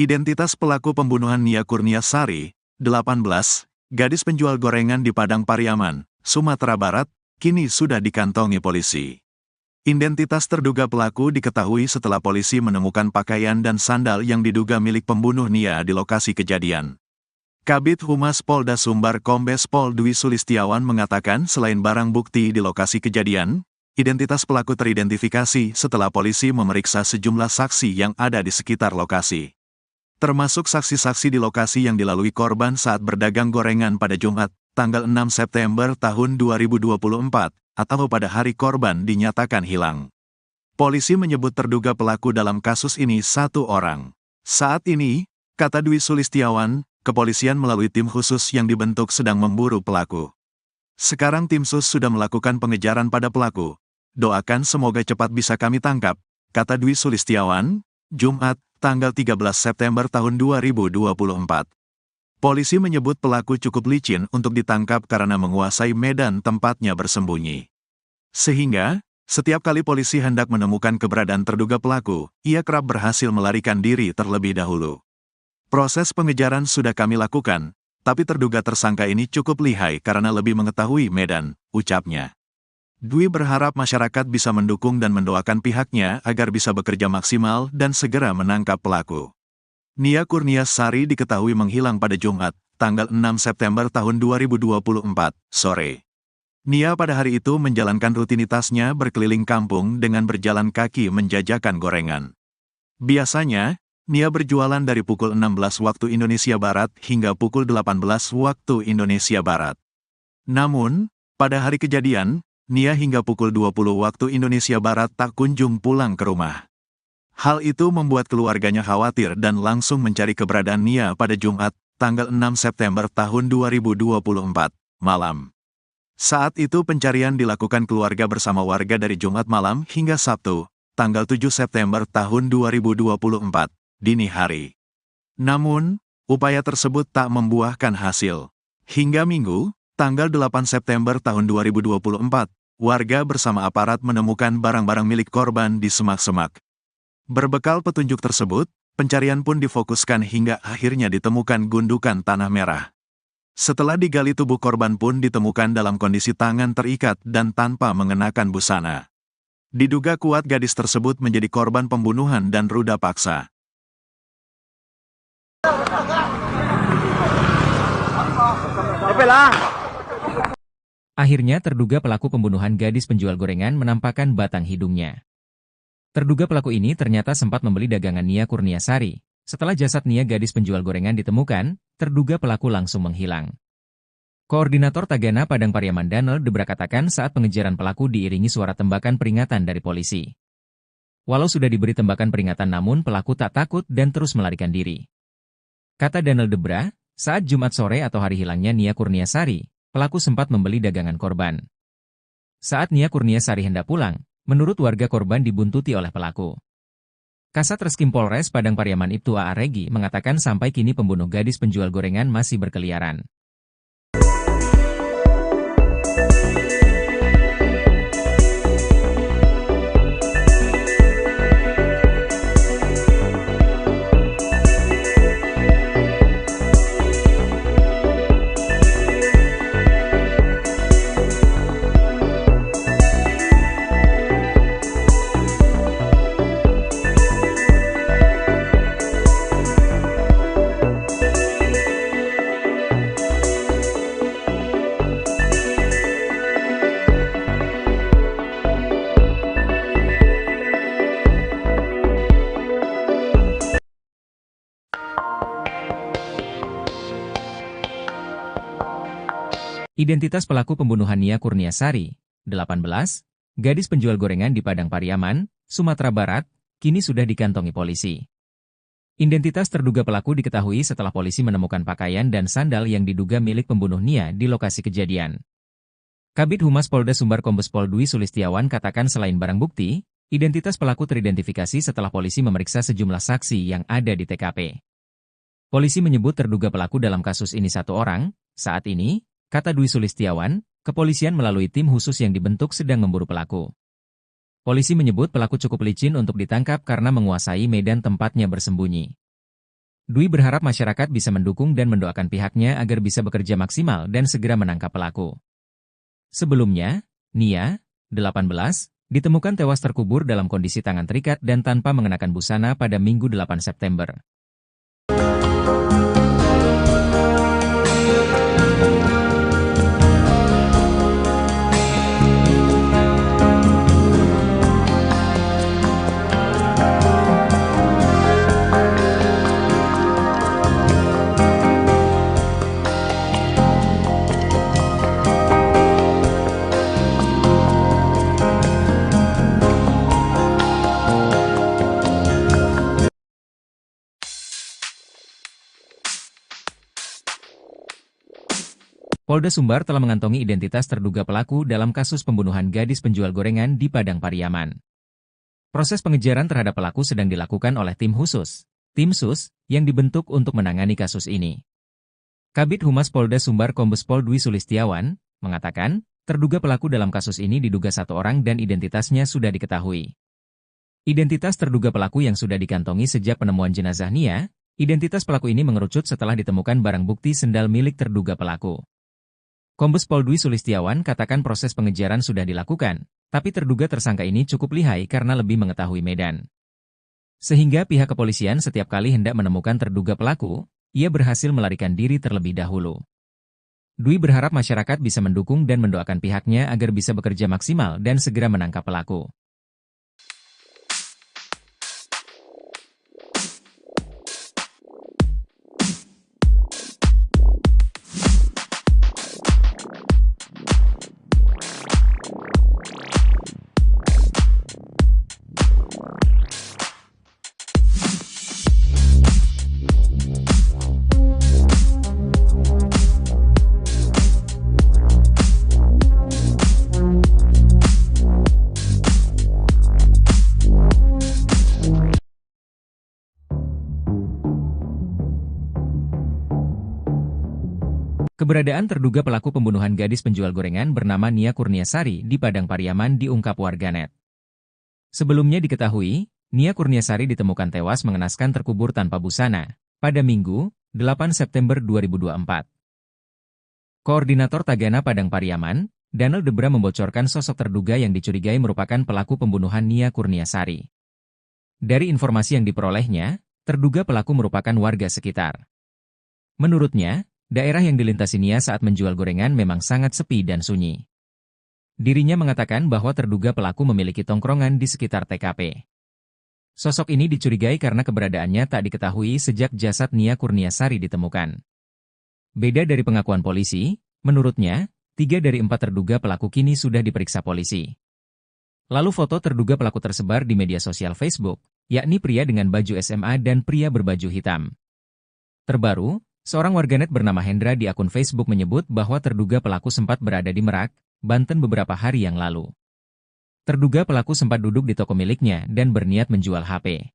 Identitas pelaku pembunuhan Nia Kurniasari, 18, gadis penjual gorengan di Padang Pariaman, Sumatera Barat, kini sudah dikantongi polisi. Identitas terduga pelaku diketahui setelah polisi menemukan pakaian dan sandal yang diduga milik pembunuh Nia di lokasi kejadian. Kabid Humas Polda Sumbar Kombes Pol Dwi Sulistiawan mengatakan selain barang bukti di lokasi kejadian, identitas pelaku teridentifikasi setelah polisi memeriksa sejumlah saksi yang ada di sekitar lokasi. Termasuk saksi-saksi di lokasi yang dilalui korban saat berdagang gorengan pada Jumat, tanggal 6 September tahun 2024, atau pada hari korban dinyatakan hilang. Polisi menyebut terduga pelaku dalam kasus ini satu orang. Saat ini, kata Dwi Sulistiawan, kepolisian melalui tim khusus yang dibentuk sedang memburu pelaku. Sekarang tim sus sudah melakukan pengejaran pada pelaku. Doakan semoga cepat bisa kami tangkap, kata Dwi Sulistiawan, Jumat, tanggal 13 September tahun 2024. Polisi menyebut pelaku cukup licin untuk ditangkap karena menguasai medan tempatnya bersembunyi. Sehingga, setiap kali polisi hendak menemukan keberadaan terduga pelaku, ia kerap berhasil melarikan diri terlebih dahulu. Proses pengejaran sudah kami lakukan, tapi terduga tersangka ini cukup lihai karena lebih mengetahui medan, ucapnya. Dwi berharap masyarakat bisa mendukung dan mendoakan pihaknya agar bisa bekerja maksimal dan segera menangkap pelaku. Nia Kurniasari diketahui menghilang pada Jumat, tanggal 6 September tahun 2024, sore. Nia pada hari itu menjalankan rutinitasnya berkeliling kampung dengan berjalan kaki menjajakan gorengan. Biasanya, Nia berjualan dari pukul 16 waktu Indonesia Barat hingga pukul 18 waktu Indonesia Barat. Namun, pada hari kejadian, Nia hingga pukul 20 waktu Indonesia Barat tak kunjung pulang ke rumah. Hal itu membuat keluarganya khawatir dan langsung mencari keberadaan Nia pada Jumat, tanggal 6 September tahun 2024, malam. Saat itu pencarian dilakukan keluarga bersama warga dari Jumat malam hingga Sabtu, tanggal 7 September tahun 2024, dini hari. Namun, upaya tersebut tak membuahkan hasil. Hingga Minggu, tanggal 8 September tahun 2024, warga bersama aparat menemukan barang-barang milik korban di semak-semak. Berbekal petunjuk tersebut, pencarian pun difokuskan hingga akhirnya ditemukan gundukan tanah merah. Setelah digali tubuh korban pun ditemukan dalam kondisi tangan terikat dan tanpa mengenakan busana. Diduga kuat gadis tersebut menjadi korban pembunuhan dan ruda paksa. Akhirnya terduga pelaku pembunuhan gadis penjual gorengan menampakkan batang hidungnya. Terduga pelaku ini ternyata sempat membeli dagangan Nia Kurniasari. Setelah jasad Nia gadis penjual gorengan ditemukan, terduga pelaku langsung menghilang. Koordinator Tagana Padang Pariaman Daniel Debra katakan saat pengejaran pelaku diiringi suara tembakan peringatan dari polisi. Walau sudah diberi tembakan peringatan namun pelaku tak takut dan terus melarikan diri. Kata Daniel Debra, saat Jumat sore atau hari hilangnya Nia Kurniasari, pelaku sempat membeli dagangan korban. Saat Nia Kurniasari hendak pulang, menurut warga korban dibuntuti oleh pelaku. Kasat Reskrim Polres Padang Pariaman Ibtu A.A. Regi mengatakan sampai kini pembunuh gadis penjual gorengan masih berkeliaran. Identitas pelaku pembunuhan Nia Kurniasari, 18, gadis penjual gorengan di Padang Pariaman, Sumatera Barat, kini sudah dikantongi polisi. Identitas terduga pelaku diketahui setelah polisi menemukan pakaian dan sandal yang diduga milik pembunuh Nia di lokasi kejadian. Kabid Humas Polda Sumbar Kombes Pol Dwi Sulistiawan katakan selain barang bukti, identitas pelaku teridentifikasi setelah polisi memeriksa sejumlah saksi yang ada di TKP. Polisi menyebut terduga pelaku dalam kasus ini satu orang. Saat ini, kata Dwi Sulistiawan, kepolisian melalui tim khusus yang dibentuk sedang memburu pelaku. Polisi menyebut pelaku cukup licin untuk ditangkap karena menguasai medan tempatnya bersembunyi. Dwi berharap masyarakat bisa mendukung dan mendoakan pihaknya agar bisa bekerja maksimal dan segera menangkap pelaku. Sebelumnya, Nia, 18, ditemukan tewas terkubur dalam kondisi tangan terikat dan tanpa mengenakan busana pada Minggu 8 September. Polda Sumbar telah mengantongi identitas terduga pelaku dalam kasus pembunuhan gadis penjual gorengan di Padang Pariaman. Proses pengejaran terhadap pelaku sedang dilakukan oleh tim khusus, tim SUS, yang dibentuk untuk menangani kasus ini. Kabid Humas Polda Sumbar Kombes Pol Dwi Sulistiawan mengatakan, terduga pelaku dalam kasus ini diduga satu orang dan identitasnya sudah diketahui. Identitas terduga pelaku yang sudah dikantongi sejak penemuan jenazah Nia, identitas pelaku ini mengerucut setelah ditemukan barang bukti sendal milik terduga pelaku. Kombes Pol Dwi Sulistiawan katakan proses pengejaran sudah dilakukan, tapi terduga tersangka ini cukup lihai karena lebih mengetahui medan. Sehingga pihak kepolisian setiap kali hendak menemukan terduga pelaku, ia berhasil melarikan diri terlebih dahulu. Dwi berharap masyarakat bisa mendukung dan mendoakan pihaknya agar bisa bekerja maksimal dan segera menangkap pelaku. Keberadaan terduga pelaku pembunuhan gadis penjual gorengan bernama Nia Kurniasari di Padang Pariaman diungkap warganet. Sebelumnya diketahui, Nia Kurniasari ditemukan tewas mengenaskan terkubur tanpa busana pada Minggu, 8 September 2024. Koordinator Tagana Padang Pariaman, Daniel Debra membocorkan sosok terduga yang dicurigai merupakan pelaku pembunuhan Nia Kurniasari. Dari informasi yang diperolehnya, terduga pelaku merupakan warga sekitar. Menurutnya, daerah yang dilintasi Nia saat menjual gorengan memang sangat sepi dan sunyi. Dirinya mengatakan bahwa terduga pelaku memiliki tongkrongan di sekitar TKP. Sosok ini dicurigai karena keberadaannya tak diketahui sejak jasad Nia Kurniasari ditemukan. Beda dari pengakuan polisi, menurutnya, 3 dari 4 terduga pelaku kini sudah diperiksa polisi. Lalu foto terduga pelaku tersebar di media sosial Facebook, yakni pria dengan baju SMA dan pria berbaju hitam. Terbaru, seorang warganet bernama Hendra di akun Facebook menyebut bahwa terduga pelaku sempat berada di Merak, Banten beberapa hari yang lalu. Terduga pelaku sempat duduk di toko miliknya dan berniat menjual HP.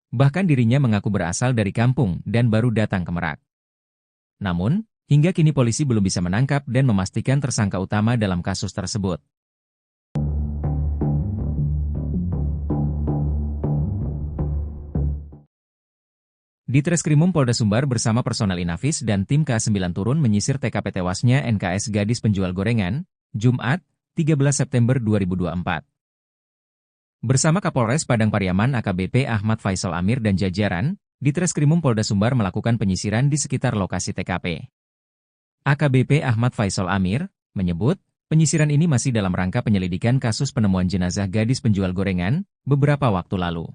Bahkan dirinya mengaku berasal dari kampung dan baru datang ke Merak. Namun, hingga kini polisi belum bisa menangkap dan memastikan tersangka utama dalam kasus tersebut. Ditreskrimum Polda Sumbar bersama personel Inafis dan tim K9 turun menyisir TKP tewasnya NKS gadis penjual gorengan, Jumat, 13 September 2024. Bersama Kapolres Padang Pariaman AKBP Ahmad Faisal Amir dan jajaran, Ditreskrimum Polda Sumbar melakukan penyisiran di sekitar lokasi TKP. AKBP Ahmad Faisal Amir menyebut, penyisiran ini masih dalam rangka penyelidikan kasus penemuan jenazah gadis penjual gorengan beberapa waktu lalu.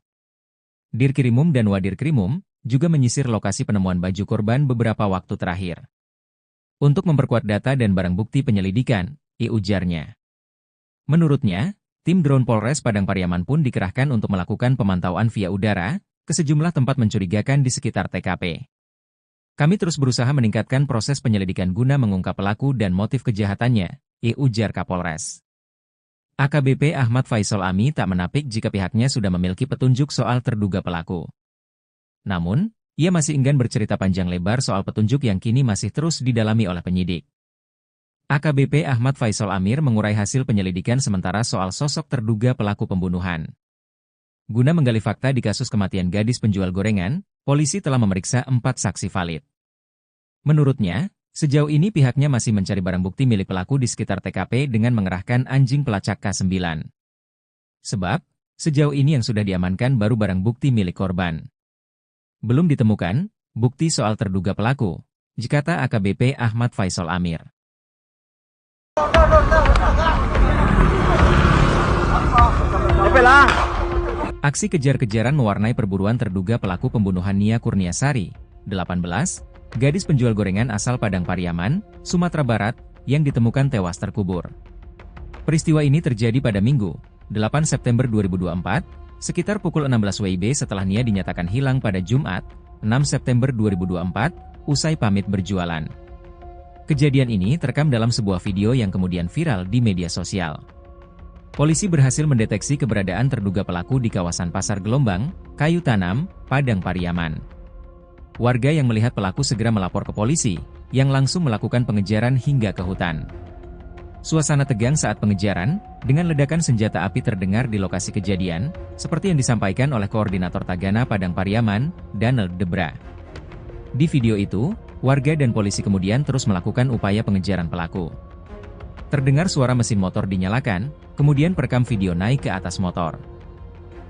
Dirkrimum dan Wadirkrimum juga menyisir lokasi penemuan baju korban beberapa waktu terakhir. Untuk memperkuat data dan barang bukti penyelidikan, ujarnya. Menurutnya, tim drone Polres Padang Pariaman pun dikerahkan untuk melakukan pemantauan via udara ke sejumlah tempat mencurigakan di sekitar TKP. Kami terus berusaha meningkatkan proses penyelidikan guna mengungkap pelaku dan motif kejahatannya, ujar Kapolres. AKBP Ahmad Faisal Ami tak menapik jika pihaknya sudah memiliki petunjuk soal terduga pelaku. Namun, ia masih enggan bercerita panjang lebar soal petunjuk yang kini masih terus didalami oleh penyidik. AKBP Ahmad Faisal Amir mengurai hasil penyelidikan sementara soal sosok terduga pelaku pembunuhan. Guna menggali fakta di kasus kematian gadis penjual gorengan, Polisi telah memeriksa 4 saksi valid. Menurutnya, sejauh ini pihaknya masih mencari barang bukti milik pelaku di sekitar TKP dengan mengerahkan anjing pelacak K9. Sebab, sejauh ini yang sudah diamankan baru barang bukti milik korban. Belum ditemukan bukti soal terduga pelaku, kata AKBP Ahmad Faisal Amir. Aksi kejar-kejaran mewarnai perburuan terduga pelaku pembunuhan Nia Kurniasari, 18, gadis penjual gorengan asal Padang Pariaman, Sumatera Barat, yang ditemukan tewas terkubur. Peristiwa ini terjadi pada Minggu, 8 September 2024, sekitar pukul 16 WIB setelah Nia dinyatakan hilang pada Jumat, 6 September 2024, usai pamit berjualan. Kejadian ini terekam dalam sebuah video yang kemudian viral di media sosial. Polisi berhasil mendeteksi keberadaan terduga pelaku di kawasan Pasar Gelombang, Kayu Tanam, Padang Pariaman. Warga yang melihat pelaku segera melapor ke polisi, yang langsung melakukan pengejaran hingga ke hutan. Suasana tegang saat pengejaran, dengan ledakan senjata api terdengar di lokasi kejadian, seperti yang disampaikan oleh Koordinator Tagana Padang Pariaman, Daniel Debra. Di video itu, warga dan polisi kemudian terus melakukan upaya pengejaran pelaku. Terdengar suara mesin motor dinyalakan, kemudian perekam video naik ke atas motor.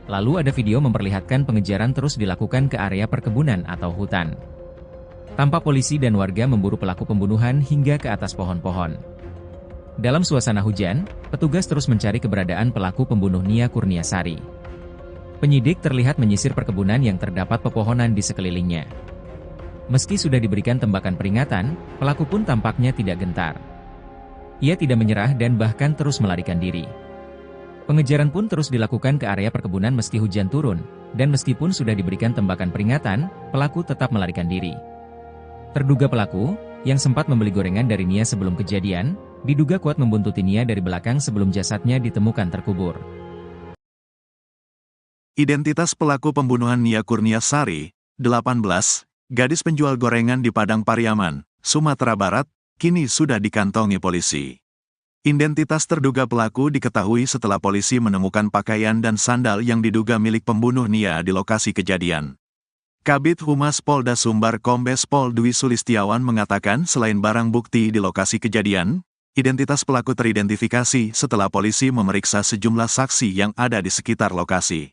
Lalu ada video memperlihatkan pengejaran terus dilakukan ke area perkebunan atau hutan. Tampak polisi dan warga memburu pelaku pembunuhan hingga ke atas pohon-pohon. Dalam suasana hujan, petugas terus mencari keberadaan pelaku pembunuh Nia Kurniasari. Penyidik terlihat menyisir perkebunan yang terdapat pepohonan di sekelilingnya. Meski sudah diberikan tembakan peringatan, pelaku pun tampaknya tidak gentar. Ia tidak menyerah dan bahkan terus melarikan diri. Pengejaran pun terus dilakukan ke area perkebunan meski hujan turun, dan meskipun sudah diberikan tembakan peringatan, pelaku tetap melarikan diri. Terduga pelaku, yang sempat membeli gorengan dari Nia sebelum kejadian, diduga kuat membuntuti Nia dari belakang sebelum jasadnya ditemukan terkubur. Identitas pelaku pembunuhan Nia Kurniasari, 18, gadis penjual gorengan di Padang Pariaman, Sumatera Barat, kini sudah dikantongi polisi. Identitas terduga pelaku diketahui setelah polisi menemukan pakaian dan sandal yang diduga milik pembunuh Nia di lokasi kejadian. Kabid Humas Polda Sumbar Kombes Pol Dwi Sulistiawan mengatakan selain barang bukti di lokasi kejadian, identitas pelaku teridentifikasi setelah polisi memeriksa sejumlah saksi yang ada di sekitar lokasi.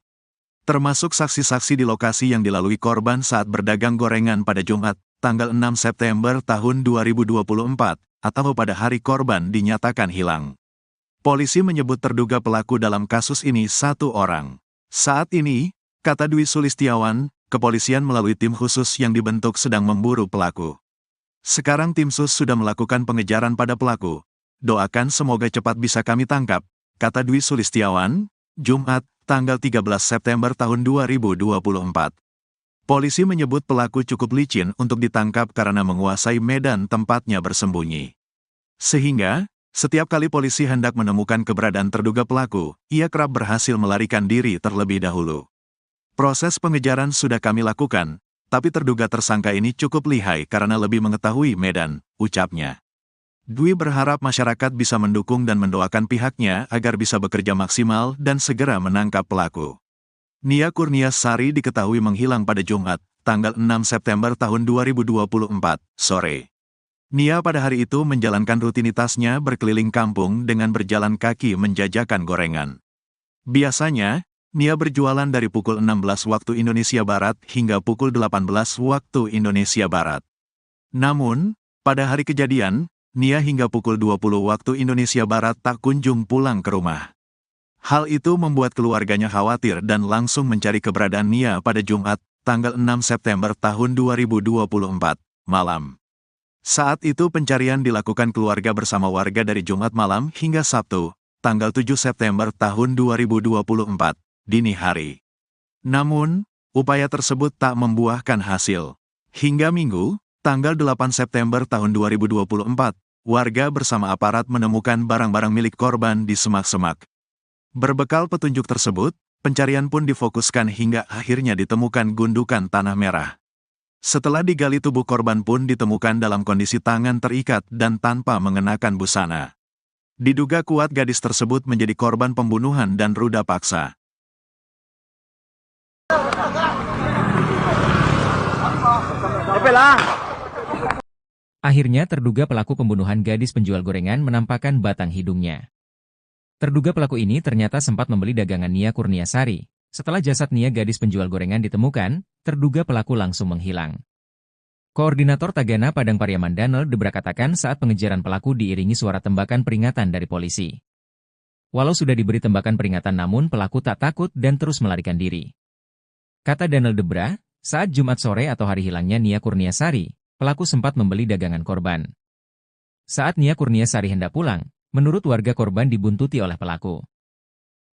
Termasuk saksi-saksi di lokasi yang dilalui korban saat berdagang gorengan pada Jumat, tanggal 6 September tahun 2024, atau pada hari korban dinyatakan hilang. Polisi menyebut terduga pelaku dalam kasus ini 1 orang. Saat ini, kata Dwi Sulistiawan, kepolisian melalui tim khusus yang dibentuk sedang memburu pelaku. Sekarang tim sus sudah melakukan pengejaran pada pelaku. Doakan semoga cepat bisa kami tangkap, kata Dwi Sulistiawan, Jumat, tanggal 13 September tahun 2024. Polisi menyebut pelaku cukup licin untuk ditangkap karena menguasai medan tempatnya bersembunyi. Sehingga, setiap kali polisi hendak menemukan keberadaan terduga pelaku, ia kerap berhasil melarikan diri terlebih dahulu. Proses pengejaran sudah kami lakukan, tapi terduga tersangka ini cukup lihai karena lebih mengetahui medan, ucapnya. Dwi berharap masyarakat bisa mendukung dan mendoakan pihaknya agar bisa bekerja maksimal dan segera menangkap pelaku. Nia Kurniasari diketahui menghilang pada Jumat, tanggal 6 September tahun 2024, sore. Nia pada hari itu menjalankan rutinitasnya berkeliling kampung dengan berjalan kaki menjajakan gorengan. Biasanya, Nia berjualan dari pukul 16 waktu Indonesia Barat hingga pukul 18 waktu Indonesia Barat. Namun, pada hari kejadian, Nia hingga pukul 20 waktu Indonesia Barat tak kunjung pulang ke rumah. Hal itu membuat keluarganya khawatir dan langsung mencari keberadaan Nia pada Jumat, tanggal 6 September tahun 2024, malam. Saat itu pencarian dilakukan keluarga bersama warga dari Jumat malam hingga Sabtu, tanggal 7 September tahun 2024, dini hari. Namun, upaya tersebut tak membuahkan hasil. Hingga Minggu, tanggal 8 September tahun 2024, warga bersama aparat menemukan barang-barang milik korban di semak-semak. Berbekal petunjuk tersebut, pencarian pun difokuskan hingga akhirnya ditemukan gundukan tanah merah. Setelah digali tubuh korban pun ditemukan dalam kondisi tangan terikat dan tanpa mengenakan busana. Diduga kuat gadis tersebut menjadi korban pembunuhan dan ruda paksa. Akhirnya terduga pelaku pembunuhan gadis penjual gorengan menampakkan batang hidungnya. Terduga pelaku ini ternyata sempat membeli dagangan Nia Kurniasari. Setelah jasad Nia gadis penjual gorengan ditemukan, terduga pelaku langsung menghilang. Koordinator Tagana Padang Pariaman Danel Debra katakan saat pengejaran pelaku diiringi suara tembakan peringatan dari polisi. Walau sudah diberi tembakan peringatan namun pelaku tak takut dan terus melarikan diri. Kata Danel Debra, saat Jumat sore atau hari hilangnya Nia Kurniasari, pelaku sempat membeli dagangan korban. Saat Nia Kurniasari hendak pulang, menurut warga korban dibuntuti oleh pelaku.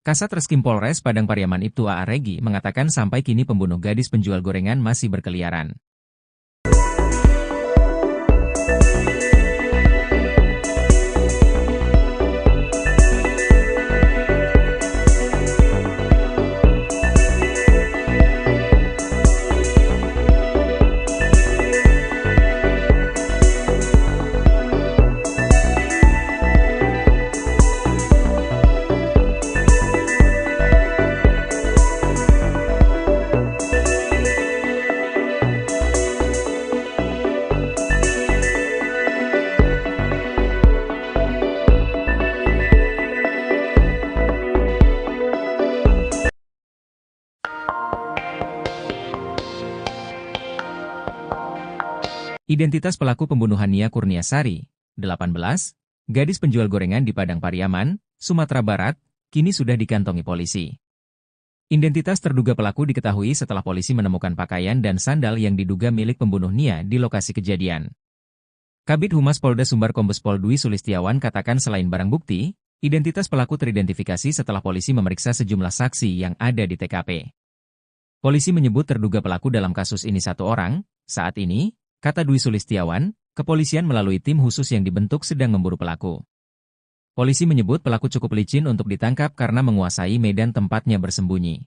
Kasat Reskrim Polres Padang Pariaman Ibtu A.A. Regi mengatakan sampai kini pembunuh gadis penjual gorengan masih berkeliaran. Identitas pelaku pembunuhan Nia Kurniasari, 18, gadis penjual gorengan di Padang Pariaman, Sumatera Barat, kini sudah dikantongi polisi. Identitas terduga pelaku diketahui setelah polisi menemukan pakaian dan sandal yang diduga milik pembunuh Nia di lokasi kejadian. Kabid Humas Polda Sumbar Kombes Pol Dwi Sulistiawan katakan selain barang bukti, identitas pelaku teridentifikasi setelah polisi memeriksa sejumlah saksi yang ada di TKP. Polisi menyebut terduga pelaku dalam kasus ini satu orang. Saat ini, kata Dwi Sulistiawan, kepolisian melalui tim khusus yang dibentuk sedang memburu pelaku. Polisi menyebut pelaku cukup licin untuk ditangkap karena menguasai medan tempatnya bersembunyi.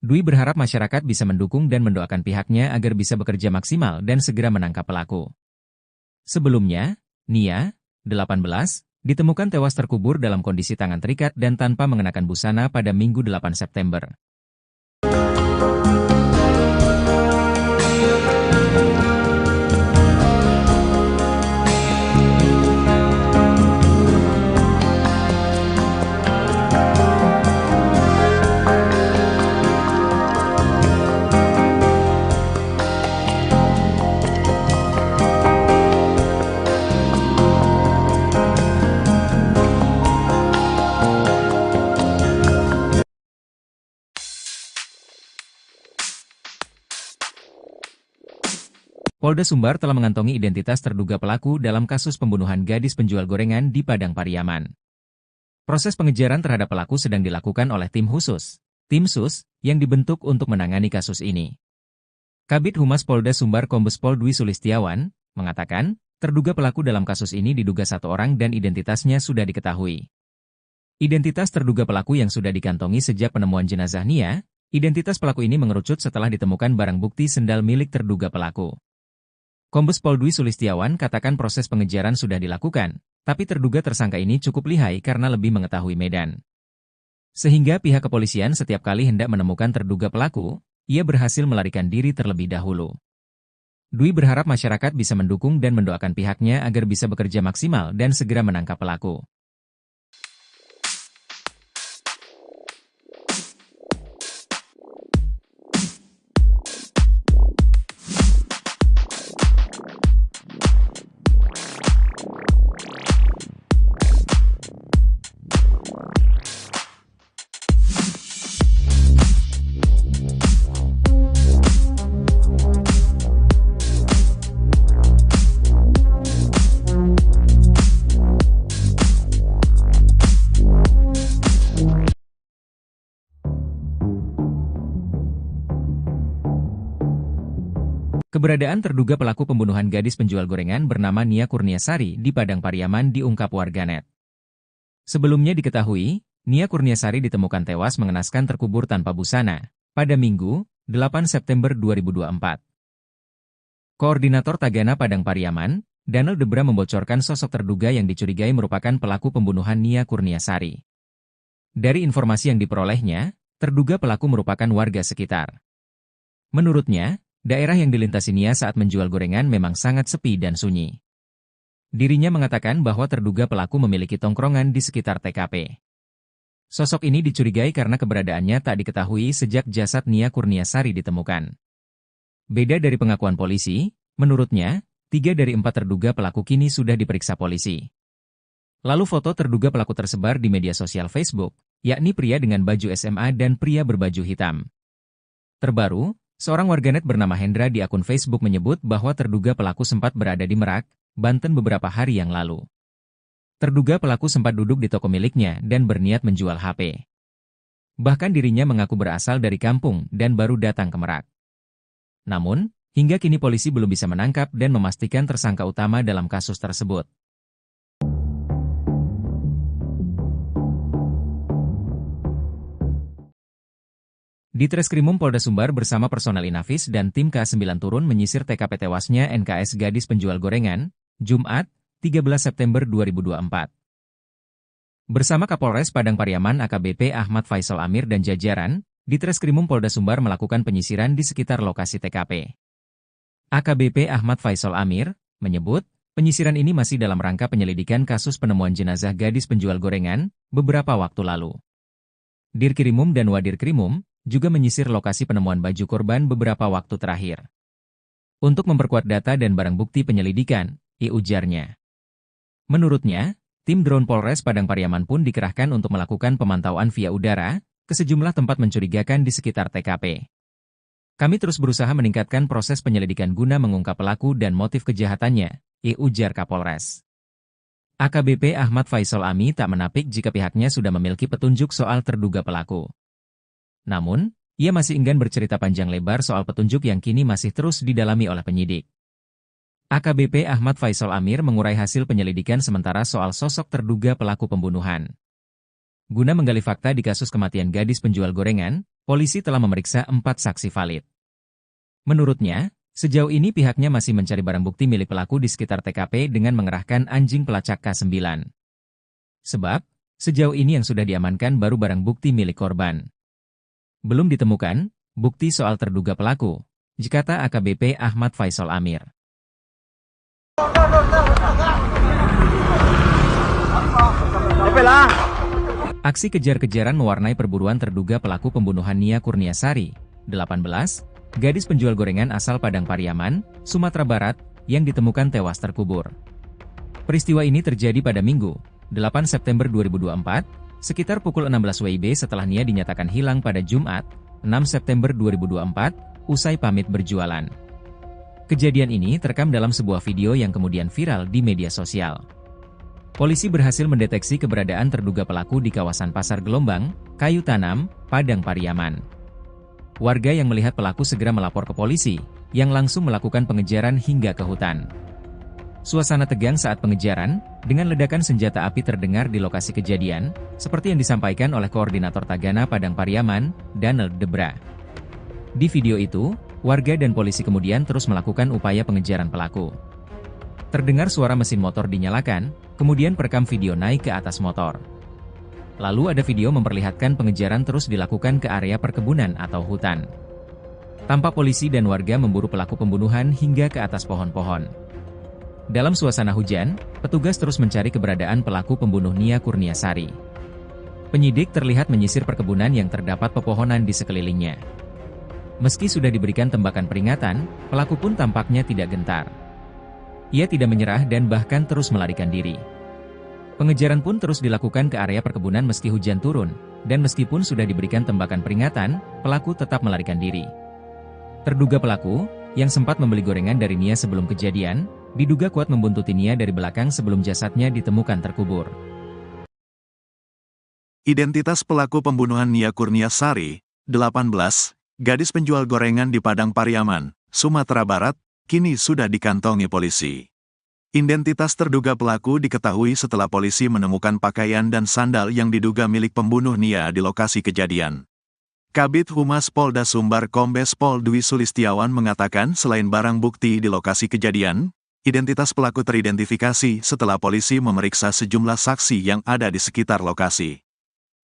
Dwi berharap masyarakat bisa mendukung dan mendoakan pihaknya agar bisa bekerja maksimal dan segera menangkap pelaku. Sebelumnya, Nia, 18, ditemukan tewas terkubur dalam kondisi tangan terikat dan tanpa mengenakan busana pada Minggu 8 September. Polda Sumbar telah mengantongi identitas terduga pelaku dalam kasus pembunuhan gadis penjual gorengan di Padang Pariaman. Proses pengejaran terhadap pelaku sedang dilakukan oleh tim khusus, tim SUS, yang dibentuk untuk menangani kasus ini. Kabid Humas Polda Sumbar Kombes Pol Dwi Sulistiawan mengatakan, terduga pelaku dalam kasus ini diduga satu orang dan identitasnya sudah diketahui. Identitas terduga pelaku yang sudah dikantongi sejak penemuan jenazah Nia, identitas pelaku ini mengerucut setelah ditemukan barang bukti sendal milik terduga pelaku. Kombes Pol Dwi Sulistiawan katakan proses pengejaran sudah dilakukan, tapi terduga tersangka ini cukup lihai karena lebih mengetahui medan. Sehingga pihak kepolisian setiap kali hendak menemukan terduga pelaku, ia berhasil melarikan diri terlebih dahulu. Dwi berharap masyarakat bisa mendukung dan mendoakan pihaknya agar bisa bekerja maksimal dan segera menangkap pelaku. Keberadaan terduga pelaku pembunuhan gadis penjual gorengan bernama Nia Kurniasari di Padang Pariaman diungkap warganet. Sebelumnya diketahui, Nia Kurniasari ditemukan tewas mengenaskan terkubur tanpa busana pada Minggu, 8 September 2024. Koordinator Tagana Padang Pariaman, Danel Debra membocorkan sosok terduga yang dicurigai merupakan pelaku pembunuhan Nia Kurniasari. Dari informasi yang diperolehnya, terduga pelaku merupakan warga sekitar. Menurutnya, daerah yang dilintasi Nia saat menjual gorengan memang sangat sepi dan sunyi. Dirinya mengatakan bahwa terduga pelaku memiliki tongkrongan di sekitar TKP. Sosok ini dicurigai karena keberadaannya tak diketahui sejak jasad Nia Kurniasari ditemukan. Beda dari pengakuan polisi, menurutnya, 3 dari 4 terduga pelaku kini sudah diperiksa polisi. Lalu foto terduga pelaku tersebar di media sosial Facebook, yakni pria dengan baju SMA dan pria berbaju hitam. Terbaru, seorang warganet bernama Hendra di akun Facebook menyebut bahwa terduga pelaku sempat berada di Merak, Banten beberapa hari yang lalu. Terduga pelaku sempat duduk di toko miliknya dan berniat menjual HP. Bahkan dirinya mengaku berasal dari kampung dan baru datang ke Merak. Namun, hingga kini polisi belum bisa menangkap dan memastikan tersangka utama dalam kasus tersebut. Ditreskrimum Polda Sumbar bersama personel Inafis dan tim K9 turun menyisir TKP tewasnya NKS gadis penjual gorengan, Jumat, 13 September 2024. Bersama Kapolres Padang Pariaman AKBP Ahmad Faisal Amir dan jajaran, Ditreskrimum Polda Sumbar melakukan penyisiran di sekitar lokasi TKP. AKBP Ahmad Faisal Amir menyebut, penyisiran ini masih dalam rangka penyelidikan kasus penemuan jenazah gadis penjual gorengan beberapa waktu lalu. Dirkrimum dan Wadirkrimum juga menyisir lokasi penemuan baju korban beberapa waktu terakhir. Untuk memperkuat data dan barang bukti penyelidikan, ujarnya. Menurutnya, tim drone Polres Padang Pariaman pun dikerahkan untuk melakukan pemantauan via udara ke sejumlah tempat mencurigakan di sekitar TKP. Kami terus berusaha meningkatkan proses penyelidikan guna mengungkap pelaku dan motif kejahatannya, ujar Kapolres. AKBP Ahmad Faisal Ami tak menapik jika pihaknya sudah memiliki petunjuk soal terduga pelaku. Namun, ia masih enggan bercerita panjang lebar soal petunjuk yang kini masih terus didalami oleh penyidik. AKBP Ahmad Faisal Amir mengurai hasil penyelidikan sementara soal sosok terduga pelaku pembunuhan. Guna menggali fakta di kasus kematian gadis penjual gorengan, polisi telah memeriksa 4 saksi valid. Menurutnya, sejauh ini pihaknya masih mencari barang bukti milik pelaku di sekitar TKP dengan mengerahkan anjing pelacak K9. Sebab, sejauh ini yang sudah diamankan baru barang bukti milik korban. Belum ditemukan bukti soal terduga pelaku, kata AKBP Ahmad Faisal Amir. Aksi kejar-kejaran mewarnai perburuan terduga pelaku pembunuhan Nia Kurniasari, 18, gadis penjual gorengan asal Padang Pariaman, Sumatera Barat, yang ditemukan tewas terkubur. Peristiwa ini terjadi pada Minggu, 8 September 2024, sekitar pukul 16 WIB setelah Nia dinyatakan hilang pada Jumat, 6 September 2024, usai pamit berjualan. Kejadian ini terekam dalam sebuah video yang kemudian viral di media sosial. Polisi berhasil mendeteksi keberadaan terduga pelaku di kawasan Pasar Gelombang, Kayu Tanam, Padang Pariaman. Warga yang melihat pelaku segera melapor ke polisi, yang langsung melakukan pengejaran hingga ke hutan. Suasana tegang saat pengejaran, dengan ledakan senjata api terdengar di lokasi kejadian, seperti yang disampaikan oleh Koordinator Tagana Padang Pariaman, Daniel Debra. Di video itu, warga dan polisi kemudian terus melakukan upaya pengejaran pelaku. Terdengar suara mesin motor dinyalakan, kemudian perekam video naik ke atas motor. Lalu ada video memperlihatkan pengejaran terus dilakukan ke area perkebunan atau hutan. Tampak polisi dan warga memburu pelaku pembunuhan hingga ke atas pohon-pohon. Dalam suasana hujan, petugas terus mencari keberadaan pelaku pembunuh Nia Kurniasari. Penyidik terlihat menyisir perkebunan yang terdapat pepohonan di sekelilingnya. Meski sudah diberikan tembakan peringatan, pelaku pun tampaknya tidak gentar. Ia tidak menyerah dan bahkan terus melarikan diri. Pengejaran pun terus dilakukan ke area perkebunan meski hujan turun, dan meskipun sudah diberikan tembakan peringatan, pelaku tetap melarikan diri. Terduga pelaku, yang sempat membeli gorengan dari Nia sebelum kejadian, diduga kuat membuntuti Nia dari belakang sebelum jasadnya ditemukan terkubur. Identitas pelaku pembunuhan Nia Kurniasari, 18, gadis penjual gorengan di Padang Pariaman, Sumatera Barat, kini sudah dikantongi polisi. Identitas terduga pelaku diketahui setelah polisi menemukan pakaian dan sandal yang diduga milik pembunuh Nia di lokasi kejadian. Kabid Humas Polda Sumbar Kombes Pol Dwi Sulistiawan mengatakan selain barang bukti di lokasi kejadian, identitas pelaku teridentifikasi setelah polisi memeriksa sejumlah saksi yang ada di sekitar lokasi.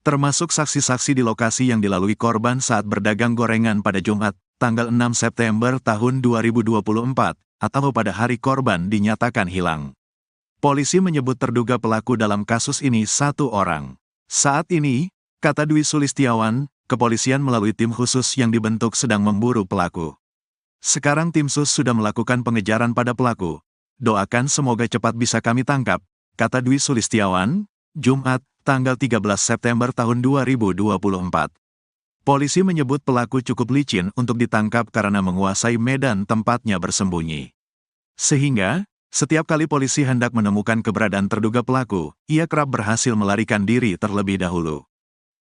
Termasuk saksi-saksi di lokasi yang dilalui korban saat berdagang gorengan pada Jumat, tanggal 6 September tahun 2024, atau pada hari korban dinyatakan hilang. Polisi menyebut terduga pelaku dalam kasus ini satu orang. Saat ini, kata Dwi Sulistiawan, kepolisian melalui tim khusus yang dibentuk sedang memburu pelaku. Sekarang tim sus sudah melakukan pengejaran pada pelaku. Doakan semoga cepat bisa kami tangkap, kata Dwi Sulistiawan, Jumat, tanggal 13 September tahun 2024. Polisi menyebut pelaku cukup licin untuk ditangkap karena menguasai medan tempatnya bersembunyi. Sehingga, setiap kali polisi hendak menemukan keberadaan terduga pelaku, ia kerap berhasil melarikan diri terlebih dahulu.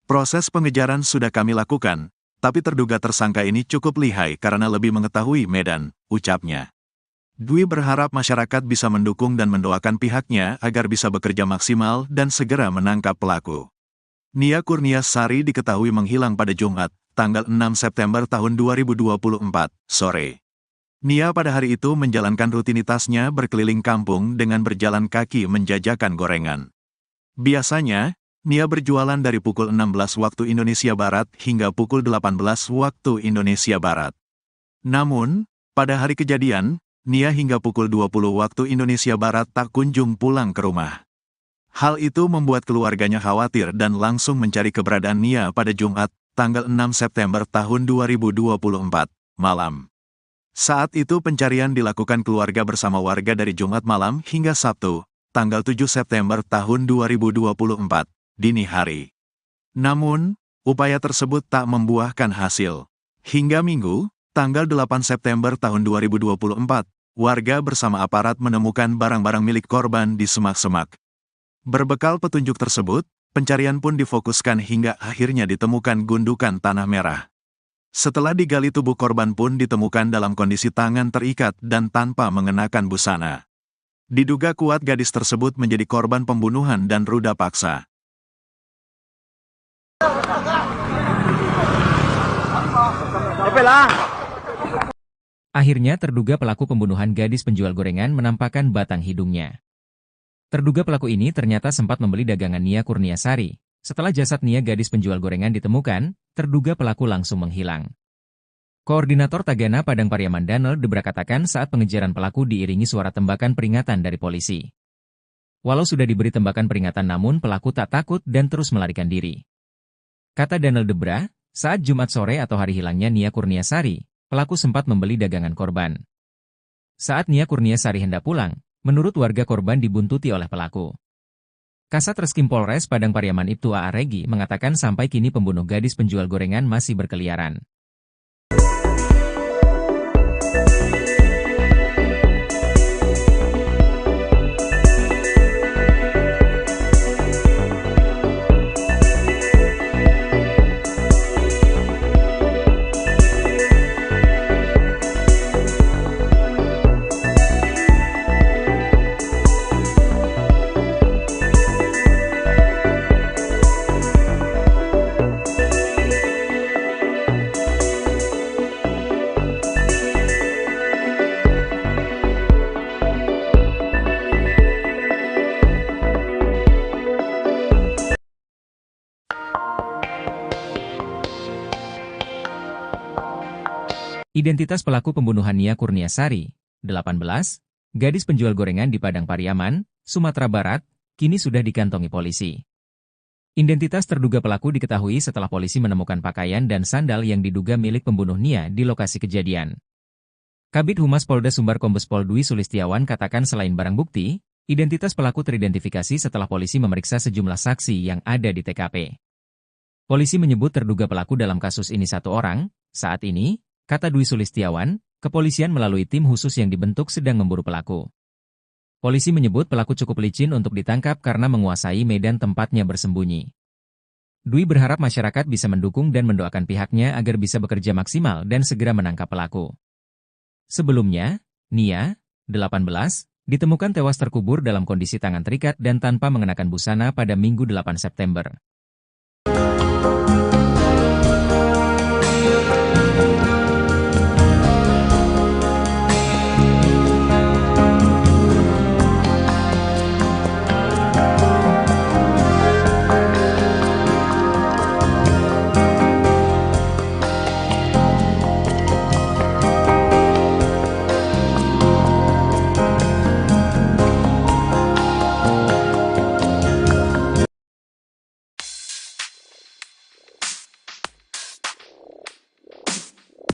Proses pengejaran sudah kami lakukan, tapi terduga tersangka ini cukup lihai karena lebih mengetahui medan, ucapnya. Dwi berharap masyarakat bisa mendukung dan mendoakan pihaknya agar bisa bekerja maksimal dan segera menangkap pelaku. Nia Kurniasari diketahui menghilang pada Jumat, tanggal 6 September tahun 2024, sore. Nia pada hari itu menjalankan rutinitasnya berkeliling kampung dengan berjalan kaki menjajakan gorengan. Biasanya, Nia berjualan dari pukul 16 waktu Indonesia Barat hingga pukul 18 waktu Indonesia Barat. Namun, pada hari kejadian, Nia hingga pukul 20 waktu Indonesia Barat tak kunjung pulang ke rumah. Hal itu membuat keluarganya khawatir dan langsung mencari keberadaan Nia pada Jumat, tanggal 6 September tahun 2024, malam. Saat itu pencarian dilakukan keluarga bersama warga dari Jumat malam hingga Sabtu, tanggal 7 September tahun 2024, dini hari. Namun, upaya tersebut tak membuahkan hasil. Hingga Minggu, tanggal 8 September tahun 2024, warga bersama aparat menemukan barang-barang milik korban di semak-semak. Berbekal petunjuk tersebut, pencarian pun difokuskan hingga akhirnya ditemukan gundukan tanah merah. Setelah digali, tubuh korban pun ditemukan dalam kondisi tangan terikat dan tanpa mengenakan busana. Diduga kuat gadis tersebut menjadi korban pembunuhan dan ruda paksa. Akhirnya terduga pelaku pembunuhan gadis penjual gorengan menampakkan batang hidungnya. Terduga pelaku ini ternyata sempat membeli dagangan Nia Kurniasari. Setelah jasad Nia gadis penjual gorengan ditemukan, terduga pelaku langsung menghilang. Koordinator Tagana Padang Pariaman Daniel Debra katakan saat pengejaran pelaku diiringi suara tembakan peringatan dari polisi. Walau sudah diberi tembakan peringatan namun pelaku tak takut dan terus melarikan diri. Kata Daniel Debra, saat Jumat sore atau hari hilangnya Nia Kurniasari, pelaku sempat membeli dagangan korban. Saat Nia Kurniasari hendak pulang, menurut warga korban dibuntuti oleh pelaku. Kasat Reskrim Polres Padang Pariaman Ibtu A.A. Regi mengatakan sampai kini pembunuh gadis penjual gorengan masih berkeliaran. Identitas pelaku pembunuhan Nia Kurniasari, 18, gadis penjual gorengan di Padang Pariaman, Sumatera Barat, kini sudah dikantongi polisi. Identitas terduga pelaku diketahui setelah polisi menemukan pakaian dan sandal yang diduga milik pembunuh Nia di lokasi kejadian. Kabid Humas Polda Sumbar Kombes Pol Dwi Sulistiawan katakan selain barang bukti, identitas pelaku teridentifikasi setelah polisi memeriksa sejumlah saksi yang ada di TKP. Polisi menyebut terduga pelaku dalam kasus ini satu orang. Saat ini, kata Dwi Sulistiawan, kepolisian melalui tim khusus yang dibentuk sedang memburu pelaku. Polisi menyebut pelaku cukup licin untuk ditangkap karena menguasai medan tempatnya bersembunyi. Dwi berharap masyarakat bisa mendukung dan mendoakan pihaknya agar bisa bekerja maksimal dan segera menangkap pelaku. Sebelumnya, Nia, 18, ditemukan tewas terkubur dalam kondisi tangan terikat dan tanpa mengenakan busana pada Minggu 8 September.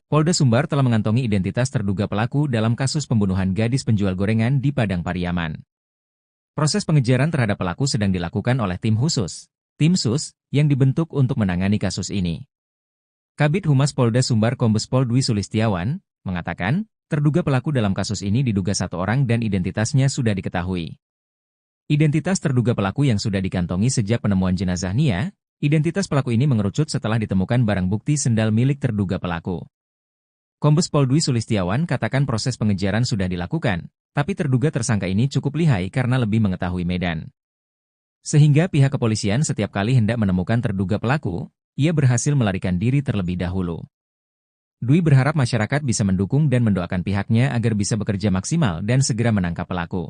Polda Sumbar telah mengantongi identitas terduga pelaku dalam kasus pembunuhan gadis penjual gorengan di Padang Pariaman. Proses pengejaran terhadap pelaku sedang dilakukan oleh tim khusus, tim SUS, yang dibentuk untuk menangani kasus ini. Kabid Humas Polda Sumbar Kombes Pol Dwi Sulistiawan mengatakan, terduga pelaku dalam kasus ini diduga satu orang dan identitasnya sudah diketahui. Identitas terduga pelaku yang sudah dikantongi sejak penemuan jenazah Nia, identitas pelaku ini mengerucut setelah ditemukan barang bukti sendal milik terduga pelaku. Kombes Pol Dwi Sulistiawan katakan proses pengejaran sudah dilakukan, tapi terduga tersangka ini cukup lihai karena lebih mengetahui medan. Sehingga pihak kepolisian setiap kali hendak menemukan terduga pelaku, ia berhasil melarikan diri terlebih dahulu. Dwi berharap masyarakat bisa mendukung dan mendoakan pihaknya agar bisa bekerja maksimal dan segera menangkap pelaku.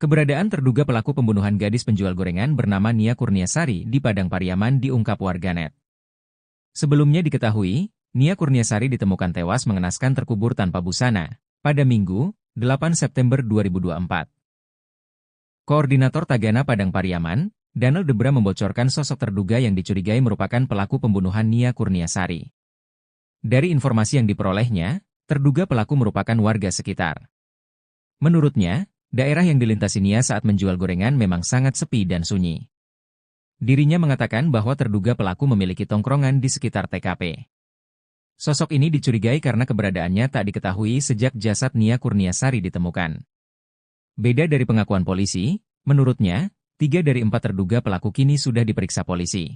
Keberadaan terduga pelaku pembunuhan gadis penjual gorengan bernama Nia Kurniasari di Padang Pariaman diungkap warganet. Sebelumnya diketahui, Nia Kurniasari ditemukan tewas mengenaskan terkubur tanpa busana pada Minggu, 8 September 2024. Koordinator Tagana Padang Pariaman, Daniel Debra membocorkan sosok terduga yang dicurigai merupakan pelaku pembunuhan Nia Kurniasari. Dari informasi yang diperolehnya, terduga pelaku merupakan warga sekitar. Menurutnya, daerah yang dilintasi Nia saat menjual gorengan memang sangat sepi dan sunyi. Dirinya mengatakan bahwa terduga pelaku memiliki tongkrongan di sekitar TKP. Sosok ini dicurigai karena keberadaannya tak diketahui sejak jasad Nia Kurniasari ditemukan. Beda dari pengakuan polisi, menurutnya, 3 dari 4 terduga pelaku kini sudah diperiksa polisi.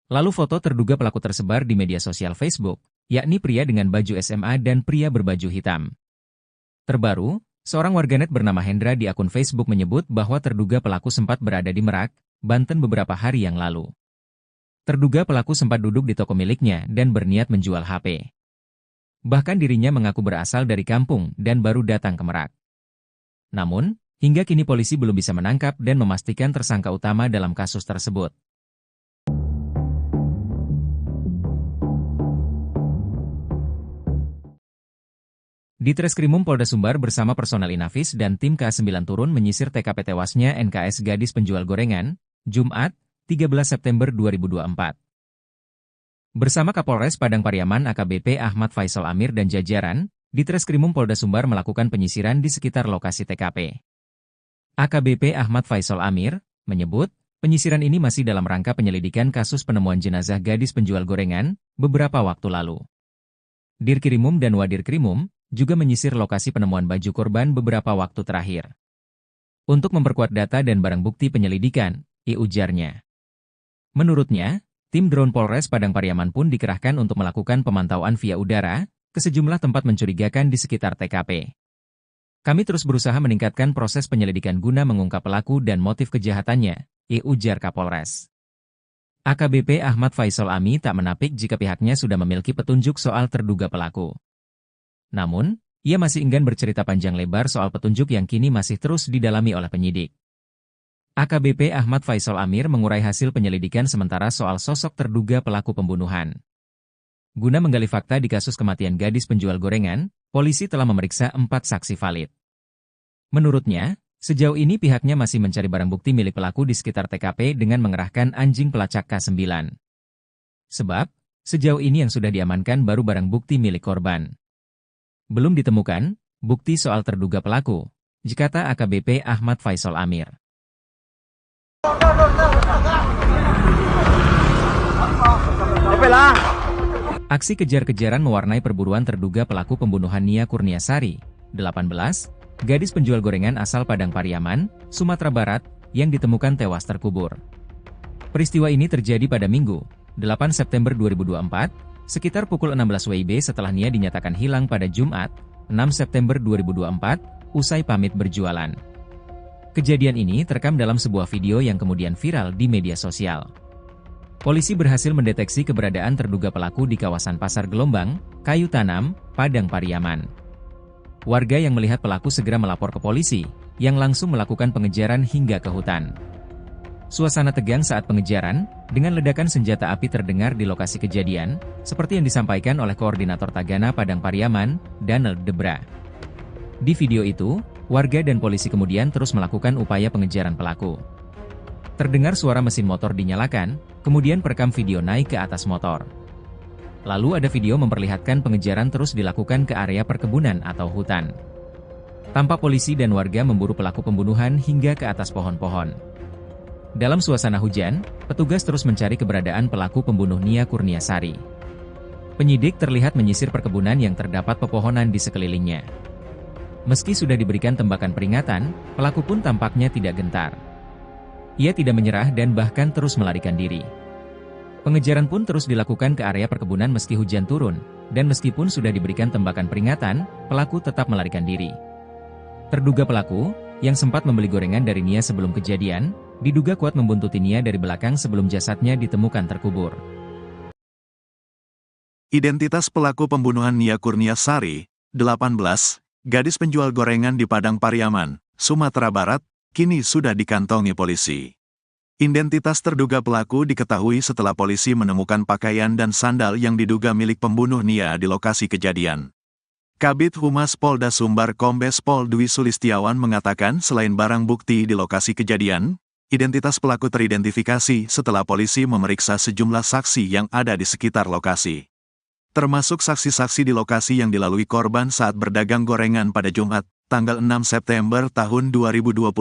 Lalu foto terduga pelaku tersebar di media sosial Facebook, yakni pria dengan baju SMA dan pria berbaju hitam. Terbaru, seorang warganet bernama Hendra di akun Facebook menyebut bahwa terduga pelaku sempat berada di Merak, Banten beberapa hari yang lalu. Terduga pelaku sempat duduk di toko miliknya dan berniat menjual HP. Bahkan dirinya mengaku berasal dari kampung dan baru datang ke Merak. Namun, hingga kini polisi belum bisa menangkap dan memastikan tersangka utama dalam kasus tersebut. Di Treskrimum Polda Sumbar bersama personel Inafis dan tim K9 turun menyisir TKP tewasnya NKS gadis penjual gorengan, Jumat, 13 September 2024. Bersama Kapolres Padang Pariaman AKBP Ahmad Faisal Amir dan jajaran, di Treskrimum Polda Sumbar melakukan penyisiran di sekitar lokasi TKP. AKBP Ahmad Faisal Amir menyebut, penyisiran ini masih dalam rangka penyelidikan kasus penemuan jenazah gadis penjual gorengan beberapa waktu lalu. Dirkrimum dan Wadirkrimum juga menyisir lokasi penemuan baju korban beberapa waktu terakhir. Untuk memperkuat data dan barang bukti penyelidikan, ujarnya. Menurutnya, tim drone Polres Padang Pariaman pun dikerahkan untuk melakukan pemantauan via udara ke sejumlah tempat mencurigakan di sekitar TKP. Kami terus berusaha meningkatkan proses penyelidikan guna mengungkap pelaku dan motif kejahatannya, ujar Kapolres. AKBP Ahmad Faisal Ami tak menapik jika pihaknya sudah memiliki petunjuk soal terduga pelaku. Namun, ia masih enggan bercerita panjang lebar soal petunjuk yang kini masih terus didalami oleh penyidik. AKBP Ahmad Faisal Amir mengurai hasil penyelidikan sementara soal sosok terduga pelaku pembunuhan. Guna menggali fakta di kasus kematian gadis penjual gorengan, polisi telah memeriksa 4 saksi valid. Menurutnya, sejauh ini pihaknya masih mencari barang bukti milik pelaku di sekitar TKP dengan mengerahkan anjing pelacak K9. Sebab, sejauh ini yang sudah diamankan baru barang bukti milik korban. Belum ditemukan bukti soal terduga pelaku, kata AKBP Ahmad Faisal Amir. Aksi kejar-kejaran mewarnai perburuan terduga pelaku pembunuhan Nia Kurniasari, 18, gadis penjual gorengan asal Padang Pariaman, Sumatera Barat, yang ditemukan tewas terkubur. Peristiwa ini terjadi pada Minggu, 8 September 2024, sekitar pukul 16 WIB setelah Nia dinyatakan hilang pada Jumat, 6 September 2024, usai pamit berjualan. Kejadian ini terekam dalam sebuah video yang kemudian viral di media sosial. Polisi berhasil mendeteksi keberadaan terduga pelaku di kawasan Pasar Gelombang, Kayu Tanam, Padang Pariaman. Warga yang melihat pelaku segera melapor ke polisi, yang langsung melakukan pengejaran hingga ke hutan. Suasana tegang saat pengejaran, dengan ledakan senjata api terdengar di lokasi kejadian, seperti yang disampaikan oleh Koordinator Tagana Padang Pariaman, Daniel Debra. Di video itu, warga dan polisi kemudian terus melakukan upaya pengejaran pelaku. Terdengar suara mesin motor dinyalakan, kemudian perekam video naik ke atas motor. Lalu ada video memperlihatkan pengejaran terus dilakukan ke area perkebunan atau hutan. Tampak polisi dan warga memburu pelaku pembunuhan hingga ke atas pohon-pohon. Dalam suasana hujan, petugas terus mencari keberadaan pelaku pembunuh Nia Kurniasari. Penyidik terlihat menyisir perkebunan yang terdapat pepohonan di sekelilingnya. Meski sudah diberikan tembakan peringatan, pelaku pun tampaknya tidak gentar. Ia tidak menyerah dan bahkan terus melarikan diri. Pengejaran pun terus dilakukan ke area perkebunan meski hujan turun, dan meskipun sudah diberikan tembakan peringatan, pelaku tetap melarikan diri. Terduga pelaku, yang sempat membeli gorengan dari Nia sebelum kejadian, diduga kuat membuntuti Nia dari belakang sebelum jasadnya ditemukan terkubur. Identitas pelaku pembunuhan Nia Kurniasari, 18, gadis penjual gorengan di Padang Pariaman, Sumatera Barat, kini sudah dikantongi polisi. Identitas terduga pelaku diketahui setelah polisi menemukan pakaian dan sandal yang diduga milik pembunuh Nia di lokasi kejadian. Kabid Humas Polda Sumbar Kombes Pol Dwi Sulistiawan mengatakan selain barang bukti di lokasi kejadian, identitas pelaku teridentifikasi setelah polisi memeriksa sejumlah saksi yang ada di sekitar lokasi. Termasuk saksi-saksi di lokasi yang dilalui korban saat berdagang gorengan pada Jumat, tanggal 6 September tahun 2024,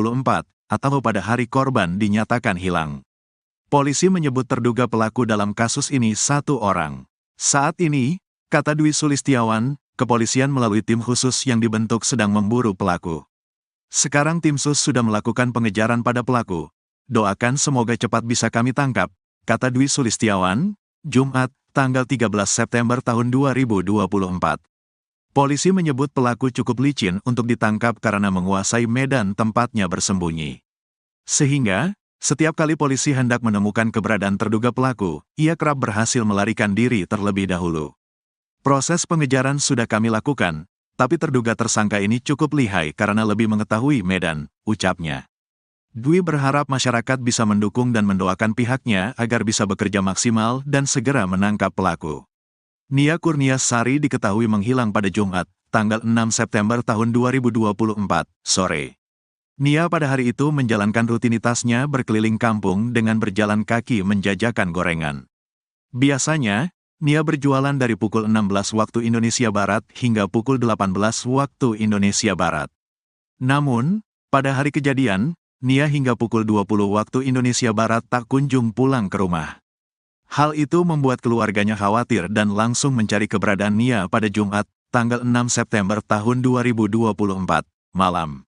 atau pada hari korban dinyatakan hilang. Polisi menyebut terduga pelaku dalam kasus ini satu orang. Saat ini, kata Dwi Sulistiawan, kepolisian melalui tim khusus yang dibentuk sedang memburu pelaku. Sekarang tim sus sudah melakukan pengejaran pada pelaku. Doakan semoga cepat bisa kami tangkap, kata Dwi Sulistiawan, Jumat, tanggal 13 September tahun 2024. Polisi menyebut pelaku cukup licin untuk ditangkap karena menguasai medan tempatnya bersembunyi. Sehingga, setiap kali polisi hendak menemukan keberadaan terduga pelaku, ia kerap berhasil melarikan diri terlebih dahulu. Proses pengejaran sudah kami lakukan, tapi terduga tersangka ini cukup lihai karena lebih mengetahui medan, ucapnya. Dwi berharap masyarakat bisa mendukung dan mendoakan pihaknya agar bisa bekerja maksimal dan segera menangkap pelaku. Nia Kurniasari diketahui menghilang pada Jumat, tanggal 6 September tahun 2024, sore. Nia pada hari itu menjalankan rutinitasnya berkeliling kampung dengan berjalan kaki menjajakan gorengan. Biasanya, Nia berjualan dari pukul 16 waktu Indonesia Barat hingga pukul 18 waktu Indonesia Barat. Namun, pada hari kejadian, Nia hingga pukul 20 waktu Indonesia Barat tak kunjung pulang ke rumah. Hal itu membuat keluarganya khawatir dan langsung mencari keberadaan Nia pada Jumat, tanggal 6 September tahun 2024, malam.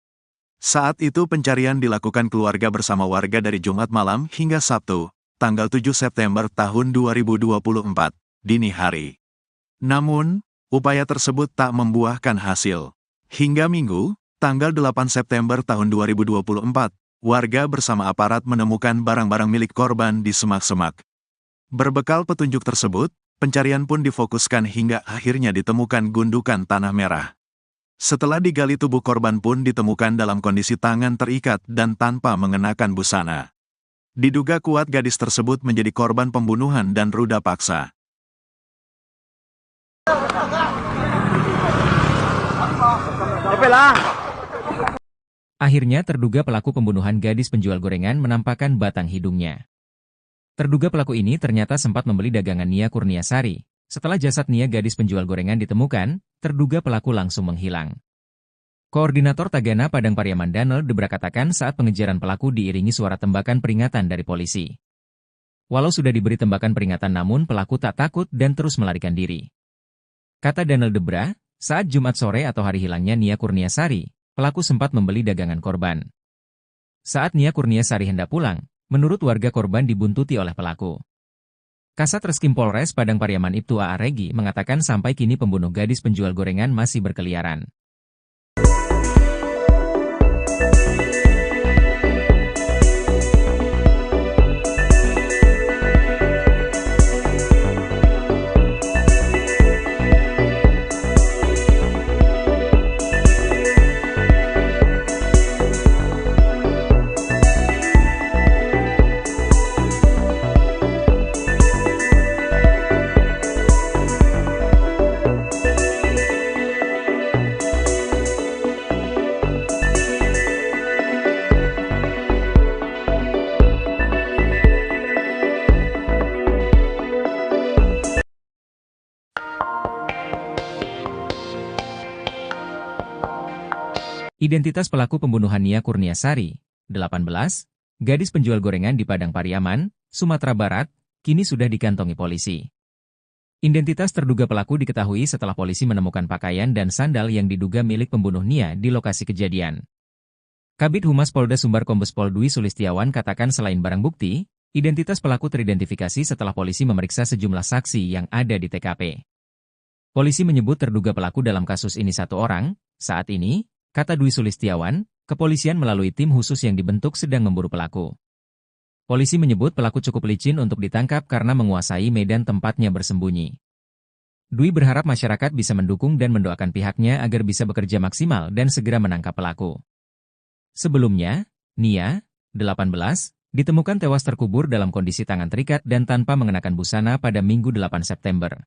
Saat itu pencarian dilakukan keluarga bersama warga dari Jumat malam hingga Sabtu, tanggal 7 September tahun 2024, dini hari. Namun, upaya tersebut tak membuahkan hasil. Hingga Minggu, tanggal 8 September tahun 2024, warga bersama aparat menemukan barang-barang milik korban di semak-semak. Berbekal petunjuk tersebut, pencarian pun difokuskan hingga akhirnya ditemukan gundukan tanah merah. Setelah digali tubuh korban pun ditemukan dalam kondisi tangan terikat dan tanpa mengenakan busana. Diduga kuat gadis tersebut menjadi korban pembunuhan dan ruda paksa. Akhirnya terduga pelaku pembunuhan gadis penjual gorengan menampakkan batang hidungnya. Terduga pelaku ini ternyata sempat membeli dagangan Nia Kurniasari. Setelah jasad Nia gadis penjual gorengan ditemukan, terduga pelaku langsung menghilang. Koordinator Tagana Padang Pariaman Daniel Debra katakan saat pengejaran pelaku diiringi suara tembakan peringatan dari polisi. Walau sudah diberi tembakan peringatan namun pelaku tak takut dan terus melarikan diri. Kata Daniel Debra, saat Jumat sore atau hari hilangnya Nia Kurniasari, pelaku sempat membeli dagangan korban. Saat Nia Kurniasari hendak pulang, menurut warga korban dibuntuti oleh pelaku. Kasat Reskrim Polres Padang Pariaman Ibtu A.A. Regi mengatakan sampai kini pembunuh gadis penjual gorengan masih berkeliaran. Identitas pelaku pembunuhan Nia Kurniasari, 18, gadis penjual gorengan di Padang Pariaman, Sumatera Barat, kini sudah dikantongi polisi. Identitas terduga pelaku diketahui setelah polisi menemukan pakaian dan sandal yang diduga milik pembunuh Nia di lokasi kejadian. Kabid Humas Polda Sumbar Kombes Pol Dwi Sulistiawan katakan selain barang bukti, identitas pelaku teridentifikasi setelah polisi memeriksa sejumlah saksi yang ada di TKP. Polisi menyebut terduga pelaku dalam kasus ini satu orang. Saat ini, kata Dwi Sulistiawan, kepolisian melalui tim khusus yang dibentuk sedang memburu pelaku. Polisi menyebut pelaku cukup licin untuk ditangkap karena menguasai medan tempatnya bersembunyi. Dwi berharap masyarakat bisa mendukung dan mendoakan pihaknya agar bisa bekerja maksimal dan segera menangkap pelaku. Sebelumnya, Nia, 18, ditemukan tewas terkubur dalam kondisi tangan terikat dan tanpa mengenakan busana pada Minggu 8 September.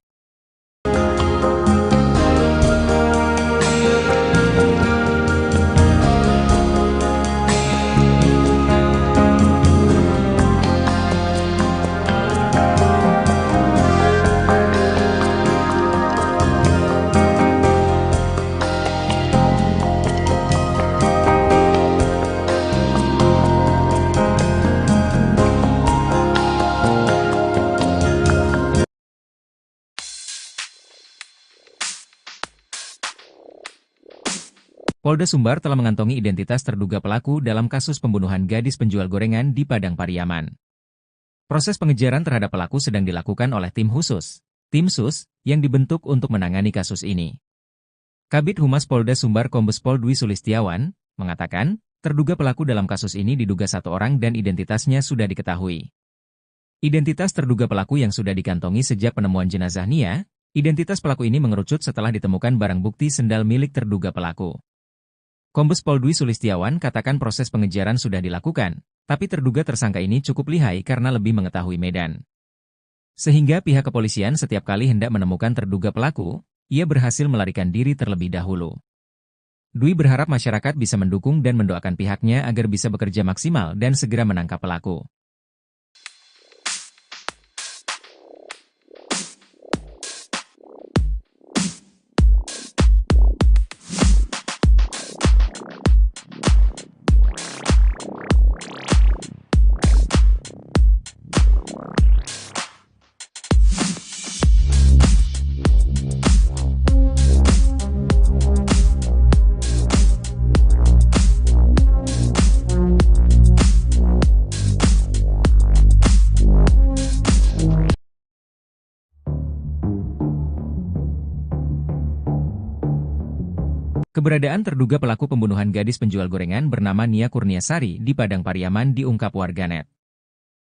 Polda Sumbar telah mengantongi identitas terduga pelaku dalam kasus pembunuhan gadis penjual gorengan di Padang Pariaman. Proses pengejaran terhadap pelaku sedang dilakukan oleh tim khusus, tim SUS, yang dibentuk untuk menangani kasus ini. Kabid Humas Polda Sumbar Kombes Pol Dwi Sulistiawan mengatakan, terduga pelaku dalam kasus ini diduga satu orang dan identitasnya sudah diketahui. Identitas terduga pelaku yang sudah dikantongi sejak penemuan jenazah Nia, identitas pelaku ini mengerucut setelah ditemukan barang bukti sendal milik terduga pelaku. Kombes Pol Dwi Sulistiawan katakan proses pengejaran sudah dilakukan, tapi terduga tersangka ini cukup lihai karena lebih mengetahui medan. Sehingga pihak kepolisian setiap kali hendak menemukan terduga pelaku, ia berhasil melarikan diri terlebih dahulu. Dwi berharap masyarakat bisa mendukung dan mendoakan pihaknya agar bisa bekerja maksimal dan segera menangkap pelaku. Keberadaan terduga pelaku pembunuhan gadis penjual gorengan bernama Nia Kurniasari di Padang Pariaman diungkap warganet.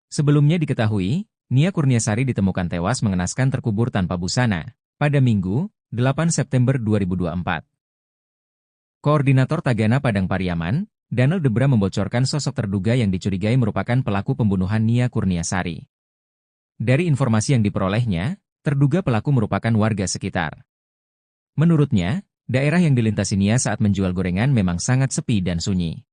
Sebelumnya diketahui, Nia Kurniasari ditemukan tewas mengenaskan terkubur tanpa busana pada Minggu, 8 September 2024. Koordinator Tagana Padang Pariaman, Daniel Debra membocorkan sosok terduga yang dicurigai merupakan pelaku pembunuhan Nia Kurniasari. Dari informasi yang diperolehnya, terduga pelaku merupakan warga sekitar. Menurutnya, daerah yang dilintasi Nia saat menjual gorengan memang sangat sepi dan sunyi.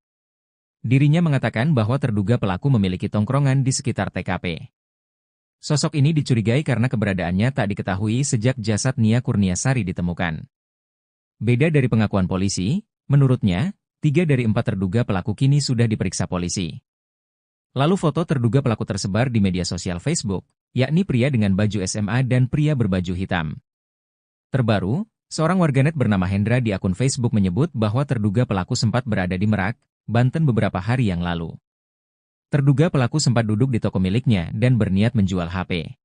Dirinya mengatakan bahwa terduga pelaku memiliki tongkrongan di sekitar TKP. Sosok ini dicurigai karena keberadaannya tak diketahui sejak jasad Nia Kurniasari ditemukan. Beda dari pengakuan polisi, menurutnya, 3 dari 4 terduga pelaku kini sudah diperiksa polisi. Lalu foto terduga pelaku tersebar di media sosial Facebook, yakni pria dengan baju SMA dan pria berbaju hitam. Terbaru, seorang warganet bernama Hendra di akun Facebook menyebut bahwa terduga pelaku sempat berada di Merak, Banten beberapa hari yang lalu. Terduga pelaku sempat duduk di toko miliknya dan berniat menjual HP.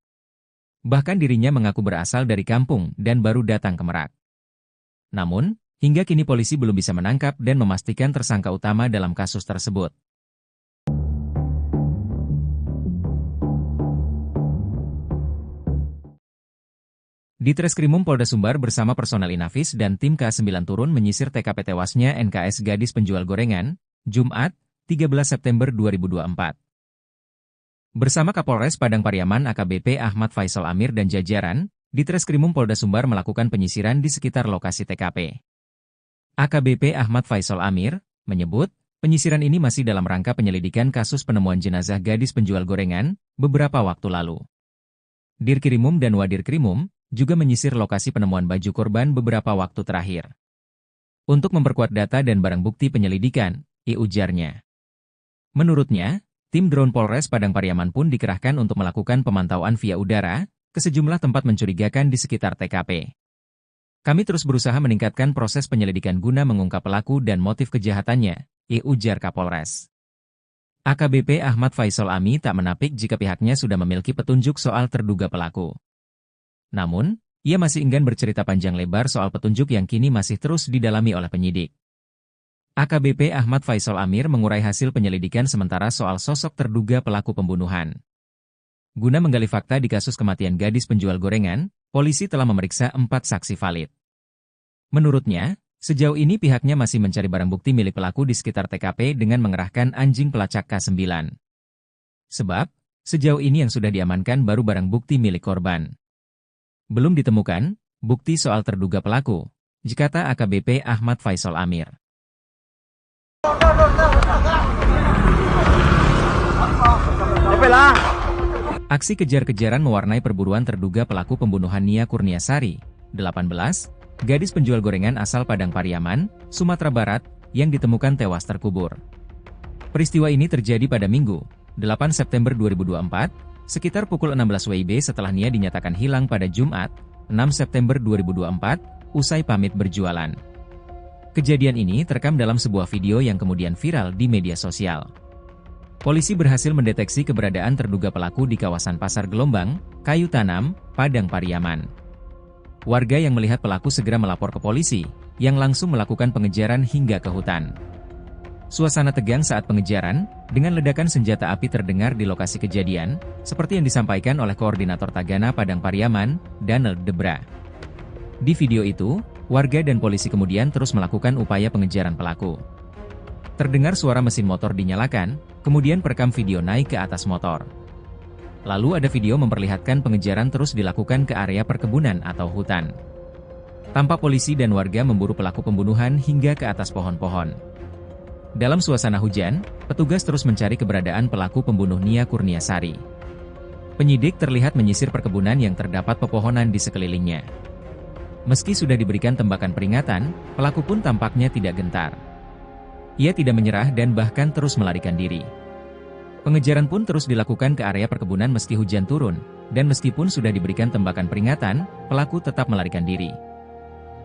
Bahkan dirinya mengaku berasal dari kampung dan baru datang ke Merak. Namun, hingga kini polisi belum bisa menangkap dan memastikan tersangka utama dalam kasus tersebut. Ditreskrimum Polda Sumbar bersama personel Inafis dan tim K9 turun menyisir TKP tewasnya NKS gadis penjual gorengan, Jumat, 13 September 2024. Bersama Kapolres Padang Pariaman AKBP Ahmad Faisal Amir dan jajaran, Ditreskrimum Polda Sumbar melakukan penyisiran di sekitar lokasi TKP. AKBP Ahmad Faisal Amir menyebut, penyisiran ini masih dalam rangka penyelidikan kasus penemuan jenazah gadis penjual gorengan beberapa waktu lalu. Dirkrimum dan Wadirkrimum juga menyisir lokasi penemuan baju korban beberapa waktu terakhir. untuk memperkuat data dan barang bukti penyelidikan, ujarnya. Menurutnya, tim drone Polres Padang Pariaman pun dikerahkan untuk melakukan pemantauan via udara ke sejumlah tempat mencurigakan di sekitar TKP. Kami terus berusaha meningkatkan proses penyelidikan guna mengungkap pelaku dan motif kejahatannya, ujar Kapolres. AKBP Ahmad Faisal Ami tak menapik jika pihaknya sudah memiliki petunjuk soal terduga pelaku. Namun, ia masih enggan bercerita panjang lebar soal petunjuk yang kini masih terus didalami oleh penyidik. AKBP Ahmad Faisal Amir mengurai hasil penyelidikan sementara soal sosok terduga pelaku pembunuhan. Guna menggali fakta di kasus kematian gadis penjual gorengan, polisi telah memeriksa 4 saksi valid. Menurutnya, sejauh ini pihaknya masih mencari barang bukti milik pelaku di sekitar TKP dengan mengerahkan anjing pelacak K9. Sebab, sejauh ini yang sudah diamankan baru barang bukti milik korban. Belum ditemukan bukti soal terduga pelaku, kata AKBP Ahmad Faisal Amir. Aksi kejar-kejaran mewarnai perburuan terduga pelaku pembunuhan Nia Kurniasari, 18, gadis penjual gorengan asal Padang Pariaman, Sumatera Barat, yang ditemukan tewas terkubur. Peristiwa ini terjadi pada Minggu, 8 September 2024, sekitar pukul 16 WIB setelah Nia dinyatakan hilang pada Jumat, 6 September 2024, usai pamit berjualan. Kejadian ini terekam dalam sebuah video yang kemudian viral di media sosial. Polisi berhasil mendeteksi keberadaan terduga pelaku di kawasan Pasar Gelombang, Kayu Tanam, Padang Pariaman. Warga yang melihat pelaku segera melapor ke polisi, yang langsung melakukan pengejaran hingga ke hutan. Suasana tegang saat pengejaran, dengan ledakan senjata api terdengar di lokasi kejadian, seperti yang disampaikan oleh Koordinator Tagana Padang Pariaman, Daniel Debra. Di video itu, warga dan polisi kemudian terus melakukan upaya pengejaran pelaku. Terdengar suara mesin motor dinyalakan, kemudian perekam video naik ke atas motor. Lalu ada video memperlihatkan pengejaran terus dilakukan ke area perkebunan atau hutan. Tampak polisi dan warga memburu pelaku pembunuhan hingga ke atas pohon-pohon. Dalam suasana hujan, petugas terus mencari keberadaan pelaku pembunuh Nia Kurniasari. Penyidik terlihat menyisir perkebunan yang terdapat pepohonan di sekelilingnya. Meski sudah diberikan tembakan peringatan, pelaku pun tampaknya tidak gentar. Ia tidak menyerah dan bahkan terus melarikan diri. Pengejaran pun terus dilakukan ke area perkebunan meski hujan turun, dan meskipun sudah diberikan tembakan peringatan, pelaku tetap melarikan diri.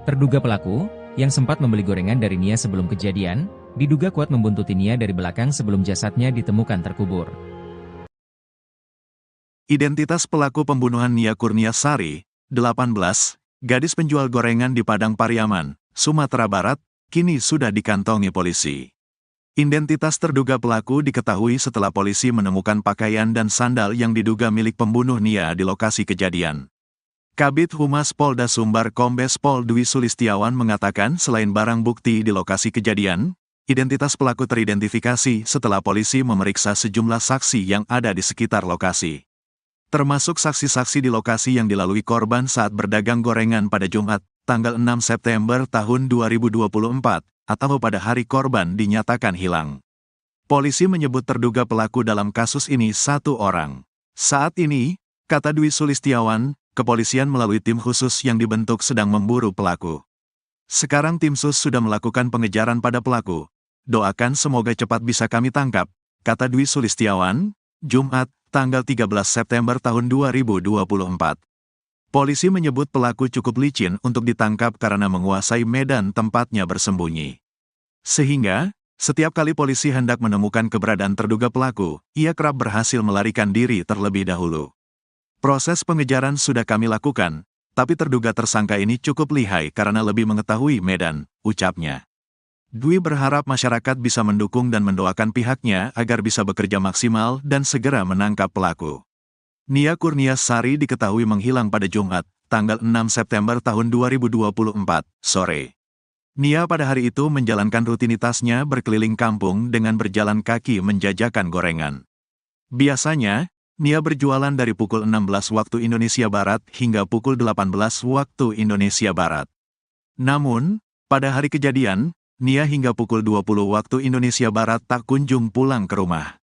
Terduga pelaku, yang sempat membeli gorengan dari Nia sebelum kejadian, diduga kuat membuntuti Nia dari belakang sebelum jasadnya ditemukan terkubur. Identitas pelaku pembunuhan Nia Kurniasari, 18, gadis penjual gorengan di Padang Pariaman, Sumatera Barat, kini sudah dikantongi polisi. Identitas terduga pelaku diketahui setelah polisi menemukan pakaian dan sandal yang diduga milik pembunuh Nia di lokasi kejadian. Kabid Humas Polda Sumbar Kombes Pol Dwi Sulistiawan mengatakan selain barang bukti di lokasi kejadian, identitas pelaku teridentifikasi setelah polisi memeriksa sejumlah saksi yang ada di sekitar lokasi. Termasuk saksi-saksi di lokasi yang dilalui korban saat berdagang gorengan pada Jumat, tanggal 6 September tahun 2024, atau pada hari korban dinyatakan hilang. Polisi menyebut terduga pelaku dalam kasus ini 1 orang. Saat ini, kata Dwi Sulistiawan, kepolisian melalui tim khusus yang dibentuk sedang memburu pelaku. Sekarang tim sus sudah melakukan pengejaran pada pelaku. Doakan semoga cepat bisa kami tangkap, kata Dwi Sulistiawan, Jumat, tanggal 13 September tahun 2024. Polisi menyebut pelaku cukup licin untuk ditangkap karena menguasai medan tempatnya bersembunyi. Sehingga, setiap kali polisi hendak menemukan keberadaan terduga pelaku, ia kerap berhasil melarikan diri terlebih dahulu. Proses pengejaran sudah kami lakukan, tapi terduga tersangka ini cukup lihai karena lebih mengetahui medan, ucapnya. Dwi berharap masyarakat bisa mendukung dan mendoakan pihaknya agar bisa bekerja maksimal dan segera menangkap pelaku. Nia Kurniasari diketahui menghilang pada Jumat, tanggal 6 September tahun 2024, sore. Nia pada hari itu menjalankan rutinitasnya berkeliling kampung dengan berjalan kaki menjajakan gorengan. Biasanya, Nia berjualan dari pukul 16 waktu Indonesia Barat hingga pukul 18 waktu Indonesia Barat. Namun, pada hari kejadian, Nia hingga pukul 20 waktu Indonesia Barat tak kunjung pulang ke rumah.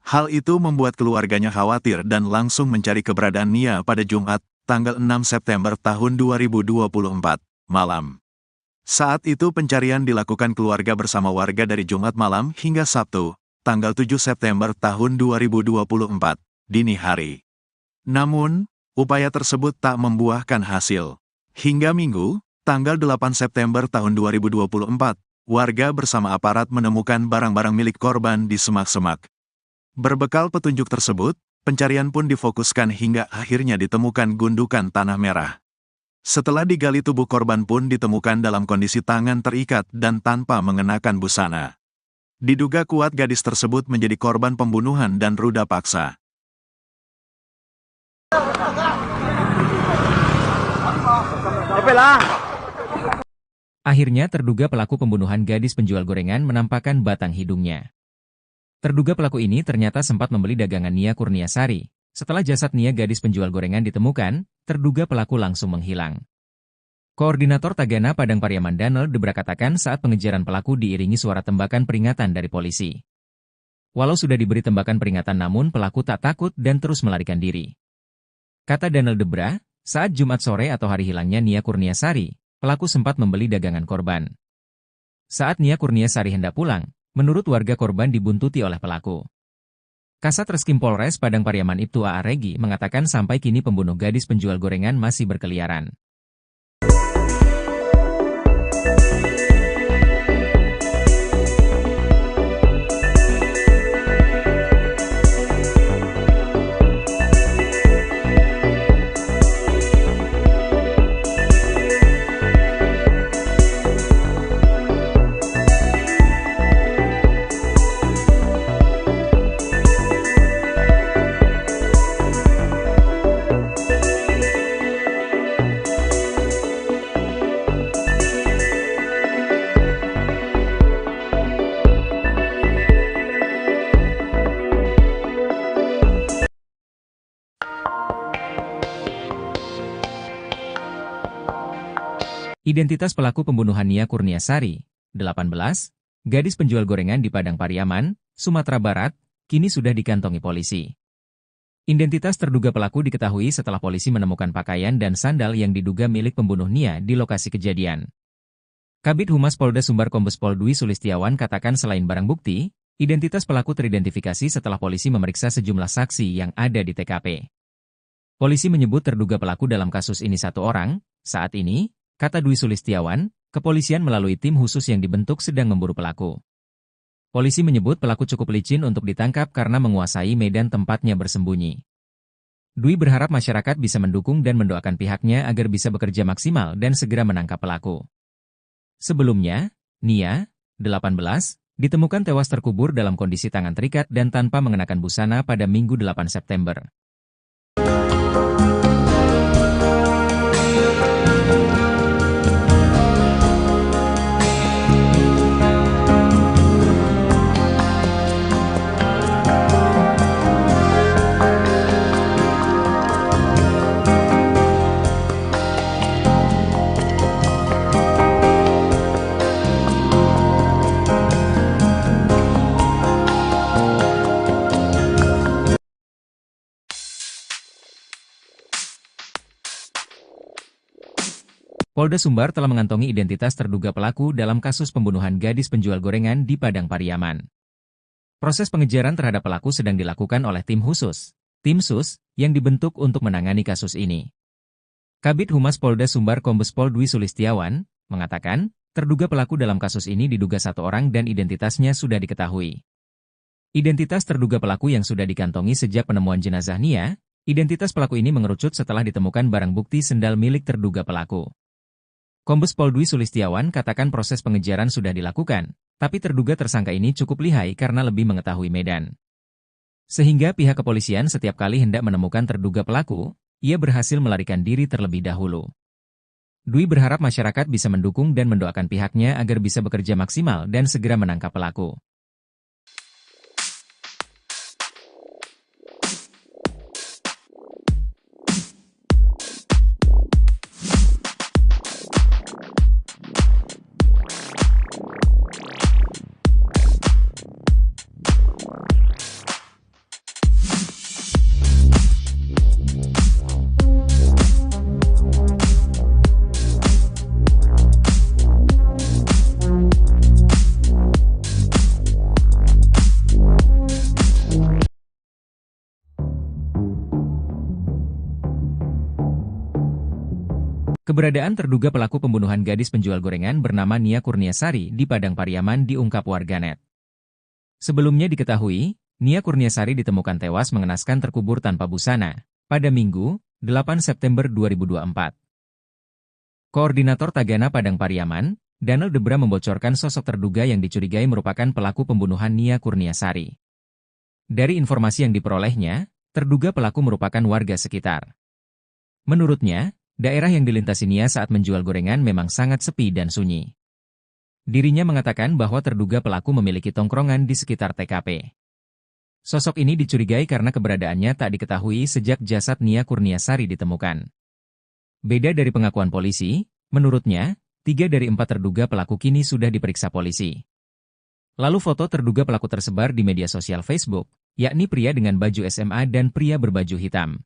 Hal itu membuat keluarganya khawatir dan langsung mencari keberadaan Nia pada Jumat, tanggal 6 September tahun 2024, malam. Saat itu pencarian dilakukan keluarga bersama warga dari Jumat malam hingga Sabtu, tanggal 7 September tahun 2024, dini hari. Namun, upaya tersebut tak membuahkan hasil. Hingga Minggu, tanggal 8 September tahun 2024, warga bersama aparat menemukan barang-barang milik korban di semak-semak. Berbekal petunjuk tersebut, pencarian pun difokuskan hingga akhirnya ditemukan gundukan tanah merah. Setelah digali, tubuh korban pun ditemukan dalam kondisi tangan terikat dan tanpa mengenakan busana. Diduga kuat gadis tersebut menjadi korban pembunuhan dan ruda paksa. Akhirnya terduga pelaku pembunuhan gadis penjual gorengan menampakkan batang hidungnya. Terduga pelaku ini ternyata sempat membeli dagangan Nia Kurniasari. Setelah jasad Nia gadis penjual gorengan ditemukan, terduga pelaku langsung menghilang. Koordinator Tagana Padang Pariaman Danel Debra katakan saat pengejaran pelaku diiringi suara tembakan peringatan dari polisi. Walau sudah diberi tembakan peringatan namun pelaku tak takut dan terus melarikan diri. Kata Danel Debra, saat Jumat sore atau hari hilangnya Nia Kurniasari, pelaku sempat membeli dagangan korban. Saat Nia Kurniasari hendak pulang, menurut warga korban dibuntuti oleh pelaku. Kasat Reskrim Polres Padang Pariaman Ibtu A.A. Regi mengatakan sampai kini pembunuh gadis penjual gorengan masih berkeliaran. Identitas pelaku pembunuhan Nia Kurniasari, 18, gadis penjual gorengan di Padang Pariaman, Sumatera Barat, kini sudah dikantongi polisi. Identitas terduga pelaku diketahui setelah polisi menemukan pakaian dan sandal yang diduga milik pembunuh Nia di lokasi kejadian. Kabid Humas Polda Sumbar Kombes Pol Dwi Sulistiawan katakan selain barang bukti, identitas pelaku teridentifikasi setelah polisi memeriksa sejumlah saksi yang ada di TKP. Polisi menyebut terduga pelaku dalam kasus ini satu orang. Saat ini, kata Dwi Sulistiawan, kepolisian melalui tim khusus yang dibentuk sedang memburu pelaku. Polisi menyebut pelaku cukup licin untuk ditangkap karena menguasai medan tempatnya bersembunyi. Dwi berharap masyarakat bisa mendukung dan mendoakan pihaknya agar bisa bekerja maksimal dan segera menangkap pelaku. Sebelumnya, Nia, 18, ditemukan tewas terkubur dalam kondisi tangan terikat dan tanpa mengenakan busana pada Minggu 8 September. Polda Sumbar telah mengantongi identitas terduga pelaku dalam kasus pembunuhan gadis penjual gorengan di Padang Pariaman. Proses pengejaran terhadap pelaku sedang dilakukan oleh tim khusus, tim SUS, yang dibentuk untuk menangani kasus ini. Kabid Humas Polda Sumbar Kombes Pol Dwi Sulistiawan mengatakan, terduga pelaku dalam kasus ini diduga satu orang dan identitasnya sudah diketahui. Identitas terduga pelaku yang sudah dikantongi sejak penemuan jenazah Nia, identitas pelaku ini mengerucut setelah ditemukan barang bukti sendal milik terduga pelaku. Kombes Pol Dwi Sulistiawan katakan proses pengejaran sudah dilakukan, tapi terduga tersangka ini cukup lihai karena lebih mengetahui medan. Sehingga pihak kepolisian setiap kali hendak menemukan terduga pelaku, ia berhasil melarikan diri terlebih dahulu. Dwi berharap masyarakat bisa mendukung dan mendoakan pihaknya agar bisa bekerja maksimal dan segera menangkap pelaku. Keberadaan terduga pelaku pembunuhan gadis penjual gorengan bernama Nia Kurniasari di Padang Pariaman diungkap warganet. Sebelumnya diketahui, Nia Kurniasari ditemukan tewas mengenaskan terkubur tanpa busana pada Minggu, 8 September 2024. Koordinator Tagana Padang Pariaman, Daniel Debra membocorkan sosok terduga yang dicurigai merupakan pelaku pembunuhan Nia Kurniasari. Dari informasi yang diperolehnya, terduga pelaku merupakan warga sekitar. Menurutnya, daerah yang dilintasi Nia saat menjual gorengan memang sangat sepi dan sunyi. Dirinya mengatakan bahwa terduga pelaku memiliki tongkrongan di sekitar TKP. Sosok ini dicurigai karena keberadaannya tak diketahui sejak jasad Nia Kurniasari ditemukan. Beda dari pengakuan polisi, menurutnya, 3 dari 4 terduga pelaku kini sudah diperiksa polisi. Lalu foto terduga pelaku tersebar di media sosial Facebook, yakni pria dengan baju SMA dan pria berbaju hitam.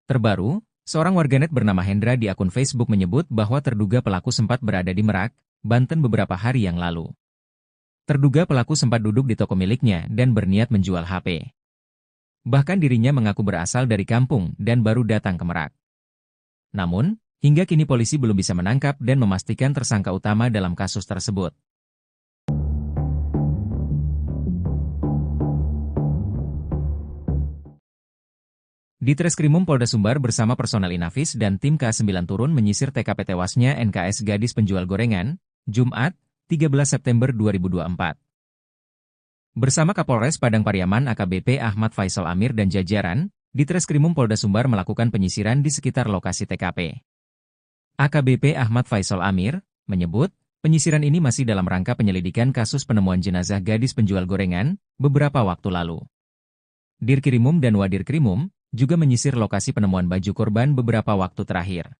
Terbaru, seorang warganet bernama Hendra di akun Facebook menyebut bahwa terduga pelaku sempat berada di Merak, Banten beberapa hari yang lalu. Terduga pelaku sempat duduk di toko miliknya dan berniat menjual HP. Bahkan dirinya mengaku berasal dari kampung dan baru datang ke Merak. Namun, hingga kini polisi belum bisa menangkap dan memastikan tersangka utama dalam kasus tersebut. Di Treskrimum Polda Sumbar bersama personel Inafis dan tim K9 turun menyisir TKP tewasnya NKS gadis penjual gorengan, Jumat, 13 September 2024. Bersama Kapolres Padang Pariaman AKBP Ahmad Faisal Amir dan jajaran, di Treskrimum Polda Sumbar melakukan penyisiran di sekitar lokasi TKP. AKBP Ahmad Faisal Amir menyebut, penyisiran ini masih dalam rangka penyelidikan kasus penemuan jenazah gadis penjual gorengan beberapa waktu lalu. Dirkrimum dan Wadirkrimum juga menyisir lokasi penemuan baju korban beberapa waktu terakhir.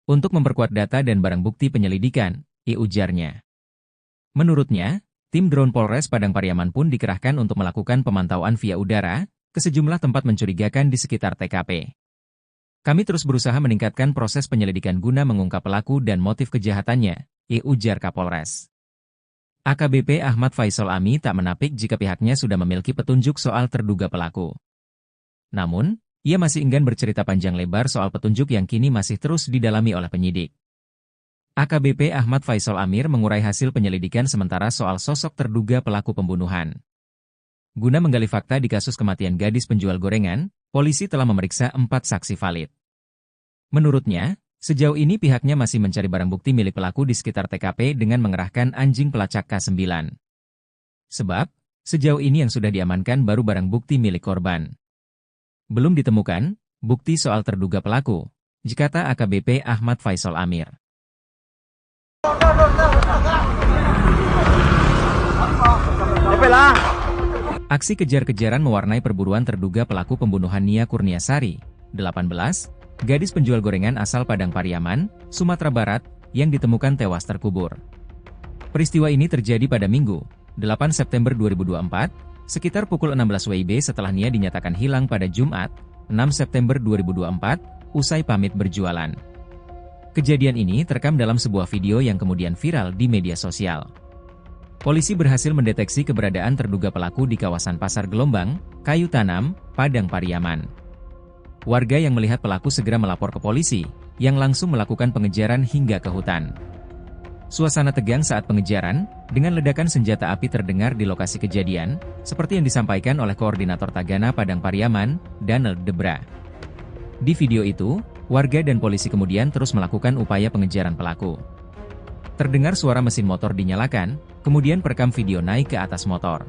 Untuk memperkuat data dan barang bukti penyelidikan, ujarnya. Menurutnya, tim drone Polres Padang Pariaman pun dikerahkan untuk melakukan pemantauan via udara ke sejumlah tempat mencurigakan di sekitar TKP. Kami terus berusaha meningkatkan proses penyelidikan guna mengungkap pelaku dan motif kejahatannya, ujar Kapolres. AKBP Ahmad Faisal Ami tak menapik jika pihaknya sudah memiliki petunjuk soal terduga pelaku. Namun, ia masih enggan bercerita panjang lebar soal petunjuk yang kini masih terus didalami oleh penyidik. AKBP Ahmad Faisal Amir mengurai hasil penyelidikan sementara soal sosok terduga pelaku pembunuhan. Guna menggali fakta di kasus kematian gadis penjual gorengan, polisi telah memeriksa 4 saksi valid. Menurutnya, sejauh ini pihaknya masih mencari barang bukti milik pelaku di sekitar TKP dengan mengerahkan anjing pelacak K9. Sebab, sejauh ini yang sudah diamankan baru barang bukti milik korban. Belum ditemukan bukti soal terduga pelaku, kata AKBP Ahmad Faisal Amir. Aksi kejar-kejaran mewarnai perburuan terduga pelaku pembunuhan Nia Kurniasari, 18, gadis penjual gorengan asal Padang Pariaman, Sumatera Barat, yang ditemukan tewas terkubur. Peristiwa ini terjadi pada Minggu, 8 September 2024, sekitar pukul 16 WIB setelah Nia dinyatakan hilang pada Jumat, 6 September 2024, usai pamit berjualan. Kejadian ini terekam dalam sebuah video yang kemudian viral di media sosial. Polisi berhasil mendeteksi keberadaan terduga pelaku di kawasan Pasar Gelombang, Kayu Tanam, Padang Pariaman. Warga yang melihat pelaku segera melapor ke polisi, yang langsung melakukan pengejaran hingga ke hutan. Suasana tegang saat pengejaran, dengan ledakan senjata api terdengar di lokasi kejadian, seperti yang disampaikan oleh Koordinator Tagana Padang Pariaman, Daniel Debra. Di video itu, warga dan polisi kemudian terus melakukan upaya pengejaran pelaku. Terdengar suara mesin motor dinyalakan, kemudian perekam video naik ke atas motor.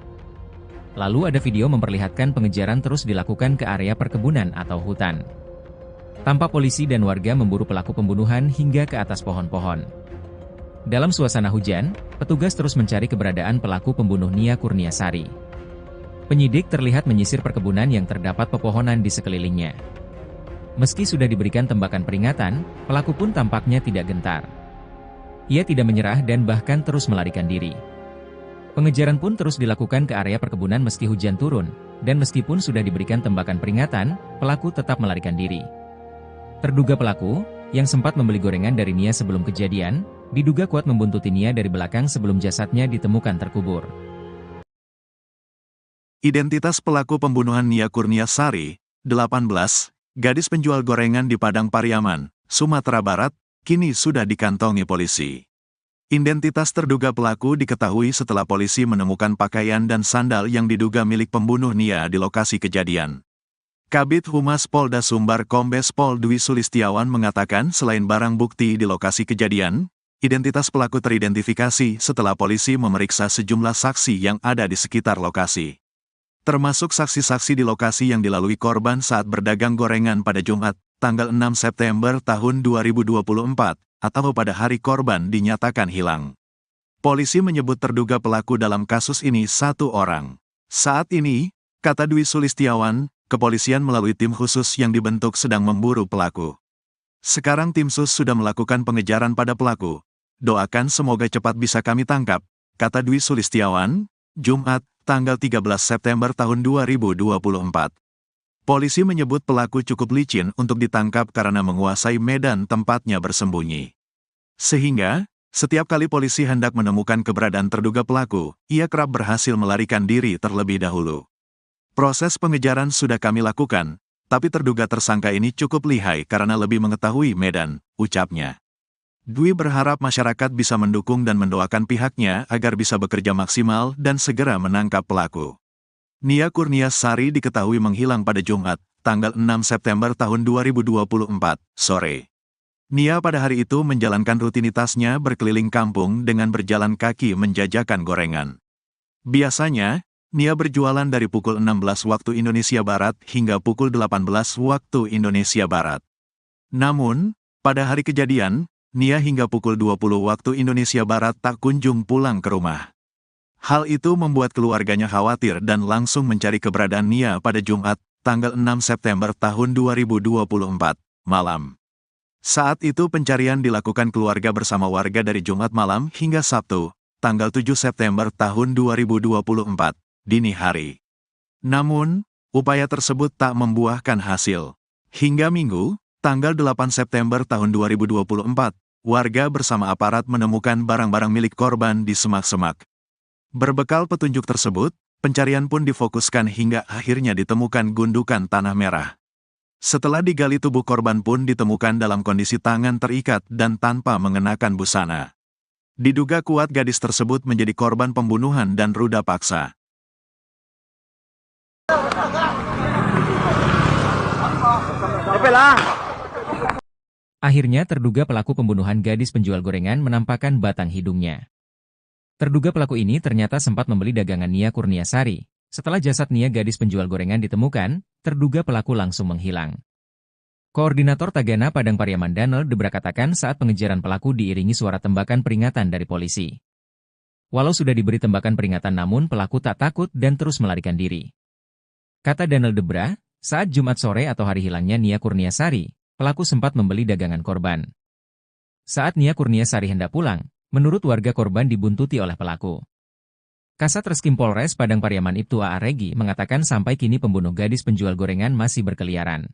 Lalu ada video memperlihatkan pengejaran terus dilakukan ke area perkebunan atau hutan. Tampak polisi dan warga memburu pelaku pembunuhan hingga ke atas pohon-pohon. Dalam suasana hujan, petugas terus mencari keberadaan pelaku pembunuh Nia Kurniasari. Penyidik terlihat menyisir perkebunan yang terdapat pepohonan di sekelilingnya. Meski sudah diberikan tembakan peringatan, pelaku pun tampaknya tidak gentar. Ia tidak menyerah dan bahkan terus melarikan diri. Pengejaran pun terus dilakukan ke area perkebunan meski hujan turun, dan meskipun sudah diberikan tembakan peringatan, pelaku tetap melarikan diri. Terduga pelaku, yang sempat membeli gorengan dari Nia sebelum kejadian, diduga kuat membuntuti Nia dari belakang sebelum jasadnya ditemukan terkubur. Identitas pelaku pembunuhan Nia Kurniasari, 18, gadis penjual gorengan di Padang Pariaman, Sumatera Barat, kini sudah dikantongi polisi. Identitas terduga pelaku diketahui setelah polisi menemukan pakaian dan sandal yang diduga milik pembunuh Nia di lokasi kejadian. Kabid Humas Polda Sumbar Kombes Pol Dwi Sulistiawan mengatakan selain barang bukti di lokasi kejadian, identitas pelaku teridentifikasi setelah polisi memeriksa sejumlah saksi yang ada di sekitar lokasi. Termasuk saksi-saksi di lokasi yang dilalui korban saat berdagang gorengan pada Jumat, tanggal 6 September tahun 2024, atau pada hari korban dinyatakan hilang. Polisi menyebut terduga pelaku dalam kasus ini satu orang. Saat ini, kata Dwi Sulistiawan, kepolisian melalui tim khusus yang dibentuk sedang memburu pelaku. Sekarang tim sus sudah melakukan pengejaran pada pelaku. Doakan semoga cepat bisa kami tangkap, kata Dwi Sulistiawan, Jumat, tanggal 13 September tahun 2024. Polisi menyebut pelaku cukup licin untuk ditangkap karena menguasai medan tempatnya bersembunyi. Sehingga, setiap kali polisi hendak menemukan keberadaan terduga pelaku, ia kerap berhasil melarikan diri terlebih dahulu. Proses pengejaran sudah kami lakukan, tapi terduga tersangka ini cukup lihai karena lebih mengetahui medan, ucapnya. Dwi berharap masyarakat bisa mendukung dan mendoakan pihaknya agar bisa bekerja maksimal dan segera menangkap pelaku. Nia Kurniasari diketahui menghilang pada Jumat, tanggal 6 September tahun 2024, sore. Nia pada hari itu menjalankan rutinitasnya berkeliling kampung dengan berjalan kaki menjajakan gorengan. Biasanya, Nia berjualan dari pukul 16 waktu Indonesia Barat hingga pukul 18 waktu Indonesia Barat. Namun, pada hari kejadian, Nia hingga pukul 20 waktu Indonesia Barat tak kunjung pulang ke rumah. Hal itu membuat keluarganya khawatir dan langsung mencari keberadaan Nia pada Jumat, tanggal 6 September tahun 2024, malam. Saat itu pencarian dilakukan keluarga bersama warga dari Jumat malam hingga Sabtu, tanggal 7 September tahun 2024, dini hari. Namun, upaya tersebut tak membuahkan hasil. Hingga Minggu, tanggal 8 September tahun 2024, warga bersama aparat menemukan barang-barang milik korban di semak-semak. Berbekal petunjuk tersebut, pencarian pun difokuskan hingga akhirnya ditemukan gundukan tanah merah. Setelah digali tubuh korban pun ditemukan dalam kondisi tangan terikat dan tanpa mengenakan busana. Diduga kuat gadis tersebut menjadi korban pembunuhan dan ruda paksa. Akhirnya terduga pelaku pembunuhan gadis penjual gorengan menampakkan batang hidungnya. Terduga pelaku ini ternyata sempat membeli dagangan Nia Kurniasari. Setelah jasad Nia gadis penjual gorengan ditemukan, terduga pelaku langsung menghilang. Koordinator Tagana Padang Pariaman Danel Debra katakan saat pengejaran pelaku diiringi suara tembakan peringatan dari polisi. Walau sudah diberi tembakan peringatan namun pelaku tak takut dan terus melarikan diri. Kata Danel Debra, saat Jumat sore atau hari hilangnya Nia Kurniasari, pelaku sempat membeli dagangan korban. Saat Nia Kurniasari hendak pulang, menurut warga korban dibuntuti oleh pelaku. Kasat Reskrim Polres Padang Pariaman Ibtu A.A. Regi mengatakan sampai kini pembunuh gadis penjual gorengan masih berkeliaran.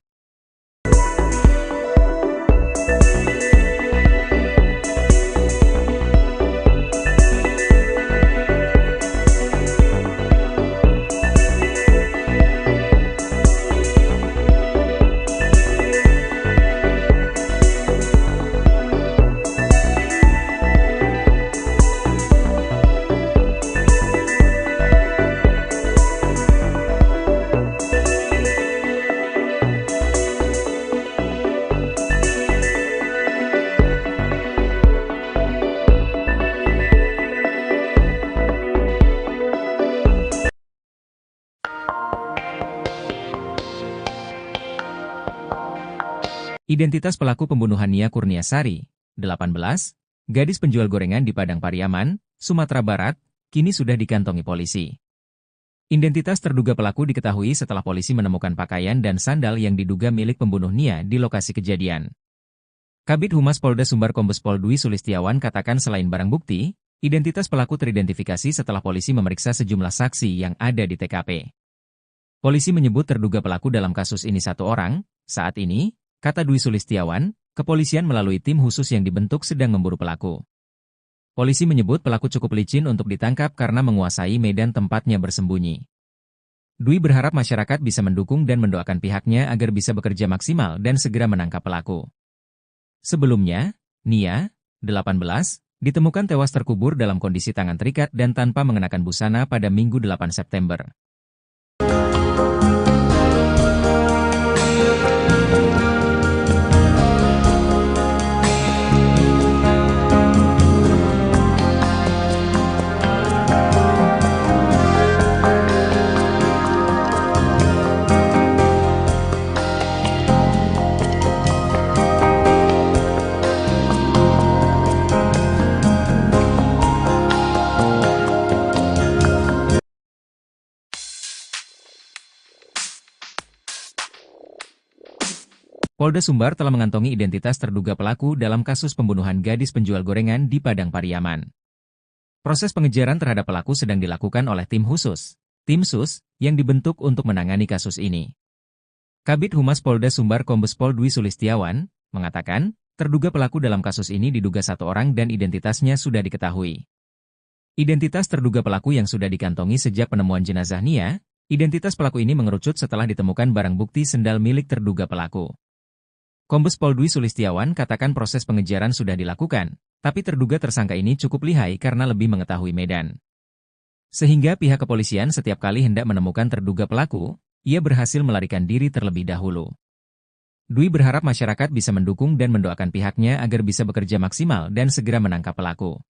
Identitas pelaku pembunuhan Nia Kurniasari, 18, gadis penjual gorengan di Padang Pariaman, Sumatera Barat, kini sudah dikantongi polisi. Identitas terduga pelaku diketahui setelah polisi menemukan pakaian dan sandal yang diduga milik pembunuh Nia di lokasi kejadian. Kabid Humas Polda Sumbar Kombes Pol Dwi Sulistiawan katakan selain barang bukti, identitas pelaku teridentifikasi setelah polisi memeriksa sejumlah saksi yang ada di TKP. Polisi menyebut terduga pelaku dalam kasus ini satu orang. Saat ini, kata Dwi Sulistiawan, kepolisian melalui tim khusus yang dibentuk sedang memburu pelaku. Polisi menyebut pelaku cukup licin untuk ditangkap karena menguasai medan tempatnya bersembunyi. Dwi berharap masyarakat bisa mendukung dan mendoakan pihaknya agar bisa bekerja maksimal dan segera menangkap pelaku. Sebelumnya, Nia, 18, ditemukan tewas terkubur dalam kondisi tangan terikat dan tanpa mengenakan busana pada Minggu 8 September. Polda Sumbar telah mengantongi identitas terduga pelaku dalam kasus pembunuhan gadis penjual gorengan di Padang Pariaman. Proses pengejaran terhadap pelaku sedang dilakukan oleh tim khusus, tim SUS, yang dibentuk untuk menangani kasus ini. Kabid Humas Polda Sumbar Kombes Pol Dwi Sulistiawan mengatakan, terduga pelaku dalam kasus ini diduga satu orang dan identitasnya sudah diketahui. Identitas terduga pelaku yang sudah dikantongi sejak penemuan jenazah Nia, identitas pelaku ini mengerucut setelah ditemukan barang bukti sendal milik terduga pelaku. Kombes Pol Dwi Sulistiawan katakan proses pengejaran sudah dilakukan, tapi terduga tersangka ini cukup lihai karena lebih mengetahui medan. Sehingga pihak kepolisian setiap kali hendak menemukan terduga pelaku, ia berhasil melarikan diri terlebih dahulu. Dwi berharap masyarakat bisa mendukung dan mendoakan pihaknya agar bisa bekerja maksimal dan segera menangkap pelaku.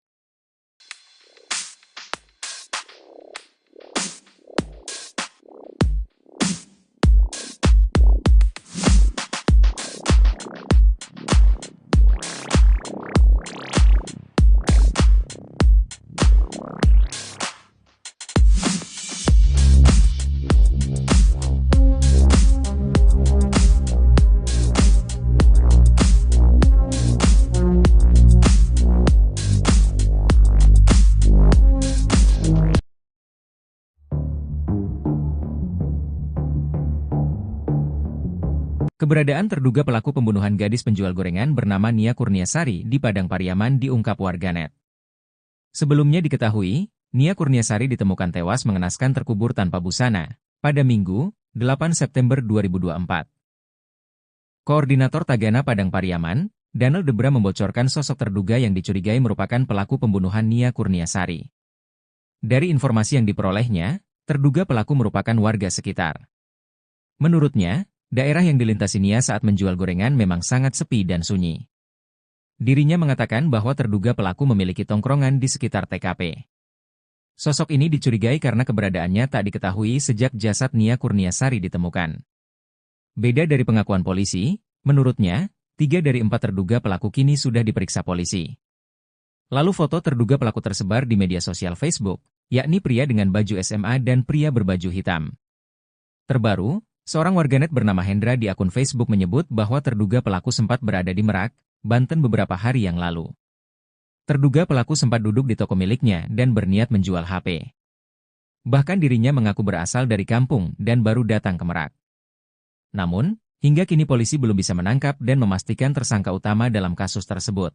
Keberadaan terduga pelaku pembunuhan gadis penjual gorengan bernama Nia Kurniasari di Padang Pariaman diungkap warganet. Sebelumnya diketahui, Nia Kurniasari ditemukan tewas mengenaskan terkubur tanpa busana pada Minggu, 8 September 2024. Koordinator Tagana Padang Pariaman, Daniel Debra membocorkan sosok terduga yang dicurigai merupakan pelaku pembunuhan Nia Kurniasari. Dari informasi yang diperolehnya, terduga pelaku merupakan warga sekitar. Menurutnya, daerah yang dilintasi Nia saat menjual gorengan memang sangat sepi dan sunyi. Dirinya mengatakan bahwa terduga pelaku memiliki tongkrongan di sekitar TKP. Sosok ini dicurigai karena keberadaannya tak diketahui sejak jasad Nia Kurniasari ditemukan. Beda dari pengakuan polisi, menurutnya, 3 dari 4 terduga pelaku kini sudah diperiksa polisi. Lalu foto terduga pelaku tersebar di media sosial Facebook, yakni pria dengan baju SMA dan pria berbaju hitam. Terbaru, seorang warganet bernama Hendra di akun Facebook menyebut bahwa terduga pelaku sempat berada di Merak, Banten beberapa hari yang lalu. Terduga pelaku sempat duduk di toko miliknya dan berniat menjual HP. Bahkan dirinya mengaku berasal dari kampung dan baru datang ke Merak. Namun, hingga kini polisi belum bisa menangkap dan memastikan tersangka utama dalam kasus tersebut.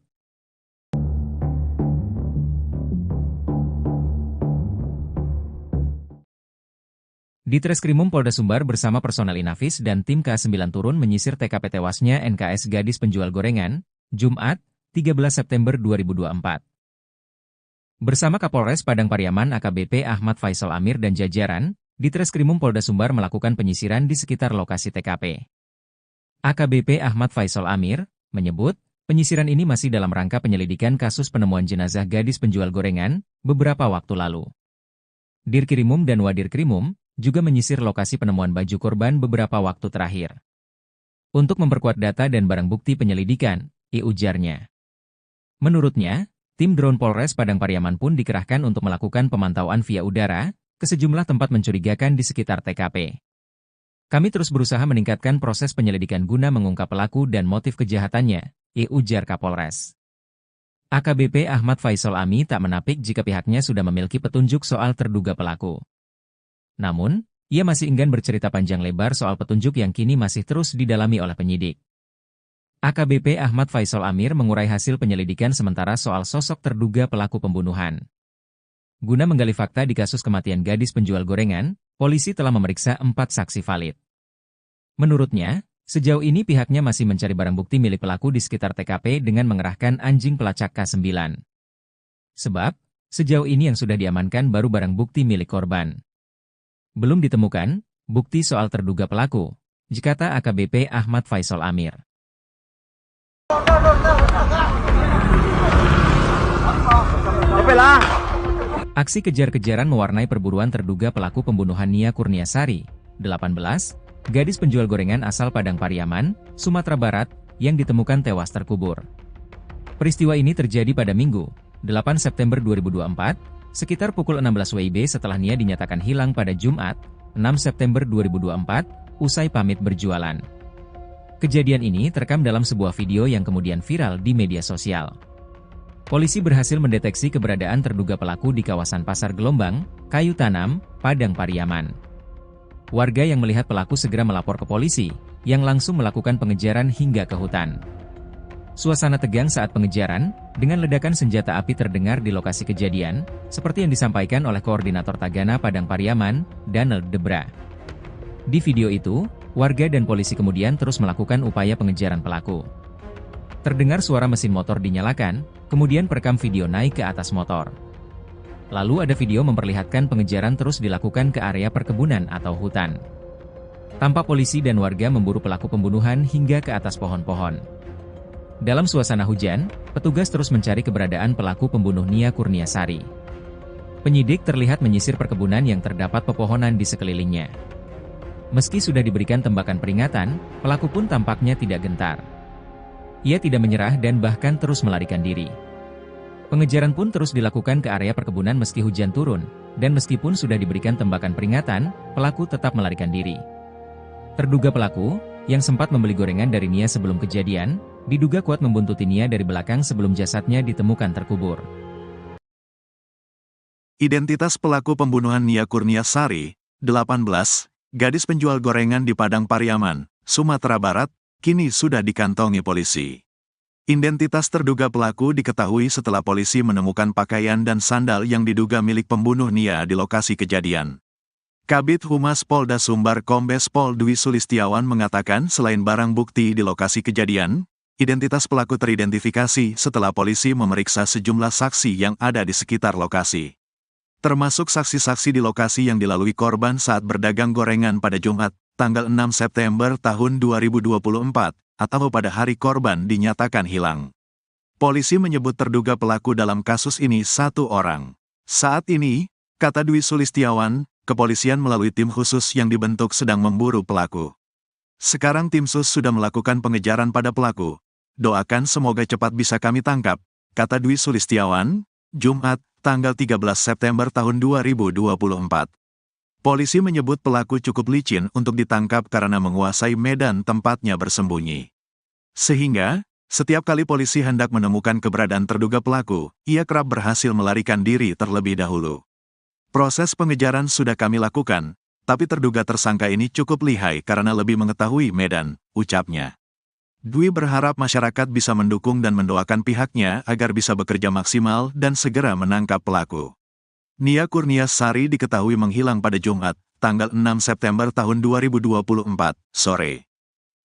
Ditreskrimum Polda Sumbar bersama personel Inafis dan tim K9 turun menyisir TKP tewasnya NKS gadis penjual gorengan, Jumat, 13 September 2024. Bersama Kapolres Padang Pariaman AKBP Ahmad Faisal Amir dan jajaran, Ditreskrimum Polda Sumbar melakukan penyisiran di sekitar lokasi TKP. AKBP Ahmad Faisal Amir menyebut, penyisiran ini masih dalam rangka penyelidikan kasus penemuan jenazah gadis penjual gorengan beberapa waktu lalu. Dirkrimum dan Wadirkrimum juga menyisir lokasi penemuan baju korban beberapa waktu terakhir. Untuk memperkuat data dan barang bukti penyelidikan, ujarnya. Menurutnya, tim drone Polres Padang Pariaman pun dikerahkan untuk melakukan pemantauan via udara ke sejumlah tempat mencurigakan di sekitar TKP. Kami terus berusaha meningkatkan proses penyelidikan guna mengungkap pelaku dan motif kejahatannya, ujar Kapolres. AKBP Ahmad Faisal Ami tak menapik jika pihaknya sudah memiliki petunjuk soal terduga pelaku. Namun, ia masih enggan bercerita panjang lebar soal petunjuk yang kini masih terus didalami oleh penyidik. AKBP Ahmad Faisal Amir mengurai hasil penyelidikan sementara soal sosok terduga pelaku pembunuhan. Guna menggali fakta di kasus kematian gadis penjual gorengan, polisi telah memeriksa 4 saksi valid. Menurutnya, Sejauh ini pihaknya masih mencari barang bukti milik pelaku di sekitar TKP dengan mengerahkan anjing pelacak K9. Sebab, sejauh ini yang sudah diamankan baru barang bukti milik korban. Belum ditemukan bukti soal terduga pelaku, kata AKBP Ahmad Faisal Amir. Aksi kejar-kejaran mewarnai perburuan terduga pelaku pembunuhan Nia Kurniasari, 18, gadis penjual gorengan asal Padang Pariaman, Sumatera Barat, yang ditemukan tewas terkubur. Peristiwa ini terjadi pada Minggu, 8 September 2024, sekitar pukul 16 WIB setelah Nia dinyatakan hilang pada Jumat, 6 September 2024, usai pamit berjualan. Kejadian ini terekam dalam sebuah video yang kemudian viral di media sosial. Polisi berhasil mendeteksi keberadaan terduga pelaku di kawasan Pasar Gelombang, Kayu Tanam, Padang Pariaman. Warga yang melihat pelaku segera melapor ke polisi, yang langsung melakukan pengejaran hingga ke hutan. Suasana tegang saat pengejaran, dengan ledakan senjata api terdengar di lokasi kejadian, seperti yang disampaikan oleh Koordinator Tagana Padang Pariaman, Donald Debra. Di video itu, warga dan polisi kemudian terus melakukan upaya pengejaran pelaku. Terdengar suara mesin motor dinyalakan, kemudian perekam video naik ke atas motor. Lalu ada video memperlihatkan pengejaran terus dilakukan ke area perkebunan atau hutan. Tampak polisi dan warga memburu pelaku pembunuhan hingga ke atas pohon-pohon. Dalam suasana hujan, petugas terus mencari keberadaan pelaku pembunuh Nia Kurniasari. Penyidik terlihat menyisir perkebunan yang terdapat pepohonan di sekelilingnya. Meski sudah diberikan tembakan peringatan, pelaku pun tampaknya tidak gentar. Ia tidak menyerah dan bahkan terus melarikan diri. Pengejaran pun terus dilakukan ke area perkebunan meski hujan turun, dan meskipun sudah diberikan tembakan peringatan, pelaku tetap melarikan diri. Terduga pelaku, yang sempat membeli gorengan dari Nia sebelum kejadian, diduga kuat membuntuti Nia dari belakang sebelum jasadnya ditemukan terkubur. Identitas pelaku pembunuhan Nia Kurniasari, 18, gadis penjual gorengan di Padang Pariaman, Sumatera Barat, kini sudah dikantongi polisi. Identitas terduga pelaku diketahui setelah polisi menemukan pakaian dan sandal yang diduga milik pembunuh Nia di lokasi kejadian. Kabid Humas Polda Sumbar Kombes Pol Dwi Sulistiawan mengatakan selain barang bukti di lokasi kejadian, identitas pelaku teridentifikasi setelah polisi memeriksa sejumlah saksi yang ada di sekitar lokasi. Termasuk saksi-saksi di lokasi yang dilalui korban saat berdagang gorengan pada Jumat, tanggal 6 September tahun 2024, atau pada hari korban dinyatakan hilang. Polisi menyebut terduga pelaku dalam kasus ini satu orang. Saat ini, kata Dwi Sulistiawan, kepolisian melalui tim khusus yang dibentuk sedang memburu pelaku. Sekarang tim sus sudah melakukan pengejaran pada pelaku. Doakan semoga cepat bisa kami tangkap, kata Dwi Sulistiawan, Jumat, tanggal 13 September tahun 2024. Polisi menyebut pelaku cukup licin untuk ditangkap karena menguasai medan tempatnya bersembunyi. Sehingga, setiap kali polisi hendak menemukan keberadaan terduga pelaku, ia kerap berhasil melarikan diri terlebih dahulu. Proses pengejaran sudah kami lakukan, tapi terduga tersangka ini cukup lihai karena lebih mengetahui medan, ucapnya. Dwi berharap masyarakat bisa mendukung dan mendoakan pihaknya agar bisa bekerja maksimal dan segera menangkap pelaku. Nia Kurniasari diketahui menghilang pada Jumat, tanggal 6 September tahun 2024, sore.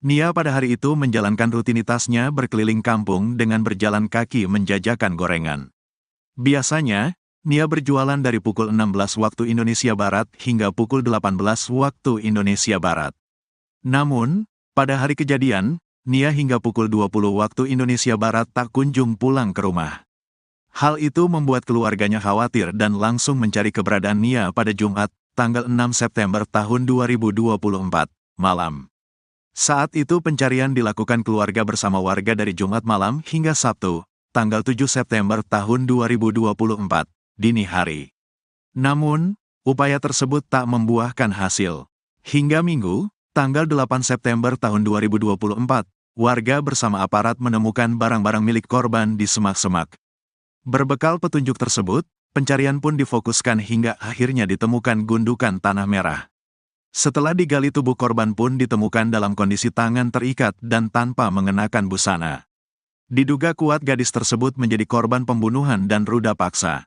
Nia pada hari itu menjalankan rutinitasnya berkeliling kampung dengan berjalan kaki menjajakan gorengan. Biasanya, Nia berjualan dari pukul 16 waktu Indonesia Barat hingga pukul 18 waktu Indonesia Barat. Namun, pada hari kejadian, Nia hingga pukul 20 waktu Indonesia Barat tak kunjung pulang ke rumah. Hal itu membuat keluarganya khawatir dan langsung mencari keberadaan Nia pada Jumat, tanggal 6 September tahun 2024, malam. Saat itu pencarian dilakukan keluarga bersama warga dari Jumat malam hingga Sabtu, tanggal 7 September tahun 2024, dini hari. Namun, upaya tersebut tak membuahkan hasil. Hingga Minggu, tanggal 8 September tahun 2024, warga bersama aparat menemukan barang-barang milik korban di semak-semak. Berbekal petunjuk tersebut, pencarian pun difokuskan hingga akhirnya ditemukan gundukan tanah merah. Setelah digali tubuh korban pun ditemukan dalam kondisi tangan terikat dan tanpa mengenakan busana. Diduga kuat gadis tersebut menjadi korban pembunuhan dan ruda paksa.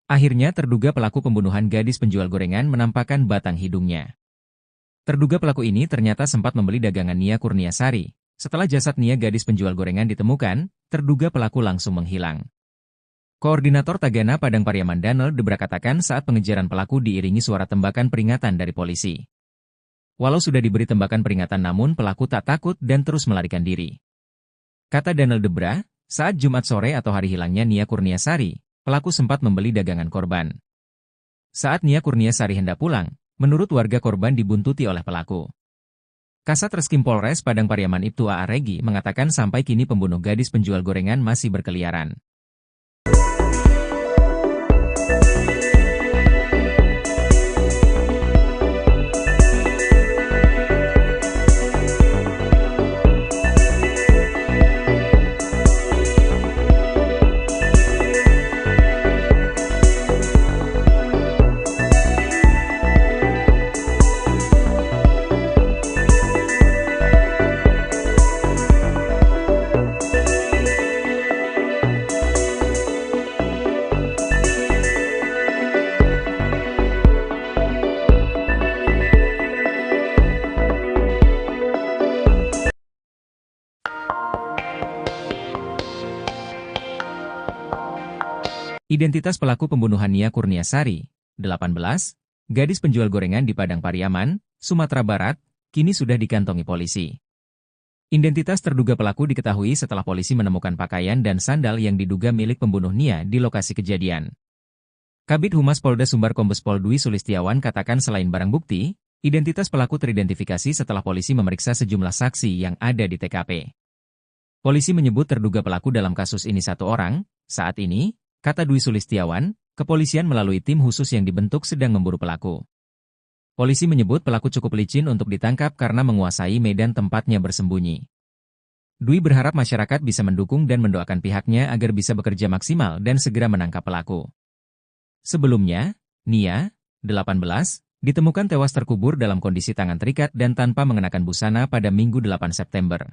Akhirnya terduga pelaku pembunuhan gadis penjual gorengan menampakkan batang hidungnya. Terduga pelaku ini ternyata sempat membeli dagangan Nia Kurniasari. Setelah jasad Nia gadis penjual gorengan ditemukan, terduga pelaku langsung menghilang. Koordinator Tagana Padang Pariaman Danel Debra katakan saat pengejaran pelaku diiringi suara tembakan peringatan dari polisi. Walau sudah diberi tembakan peringatan namun pelaku tak takut dan terus melarikan diri. Kata Danel Debra, saat Jumat sore atau hari hilangnya Nia Kurniasari, pelaku sempat membeli dagangan korban. Saat Nia Kurniasari hendak pulang, menurut warga korban dibuntuti oleh pelaku. Kasat Reskrim Polres Padang Pariaman Ibtu A.A. Regi mengatakan sampai kini pembunuh gadis penjual gorengan masih berkeliaran. Identitas pelaku pembunuhan Nia Kurniasari, 18, gadis penjual gorengan di Padang Pariaman, Sumatera Barat, kini sudah dikantongi polisi. Identitas terduga pelaku diketahui setelah polisi menemukan pakaian dan sandal yang diduga milik pembunuh Nia di lokasi kejadian. Kabid Humas Polda Sumbar Kombes Pol Dwi Sulistiawan katakan selain barang bukti, identitas pelaku teridentifikasi setelah polisi memeriksa sejumlah saksi yang ada di TKP. Polisi menyebut terduga pelaku dalam kasus ini satu orang. Saat ini, kata Dwi Sulistiawan, kepolisian melalui tim khusus yang dibentuk sedang memburu pelaku. Polisi menyebut pelaku cukup licin untuk ditangkap karena menguasai medan tempatnya bersembunyi. Dwi berharap masyarakat bisa mendukung dan mendoakan pihaknya agar bisa bekerja maksimal dan segera menangkap pelaku. Sebelumnya, Nia, 18, ditemukan tewas terkubur dalam kondisi tangan terikat dan tanpa mengenakan busana pada Minggu 8 September.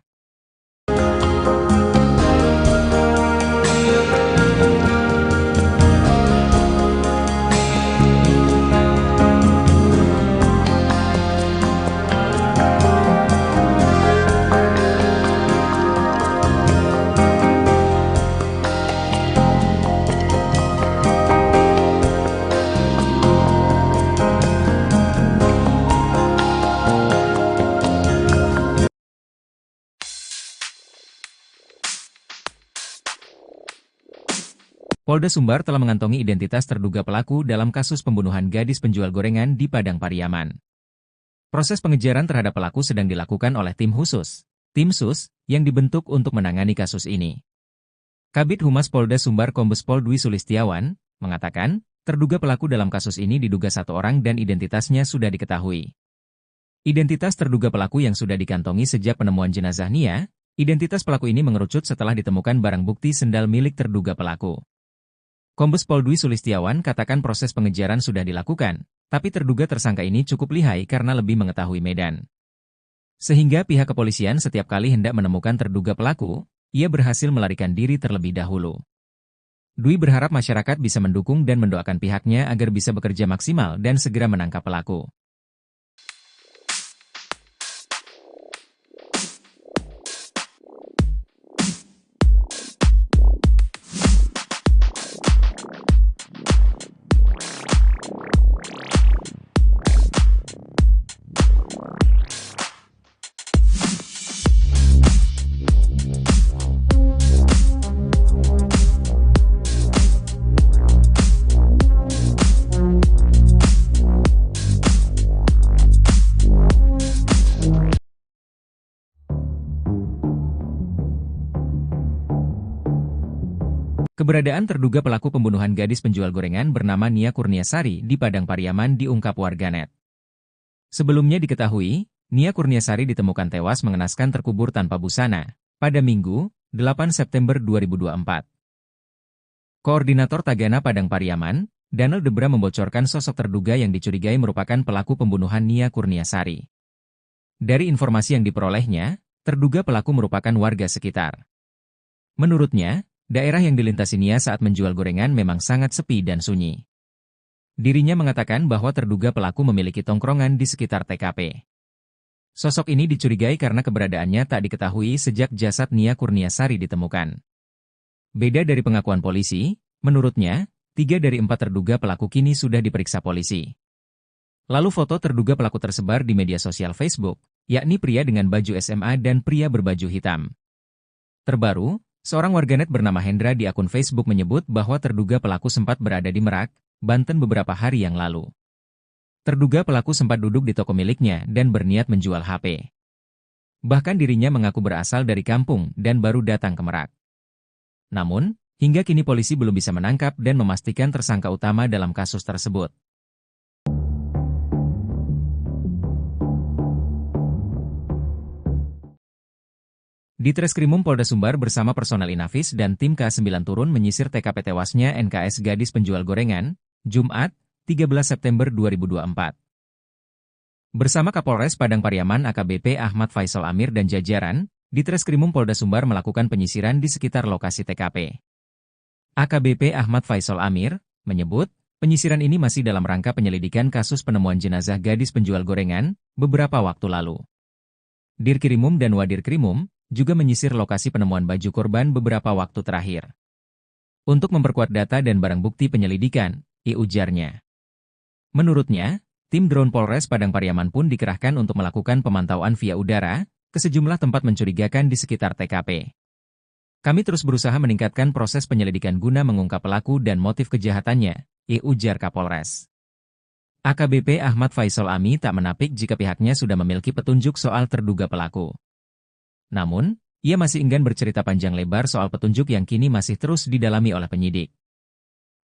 Polda Sumbar telah mengantongi identitas terduga pelaku dalam kasus pembunuhan gadis penjual gorengan di Padang Pariaman. Proses pengejaran terhadap pelaku sedang dilakukan oleh tim khusus, tim SUS, yang dibentuk untuk menangani kasus ini. Kabid Humas Polda Sumbar Kombes Pol Dwi Sulistiawan mengatakan, terduga pelaku dalam kasus ini diduga satu orang dan identitasnya sudah diketahui. Identitas terduga pelaku yang sudah dikantongi sejak penemuan jenazah Nia, identitas pelaku ini mengerucut setelah ditemukan barang bukti sendal milik terduga pelaku. Kombes Pol Dwi Sulistiawan katakan proses pengejaran sudah dilakukan, tapi terduga tersangka ini cukup lihai karena lebih mengetahui medan. Sehingga pihak kepolisian setiap kali hendak menemukan terduga pelaku, ia berhasil melarikan diri terlebih dahulu. Dwi berharap masyarakat bisa mendukung dan mendoakan pihaknya agar bisa bekerja maksimal dan segera menangkap pelaku. Keberadaan terduga pelaku pembunuhan gadis penjual gorengan bernama Nia Kurniasari di Padang Pariaman diungkap warganet. Sebelumnya diketahui, Nia Kurniasari ditemukan tewas mengenaskan terkubur tanpa busana pada Minggu, 8 September 2024. Koordinator Tagana Padang Pariaman, Danel Debra membocorkan sosok terduga yang dicurigai merupakan pelaku pembunuhan Nia Kurniasari. Dari informasi yang diperolehnya, terduga pelaku merupakan warga sekitar. Menurutnya, Daerah yang dilintasi Nia saat menjual gorengan memang sangat sepi dan sunyi. Dirinya mengatakan bahwa terduga pelaku memiliki tongkrongan di sekitar TKP. Sosok ini dicurigai karena keberadaannya tak diketahui sejak jasad Nia Kurniasari ditemukan. Beda dari pengakuan polisi, menurutnya, 3 dari 4 terduga pelaku kini sudah diperiksa polisi. Lalu foto terduga pelaku tersebar di media sosial Facebook, yakni pria dengan baju SMA dan pria berbaju hitam. Terbaru, seorang warganet bernama Hendra di akun Facebook menyebut bahwa terduga pelaku sempat berada di Merak, Banten beberapa hari yang lalu. Terduga pelaku sempat duduk di toko miliknya dan berniat menjual HP. Bahkan dirinya mengaku berasal dari kampung dan baru datang ke Merak. Namun, hingga kini polisi belum bisa menangkap dan memastikan tersangka utama dalam kasus tersebut. Di Treskrimum Polda Sumbar bersama personel Inafis dan tim K9 turun menyisir TKP tewasnya NKS gadis penjual gorengan, Jumat, 13 September 2024. Bersama Kapolres Padang Pariaman AKBP Ahmad Faisal Amir dan jajaran, di Treskrimum Polda Sumbar melakukan penyisiran di sekitar lokasi TKP. AKBP Ahmad Faisal Amir menyebut, penyisiran ini masih dalam rangka penyelidikan kasus penemuan jenazah gadis penjual gorengan beberapa waktu lalu. Dirkrimum dan Wadirkrimum juga menyisir lokasi penemuan baju korban beberapa waktu terakhir. Untuk memperkuat data dan barang bukti penyelidikan, ujarnya. Menurutnya, tim drone Polres Padang Pariaman pun dikerahkan untuk melakukan pemantauan via udara ke sejumlah tempat mencurigakan di sekitar TKP. Kami terus berusaha meningkatkan proses penyelidikan guna mengungkap pelaku dan motif kejahatannya, ujar Kapolres. AKBP Ahmad Faisal Ami tak menapik jika pihaknya sudah memiliki petunjuk soal terduga pelaku. Namun, ia masih enggan bercerita panjang lebar soal petunjuk yang kini masih terus didalami oleh penyidik.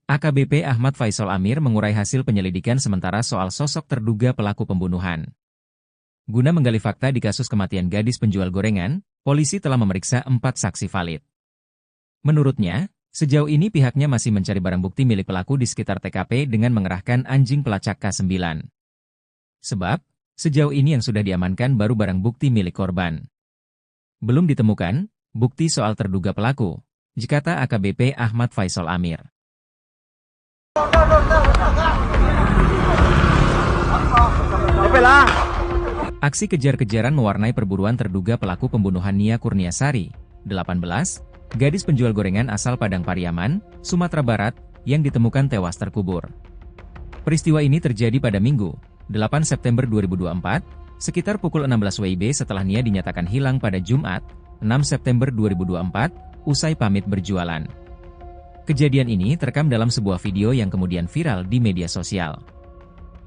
AKBP Ahmad Faisal Amir mengurai hasil penyelidikan sementara soal sosok terduga pelaku pembunuhan. Guna menggali fakta di kasus kematian gadis penjual gorengan, polisi telah memeriksa 4 saksi valid. Menurutnya, sejauh ini pihaknya masih mencari barang bukti milik pelaku di sekitar TKP dengan mengerahkan anjing pelacak K9. Sebab, sejauh ini yang sudah diamankan baru barang bukti milik korban. Belum ditemukan bukti soal terduga pelaku, kata AKBP Ahmad Faisal Amir. Aksi kejar-kejaran mewarnai perburuan terduga pelaku pembunuhan Nia Kurniasari, 18, gadis penjual gorengan asal Padang Pariaman, Sumatera Barat, yang ditemukan tewas terkubur. Peristiwa ini terjadi pada Minggu, 8 September 2024, sekitar pukul 16 WIB setelah Nia dinyatakan hilang pada Jumat, 6 September 2024, usai pamit berjualan. Kejadian ini terekam dalam sebuah video yang kemudian viral di media sosial.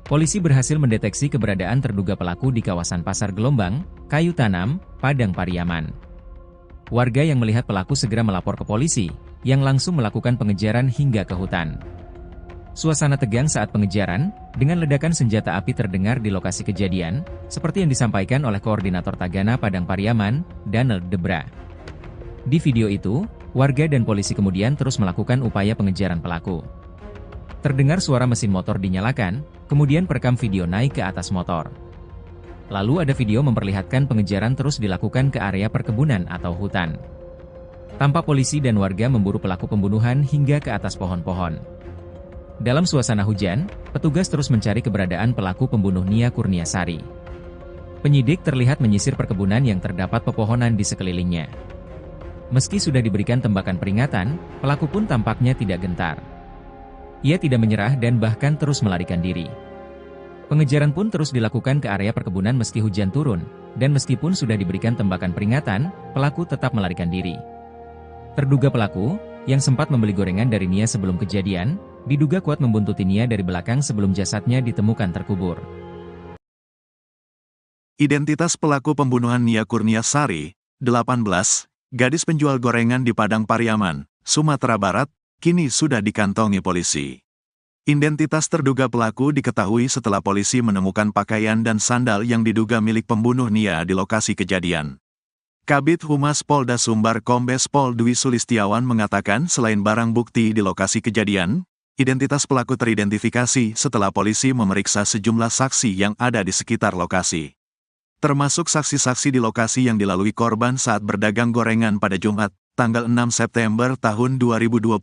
Polisi berhasil mendeteksi keberadaan terduga pelaku di kawasan Pasar Gelombang, Kayu Tanam, Padang Pariaman. Warga yang melihat pelaku segera melapor ke polisi, yang langsung melakukan pengejaran hingga ke hutan. Suasana tegang saat pengejaran, dengan ledakan senjata api terdengar di lokasi kejadian, seperti yang disampaikan oleh Koordinator Tagana Padang Pariaman, Daniel Debra. Di video itu, warga dan polisi kemudian terus melakukan upaya pengejaran pelaku. Terdengar suara mesin motor dinyalakan, kemudian perekam video naik ke atas motor. Lalu ada video memperlihatkan pengejaran terus dilakukan ke area perkebunan atau hutan. Tampak polisi dan warga memburu pelaku pembunuhan hingga ke atas pohon-pohon. Dalam suasana hujan, petugas terus mencari keberadaan pelaku pembunuh Nia Kurniasari. Penyidik terlihat menyisir perkebunan yang terdapat pepohonan di sekelilingnya. Meski sudah diberikan tembakan peringatan, pelaku pun tampaknya tidak gentar. Ia tidak menyerah dan bahkan terus melarikan diri. Pengejaran pun terus dilakukan ke area perkebunan meski hujan turun, dan meskipun sudah diberikan tembakan peringatan, pelaku tetap melarikan diri. Terduga pelaku, yang sempat membeli gorengan dari Nia sebelum kejadian, diduga kuat membuntuti Nia dari belakang sebelum jasadnya ditemukan terkubur. Identitas pelaku pembunuhan Nia Kurniasari, 18, gadis penjual gorengan di Padang Pariaman, Sumatera Barat, kini sudah dikantongi polisi. Identitas terduga pelaku diketahui setelah polisi menemukan pakaian dan sandal yang diduga milik pembunuh Nia di lokasi kejadian. Kabid Humas Polda Sumbar Kombes Pol Dwi Sulistiawan mengatakan selain barang bukti di lokasi kejadian, identitas pelaku teridentifikasi setelah polisi memeriksa sejumlah saksi yang ada di sekitar lokasi. Termasuk saksi-saksi di lokasi yang dilalui korban saat berdagang gorengan pada Jumat, tanggal 6 September tahun 2024,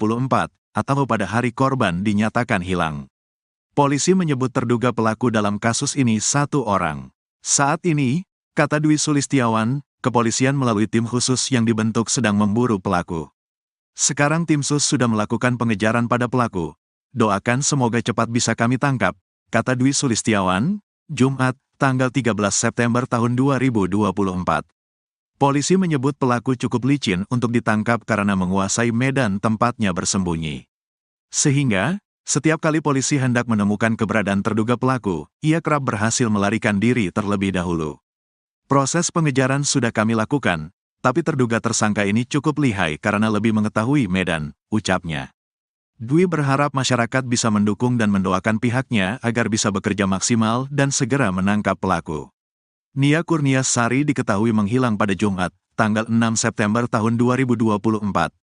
atau pada hari korban dinyatakan hilang. Polisi menyebut terduga pelaku dalam kasus ini satu orang. Saat ini, kata Dwi Sulistiawan, kepolisian melalui tim khusus yang dibentuk sedang memburu pelaku. Sekarang tim sus sudah melakukan pengejaran pada pelaku. Doakan semoga cepat bisa kami tangkap, kata Dwi Sulistiawan, Jumat, tanggal 13 September tahun 2024. Polisi menyebut pelaku cukup licin untuk ditangkap karena menguasai medan tempatnya bersembunyi. Sehingga, setiap kali polisi hendak menemukan keberadaan terduga pelaku, ia kerap berhasil melarikan diri terlebih dahulu. Proses pengejaran sudah kami lakukan, tapi terduga tersangka ini cukup lihai karena lebih mengetahui medan, ucapnya. Dwi berharap masyarakat bisa mendukung dan mendoakan pihaknya agar bisa bekerja maksimal dan segera menangkap pelaku. Nia Kurniasari diketahui menghilang pada Jumat, tanggal 6 September tahun 2024,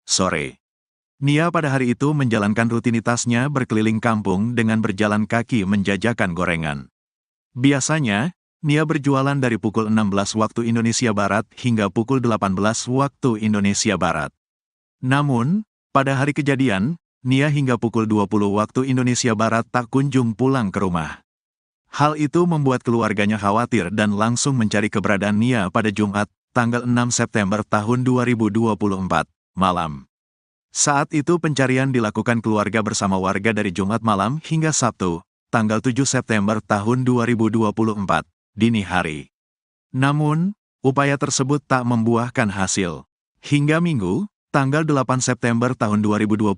sore. Nia pada hari itu menjalankan rutinitasnya berkeliling kampung dengan berjalan kaki menjajakan gorengan. Biasanya, Nia berjualan dari pukul 16 waktu Indonesia Barat hingga pukul 18 waktu Indonesia Barat. Namun, pada hari kejadian, Nia hingga pukul 20 waktu Indonesia Barat tak kunjung pulang ke rumah. Hal itu membuat keluarganya khawatir dan langsung mencari keberadaan Nia pada Jumat, tanggal 6 September tahun 2024, malam. Saat itu pencarian dilakukan keluarga bersama warga dari Jumat malam hingga Sabtu, tanggal 7 September tahun 2024, dini hari. Namun, upaya tersebut tak membuahkan hasil. Hingga Minggu, tanggal 8 September tahun 2024,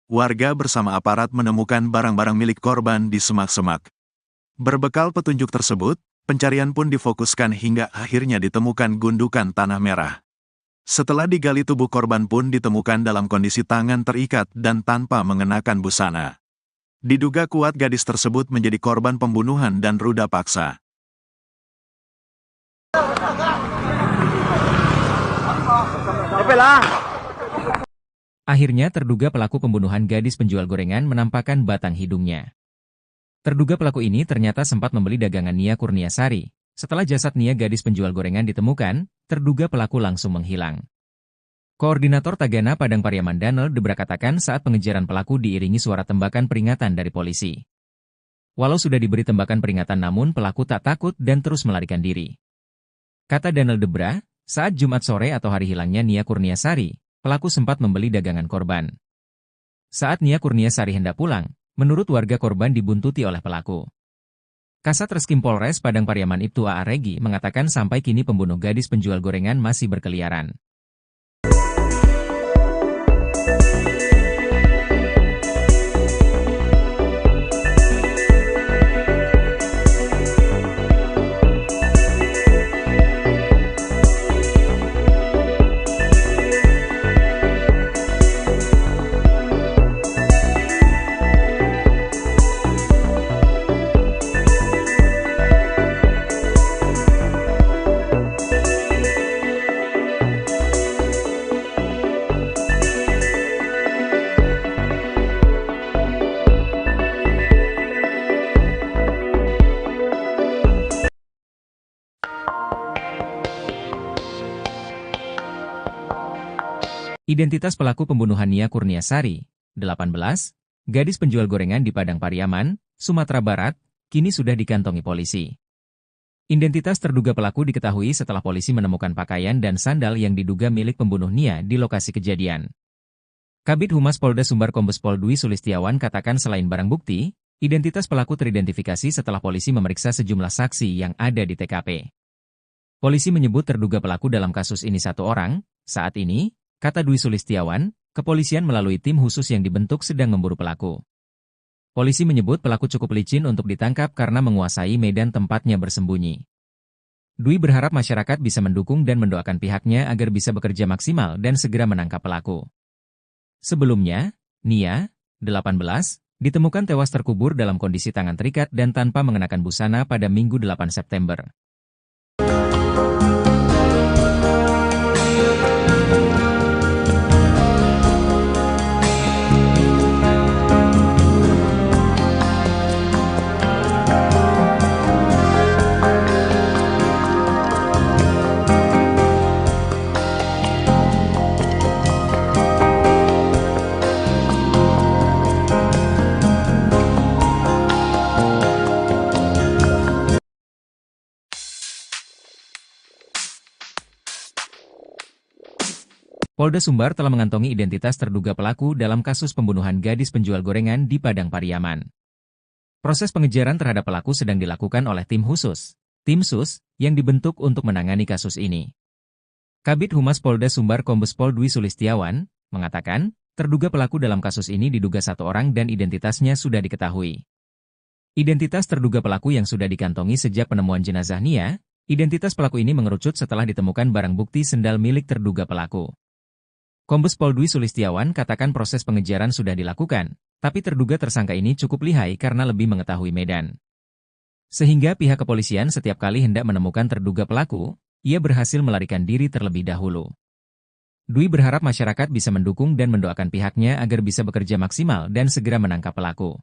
warga bersama aparat menemukan barang-barang milik korban di semak-semak. Berbekal petunjuk tersebut, pencarian pun difokuskan hingga akhirnya ditemukan gundukan tanah merah. Setelah digali, tubuh korban pun ditemukan dalam kondisi tangan terikat dan tanpa mengenakan busana. Diduga kuat gadis tersebut menjadi korban pembunuhan dan ruda paksa. Akhirnya terduga pelaku pembunuhan gadis penjual gorengan menampakkan batang hidungnya. Terduga pelaku ini ternyata sempat membeli dagangan Nia Kurniasari. Setelah jasad Nia gadis penjual gorengan ditemukan, terduga pelaku langsung menghilang. Koordinator Tagana Padang Pariaman Danel Debra katakan saat pengejaran pelaku diiringi suara tembakan peringatan dari polisi. Walau sudah diberi tembakan peringatan namun pelaku tak takut dan terus melarikan diri. Kata Danel Debra, saat Jumat sore atau hari hilangnya Nia Kurniasari, pelaku sempat membeli dagangan korban. Saat Nia Kurniasari hendak pulang, menurut warga korban dibuntuti oleh pelaku. Kasat Reskrim Polres Padang Pariaman Ibtu A.A. Regi mengatakan sampai kini pembunuh gadis penjual gorengan masih berkeliaran. Identitas pelaku pembunuhan Nia Kurniasari, 18, gadis penjual gorengan di Padang Pariaman, Sumatera Barat, kini sudah dikantongi polisi. Identitas terduga pelaku diketahui setelah polisi menemukan pakaian dan sandal yang diduga milik pembunuh Nia di lokasi kejadian. Kabid Humas Polda Sumbar Kombes Pol Dwi Sulistiawan katakan selain barang bukti, identitas pelaku teridentifikasi setelah polisi memeriksa sejumlah saksi yang ada di TKP. Polisi menyebut terduga pelaku dalam kasus ini satu orang. Saat ini, kata Dwi Sulistiawan, kepolisian melalui tim khusus yang dibentuk sedang memburu pelaku. Polisi menyebut pelaku cukup licin untuk ditangkap karena menguasai medan tempatnya bersembunyi. Dwi berharap masyarakat bisa mendukung dan mendoakan pihaknya agar bisa bekerja maksimal dan segera menangkap pelaku. Sebelumnya, Nia, 18, ditemukan tewas terkubur dalam kondisi tangan terikat dan tanpa mengenakan busana pada Minggu 8 September. Polda Sumbar telah mengantongi identitas terduga pelaku dalam kasus pembunuhan gadis penjual gorengan di Padang Pariaman. Proses pengejaran terhadap pelaku sedang dilakukan oleh tim khusus, tim SUS, yang dibentuk untuk menangani kasus ini. Kabid Humas Polda Sumbar Kombes Pol Dwi Sulistiawan mengatakan, terduga pelaku dalam kasus ini diduga satu orang dan identitasnya sudah diketahui. Identitas terduga pelaku yang sudah dikantongi sejak penemuan jenazah Nia, identitas pelaku ini mengerucut setelah ditemukan barang bukti sendal milik terduga pelaku. Kombes Pol Dwi Sulistiawan katakan proses pengejaran sudah dilakukan, tapi terduga tersangka ini cukup lihai karena lebih mengetahui medan. Sehingga pihak kepolisian setiap kali hendak menemukan terduga pelaku, ia berhasil melarikan diri terlebih dahulu. Dwi berharap masyarakat bisa mendukung dan mendoakan pihaknya agar bisa bekerja maksimal dan segera menangkap pelaku.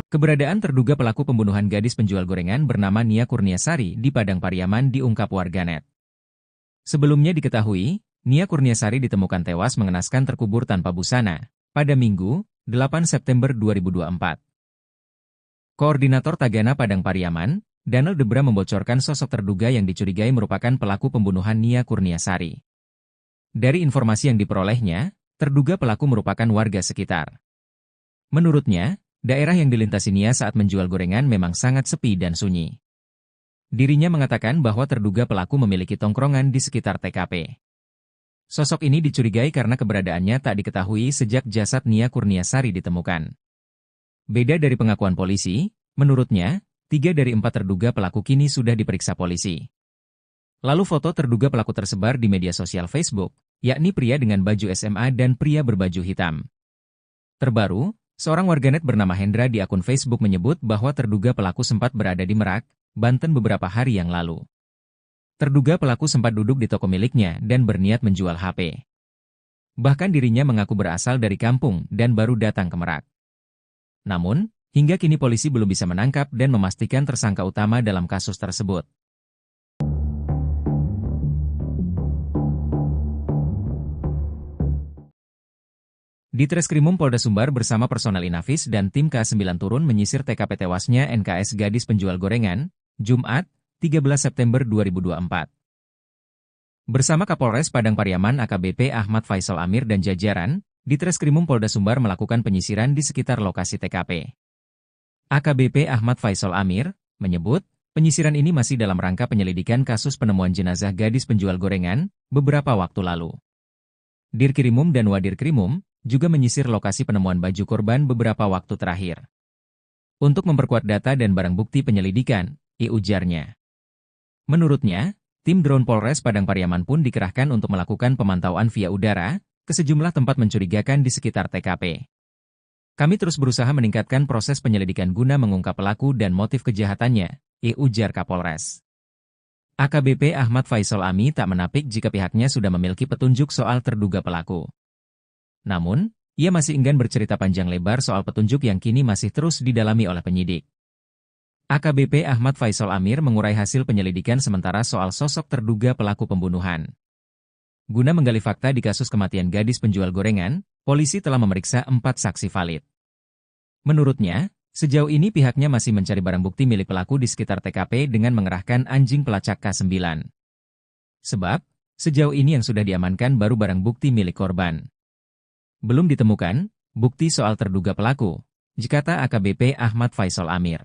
Keberadaan terduga pelaku pembunuhan gadis penjual gorengan bernama Nia Kurniasari di Padang Pariaman diungkap warganet. Sebelumnya diketahui, Nia Kurniasari ditemukan tewas mengenaskan terkubur tanpa busana pada Minggu, 8 September 2024. Koordinator Tagana Padang Pariaman, Daniel Debra membocorkan sosok terduga yang dicurigai merupakan pelaku pembunuhan Nia Kurniasari. Dari informasi yang diperolehnya, terduga pelaku merupakan warga sekitar. Menurutnya, daerah yang dilintasi Nia saat menjual gorengan memang sangat sepi dan sunyi. Dirinya mengatakan bahwa terduga pelaku memiliki tongkrongan di sekitar TKP. Sosok ini dicurigai karena keberadaannya tak diketahui sejak jasad Nia Kurniasari ditemukan. Beda dari pengakuan polisi, menurutnya, 3 dari 4 terduga pelaku kini sudah diperiksa polisi. Lalu foto terduga pelaku tersebar di media sosial Facebook, yakni pria dengan baju SMA dan pria berbaju hitam. Terbaru, seorang warganet bernama Hendra di akun Facebook menyebut bahwa terduga pelaku sempat berada di Merak, Banten beberapa hari yang lalu. Terduga pelaku sempat duduk di toko miliknya dan berniat menjual HP. Bahkan dirinya mengaku berasal dari kampung dan baru datang ke Merak. Namun, hingga kini polisi belum bisa menangkap dan memastikan tersangka utama dalam kasus tersebut. Di Treskrimum Polda Sumbar bersama personel Inafis dan tim K9 turun menyisir TKP tewasnya NKS gadis penjual gorengan, Jumat, 13 September 2024. Bersama Kapolres Padang Pariaman AKBP Ahmad Faisal Amir dan jajaran, di Treskrimum Polda Sumbar melakukan penyisiran di sekitar lokasi TKP. AKBP Ahmad Faisal Amir menyebut, penyisiran ini masih dalam rangka penyelidikan kasus penemuan jenazah gadis penjual gorengan beberapa waktu lalu. Dirkrimum dan Wadirkrimum juga menyisir lokasi penemuan baju korban beberapa waktu terakhir. Untuk memperkuat data dan barang bukti penyelidikan, ujarnya. Menurutnya, tim drone Polres Padang Pariaman pun dikerahkan untuk melakukan pemantauan via udara ke sejumlah tempat mencurigakan di sekitar TKP. Kami terus berusaha meningkatkan proses penyelidikan guna mengungkap pelaku dan motif kejahatannya, ujar Kapolres. AKBP Ahmad Faisal Ami tak menapik jika pihaknya sudah memiliki petunjuk soal terduga pelaku. Namun, ia masih enggan bercerita panjang lebar soal petunjuk yang kini masih terus didalami oleh penyidik. AKBP Ahmad Faisal Amir mengurai hasil penyelidikan sementara soal sosok terduga pelaku pembunuhan. Guna menggali fakta di kasus kematian gadis penjual gorengan, polisi telah memeriksa 4 saksi valid. Menurutnya, sejauh ini pihaknya masih mencari barang bukti milik pelaku di sekitar TKP dengan mengerahkan anjing pelacak K9. Sebab, sejauh ini yang sudah diamankan baru barang bukti milik korban. Belum ditemukan bukti soal terduga pelaku, kata AKBP Ahmad Faisal Amir.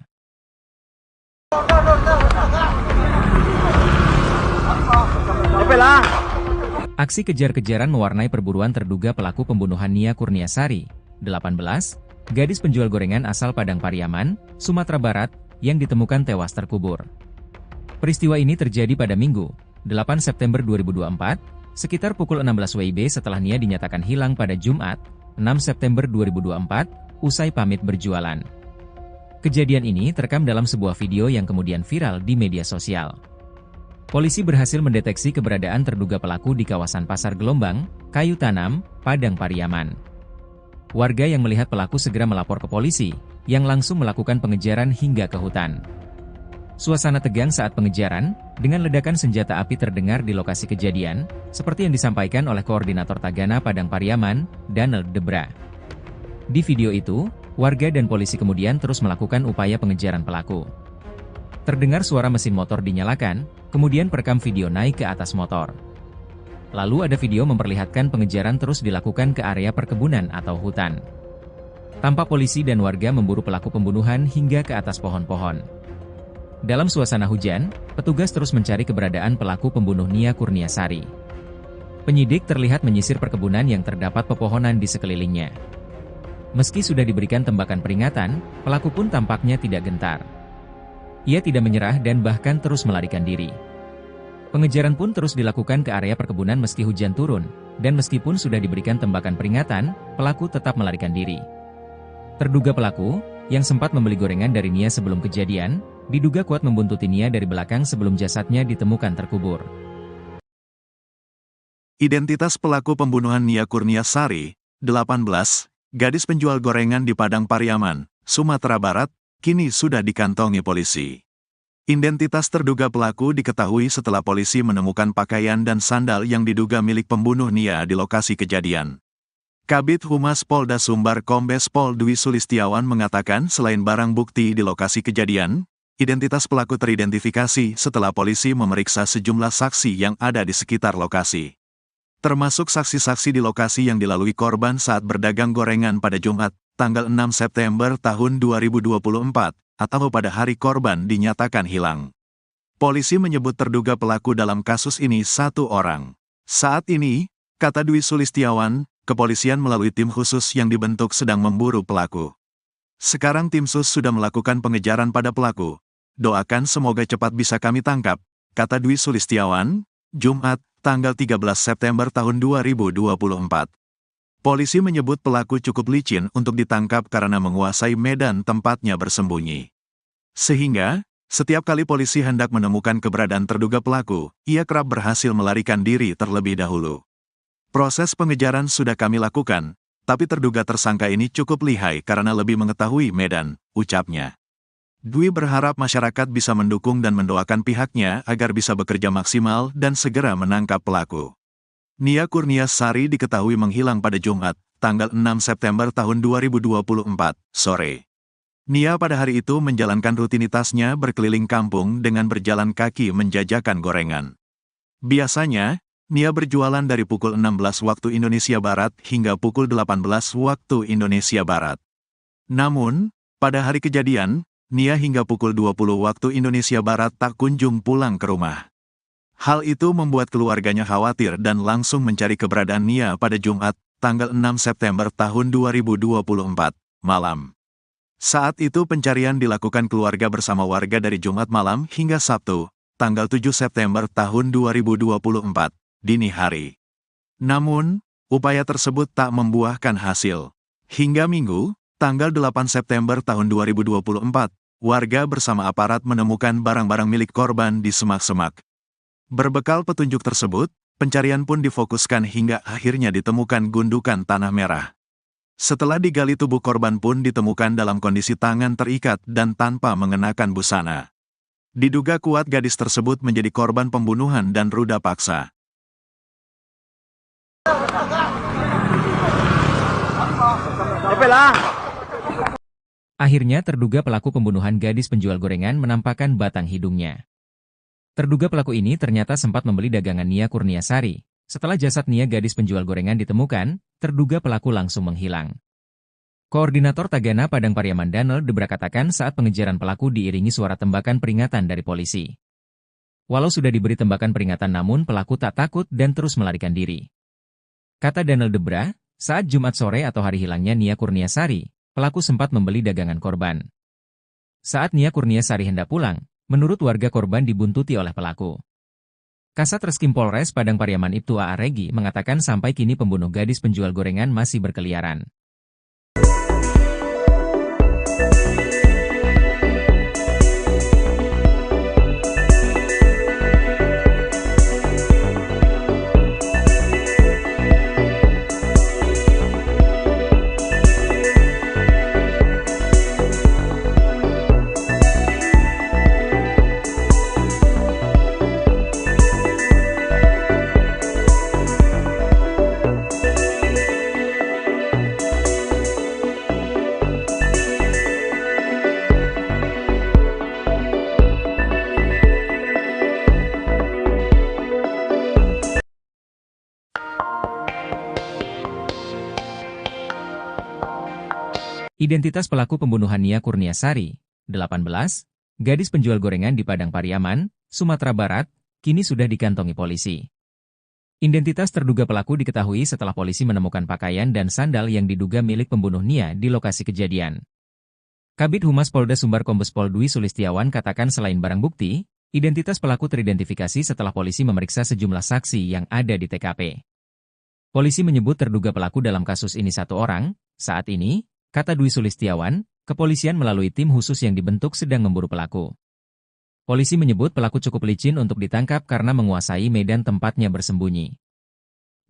Aksi kejar-kejaran mewarnai perburuan terduga pelaku pembunuhan Nia Kurniasari, 18, gadis penjual gorengan asal Padang Pariaman, Sumatera Barat, yang ditemukan tewas terkubur. Peristiwa ini terjadi pada Minggu, 8 September 2024, sekitar pukul 16 WIB setelah Nia dinyatakan hilang pada Jumat, 6 September 2024, usai pamit berjualan. Kejadian ini terekam dalam sebuah video yang kemudian viral di media sosial. Polisi berhasil mendeteksi keberadaan terduga pelaku di kawasan Pasar Gelombang, Kayu Tanam, Padang Pariaman. Warga yang melihat pelaku segera melapor ke polisi, yang langsung melakukan pengejaran hingga ke hutan. Suasana tegang saat pengejaran, dengan ledakan senjata api terdengar di lokasi kejadian, seperti yang disampaikan oleh Koordinator Tagana Padang Pariaman, Donald Debra. Di video itu, warga dan polisi kemudian terus melakukan upaya pengejaran pelaku. Terdengar suara mesin motor dinyalakan, kemudian perekam video naik ke atas motor. Lalu ada video memperlihatkan pengejaran terus dilakukan ke area perkebunan atau hutan. Tampak polisi dan warga memburu pelaku pembunuhan hingga ke atas pohon-pohon. Dalam suasana hujan, petugas terus mencari keberadaan pelaku pembunuh Nia Kurniasari. Penyidik terlihat menyisir perkebunan yang terdapat pepohonan di sekelilingnya. Meski sudah diberikan tembakan peringatan, pelaku pun tampaknya tidak gentar. Ia tidak menyerah dan bahkan terus melarikan diri. Pengejaran pun terus dilakukan ke area perkebunan meski hujan turun, dan meskipun sudah diberikan tembakan peringatan, pelaku tetap melarikan diri. Terduga pelaku, yang sempat membeli gorengan dari Nia sebelum kejadian, diduga kuat membuntuti Nia dari belakang sebelum jasadnya ditemukan terkubur. Identitas pelaku pembunuhan Nia Kurniasari, 18, gadis penjual gorengan di Padang Pariaman, Sumatera Barat, kini sudah dikantongi polisi. Identitas terduga pelaku diketahui setelah polisi menemukan pakaian dan sandal yang diduga milik pembunuh Nia di lokasi kejadian. Kabid Humas Polda Sumbar Kombes Pol Dwi Sulistiawan mengatakan selain barang bukti di lokasi kejadian, identitas pelaku teridentifikasi setelah polisi memeriksa sejumlah saksi yang ada di sekitar lokasi. Termasuk saksi-saksi di lokasi yang dilalui korban saat berdagang gorengan pada Jumat, tanggal 6 September tahun 2024, atau pada hari korban dinyatakan hilang. Polisi menyebut terduga pelaku dalam kasus ini satu orang. Saat ini, kata Dwi Sulistiawan, kepolisian melalui tim khusus yang dibentuk sedang memburu pelaku. Sekarang tim sus sudah melakukan pengejaran pada pelaku. Doakan semoga cepat bisa kami tangkap, kata Dwi Sulistiawan, Jumat, tanggal 13 September tahun 2024. Polisi menyebut pelaku cukup licin untuk ditangkap karena menguasai medan tempatnya bersembunyi. Sehingga, setiap kali polisi hendak menemukan keberadaan terduga pelaku, ia kerap berhasil melarikan diri terlebih dahulu. Proses pengejaran sudah kami lakukan, tapi terduga tersangka ini cukup lihai karena lebih mengetahui medan, ucapnya. Dwi berharap masyarakat bisa mendukung dan mendoakan pihaknya agar bisa bekerja maksimal dan segera menangkap pelaku. Nia Kurniasari diketahui menghilang pada Jumat, tanggal 6 September tahun 2024, sore. Nia pada hari itu menjalankan rutinitasnya berkeliling kampung dengan berjalan kaki menjajakan gorengan. Biasanya, Nia berjualan dari pukul 16 waktu Indonesia Barat hingga pukul 18 waktu Indonesia Barat. Namun, pada hari kejadian, Nia hingga pukul 20 waktu Indonesia Barat tak kunjung pulang ke rumah. Hal itu membuat keluarganya khawatir dan langsung mencari keberadaan Nia pada Jumat, tanggal 6 September tahun 2024, malam. Saat itu pencarian dilakukan keluarga bersama warga dari Jumat malam hingga Sabtu, tanggal 7 September tahun 2024, dini hari. Namun, upaya tersebut tak membuahkan hasil. Hingga Minggu, tanggal 8 September tahun 2024, warga bersama aparat menemukan barang-barang milik korban di semak-semak. Berbekal petunjuk tersebut, pencarian pun difokuskan hingga akhirnya ditemukan gundukan tanah merah. Setelah digali tubuh korban pun ditemukan dalam kondisi tangan terikat dan tanpa mengenakan busana. Diduga kuat gadis tersebut menjadi korban pembunuhan dan ruda paksa. Akhirnya terduga pelaku pembunuhan gadis penjual gorengan menampakkan batang hidungnya. Terduga pelaku ini ternyata sempat membeli dagangan Nia Kurniasari. Setelah jasad Nia gadis penjual gorengan ditemukan, terduga pelaku langsung menghilang. Koordinator Tagana Padang Pariaman Donald Debra katakan saat pengejaran pelaku diiringi suara tembakan peringatan dari polisi. Walau sudah diberi tembakan peringatan namun pelaku tak takut dan terus melarikan diri. Kata Donald Debra, saat Jumat sore atau hari hilangnya Nia Kurniasari, pelaku sempat membeli dagangan korban. Saat Nia Kurniasari hendak pulang, menurut warga korban dibuntuti oleh pelaku. Kasat Reskrim Polres Padang Pariaman Ibtu A.A. Regi mengatakan sampai kini pembunuh gadis penjual gorengan masih berkeliaran. Identitas pelaku pembunuhan Nia Kurniasari, 18, gadis penjual gorengan di Padang Pariaman, Sumatera Barat, kini sudah dikantongi polisi. Identitas terduga pelaku diketahui setelah polisi menemukan pakaian dan sandal yang diduga milik pembunuh Nia di lokasi kejadian. Kabid Humas Polda Sumbar Kombes Pol Dwi Sulistiawan katakan selain barang bukti, identitas pelaku teridentifikasi setelah polisi memeriksa sejumlah saksi yang ada di TKP. Polisi menyebut terduga pelaku dalam kasus ini satu orang. Saat ini, kata Dwi Sulistiawan, kepolisian melalui tim khusus yang dibentuk sedang memburu pelaku. Polisi menyebut pelaku cukup licin untuk ditangkap karena menguasai medan tempatnya bersembunyi.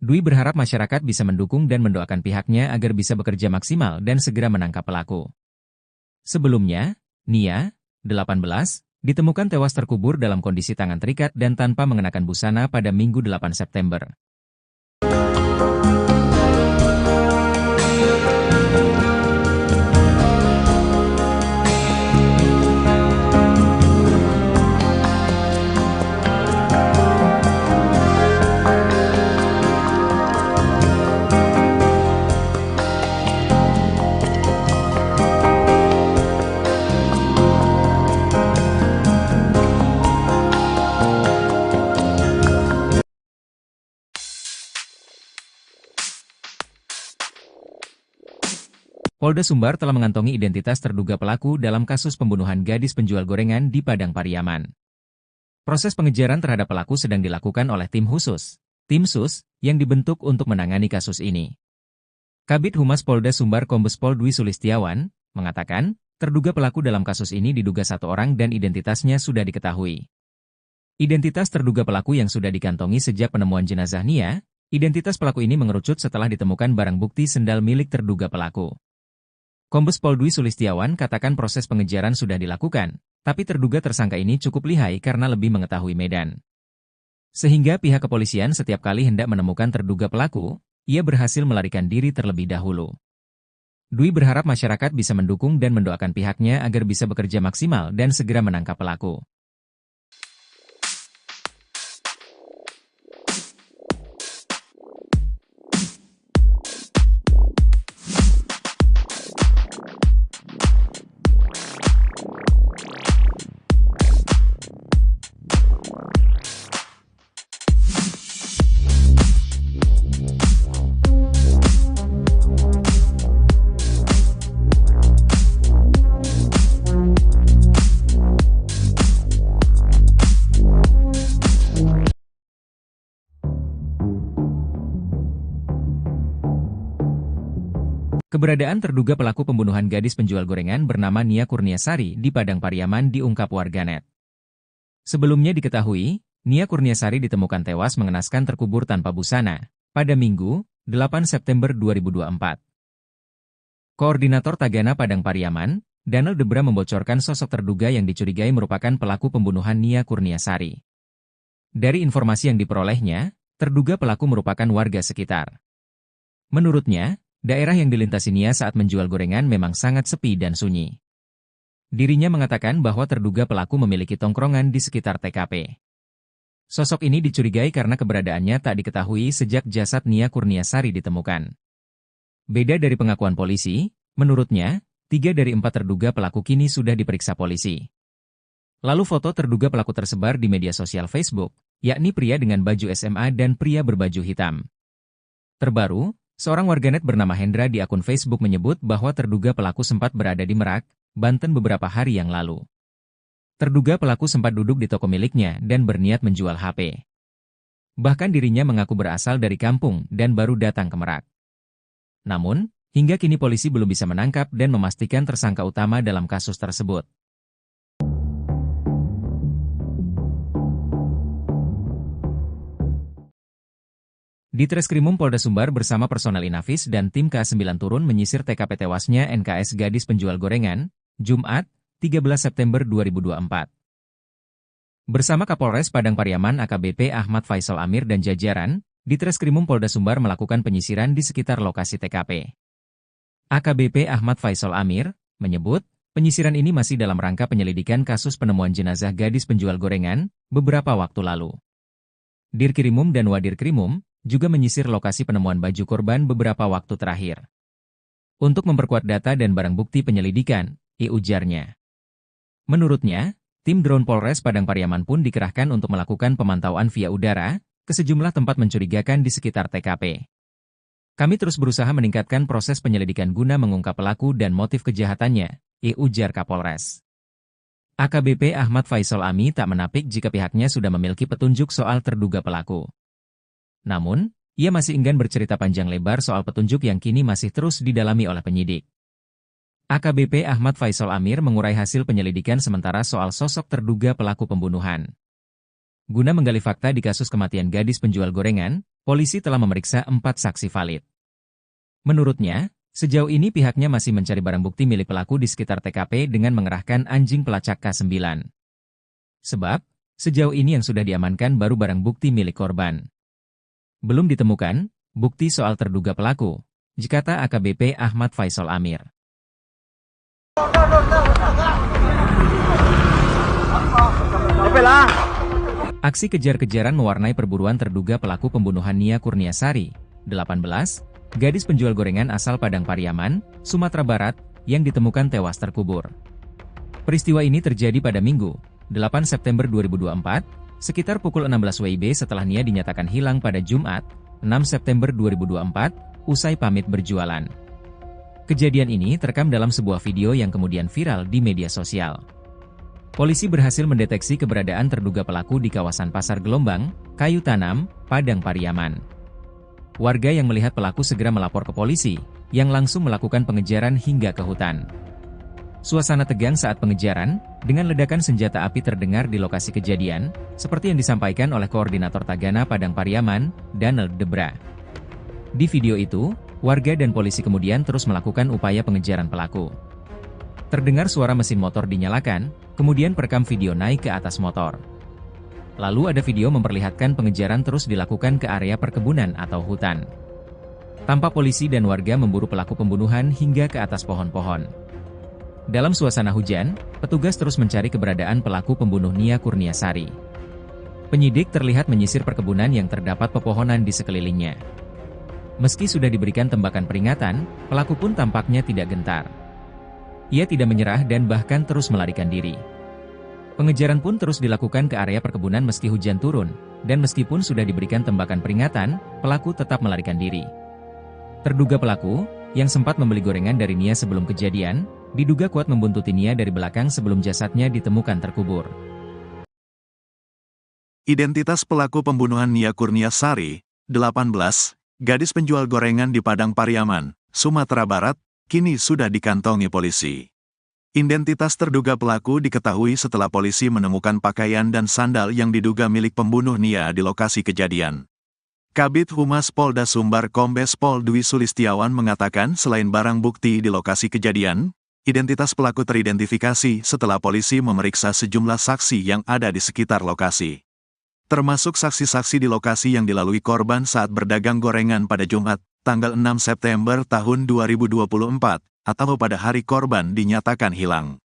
Dwi berharap masyarakat bisa mendukung dan mendoakan pihaknya agar bisa bekerja maksimal dan segera menangkap pelaku. Sebelumnya, Nia, 18, ditemukan tewas terkubur dalam kondisi tangan terikat dan tanpa mengenakan busana pada Minggu 8 September. Polda Sumbar telah mengantongi identitas terduga pelaku dalam kasus pembunuhan gadis penjual gorengan di Padang Pariaman. Proses pengejaran terhadap pelaku sedang dilakukan oleh tim khusus, tim SUS, yang dibentuk untuk menangani kasus ini. Kabid Humas Polda Sumbar Kombes Pol Dwi Sulistiawan mengatakan, terduga pelaku dalam kasus ini diduga satu orang dan identitasnya sudah diketahui. Identitas terduga pelaku yang sudah dikantongi sejak penemuan jenazah Nia, identitas pelaku ini mengerucut setelah ditemukan barang bukti sendal milik terduga pelaku. Kombes Pol Dwi Sulistiawan katakan proses pengejaran sudah dilakukan, tapi terduga tersangka ini cukup lihai karena lebih mengetahui medan. Sehingga pihak kepolisian setiap kali hendak menemukan terduga pelaku, ia berhasil melarikan diri terlebih dahulu. Dwi berharap masyarakat bisa mendukung dan mendoakan pihaknya agar bisa bekerja maksimal dan segera menangkap pelaku. Keberadaan terduga pelaku pembunuhan gadis penjual gorengan bernama Nia Kurniasari di Padang Pariaman diungkap warganet. Sebelumnya diketahui, Nia Kurniasari ditemukan tewas mengenaskan terkubur tanpa busana pada Minggu, 8 September 2024. Koordinator Tagana Padang Pariaman, Daniel Debra membocorkan sosok terduga yang dicurigai merupakan pelaku pembunuhan Nia Kurniasari. Dari informasi yang diperolehnya, terduga pelaku merupakan warga sekitar. Menurutnya, daerah yang dilintasi Nia saat menjual gorengan memang sangat sepi dan sunyi. Dirinya mengatakan bahwa terduga pelaku memiliki tongkrongan di sekitar TKP. Sosok ini dicurigai karena keberadaannya tak diketahui sejak jasad Nia Kurniasari ditemukan. Beda dari pengakuan polisi, menurutnya, 3 dari 4 terduga pelaku kini sudah diperiksa polisi. Lalu foto terduga pelaku tersebar di media sosial Facebook, yakni pria dengan baju SMA dan pria berbaju hitam. Terbaru, seorang warganet bernama Hendra di akun Facebook menyebut bahwa terduga pelaku sempat berada di Merak, Banten beberapa hari yang lalu. Terduga pelaku sempat duduk di toko miliknya dan berniat menjual HP. Bahkan dirinya mengaku berasal dari kampung dan baru datang ke Merak. Namun, hingga kini polisi belum bisa menangkap dan memastikan tersangka utama dalam kasus tersebut. Ditreskrimum Polda Sumbar bersama personel Inafis dan tim K9 turun menyisir TKP tewasnya NKS gadis penjual gorengan, Jumat, 13 September 2024. Bersama Kapolres Padang Pariaman AKBP Ahmad Faisal Amir dan jajaran, Ditreskrimum Polda Sumbar melakukan penyisiran di sekitar lokasi TKP. AKBP Ahmad Faisal Amir menyebut, penyisiran ini masih dalam rangka penyelidikan kasus penemuan jenazah gadis penjual gorengan beberapa waktu lalu. Dirkrimum dan Wadirkrimum juga menyisir lokasi penemuan baju korban beberapa waktu terakhir. untuk memperkuat data dan barang bukti penyelidikan, ujarnya. Menurutnya, tim drone Polres Padang Pariaman pun dikerahkan untuk melakukan pemantauan via udara ke sejumlah tempat mencurigakan di sekitar TKP. Kami terus berusaha meningkatkan proses penyelidikan guna mengungkap pelaku dan motif kejahatannya, ujar Kapolres. AKBP Ahmad Faisal Ami tak menapik jika pihaknya sudah memiliki petunjuk soal terduga pelaku. Namun, ia masih enggan bercerita panjang lebar soal petunjuk yang kini masih terus didalami oleh penyidik. AKBP Ahmad Faisal Amir mengurai hasil penyelidikan sementara soal sosok terduga pelaku pembunuhan. Guna menggali fakta di kasus kematian gadis penjual gorengan, polisi telah memeriksa 4 saksi valid. Menurutnya, sejauh ini pihaknya masih mencari barang bukti milik pelaku di sekitar TKP dengan mengerahkan anjing pelacak K9. Sebab, sejauh ini yang sudah diamankan baru barang bukti milik korban. Belum ditemukan bukti soal terduga pelaku, kata AKBP Ahmad Faisal Amir. Aksi kejar-kejaran mewarnai perburuan terduga pelaku pembunuhan Nia Kurniasari, 18, gadis penjual gorengan asal Padang Pariaman, Sumatera Barat, yang ditemukan tewas terkubur. Peristiwa ini terjadi pada Minggu, 8 September 2024, sekitar pukul 16 WIB setelah Nia dinyatakan hilang pada Jumat, 6 September 2024, usai pamit berjualan. Kejadian ini terekam dalam sebuah video yang kemudian viral di media sosial. Polisi berhasil mendeteksi keberadaan terduga pelaku di kawasan Pasar Gelombang, Kayu Tanam, Padang Pariaman. Warga yang melihat pelaku segera melapor ke polisi, yang langsung melakukan pengejaran hingga ke hutan. Suasana tegang saat pengejaran, dengan ledakan senjata api terdengar di lokasi kejadian, seperti yang disampaikan oleh Koordinator Tagana Padang Pariaman, Daniel Debra. Di video itu, warga dan polisi kemudian terus melakukan upaya pengejaran pelaku. Terdengar suara mesin motor dinyalakan, kemudian perekam video naik ke atas motor. Lalu ada video memperlihatkan pengejaran terus dilakukan ke area perkebunan atau hutan. Tampak polisi dan warga memburu pelaku pembunuhan hingga ke atas pohon-pohon. Dalam suasana hujan, petugas terus mencari keberadaan pelaku pembunuh Nia Kurniasari. Penyidik terlihat menyisir perkebunan yang terdapat pepohonan di sekelilingnya. Meski sudah diberikan tembakan peringatan, pelaku pun tampaknya tidak gentar. Ia tidak menyerah dan bahkan terus melarikan diri. Pengejaran pun terus dilakukan ke area perkebunan meski hujan turun, dan meskipun sudah diberikan tembakan peringatan, pelaku tetap melarikan diri. Terduga pelaku, yang sempat membeli gorengan dari Nia sebelum kejadian, diduga kuat membuntuti Nia dari belakang sebelum jasadnya ditemukan terkubur. Identitas pelaku pembunuhan Nia Kurniasari, 18, gadis penjual gorengan di Padang Pariaman, Sumatera Barat, kini sudah dikantongi polisi. Identitas terduga pelaku diketahui setelah polisi menemukan pakaian dan sandal yang diduga milik pembunuh Nia di lokasi kejadian. Kabid Humas Polda Sumbar Kombes Pol Dwi Sulistiawan mengatakan selain barang bukti di lokasi kejadian, identitas pelaku teridentifikasi setelah polisi memeriksa sejumlah saksi yang ada di sekitar lokasi. Termasuk saksi-saksi di lokasi yang dilalui korban saat berdagang gorengan pada Jumat, tanggal 6 September tahun 2024, atau pada hari korban dinyatakan hilang.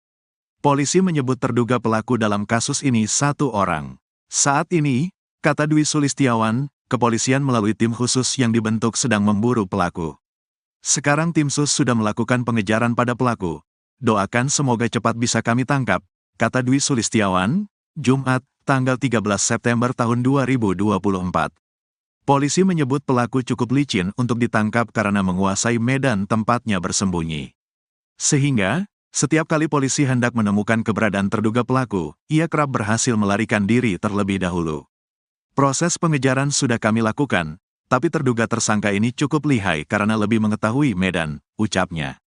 Polisi menyebut terduga pelaku dalam kasus ini 1 orang. Saat ini, kata Dwi Sulistiawan, kepolisian melalui tim khusus yang dibentuk sedang memburu pelaku. Sekarang tim sus sudah melakukan pengejaran pada pelaku. Doakan semoga cepat bisa kami tangkap, kata Dwi Sulistiawan, Jumat, tanggal 13 September tahun 2024. Polisi menyebut pelaku cukup licin untuk ditangkap karena menguasai medan tempatnya bersembunyi. Sehingga, setiap kali polisi hendak menemukan keberadaan terduga pelaku, ia kerap berhasil melarikan diri terlebih dahulu. Proses pengejaran sudah kami lakukan, tapi terduga tersangka ini cukup lihai karena lebih mengetahui medan, ucapnya.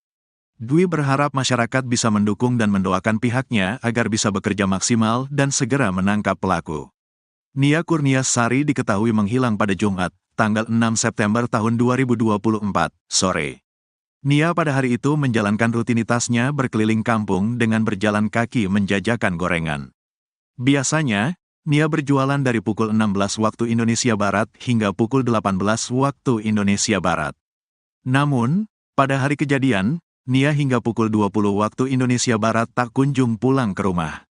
Dwi berharap masyarakat bisa mendukung dan mendoakan pihaknya agar bisa bekerja maksimal dan segera menangkap pelaku. Nia Kurniasari diketahui menghilang pada Jumat, tanggal 6 September tahun 2024, sore. Nia pada hari itu menjalankan rutinitasnya berkeliling kampung dengan berjalan kaki menjajakan gorengan. Biasanya, Nia berjualan dari pukul 16 waktu Indonesia Barat hingga pukul 18 waktu Indonesia Barat. Namun, pada hari kejadian, Nia hingga pukul 20 waktu Indonesia Barat tak kunjung pulang ke rumah.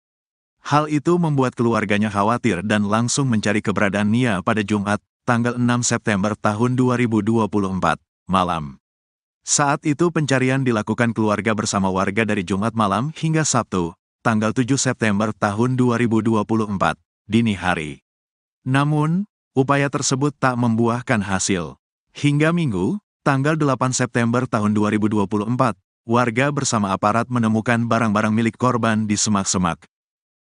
Hal itu membuat keluarganya khawatir dan langsung mencari keberadaan Nia pada Jumat, tanggal 6 September tahun 2024, malam. Saat itu pencarian dilakukan keluarga bersama warga dari Jumat malam hingga Sabtu, tanggal 7 September tahun 2024, dini hari. Namun, upaya tersebut tak membuahkan hasil. Hingga Minggu, tanggal 8 September tahun 2024, warga bersama aparat menemukan barang-barang milik korban di semak-semak.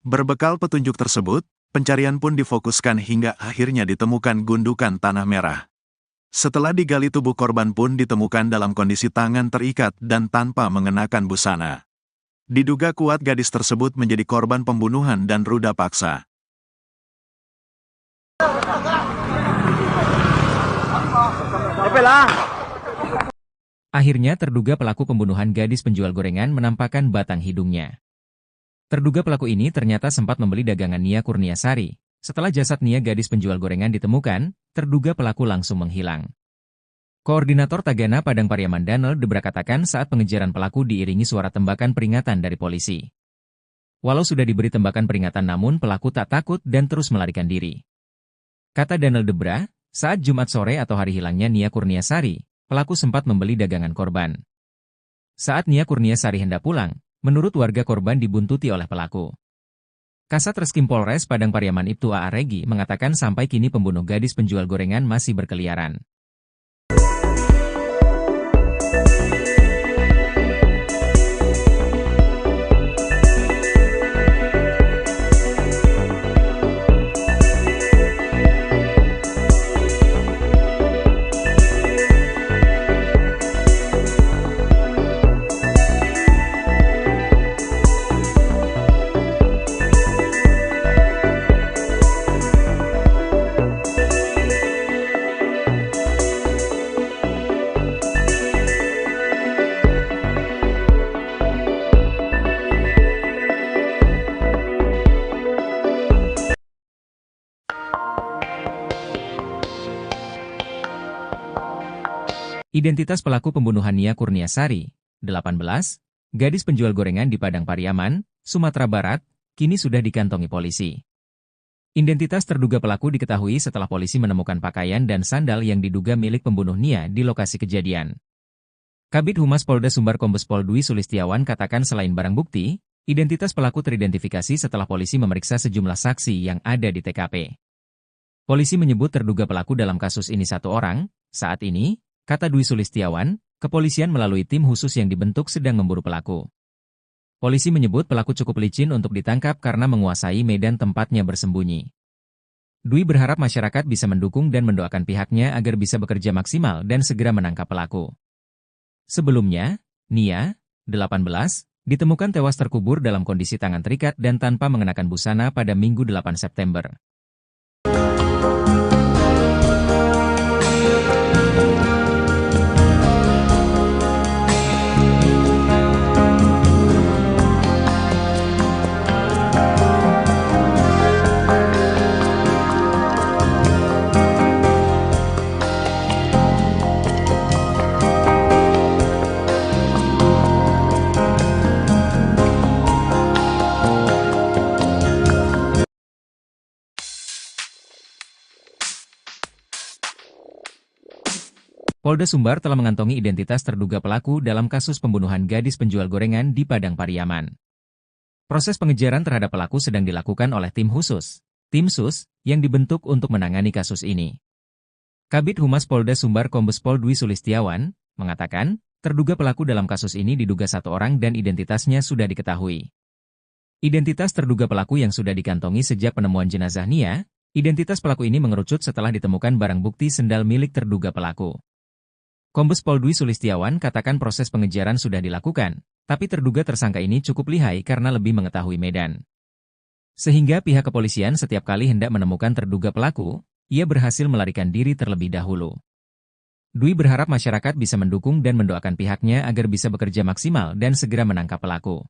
Berbekal petunjuk tersebut, pencarian pun difokuskan hingga akhirnya ditemukan gundukan tanah merah. Setelah digali, tubuh korban pun ditemukan dalam kondisi tangan terikat dan tanpa mengenakan busana. Diduga kuat gadis tersebut menjadi korban pembunuhan dan ruda paksa. Akhirnya terduga pelaku pembunuhan gadis penjual gorengan menampakkan batang hidungnya. Terduga pelaku ini ternyata sempat membeli dagangan Nia Kurniasari. Setelah jasad Nia gadis penjual gorengan ditemukan, terduga pelaku langsung menghilang. Koordinator Tagana Padang Pariaman Danel Debra katakan saat pengejaran pelaku diiringi suara tembakan peringatan dari polisi. Walau sudah diberi tembakan peringatan namun pelaku tak takut dan terus melarikan diri. Kata Danel Debra, saat Jumat sore atau hari hilangnya Nia Kurniasari, pelaku sempat membeli dagangan korban. Saat Nia Kurniasari hendak pulang, menurut warga korban dibuntuti oleh pelaku. Kasat Reskrim Polres Padang Pariaman Ibtu A.A. Regi mengatakan sampai kini pembunuh gadis penjual gorengan masih berkeliaran. Identitas pelaku pembunuhan Nia Kurniasari, 18, gadis penjual gorengan di Padang Pariaman, Sumatera Barat, kini sudah dikantongi polisi. Identitas terduga pelaku diketahui setelah polisi menemukan pakaian dan sandal yang diduga milik pembunuh Nia di lokasi kejadian. Kabid Humas Polda Sumbar Kombes Pol Dwi Sulistiawan katakan selain barang bukti, identitas pelaku teridentifikasi setelah polisi memeriksa sejumlah saksi yang ada di TKP. Polisi menyebut terduga pelaku dalam kasus ini satu orang. Saat ini, kata Dwi Sulistiawan, kepolisian melalui tim khusus yang dibentuk sedang memburu pelaku. Polisi menyebut pelaku cukup licin untuk ditangkap karena menguasai medan tempatnya bersembunyi. Dwi berharap masyarakat bisa mendukung dan mendoakan pihaknya agar bisa bekerja maksimal dan segera menangkap pelaku. Sebelumnya, Nia, 18, ditemukan tewas terkubur dalam kondisi tangan terikat dan tanpa mengenakan busana pada Minggu 8 September. Polda Sumbar telah mengantongi identitas terduga pelaku dalam kasus pembunuhan gadis penjual gorengan di Padang Pariaman. Proses pengejaran terhadap pelaku sedang dilakukan oleh tim khusus, tim SUS, yang dibentuk untuk menangani kasus ini. Kabid Humas Polda Sumbar Kombes Pol Dwi Sulistiawan mengatakan, terduga pelaku dalam kasus ini diduga satu orang dan identitasnya sudah diketahui. Identitas terduga pelaku yang sudah dikantongi sejak penemuan jenazah Nia, identitas pelaku ini mengerucut setelah ditemukan barang bukti sendal milik terduga pelaku. Kombes Pol Dwi Sulistiawan katakan proses pengejaran sudah dilakukan, tapi terduga tersangka ini cukup lihai karena lebih mengetahui medan. Sehingga pihak kepolisian setiap kali hendak menemukan terduga pelaku, ia berhasil melarikan diri terlebih dahulu. Dwi berharap masyarakat bisa mendukung dan mendoakan pihaknya agar bisa bekerja maksimal dan segera menangkap pelaku.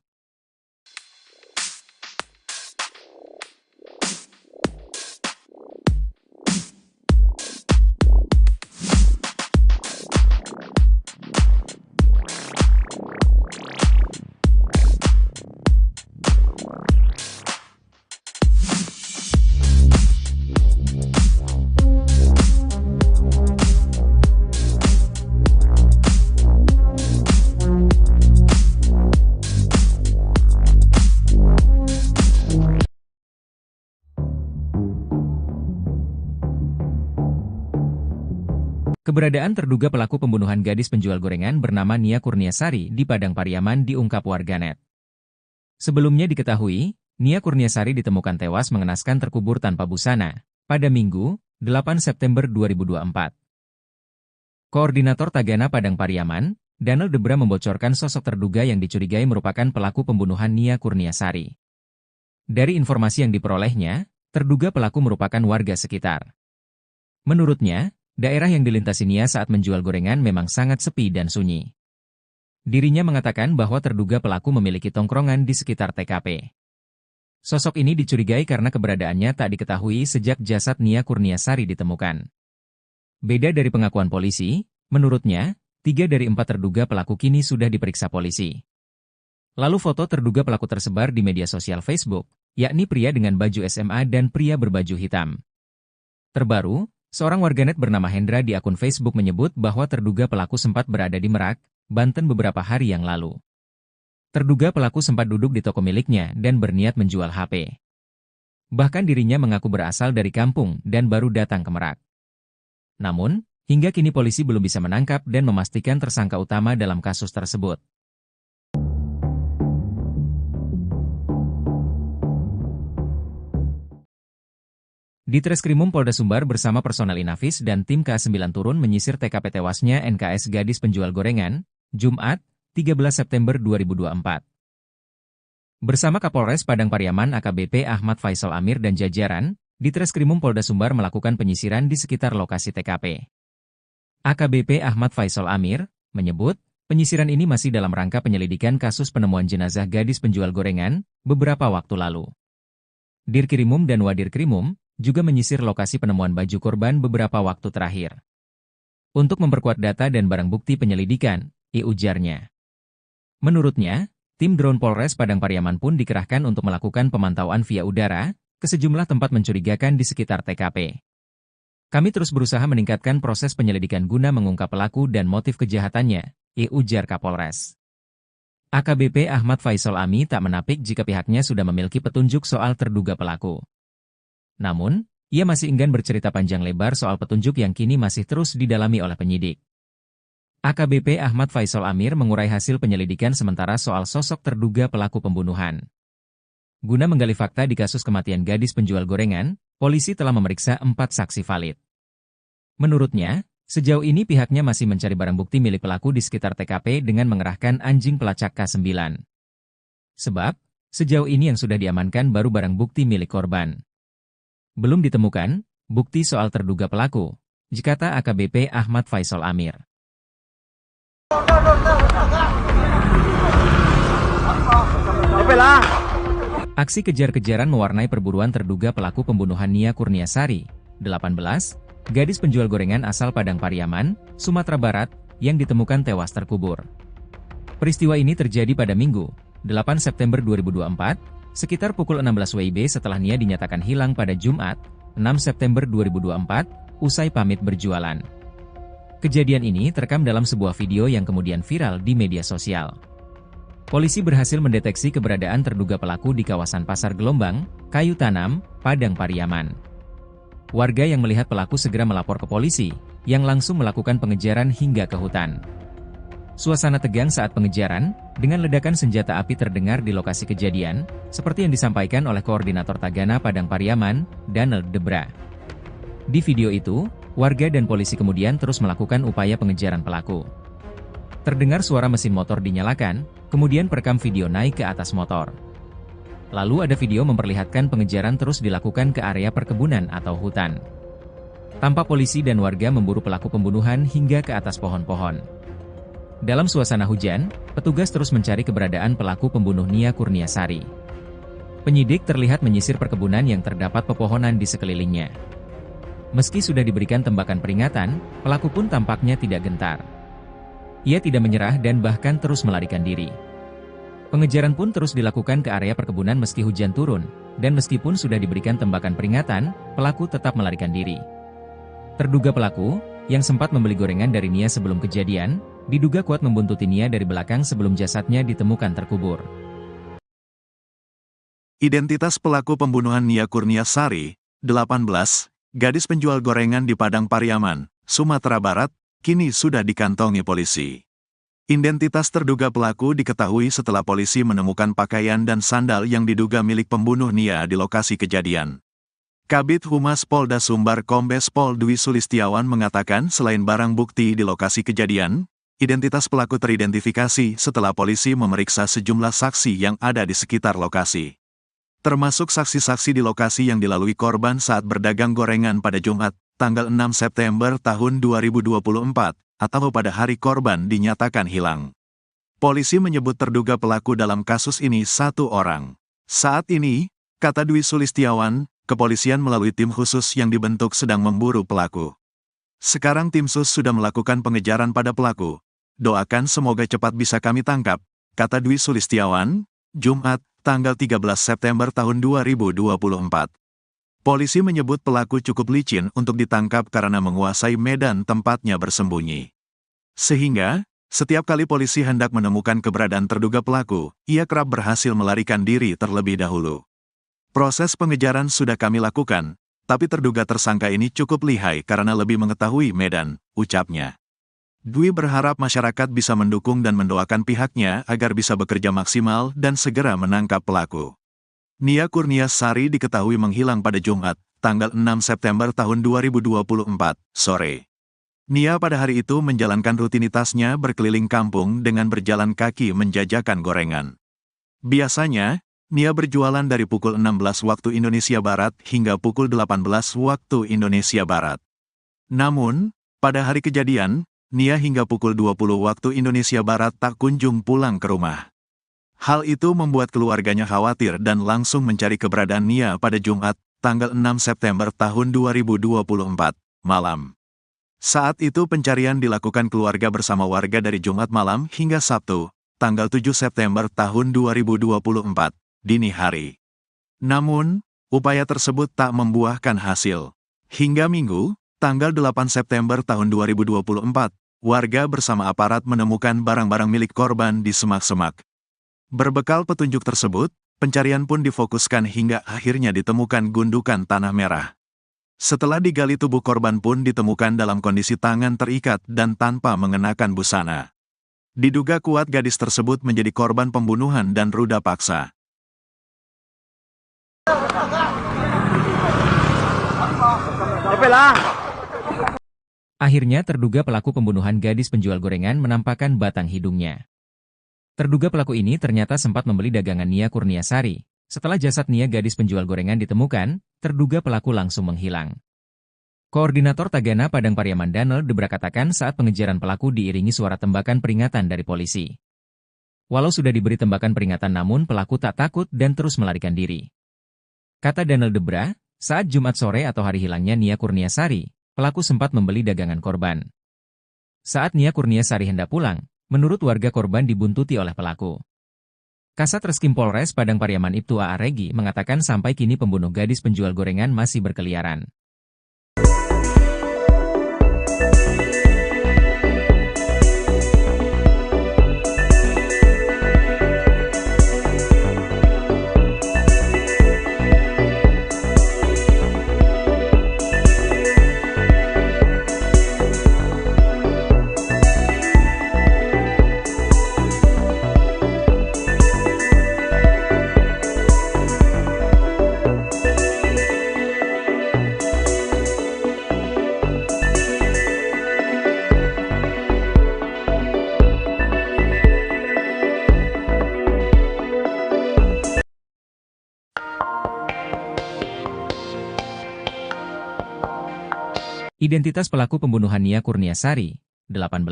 Keberadaan terduga pelaku pembunuhan gadis penjual gorengan bernama Nia Kurniasari di Padang Pariaman diungkap warganet. Sebelumnya diketahui, Nia Kurniasari ditemukan tewas mengenaskan terkubur tanpa busana pada Minggu, 8 September 2024. Koordinator Tagana Padang Pariaman, Daniel Debra membocorkan sosok terduga yang dicurigai merupakan pelaku pembunuhan Nia Kurniasari. Dari informasi yang diperolehnya, terduga pelaku merupakan warga sekitar. Menurutnya, daerah yang dilintasi Nia saat menjual gorengan memang sangat sepi dan sunyi. Dirinya mengatakan bahwa terduga pelaku memiliki tongkrongan di sekitar TKP. Sosok ini dicurigai karena keberadaannya tak diketahui sejak jasad Nia Kurniasari ditemukan. Beda dari pengakuan polisi, menurutnya, 3 dari 4 terduga pelaku kini sudah diperiksa polisi. Lalu foto terduga pelaku tersebar di media sosial Facebook, yakni pria dengan baju SMA dan pria berbaju hitam. Terbaru, seorang warganet bernama Hendra di akun Facebook menyebut bahwa terduga pelaku sempat berada di Merak, Banten beberapa hari yang lalu. Terduga pelaku sempat duduk di toko miliknya dan berniat menjual HP. Bahkan dirinya mengaku berasal dari kampung dan baru datang ke Merak. Namun, hingga kini polisi belum bisa menangkap dan memastikan tersangka utama dalam kasus tersebut. Di Treskrimum Polda Sumbar bersama personel Inafis dan tim K9 turun menyisir TKP tewasnya NKS gadis penjual gorengan, Jumat, 13 September 2024. Bersama Kapolres Padang Pariaman AKBP Ahmad Faisal Amir dan jajaran, di Treskrimum Polda Sumbar melakukan penyisiran di sekitar lokasi TKP. AKBP Ahmad Faisal Amir menyebut, penyisiran ini masih dalam rangka penyelidikan kasus penemuan jenazah gadis penjual gorengan beberapa waktu lalu. Dirkrimum dan Wadirkrimum juga menyisir lokasi penemuan baju korban beberapa waktu terakhir. Untuk memperkuat data dan barang bukti penyelidikan, ujarnya. Menurutnya, tim drone Polres Padang Pariaman pun dikerahkan untuk melakukan pemantauan via udara ke sejumlah tempat mencurigakan di sekitar TKP. Kami terus berusaha meningkatkan proses penyelidikan guna mengungkap pelaku dan motif kejahatannya, ujar Kapolres. AKBP Ahmad Faisal Ami tak menapik jika pihaknya sudah memiliki petunjuk soal terduga pelaku. Namun, ia masih enggan bercerita panjang lebar soal petunjuk yang kini masih terus didalami oleh penyidik. AKBP Ahmad Faisal Amir mengurai hasil penyelidikan sementara soal sosok terduga pelaku pembunuhan. Guna menggali fakta di kasus kematian gadis penjual gorengan, polisi telah memeriksa 4 saksi valid. Menurutnya, sejauh ini pihaknya masih mencari barang bukti milik pelaku di sekitar TKP dengan mengerahkan anjing pelacak K9. Sebab, sejauh ini yang sudah diamankan baru barang bukti milik korban. Belum ditemukan bukti soal terduga pelaku, kata AKBP Ahmad Faisal Amir. Aksi kejar-kejaran mewarnai perburuan terduga pelaku pembunuhan Nia Kurniasari, 18, gadis penjual gorengan asal Padang Pariaman, Sumatera Barat, yang ditemukan tewas terkubur. Peristiwa ini terjadi pada Minggu, 8 September 2024, sekitar pukul 16 WIB setelah Nia dinyatakan hilang pada Jumat, 6 September 2024, usai pamit berjualan. Kejadian ini terekam dalam sebuah video yang kemudian viral di media sosial. Polisi berhasil mendeteksi keberadaan terduga pelaku di kawasan Pasar Gelombang, Kayu Tanam, Padang Pariaman. Warga yang melihat pelaku segera melapor ke polisi, yang langsung melakukan pengejaran hingga ke hutan. Suasana tegang saat pengejaran, dengan ledakan senjata api terdengar di lokasi kejadian, seperti yang disampaikan oleh Koordinator Tagana Padang Pariaman, Daniel Debra. Di video itu, warga dan polisi kemudian terus melakukan upaya pengejaran pelaku. Terdengar suara mesin motor dinyalakan, kemudian perekam video naik ke atas motor. Lalu ada video memperlihatkan pengejaran terus dilakukan ke area perkebunan atau hutan. Tampak polisi dan warga memburu pelaku pembunuhan hingga ke atas pohon-pohon. Dalam suasana hujan, petugas terus mencari keberadaan pelaku pembunuh Nia Kurniasari. Penyidik terlihat menyisir perkebunan yang terdapat pepohonan di sekelilingnya. Meski sudah diberikan tembakan peringatan, pelaku pun tampaknya tidak gentar. Ia tidak menyerah dan bahkan terus melarikan diri. Pengejaran pun terus dilakukan ke area perkebunan meski hujan turun, dan meskipun sudah diberikan tembakan peringatan, pelaku tetap melarikan diri. Terduga pelaku, yang sempat membeli gorengan dari Nia sebelum kejadian, diduga kuat membuntuti Nia dari belakang sebelum jasadnya ditemukan terkubur. Identitas pelaku pembunuhan Nia Kurniasari, 18, gadis penjual gorengan di Padang Pariaman, Sumatera Barat, kini sudah dikantongi polisi. Identitas terduga pelaku diketahui setelah polisi menemukan pakaian dan sandal yang diduga milik pembunuh Nia di lokasi kejadian. Kabid Humas Polda Sumbar Kombes Pol Dwi Sulistiawan mengatakan selain barang bukti di lokasi kejadian, identitas pelaku teridentifikasi setelah polisi memeriksa sejumlah saksi yang ada di sekitar lokasi. Termasuk saksi-saksi di lokasi yang dilalui korban saat berdagang gorengan pada Jumat, tanggal 6 September tahun 2024, atau pada hari korban dinyatakan hilang. Polisi menyebut terduga pelaku dalam kasus ini satu orang. Saat ini, kata Dwi Sulistiawan, kepolisian melalui tim khusus yang dibentuk sedang memburu pelaku. Sekarang tim sus sudah melakukan pengejaran pada pelaku. Doakan semoga cepat bisa kami tangkap, kata Dwi Sulistiawan, Jumat, tanggal 13 September tahun 2024. Polisi menyebut pelaku cukup licin untuk ditangkap karena menguasai medan tempatnya bersembunyi. Sehingga, setiap kali polisi hendak menemukan keberadaan terduga pelaku, ia kerap berhasil melarikan diri terlebih dahulu. Proses pengejaran sudah kami lakukan, tapi terduga tersangka ini cukup lihai karena lebih mengetahui medan, ucapnya. Dwi berharap masyarakat bisa mendukung dan mendoakan pihaknya agar bisa bekerja maksimal dan segera menangkap pelaku. Nia Kurniasari diketahui menghilang pada Jumat, tanggal 6 September tahun 2024, sore. Nia pada hari itu menjalankan rutinitasnya berkeliling kampung dengan berjalan kaki menjajakan gorengan. Biasanya, Nia berjualan dari pukul 16 waktu Indonesia Barat hingga pukul 18 waktu Indonesia Barat. Namun, pada hari kejadian, Nia hingga pukul 20 waktu Indonesia Barat tak kunjung pulang ke rumah. Hal itu membuat keluarganya khawatir dan langsung mencari keberadaan Nia pada Jumat, tanggal 6 September tahun 2024, malam. Saat itu pencarian dilakukan keluarga bersama warga dari Jumat malam hingga Sabtu, tanggal 7 September tahun 2024, dini hari. Namun, upaya tersebut tak membuahkan hasil. Hingga Minggu, tanggal 8 September tahun 2024, warga bersama aparat menemukan barang-barang milik korban di semak-semak. Berbekal petunjuk tersebut, pencarian pun difokuskan hingga akhirnya ditemukan gundukan tanah merah. Setelah digali tubuh korban pun ditemukan dalam kondisi tangan terikat dan tanpa mengenakan busana. Diduga kuat gadis tersebut menjadi korban pembunuhan dan ruda paksa. Akhirnya terduga pelaku pembunuhan gadis penjual gorengan menampakkan batang hidungnya. Terduga pelaku ini ternyata sempat membeli dagangan Nia Kurniasari. Setelah jasad Nia gadis penjual gorengan ditemukan, terduga pelaku langsung menghilang. Koordinator Tagana Padang Pariaman Danel Debra katakan saat pengejaran pelaku diiringi suara tembakan peringatan dari polisi. Walau sudah diberi tembakan peringatan namun pelaku tak takut dan terus melarikan diri. Kata Danel Debra, saat Jumat sore atau hari hilangnya Nia Kurniasari, pelaku sempat membeli dagangan korban. Saat Nia Kurniasari hendak pulang, menurut warga korban dibuntuti oleh pelaku. Kasat Reskrim Polres Padang Pariaman Ibtu A.A. Regi mengatakan sampai kini pembunuh gadis penjual gorengan masih berkeliaran. Identitas pelaku pembunuhan Nia Kurniasari, 18,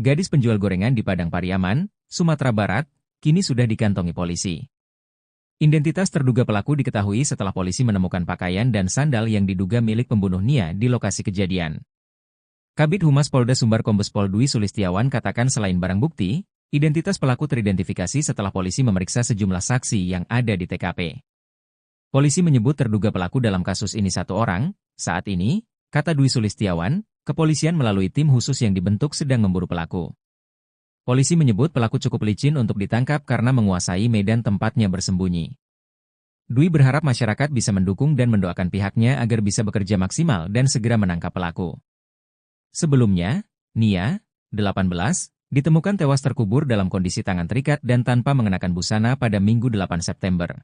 gadis penjual gorengan di Padang Pariaman, Sumatera Barat, kini sudah dikantongi polisi. Identitas terduga pelaku diketahui setelah polisi menemukan pakaian dan sandal yang diduga milik pembunuh Nia di lokasi kejadian. Kabid Humas Polda Sumbar Kombes Pol Dwi Sulistiawan katakan selain barang bukti, identitas pelaku teridentifikasi setelah polisi memeriksa sejumlah saksi yang ada di TKP. Polisi menyebut terduga pelaku dalam kasus ini satu orang. Saat ini, kata Dwi Sulistiawan, kepolisian melalui tim khusus yang dibentuk sedang memburu pelaku. Polisi menyebut pelaku cukup licin untuk ditangkap karena menguasai medan tempatnya bersembunyi. Dwi berharap masyarakat bisa mendukung dan mendoakan pihaknya agar bisa bekerja maksimal dan segera menangkap pelaku. Sebelumnya, Nia, 18, ditemukan tewas terkubur dalam kondisi tangan terikat dan tanpa mengenakan busana pada Minggu 8 September.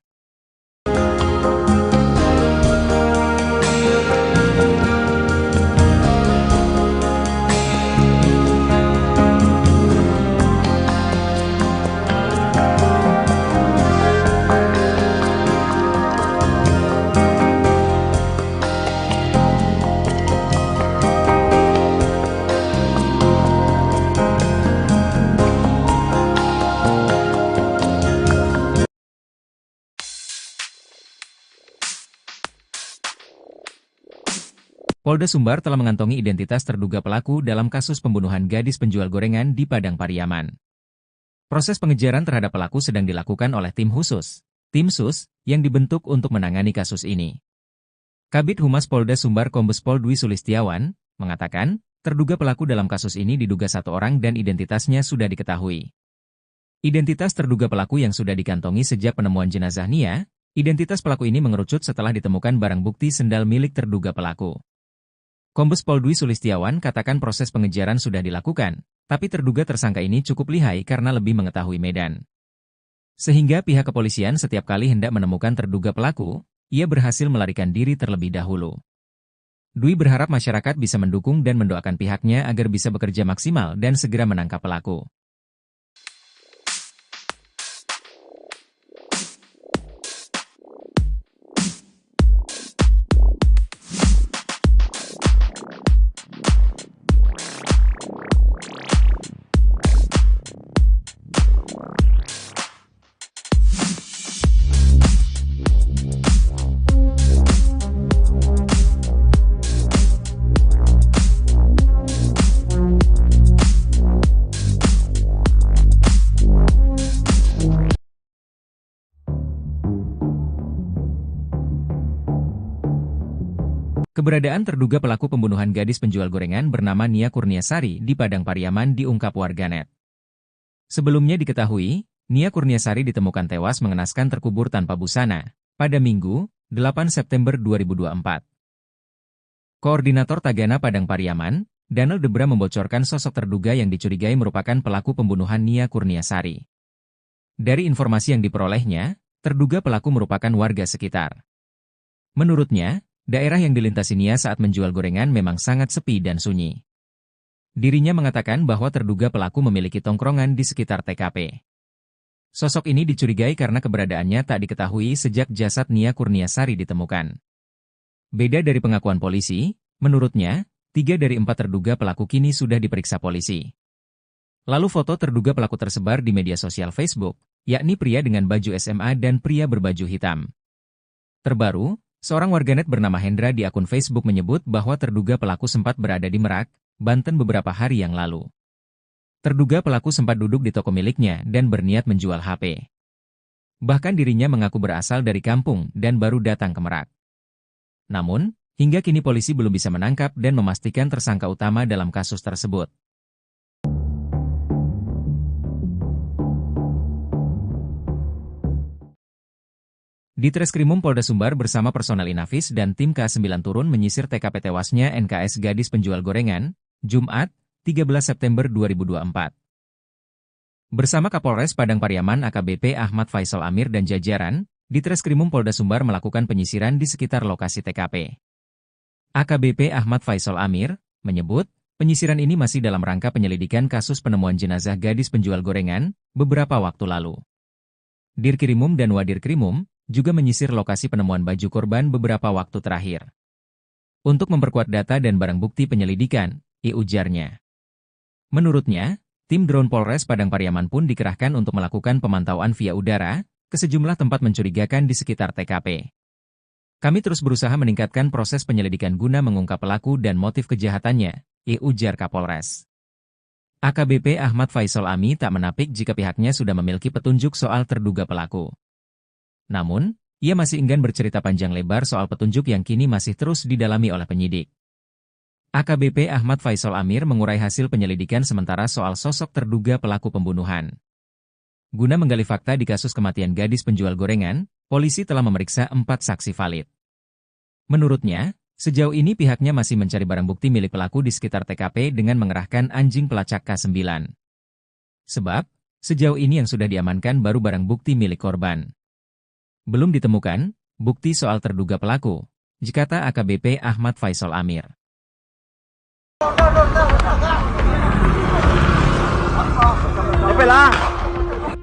Polda Sumbar telah mengantongi identitas terduga pelaku dalam kasus pembunuhan gadis penjual gorengan di Padang Pariaman. Proses pengejaran terhadap pelaku sedang dilakukan oleh tim khusus, tim SUS, yang dibentuk untuk menangani kasus ini. Kabid Humas Polda Sumbar Kombes Pol Dwi Sulistiawan mengatakan, terduga pelaku dalam kasus ini diduga satu orang dan identitasnya sudah diketahui. Identitas terduga pelaku yang sudah dikantongi sejak penemuan jenazah Nia, identitas pelaku ini mengerucut setelah ditemukan barang bukti sendal milik terduga pelaku. Kombes Pol Dwi Sulistiawan katakan proses pengejaran sudah dilakukan, tapi terduga tersangka ini cukup lihai karena lebih mengetahui medan. Sehingga pihak kepolisian setiap kali hendak menemukan terduga pelaku, ia berhasil melarikan diri terlebih dahulu. Dwi berharap masyarakat bisa mendukung dan mendoakan pihaknya agar bisa bekerja maksimal dan segera menangkap pelaku. Keberadaan terduga pelaku pembunuhan gadis penjual gorengan bernama Nia Kurniasari di Padang Pariaman diungkap warganet. Sebelumnya diketahui, Nia Kurniasari ditemukan tewas mengenaskan terkubur tanpa busana pada Minggu, 8 September 2024. Koordinator Tagana Padang Pariaman, Daniel Debra membocorkan sosok terduga yang dicurigai merupakan pelaku pembunuhan Nia Kurniasari. Dari informasi yang diperolehnya, terduga pelaku merupakan warga sekitar. Menurutnya, daerah yang dilintasi Nia saat menjual gorengan memang sangat sepi dan sunyi. Dirinya mengatakan bahwa terduga pelaku memiliki tongkrongan di sekitar TKP. Sosok ini dicurigai karena keberadaannya tak diketahui sejak jasad Nia Kurniasari ditemukan. Beda dari pengakuan polisi, menurutnya, 3 dari 4 terduga pelaku kini sudah diperiksa polisi. Lalu foto terduga pelaku tersebar di media sosial Facebook, yakni pria dengan baju SMA dan pria berbaju hitam. Terbaru, seorang warganet bernama Hendra di akun Facebook menyebut bahwa terduga pelaku sempat berada di Merak, Banten beberapa hari yang lalu. Terduga pelaku sempat duduk di toko miliknya dan berniat menjual HP. Bahkan dirinya mengaku berasal dari kampung dan baru datang ke Merak. Namun, hingga kini polisi belum bisa menangkap dan memastikan tersangka utama dalam kasus tersebut. Di Treskrimum Polda Sumbar bersama personel Inafis dan tim K9 turun menyisir TKP tewasnya NKS gadis penjual gorengan, Jumat, 13 September 2024. Bersama Kapolres Padang Pariaman AKBP Ahmad Faisal Amir dan jajaran, di Treskrimum Polda Sumbar melakukan penyisiran di sekitar lokasi TKP. AKBP Ahmad Faisal Amir menyebut, penyisiran ini masih dalam rangka penyelidikan kasus penemuan jenazah gadis penjual gorengan beberapa waktu lalu. Dirkrimum dan Wadirkrimum juga menyisir lokasi penemuan baju korban beberapa waktu terakhir. Untuk memperkuat data dan barang bukti penyelidikan, ujarnya. Menurutnya, tim drone Polres Padang Pariaman pun dikerahkan untuk melakukan pemantauan via udara ke sejumlah tempat mencurigakan di sekitar TKP. Kami terus berusaha meningkatkan proses penyelidikan guna mengungkap pelaku dan motif kejahatannya, ujar Kapolres. AKBP Ahmad Faisal Ami tak menapik jika pihaknya sudah memiliki petunjuk soal terduga pelaku. Namun, ia masih enggan bercerita panjang lebar soal petunjuk yang kini masih terus didalami oleh penyidik. AKBP Ahmad Faisal Amir mengurai hasil penyelidikan sementara soal sosok terduga pelaku pembunuhan. Guna menggali fakta di kasus kematian gadis penjual gorengan, polisi telah memeriksa 4 saksi valid. Menurutnya, Sejauh ini pihaknya masih mencari barang bukti milik pelaku di sekitar TKP dengan mengerahkan anjing pelacak K9. Sebab, sejauh ini yang sudah diamankan baru barang bukti milik korban. Belum ditemukan bukti soal terduga pelaku, kata AKBP Ahmad Faisal Amir.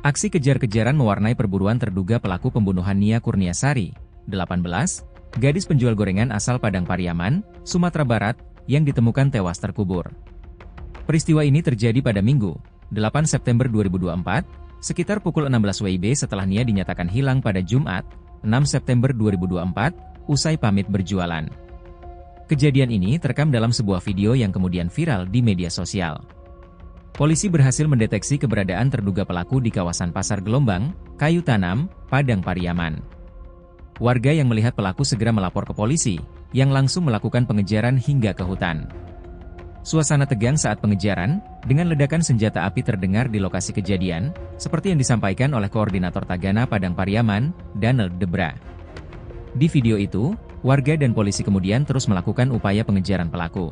Aksi kejar-kejaran mewarnai perburuan terduga pelaku pembunuhan Nia Kurniasari, 18, gadis penjual gorengan asal Padang Pariaman, Sumatera Barat, yang ditemukan tewas terkubur. Peristiwa ini terjadi pada Minggu, 8 September 2024, sekitar pukul 16 WIB setelah Nia dinyatakan hilang pada Jumat, 6 September 2024, usai pamit berjualan. Kejadian ini terekam dalam sebuah video yang kemudian viral di media sosial. Polisi berhasil mendeteksi keberadaan terduga pelaku di kawasan Pasar Gelombang, Kayu Tanam, Padang Pariaman. Warga yang melihat pelaku segera melapor ke polisi, yang langsung melakukan pengejaran hingga ke hutan. Suasana tegang saat pengejaran, dengan ledakan senjata api terdengar di lokasi kejadian, seperti yang disampaikan oleh Koordinator Tagana Padang Pariaman, Donald Debra. Di video itu, warga dan polisi kemudian terus melakukan upaya pengejaran pelaku.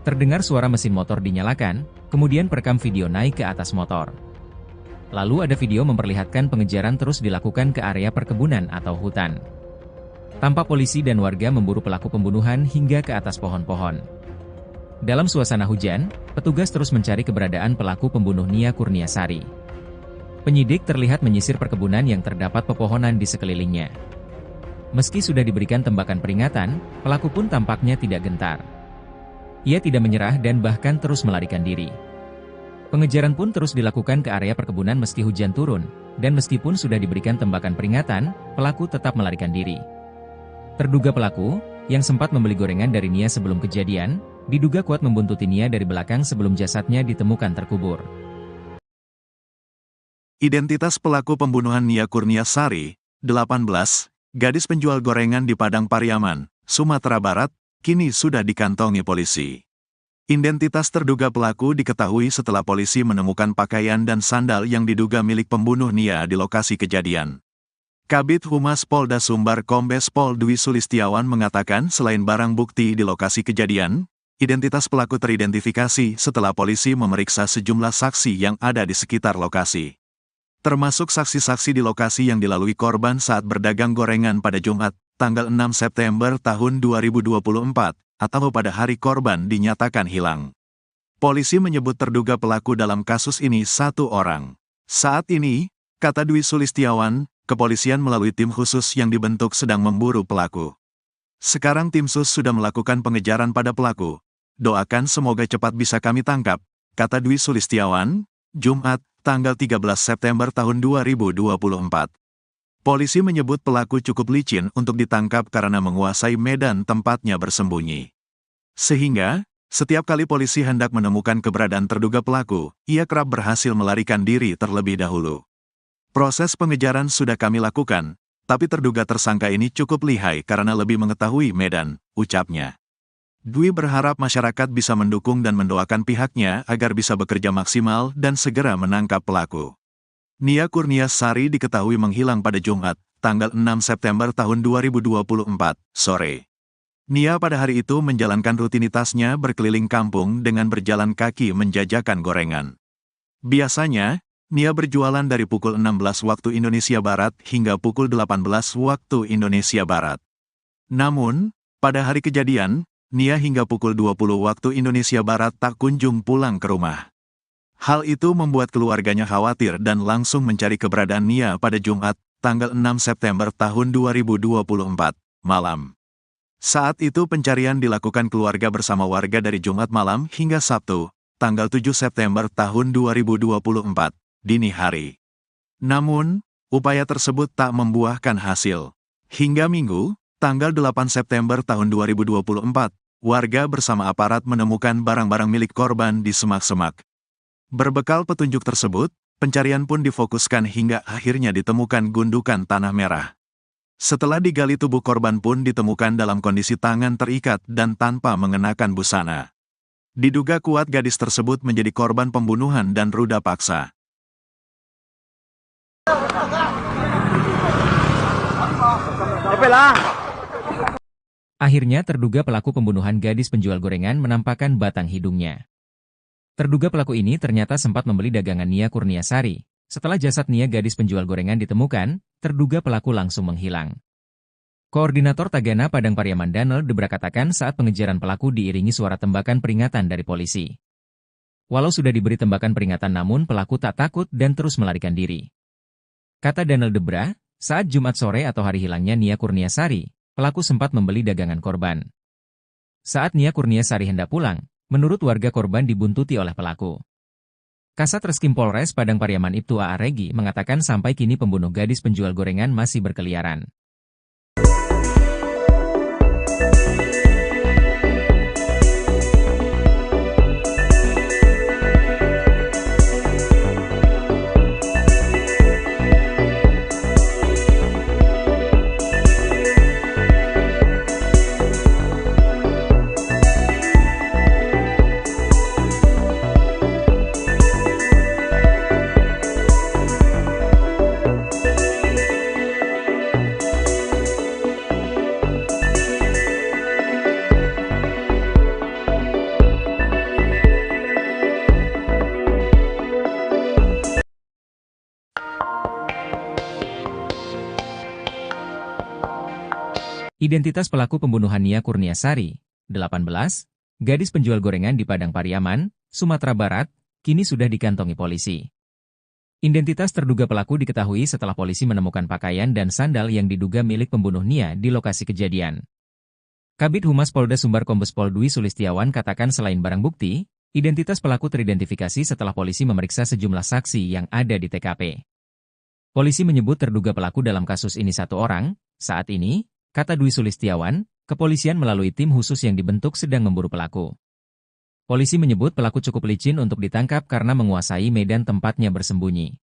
Terdengar suara mesin motor dinyalakan, kemudian perekam video naik ke atas motor. Lalu ada video memperlihatkan pengejaran terus dilakukan ke area perkebunan atau hutan. Tampak polisi dan warga memburu pelaku pembunuhan hingga ke atas pohon-pohon. Dalam suasana hujan, petugas terus mencari keberadaan pelaku pembunuh Nia Kurniasari. Penyidik terlihat menyisir perkebunan yang terdapat pepohonan di sekelilingnya. Meski sudah diberikan tembakan peringatan, pelaku pun tampaknya tidak gentar. Ia tidak menyerah dan bahkan terus melarikan diri. Pengejaran pun terus dilakukan ke area perkebunan meski hujan turun, dan meskipun sudah diberikan tembakan peringatan, pelaku tetap melarikan diri. Terduga pelaku, yang sempat membeli gorengan dari Nia sebelum kejadian, diduga kuat membuntuti Nia dari belakang sebelum jasadnya ditemukan terkubur. Identitas pelaku pembunuhan Nia Kurniasari, 18, gadis penjual gorengan di Padang Pariaman, Sumatera Barat, kini sudah dikantongi polisi. Identitas terduga pelaku diketahui setelah polisi menemukan pakaian dan sandal yang diduga milik pembunuh Nia di lokasi kejadian. Kabid Humas Polda Sumbar Kombes Pol Dwi Sulistiawan mengatakan selain barang bukti di lokasi kejadian, identitas pelaku teridentifikasi setelah polisi memeriksa sejumlah saksi yang ada di sekitar lokasi. Termasuk saksi-saksi di lokasi yang dilalui korban saat berdagang gorengan pada Jumat, tanggal 6 September tahun 2024, atau pada hari korban dinyatakan hilang. Polisi menyebut terduga pelaku dalam kasus ini satu orang. Saat ini, kata Dwi Sulistiawan, kepolisian melalui tim khusus yang dibentuk sedang memburu pelaku. Sekarang tim sus sudah melakukan pengejaran pada pelaku. Doakan semoga cepat bisa kami tangkap, kata Dwi Sulistiawan, Jumat, tanggal 13 September tahun 2024. Polisi menyebut pelaku cukup licin untuk ditangkap karena menguasai medan tempatnya bersembunyi. Sehingga, setiap kali polisi hendak menemukan keberadaan terduga pelaku, ia kerap berhasil melarikan diri terlebih dahulu. Proses pengejaran sudah kami lakukan, tapi terduga tersangka ini cukup lihai karena lebih mengetahui medan, ucapnya. Dwi berharap masyarakat bisa mendukung dan mendoakan pihaknya agar bisa bekerja maksimal dan segera menangkap pelaku. Nia Kurniasari diketahui menghilang pada Jumat, tanggal 6 September tahun 2024, sore. Nia pada hari itu menjalankan rutinitasnya berkeliling kampung dengan berjalan kaki menjajakan gorengan. Biasanya, Nia berjualan dari pukul 16 waktu Indonesia Barat hingga pukul 18 waktu Indonesia Barat. Namun, pada hari kejadian, Nia hingga pukul 20 waktu Indonesia Barat tak kunjung pulang ke rumah. Hal itu membuat keluarganya khawatir dan langsung mencari keberadaan Nia pada Jumat, tanggal 6 September tahun 2024, malam. Saat itu pencarian dilakukan keluarga bersama warga dari Jumat malam hingga Sabtu, tanggal 7 September tahun 2024, dini hari. Namun, upaya tersebut tak membuahkan hasil. Hingga Minggu, tanggal 8 September tahun 2024, warga bersama aparat menemukan barang-barang milik korban di semak-semak. Berbekal petunjuk tersebut, pencarian pun difokuskan hingga akhirnya ditemukan gundukan tanah merah. Setelah digali tubuh korban pun ditemukan dalam kondisi tangan terikat dan tanpa mengenakan busana. Diduga kuat gadis tersebut menjadi korban pembunuhan dan ruda paksa. Akhirnya terduga pelaku pembunuhan gadis penjual gorengan menampakkan batang hidungnya. Terduga pelaku ini ternyata sempat membeli dagangan Nia Kurniasari. Setelah jasad Nia gadis penjual gorengan ditemukan, terduga pelaku langsung menghilang. Koordinator Tagana Padang Pariaman Danel Debra katakan saat pengejaran pelaku diiringi suara tembakan peringatan dari polisi. Walau sudah diberi tembakan peringatan namun pelaku tak takut dan terus melarikan diri. Kata Danel Debra, saat Jumat sore atau hari hilangnya Nia Kurniasari, pelaku sempat membeli dagangan korban. Saat Nia Kurniasari hendak pulang, menurut warga korban dibuntuti oleh pelaku. Kasat Reskrim Polres Padang Pariaman Ibtu A.A. Regi mengatakan sampai kini pembunuh gadis penjual gorengan masih berkeliaran. Identitas pelaku pembunuhan Nia Kurniasari, 18, gadis penjual gorengan di Padang Pariaman, Sumatera Barat, kini sudah dikantongi polisi. Identitas terduga pelaku diketahui setelah polisi menemukan pakaian dan sandal yang diduga milik pembunuh Nia di lokasi kejadian. Kabid Humas Polda Sumbar Kombes Pol Dwi Sulistiawan katakan selain barang bukti, identitas pelaku teridentifikasi setelah polisi memeriksa sejumlah saksi yang ada di TKP. Polisi menyebut terduga pelaku dalam kasus ini satu orang. Saat ini, kata Dwi Sulistiawan, kepolisian melalui tim khusus yang dibentuk sedang memburu pelaku. Polisi menyebut pelaku cukup licin untuk ditangkap karena menguasai medan tempatnya bersembunyi.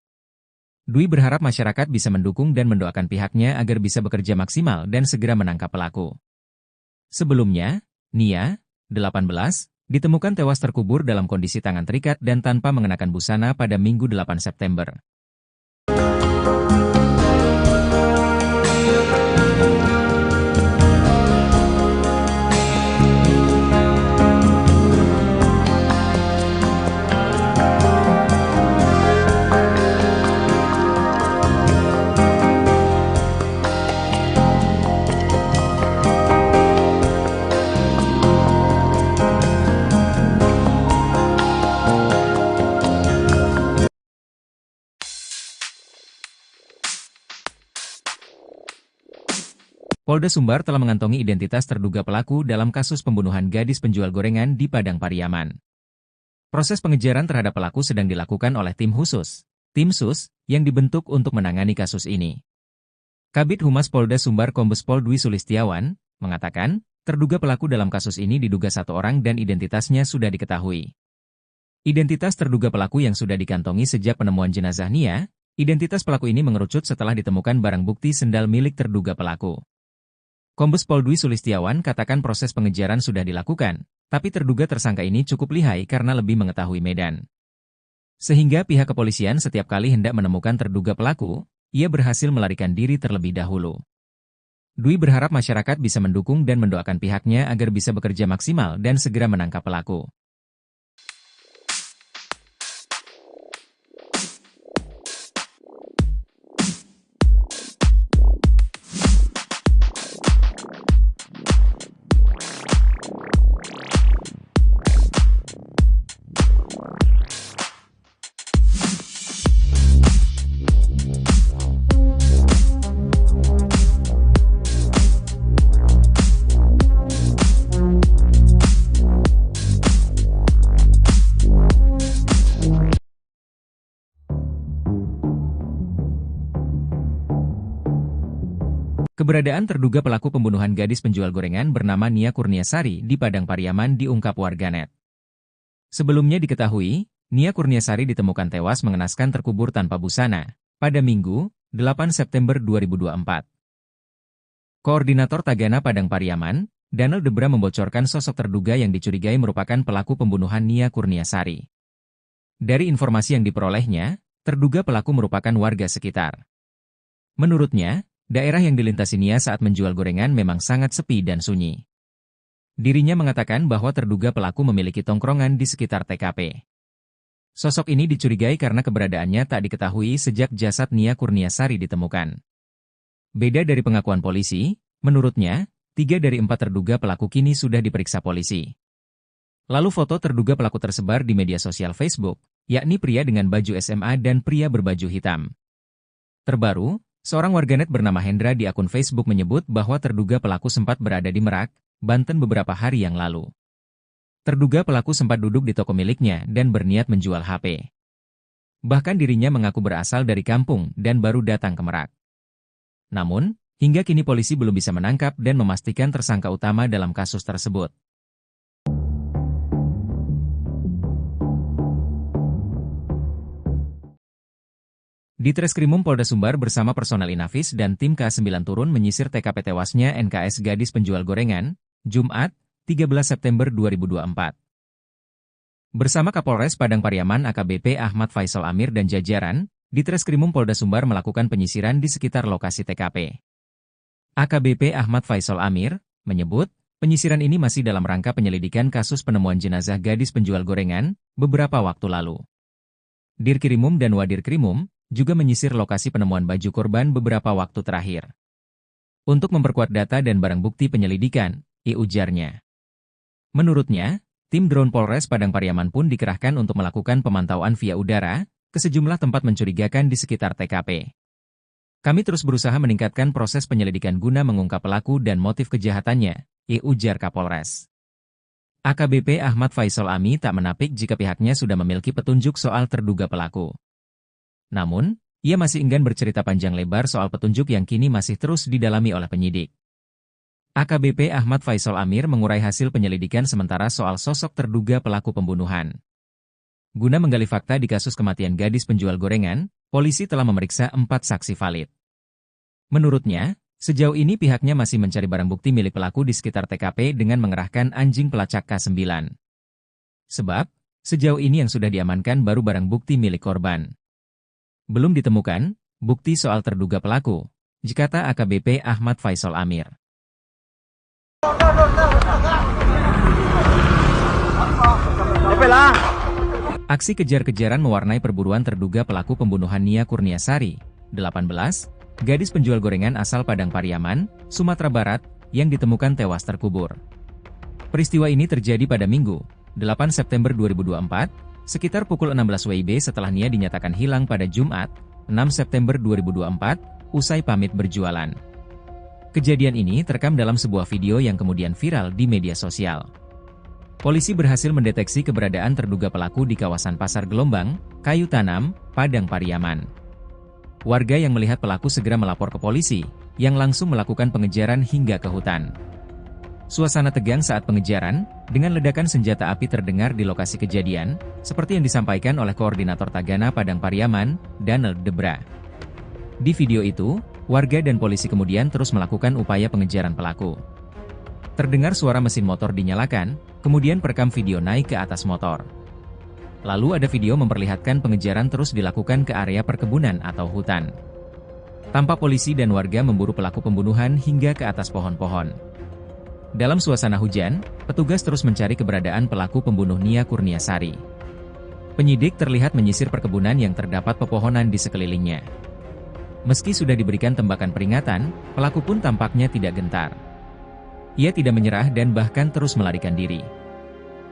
Dwi berharap masyarakat bisa mendukung dan mendoakan pihaknya agar bisa bekerja maksimal dan segera menangkap pelaku. Sebelumnya, Nia, 18, ditemukan tewas terkubur dalam kondisi tangan terikat dan tanpa mengenakan busana pada Minggu 8 September. Polda Sumbar telah mengantongi identitas terduga pelaku dalam kasus pembunuhan gadis penjual gorengan di Padang Pariaman. Proses pengejaran terhadap pelaku sedang dilakukan oleh tim khusus, tim SUS, yang dibentuk untuk menangani kasus ini. Kabid Humas Polda Sumbar Kombes Pol Dwi Sulistiawan mengatakan, terduga pelaku dalam kasus ini diduga satu orang dan identitasnya sudah diketahui. Identitas terduga pelaku yang sudah dikantongi sejak penemuan jenazah Nia, identitas pelaku ini mengerucut setelah ditemukan barang bukti sendal milik terduga pelaku. Kombes Pol Dwi Sulistiawan katakan proses pengejaran sudah dilakukan, tapi terduga tersangka ini cukup lihai karena lebih mengetahui medan. Sehingga pihak kepolisian setiap kali hendak menemukan terduga pelaku, ia berhasil melarikan diri terlebih dahulu. Dwi berharap masyarakat bisa mendukung dan mendoakan pihaknya agar bisa bekerja maksimal dan segera menangkap pelaku. Keberadaan terduga pelaku pembunuhan gadis penjual gorengan bernama Nia Kurniasari di Padang Pariaman diungkap warganet. Sebelumnya diketahui, Nia Kurniasari ditemukan tewas mengenaskan terkubur tanpa busana pada Minggu, 8 September 2024. Koordinator Tagana Padang Pariaman, Danel Debra membocorkan sosok terduga yang dicurigai merupakan pelaku pembunuhan Nia Kurniasari. Dari informasi yang diperolehnya, terduga pelaku merupakan warga sekitar. Menurutnya, daerah yang dilintasi Nia saat menjual gorengan memang sangat sepi dan sunyi. Dirinya mengatakan bahwa terduga pelaku memiliki tongkrongan di sekitar TKP. Sosok ini dicurigai karena keberadaannya tak diketahui sejak jasad Nia Kurniasari ditemukan. Beda dari pengakuan polisi, menurutnya, 3 dari 4 terduga pelaku kini sudah diperiksa polisi. Lalu foto terduga pelaku tersebar di media sosial Facebook, yakni pria dengan baju SMA dan pria berbaju hitam. Terbaru, seorang warganet bernama Hendra di akun Facebook menyebut bahwa terduga pelaku sempat berada di Merak, Banten beberapa hari yang lalu. Terduga pelaku sempat duduk di toko miliknya dan berniat menjual HP. Bahkan dirinya mengaku berasal dari kampung dan baru datang ke Merak. Namun, hingga kini polisi belum bisa menangkap dan memastikan tersangka utama dalam kasus tersebut. Di Treskrimum Polda Sumbar bersama personel Inafis dan tim K9 turun menyisir TKP tewasnya NKS gadis penjual gorengan, Jumat, 13 September 2024. Bersama Kapolres Padang Pariaman AKBP Ahmad Faisal Amir dan jajaran, di Treskrimum Polda Sumbar melakukan penyisiran di sekitar lokasi TKP. AKBP Ahmad Faisal Amir menyebut, penyisiran ini masih dalam rangka penyelidikan kasus penemuan jenazah gadis penjual gorengan beberapa waktu lalu. Dirkrimum dan Wadirkrimum juga menyisir lokasi penemuan baju korban beberapa waktu terakhir. Untuk memperkuat data dan barang bukti penyelidikan, ujarnya. Menurutnya, tim drone Polres Padang Pariaman pun dikerahkan untuk melakukan pemantauan via udara ke sejumlah tempat mencurigakan di sekitar TKP. Kami terus berusaha meningkatkan proses penyelidikan guna mengungkap pelaku dan motif kejahatannya, ujar Kapolres. AKBP Ahmad Faisal Ami tak menapik jika pihaknya sudah memiliki petunjuk soal terduga pelaku. Namun, ia masih enggan bercerita panjang lebar soal petunjuk yang kini masih terus didalami oleh penyidik. AKBP Ahmad Faisal Amir mengurai hasil penyelidikan sementara soal sosok terduga pelaku pembunuhan. Guna menggali fakta di kasus kematian gadis penjual gorengan, polisi telah memeriksa 4 saksi valid. Menurutnya, sejauh ini pihaknya masih mencari barang bukti milik pelaku di sekitar TKP dengan mengerahkan anjing pelacak K9. Sebab, sejauh ini yang sudah diamankan baru barang bukti milik korban. Belum ditemukan bukti soal terduga pelaku, kata AKBP Ahmad Faisal Amir. Aksi kejar-kejaran mewarnai perburuan terduga pelaku pembunuhan Nia Kurniasari, 18, gadis penjual gorengan asal Padang Pariaman, Sumatera Barat, yang ditemukan tewas terkubur. Peristiwa ini terjadi pada Minggu, 8 September 2024, sekitar pukul 16 WIB setelah Nia dinyatakan hilang pada Jumat, 6 September 2024, usai pamit berjualan. Kejadian ini terekam dalam sebuah video yang kemudian viral di media sosial. Polisi berhasil mendeteksi keberadaan terduga pelaku di kawasan Pasar Gelombang, Kayu Tanam, Padang Pariaman. Warga yang melihat pelaku segera melapor ke polisi, yang langsung melakukan pengejaran hingga ke hutan. Suasana tegang saat pengejaran, dengan ledakan senjata api terdengar di lokasi kejadian, seperti yang disampaikan oleh Koordinator Tagana Padang Pariaman, Daniel Debra. Di video itu, warga dan polisi kemudian terus melakukan upaya pengejaran pelaku. Terdengar suara mesin motor dinyalakan, kemudian perekam video naik ke atas motor. Lalu ada video memperlihatkan pengejaran terus dilakukan ke area perkebunan atau hutan. Tampak polisi dan warga memburu pelaku pembunuhan hingga ke atas pohon-pohon. Dalam suasana hujan, petugas terus mencari keberadaan pelaku pembunuh Nia Kurniasari. Penyidik terlihat menyisir perkebunan yang terdapat pepohonan di sekelilingnya. Meski sudah diberikan tembakan peringatan, pelaku pun tampaknya tidak gentar. Ia tidak menyerah dan bahkan terus melarikan diri.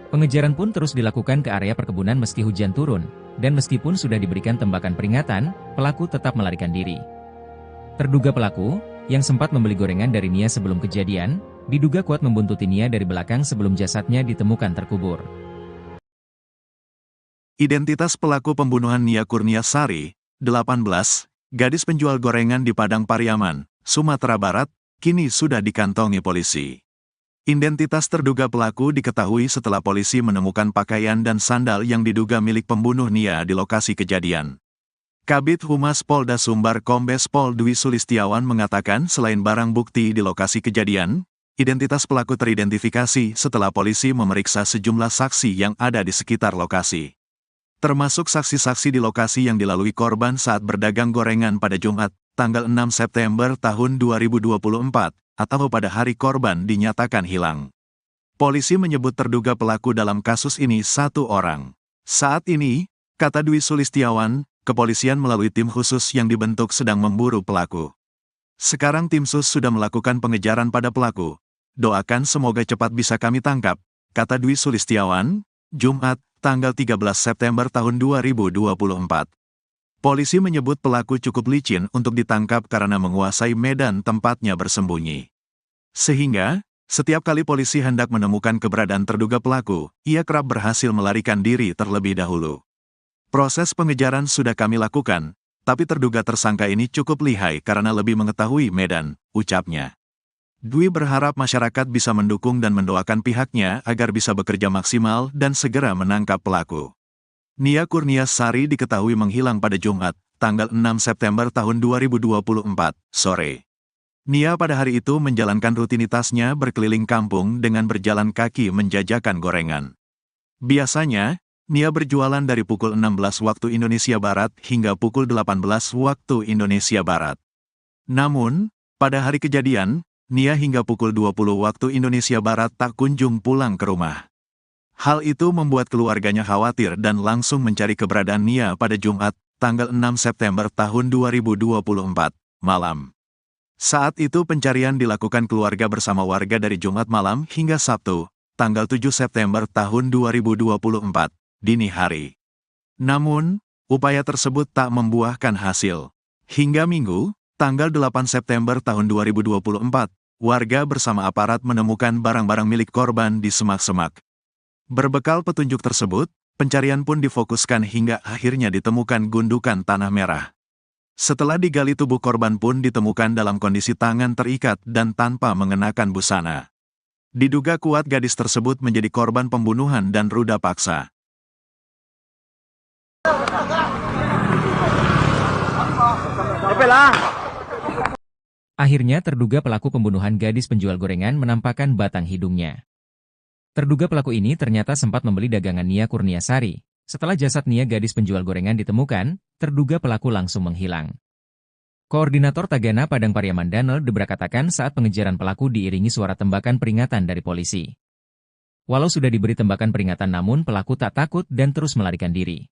Pengejaran pun terus dilakukan ke area perkebunan meski hujan turun, dan meskipun sudah diberikan tembakan peringatan, pelaku tetap melarikan diri. Terduga pelaku, yang sempat membeli gorengan dari Nia sebelum kejadian, diduga kuat membuntuti Nia dari belakang sebelum jasadnya ditemukan terkubur. Identitas pelaku pembunuhan Nia Kurniasari, 18, gadis penjual gorengan di Padang Pariaman, Sumatera Barat, kini sudah dikantongi polisi. Identitas terduga pelaku diketahui setelah polisi menemukan pakaian dan sandal yang diduga milik pembunuh Nia di lokasi kejadian. Kabid Humas Polda Sumbar Kombes Pol Dwi Sulistiawan mengatakan selain barang bukti di lokasi kejadian, identitas pelaku teridentifikasi setelah polisi memeriksa sejumlah saksi yang ada di sekitar lokasi. Termasuk saksi-saksi di lokasi yang dilalui korban saat berdagang gorengan pada Jumat, tanggal 6 September tahun 2024, atau pada hari korban dinyatakan hilang. Polisi menyebut terduga pelaku dalam kasus ini satu orang. Saat ini, kata Dwi Sulistiawan, kepolisian melalui tim khusus yang dibentuk sedang memburu pelaku. Sekarang tim sus sudah melakukan pengejaran pada pelaku. Doakan semoga cepat bisa kami tangkap, kata Dwi Sulistiawan, Jumat, tanggal 13 September tahun 2024. Polisi menyebut pelaku cukup licin untuk ditangkap karena menguasai medan tempatnya bersembunyi. Sehingga, setiap kali polisi hendak menemukan keberadaan terduga pelaku, ia kerap berhasil melarikan diri terlebih dahulu. Proses pengejaran sudah kami lakukan, tapi terduga tersangka ini cukup lihai karena lebih mengetahui medan, ucapnya. Dwi berharap masyarakat bisa mendukung dan mendoakan pihaknya agar bisa bekerja maksimal dan segera menangkap pelaku. Nia Kurniasari diketahui menghilang pada Jumat, tanggal 6 September tahun 2024, sore. Nia pada hari itu menjalankan rutinitasnya berkeliling kampung dengan berjalan kaki menjajakan gorengan. Biasanya, Nia berjualan dari pukul 16 waktu Indonesia Barat hingga pukul 18 waktu Indonesia Barat. Namun, pada hari kejadian, Nia hingga pukul 20 waktu Indonesia Barat tak kunjung pulang ke rumah. Hal itu membuat keluarganya khawatir dan langsung mencari keberadaan Nia pada Jumat, tanggal 6 September tahun 2024, malam. Saat itu pencarian dilakukan keluarga bersama warga dari Jumat malam hingga Sabtu, tanggal 7 September tahun 2024. Dini hari. Namun, upaya tersebut tak membuahkan hasil. Hingga Minggu, tanggal 8 September tahun 2024, warga bersama aparat menemukan barang-barang milik korban di semak-semak. Berbekal petunjuk tersebut, pencarian pun difokuskan hingga akhirnya ditemukan gundukan tanah merah. Setelah digali, tubuh korban pun ditemukan dalam kondisi tangan terikat dan tanpa mengenakan busana. Diduga kuat gadis tersebut menjadi korban pembunuhan dan ruda paksa. Akhirnya terduga pelaku pembunuhan gadis penjual gorengan menampakkan batang hidungnya. Terduga pelaku ini ternyata sempat membeli dagangan Nia Kurniasari. Setelah jasad Nia gadis penjual gorengan ditemukan, terduga pelaku langsung menghilang. Koordinator Tagana Padang Pariaman Daniel Debra katakan saat pengejaran pelaku diiringi suara tembakan peringatan dari polisi. Walau sudah diberi tembakan peringatan namun pelaku tak takut dan terus melarikan diri.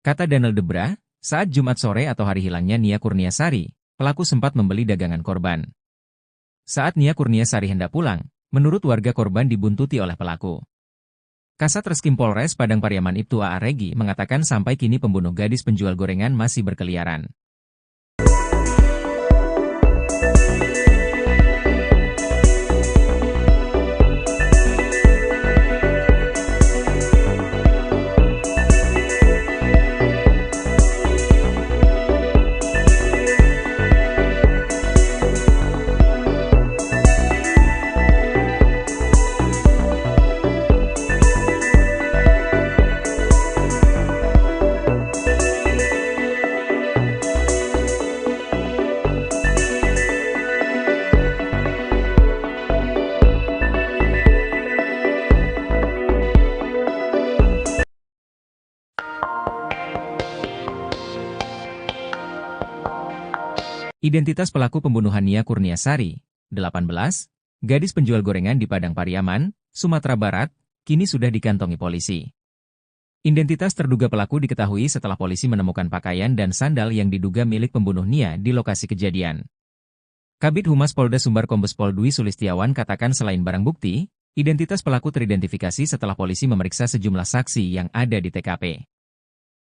Kata Daniel Debra, saat Jumat sore atau hari hilangnya Nia Kurniasari, pelaku sempat membeli dagangan korban. Saat Nia Kurniasari hendak pulang, menurut warga korban dibuntuti oleh pelaku. Kasat Reskrim Polres Padang Pariaman Ibtu A.A. Regi mengatakan sampai kini pembunuh gadis penjual gorengan masih berkeliaran. Identitas pelaku pembunuhan Nia Kurniasari, 18, gadis penjual gorengan di Padang Pariaman, Sumatera Barat, kini sudah dikantongi polisi. Identitas terduga pelaku diketahui setelah polisi menemukan pakaian dan sandal yang diduga milik pembunuh Nia di lokasi kejadian. Kabid Humas Polda Sumbar Kombes Pol Dwi Sulistiawan katakan selain barang bukti, identitas pelaku teridentifikasi setelah polisi memeriksa sejumlah saksi yang ada di TKP.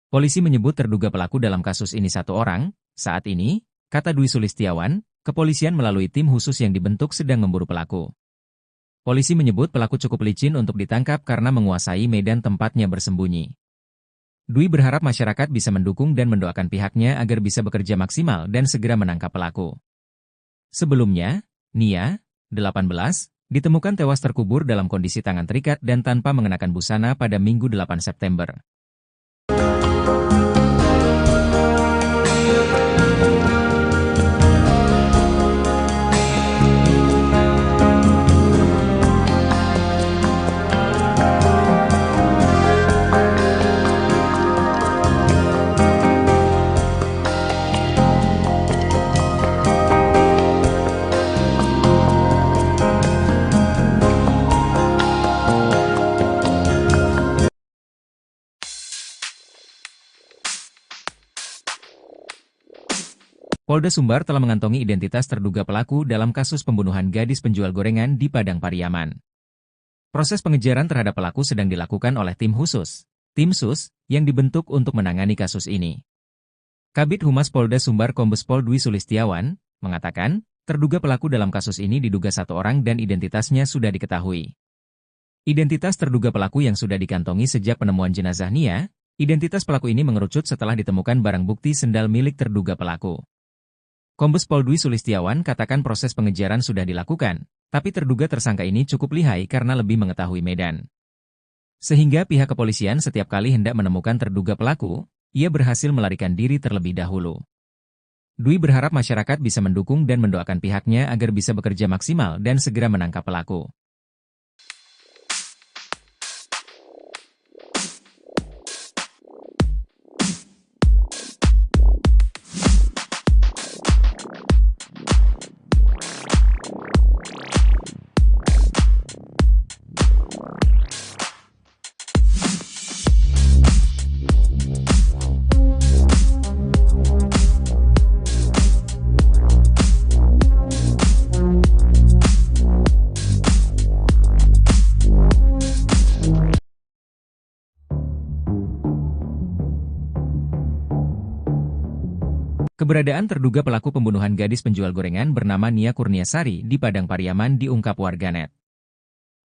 Polisi menyebut terduga pelaku dalam kasus ini satu orang. Saat ini, kata Dwi Sulistiawan, kepolisian melalui tim khusus yang dibentuk sedang memburu pelaku. Polisi menyebut pelaku cukup licin untuk ditangkap karena menguasai medan tempatnya bersembunyi. Dwi berharap masyarakat bisa mendukung dan mendoakan pihaknya agar bisa bekerja maksimal dan segera menangkap pelaku. Sebelumnya, Nia, 18, ditemukan tewas terkubur dalam kondisi tangan terikat dan tanpa mengenakan busana pada Minggu 8 September. Polda Sumbar telah mengantongi identitas terduga pelaku dalam kasus pembunuhan gadis penjual gorengan di Padang Pariaman. Proses pengejaran terhadap pelaku sedang dilakukan oleh tim khusus, tim SUS, yang dibentuk untuk menangani kasus ini. Kabid Humas Polda Sumbar Kombes Pol Dwi Sulistiawan mengatakan, terduga pelaku dalam kasus ini diduga satu orang dan identitasnya sudah diketahui. Identitas terduga pelaku yang sudah dikantongi sejak penemuan jenazah Nia, identitas pelaku ini mengerucut setelah ditemukan barang bukti sendal milik terduga pelaku. Kombes Pol Dwi Sulistiawan katakan proses pengejaran sudah dilakukan, tapi terduga tersangka ini cukup lihai karena lebih mengetahui medan. Sehingga pihak kepolisian setiap kali hendak menemukan terduga pelaku, ia berhasil melarikan diri terlebih dahulu. Dwi berharap masyarakat bisa mendukung dan mendoakan pihaknya agar bisa bekerja maksimal dan segera menangkap pelaku. Keberadaan terduga pelaku pembunuhan gadis penjual gorengan bernama Nia Kurniasari di Padang Pariaman diungkap warganet.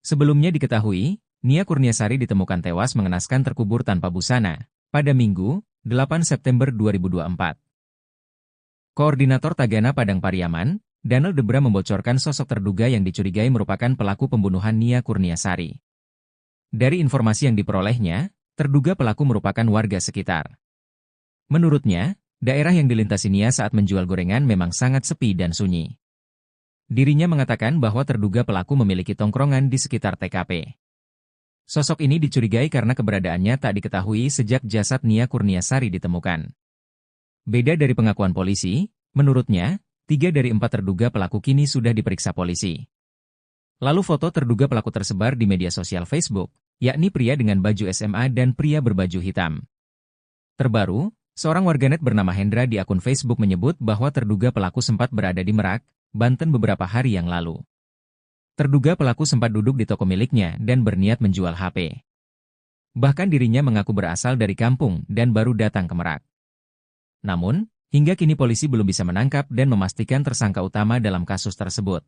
Sebelumnya diketahui, Nia Kurniasari ditemukan tewas mengenaskan terkubur tanpa busana pada Minggu, 8 September 2024. Koordinator Tagana Padang Pariaman, Daniel Debra membocorkan sosok terduga yang dicurigai merupakan pelaku pembunuhan Nia Kurniasari. Dari informasi yang diperolehnya, terduga pelaku merupakan warga sekitar. Menurutnya, daerah yang dilintasi Nia saat menjual gorengan memang sangat sepi dan sunyi. Dirinya mengatakan bahwa terduga pelaku memiliki tongkrongan di sekitar TKP. Sosok ini dicurigai karena keberadaannya tak diketahui sejak jasad Nia Kurniasari ditemukan. Beda dari pengakuan polisi, menurutnya, 3 dari 4 terduga pelaku kini sudah diperiksa polisi. Lalu foto terduga pelaku tersebar di media sosial Facebook, yakni pria dengan baju SMA dan pria berbaju hitam. Terbaru, seorang warganet bernama Hendra di akun Facebook menyebut bahwa terduga pelaku sempat berada di Merak, Banten beberapa hari yang lalu. Terduga pelaku sempat duduk di toko miliknya dan berniat menjual HP. Bahkan dirinya mengaku berasal dari kampung dan baru datang ke Merak. Namun, hingga kini polisi belum bisa menangkap dan memastikan tersangka utama dalam kasus tersebut.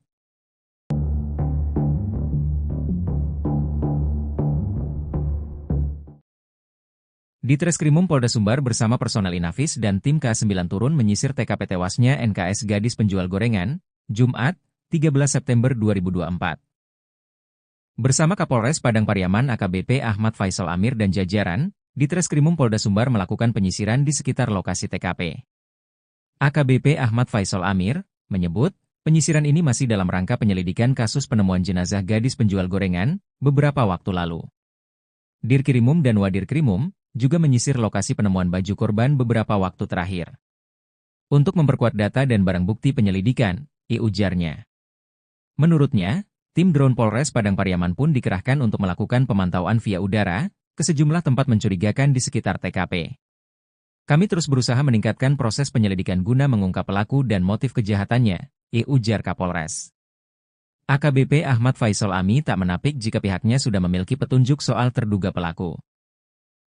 Di Treskrimum Polda Sumbar bersama personel Inafis dan tim K9 turun menyisir TKP tewasnya NKS gadis penjual gorengan, Jumat, 13 September 2024. Bersama Kapolres Padang Pariaman AKBP Ahmad Faisal Amir dan jajaran, di Treskrimum Polda Sumbar melakukan penyisiran di sekitar lokasi TKP. AKBP Ahmad Faisal Amir menyebut, penyisiran ini masih dalam rangka penyelidikan kasus penemuan jenazah gadis penjual gorengan beberapa waktu lalu. Dirkrimum dan Wadirkrimum juga menyisir lokasi penemuan baju korban beberapa waktu terakhir. Untuk memperkuat data dan barang bukti penyelidikan, ujarnya. Menurutnya, tim drone Polres Padang Pariaman pun dikerahkan untuk melakukan pemantauan via udara ke sejumlah tempat mencurigakan di sekitar TKP. Kami terus berusaha meningkatkan proses penyelidikan guna mengungkap pelaku dan motif kejahatannya, ujar Kapolres. AKBP Ahmad Faisal Ami tak menapik jika pihaknya sudah memiliki petunjuk soal terduga pelaku.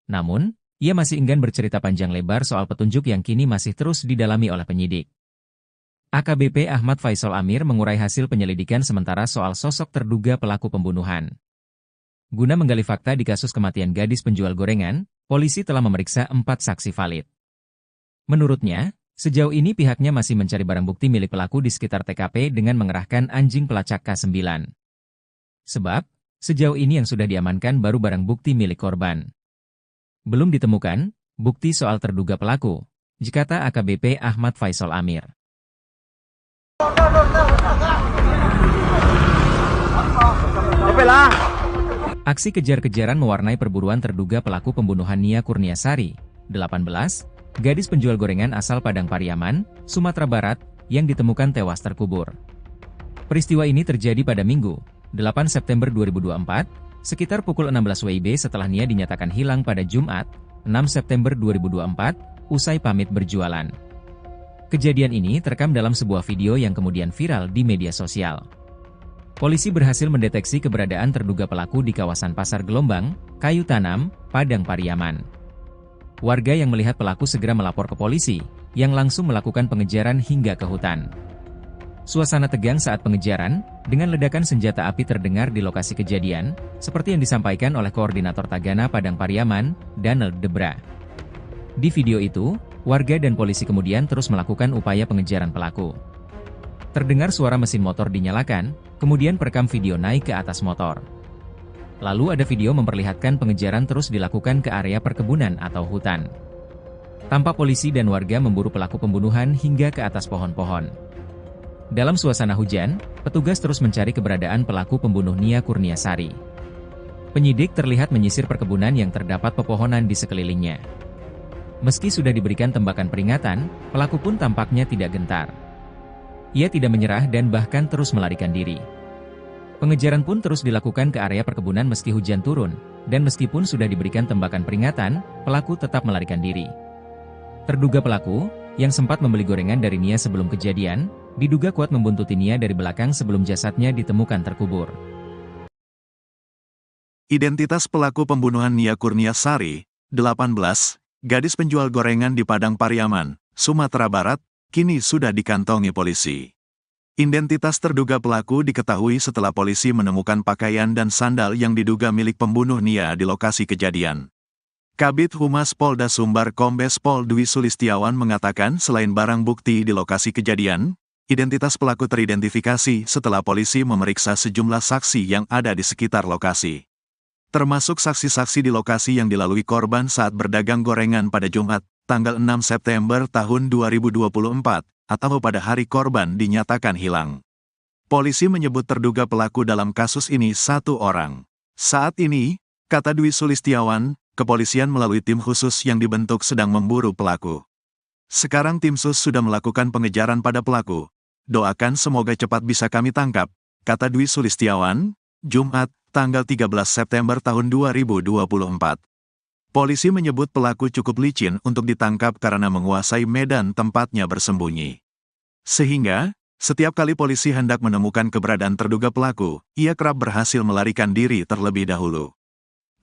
Namun, ia masih enggan bercerita panjang lebar soal petunjuk yang kini masih terus didalami oleh penyidik. AKBP Ahmad Faisal Amir mengurai hasil penyelidikan sementara soal sosok terduga pelaku pembunuhan. Guna menggali fakta di kasus kematian gadis penjual gorengan, polisi telah memeriksa 4 saksi valid. Menurutnya, sejauh ini pihaknya masih mencari barang bukti milik pelaku di sekitar TKP dengan mengerahkan anjing pelacak K9. Sebab, sejauh ini yang sudah diamankan baru barang bukti milik korban. Belum ditemukan bukti soal terduga pelaku, kata AKBP Ahmad Faisal Amir. Aksi kejar-kejaran mewarnai perburuan terduga pelaku pembunuhan Nia Kurniasari, 18, gadis penjual gorengan asal Padang Pariaman, Sumatera Barat, yang ditemukan tewas terkubur. Peristiwa ini terjadi pada Minggu, 8 September 2024, sekitar pukul 16 WIB setelah Nia dinyatakan hilang pada Jumat, 6 September 2024, usai pamit berjualan. Kejadian ini terekam dalam sebuah video yang kemudian viral di media sosial. Polisi berhasil mendeteksi keberadaan terduga pelaku di kawasan Pasar Gelombang, Kayu Tanam, Padang Pariaman. Warga yang melihat pelaku segera melapor ke polisi, yang langsung melakukan pengejaran hingga ke hutan. Suasana tegang saat pengejaran, dengan ledakan senjata api terdengar di lokasi kejadian, seperti yang disampaikan oleh Koordinator Tagana Padang Pariaman, Donald Debra. Di video itu, warga dan polisi kemudian terus melakukan upaya pengejaran pelaku. Terdengar suara mesin motor dinyalakan, kemudian perekam video naik ke atas motor. Lalu ada video memperlihatkan pengejaran terus dilakukan ke area perkebunan atau hutan. Tampak polisi dan warga memburu pelaku pembunuhan hingga ke atas pohon-pohon. Dalam suasana hujan, petugas terus mencari keberadaan pelaku pembunuh Nia Kurniasari. Penyidik terlihat menyisir perkebunan yang terdapat pepohonan di sekelilingnya. Meski sudah diberikan tembakan peringatan, pelaku pun tampaknya tidak gentar. Ia tidak menyerah dan bahkan terus melarikan diri. Pengejaran pun terus dilakukan ke area perkebunan meski hujan turun, dan meskipun sudah diberikan tembakan peringatan, pelaku tetap melarikan diri. Terduga pelaku, yang sempat membeli gorengan dari Nia sebelum kejadian, diduga kuat membuntuti Nia dari belakang sebelum jasadnya ditemukan terkubur. Identitas pelaku pembunuhan Nia Kurniasari, 18, gadis penjual gorengan di Padang Pariaman, Sumatera Barat, kini sudah dikantongi polisi. Identitas terduga pelaku diketahui setelah polisi menemukan pakaian dan sandal yang diduga milik pembunuh Nia di lokasi kejadian. Kabid Humas Polda Sumbar Kombes Pol Dwi Sulistiawan mengatakan selain barang bukti di lokasi kejadian, identitas pelaku teridentifikasi setelah polisi memeriksa sejumlah saksi yang ada di sekitar lokasi. Termasuk saksi-saksi di lokasi yang dilalui korban saat berdagang gorengan pada Jumat, tanggal 6 September tahun 2024, atau pada hari korban dinyatakan hilang. Polisi menyebut terduga pelaku dalam kasus ini satu orang. Saat ini, kata Dwi Sulistiawan, kepolisian melalui tim khusus yang dibentuk sedang memburu pelaku. Sekarang tim sus sudah melakukan pengejaran pada pelaku. Doakan semoga cepat bisa kami tangkap, kata Dwi Sulistiawan, Jumat, tanggal 13 September tahun 2024. Polisi menyebut pelaku cukup licin untuk ditangkap karena menguasai medan tempatnya bersembunyi. Sehingga, setiap kali polisi hendak menemukan keberadaan terduga pelaku, ia kerap berhasil melarikan diri terlebih dahulu.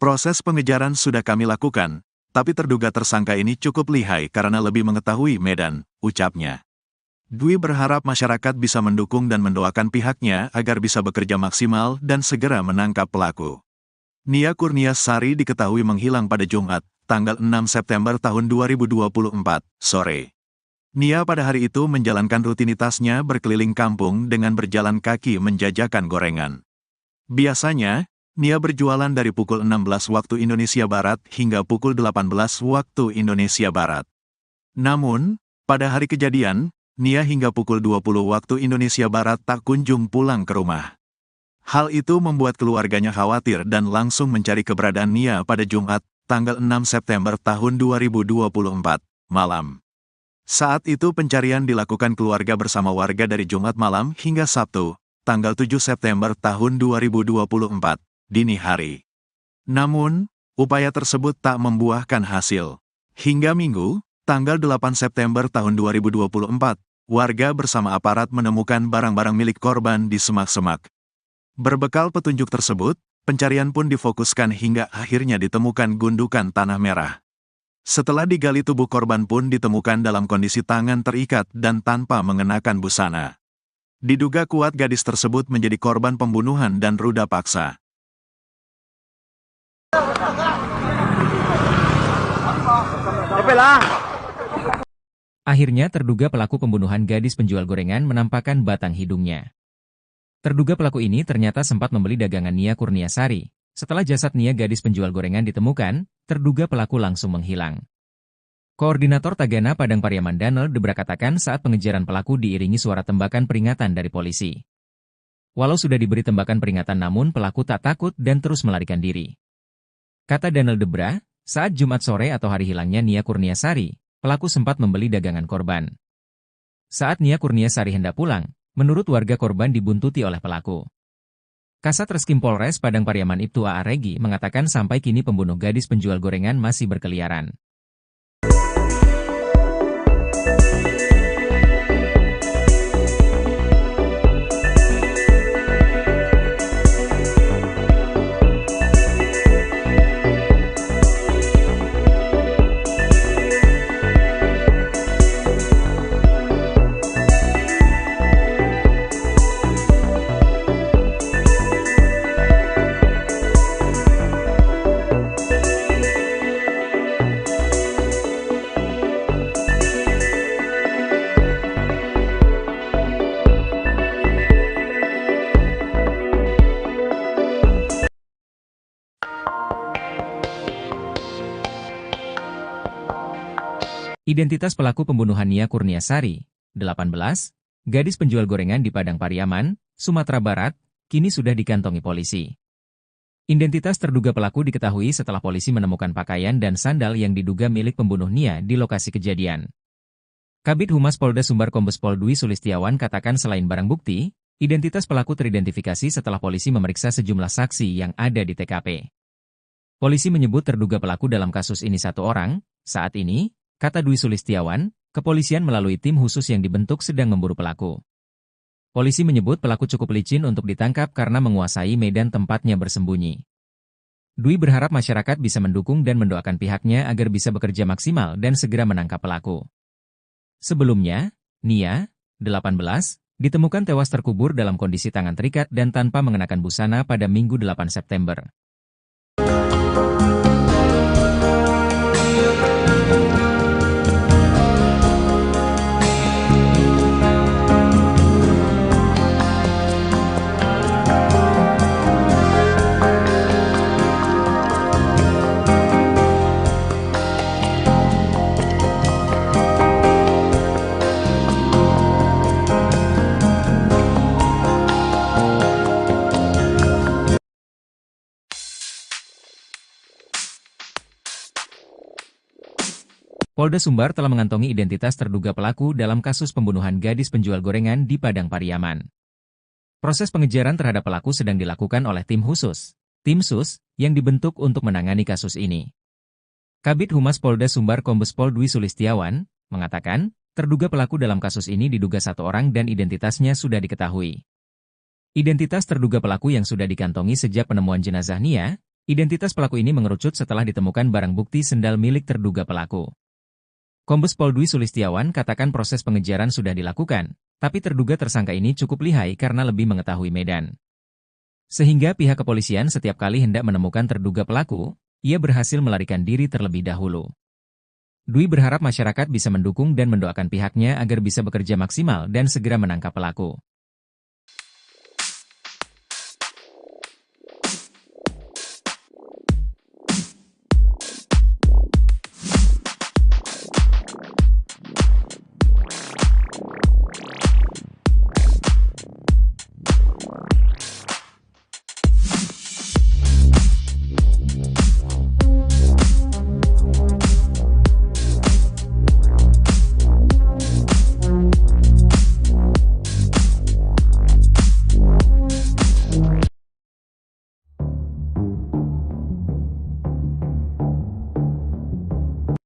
Proses pengejaran sudah kami lakukan, tapi terduga tersangka ini cukup lihai karena lebih mengetahui medan, ucapnya. Dwi berharap masyarakat bisa mendukung dan mendoakan pihaknya agar bisa bekerja maksimal dan segera menangkap pelaku. Nia Kurniasari diketahui menghilang pada Jumat, tanggal 6 September tahun 2024, sore. Nia pada hari itu menjalankan rutinitasnya berkeliling kampung dengan berjalan kaki menjajakan gorengan. Biasanya, Nia berjualan dari pukul 16 waktu Indonesia Barat hingga pukul 18 waktu Indonesia Barat. Namun, pada hari kejadian, Nia hingga pukul 20 waktu Indonesia Barat tak kunjung pulang ke rumah. Hal itu membuat keluarganya khawatir dan langsung mencari keberadaan Nia pada Jumat, tanggal 6 September tahun 2024, malam. Saat itu pencarian dilakukan keluarga bersama warga dari Jumat malam hingga Sabtu, tanggal 7 September tahun 2024. Dini hari. Namun, upaya tersebut tak membuahkan hasil. Hingga Minggu, tanggal 8 September tahun 2024, warga bersama aparat menemukan barang-barang milik korban di semak-semak. Berbekal petunjuk tersebut, pencarian pun difokuskan hingga akhirnya ditemukan gundukan tanah merah. Setelah digali tubuh korban pun ditemukan dalam kondisi tangan terikat dan tanpa mengenakan busana. Diduga kuat gadis tersebut menjadi korban pembunuhan dan ruda paksa. Akhirnya terduga pelaku pembunuhan gadis penjual gorengan menampakkan batang hidungnya. Terduga pelaku ini ternyata sempat membeli dagangan Nia Kurniasari. Setelah jasad Nia gadis penjual gorengan ditemukan, terduga pelaku langsung menghilang. Koordinator Tagana Padang Pariaman Donald Debra katakan saat pengejaran pelaku diiringi suara tembakan peringatan dari polisi. Walau sudah diberi tembakan peringatan namun pelaku tak takut dan terus melarikan diri. Kata Donald Debra, saat Jumat sore atau hari hilangnya Nia Kurniasari, pelaku sempat membeli dagangan korban. Saat Nia Kurniasari hendak pulang, menurut warga korban dibuntuti oleh pelaku. Kasat Reskrim Polres Padang Pariaman Ibtu A.A. Regi mengatakan sampai kini pembunuh gadis penjual gorengan masih berkeliaran. Identitas pelaku pembunuhan Nia Kurniasari, 18, gadis penjual gorengan di Padang Pariaman, Sumatera Barat, kini sudah dikantongi polisi. Identitas terduga pelaku diketahui setelah polisi menemukan pakaian dan sandal yang diduga milik pembunuh Nia di lokasi kejadian. Kabid Humas Polda Sumbar Kombes Pol Dwi Sulistiawan katakan selain barang bukti, identitas pelaku teridentifikasi setelah polisi memeriksa sejumlah saksi yang ada di TKP. Polisi menyebut terduga pelaku dalam kasus ini satu orang. Saat ini, kata Dwi Sulistiawan, kepolisian melalui tim khusus yang dibentuk sedang memburu pelaku. Polisi menyebut pelaku cukup licin untuk ditangkap karena menguasai medan tempatnya bersembunyi. Dwi berharap masyarakat bisa mendukung dan mendoakan pihaknya agar bisa bekerja maksimal dan segera menangkap pelaku. Sebelumnya, Nia, 18, ditemukan tewas terkubur dalam kondisi tangan terikat dan tanpa mengenakan busana pada Minggu 8 September. Polda Sumbar telah mengantongi identitas terduga pelaku dalam kasus pembunuhan gadis penjual gorengan di Padang Pariaman. Proses pengejaran terhadap pelaku sedang dilakukan oleh tim khusus, tim SUS, yang dibentuk untuk menangani kasus ini. Kabid Humas Polda Sumbar Kombes Pol Dwi Sulistiawan mengatakan, terduga pelaku dalam kasus ini diduga satu orang dan identitasnya sudah diketahui. Identitas terduga pelaku yang sudah dikantongi sejak penemuan jenazah Nia, identitas pelaku ini mengerucut setelah ditemukan barang bukti sendal milik terduga pelaku. Kombes Pol Dwi Sulistiawan katakan proses pengejaran sudah dilakukan, tapi terduga tersangka ini cukup lihai karena lebih mengetahui medan. Sehingga pihak kepolisian setiap kali hendak menemukan terduga pelaku, ia berhasil melarikan diri terlebih dahulu. Dwi berharap masyarakat bisa mendukung dan mendoakan pihaknya agar bisa bekerja maksimal dan segera menangkap pelaku.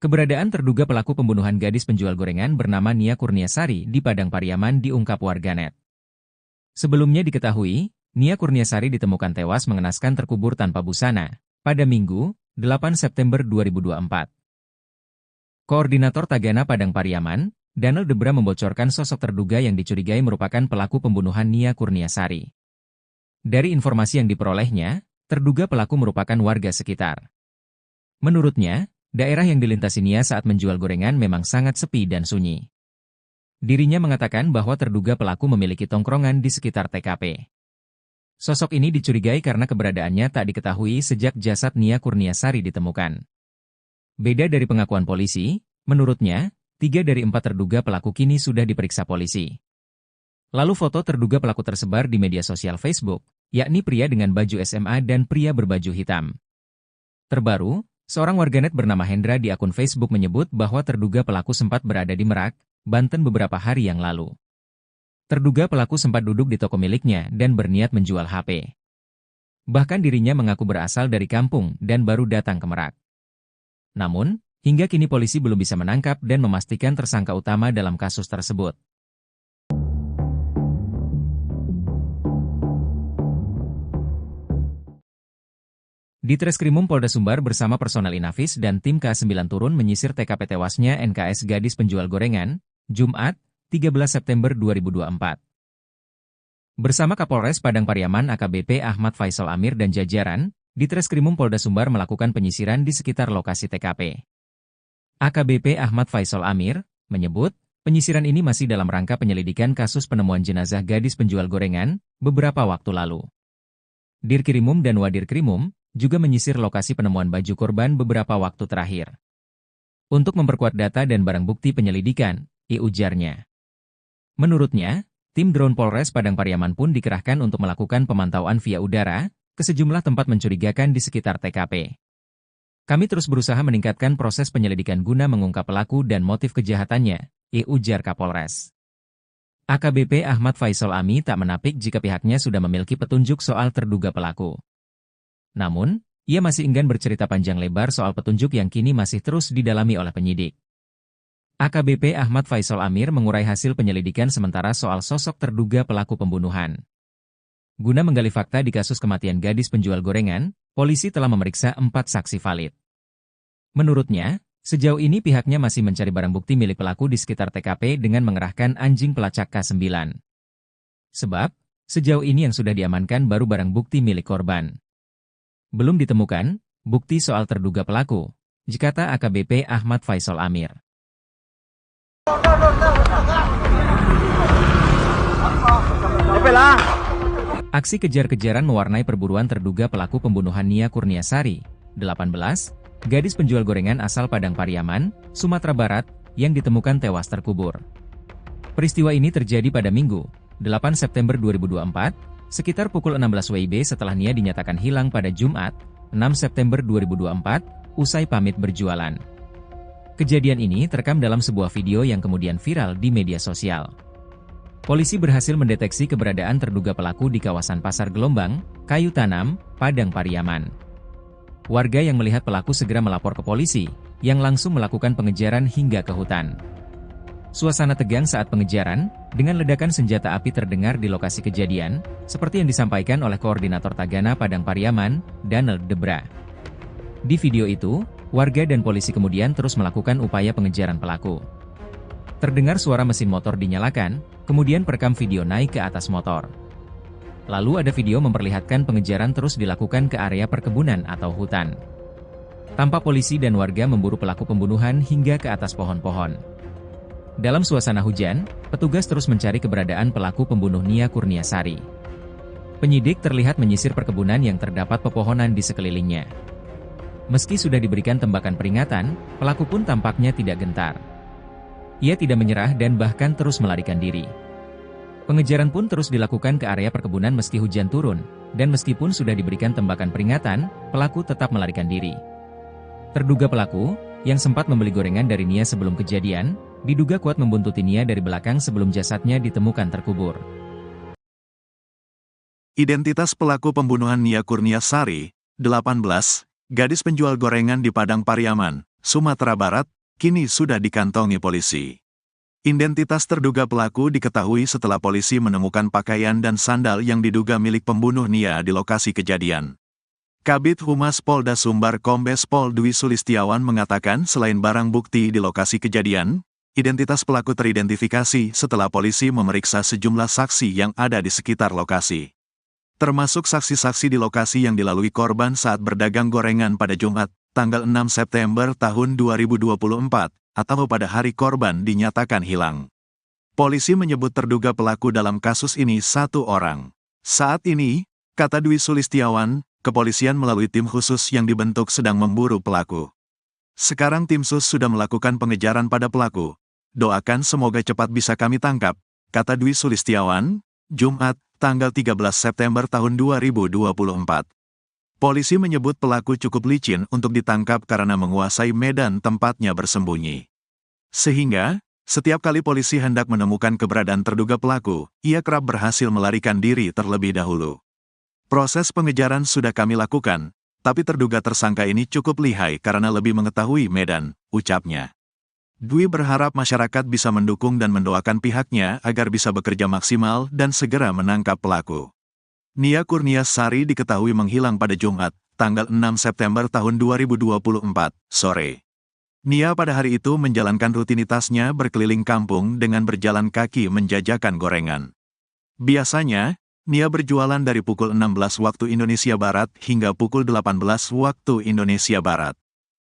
Keberadaan terduga pelaku pembunuhan gadis penjual gorengan bernama Nia Kurniasari di Padang Pariaman diungkap warganet. Sebelumnya diketahui, Nia Kurniasari ditemukan tewas mengenaskan terkubur tanpa busana pada Minggu, 8 September 2024. Koordinator Tagana Padang Pariaman, Daniel Debra membocorkan sosok terduga yang dicurigai merupakan pelaku pembunuhan Nia Kurniasari. Dari informasi yang diperolehnya, terduga pelaku merupakan warga sekitar. Menurutnya, daerah yang dilintasi Nia saat menjual gorengan memang sangat sepi dan sunyi. Dirinya mengatakan bahwa terduga pelaku memiliki tongkrongan di sekitar TKP. Sosok ini dicurigai karena keberadaannya tak diketahui sejak jasad Nia Kurniasari ditemukan. Beda dari pengakuan polisi, menurutnya, 3 dari 4 terduga pelaku kini sudah diperiksa polisi. Lalu foto terduga pelaku tersebar di media sosial Facebook, yakni pria dengan baju SMA dan pria berbaju hitam. Terbaru, seorang warganet bernama Hendra di akun Facebook menyebut bahwa terduga pelaku sempat berada di Merak, Banten beberapa hari yang lalu. Terduga pelaku sempat duduk di toko miliknya dan berniat menjual HP. Bahkan dirinya mengaku berasal dari kampung dan baru datang ke Merak. Namun, hingga kini polisi belum bisa menangkap dan memastikan tersangka utama dalam kasus tersebut. Di Treskrimum Polda Sumbar bersama personel Inafis dan tim K9 turun menyisir TKP tewasnya NKS gadis penjual gorengan, Jumat, 13 September 2024. Bersama Kapolres Padang Pariaman AKBP Ahmad Faisal Amir dan jajaran, di Treskrimum Polda Sumbar melakukan penyisiran di sekitar lokasi TKP. AKBP Ahmad Faisal Amir menyebut, penyisiran ini masih dalam rangka penyelidikan kasus penemuan jenazah gadis penjual gorengan beberapa waktu lalu. Dirkrimum dan Wadirkrimum juga menyisir lokasi penemuan baju korban beberapa waktu terakhir. untuk memperkuat data dan barang bukti penyelidikan, ujarnya. Menurutnya, tim drone Polres Padang Pariaman pun dikerahkan untuk melakukan pemantauan via udara ke sejumlah tempat mencurigakan di sekitar TKP. Kami terus berusaha meningkatkan proses penyelidikan guna mengungkap pelaku dan motif kejahatannya, ujar Kapolres. AKBP Ahmad Faisal Ami tak menapik jika pihaknya sudah memiliki petunjuk soal terduga pelaku. Namun, ia masih enggan bercerita panjang lebar soal petunjuk yang kini masih terus didalami oleh penyidik. AKBP Ahmad Faisal Amir mengurai hasil penyelidikan sementara soal sosok terduga pelaku pembunuhan. Guna menggali fakta di kasus kematian gadis penjual gorengan, polisi telah memeriksa 4 saksi valid. Menurutnya, sejauh ini pihaknya masih mencari barang bukti milik pelaku di sekitar TKP dengan mengerahkan anjing pelacak K9. Sebab, sejauh ini yang sudah diamankan baru barang bukti milik korban. Belum ditemukan bukti soal terduga pelaku, kata AKBP Ahmad Faisal Amir. Aksi kejar-kejaran mewarnai perburuan terduga pelaku pembunuhan Nia Kurniasari, 18, gadis penjual gorengan asal Padang Pariaman, Sumatera Barat, yang ditemukan tewas terkubur. Peristiwa ini terjadi pada Minggu, 8 September 2024, sekitar pukul 16 WIB setelah Nia dinyatakan hilang pada Jumat, 6 September 2024, usai pamit berjualan. Kejadian ini terekam dalam sebuah video yang kemudian viral di media sosial. Polisi berhasil mendeteksi keberadaan terduga pelaku di kawasan Pasar Gelombang, Kayu Tanam, Padang Pariaman. Warga yang melihat pelaku segera melapor ke polisi, yang langsung melakukan pengejaran hingga ke hutan. Suasana tegang saat pengejaran, dengan ledakan senjata api terdengar di lokasi kejadian, seperti yang disampaikan oleh Koordinator Tagana Padang Pariaman, Daniel Debra. Di video itu, warga dan polisi kemudian terus melakukan upaya pengejaran pelaku. Terdengar suara mesin motor dinyalakan, kemudian perekam video naik ke atas motor. Lalu ada video memperlihatkan pengejaran terus dilakukan ke area perkebunan atau hutan. Tampak polisi dan warga memburu pelaku pembunuhan hingga ke atas pohon-pohon. Dalam suasana hujan, petugas terus mencari keberadaan pelaku pembunuh Nia Kurniasari. Penyidik terlihat menyisir perkebunan yang terdapat pepohonan di sekelilingnya. Meski sudah diberikan tembakan peringatan, pelaku pun tampaknya tidak gentar. Ia tidak menyerah dan bahkan terus melarikan diri. Pengejaran pun terus dilakukan ke area perkebunan meski hujan turun, dan meskipun sudah diberikan tembakan peringatan, pelaku tetap melarikan diri. Terduga pelaku, yang sempat membeli gorengan dari Nia sebelum kejadian, diduga kuat membuntuti Nia dari belakang sebelum jasadnya ditemukan terkubur. Identitas pelaku pembunuhan Nia Kurniasari, 18, gadis penjual gorengan di Padang Pariaman, Sumatera Barat, kini sudah dikantongi polisi. Identitas terduga pelaku diketahui setelah polisi menemukan pakaian dan sandal yang diduga milik pembunuh Nia di lokasi kejadian. Kabid Humas Polda Sumbar Kombes Pol Dwi Sulistiawan mengatakan selain barang bukti di lokasi kejadian, identitas pelaku teridentifikasi setelah polisi memeriksa sejumlah saksi yang ada di sekitar lokasi. Termasuk saksi-saksi di lokasi yang dilalui korban saat berdagang gorengan pada Jumat, tanggal 6 September tahun 2024, atau pada hari korban dinyatakan hilang. Polisi menyebut terduga pelaku dalam kasus ini 1 orang. Saat ini, kata Dwi Sulistiawan, kepolisian melalui tim khusus yang dibentuk sedang memburu pelaku. Sekarang tim sus sudah melakukan pengejaran pada pelaku. Doakan semoga cepat bisa kami tangkap, kata Dwi Sulistiawan, Jumat, tanggal 13 September tahun 2024. Polisi menyebut pelaku cukup licin untuk ditangkap karena menguasai medan tempatnya bersembunyi. Sehingga, setiap kali polisi hendak menemukan keberadaan terduga pelaku, ia kerap berhasil melarikan diri terlebih dahulu. Proses pengejaran sudah kami lakukan, tapi terduga tersangka ini cukup lihai karena lebih mengetahui medan, ucapnya. Dwi berharap masyarakat bisa mendukung dan mendoakan pihaknya agar bisa bekerja maksimal dan segera menangkap pelaku. Nia Kurniasari diketahui menghilang pada Jumat, tanggal 6 September tahun 2024, sore. Nia pada hari itu menjalankan rutinitasnya berkeliling kampung dengan berjalan kaki menjajakan gorengan. Biasanya, Nia berjualan dari pukul 16 waktu Indonesia Barat hingga pukul 18 waktu Indonesia Barat.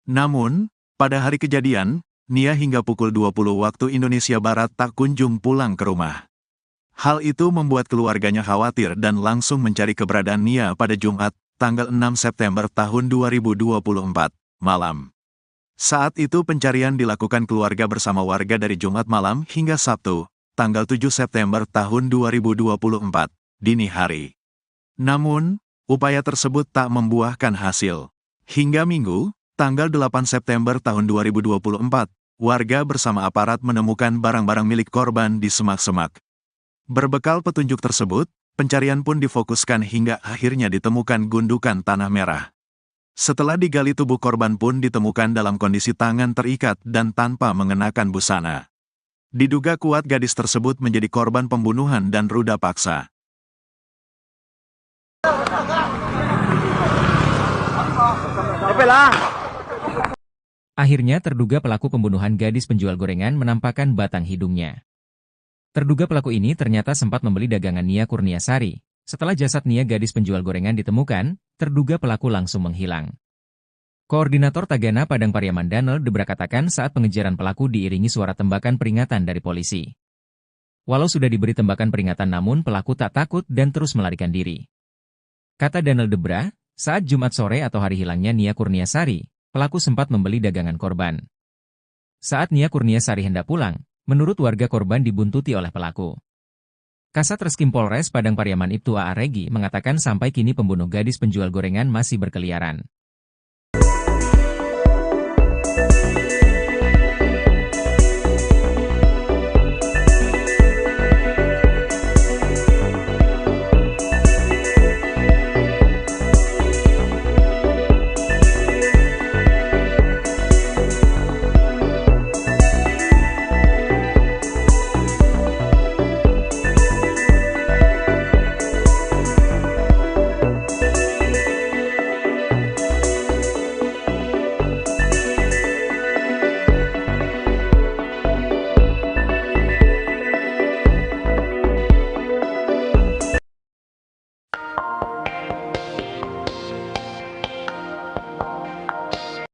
Namun, pada hari kejadian, Nia hingga pukul 20 waktu Indonesia Barat tak kunjung pulang ke rumah. Hal itu membuat keluarganya khawatir dan langsung mencari keberadaan Nia pada Jumat, tanggal 6 September tahun 2024, malam. Saat itu pencarian dilakukan keluarga bersama warga dari Jumat malam hingga Sabtu, tanggal 7 September tahun 2024, dini hari. Namun, upaya tersebut tak membuahkan hasil. Hingga Minggu, tanggal 8 September tahun 2024, warga bersama aparat menemukan barang-barang milik korban di semak-semak. Berbekal petunjuk tersebut, pencarian pun difokuskan hingga akhirnya ditemukan gundukan tanah merah. Setelah digali, tubuh korban pun ditemukan dalam kondisi tangan terikat dan tanpa mengenakan busana. Diduga kuat gadis tersebut menjadi korban pembunuhan dan ruda paksa. Akhirnya terduga pelaku pembunuhan gadis penjual gorengan menampakkan batang hidungnya. Terduga pelaku ini ternyata sempat membeli dagangan Nia Kurniasari. Setelah jasad Nia gadis penjual gorengan ditemukan, terduga pelaku langsung menghilang. Koordinator Tagana Padang Pariaman Danel Debra katakan saat pengejaran pelaku diiringi suara tembakan peringatan dari polisi. Walau sudah diberi tembakan peringatan namun pelaku tak takut dan terus melarikan diri. Kata Danel Debra, saat Jumat sore atau hari hilangnya Nia Kurniasari, pelaku sempat membeli dagangan korban. Saat Nia Kurniasari hendak pulang, menurut warga korban dibuntuti oleh pelaku. Kasat Reskrim Polres Padang Pariaman Ibtu A.A. Regi mengatakan sampai kini pembunuh gadis penjual gorengan masih berkeliaran.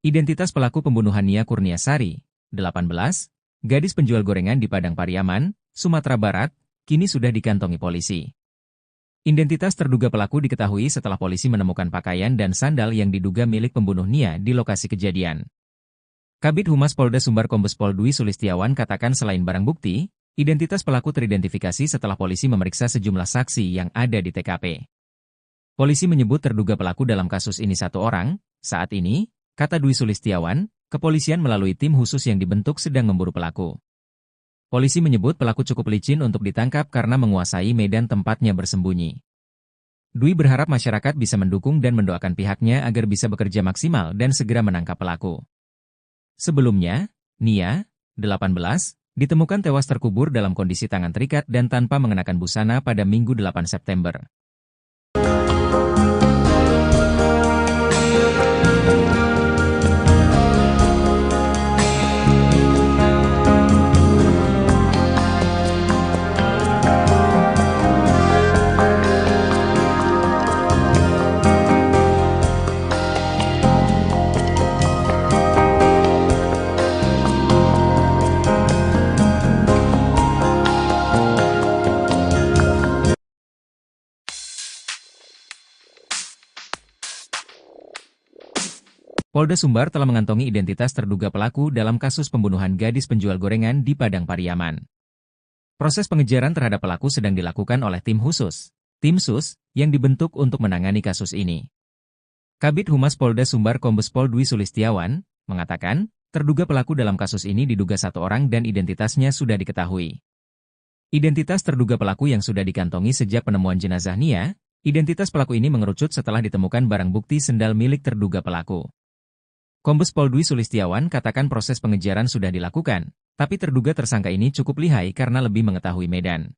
Identitas pelaku pembunuhan Nia Kurniasari, 18, gadis penjual gorengan di Padang Pariaman, Sumatera Barat, kini sudah dikantongi polisi. Identitas terduga pelaku diketahui setelah polisi menemukan pakaian dan sandal yang diduga milik pembunuh Nia di lokasi kejadian. Kabid Humas Polda Sumbar Kombes Pol Dwi Sulistiawan katakan selain barang bukti, identitas pelaku teridentifikasi setelah polisi memeriksa sejumlah saksi yang ada di TKP. Polisi menyebut terduga pelaku dalam kasus ini satu orang. Saat ini, kata Dwi Sulistiawan, kepolisian melalui tim khusus yang dibentuk sedang memburu pelaku. Polisi menyebut pelaku cukup licin untuk ditangkap karena menguasai medan tempatnya bersembunyi. Dwi berharap masyarakat bisa mendukung dan mendoakan pihaknya agar bisa bekerja maksimal dan segera menangkap pelaku. Sebelumnya, Nia, 18, ditemukan tewas terkubur dalam kondisi tangan terikat dan tanpa mengenakan busana pada Minggu 8 September. Polda Sumbar telah mengantongi identitas terduga pelaku dalam kasus pembunuhan gadis penjual gorengan di Padang Pariaman. Proses pengejaran terhadap pelaku sedang dilakukan oleh tim khusus, tim SUS, yang dibentuk untuk menangani kasus ini. Kabid Humas Polda Sumbar Kombes Pol Dwi Sulistiawan mengatakan, terduga pelaku dalam kasus ini diduga satu orang dan identitasnya sudah diketahui. Identitas terduga pelaku yang sudah dikantongi sejak penemuan jenazah Nia, identitas pelaku ini mengerucut setelah ditemukan barang bukti sendal milik terduga pelaku. Kombes Pol Dwi Sulistiawan katakan proses pengejaran sudah dilakukan, tapi terduga tersangka ini cukup lihai karena lebih mengetahui medan.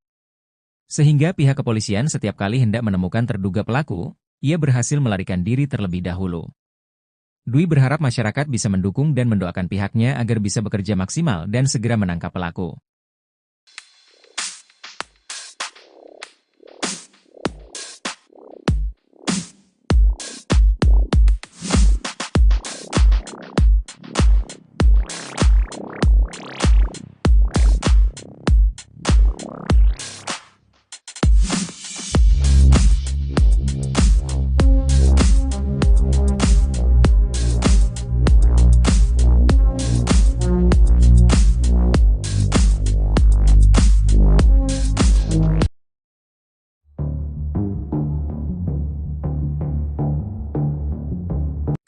Sehingga pihak kepolisian setiap kali hendak menemukan terduga pelaku, ia berhasil melarikan diri terlebih dahulu. Dwi berharap masyarakat bisa mendukung dan mendoakan pihaknya agar bisa bekerja maksimal dan segera menangkap pelaku.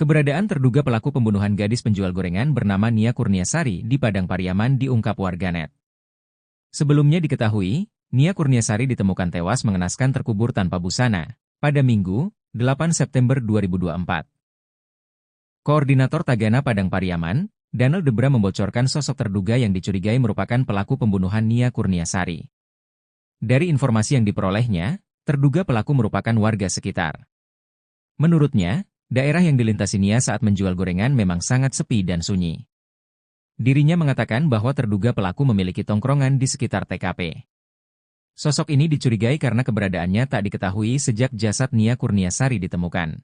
Keberadaan terduga pelaku pembunuhan gadis penjual gorengan bernama Nia Kurniasari di Padang Pariaman diungkap warganet. Sebelumnya diketahui, Nia Kurniasari ditemukan tewas mengenaskan terkubur tanpa busana pada Minggu, 8 September 2024. Koordinator Tagana Padang Pariaman, Daniel Debra membocorkan sosok terduga yang dicurigai merupakan pelaku pembunuhan Nia Kurniasari. Dari informasi yang diperolehnya, terduga pelaku merupakan warga sekitar. Menurutnya, daerah yang dilintasi Nia saat menjual gorengan memang sangat sepi dan sunyi. Dirinya mengatakan bahwa terduga pelaku memiliki tongkrongan di sekitar TKP. Sosok ini dicurigai karena keberadaannya tak diketahui sejak jasad Nia Kurniasari ditemukan.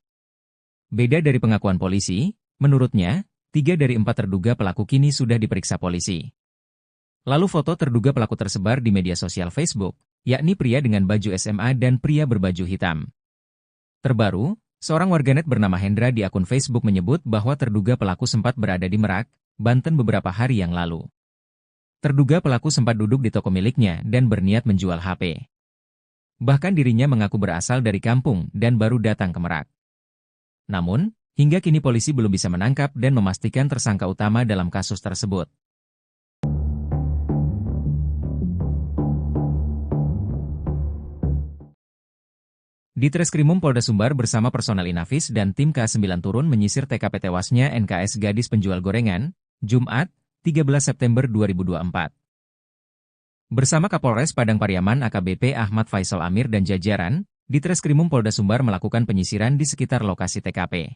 Beda dari pengakuan polisi, menurutnya, 3 dari 4 terduga pelaku kini sudah diperiksa polisi. Lalu foto terduga pelaku tersebar di media sosial Facebook, yakni pria dengan baju SMA dan pria berbaju hitam. Terbaru, seorang warganet bernama Hendra di akun Facebook menyebut bahwa terduga pelaku sempat berada di Merak, Banten beberapa hari yang lalu. Terduga pelaku sempat duduk di toko miliknya dan berniat menjual HP. Bahkan dirinya mengaku berasal dari kampung dan baru datang ke Merak. Namun, hingga kini polisi belum bisa menangkap dan memastikan tersangka utama dalam kasus tersebut. Di Treskrimum Polda Sumbar bersama personel Inafis dan tim K9 turun menyisir TKP tewasnya NKS gadis penjual gorengan, Jumat, 13 September 2024. Bersama Kapolres Padang Pariaman AKBP Ahmad Faisal Amir dan jajaran, di Treskrimum Polda Sumbar melakukan penyisiran di sekitar lokasi TKP.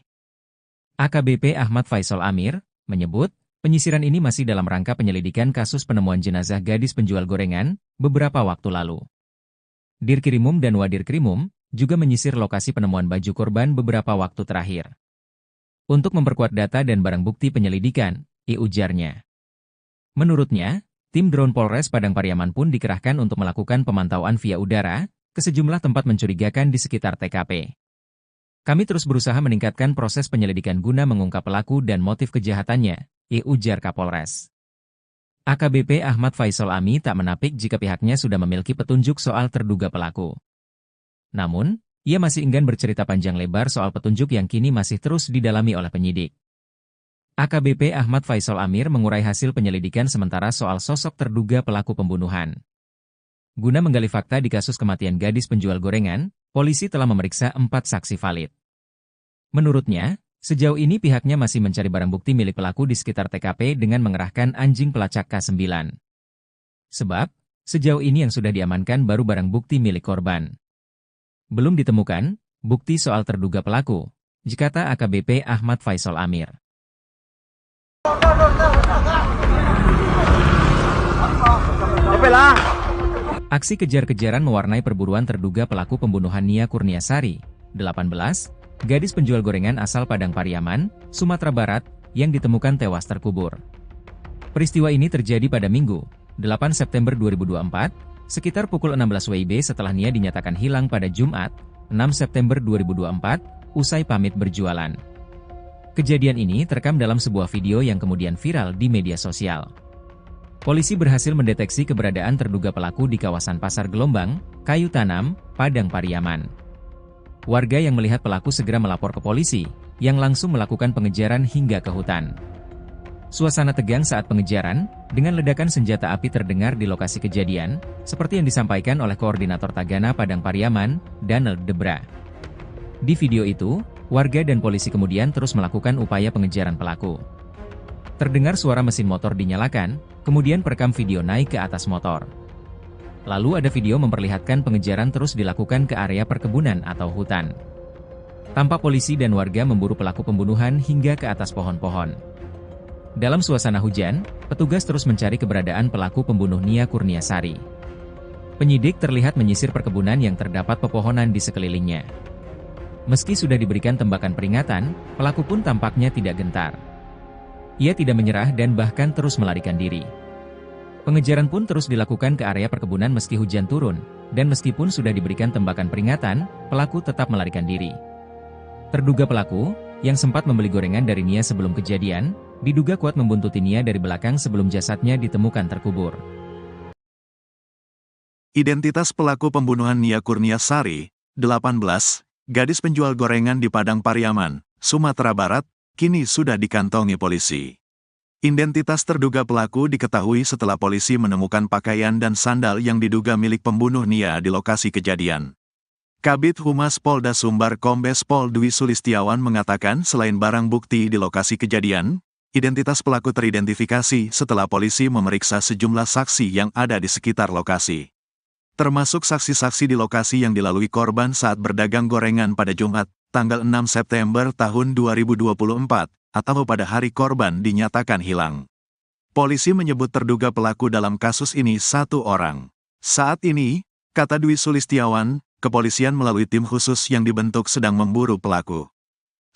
AKBP Ahmad Faisal Amir menyebut, penyisiran ini masih dalam rangka penyelidikan kasus penemuan jenazah gadis penjual gorengan beberapa waktu lalu. Dirkrimum dan Wadirkrimum juga menyisir lokasi penemuan baju korban beberapa waktu terakhir. Untuk memperkuat data dan barang bukti penyelidikan, ujarnya. Menurutnya, tim drone Polres Padang Pariaman pun dikerahkan untuk melakukan pemantauan via udara ke sejumlah tempat mencurigakan di sekitar TKP. Kami terus berusaha meningkatkan proses penyelidikan guna mengungkap pelaku dan motif kejahatannya, ujar Kapolres. AKBP Ahmad Faisal Ami tak menapik jika pihaknya sudah memiliki petunjuk soal terduga pelaku. Namun, ia masih enggan bercerita panjang lebar soal petunjuk yang kini masih terus didalami oleh penyidik. AKBP Ahmad Faisal Amir mengurai hasil penyelidikan sementara soal sosok terduga pelaku pembunuhan. Guna menggali fakta di kasus kematian gadis penjual gorengan, polisi telah memeriksa 4 saksi valid. Menurutnya, sejauh ini pihaknya masih mencari barang bukti milik pelaku di sekitar TKP dengan mengerahkan anjing pelacak K9. Sebab, sejauh ini yang sudah diamankan baru barang bukti milik korban. Belum ditemukan bukti soal terduga pelaku, kata AKBP Ahmad Faisal Amir. Aksi kejar-kejaran mewarnai perburuan terduga pelaku pembunuhan Nia Kurniasari, 18, gadis penjual gorengan asal Padang Pariaman, Sumatera Barat, yang ditemukan tewas terkubur. Peristiwa ini terjadi pada Minggu, 8 September 2024, sekitar pukul 16 WIB setelah Nia dinyatakan hilang pada Jumat, 6 September 2024, usai pamit berjualan. Kejadian ini terekam dalam sebuah video yang kemudian viral di media sosial. Polisi berhasil mendeteksi keberadaan terduga pelaku di kawasan Pasar Gelombang, Kayu Tanam, Padang Pariaman. Warga yang melihat pelaku segera melapor ke polisi, yang langsung melakukan pengejaran hingga ke hutan. Suasana tegang saat pengejaran, dengan ledakan senjata api terdengar di lokasi kejadian, seperti yang disampaikan oleh Koordinator Tagana Padang Pariaman, Daniel Debra. Di video itu, warga dan polisi kemudian terus melakukan upaya pengejaran pelaku. Terdengar suara mesin motor dinyalakan, kemudian perekam video naik ke atas motor. Lalu ada video memperlihatkan pengejaran terus dilakukan ke area perkebunan atau hutan. Tampak polisi dan warga memburu pelaku pembunuhan hingga ke atas pohon-pohon. Dalam suasana hujan, petugas terus mencari keberadaan pelaku pembunuh Nia Kurniasari. Penyidik terlihat menyisir perkebunan yang terdapat pepohonan di sekelilingnya. Meski sudah diberikan tembakan peringatan, pelaku pun tampaknya tidak gentar. Ia tidak menyerah dan bahkan terus melarikan diri. Pengejaran pun terus dilakukan ke area perkebunan meski hujan turun, dan meskipun sudah diberikan tembakan peringatan, pelaku tetap melarikan diri. Terduga pelaku, yang sempat membeli gorengan dari Nia sebelum kejadian, diduga kuat membuntuti Nia dari belakang sebelum jasadnya ditemukan terkubur. Identitas pelaku pembunuhan Nia Kurniasari, 18, gadis penjual gorengan di Padang Pariaman, Sumatera Barat, kini sudah dikantongi polisi. Identitas terduga pelaku diketahui setelah polisi menemukan pakaian dan sandal yang diduga milik pembunuh Nia di lokasi kejadian. Kabid Humas Polda Sumbar Kombes Pol Dwi Sulistiawan mengatakan selain barang bukti di lokasi kejadian, identitas pelaku teridentifikasi setelah polisi memeriksa sejumlah saksi yang ada di sekitar lokasi. Termasuk saksi-saksi di lokasi yang dilalui korban saat berdagang gorengan pada Jumat, tanggal 6 September tahun 2024, atau pada hari korban dinyatakan hilang. Polisi menyebut terduga pelaku dalam kasus ini satu orang. Saat ini, kata Dwi Sulistiawan, kepolisian melalui tim khusus yang dibentuk sedang memburu pelaku.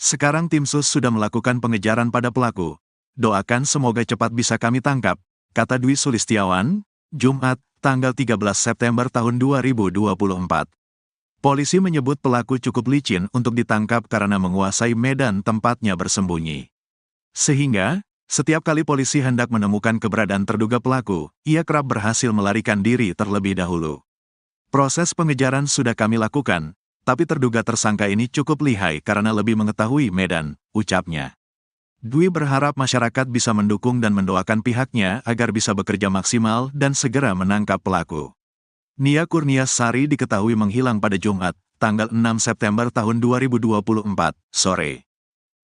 Sekarang tim sus sudah melakukan pengejaran pada pelaku. Doakan semoga cepat bisa kami tangkap, kata Dwi Sulistiawan, Jumat, tanggal 13 September tahun 2024. Polisi menyebut pelaku cukup licin untuk ditangkap karena menguasai medan tempatnya bersembunyi. Sehingga, setiap kali polisi hendak menemukan keberadaan terduga pelaku, ia kerap berhasil melarikan diri terlebih dahulu. Proses pengejaran sudah kami lakukan, tapi terduga tersangka ini cukup lihai karena lebih mengetahui medan, ucapnya. Dwi berharap masyarakat bisa mendukung dan mendoakan pihaknya agar bisa bekerja maksimal dan segera menangkap pelaku. Nia Kurniasari diketahui menghilang pada Jumat, tanggal 6 September tahun 2024, sore.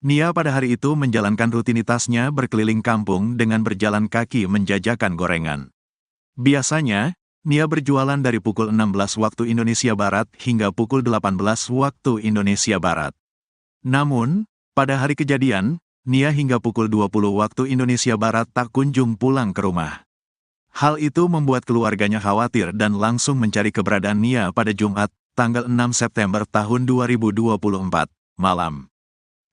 Nia pada hari itu menjalankan rutinitasnya berkeliling kampung dengan berjalan kaki menjajakan gorengan. Biasanya, Nia berjualan dari pukul 16 waktu Indonesia Barat hingga pukul 18 waktu Indonesia Barat. Namun, pada hari kejadian, Nia hingga pukul 20 waktu Indonesia Barat tak kunjung pulang ke rumah. Hal itu membuat keluarganya khawatir dan langsung mencari keberadaan Nia pada Jumat, tanggal 6 September tahun 2024, malam.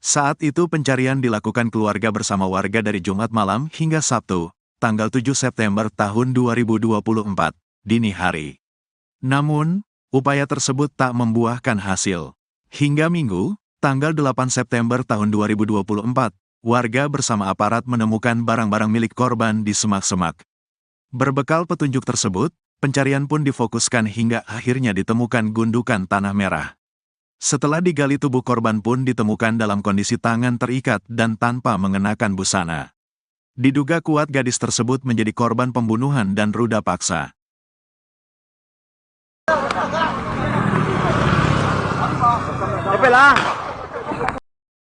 Saat itu pencarian dilakukan keluarga bersama warga dari Jumat malam hingga Sabtu, tanggal 7 September tahun 2024, dini hari. Namun, upaya tersebut tak membuahkan hasil. Hingga Minggu, tanggal 8 September tahun 2024, warga bersama aparat menemukan barang-barang milik korban di semak-semak. Berbekal petunjuk tersebut, pencarian pun difokuskan hingga akhirnya ditemukan gundukan tanah merah. Setelah digali tubuh korban pun ditemukan dalam kondisi tangan terikat dan tanpa mengenakan busana. Diduga kuat gadis tersebut menjadi korban pembunuhan dan ruda paksa.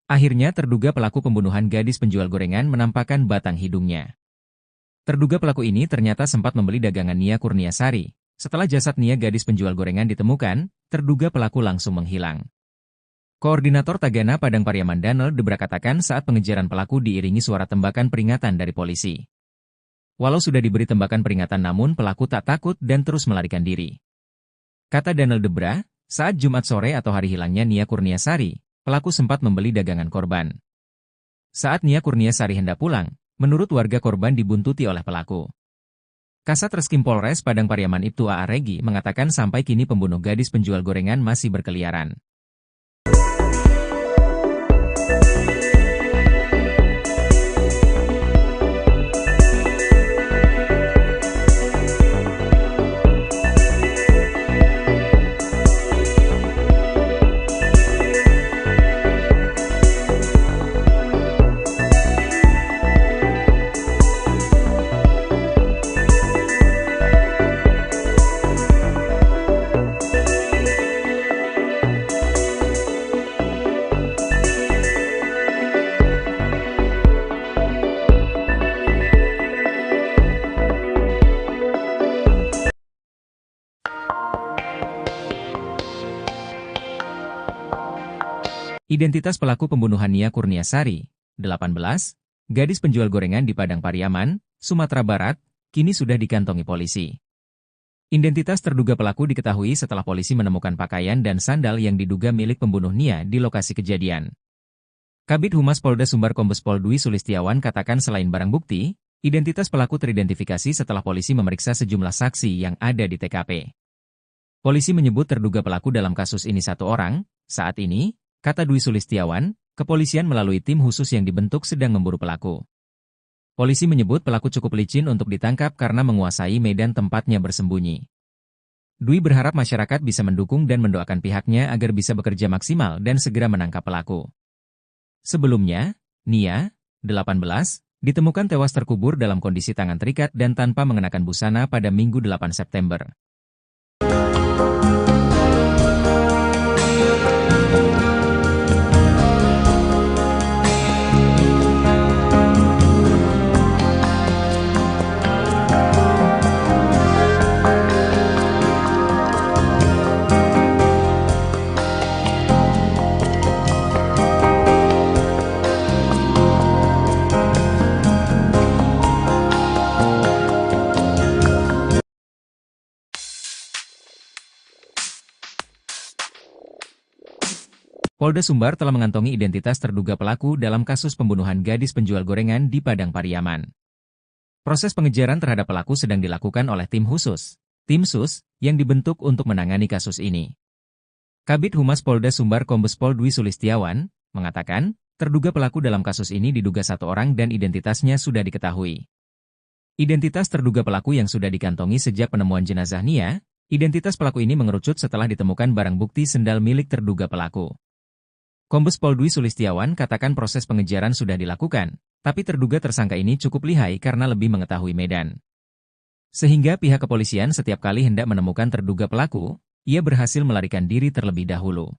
Akhirnya terduga pelaku pembunuhan gadis penjual gorengan menampakkan batang hidungnya. Terduga pelaku ini ternyata sempat membeli dagangan Nia Kurniasari. Setelah jasad Nia gadis penjual gorengan ditemukan, terduga pelaku langsung menghilang. Koordinator Tagana Padang Pariaman Daniel Debra katakan saat pengejaran pelaku diiringi suara tembakan peringatan dari polisi. Walau sudah diberi tembakan peringatan namun pelaku tak takut dan terus melarikan diri. Kata Daniel Debra, saat Jumat sore atau hari hilangnya Nia Kurniasari, pelaku sempat membeli dagangan korban. Saat Nia Kurniasari hendak pulang, menurut warga korban dibuntuti oleh pelaku. Kasat Reskrim Polres Padang Pariaman Ibtu A.A. Regi mengatakan sampai kini pembunuh gadis penjual gorengan masih berkeliaran. Identitas pelaku pembunuhan Nia Kurniasari, 18, gadis penjual gorengan di Padang Pariaman, Sumatera Barat, kini sudah dikantongi polisi. Identitas terduga pelaku diketahui setelah polisi menemukan pakaian dan sandal yang diduga milik pembunuh Nia di lokasi kejadian. Kabid Humas Polda Sumbar Kombes Pol Dwi Sulistiawan katakan selain barang bukti, identitas pelaku teridentifikasi setelah polisi memeriksa sejumlah saksi yang ada di TKP. Polisi menyebut terduga pelaku dalam kasus ini satu orang. Saat ini, kata Dwi Sulistiawan, kepolisian melalui tim khusus yang dibentuk sedang memburu pelaku. Polisi menyebut pelaku cukup licin untuk ditangkap karena menguasai medan tempatnya bersembunyi. Dwi berharap masyarakat bisa mendukung dan mendoakan pihaknya agar bisa bekerja maksimal dan segera menangkap pelaku. Sebelumnya, Nia, 18, ditemukan tewas terkubur dalam kondisi tangan terikat dan tanpa mengenakan busana pada Minggu 8 September. Polda Sumbar telah mengantongi identitas terduga pelaku dalam kasus pembunuhan gadis penjual gorengan di Padang Pariaman. Proses pengejaran terhadap pelaku sedang dilakukan oleh tim khusus, tim SUS, yang dibentuk untuk menangani kasus ini. Kabid Humas Polda Sumbar Kombes Pol Dwi Sulistiawan mengatakan, terduga pelaku dalam kasus ini diduga satu orang dan identitasnya sudah diketahui. Identitas terduga pelaku yang sudah dikantongi sejak penemuan jenazah Nia, identitas pelaku ini mengerucut setelah ditemukan barang bukti sendal milik terduga pelaku. Kombes Pol Dwi Sulistiawan katakan proses pengejaran sudah dilakukan, tapi terduga tersangka ini cukup lihai karena lebih mengetahui medan. Sehingga pihak kepolisian setiap kali hendak menemukan terduga pelaku, ia berhasil melarikan diri terlebih dahulu.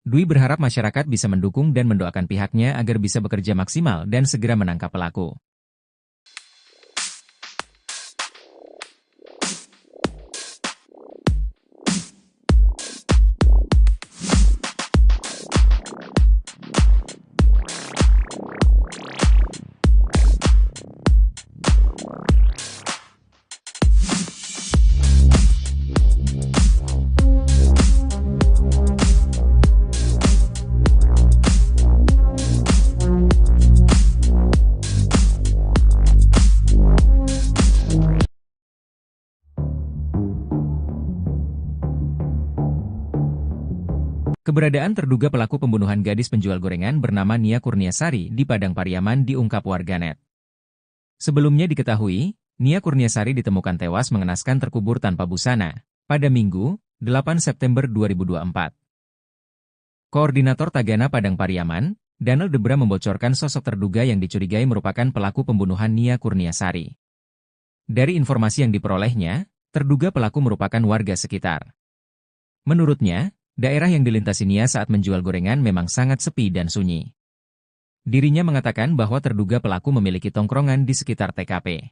Dwi berharap masyarakat bisa mendukung dan mendoakan pihaknya agar bisa bekerja maksimal dan segera menangkap pelaku. Keberadaan terduga pelaku pembunuhan gadis penjual gorengan bernama Nia Kurniasari di Padang Pariaman diungkap warganet. Sebelumnya diketahui, Nia Kurniasari ditemukan tewas mengenaskan terkubur tanpa busana pada Minggu, 8 September 2024. Koordinator Tagana Padang Pariaman, Daniel Debra membocorkan sosok terduga yang dicurigai merupakan pelaku pembunuhan Nia Kurniasari. Dari informasi yang diperolehnya, terduga pelaku merupakan warga sekitar. Menurutnya, daerah yang dilintasi Nia saat menjual gorengan memang sangat sepi dan sunyi. Dirinya mengatakan bahwa terduga pelaku memiliki tongkrongan di sekitar TKP.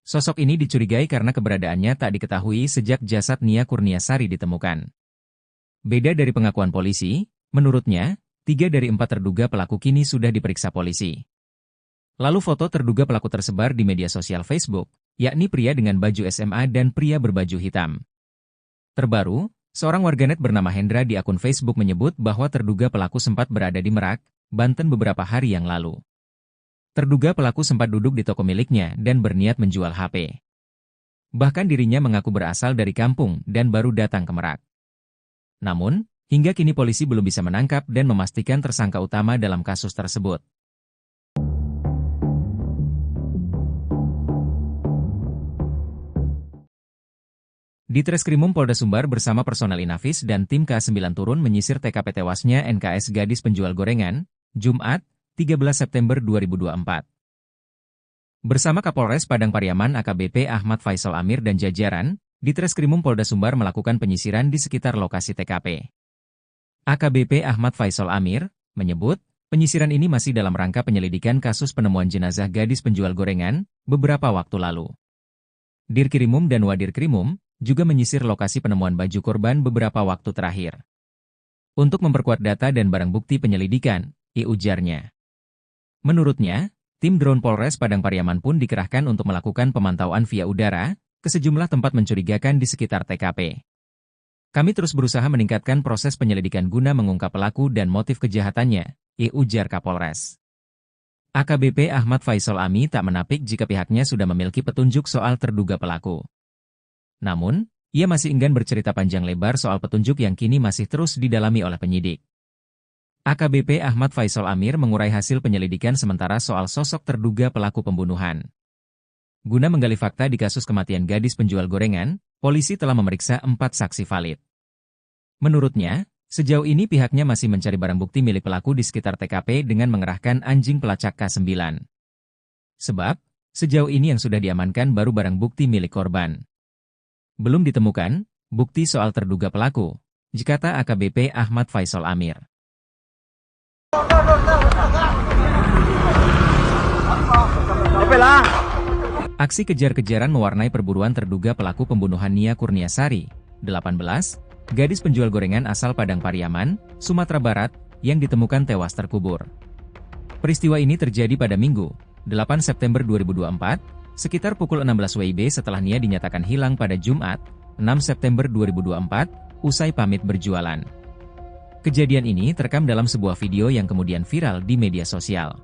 Sosok ini dicurigai karena keberadaannya tak diketahui sejak jasad Nia Kurniasari ditemukan. Beda dari pengakuan polisi, menurutnya, 3 dari 4 terduga pelaku kini sudah diperiksa polisi. Lalu foto terduga pelaku tersebar di media sosial Facebook, yakni pria dengan baju SMA dan pria berbaju hitam. Terbaru, seorang warganet bernama Hendra di akun Facebook menyebut bahwa terduga pelaku sempat berada di Merak, Banten beberapa hari yang lalu. Terduga pelaku sempat duduk di toko miliknya dan berniat menjual HP. Bahkan dirinya mengaku berasal dari kampung dan baru datang ke Merak. Namun, hingga kini polisi belum bisa menangkap dan memastikan tersangka utama dalam kasus tersebut. Ditreskrimum Polda Sumbar bersama personel Inafis dan tim K9 turun menyisir TKP tewasnya NKS gadis penjual gorengan, Jumat, 13 September 2024. Bersama Kapolres Padang Pariaman AKBP Ahmad Faisal Amir dan jajaran, Ditreskrimum Polda Sumbar melakukan penyisiran di sekitar lokasi TKP. AKBP Ahmad Faisal Amir menyebut, penyisiran ini masih dalam rangka penyelidikan kasus penemuan jenazah gadis penjual gorengan beberapa waktu lalu. Dirkrimum dan Wadirkrimum juga menyisir lokasi penemuan baju korban beberapa waktu terakhir. Untuk memperkuat data dan barang bukti penyelidikan, ujarnya. Menurutnya, tim drone Polres Padang Pariaman pun dikerahkan untuk melakukan pemantauan via udara ke sejumlah tempat mencurigakan di sekitar TKP. Kami terus berusaha meningkatkan proses penyelidikan guna mengungkap pelaku dan motif kejahatannya, ujar Kapolres. AKBP Ahmad Faisal Ami tak menapik jika pihaknya sudah memiliki petunjuk soal terduga pelaku. Namun, ia masih enggan bercerita panjang lebar soal petunjuk yang kini masih terus didalami oleh penyidik. AKBP Ahmad Faisal Amir mengurai hasil penyelidikan sementara soal sosok terduga pelaku pembunuhan. Guna menggali fakta di kasus kematian gadis penjual gorengan, polisi telah memeriksa 4 saksi valid. Menurutnya, Sejauh ini pihaknya masih mencari barang bukti milik pelaku di sekitar TKP dengan mengerahkan anjing pelacak K9. Sebab, sejauh ini yang sudah diamankan baru barang bukti milik korban. Belum ditemukan bukti soal terduga pelaku, kata AKBP Ahmad Faisal Amir. Aksi kejar-kejaran mewarnai perburuan terduga pelaku pembunuhan Nia Kurniasari, 18, gadis penjual gorengan asal Padang Pariaman, Sumatera Barat, yang ditemukan tewas terkubur. Peristiwa ini terjadi pada Minggu, 8 September 2024, sekitar pukul 16 WIB setelah Nia dinyatakan hilang pada Jumat, 6 September 2024, usai pamit berjualan. Kejadian ini terekam dalam sebuah video yang kemudian viral di media sosial.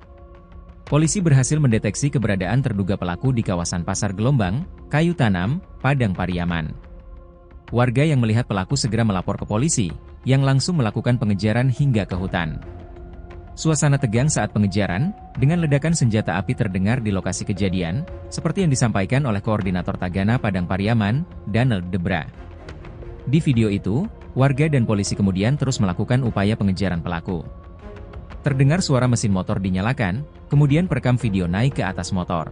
Polisi berhasil mendeteksi keberadaan terduga pelaku di kawasan Pasar Gelombang, Kayu Tanam, Padang Pariaman. Warga yang melihat pelaku segera melapor ke polisi, yang langsung melakukan pengejaran hingga ke hutan. Suasana tegang saat pengejaran, dengan ledakan senjata api terdengar di lokasi kejadian, seperti yang disampaikan oleh Koordinator Tagana Padang Pariaman, Daniel Debra. Di video itu, warga dan polisi kemudian terus melakukan upaya pengejaran pelaku. Terdengar suara mesin motor dinyalakan, kemudian perekam video naik ke atas motor.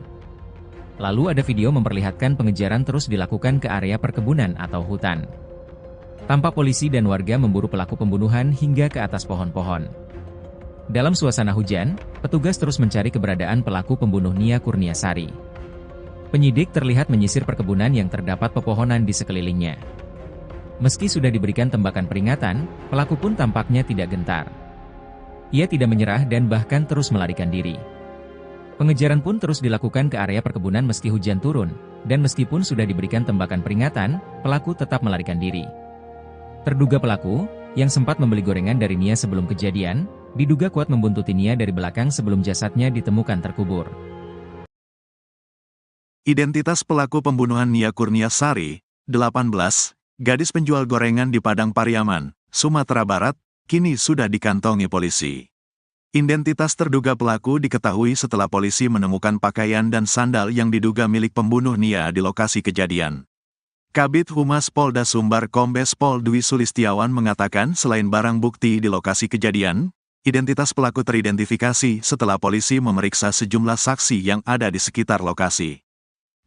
Lalu ada video memperlihatkan pengejaran terus dilakukan ke area perkebunan atau hutan. Tampak polisi dan warga memburu pelaku pembunuhan hingga ke atas pohon-pohon. Dalam suasana hujan, petugas terus mencari keberadaan pelaku pembunuh Nia Kurniasari. Penyidik terlihat menyisir perkebunan yang terdapat pepohonan di sekelilingnya. Meski sudah diberikan tembakan peringatan, pelaku pun tampaknya tidak gentar. Ia tidak menyerah dan bahkan terus melarikan diri. Pengejaran pun terus dilakukan ke area perkebunan meski hujan turun, dan meskipun sudah diberikan tembakan peringatan, pelaku tetap melarikan diri. Terduga pelaku, yang sempat membeli gorengan dari Nia sebelum kejadian, diduga kuat membuntuti Nia dari belakang sebelum jasadnya ditemukan terkubur. Identitas pelaku pembunuhan Nia Kurniasari, 18, gadis penjual gorengan di Padang Pariaman, Sumatera Barat, kini sudah dikantongi polisi. Identitas terduga pelaku diketahui setelah polisi menemukan pakaian dan sandal yang diduga milik pembunuh Nia di lokasi kejadian. Kabid Humas Polda Sumbar Kombes Pol Dwi Sulistiawan mengatakan selain barang bukti di lokasi kejadian, identitas pelaku teridentifikasi setelah polisi memeriksa sejumlah saksi yang ada di sekitar lokasi.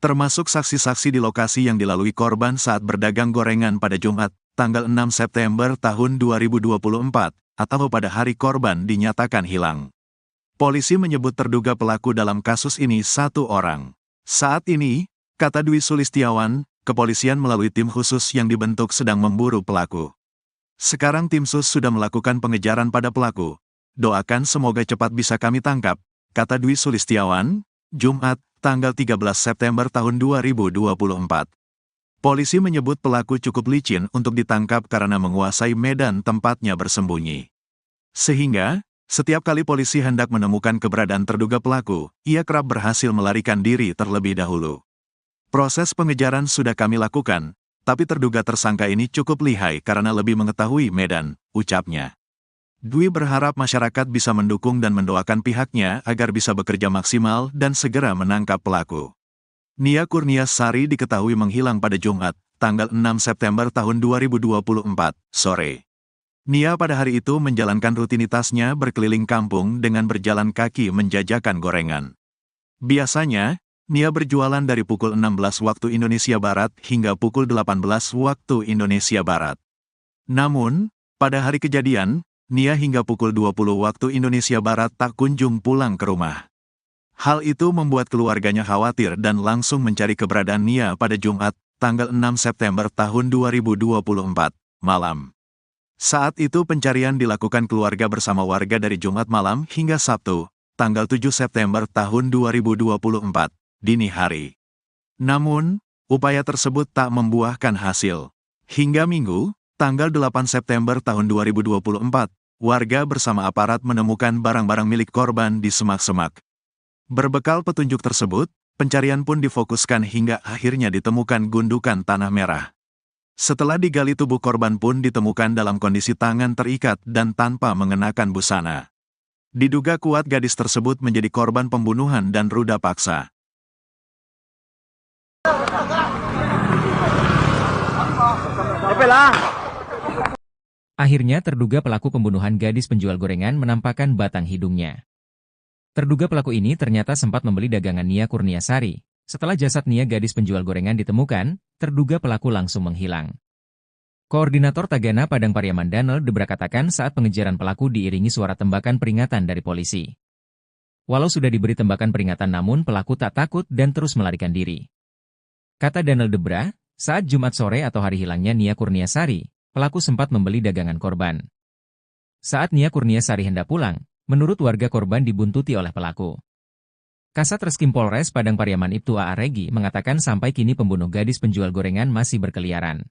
Termasuk saksi-saksi di lokasi yang dilalui korban saat berdagang gorengan pada Jumat, tanggal 6 September tahun 2024, atau pada hari korban dinyatakan hilang. Polisi menyebut terduga pelaku dalam kasus ini satu orang. Saat ini, kata Dwi Sulistiawan, kepolisian melalui tim khusus yang dibentuk sedang memburu pelaku. Sekarang tim sus sudah melakukan pengejaran pada pelaku. Doakan semoga cepat bisa kami tangkap, kata Dwi Sulistiawan, Jumat, tanggal 13 September tahun 2024. Polisi menyebut pelaku cukup licin untuk ditangkap karena menguasai medan tempatnya bersembunyi. Sehingga, setiap kali polisi hendak menemukan keberadaan terduga pelaku, ia kerap berhasil melarikan diri terlebih dahulu. Proses pengejaran sudah kami lakukan, tapi terduga tersangka ini cukup lihai karena lebih mengetahui medan, ucapnya. Dwi berharap masyarakat bisa mendukung dan mendoakan pihaknya agar bisa bekerja maksimal dan segera menangkap pelaku. Nia Kurniasari diketahui menghilang pada Jumat, tanggal 6 September tahun 2024, sore. Nia pada hari itu menjalankan rutinitasnya berkeliling kampung dengan berjalan kaki menjajakan gorengan. Biasanya, Nia berjualan dari pukul 16 waktu Indonesia Barat hingga pukul 18 waktu Indonesia Barat. Namun, pada hari kejadian, Nia hingga pukul 20 waktu Indonesia Barat tak kunjung pulang ke rumah. Hal itu membuat keluarganya khawatir dan langsung mencari keberadaan Nia pada Jumat, tanggal 6 September tahun 2024, malam. Saat itu pencarian dilakukan keluarga bersama warga dari Jumat malam hingga Sabtu, tanggal 7 September tahun 2024, dini hari. Namun, upaya tersebut tak membuahkan hasil. Hingga Minggu, tanggal 8 September tahun 2024, warga bersama aparat menemukan barang-barang milik korban di semak-semak. Berbekal petunjuk tersebut, pencarian pun difokuskan hingga akhirnya ditemukan gundukan tanah merah. Setelah digali tubuh korban pun ditemukan dalam kondisi tangan terikat dan tanpa mengenakan busana. Diduga kuat gadis tersebut menjadi korban pembunuhan dan ruda paksa. Akhirnya terduga pelaku pembunuhan gadis penjual gorengan menampakkan batang hidungnya. Terduga pelaku ini ternyata sempat membeli dagangan Nia Kurniasari. Setelah jasad Nia gadis penjual gorengan ditemukan, terduga pelaku langsung menghilang. Koordinator Tagana Padang Pariaman Danel Debra katakan saat pengejaran pelaku diiringi suara tembakan peringatan dari polisi. Walau sudah diberi tembakan peringatan namun pelaku tak takut dan terus melarikan diri. Kata Danel Debra, saat Jumat sore atau hari hilangnya Nia Kurniasari, pelaku sempat membeli dagangan korban. Saat Nia Kurniasari hendak pulang, menurut warga korban dibuntuti oleh pelaku. Kasat Reskrim Polres Padang Pariaman Ibtu A.A. Regi mengatakan sampai kini pembunuh gadis penjual gorengan masih berkeliaran.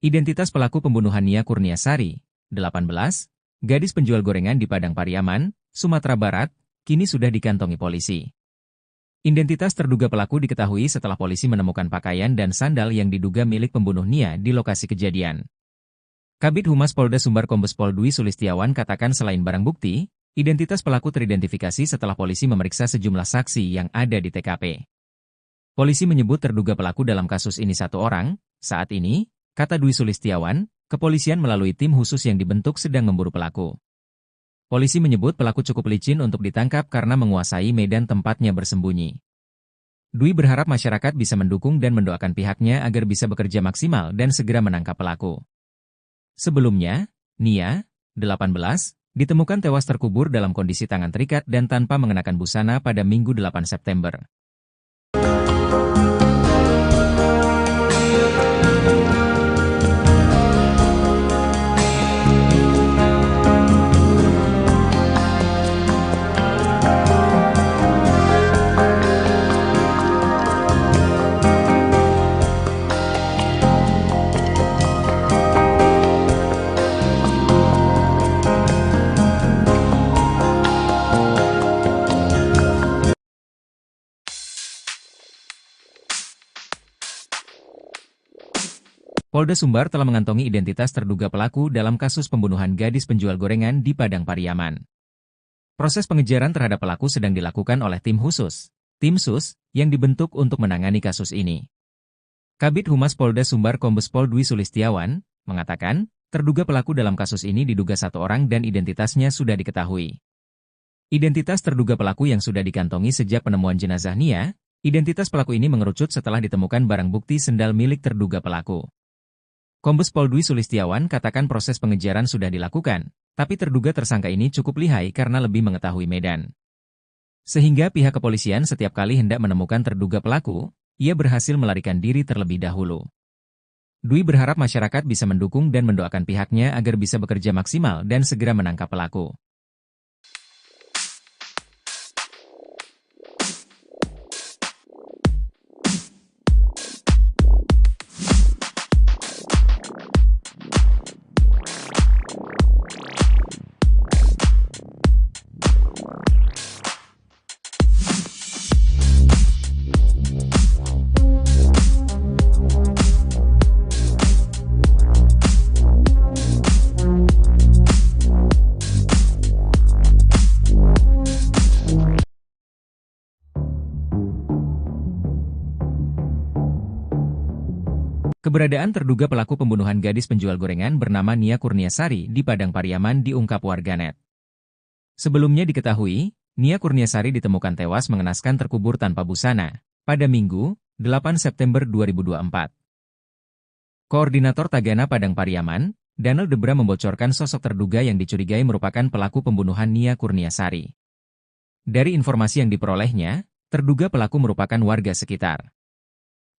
Identitas pelaku pembunuhan Nia Kurniasari, 18, gadis penjual gorengan di Padang Pariaman, Sumatera Barat, kini sudah dikantongi polisi. Identitas terduga pelaku diketahui setelah polisi menemukan pakaian dan sandal yang diduga milik pembunuh Nia di lokasi kejadian. Kabid Humas Polda Sumbar Kombes Pol Dwi Sulistiawan katakan selain barang bukti, identitas pelaku teridentifikasi setelah polisi memeriksa sejumlah saksi yang ada di TKP. Polisi menyebut terduga pelaku dalam kasus ini satu orang. Saat ini, kata Dwi Sulistiawan, kepolisian melalui tim khusus yang dibentuk sedang memburu pelaku. Polisi menyebut pelaku cukup licin untuk ditangkap karena menguasai medan tempatnya bersembunyi. Dwi berharap masyarakat bisa mendukung dan mendoakan pihaknya agar bisa bekerja maksimal dan segera menangkap pelaku. Sebelumnya, Nia, 18, ditemukan tewas terkubur dalam kondisi tangan terikat dan tanpa mengenakan busana pada Minggu 8 September. Polda Sumbar telah mengantongi identitas terduga pelaku dalam kasus pembunuhan gadis penjual gorengan di Padang Pariaman. Proses pengejaran terhadap pelaku sedang dilakukan oleh tim khusus, tim SUS, yang dibentuk untuk menangani kasus ini. Kabid Humas Polda Sumbar Kombes Pol Dwi Sulistiawan mengatakan, terduga pelaku dalam kasus ini diduga satu orang dan identitasnya sudah diketahui. Identitas terduga pelaku yang sudah dikantongi sejak penemuan jenazah Nia, identitas pelaku ini mengerucut setelah ditemukan barang bukti sendal milik terduga pelaku. Kombes Pol Dwi Sulistiawan katakan proses pengejaran sudah dilakukan, tapi terduga tersangka ini cukup lihai karena lebih mengetahui medan. Sehingga pihak kepolisian setiap kali hendak menemukan terduga pelaku, ia berhasil melarikan diri terlebih dahulu. Dwi berharap masyarakat bisa mendukung dan mendoakan pihaknya agar bisa bekerja maksimal dan segera menangkap pelaku. Keberadaan terduga pelaku pembunuhan gadis penjual gorengan bernama Nia Kurniasari di Padang Pariaman diungkap warganet. Sebelumnya diketahui, Nia Kurniasari ditemukan tewas mengenaskan terkubur tanpa busana pada Minggu, 8 September 2024. Koordinator Tagana Padang Pariaman, Danel Debra membocorkan sosok terduga yang dicurigai merupakan pelaku pembunuhan Nia Kurniasari. Dari informasi yang diperolehnya, terduga pelaku merupakan warga sekitar.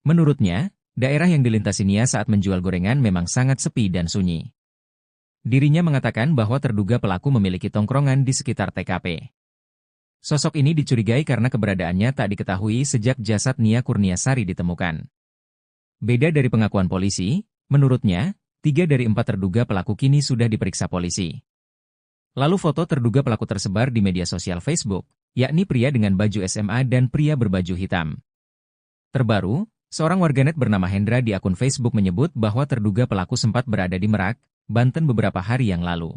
Menurutnya, daerah yang dilintasi Nia saat menjual gorengan memang sangat sepi dan sunyi. Dirinya mengatakan bahwa terduga pelaku memiliki tongkrongan di sekitar TKP. Sosok ini dicurigai karena keberadaannya tak diketahui sejak jasad Nia Kurniasari ditemukan. Beda dari pengakuan polisi, menurutnya, 3 dari 4 terduga pelaku kini sudah diperiksa polisi. Lalu foto terduga pelaku tersebar di media sosial Facebook, yakni pria dengan baju SMA dan pria berbaju hitam. Terbaru, seorang warganet bernama Hendra di akun Facebook menyebut bahwa terduga pelaku sempat berada di Merak, Banten beberapa hari yang lalu.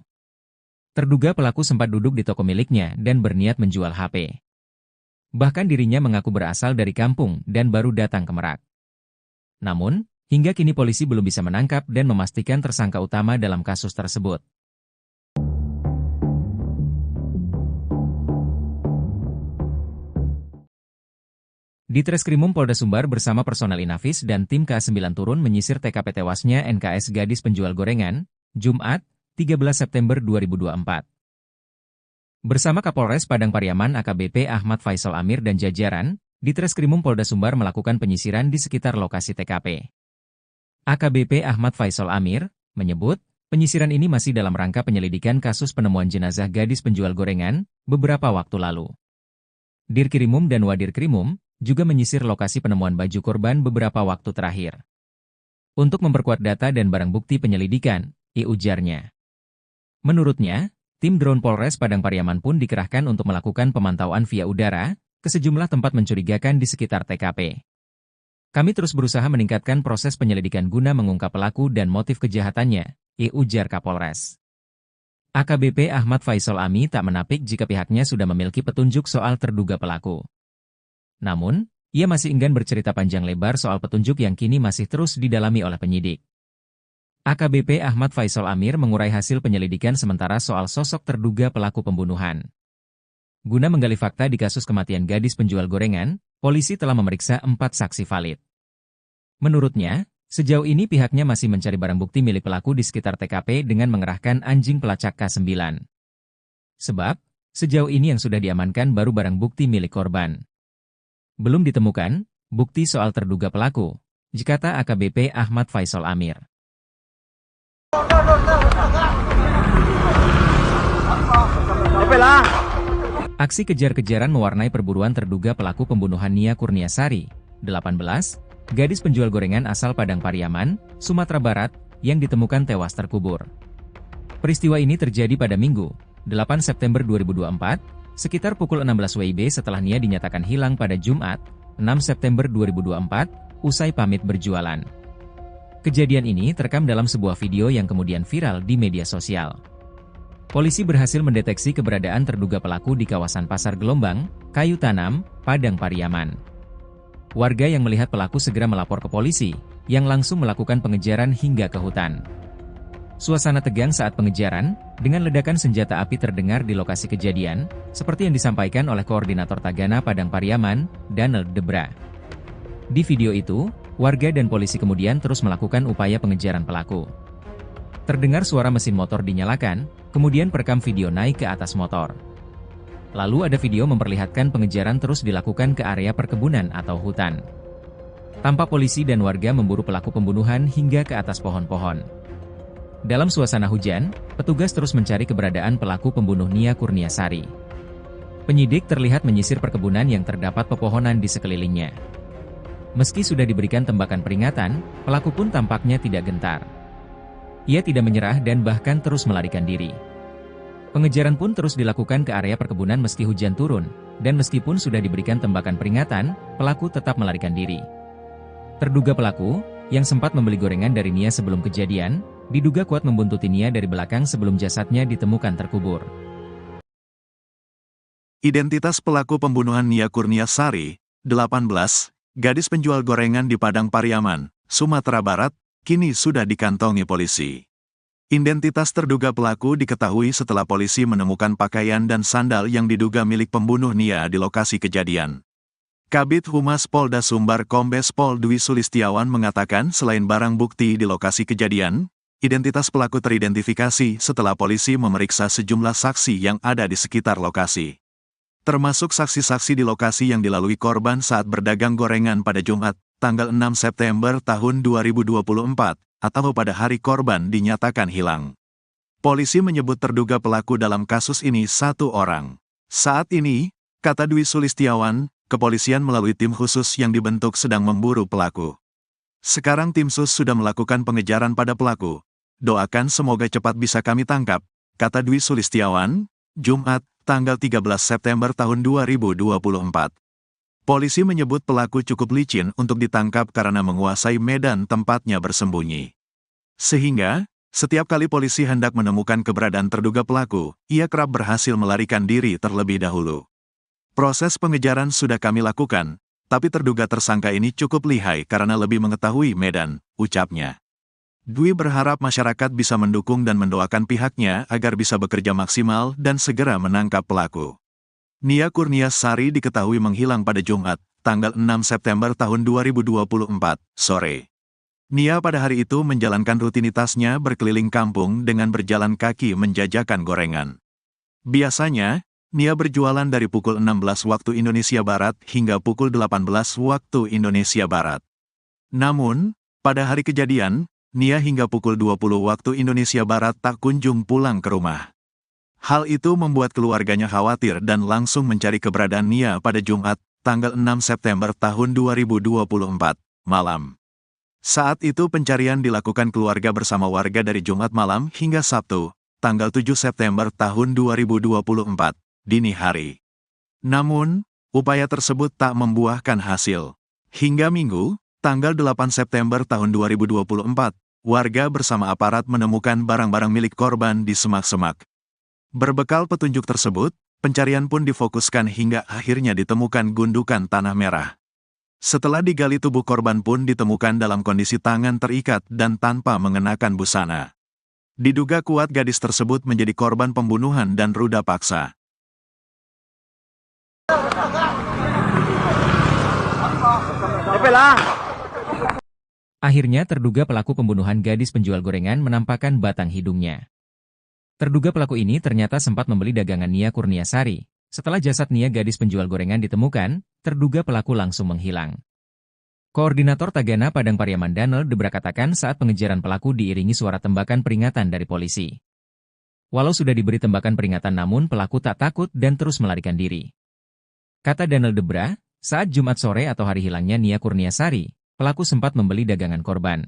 Terduga pelaku sempat duduk di toko miliknya dan berniat menjual HP. Bahkan dirinya mengaku berasal dari kampung dan baru datang ke Merak. Namun, hingga kini polisi belum bisa menangkap dan memastikan tersangka utama dalam kasus tersebut. Di Treskrimum Polda Sumbar bersama personel Inafis dan tim K9 turun menyisir TKP tewasnya NKS gadis penjual gorengan, Jumat, 13 September 2024. Bersama Kapolres Padang Pariaman AKBP Ahmad Faisal Amir dan jajaran, di Treskrimum Polda Sumbar melakukan penyisiran di sekitar lokasi TKP. AKBP Ahmad Faisal Amir menyebut, penyisiran ini masih dalam rangka penyelidikan kasus penemuan jenazah gadis penjual gorengan beberapa waktu lalu. Dirkrimum dan Wadirkrimum juga menyisir lokasi penemuan baju korban beberapa waktu terakhir. Untuk memperkuat data dan barang bukti penyelidikan, ujarnya. Menurutnya, tim drone Polres Padang Pariaman pun dikerahkan untuk melakukan pemantauan via udara ke sejumlah tempat mencurigakan di sekitar TKP. Kami terus berusaha meningkatkan proses penyelidikan guna mengungkap pelaku dan motif kejahatannya, ujar Kapolres. AKBP Ahmad Faisal Ami tak menapik jika pihaknya sudah memiliki petunjuk soal terduga pelaku. Namun, ia masih enggan bercerita panjang lebar soal petunjuk yang kini masih terus didalami oleh penyidik. AKBP Ahmad Faisal Amir mengurai hasil penyelidikan sementara soal sosok terduga pelaku pembunuhan. Guna menggali fakta di kasus kematian gadis penjual gorengan, polisi telah memeriksa 4 saksi valid. Menurutnya, sejauh ini pihaknya masih mencari barang bukti milik pelaku di sekitar TKP dengan mengerahkan anjing pelacak K9. Sebab, sejauh ini yang sudah diamankan baru barang bukti milik korban. Belum ditemukan bukti soal terduga pelaku, kata AKBP Ahmad Faisal Amir. Aksi kejar-kejaran mewarnai perburuan terduga pelaku pembunuhan Nia Kurniasari, 18, gadis penjual gorengan asal Padang Pariaman, Sumatera Barat, yang ditemukan tewas terkubur. Peristiwa ini terjadi pada Minggu, 8 September 2024, sekitar pukul 16 WIB setelah Nia dinyatakan hilang pada Jumat, 6 September 2024, usai pamit berjualan. Kejadian ini terekam dalam sebuah video yang kemudian viral di media sosial. Polisi berhasil mendeteksi keberadaan terduga pelaku di kawasan Pasar Gelombang, Kayu Tanam, Padang Pariaman. Warga yang melihat pelaku segera melapor ke polisi, yang langsung melakukan pengejaran hingga ke hutan. Suasana tegang saat pengejaran, dengan ledakan senjata api terdengar di lokasi kejadian, seperti yang disampaikan oleh Koordinator Tagana Padang Pariaman, Daniel Debra. Di video itu, warga dan polisi kemudian terus melakukan upaya pengejaran pelaku. Terdengar suara mesin motor dinyalakan, kemudian perekam video naik ke atas motor. Lalu ada video memperlihatkan pengejaran terus dilakukan ke area perkebunan atau hutan. Tampak polisi dan warga memburu pelaku pembunuhan hingga ke atas pohon-pohon. Dalam suasana hujan, petugas terus mencari keberadaan pelaku pembunuh Nia Kurniasari. Penyidik terlihat menyisir perkebunan yang terdapat pepohonan di sekelilingnya. Meski sudah diberikan tembakan peringatan, pelaku pun tampaknya tidak gentar. Ia tidak menyerah dan bahkan terus melarikan diri. Pengejaran pun terus dilakukan ke area perkebunan meski hujan turun, dan meskipun sudah diberikan tembakan peringatan, pelaku tetap melarikan diri. Terduga pelaku, yang sempat membeli gorengan dari Nia sebelum kejadian, diduga kuat membuntuti Nia dari belakang sebelum jasadnya ditemukan terkubur. Identitas pelaku pembunuhan Nia Kurniasari, 18, gadis penjual gorengan di Padang Pariaman, Sumatera Barat, kini sudah dikantongi polisi. Identitas terduga pelaku diketahui setelah polisi menemukan pakaian dan sandal yang diduga milik pembunuh Nia di lokasi kejadian. Kabid Humas Polda Sumbar Kombes Pol Dwi Sulistiawan mengatakan selain barang bukti di lokasi kejadian, identitas pelaku teridentifikasi setelah polisi memeriksa sejumlah saksi yang ada di sekitar lokasi. termasuk saksi-saksi di lokasi yang dilalui korban saat berdagang gorengan pada Jumat, tanggal 6 September tahun 2024, atau pada hari korban dinyatakan hilang. Polisi menyebut terduga pelaku dalam kasus ini satu orang. Saat ini, kata Dwi Sulistiawan, kepolisian melalui tim khusus yang dibentuk sedang memburu pelaku. Sekarang tim sus sudah melakukan pengejaran pada pelaku. Doakan semoga cepat bisa kami tangkap, kata Dwi Sulistiawan, Jumat, tanggal 13 September tahun 2024. Polisi menyebut pelaku cukup licin untuk ditangkap karena menguasai medan tempatnya bersembunyi. Sehingga, setiap kali polisi hendak menemukan keberadaan terduga pelaku, ia kerap berhasil melarikan diri terlebih dahulu. Proses pengejaran sudah kami lakukan, tapi terduga tersangka ini cukup lihai karena lebih mengetahui medan, ucapnya. Dwi berharap masyarakat bisa mendukung dan mendoakan pihaknya agar bisa bekerja maksimal dan segera menangkap pelaku. Nia Kurniasari diketahui menghilang pada Jumat, tanggal 6 September tahun 2024, sore. Nia pada hari itu menjalankan rutinitasnya berkeliling kampung dengan berjalan kaki menjajakan gorengan. Biasanya, Nia berjualan dari pukul 16 waktu Indonesia Barat hingga pukul 18 waktu Indonesia Barat. Namun, pada hari kejadian, Nia hingga pukul 20 waktu Indonesia Barat tak kunjung pulang ke rumah. Hal itu membuat keluarganya khawatir dan langsung mencari keberadaan Nia pada Jumat, tanggal 6 September tahun 2024, malam. Saat itu pencarian dilakukan keluarga bersama warga dari Jumat malam hingga Sabtu, tanggal 7 September tahun 2024, dini hari. Namun, upaya tersebut tak membuahkan hasil. Hingga Minggu, tanggal 8 September tahun 2024, warga bersama aparat menemukan barang-barang milik korban di semak-semak. Berbekal petunjuk tersebut, pencarian pun difokuskan hingga akhirnya ditemukan gundukan tanah merah. Setelah digali, tubuh korban pun ditemukan dalam kondisi tangan terikat dan tanpa mengenakan busana. Diduga kuat gadis tersebut menjadi korban pembunuhan dan ruda paksa. Akhirnya terduga pelaku pembunuhan gadis penjual gorengan menampakkan batang hidungnya. Terduga pelaku ini ternyata sempat membeli dagangan Nia Kurniasari. Setelah jasad Nia gadis penjual gorengan ditemukan, terduga pelaku langsung menghilang. Koordinator Tagana Padang Pariaman Daniel Debra katakan saat pengejaran pelaku diiringi suara tembakan peringatan dari polisi. Walau sudah diberi tembakan peringatan namun pelaku tak takut dan terus melarikan diri. Kata Daniel Debra, saat Jumat sore atau hari hilangnya Nia Kurniasari, pelaku sempat membeli dagangan korban.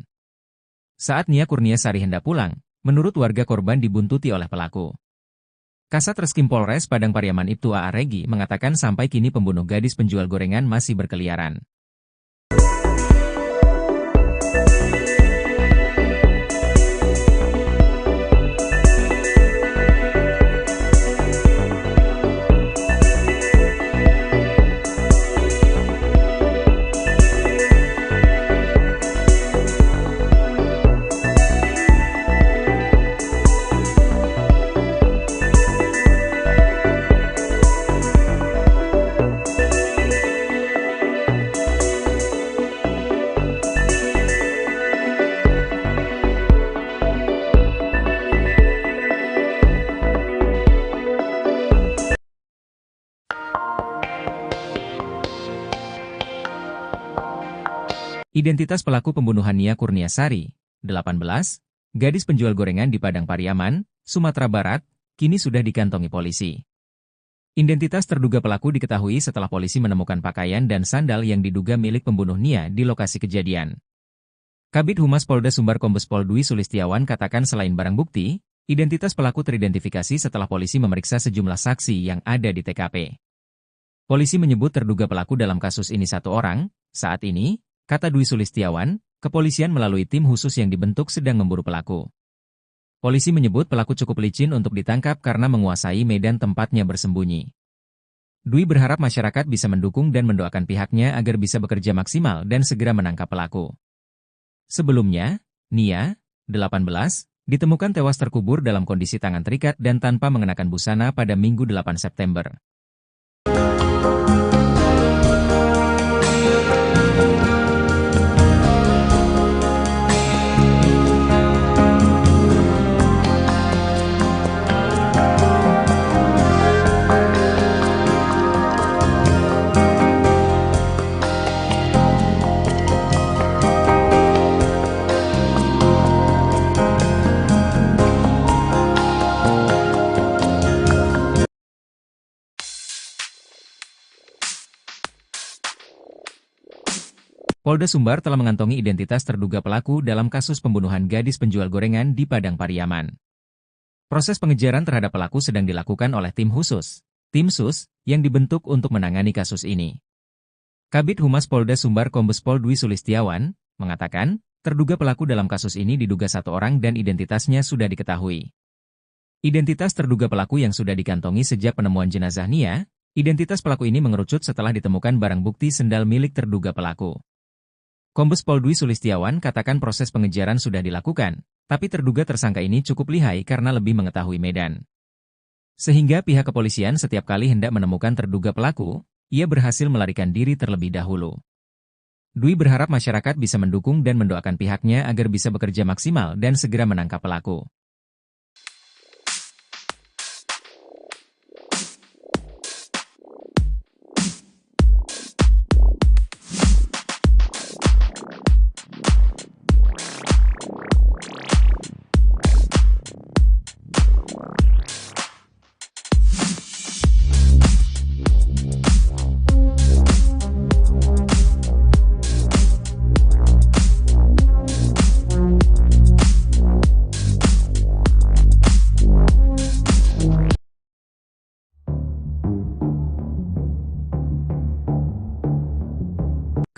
Saat Nia Kurniasari hendak pulang, menurut warga korban dibuntuti oleh pelaku. Kasat Reskrim Polres Padang Pariaman Ibtu A.A. Regi mengatakan sampai kini pembunuh gadis penjual gorengan masih berkeliaran. Identitas pelaku pembunuhan Nia Kurniasari, 18, gadis penjual gorengan di Padang Pariaman, Sumatera Barat, kini sudah dikantongi polisi. Identitas terduga pelaku diketahui setelah polisi menemukan pakaian dan sandal yang diduga milik pembunuh Nia di lokasi kejadian. Kabid Humas Polda Sumbar Kombes Pol Dwi Sulistiawan katakan selain barang bukti, identitas pelaku teridentifikasi setelah polisi memeriksa sejumlah saksi yang ada di TKP. Polisi menyebut terduga pelaku dalam kasus ini satu orang. Saat ini, kata Dwi Sulistiawan, kepolisian melalui tim khusus yang dibentuk sedang memburu pelaku. Polisi menyebut pelaku cukup licin untuk ditangkap karena menguasai medan tempatnya bersembunyi. Dwi berharap masyarakat bisa mendukung dan mendoakan pihaknya agar bisa bekerja maksimal dan segera menangkap pelaku. Sebelumnya, Nia, 18, ditemukan tewas terkubur dalam kondisi tangan terikat dan tanpa mengenakan busana pada Minggu 8 September. Polda Sumbar telah mengantongi identitas terduga pelaku dalam kasus pembunuhan gadis penjual gorengan di Padang Pariaman. Proses pengejaran terhadap pelaku sedang dilakukan oleh tim khusus, Tim Sus, yang dibentuk untuk menangani kasus ini. Kabid Humas Polda Sumbar Kombes Pol Dwi Sulistiawan mengatakan, terduga pelaku dalam kasus ini diduga satu orang dan identitasnya sudah diketahui. Identitas terduga pelaku yang sudah dikantongi sejak penemuan jenazah Nia, identitas pelaku ini mengerucut setelah ditemukan barang bukti sendal milik terduga pelaku. Kombes Pol Dwi Sulistiawan katakan proses pengejaran sudah dilakukan, tapi terduga tersangka ini cukup lihai karena lebih mengetahui medan. Sehingga pihak kepolisian setiap kali hendak menemukan terduga pelaku, ia berhasil melarikan diri terlebih dahulu. Dwi berharap masyarakat bisa mendukung dan mendoakan pihaknya agar bisa bekerja maksimal dan segera menangkap pelaku.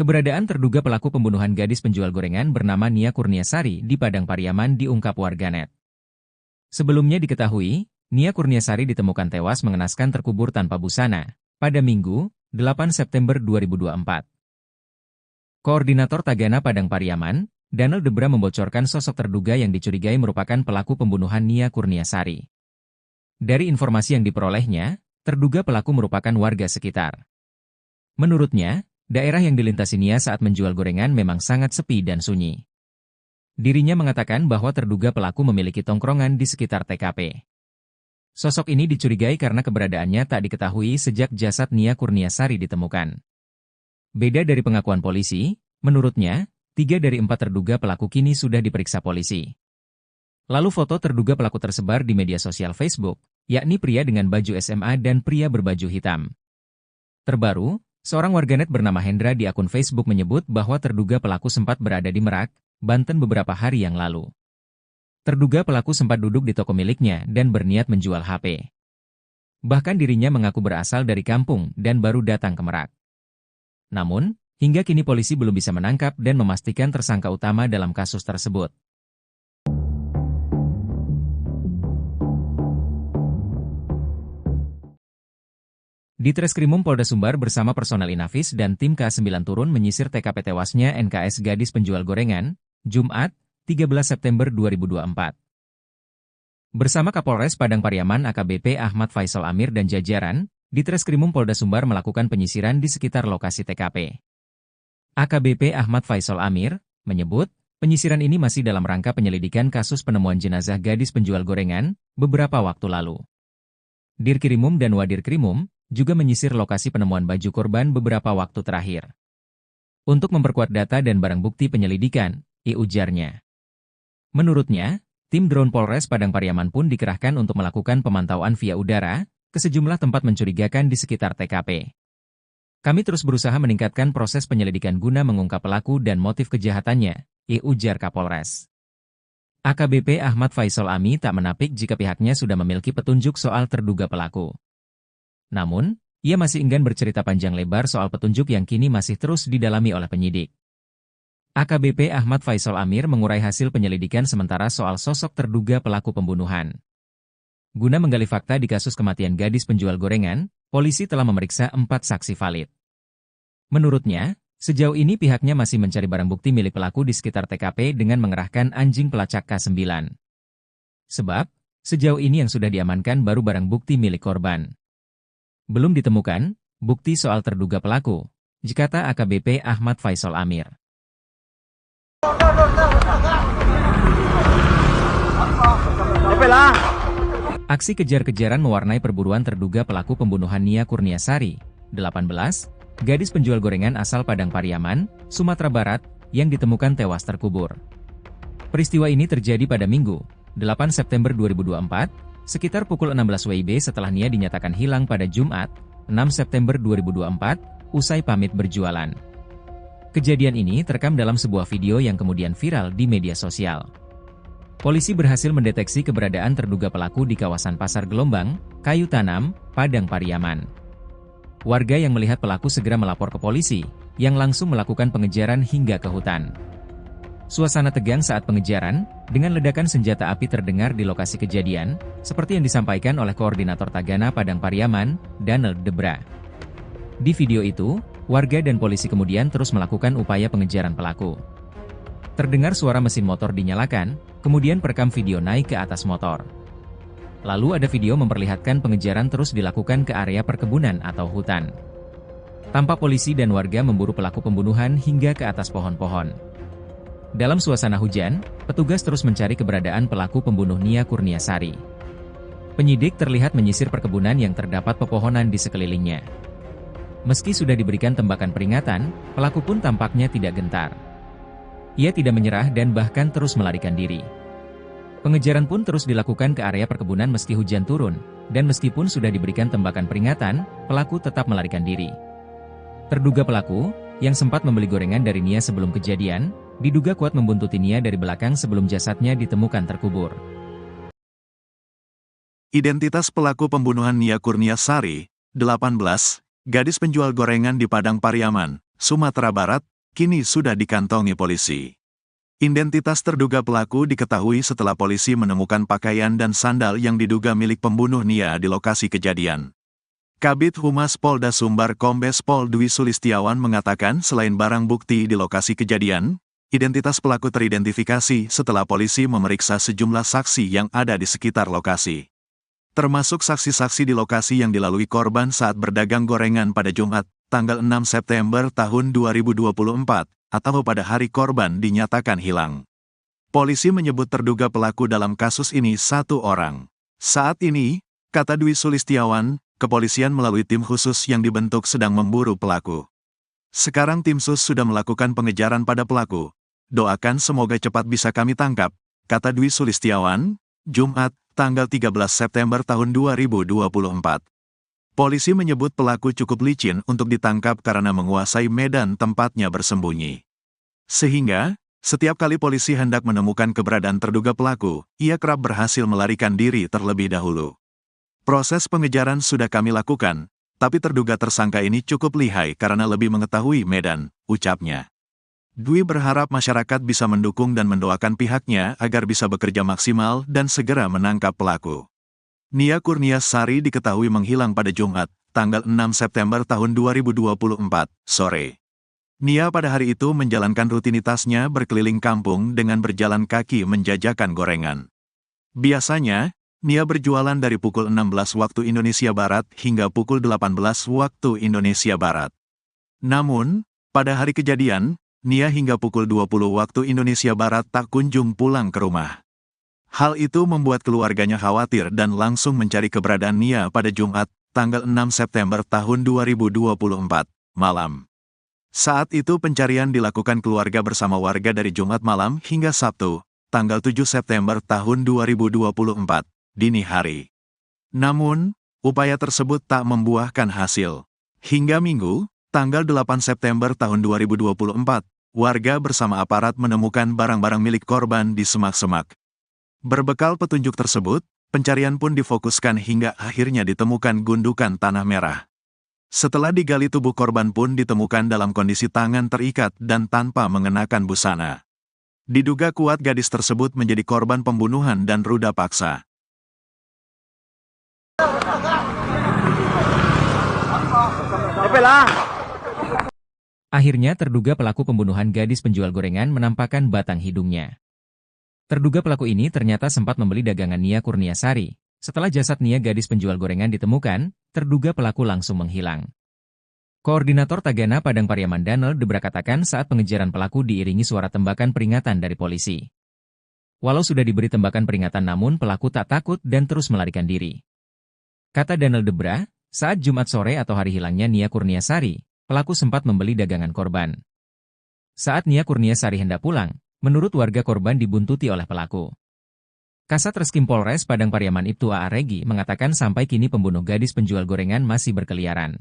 Keberadaan terduga pelaku pembunuhan gadis penjual gorengan bernama Nia Kurniasari di Padang Pariaman diungkap warganet. Sebelumnya diketahui, Nia Kurniasari ditemukan tewas mengenaskan terkubur tanpa busana pada Minggu, 8 September 2024. Koordinator Tagana Padang Pariaman, Daniel Debra membocorkan sosok terduga yang dicurigai merupakan pelaku pembunuhan Nia Kurniasari. Dari informasi yang diperolehnya, terduga pelaku merupakan warga sekitar. Menurutnya, daerah yang dilintasi Nia saat menjual gorengan memang sangat sepi dan sunyi. Dirinya mengatakan bahwa terduga pelaku memiliki tongkrongan di sekitar TKP. Sosok ini dicurigai karena keberadaannya tak diketahui sejak jasad Nia Kurniasari ditemukan. Beda dari pengakuan polisi, menurutnya, 3 dari 4 terduga pelaku kini sudah diperiksa polisi. Lalu foto terduga pelaku tersebar di media sosial Facebook, yakni pria dengan baju SMA dan pria berbaju hitam. Terbaru, seorang warganet bernama Hendra di akun Facebook menyebut bahwa terduga pelaku sempat berada di Merak, Banten beberapa hari yang lalu. Terduga pelaku sempat duduk di toko miliknya dan berniat menjual HP. Bahkan dirinya mengaku berasal dari kampung dan baru datang ke Merak. Namun, hingga kini polisi belum bisa menangkap dan memastikan tersangka utama dalam kasus tersebut. Di Treskrimum Polda Sumbar bersama personel Inafis dan tim K9 turun menyisir TKP tewasnya NKS gadis penjual gorengan, Jumat, 13 September 2024. Bersama Kapolres Padang Pariaman AKBP Ahmad Faisal Amir dan jajaran, di Treskrimum Polda Sumbar melakukan penyisiran di sekitar lokasi TKP. AKBP Ahmad Faisal Amir menyebut, penyisiran ini masih dalam rangka penyelidikan kasus penemuan jenazah gadis penjual gorengan beberapa waktu lalu. Dirkrimum dan Wadirkrimum juga menyisir lokasi penemuan baju korban beberapa waktu terakhir. Untuk memperkuat data dan barang bukti penyelidikan, ujarnya. Menurutnya, tim drone Polres Padang Pariaman pun dikerahkan untuk melakukan pemantauan via udara ke sejumlah tempat mencurigakan di sekitar TKP. Kami terus berusaha meningkatkan proses penyelidikan guna mengungkap pelaku dan motif kejahatannya, ujar Kapolres. AKBP Ahmad Faisal Ami tak menapik jika pihaknya sudah memiliki petunjuk soal terduga pelaku. Namun, ia masih enggan bercerita panjang lebar soal petunjuk yang kini masih terus didalami oleh penyidik. AKBP Ahmad Faisal Amir mengurai hasil penyelidikan sementara soal sosok terduga pelaku pembunuhan. Guna menggali fakta di kasus kematian gadis penjual gorengan, polisi telah memeriksa 4 saksi valid. Menurutnya, sejauh ini pihaknya masih mencari barang bukti milik pelaku di sekitar TKP dengan mengerahkan anjing pelacak K9. Sebab, sejauh ini yang sudah diamankan baru barang bukti milik korban. Belum ditemukan bukti soal terduga pelaku, kata AKBP Ahmad Faisal Amir. Aksi kejar-kejaran mewarnai perburuan terduga pelaku pembunuhan Nia Kurniasari, 18, gadis penjual gorengan asal Padang Pariaman, Sumatera Barat, yang ditemukan tewas terkubur. Peristiwa ini terjadi pada Minggu, 8 September 2024, sekitar pukul 16 WIB setelah Nia dinyatakan hilang pada Jumat, 6 September 2024, usai pamit berjualan. Kejadian ini terekam dalam sebuah video yang kemudian viral di media sosial. Polisi berhasil mendeteksi keberadaan terduga pelaku di kawasan Pasar Gelombang, Kayu Tanam, Padang Pariaman. Warga yang melihat pelaku segera melapor ke polisi, yang langsung melakukan pengejaran hingga ke hutan. Suasana tegang saat pengejaran, dengan ledakan senjata api terdengar di lokasi kejadian, seperti yang disampaikan oleh Koordinator Tagana Padang Pariaman, Daniel Debra. Di video itu, warga dan polisi kemudian terus melakukan upaya pengejaran pelaku. Terdengar suara mesin motor dinyalakan, kemudian perekam video naik ke atas motor. Lalu ada video memperlihatkan pengejaran terus dilakukan ke area perkebunan atau hutan. Tampak polisi dan warga memburu pelaku pembunuhan hingga ke atas pohon-pohon. Dalam suasana hujan, petugas terus mencari keberadaan pelaku pembunuh Nia Kurniasari. Penyidik terlihat menyisir perkebunan yang terdapat pepohonan di sekelilingnya. Meski sudah diberikan tembakan peringatan, pelaku pun tampaknya tidak gentar. Ia tidak menyerah dan bahkan terus melarikan diri. Pengejaran pun terus dilakukan ke area perkebunan meski hujan turun, dan meskipun sudah diberikan tembakan peringatan, pelaku tetap melarikan diri. Terduga pelaku, yang sempat membeli gorengan dari Nia sebelum kejadian, diduga kuat membuntuti Nia dari belakang sebelum jasadnya ditemukan terkubur. Identitas pelaku pembunuhan Nia Kurniasari, 18, gadis penjual gorengan di Padang Pariaman, Sumatera Barat, kini sudah dikantongi polisi. Identitas terduga pelaku diketahui setelah polisi menemukan pakaian dan sandal yang diduga milik pembunuh Nia di lokasi kejadian. Kabid Humas Polda Sumbar Kombes Pol Dwi Sulistiawan mengatakan selain barang bukti di lokasi kejadian, identitas pelaku teridentifikasi setelah polisi memeriksa sejumlah saksi yang ada di sekitar lokasi. Termasuk saksi-saksi di lokasi yang dilalui korban saat berdagang gorengan pada Jumat, tanggal 6 September tahun 2024, atau pada hari korban dinyatakan hilang. Polisi menyebut terduga pelaku dalam kasus ini satu orang. Saat ini, kata Dwi Sulistiawan, kepolisian melalui tim khusus yang dibentuk sedang memburu pelaku. Sekarang tim sus sudah melakukan pengejaran pada pelaku. Doakan semoga cepat bisa kami tangkap, kata Dwi Sulistiawan, Jumat, tanggal 13 September tahun 2024. Polisi menyebut pelaku cukup licin untuk ditangkap karena menguasai medan tempatnya bersembunyi. Sehingga, setiap kali polisi hendak menemukan keberadaan terduga pelaku, ia kerap berhasil melarikan diri terlebih dahulu. Proses pengejaran sudah kami lakukan, tapi terduga tersangka ini cukup lihai karena lebih mengetahui medan, ucapnya. Dwi berharap masyarakat bisa mendukung dan mendoakan pihaknya agar bisa bekerja maksimal dan segera menangkap pelaku. Nia Kurniasari diketahui menghilang pada Jumat, tanggal 6 September tahun 2024, sore. Nia pada hari itu menjalankan rutinitasnya berkeliling kampung dengan berjalan kaki menjajakan gorengan. Biasanya, Nia berjualan dari pukul 16 waktu Indonesia Barat hingga pukul 18 waktu Indonesia Barat. Namun, pada hari kejadian, Nia hingga pukul 20 waktu Indonesia Barat tak kunjung pulang ke rumah. Hal itu membuat keluarganya khawatir dan langsung mencari keberadaan Nia pada Jumat, tanggal 6 September tahun 2024, malam. Saat itu pencarian dilakukan keluarga bersama warga dari Jumat malam hingga Sabtu, tanggal 7 September tahun 2024, dini hari. Namun, upaya tersebut tak membuahkan hasil. Hingga Minggu, tanggal 8 September tahun 2024, warga bersama aparat menemukan barang-barang milik korban di semak-semak. Berbekal petunjuk tersebut, pencarian pun difokuskan hingga akhirnya ditemukan gundukan tanah merah. Setelah digali tubuh korban pun ditemukan dalam kondisi tangan terikat dan tanpa mengenakan busana. Diduga kuat gadis tersebut menjadi korban pembunuhan dan ruda paksa. Akhirnya terduga pelaku pembunuhan gadis penjual gorengan menampakkan batang hidungnya. Terduga pelaku ini ternyata sempat membeli dagangan Nia Kurniasari. Setelah jasad Nia gadis penjual gorengan ditemukan, terduga pelaku langsung menghilang. Koordinator Tagana Padang Pariaman Daniel Debra katakan saat pengejaran pelaku diiringi suara tembakan peringatan dari polisi. Walau sudah diberi tembakan peringatan namun pelaku tak takut dan terus melarikan diri. Kata Daniel Debra, saat Jumat sore atau hari hilangnya Nia Kurniasari, pelaku sempat membeli dagangan korban. Saat Nia Kurniasari hendak pulang, menurut warga korban dibuntuti oleh pelaku. Kasat Reskrim Polres Padang Pariaman Ibtu A.A. Regi mengatakan sampai kini pembunuh gadis penjual gorengan masih berkeliaran.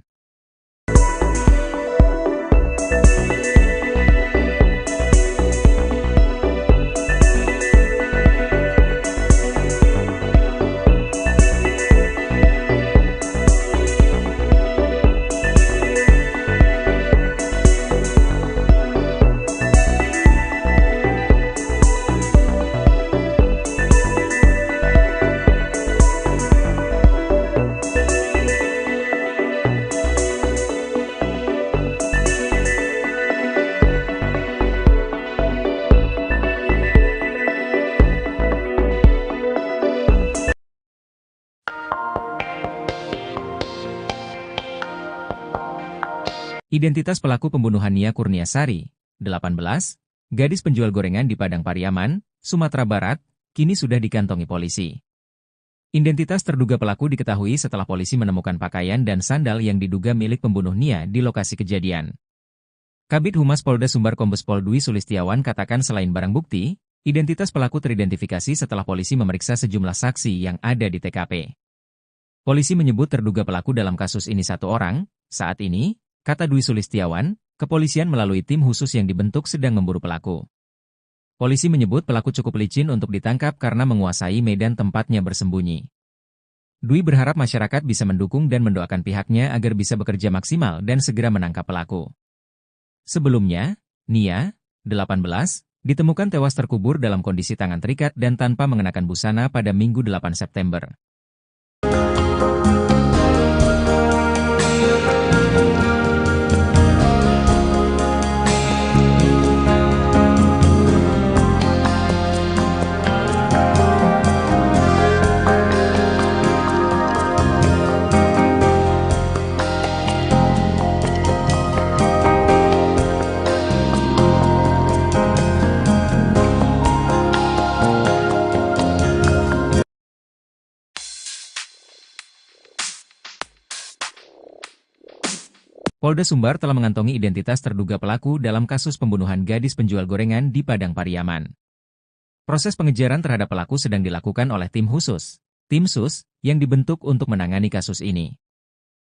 Identitas pelaku pembunuhan Nia Kurniasari, 18, gadis penjual gorengan di Padang Pariaman, Sumatera Barat, kini sudah dikantongi polisi. Identitas terduga pelaku diketahui setelah polisi menemukan pakaian dan sandal yang diduga milik pembunuh Nia di lokasi kejadian. Kabid Humas Polda Sumbar Kombes Pol Dwi Sulistiawan katakan selain barang bukti, identitas pelaku teridentifikasi setelah polisi memeriksa sejumlah saksi yang ada di TKP. Polisi menyebut terduga pelaku dalam kasus ini satu orang. Saat ini, kata Dwi Sulistiawan, kepolisian melalui tim khusus yang dibentuk sedang memburu pelaku. Polisi menyebut pelaku cukup licin untuk ditangkap karena menguasai medan tempatnya bersembunyi. Dwi berharap masyarakat bisa mendukung dan mendoakan pihaknya agar bisa bekerja maksimal dan segera menangkap pelaku. Sebelumnya, Nia, 18, ditemukan tewas terkubur dalam kondisi tangan terikat dan tanpa mengenakan busana pada Minggu 8 September. Polda Sumbar telah mengantongi identitas terduga pelaku dalam kasus pembunuhan gadis penjual gorengan di Padang Pariaman. Proses pengejaran terhadap pelaku sedang dilakukan oleh tim khusus, tim SUS, yang dibentuk untuk menangani kasus ini.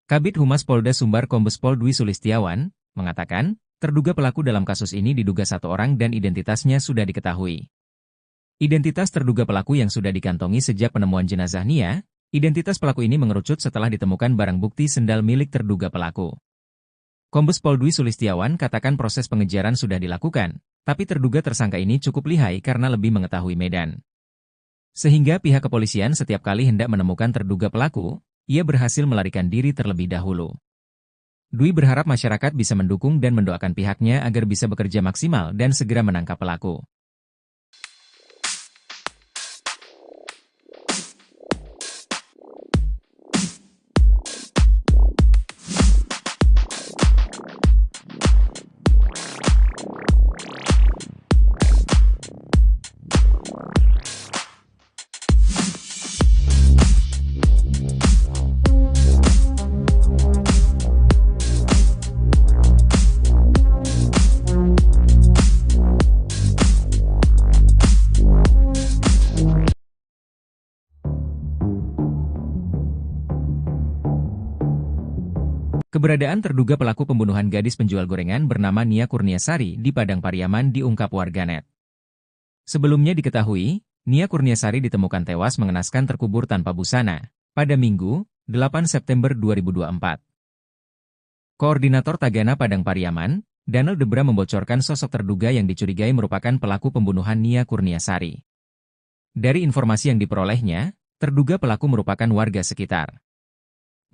Kabid Humas Polda Sumbar Kombes Pol Dwi Sulistiawan mengatakan, terduga pelaku dalam kasus ini diduga satu orang dan identitasnya sudah diketahui. Identitas terduga pelaku yang sudah dikantongi sejak penemuan jenazah Nia, identitas pelaku ini mengerucut setelah ditemukan barang bukti sendal milik terduga pelaku. Kombes Pol Dwi Sulistiawan katakan proses pengejaran sudah dilakukan, tapi terduga tersangka ini cukup lihai karena lebih mengetahui medan. Sehingga pihak kepolisian setiap kali hendak menemukan terduga pelaku, ia berhasil melarikan diri terlebih dahulu. Dwi berharap masyarakat bisa mendukung dan mendoakan pihaknya agar bisa bekerja maksimal dan segera menangkap pelaku. Keberadaan terduga pelaku pembunuhan gadis penjual gorengan bernama Nia Kurniasari di Padang Pariaman diungkap warganet. Sebelumnya diketahui, Nia Kurniasari ditemukan tewas mengenaskan terkubur tanpa busana pada Minggu, 8 September 2024. Koordinator Tagana Padang Pariaman, Daniel Debra membocorkan sosok terduga yang dicurigai merupakan pelaku pembunuhan Nia Kurniasari. Dari informasi yang diperolehnya, terduga pelaku merupakan warga sekitar.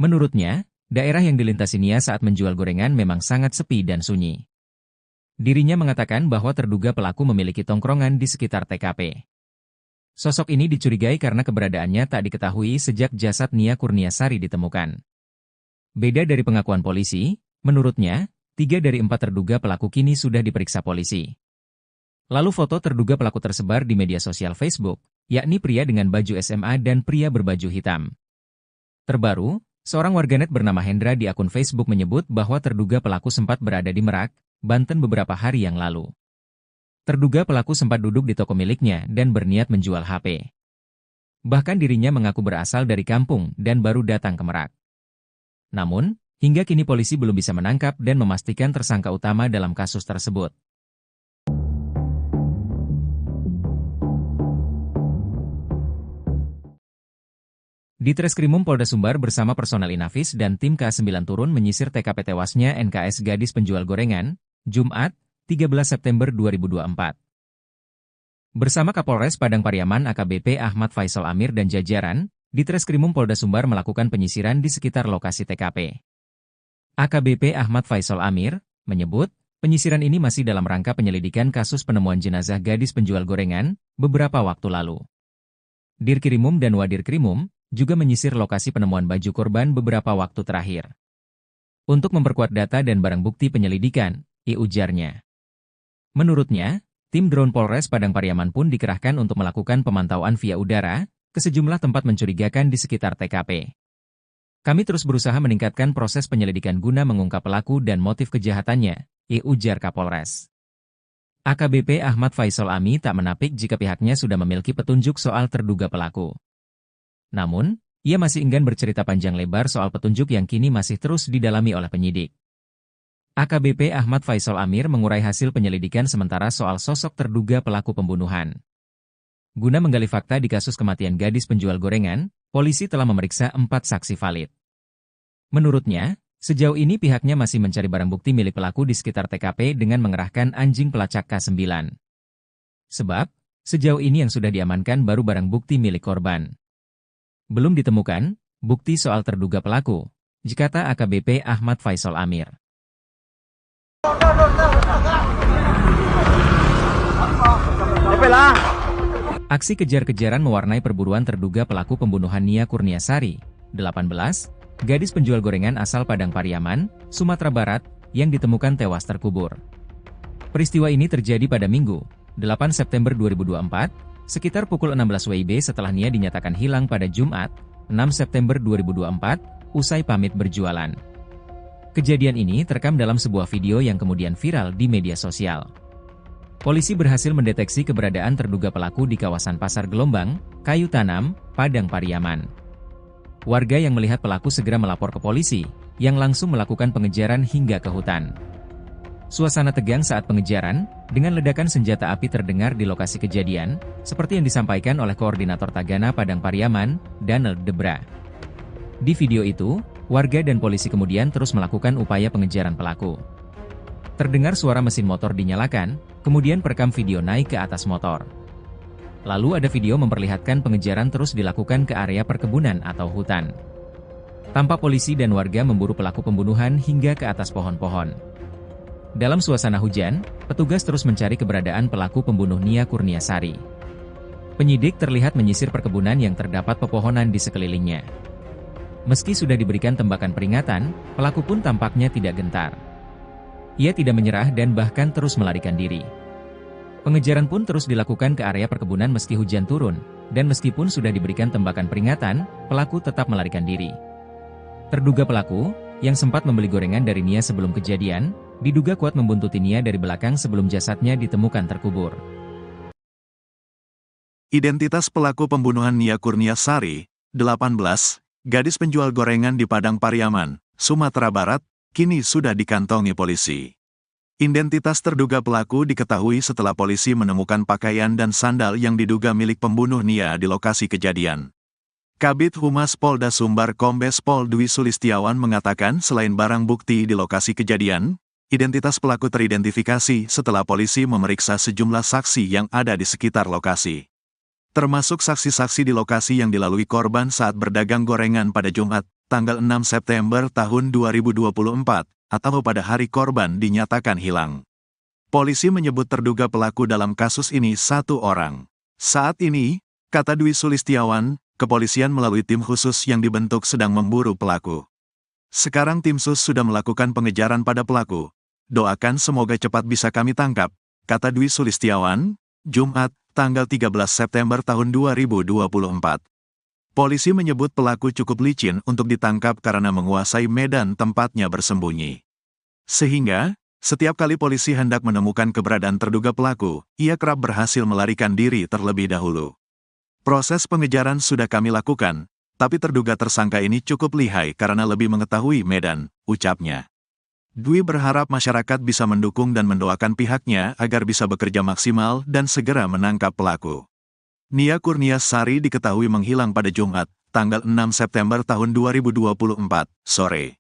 Menurutnya, daerah yang dilintasi Nia saat menjual gorengan memang sangat sepi dan sunyi. Dirinya mengatakan bahwa terduga pelaku memiliki tongkrongan di sekitar TKP. Sosok ini dicurigai karena keberadaannya tak diketahui sejak jasad Nia Kurniasari ditemukan. Beda dari pengakuan polisi, menurutnya, 3 dari 4 terduga pelaku kini sudah diperiksa polisi. Lalu foto terduga pelaku tersebar di media sosial Facebook, yakni pria dengan baju SMA dan pria berbaju hitam. Terbaru, seorang warganet bernama Hendra di akun Facebook menyebut bahwa terduga pelaku sempat berada di Merak, Banten beberapa hari yang lalu. Terduga pelaku sempat duduk di toko miliknya dan berniat menjual HP. Bahkan dirinya mengaku berasal dari kampung dan baru datang ke Merak. Namun, hingga kini polisi belum bisa menangkap dan memastikan tersangka utama dalam kasus tersebut. Ditreskrimum Polda Sumbar bersama personel Inafis dan tim K9 turun menyisir TKP tewasnya NKS gadis penjual gorengan, Jumat, 13 September 2024. Bersama Kapolres Padang Pariaman AKBP Ahmad Faisal Amir dan jajaran, Ditreskrimum Polda Sumbar melakukan penyisiran di sekitar lokasi TKP. AKBP Ahmad Faisal Amir menyebut, penyisiran ini masih dalam rangka penyelidikan kasus penemuan jenazah gadis penjual gorengan beberapa waktu lalu. Dirkrimum dan Wadirkrimum juga menyisir lokasi penemuan baju korban beberapa waktu terakhir. untuk memperkuat data dan barang bukti penyelidikan, ujarnya. Menurutnya, tim drone Polres Padang Pariaman pun dikerahkan untuk melakukan pemantauan via udara ke sejumlah tempat mencurigakan di sekitar TKP. Kami terus berusaha meningkatkan proses penyelidikan guna mengungkap pelaku dan motif kejahatannya, ujar Kapolres. AKBP Ahmad Faisal Ami tak menapik jika pihaknya sudah memiliki petunjuk soal terduga pelaku. Namun, ia masih enggan bercerita panjang lebar soal petunjuk yang kini masih terus didalami oleh penyidik. AKBP Ahmad Faisal Amir mengurai hasil penyelidikan sementara soal sosok terduga pelaku pembunuhan. Guna menggali fakta di kasus kematian gadis penjual gorengan, polisi telah memeriksa 4 saksi valid. Menurutnya, sejauh ini pihaknya masih mencari barang bukti milik pelaku di sekitar TKP dengan mengerahkan anjing pelacak K9. Sebab, sejauh ini yang sudah diamankan baru barang bukti milik korban. Belum ditemukan bukti soal terduga pelaku, kata AKBP Ahmad Faisal Amir. Aksi kejar-kejaran mewarnai perburuan terduga pelaku pembunuhan Nia Kurniasari, 18, gadis penjual gorengan asal Padang Pariaman, Sumatera Barat, yang ditemukan tewas terkubur. Peristiwa ini terjadi pada Minggu, 8 September 2024, sekitar pukul 16 WIB setelah Nia dinyatakan hilang pada Jumat, 6 September 2024, usai pamit berjualan. Kejadian ini terekam dalam sebuah video yang kemudian viral di media sosial. Polisi berhasil mendeteksi keberadaan terduga pelaku di kawasan Pasar Gelombang, Kayu Tanam, Padang Pariaman. Warga yang melihat pelaku segera melapor ke polisi, yang langsung melakukan pengejaran hingga ke hutan. Suasana tegang saat pengejaran, dengan ledakan senjata api terdengar di lokasi kejadian, seperti yang disampaikan oleh Koordinator Tagana Padang Pariaman, Daniel Debra. Di video itu, warga dan polisi kemudian terus melakukan upaya pengejaran pelaku. Terdengar suara mesin motor dinyalakan, kemudian perekam video naik ke atas motor. Lalu ada video memperlihatkan pengejaran terus dilakukan ke area perkebunan atau hutan. Tampak polisi dan warga memburu pelaku pembunuhan hingga ke atas pohon-pohon. Dalam suasana hujan, petugas terus mencari keberadaan pelaku pembunuh Nia Kurniasari. Penyidik terlihat menyisir perkebunan yang terdapat pepohonan di sekelilingnya. Meski sudah diberikan tembakan peringatan, pelaku pun tampaknya tidak gentar. Ia tidak menyerah dan bahkan terus melarikan diri. Pengejaran pun terus dilakukan ke area perkebunan meski hujan turun, dan meskipun sudah diberikan tembakan peringatan, pelaku tetap melarikan diri. Terduga pelaku, yang sempat membeli gorengan dari Nia sebelum kejadian, diduga kuat membuntuti Nia dari belakang sebelum jasadnya ditemukan terkubur. Identitas pelaku pembunuhan Nia Kurniasari, 18, gadis penjual gorengan di Padang Pariaman, Sumatera Barat, kini sudah dikantongi polisi. Identitas terduga pelaku diketahui setelah polisi menemukan pakaian dan sandal yang diduga milik pembunuh Nia di lokasi kejadian. Kabid Humas Polda Sumbar Kombes Pol Dwi Sulistiawan mengatakan selain barang bukti di lokasi kejadian, identitas pelaku teridentifikasi setelah polisi memeriksa sejumlah saksi yang ada di sekitar lokasi. Termasuk saksi-saksi di lokasi yang dilalui korban saat berdagang gorengan pada Jumat, tanggal 6 September tahun 2024, atau pada hari korban dinyatakan hilang. Polisi menyebut terduga pelaku dalam kasus ini 1 orang. Saat ini, kata Dwi Sulistiawan, kepolisian melalui tim khusus yang dibentuk sedang memburu pelaku. Sekarang tim sus sudah melakukan pengejaran pada pelaku. Doakan semoga cepat bisa kami tangkap, kata Dwi Sulistiawan, Jumat, tanggal 13 September tahun 2024. Polisi menyebut pelaku cukup licin untuk ditangkap karena menguasai medan tempatnya bersembunyi. Sehingga, setiap kali polisi hendak menemukan keberadaan terduga pelaku, ia kerap berhasil melarikan diri terlebih dahulu. Proses pengejaran sudah kami lakukan, tapi terduga tersangka ini cukup lihai karena lebih mengetahui medan, ucapnya. Dwi berharap masyarakat bisa mendukung dan mendoakan pihaknya agar bisa bekerja maksimal dan segera menangkap pelaku. Nia Kurniasari diketahui menghilang pada Jumat, tanggal 6 September tahun 2024, sore.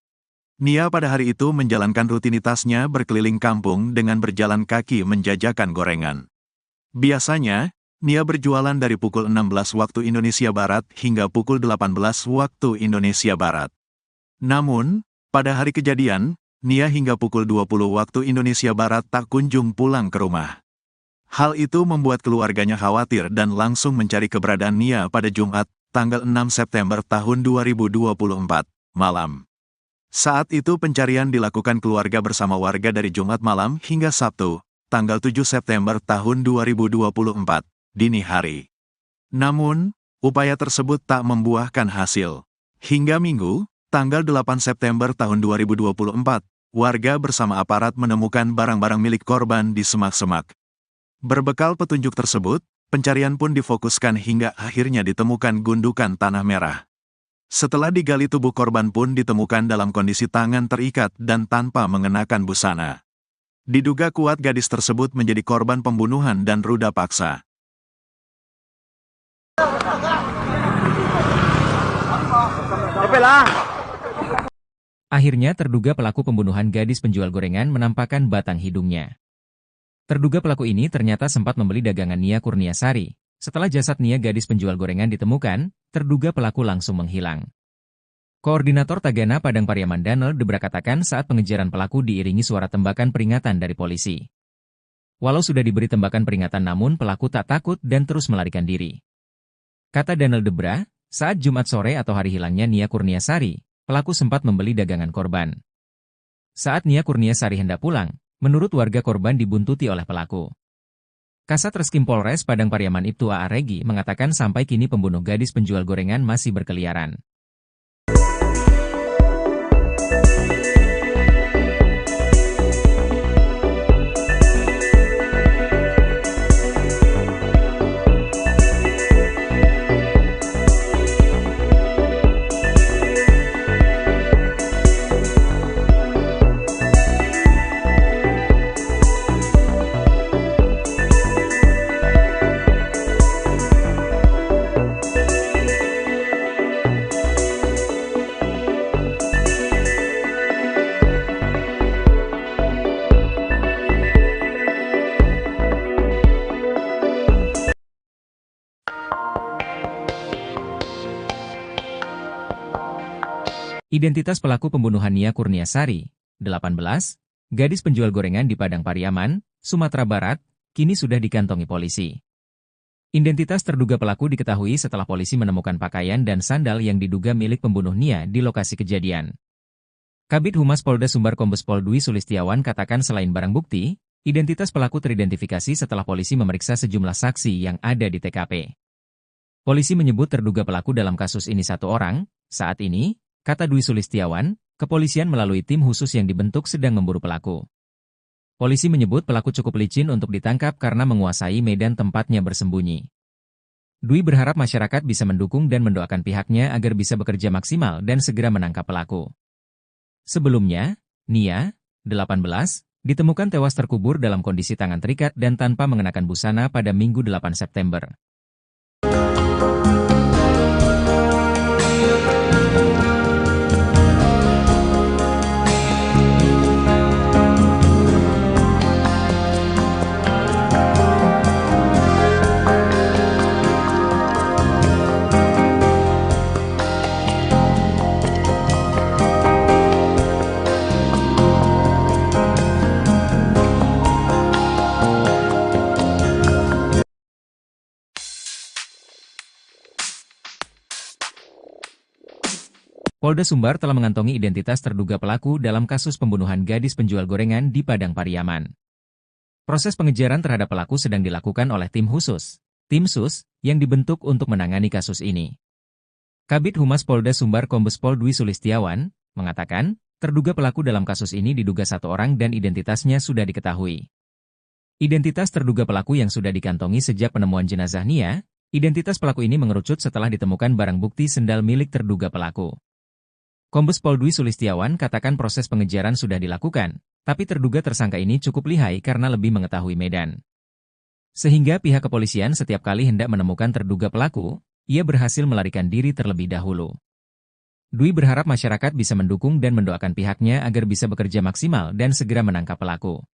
Nia pada hari itu menjalankan rutinitasnya berkeliling kampung dengan berjalan kaki menjajakan gorengan. Biasanya, Nia berjualan dari pukul 16 waktu Indonesia Barat hingga pukul 18 waktu Indonesia Barat. Namun, pada hari kejadian, Nia hingga pukul 20 waktu Indonesia Barat tak kunjung pulang ke rumah. Hal itu membuat keluarganya khawatir dan langsung mencari keberadaan Nia pada Jumat, tanggal 6 September tahun 2024, malam. Saat itu pencarian dilakukan keluarga bersama warga dari Jumat malam hingga Sabtu, tanggal 7 September tahun 2024, dini hari. Namun, upaya tersebut tak membuahkan hasil. Hingga Minggu, tanggal 8 September tahun 2024, warga bersama aparat menemukan barang-barang milik korban di semak-semak. Berbekal petunjuk tersebut, pencarian pun difokuskan hingga akhirnya ditemukan gundukan tanah merah. Setelah digali, tubuh korban pun ditemukan dalam kondisi tangan terikat dan tanpa mengenakan busana. Diduga kuat gadis tersebut menjadi korban pembunuhan dan ruda paksa. Akhirnya terduga pelaku pembunuhan gadis penjual gorengan menampakkan batang hidungnya. Terduga pelaku ini ternyata sempat membeli dagangan Nia Kurniasari. Setelah jasad Nia gadis penjual gorengan ditemukan, terduga pelaku langsung menghilang. Koordinator Tagana Padang Pariaman Daniel Debra katakan saat pengejaran pelaku diiringi suara tembakan peringatan dari polisi. Walau sudah diberi tembakan peringatan namun pelaku tak takut dan terus melarikan diri. Kata Daniel Debra, saat Jumat sore atau hari hilangnya Nia Kurniasari, pelaku sempat membeli dagangan korban. Saat Nia Kurniasari hendak pulang, menurut warga korban dibuntuti oleh pelaku. Kasat Reskrim Polres Padang Pariaman Ibtu A.A. Regi mengatakan sampai kini pembunuh gadis penjual gorengan masih berkeliaran. Identitas pelaku pembunuhan Nia Kurniasari, 18, gadis penjual gorengan di Padang Pariaman, Sumatera Barat, kini sudah dikantongi polisi. Identitas terduga pelaku diketahui setelah polisi menemukan pakaian dan sandal yang diduga milik pembunuh Nia di lokasi kejadian. Kabid Humas Polda Sumbar Kombes Pol Dwi Sulistiawan katakan selain barang bukti, identitas pelaku teridentifikasi setelah polisi memeriksa sejumlah saksi yang ada di TKP. Polisi menyebut terduga pelaku dalam kasus ini satu orang. Saat ini, kata Dwi Sulistiawan, kepolisian melalui tim khusus yang dibentuk sedang memburu pelaku. Polisi menyebut pelaku cukup licin untuk ditangkap karena menguasai medan tempatnya bersembunyi. Dwi berharap masyarakat bisa mendukung dan mendoakan pihaknya agar bisa bekerja maksimal dan segera menangkap pelaku. Sebelumnya, Nia, 18, ditemukan tewas terkubur dalam kondisi tangan terikat dan tanpa mengenakan busana pada Minggu 8 September. Polda Sumbar telah mengantongi identitas terduga pelaku dalam kasus pembunuhan gadis penjual gorengan di Padang Pariaman. Proses pengejaran terhadap pelaku sedang dilakukan oleh tim khusus, tim SUS, yang dibentuk untuk menangani kasus ini. Kabid Humas Polda Sumbar Kombes Pol Dwi Sulistiawan mengatakan, terduga pelaku dalam kasus ini diduga satu orang dan identitasnya sudah diketahui. Identitas terduga pelaku yang sudah dikantongi sejak penemuan jenazah Nia, identitas pelaku ini mengerucut setelah ditemukan barang bukti sendal milik terduga pelaku. Kombes Pol Dwi Sulistiawan katakan proses pengejaran sudah dilakukan, tapi terduga tersangka ini cukup lihai karena lebih mengetahui medan. Sehingga pihak kepolisian setiap kali hendak menemukan terduga pelaku, ia berhasil melarikan diri terlebih dahulu. Dwi berharap masyarakat bisa mendukung dan mendoakan pihaknya agar bisa bekerja maksimal dan segera menangkap pelaku.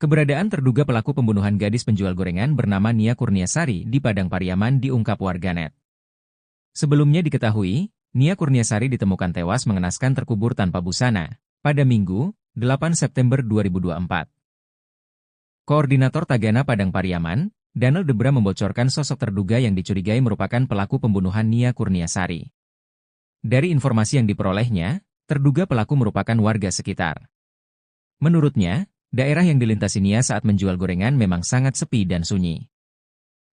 Keberadaan terduga pelaku pembunuhan gadis penjual gorengan bernama Nia Kurniasari di Padang Pariaman diungkap warganet. Sebelumnya diketahui, Nia Kurniasari ditemukan tewas mengenaskan terkubur tanpa busana pada Minggu, 8 September 2024. Koordinator Tagana Padang Pariaman, Daniel Debra membocorkan sosok terduga yang dicurigai merupakan pelaku pembunuhan Nia Kurniasari. Dari informasi yang diperolehnya, terduga pelaku merupakan warga sekitar. Menurutnya, daerah yang dilintasi Nia saat menjual gorengan memang sangat sepi dan sunyi.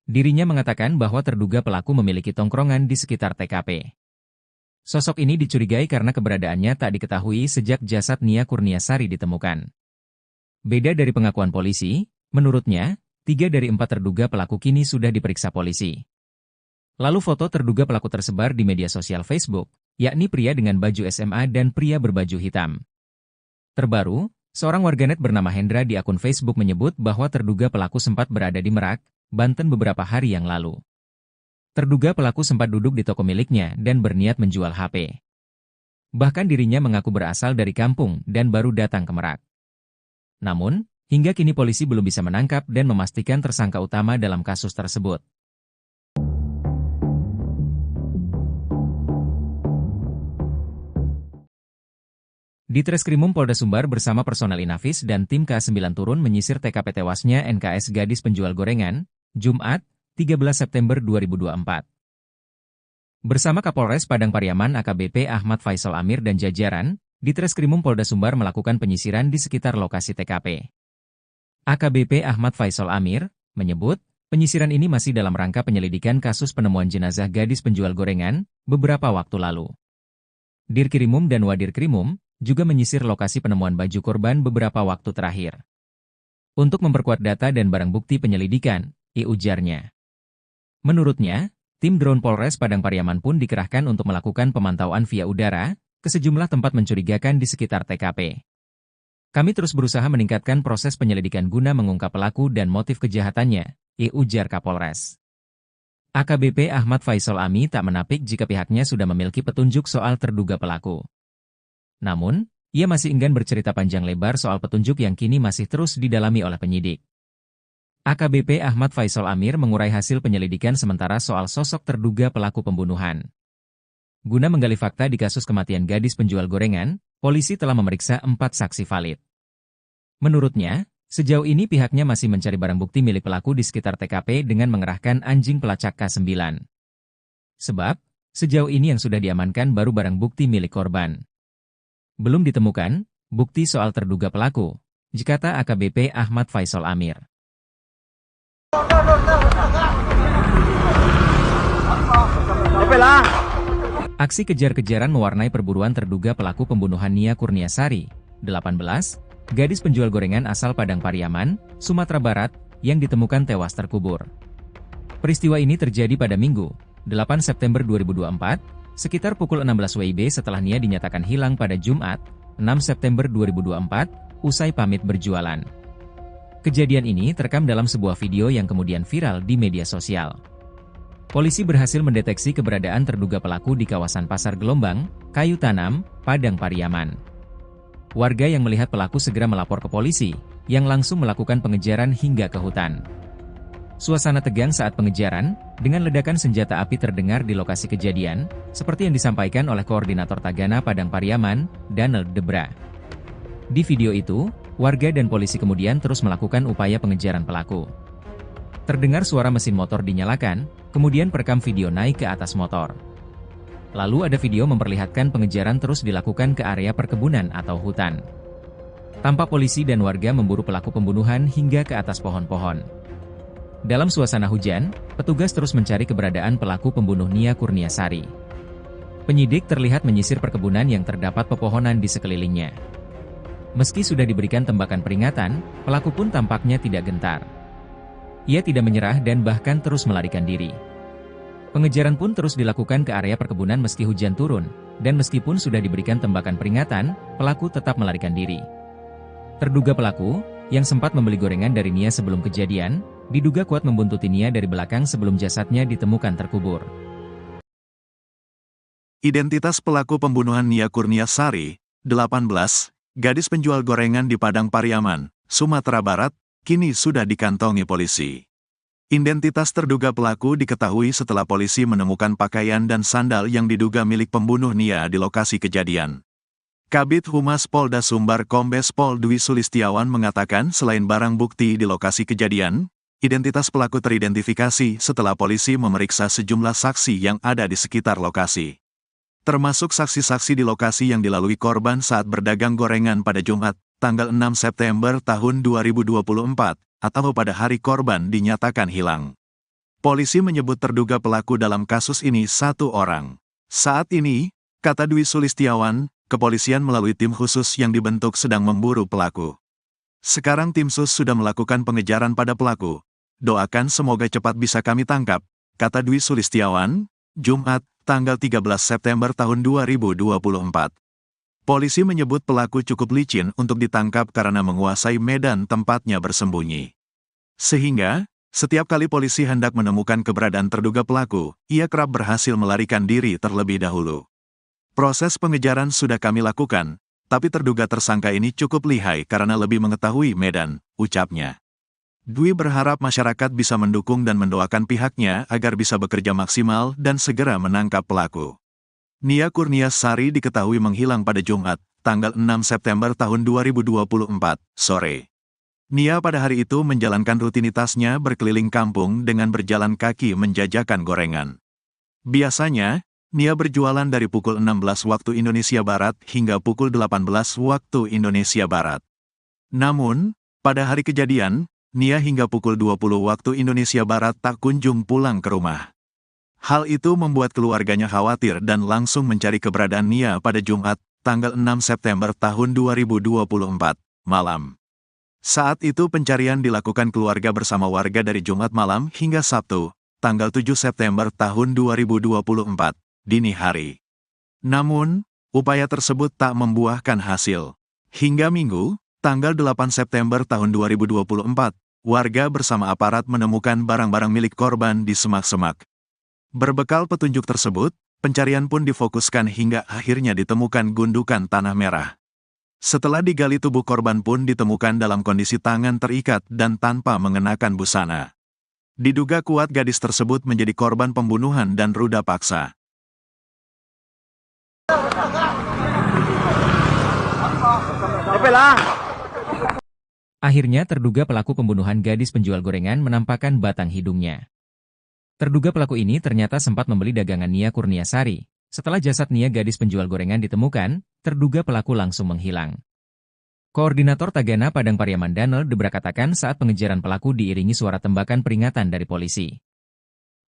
Dirinya mengatakan bahwa terduga pelaku memiliki tongkrongan di sekitar TKP. Sosok ini dicurigai karena keberadaannya tak diketahui sejak jasad Nia Kurniasari ditemukan. Beda dari pengakuan polisi, menurutnya, 3 dari 4 terduga pelaku kini sudah diperiksa polisi. Lalu foto terduga pelaku tersebar di media sosial Facebook, yakni pria dengan baju SMA dan pria berbaju hitam. Terbaru, seorang warganet bernama Hendra di akun Facebook menyebut bahwa terduga pelaku sempat berada di Merak, Banten beberapa hari yang lalu. Terduga pelaku sempat duduk di toko miliknya dan berniat menjual HP. Bahkan dirinya mengaku berasal dari kampung dan baru datang ke Merak. Namun, hingga kini polisi belum bisa menangkap dan memastikan tersangka utama dalam kasus tersebut. Di Treskrimum Polda Sumbar bersama personel Inafis dan tim K9 turun menyisir TKP tewasnya NKS gadis penjual gorengan, Jumat, 13 September 2024. Bersama Kapolres Padang Pariaman AKBP Ahmad Faisal Amir dan jajaran, di Treskrimum Polda Sumbar melakukan penyisiran di sekitar lokasi TKP. AKBP Ahmad Faisal Amir menyebut, penyisiran ini masih dalam rangka penyelidikan kasus penemuan jenazah gadis penjual gorengan beberapa waktu lalu. Dirkrimum dan Wadirkrimum juga menyisir lokasi penemuan baju korban beberapa waktu terakhir. Untuk memperkuat data dan barang bukti penyelidikan, ujarnya. Menurutnya, tim drone Polres Padang Pariaman pun dikerahkan untuk melakukan pemantauan via udara ke sejumlah tempat mencurigakan di sekitar TKP. Kami terus berusaha meningkatkan proses penyelidikan guna mengungkap pelaku dan motif kejahatannya, ujar Kapolres. AKBP Ahmad Faisal Ami tak menapik jika pihaknya sudah memiliki petunjuk soal terduga pelaku. Namun, ia masih enggan bercerita panjang lebar soal petunjuk yang kini masih terus didalami oleh penyidik. AKBP Ahmad Faisal Amir mengurai hasil penyelidikan sementara soal sosok terduga pelaku pembunuhan. Guna menggali fakta di kasus kematian gadis penjual gorengan, polisi telah memeriksa 4 saksi valid. Menurutnya, sejauh ini pihaknya masih mencari barang bukti milik pelaku di sekitar TKP dengan mengerahkan anjing pelacak K9. Sebab, sejauh ini yang sudah diamankan baru barang bukti milik korban. Belum ditemukan bukti soal terduga pelaku, kata AKBP Ahmad Faisal Amir. Aksi kejar-kejaran mewarnai perburuan terduga pelaku pembunuhan Nia Kurniasari, 18, gadis penjual gorengan asal Padang Pariaman, Sumatera Barat, yang ditemukan tewas terkubur. Peristiwa ini terjadi pada Minggu, 8 September 2024, sekitar pukul 16 WIB setelah Nia dinyatakan hilang pada Jumat, 6 September 2024, usai pamit berjualan. Kejadian ini terekam dalam sebuah video yang kemudian viral di media sosial. Polisi berhasil mendeteksi keberadaan terduga pelaku di kawasan Pasar Gelombang, Kayu Tanam, Padang Pariaman. Warga yang melihat pelaku segera melapor ke polisi, yang langsung melakukan pengejaran hingga ke hutan. Suasana tegang saat pengejaran, dengan ledakan senjata api terdengar di lokasi kejadian, seperti yang disampaikan oleh Koordinator Tagana Padang Pariaman, Daniel Debra. Di video itu, warga dan polisi kemudian terus melakukan upaya pengejaran pelaku. Terdengar suara mesin motor dinyalakan, kemudian perekam video naik ke atas motor. Lalu ada video memperlihatkan pengejaran terus dilakukan ke area perkebunan atau hutan. Tampak polisi dan warga memburu pelaku pembunuhan hingga ke atas pohon-pohon. Dalam suasana hujan, petugas terus mencari keberadaan pelaku pembunuh Nia Kurniasari. Penyidik terlihat menyisir perkebunan yang terdapat pepohonan di sekelilingnya. Meski sudah diberikan tembakan peringatan, pelaku pun tampaknya tidak gentar. Ia tidak menyerah dan bahkan terus melarikan diri. Pengejaran pun terus dilakukan ke area perkebunan meski hujan turun, dan meskipun sudah diberikan tembakan peringatan, pelaku tetap melarikan diri. Terduga pelaku, yang sempat membeli gorengan dari Nia sebelum kejadian, diduga kuat membuntuti Nia dari belakang sebelum jasadnya ditemukan terkubur. Identitas pelaku pembunuhan Nia Kurniasari, 18, gadis penjual gorengan di Padang Pariaman, Sumatera Barat, kini sudah dikantongi polisi. Identitas terduga pelaku diketahui setelah polisi menemukan pakaian dan sandal yang diduga milik pembunuh Nia di lokasi kejadian. Kabid Humas Polda Sumbar Kombes Pol Dwi Sulistiawan mengatakan selain barang bukti di lokasi kejadian, identitas pelaku teridentifikasi setelah polisi memeriksa sejumlah saksi yang ada di sekitar lokasi. Termasuk saksi-saksi di lokasi yang dilalui korban saat berdagang gorengan pada Jumat, tanggal 6 September tahun 2024, atau pada hari korban dinyatakan hilang. Polisi menyebut terduga pelaku dalam kasus ini satu orang. Saat ini, kata Dwi Sulistiawan, kepolisian melalui tim khusus yang dibentuk sedang memburu pelaku. Sekarang tim sus sudah melakukan pengejaran pada pelaku. Doakan semoga cepat bisa kami tangkap, kata Dwi Sulistiawan, Jumat, tanggal 13 September tahun 2024. Polisi menyebut pelaku cukup licin untuk ditangkap karena menguasai medan tempatnya bersembunyi. Sehingga, setiap kali polisi hendak menemukan keberadaan terduga pelaku, ia kerap berhasil melarikan diri terlebih dahulu. Proses pengejaran sudah kami lakukan, tapi terduga tersangka ini cukup lihai karena lebih mengetahui medan, ucapnya. Dwi berharap masyarakat bisa mendukung dan mendoakan pihaknya agar bisa bekerja maksimal dan segera menangkap pelaku. Nia Kurniasari diketahui menghilang pada Jumat, tanggal 6 September tahun 2024, sore. Nia pada hari itu menjalankan rutinitasnya berkeliling kampung dengan berjalan kaki menjajakan gorengan. Biasanya, Nia berjualan dari pukul 16 waktu Indonesia Barat hingga pukul 18 waktu Indonesia Barat. Namun, pada hari kejadian, Nia hingga pukul 20 waktu Indonesia Barat tak kunjung pulang ke rumah. Hal itu membuat keluarganya khawatir dan langsung mencari keberadaan Nia pada Jumat, tanggal 6 September tahun 2024, malam. Saat itu pencarian dilakukan keluarga bersama warga dari Jumat malam hingga Sabtu, tanggal 7 September tahun 2024, dini hari. Namun, upaya tersebut tak membuahkan hasil. Hingga Minggu, tanggal 8 September tahun 2024, warga bersama aparat menemukan barang-barang milik korban di semak-semak. Berbekal petunjuk tersebut, pencarian pun difokuskan hingga akhirnya ditemukan gundukan tanah merah. Setelah digali tubuh korban pun ditemukan dalam kondisi tangan terikat dan tanpa mengenakan busana. Diduga kuat gadis tersebut menjadi korban pembunuhan dan ruda paksa. Akhirnya terduga pelaku pembunuhan gadis penjual gorengan menampakkan batang hidungnya. Terduga pelaku ini ternyata sempat membeli dagangan Nia Kurniasari. Setelah jasad Nia gadis penjual gorengan ditemukan, terduga pelaku langsung menghilang. Koordinator Tagana Padang Pariaman Danel Debra katakan saat pengejaran pelaku diiringi suara tembakan peringatan dari polisi.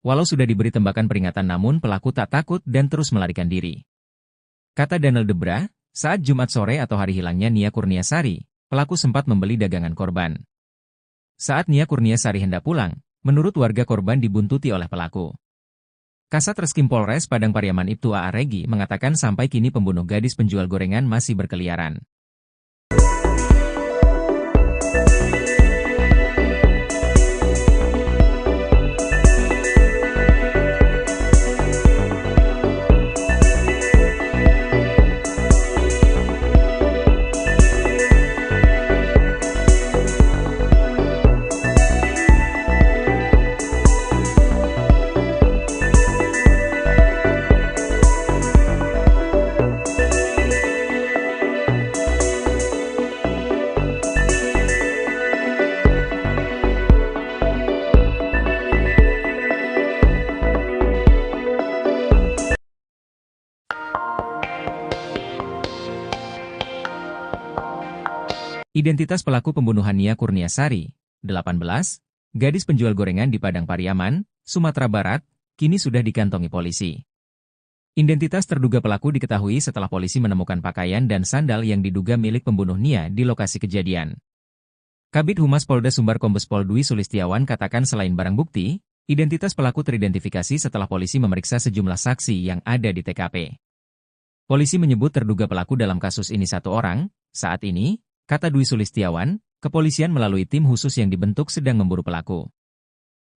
Walau sudah diberi tembakan peringatan namun pelaku tak takut dan terus melarikan diri. Kata Danel Debra, saat Jumat sore atau hari hilangnya Nia Kurniasari, pelaku sempat membeli dagangan korban. Saat Nia Kurniasari hendak pulang, menurut warga korban dibuntuti oleh pelaku. Kasat Reskrim Polres Padang Pariaman Ibtu A.A. Regi mengatakan sampai kini pembunuh gadis penjual gorengan masih berkeliaran. Identitas pelaku pembunuhan Nia Kurniasari, 18, gadis penjual gorengan di Padang Pariaman, Sumatera Barat, kini sudah dikantongi polisi. Identitas terduga pelaku diketahui setelah polisi menemukan pakaian dan sandal yang diduga milik pembunuh Nia di lokasi kejadian. Kabid Humas Polda Sumbar Kombes Pol Dwi Sulistiawan katakan selain barang bukti, identitas pelaku teridentifikasi setelah polisi memeriksa sejumlah saksi yang ada di TKP. Polisi menyebut terduga pelaku dalam kasus ini satu orang. Saat ini, kata Dwi Sulistiawan, kepolisian melalui tim khusus yang dibentuk sedang memburu pelaku.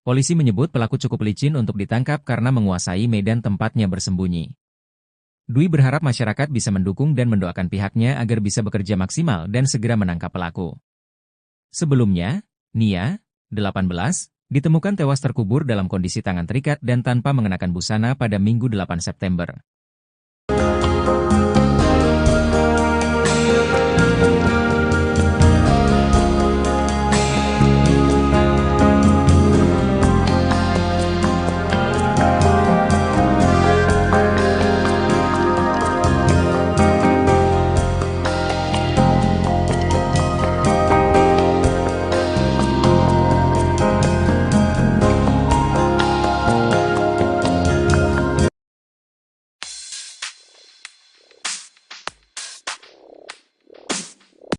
Polisi menyebut pelaku cukup licin untuk ditangkap karena menguasai medan tempatnya bersembunyi. Dwi berharap masyarakat bisa mendukung dan mendoakan pihaknya agar bisa bekerja maksimal dan segera menangkap pelaku. Sebelumnya, Nia, 18, ditemukan tewas terkubur dalam kondisi tangan terikat dan tanpa mengenakan busana pada Minggu 8 September.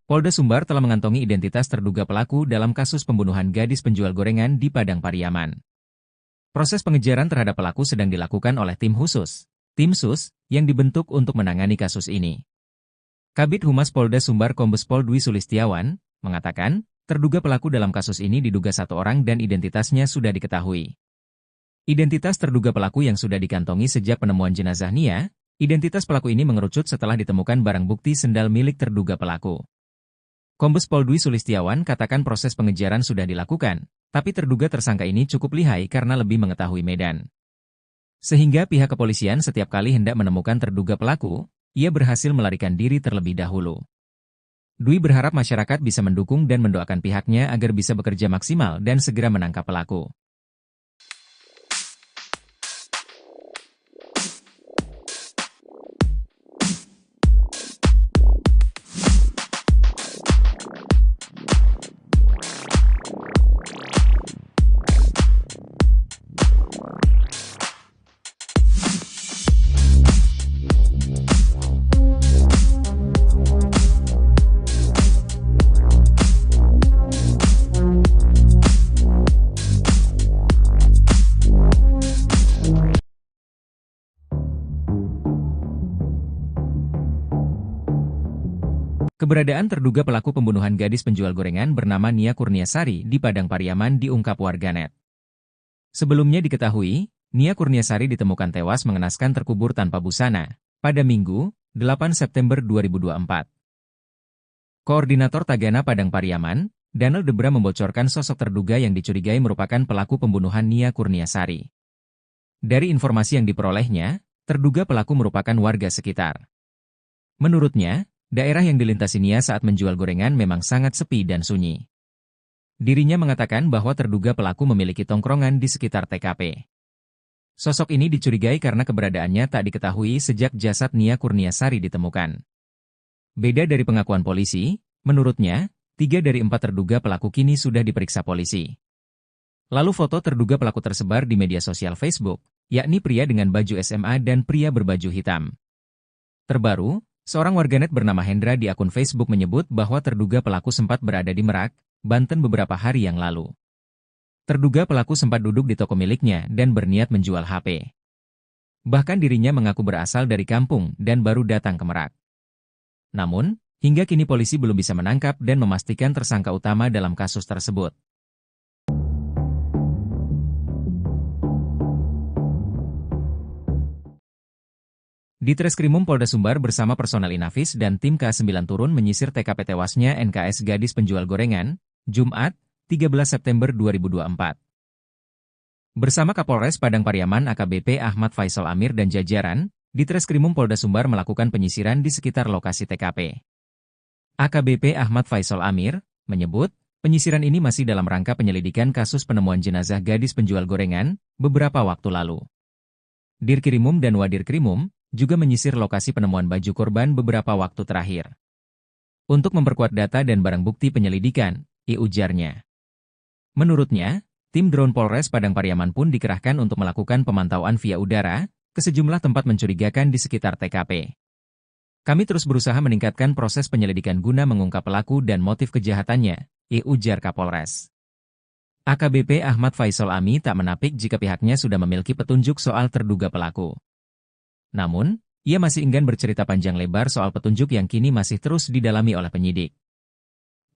Polda Sumbar telah mengantongi identitas terduga pelaku dalam kasus pembunuhan gadis penjual gorengan di Padang Pariaman. Proses pengejaran terhadap pelaku sedang dilakukan oleh tim khusus, tim SUS, yang dibentuk untuk menangani kasus ini. Kabid Humas Polda Sumbar Kombes Pol Dwi Sulistiawan mengatakan, terduga pelaku dalam kasus ini diduga satu orang dan identitasnya sudah diketahui. Identitas terduga pelaku yang sudah dikantongi sejak penemuan jenazah Nia, identitas pelaku ini mengerucut setelah ditemukan barang bukti sendal milik terduga pelaku. Kombes Pol Dwi Sulistiawan katakan proses pengejaran sudah dilakukan, tapi terduga tersangka ini cukup lihai karena lebih mengetahui medan. Sehingga pihak kepolisian setiap kali hendak menemukan terduga pelaku, ia berhasil melarikan diri terlebih dahulu. Dwi berharap masyarakat bisa mendukung dan mendoakan pihaknya agar bisa bekerja maksimal dan segera menangkap pelaku. Keberadaan terduga pelaku pembunuhan gadis penjual gorengan bernama Nia Kurniasari di Padang Pariaman diungkap warganet. Sebelumnya diketahui, Nia Kurniasari ditemukan tewas mengenaskan terkubur tanpa busana pada Minggu, 8 September 2024. Koordinator Tagana Padang Pariaman, Daniel Debra membocorkan sosok terduga yang dicurigai merupakan pelaku pembunuhan Nia Kurniasari. Dari informasi yang diperolehnya, terduga pelaku merupakan warga sekitar. Menurutnya, daerah yang dilintasi Nia saat menjual gorengan memang sangat sepi dan sunyi. Dirinya mengatakan bahwa terduga pelaku memiliki tongkrongan di sekitar TKP. Sosok ini dicurigai karena keberadaannya tak diketahui sejak jasad Nia Kurniasari ditemukan. Beda dari pengakuan polisi, menurutnya, 3 dari 4 terduga pelaku kini sudah diperiksa polisi. Lalu foto terduga pelaku tersebar di media sosial Facebook, yakni pria dengan baju SMA dan pria berbaju hitam. Terbaru, seorang warganet bernama Hendra di akun Facebook menyebut bahwa terduga pelaku sempat berada di Merak, Banten beberapa hari yang lalu. Terduga pelaku sempat duduk di toko miliknya dan berniat menjual HP. Bahkan dirinya mengaku berasal dari kampung dan baru datang ke Merak. Namun, hingga kini polisi belum bisa menangkap dan memastikan tersangka utama dalam kasus tersebut. Ditreskrimum Polda Sumbar bersama personel Inafis dan tim K9 turun menyisir TKP tewasnya NKS gadis penjual gorengan, Jumat, 13 September 2024. Bersama Kapolres Padang Pariaman AKBP Ahmad Faisal Amir dan jajaran, Ditreskrimum Polda Sumbar melakukan penyisiran di sekitar lokasi TKP. AKBP Ahmad Faisal Amir menyebut, penyisiran ini masih dalam rangka penyelidikan kasus penemuan jenazah gadis penjual gorengan beberapa waktu lalu. Dirkrimum dan Wadirkrimum juga menyisir lokasi penemuan baju korban beberapa waktu terakhir. Untuk memperkuat data dan barang bukti penyelidikan, ujarnya. Menurutnya, tim drone Polres Padang Pariaman pun dikerahkan untuk melakukan pemantauan via udara ke sejumlah tempat mencurigakan di sekitar TKP. Kami terus berusaha meningkatkan proses penyelidikan guna mengungkap pelaku dan motif kejahatannya, ujar Kapolres. AKBP Ahmad Faisal Ami tak menapik jika pihaknya sudah memiliki petunjuk soal terduga pelaku. Namun, ia masih enggan bercerita panjang lebar soal petunjuk yang kini masih terus didalami oleh penyidik.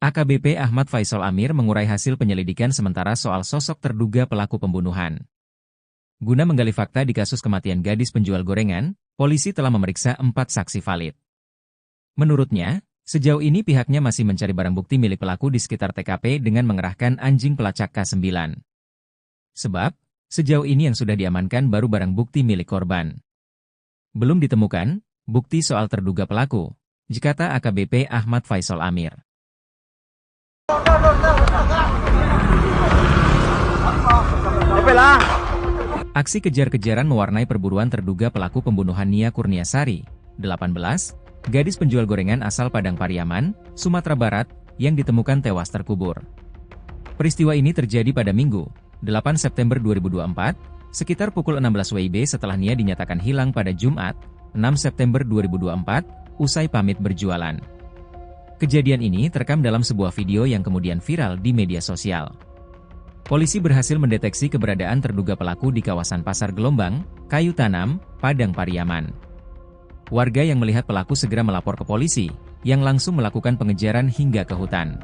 AKBP Ahmad Faisal Amir mengurai hasil penyelidikan sementara soal sosok terduga pelaku pembunuhan. Guna menggali fakta di kasus kematian gadis penjual gorengan, polisi telah memeriksa 4 saksi valid. Menurutnya, Sejauh ini pihaknya masih mencari barang bukti milik pelaku di sekitar TKP dengan mengerahkan anjing pelacak K9. Sebab, sejauh ini yang sudah diamankan baru barang bukti milik korban. Belum ditemukan bukti soal terduga pelaku, kata AKBP Ahmad Faisal Amir. Aksi kejar-kejaran mewarnai perburuan terduga pelaku pembunuhan Nia Kurniasari, 18, gadis penjual gorengan asal Padang Pariaman, Sumatera Barat, yang ditemukan tewas terkubur. Peristiwa ini terjadi pada Minggu, 8 September 2024, sekitar pukul 16 WIB setelah Nia dinyatakan hilang pada Jumat, 6 September 2024, usai pamit berjualan. Kejadian ini terekam dalam sebuah video yang kemudian viral di media sosial. Polisi berhasil mendeteksi keberadaan terduga pelaku di kawasan Pasar Gelombang, Kayu Tanam, Padang Pariaman. Warga yang melihat pelaku segera melapor ke polisi, yang langsung melakukan pengejaran hingga ke hutan.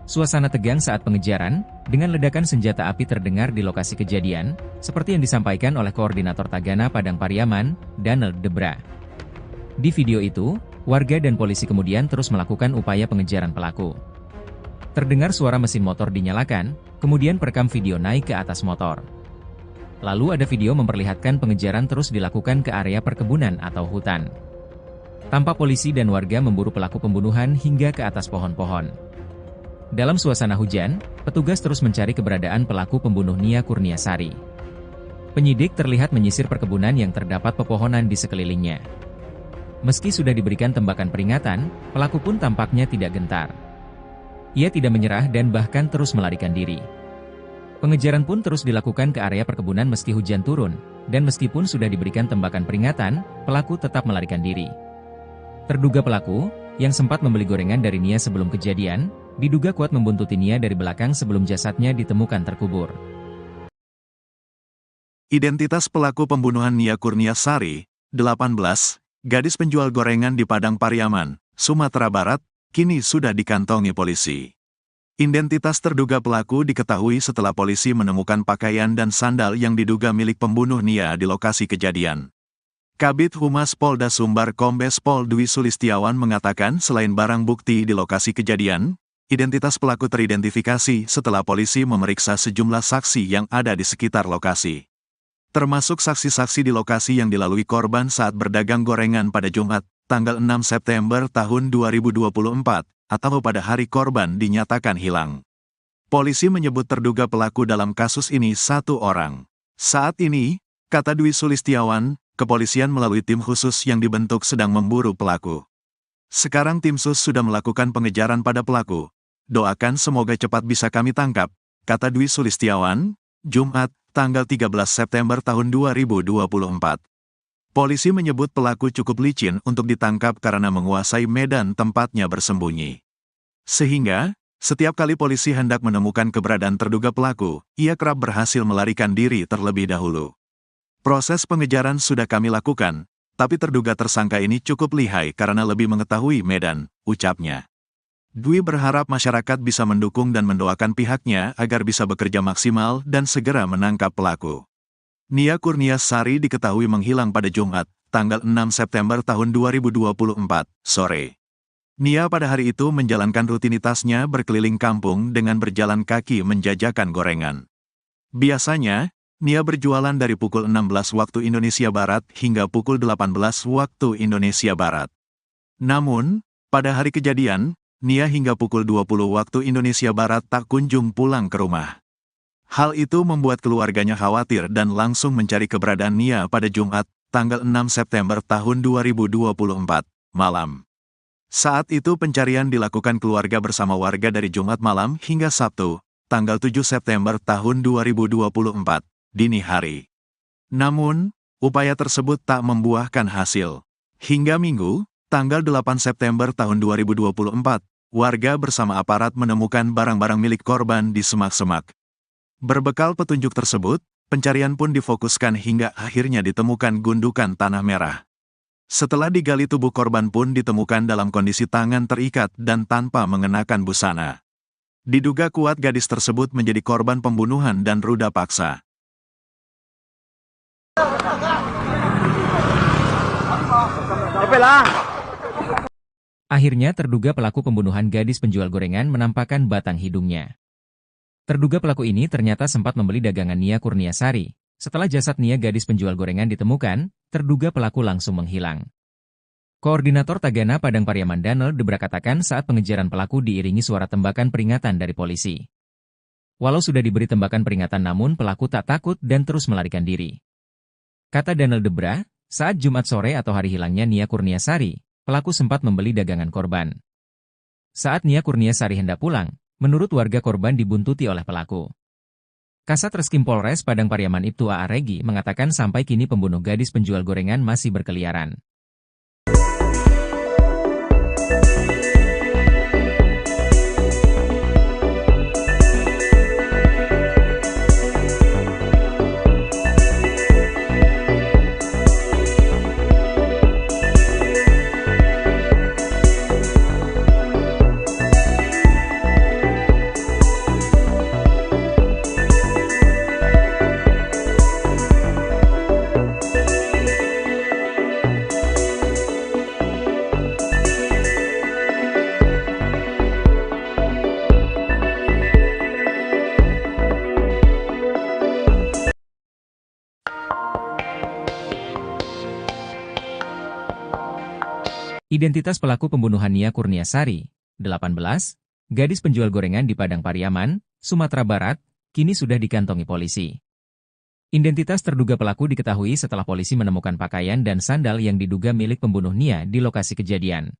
Suasana tegang saat pengejaran, dengan ledakan senjata api terdengar di lokasi kejadian, seperti yang disampaikan oleh Koordinator Tagana Padang Pariaman, Daniel Debra. Di video itu, warga dan polisi kemudian terus melakukan upaya pengejaran pelaku. Terdengar suara mesin motor dinyalakan, kemudian perekam video naik ke atas motor. Lalu ada video memperlihatkan pengejaran terus dilakukan ke area perkebunan atau hutan. Tampak polisi dan warga memburu pelaku pembunuhan hingga ke atas pohon-pohon. Dalam suasana hujan, petugas terus mencari keberadaan pelaku pembunuh Nia Kurniasari. Penyidik terlihat menyisir perkebunan yang terdapat pepohonan di sekelilingnya. Meski sudah diberikan tembakan peringatan, pelaku pun tampaknya tidak gentar. Ia tidak menyerah dan bahkan terus melarikan diri. Pengejaran pun terus dilakukan ke area perkebunan meski hujan turun, dan meskipun sudah diberikan tembakan peringatan, pelaku tetap melarikan diri. Terduga pelaku, yang sempat membeli gorengan dari Nia sebelum kejadian, diduga kuat membuntuti Nia dari belakang sebelum jasadnya ditemukan terkubur. Identitas pelaku pembunuhan Nia Kurniasari, 18, gadis penjual gorengan di Padang Pariaman, Sumatera Barat, kini sudah dikantongi polisi. Identitas terduga pelaku diketahui setelah polisi menemukan pakaian dan sandal yang diduga milik pembunuh Nia di lokasi kejadian. Kabid Humas Polda Sumbar Kombes Pol Dwi Sulistiawan mengatakan selain barang bukti di lokasi kejadian, identitas pelaku teridentifikasi setelah polisi memeriksa sejumlah saksi yang ada di sekitar lokasi. Termasuk saksi-saksi di lokasi yang dilalui korban saat berdagang gorengan pada Jumat, tanggal 6 September tahun 2024, atau pada hari korban dinyatakan hilang. Polisi menyebut terduga pelaku dalam kasus ini satu orang. Saat ini, kata Dwi Sulistiawan, kepolisian melalui tim khusus yang dibentuk sedang memburu pelaku. Sekarang tim sus sudah melakukan pengejaran pada pelaku. Doakan semoga cepat bisa kami tangkap, kata Dwi Sulistiawan, Jumat, tanggal 13 September tahun 2024. Polisi menyebut pelaku cukup licin untuk ditangkap karena menguasai medan tempatnya bersembunyi. Sehingga, setiap kali polisi hendak menemukan keberadaan terduga pelaku, ia kerap berhasil melarikan diri terlebih dahulu. Proses pengejaran sudah kami lakukan, tapi terduga tersangka ini cukup lihai karena lebih mengetahui medan, ucapnya. Dwi berharap masyarakat bisa mendukung dan mendoakan pihaknya agar bisa bekerja maksimal dan segera menangkap pelaku. Nia Kurniasari diketahui menghilang pada Jumat, tanggal 6 September tahun 2024, sore. Nia pada hari itu menjalankan rutinitasnya berkeliling kampung dengan berjalan kaki menjajakan gorengan. Biasanya, Nia berjualan dari pukul 16 waktu Indonesia Barat hingga pukul 18 waktu Indonesia Barat. Namun, pada hari kejadian, Nia hingga pukul 20 waktu Indonesia Barat tak kunjung pulang ke rumah. Hal itu membuat keluarganya khawatir dan langsung mencari keberadaan Nia pada Jumat, tanggal 6 September tahun 2024, malam. Saat itu pencarian dilakukan keluarga bersama warga dari Jumat malam hingga Sabtu, tanggal 7 September tahun 2024, dini hari. Namun, upaya tersebut tak membuahkan hasil. Hingga Minggu, tanggal 8 September tahun 2024, warga bersama aparat menemukan barang-barang milik korban di semak-semak. Berbekal petunjuk tersebut, pencarian pun difokuskan hingga akhirnya ditemukan gundukan tanah merah. Setelah digali tubuh korban pun ditemukan dalam kondisi tangan terikat dan tanpa mengenakan busana. Diduga kuat gadis tersebut menjadi korban pembunuhan dan ruda paksa. Akhirnya terduga pelaku pembunuhan gadis penjual gorengan menampakkan batang hidungnya. Terduga pelaku ini ternyata sempat membeli dagangan Nia Kurniasari. Setelah jasad Nia gadis penjual gorengan ditemukan, terduga pelaku langsung menghilang. Koordinator Tagana Padang Pariaman Danel Debra katakan saat pengejaran pelaku diiringi suara tembakan peringatan dari polisi. Walau sudah diberi tembakan peringatan namun pelaku tak takut dan terus melarikan diri. Kata Danel Debra, saat Jumat sore atau hari hilangnya Nia Kurniasari, pelaku sempat membeli dagangan korban. Saat Nia Kurniasari hendak pulang, menurut warga korban dibuntuti oleh pelaku. Kasat Reskrim Polres Padang Pariaman Ibtu A.A. Regi mengatakan sampai kini pembunuh gadis penjual gorengan masih berkeliaran. Identitas pelaku pembunuhan Nia Kurniasari, 18, gadis penjual gorengan di Padang Pariaman, Sumatera Barat, kini sudah dikantongi polisi. Identitas terduga pelaku diketahui setelah polisi menemukan pakaian dan sandal yang diduga milik pembunuh Nia di lokasi kejadian.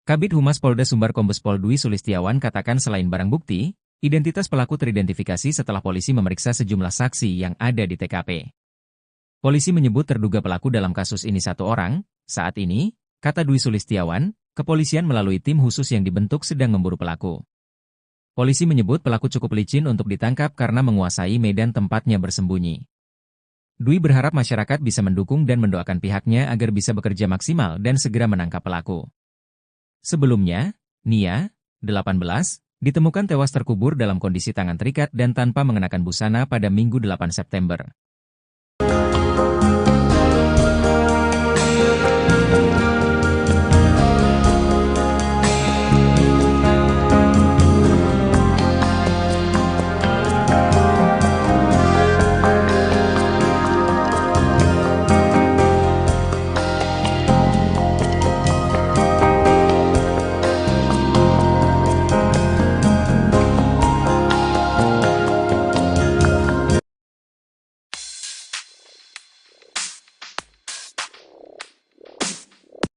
Kabid Humas Polda Sumbar Kombes Pol Dwi Sulistiawan katakan selain barang bukti, identitas pelaku teridentifikasi setelah polisi memeriksa sejumlah saksi yang ada di TKP. Polisi menyebut terduga pelaku dalam kasus ini satu orang, saat ini, kata Dwi Sulistiawan, kepolisian melalui tim khusus yang dibentuk sedang memburu pelaku. Polisi menyebut pelaku cukup licin untuk ditangkap karena menguasai medan tempatnya bersembunyi. Dwi berharap masyarakat bisa mendukung dan mendoakan pihaknya agar bisa bekerja maksimal dan segera menangkap pelaku. Sebelumnya, Nia, 18, ditemukan tewas terkubur dalam kondisi tangan terikat dan tanpa mengenakan busana pada Minggu 8 September.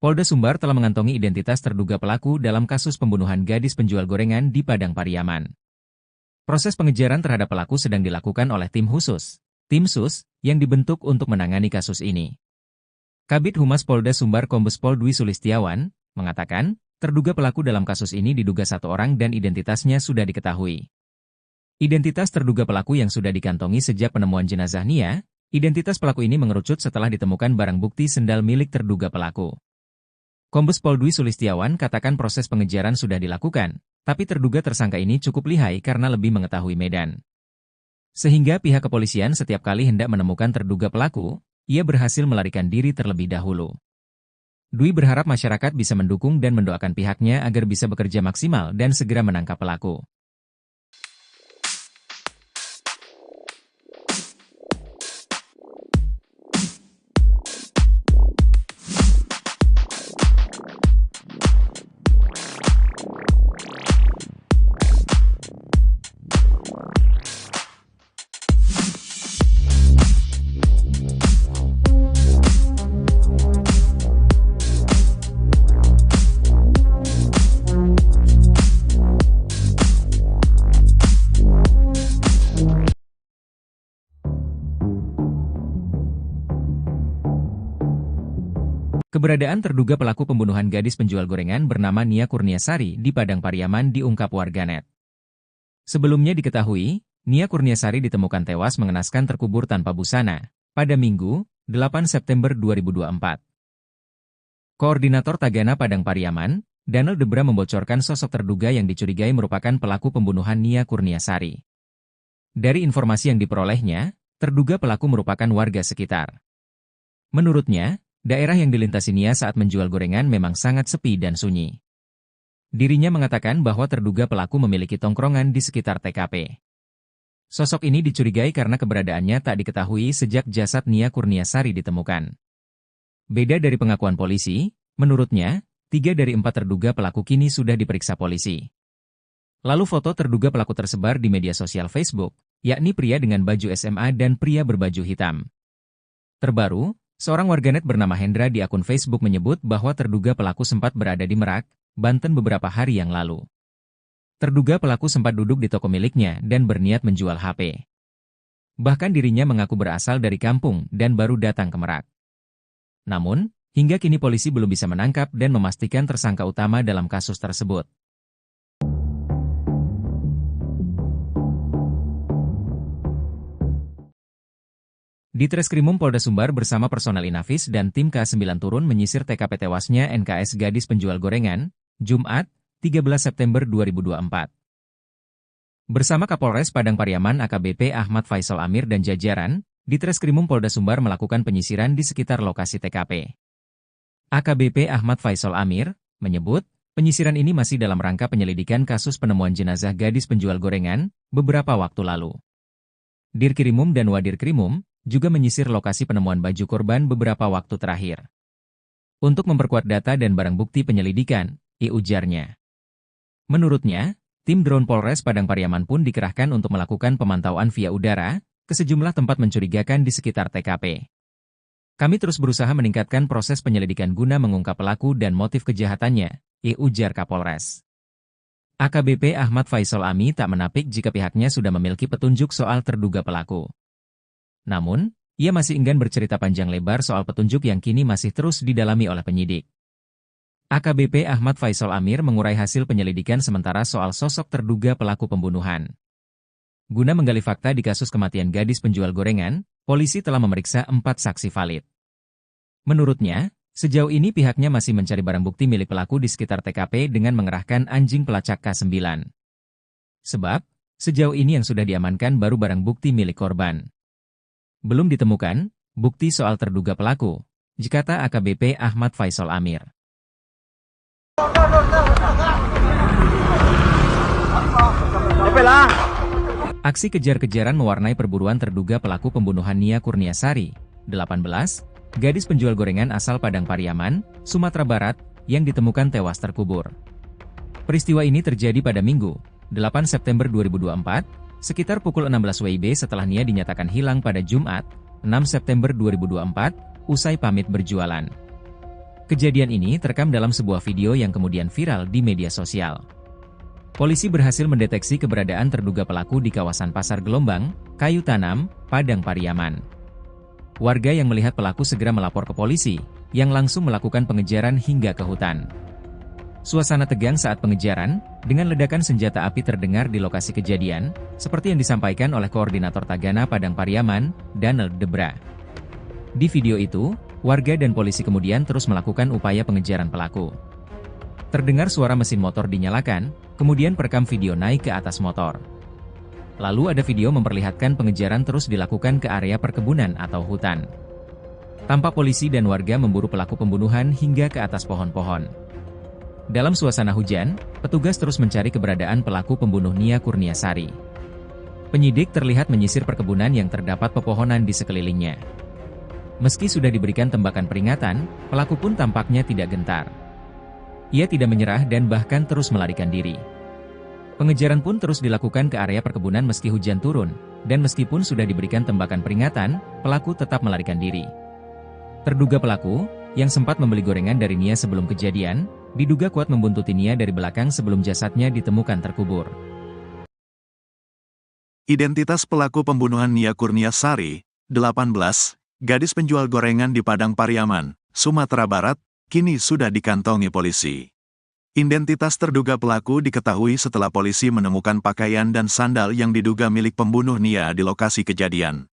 Polda Sumbar telah mengantongi identitas terduga pelaku dalam kasus pembunuhan gadis penjual gorengan di Padang Pariaman. Proses pengejaran terhadap pelaku sedang dilakukan oleh tim khusus, tim SUS, yang dibentuk untuk menangani kasus ini. Kabid Humas Polda Sumbar Kombes Pol Dwi Sulistiawan mengatakan, terduga pelaku dalam kasus ini diduga satu orang dan identitasnya sudah diketahui. Identitas terduga pelaku yang sudah dikantongi sejak penemuan jenazah Nia, identitas pelaku ini mengerucut setelah ditemukan barang bukti sendal milik terduga pelaku. Kombes Pol Dwi Sulistiawan katakan proses pengejaran sudah dilakukan, tapi terduga tersangka ini cukup lihai karena lebih mengetahui medan. Sehingga pihak kepolisian setiap kali hendak menemukan terduga pelaku, ia berhasil melarikan diri terlebih dahulu. Dwi berharap masyarakat bisa mendukung dan mendoakan pihaknya agar bisa bekerja maksimal dan segera menangkap pelaku. Keberadaan terduga pelaku pembunuhan gadis penjual gorengan bernama Nia Kurniasari di Padang Pariaman diungkap warganet. Sebelumnya diketahui, Nia Kurniasari ditemukan tewas mengenaskan terkubur tanpa busana pada Minggu, 8 September 2024. Koordinator Tagana Padang Pariaman, Danel Debra membocorkan sosok terduga yang dicurigai merupakan pelaku pembunuhan Nia Kurniasari. Dari informasi yang diperolehnya, terduga pelaku merupakan warga sekitar. Menurutnya, daerah yang dilintasi Nia saat menjual gorengan memang sangat sepi dan sunyi. Dirinya mengatakan bahwa terduga pelaku memiliki tongkrongan di sekitar TKP. Sosok ini dicurigai karena keberadaannya tak diketahui sejak jasad Nia Kurniasari ditemukan. Beda dari pengakuan polisi, menurutnya, 3 dari 4 terduga pelaku kini sudah diperiksa polisi. Lalu foto terduga pelaku tersebar di media sosial Facebook, yakni pria dengan baju SMA dan pria berbaju hitam. Terbaru, seorang warganet bernama Hendra di akun Facebook menyebut bahwa terduga pelaku sempat berada di Merak, Banten beberapa hari yang lalu. Terduga pelaku sempat duduk di toko miliknya dan berniat menjual HP. Bahkan dirinya mengaku berasal dari kampung dan baru datang ke Merak. Namun, hingga kini polisi belum bisa menangkap dan memastikan tersangka utama dalam kasus tersebut. Di Treskrimum Polda Sumbar bersama personel Inafis dan tim K9 turun menyisir TKP tewasnya NKS gadis penjual gorengan, Jumat, 13 September 2024. Bersama Kapolres Padang Pariaman AKBP Ahmad Faisal Amir dan jajaran, di Treskrimum Polda Sumbar melakukan penyisiran di sekitar lokasi TKP. AKBP Ahmad Faisal Amir menyebut, penyisiran ini masih dalam rangka penyelidikan kasus penemuan jenazah gadis penjual gorengan beberapa waktu lalu. Dirkrimum dan Wadirkrimum juga menyisir lokasi penemuan baju korban beberapa waktu terakhir. Untuk memperkuat data dan barang bukti penyelidikan, ujarnya. Menurutnya, tim drone Polres Padang Pariaman pun dikerahkan untuk melakukan pemantauan via udara ke sejumlah tempat mencurigakan di sekitar TKP. Kami terus berusaha meningkatkan proses penyelidikan guna mengungkap pelaku dan motif kejahatannya, ujar Kapolres. AKBP Ahmad Faisal Ami tak menapik jika pihaknya sudah memiliki petunjuk soal terduga pelaku. Namun, ia masih enggan bercerita panjang lebar soal petunjuk yang kini masih terus didalami oleh penyidik. AKBP Ahmad Faisal Amir mengurai hasil penyelidikan sementara soal sosok terduga pelaku pembunuhan. Guna menggali fakta di kasus kematian gadis penjual gorengan, polisi telah memeriksa 4 saksi valid. Menurutnya, sejauh ini pihaknya masih mencari barang bukti milik pelaku di sekitar TKP dengan mengerahkan anjing pelacak K9. Sebab, sejauh ini yang sudah diamankan baru barang bukti milik korban. Belum ditemukan bukti soal terduga pelaku, kata AKBP Ahmad Faisal Amir. Aksi kejar-kejaran mewarnai perburuan terduga pelaku pembunuhan Nia Kurniasari, 18, gadis penjual gorengan asal Padang Pariaman, Sumatera Barat, yang ditemukan tewas terkubur. Peristiwa ini terjadi pada Minggu, 8 September 2024, sekitar pukul 16 WIB setelah Nia dinyatakan hilang pada Jumat, 6 September 2024, usai pamit berjualan. Kejadian ini terekam dalam sebuah video yang kemudian viral di media sosial. Polisi berhasil mendeteksi keberadaan terduga pelaku di kawasan Pasar Gelombang, Kayu Tanam, Padang Pariaman. Warga yang melihat pelaku segera melapor ke polisi, yang langsung melakukan pengejaran hingga ke hutan. Suasana tegang saat pengejaran, dengan ledakan senjata api terdengar di lokasi kejadian, seperti yang disampaikan oleh Koordinator Tagana Padang Pariaman, Donald Debra. Di video itu, warga dan polisi kemudian terus melakukan upaya pengejaran pelaku. Terdengar suara mesin motor dinyalakan, kemudian perekam video naik ke atas motor. Lalu ada video memperlihatkan pengejaran terus dilakukan ke area perkebunan atau hutan. Tampak polisi dan warga memburu pelaku pembunuhan hingga ke atas pohon-pohon. Dalam suasana hujan, petugas terus mencari keberadaan pelaku pembunuh Nia Kurniasari. Penyidik terlihat menyisir perkebunan yang terdapat pepohonan di sekelilingnya. Meski sudah diberikan tembakan peringatan, pelaku pun tampaknya tidak gentar. Ia tidak menyerah dan bahkan terus melarikan diri. Pengejaran pun terus dilakukan ke area perkebunan meski hujan turun, dan meskipun sudah diberikan tembakan peringatan, pelaku tetap melarikan diri. Terduga pelaku, yang sempat membeli gorengan dari Nia sebelum kejadian, diduga kuat membuntuti Nia dari belakang sebelum jasadnya ditemukan terkubur. Identitas pelaku pembunuhan Nia Kurniasari, 18, gadis penjual gorengan di Padang Pariaman, Sumatera Barat, kini sudah dikantongi polisi. Identitas terduga pelaku diketahui setelah polisi menemukan pakaian dan sandal yang diduga milik pembunuh Nia di lokasi kejadian.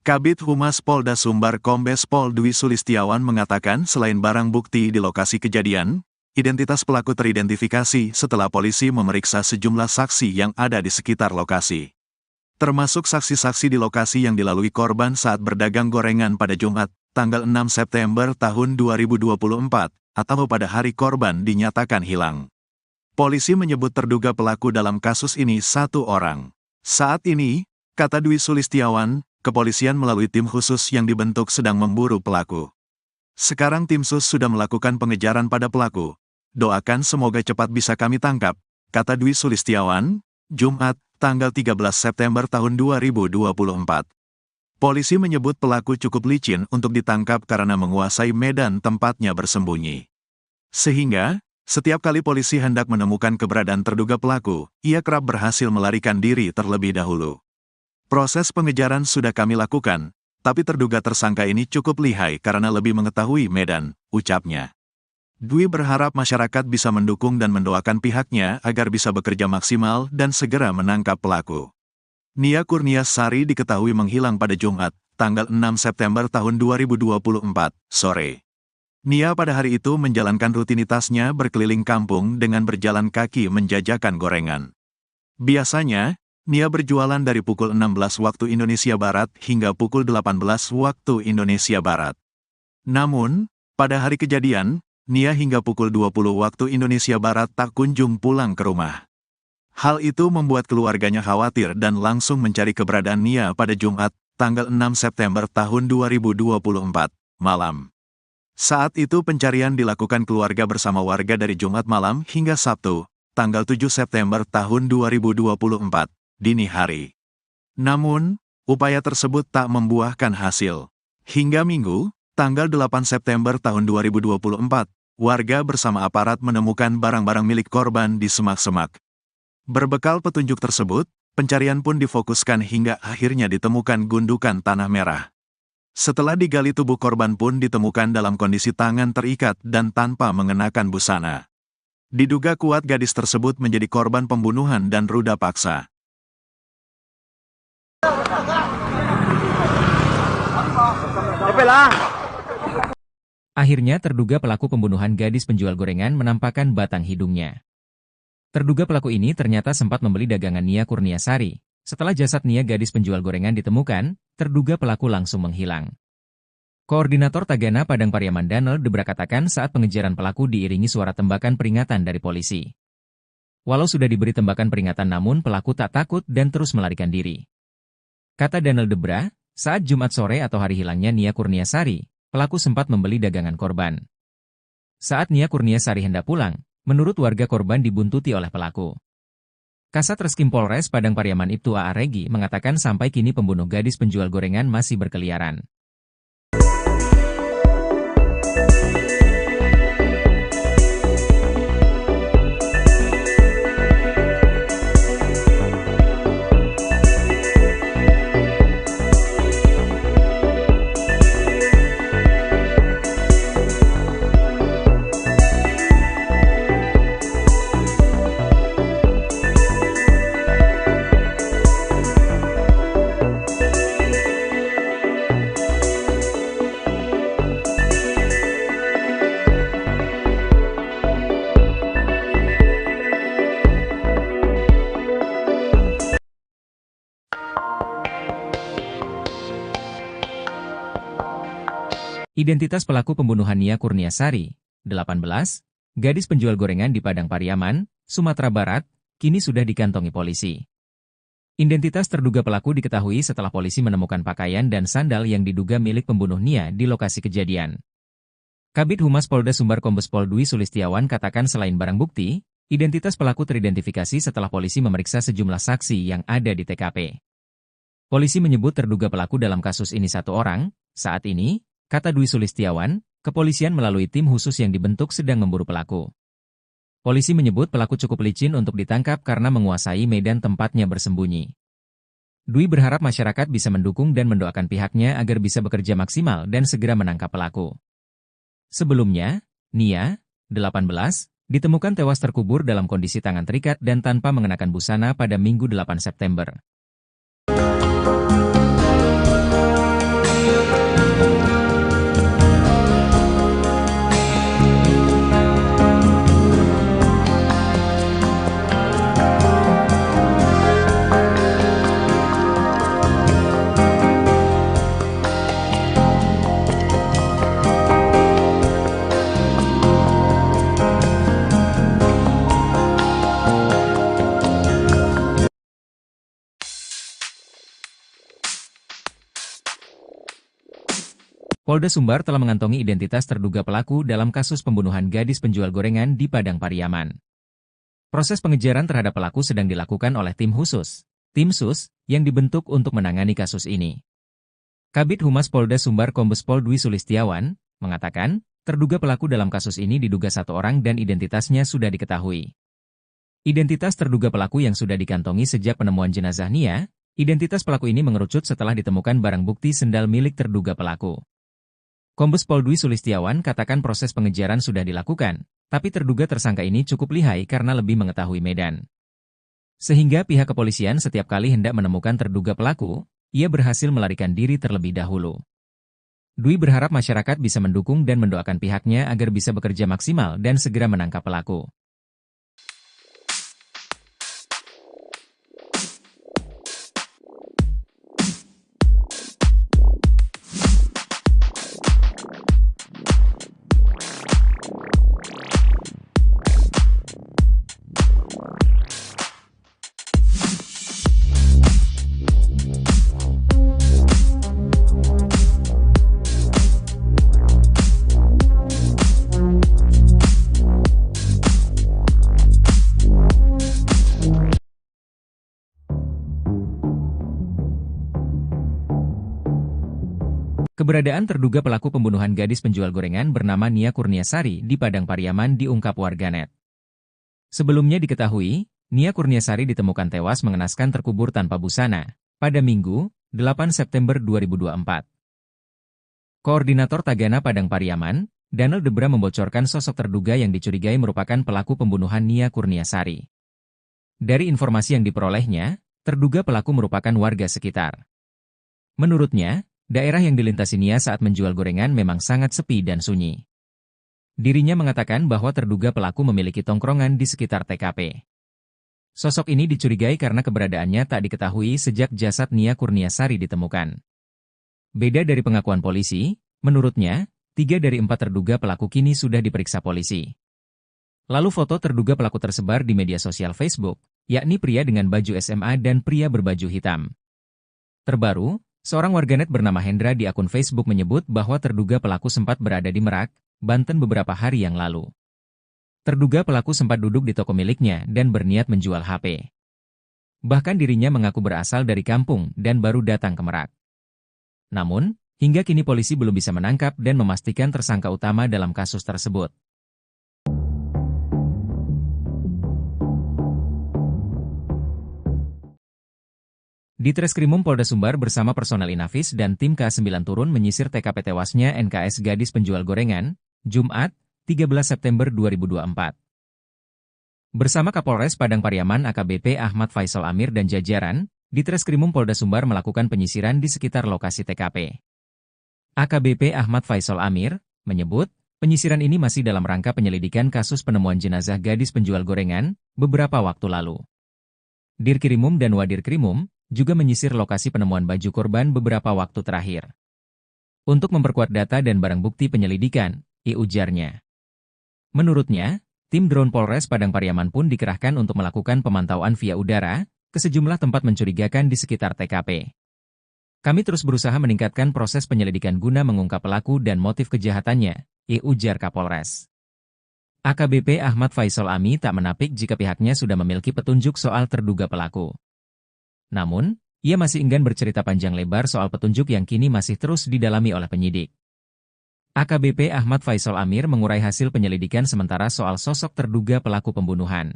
Kabid Humas Polda Sumbar Kombes Pol Dwi Sulistiawan mengatakan selain barang bukti di lokasi kejadian, identitas pelaku teridentifikasi setelah polisi memeriksa sejumlah saksi yang ada di sekitar lokasi. Termasuk saksi-saksi di lokasi yang dilalui korban saat berdagang gorengan pada Jumat, tanggal 6 September tahun 2024, atau pada hari korban dinyatakan hilang. Polisi menyebut terduga pelaku dalam kasus ini satu orang. Saat ini, kata Dwi Sulistiawan, kepolisian melalui tim khusus yang dibentuk sedang memburu pelaku. Sekarang tim sus sudah melakukan pengejaran pada pelaku. Doakan semoga cepat bisa kami tangkap, kata Dwi Sulistiawan, Jumat, tanggal 13 September tahun 2024. Polisi menyebut pelaku cukup licin untuk ditangkap karena menguasai medan tempatnya bersembunyi. Sehingga, setiap kali polisi hendak menemukan keberadaan terduga pelaku, ia kerap berhasil melarikan diri terlebih dahulu. Proses pengejaran sudah kami lakukan, tapi terduga tersangka ini cukup lihai karena lebih mengetahui medan, ucapnya. Dwi berharap masyarakat bisa mendukung dan mendoakan pihaknya agar bisa bekerja maksimal dan segera menangkap pelaku. Nia Kurniasari diketahui menghilang pada Jumat, tanggal 6 September tahun 2024, sore. Nia pada hari itu menjalankan rutinitasnya berkeliling kampung dengan berjalan kaki menjajakan gorengan. Biasanya, Nia berjualan dari pukul 16 waktu Indonesia Barat hingga pukul 18 waktu Indonesia Barat. Namun, pada hari kejadian, Nia hingga pukul 20 waktu Indonesia Barat tak kunjung pulang ke rumah. Hal itu membuat keluarganya khawatir dan langsung mencari keberadaan Nia pada Jumat, tanggal 6 September tahun 2024, malam. Saat itu pencarian dilakukan keluarga bersama warga dari Jumat malam hingga Sabtu, tanggal 7 September tahun 2024, dini hari. Namun, upaya tersebut tak membuahkan hasil. Hingga Minggu, tanggal 8 September tahun 2024, warga bersama aparat menemukan barang-barang milik korban di semak-semak. Berbekal petunjuk tersebut, pencarian pun difokuskan hingga akhirnya ditemukan gundukan tanah merah. Setelah digali, tubuh korban pun ditemukan dalam kondisi tangan terikat dan tanpa mengenakan busana. Diduga kuat gadis tersebut menjadi korban pembunuhan dan ruda paksa. Akhirnya terduga pelaku pembunuhan gadis penjual gorengan menampakkan batang hidungnya. Terduga pelaku ini ternyata sempat membeli dagangan Nia Kurniasari. Setelah jasad Nia gadis penjual gorengan ditemukan, terduga pelaku langsung menghilang. Koordinator Tagana Padang Pariaman Danel Debra katakan saat pengejaran pelaku diiringi suara tembakan peringatan dari polisi. Walau sudah diberi tembakan peringatan namun pelaku tak takut dan terus melarikan diri. Kata Danel Debra, saat Jumat sore atau hari hilangnya Nia Kurniasari, pelaku sempat membeli dagangan korban. Saat Nia Kurniasari hendak pulang, menurut warga korban dibuntuti oleh pelaku. Kasat Reskrim Polres Padang Pariaman Ibtu A.A. Regi mengatakan sampai kini pembunuh gadis penjual gorengan masih berkeliaran. Identitas pelaku pembunuhan Nia Kurniasari, 18, gadis penjual gorengan di Padang Pariaman, Sumatera Barat, kini sudah dikantongi polisi. Identitas terduga pelaku diketahui setelah polisi menemukan pakaian dan sandal yang diduga milik pembunuh Nia di lokasi kejadian. Kabid Humas Polda Sumbar Kombes Pol Dwi Sulistiawan katakan selain barang bukti, identitas pelaku teridentifikasi setelah polisi memeriksa sejumlah saksi yang ada di TKP. Polisi menyebut terduga pelaku dalam kasus ini satu orang. Saat ini, kata Dwi Sulistiawan, kepolisian melalui tim khusus yang dibentuk sedang memburu pelaku. Polisi menyebut pelaku cukup licin untuk ditangkap karena menguasai medan tempatnya bersembunyi. Dwi berharap masyarakat bisa mendukung dan mendoakan pihaknya agar bisa bekerja maksimal dan segera menangkap pelaku. Sebelumnya, Nia, 18, ditemukan tewas terkubur dalam kondisi tangan terikat dan tanpa mengenakan busana pada Minggu 8 September. Polda Sumbar telah mengantongi identitas terduga pelaku dalam kasus pembunuhan gadis penjual gorengan di Padang Pariaman. Proses pengejaran terhadap pelaku sedang dilakukan oleh tim khusus, tim SUS, yang dibentuk untuk menangani kasus ini. Kabid Humas Polda Sumbar Kombes Pol Dwi Sulistiawan mengatakan, terduga pelaku dalam kasus ini diduga satu orang dan identitasnya sudah diketahui. Identitas terduga pelaku yang sudah dikantongi sejak penemuan jenazah Nia, identitas pelaku ini mengerucut setelah ditemukan barang bukti sendal milik terduga pelaku. Kombes Pol Dwi Sulistiawan katakan proses pengejaran sudah dilakukan, tapi terduga tersangka ini cukup lihai karena lebih mengetahui medan. Sehingga pihak kepolisian setiap kali hendak menemukan terduga pelaku, ia berhasil melarikan diri terlebih dahulu. Dwi berharap masyarakat bisa mendukung dan mendoakan pihaknya agar bisa bekerja maksimal dan segera menangkap pelaku. Keberadaan terduga pelaku pembunuhan gadis penjual gorengan bernama Nia Kurniasari di Padang Pariaman diungkap warganet. Sebelumnya diketahui, Nia Kurniasari ditemukan tewas mengenaskan terkubur tanpa busana pada Minggu, 8 September 2024. Koordinator Tagana Padang Pariaman, Daniel Debra membocorkan sosok terduga yang dicurigai merupakan pelaku pembunuhan Nia Kurniasari. Dari informasi yang diperolehnya, terduga pelaku merupakan warga sekitar. Menurutnya, daerah yang dilintasi Nia saat menjual gorengan memang sangat sepi dan sunyi. Dirinya mengatakan bahwa terduga pelaku memiliki tongkrongan di sekitar TKP. Sosok ini dicurigai karena keberadaannya tak diketahui sejak jasad Nia Kurniasari ditemukan. Beda dari pengakuan polisi, menurutnya, 3 dari 4 terduga pelaku kini sudah diperiksa polisi. Lalu foto terduga pelaku tersebar di media sosial Facebook, yakni pria dengan baju SMA dan pria berbaju hitam. Terbaru, seorang warganet bernama Hendra di akun Facebook menyebut bahwa terduga pelaku sempat berada di Merak, Banten beberapa hari yang lalu. Terduga pelaku sempat duduk di toko miliknya dan berniat menjual HP. Bahkan dirinya mengaku berasal dari kampung dan baru datang ke Merak. Namun, hingga kini polisi belum bisa menangkap dan memastikan tersangka utama dalam kasus tersebut. Di Treskrimum Polda Sumbar bersama personel Inafis dan tim K9 turun menyisir TKP tewasnya NKS gadis penjual gorengan, Jumat, 13 September 2024. Bersama Kapolres Padang Pariaman AKBP Ahmad Faisal Amir dan jajaran, di Treskrimum Polda Sumbar melakukan penyisiran di sekitar lokasi TKP. AKBP Ahmad Faisal Amir menyebut, penyisiran ini masih dalam rangka penyelidikan kasus penemuan jenazah gadis penjual gorengan beberapa waktu lalu. Dirkrimum dan Wadirkrimum juga menyisir lokasi penemuan baju korban beberapa waktu terakhir. Untuk memperkuat data dan barang bukti penyelidikan, ujarnya. Menurutnya, tim drone Polres Padang Pariaman pun dikerahkan untuk melakukan pemantauan via udara ke sejumlah tempat mencurigakan di sekitar TKP. Kami terus berusaha meningkatkan proses penyelidikan guna mengungkap pelaku dan motif kejahatannya, ujar Kapolres. AKBP Ahmad Faisal Ami tak menapik jika pihaknya sudah memiliki petunjuk soal terduga pelaku. Namun, ia masih enggan bercerita panjang lebar soal petunjuk yang kini masih terus didalami oleh penyidik. AKBP Ahmad Faisal Amir mengurai hasil penyelidikan sementara soal sosok terduga pelaku pembunuhan.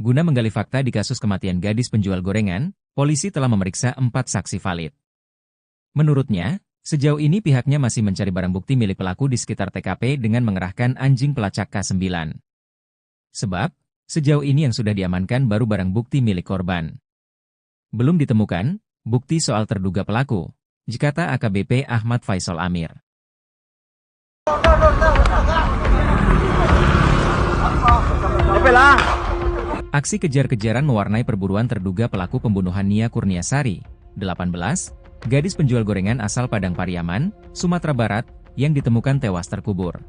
Guna menggali fakta di kasus kematian gadis penjual gorengan, polisi telah memeriksa 4 saksi valid. Menurutnya, sejauh ini pihaknya masih mencari barang bukti milik pelaku di sekitar TKP dengan mengerahkan anjing pelacak K9. Sebab, sejauh ini yang sudah diamankan baru barang bukti milik korban. Belum ditemukan bukti soal terduga pelaku, kata AKBP Ahmad Faisal Amir. Aksi kejar-kejaran mewarnai perburuan terduga pelaku pembunuhan Nia Kurniasari, 18, gadis penjual gorengan asal Padang Pariaman, Sumatera Barat, yang ditemukan tewas terkubur.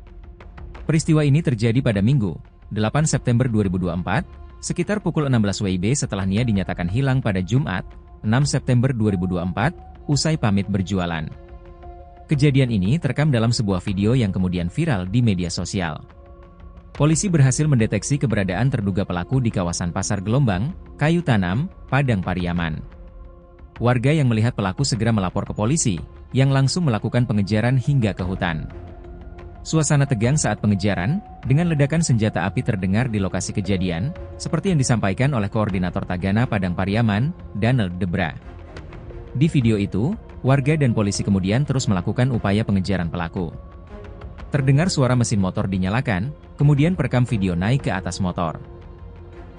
Peristiwa ini terjadi pada Minggu, 8 September 2024, sekitar pukul 16 WIB setelah Nia dinyatakan hilang pada Jumat, 6 September 2024, usai pamit berjualan. Kejadian ini terekam dalam sebuah video yang kemudian viral di media sosial. Polisi berhasil mendeteksi keberadaan terduga pelaku di kawasan Pasar Gelombang, Kayu Tanam, Padang Pariaman. Warga yang melihat pelaku segera melapor ke polisi, yang langsung melakukan pengejaran hingga ke hutan. Suasana tegang saat pengejaran, dengan ledakan senjata api terdengar di lokasi kejadian, seperti yang disampaikan oleh Koordinator Tagana Padang Pariaman, Daniel Debra. Di video itu, warga dan polisi kemudian terus melakukan upaya pengejaran pelaku. Terdengar suara mesin motor dinyalakan, kemudian perekam video naik ke atas motor.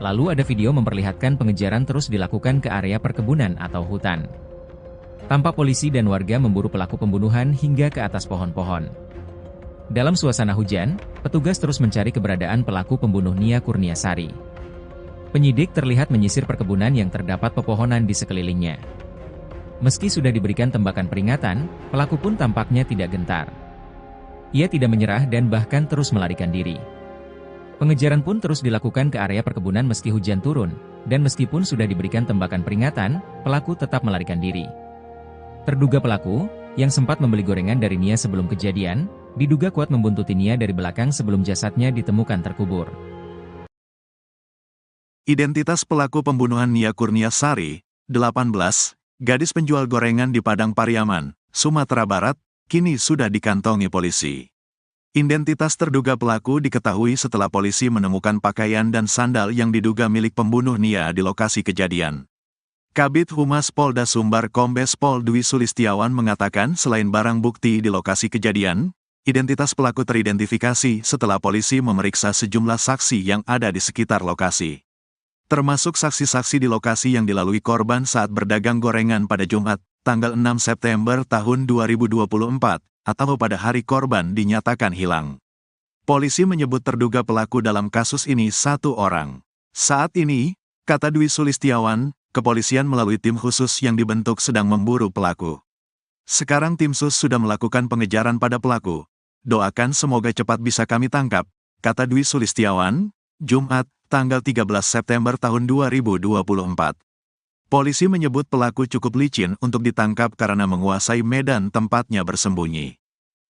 Lalu ada video memperlihatkan pengejaran terus dilakukan ke area perkebunan atau hutan. Tampak polisi dan warga memburu pelaku pembunuhan hingga ke atas pohon-pohon. Dalam suasana hujan, petugas terus mencari keberadaan pelaku pembunuh Nia Kurniasari. Penyidik terlihat menyisir perkebunan yang terdapat pepohonan di sekelilingnya. Meski sudah diberikan tembakan peringatan, pelaku pun tampaknya tidak gentar. Ia tidak menyerah dan bahkan terus melarikan diri. Pengejaran pun terus dilakukan ke area perkebunan meski hujan turun, dan meskipun sudah diberikan tembakan peringatan, pelaku tetap melarikan diri. Terduga pelaku, yang sempat membeli gorengan dari Nia sebelum kejadian, diduga kuat membuntuti Nia dari belakang sebelum jasadnya ditemukan terkubur. Identitas pelaku pembunuhan Nia Kurniasari, 18, gadis penjual gorengan di Padang Pariaman, Sumatera Barat, kini sudah dikantongi polisi. Identitas terduga pelaku diketahui setelah polisi menemukan pakaian dan sandal yang diduga milik pembunuh Nia di lokasi kejadian. Kabid Humas Polda Sumbar Kombes Pol Dwi Sulistiawan mengatakan selain barang bukti di lokasi kejadian, identitas pelaku teridentifikasi setelah polisi memeriksa sejumlah saksi yang ada di sekitar lokasi. Termasuk saksi-saksi di lokasi yang dilalui korban saat berdagang gorengan pada Jumat, tanggal 6 September tahun 2024, atau pada hari korban dinyatakan hilang. Polisi menyebut terduga pelaku dalam kasus ini satu orang. Saat ini, kata Dwi Sulistiawan, kepolisian melalui tim khusus yang dibentuk sedang memburu pelaku. Sekarang tim sus sudah melakukan pengejaran pada pelaku. Doakan semoga cepat bisa kami tangkap, kata Dwi Sulistiawan, Jumat, tanggal 13 September tahun 2024. Polisi menyebut pelaku cukup licin untuk ditangkap karena menguasai medan tempatnya bersembunyi.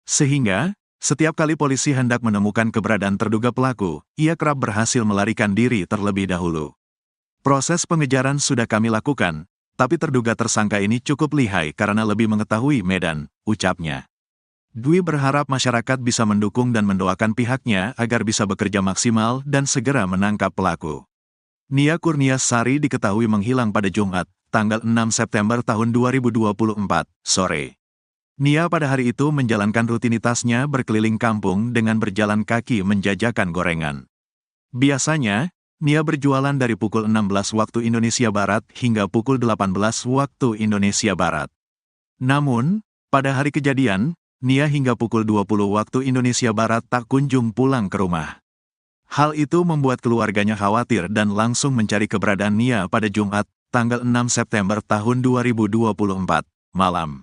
Sehingga, setiap kali polisi hendak menemukan keberadaan terduga pelaku, ia kerap berhasil melarikan diri terlebih dahulu. Proses pengejaran sudah kami lakukan, tapi terduga tersangka ini cukup lihai karena lebih mengetahui medan, ucapnya. Dwi berharap masyarakat bisa mendukung dan mendoakan pihaknya agar bisa bekerja maksimal dan segera menangkap pelaku. Nia Kurniasari diketahui menghilang pada Jumat, tanggal 6 September tahun 2024, sore. Nia pada hari itu menjalankan rutinitasnya berkeliling kampung dengan berjalan kaki menjajakan gorengan. Biasanya, Nia berjualan dari pukul 16 waktu Indonesia Barat hingga pukul 18 waktu Indonesia Barat. Namun, pada hari kejadian, Nia hingga pukul 20 waktu Indonesia Barat tak kunjung pulang ke rumah. Hal itu membuat keluarganya khawatir dan langsung mencari keberadaan Nia pada Jumat, tanggal 6 September tahun 2024, malam.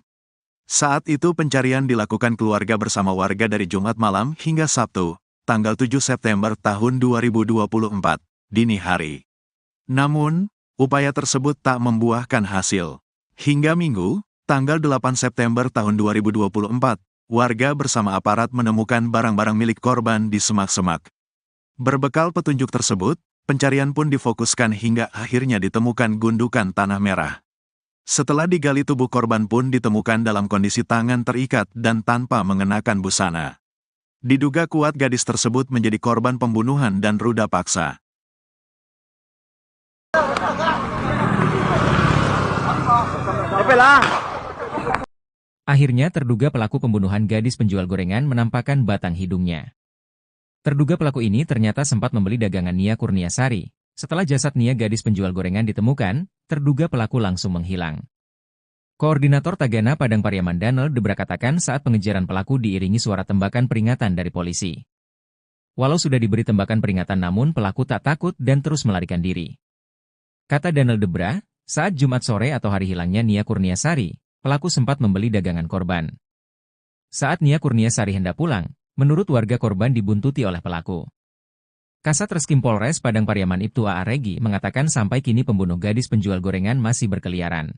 Saat itu pencarian dilakukan keluarga bersama warga dari Jumat malam hingga Sabtu, tanggal 7 September tahun 2024, dini hari. Namun, upaya tersebut tak membuahkan hasil. Hingga Minggu, tanggal 8 September tahun 2024, warga bersama aparat menemukan barang-barang milik korban di semak-semak. Berbekal petunjuk tersebut, pencarian pun difokuskan hingga akhirnya ditemukan gundukan tanah merah. Setelah digali tubuh korban pun ditemukan dalam kondisi tangan terikat dan tanpa mengenakan busana. Diduga kuat gadis tersebut menjadi korban pembunuhan dan ruda paksa. Akhirnya terduga pelaku pembunuhan gadis penjual gorengan menampakkan batang hidungnya. Terduga pelaku ini ternyata sempat membeli dagangan Nia Kurniasari. Setelah jasad Nia gadis penjual gorengan ditemukan, terduga pelaku langsung menghilang. Koordinator Tagana Padang Pariaman Daniel Debra katakan saat pengejaran pelaku diiringi suara tembakan peringatan dari polisi. Walau sudah diberi tembakan peringatan namun pelaku tak takut dan terus melarikan diri. Kata Daniel Debra, saat Jumat sore atau hari hilangnya Nia Kurniasari, pelaku sempat membeli dagangan korban. Saat Nia Kurniasari hendak pulang, menurut warga korban dibuntuti oleh pelaku. Kasat Reskrim Polres Padang Pariaman Ibtu A.A. Regi mengatakan sampai kini pembunuh gadis penjual gorengan masih berkeliaran.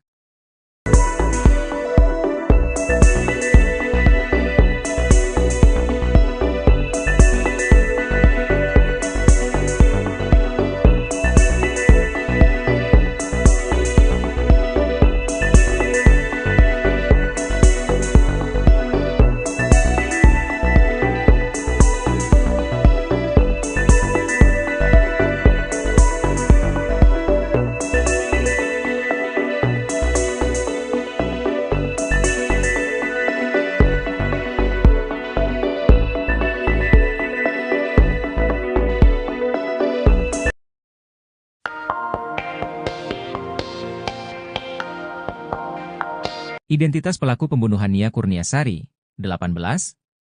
Identitas pelaku pembunuhan Nia Kurniasari, 18,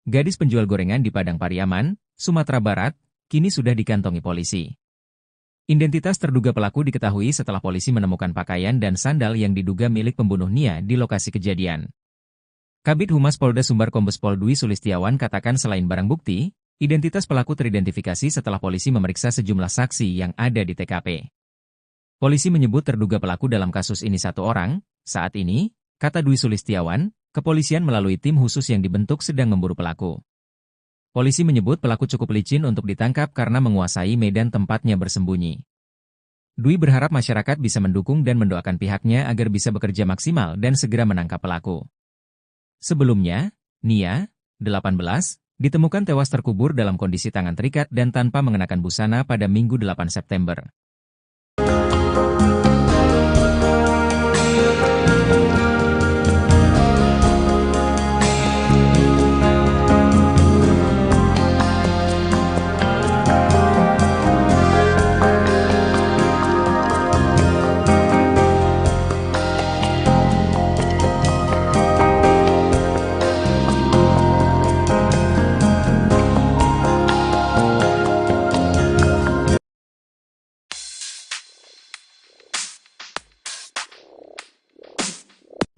gadis penjual gorengan di Padang Pariaman, Sumatera Barat, kini sudah dikantongi polisi. Identitas terduga pelaku diketahui setelah polisi menemukan pakaian dan sandal yang diduga milik pembunuh Nia di lokasi kejadian. Kabid Humas Polda Sumbar Kombes Pol Dwi Sulistiawan katakan selain barang bukti, identitas pelaku teridentifikasi setelah polisi memeriksa sejumlah saksi yang ada di TKP. Polisi menyebut terduga pelaku dalam kasus ini satu orang. Saat ini, kata Dwi Sulistiawan, kepolisian melalui tim khusus yang dibentuk sedang memburu pelaku. Polisi menyebut pelaku cukup licin untuk ditangkap karena menguasai medan tempatnya bersembunyi. Dwi berharap masyarakat bisa mendukung dan mendoakan pihaknya agar bisa bekerja maksimal dan segera menangkap pelaku. Sebelumnya, Nia, 18, ditemukan tewas terkubur dalam kondisi tangan terikat dan tanpa mengenakan busana pada Minggu 8 September.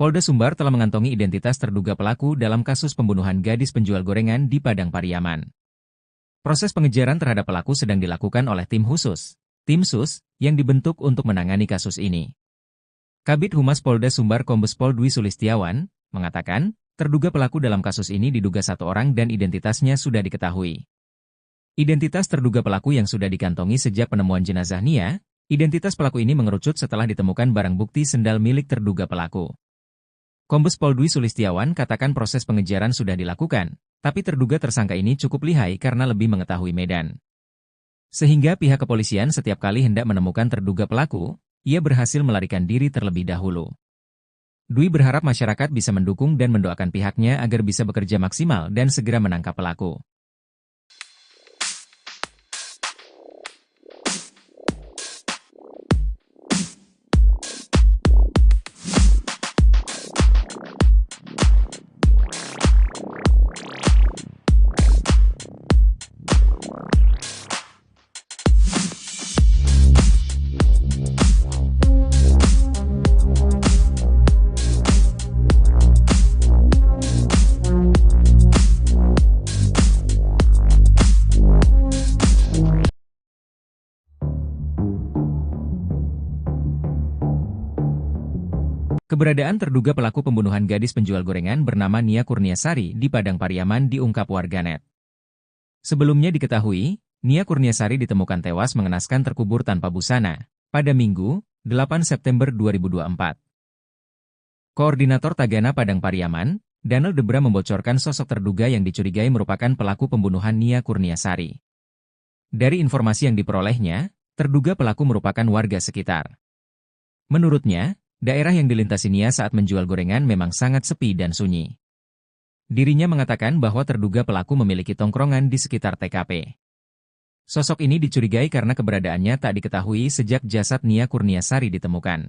Polda Sumbar telah mengantongi identitas terduga pelaku dalam kasus pembunuhan gadis penjual gorengan di Padang Pariaman. Proses pengejaran terhadap pelaku sedang dilakukan oleh tim khusus, tim SUS, yang dibentuk untuk menangani kasus ini. Kabid Humas Polda Sumbar Kombes Pol Dwi Sulistiawan mengatakan, terduga pelaku dalam kasus ini diduga satu orang dan identitasnya sudah diketahui. Identitas terduga pelaku yang sudah dikantongi sejak penemuan jenazah Nia, identitas pelaku ini mengerucut setelah ditemukan barang bukti sendal milik terduga pelaku. Kombes Pol Dwi Sulistiawan katakan proses pengejaran sudah dilakukan, tapi terduga tersangka ini cukup lihai karena lebih mengetahui medan. Sehingga pihak kepolisian setiap kali hendak menemukan terduga pelaku, ia berhasil melarikan diri terlebih dahulu. Dwi berharap masyarakat bisa mendukung dan mendoakan pihaknya agar bisa bekerja maksimal dan segera menangkap pelaku. Keberadaan terduga pelaku pembunuhan gadis penjual gorengan bernama Nia Kurniasari di Padang Pariaman diungkap warganet. Sebelumnya diketahui, Nia Kurniasari ditemukan tewas mengenaskan terkubur tanpa busana pada Minggu, 8 September 2024. Koordinator Tagana Padang Pariaman, Daniel Debra membocorkan sosok terduga yang dicurigai merupakan pelaku pembunuhan Nia Kurniasari. Dari informasi yang diperolehnya, terduga pelaku merupakan warga sekitar. Menurutnya, daerah yang dilintasi Nia saat menjual gorengan memang sangat sepi dan sunyi. Dirinya mengatakan bahwa terduga pelaku memiliki tongkrongan di sekitar TKP. Sosok ini dicurigai karena keberadaannya tak diketahui sejak jasad Nia Kurniasari ditemukan.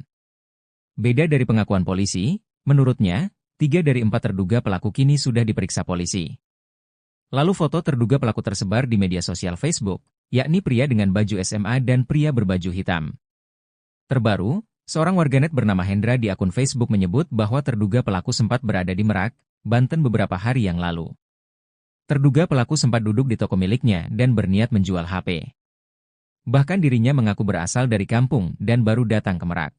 Beda dari pengakuan polisi, menurutnya, 3 dari 4 terduga pelaku kini sudah diperiksa polisi. Lalu foto terduga pelaku tersebar di media sosial Facebook, yakni pria dengan baju SMA dan pria berbaju hitam. Terbaru, seorang warganet bernama Hendra di akun Facebook menyebut bahwa terduga pelaku sempat berada di Merak, Banten beberapa hari yang lalu. Terduga pelaku sempat duduk di toko miliknya dan berniat menjual HP. Bahkan dirinya mengaku berasal dari kampung dan baru datang ke Merak.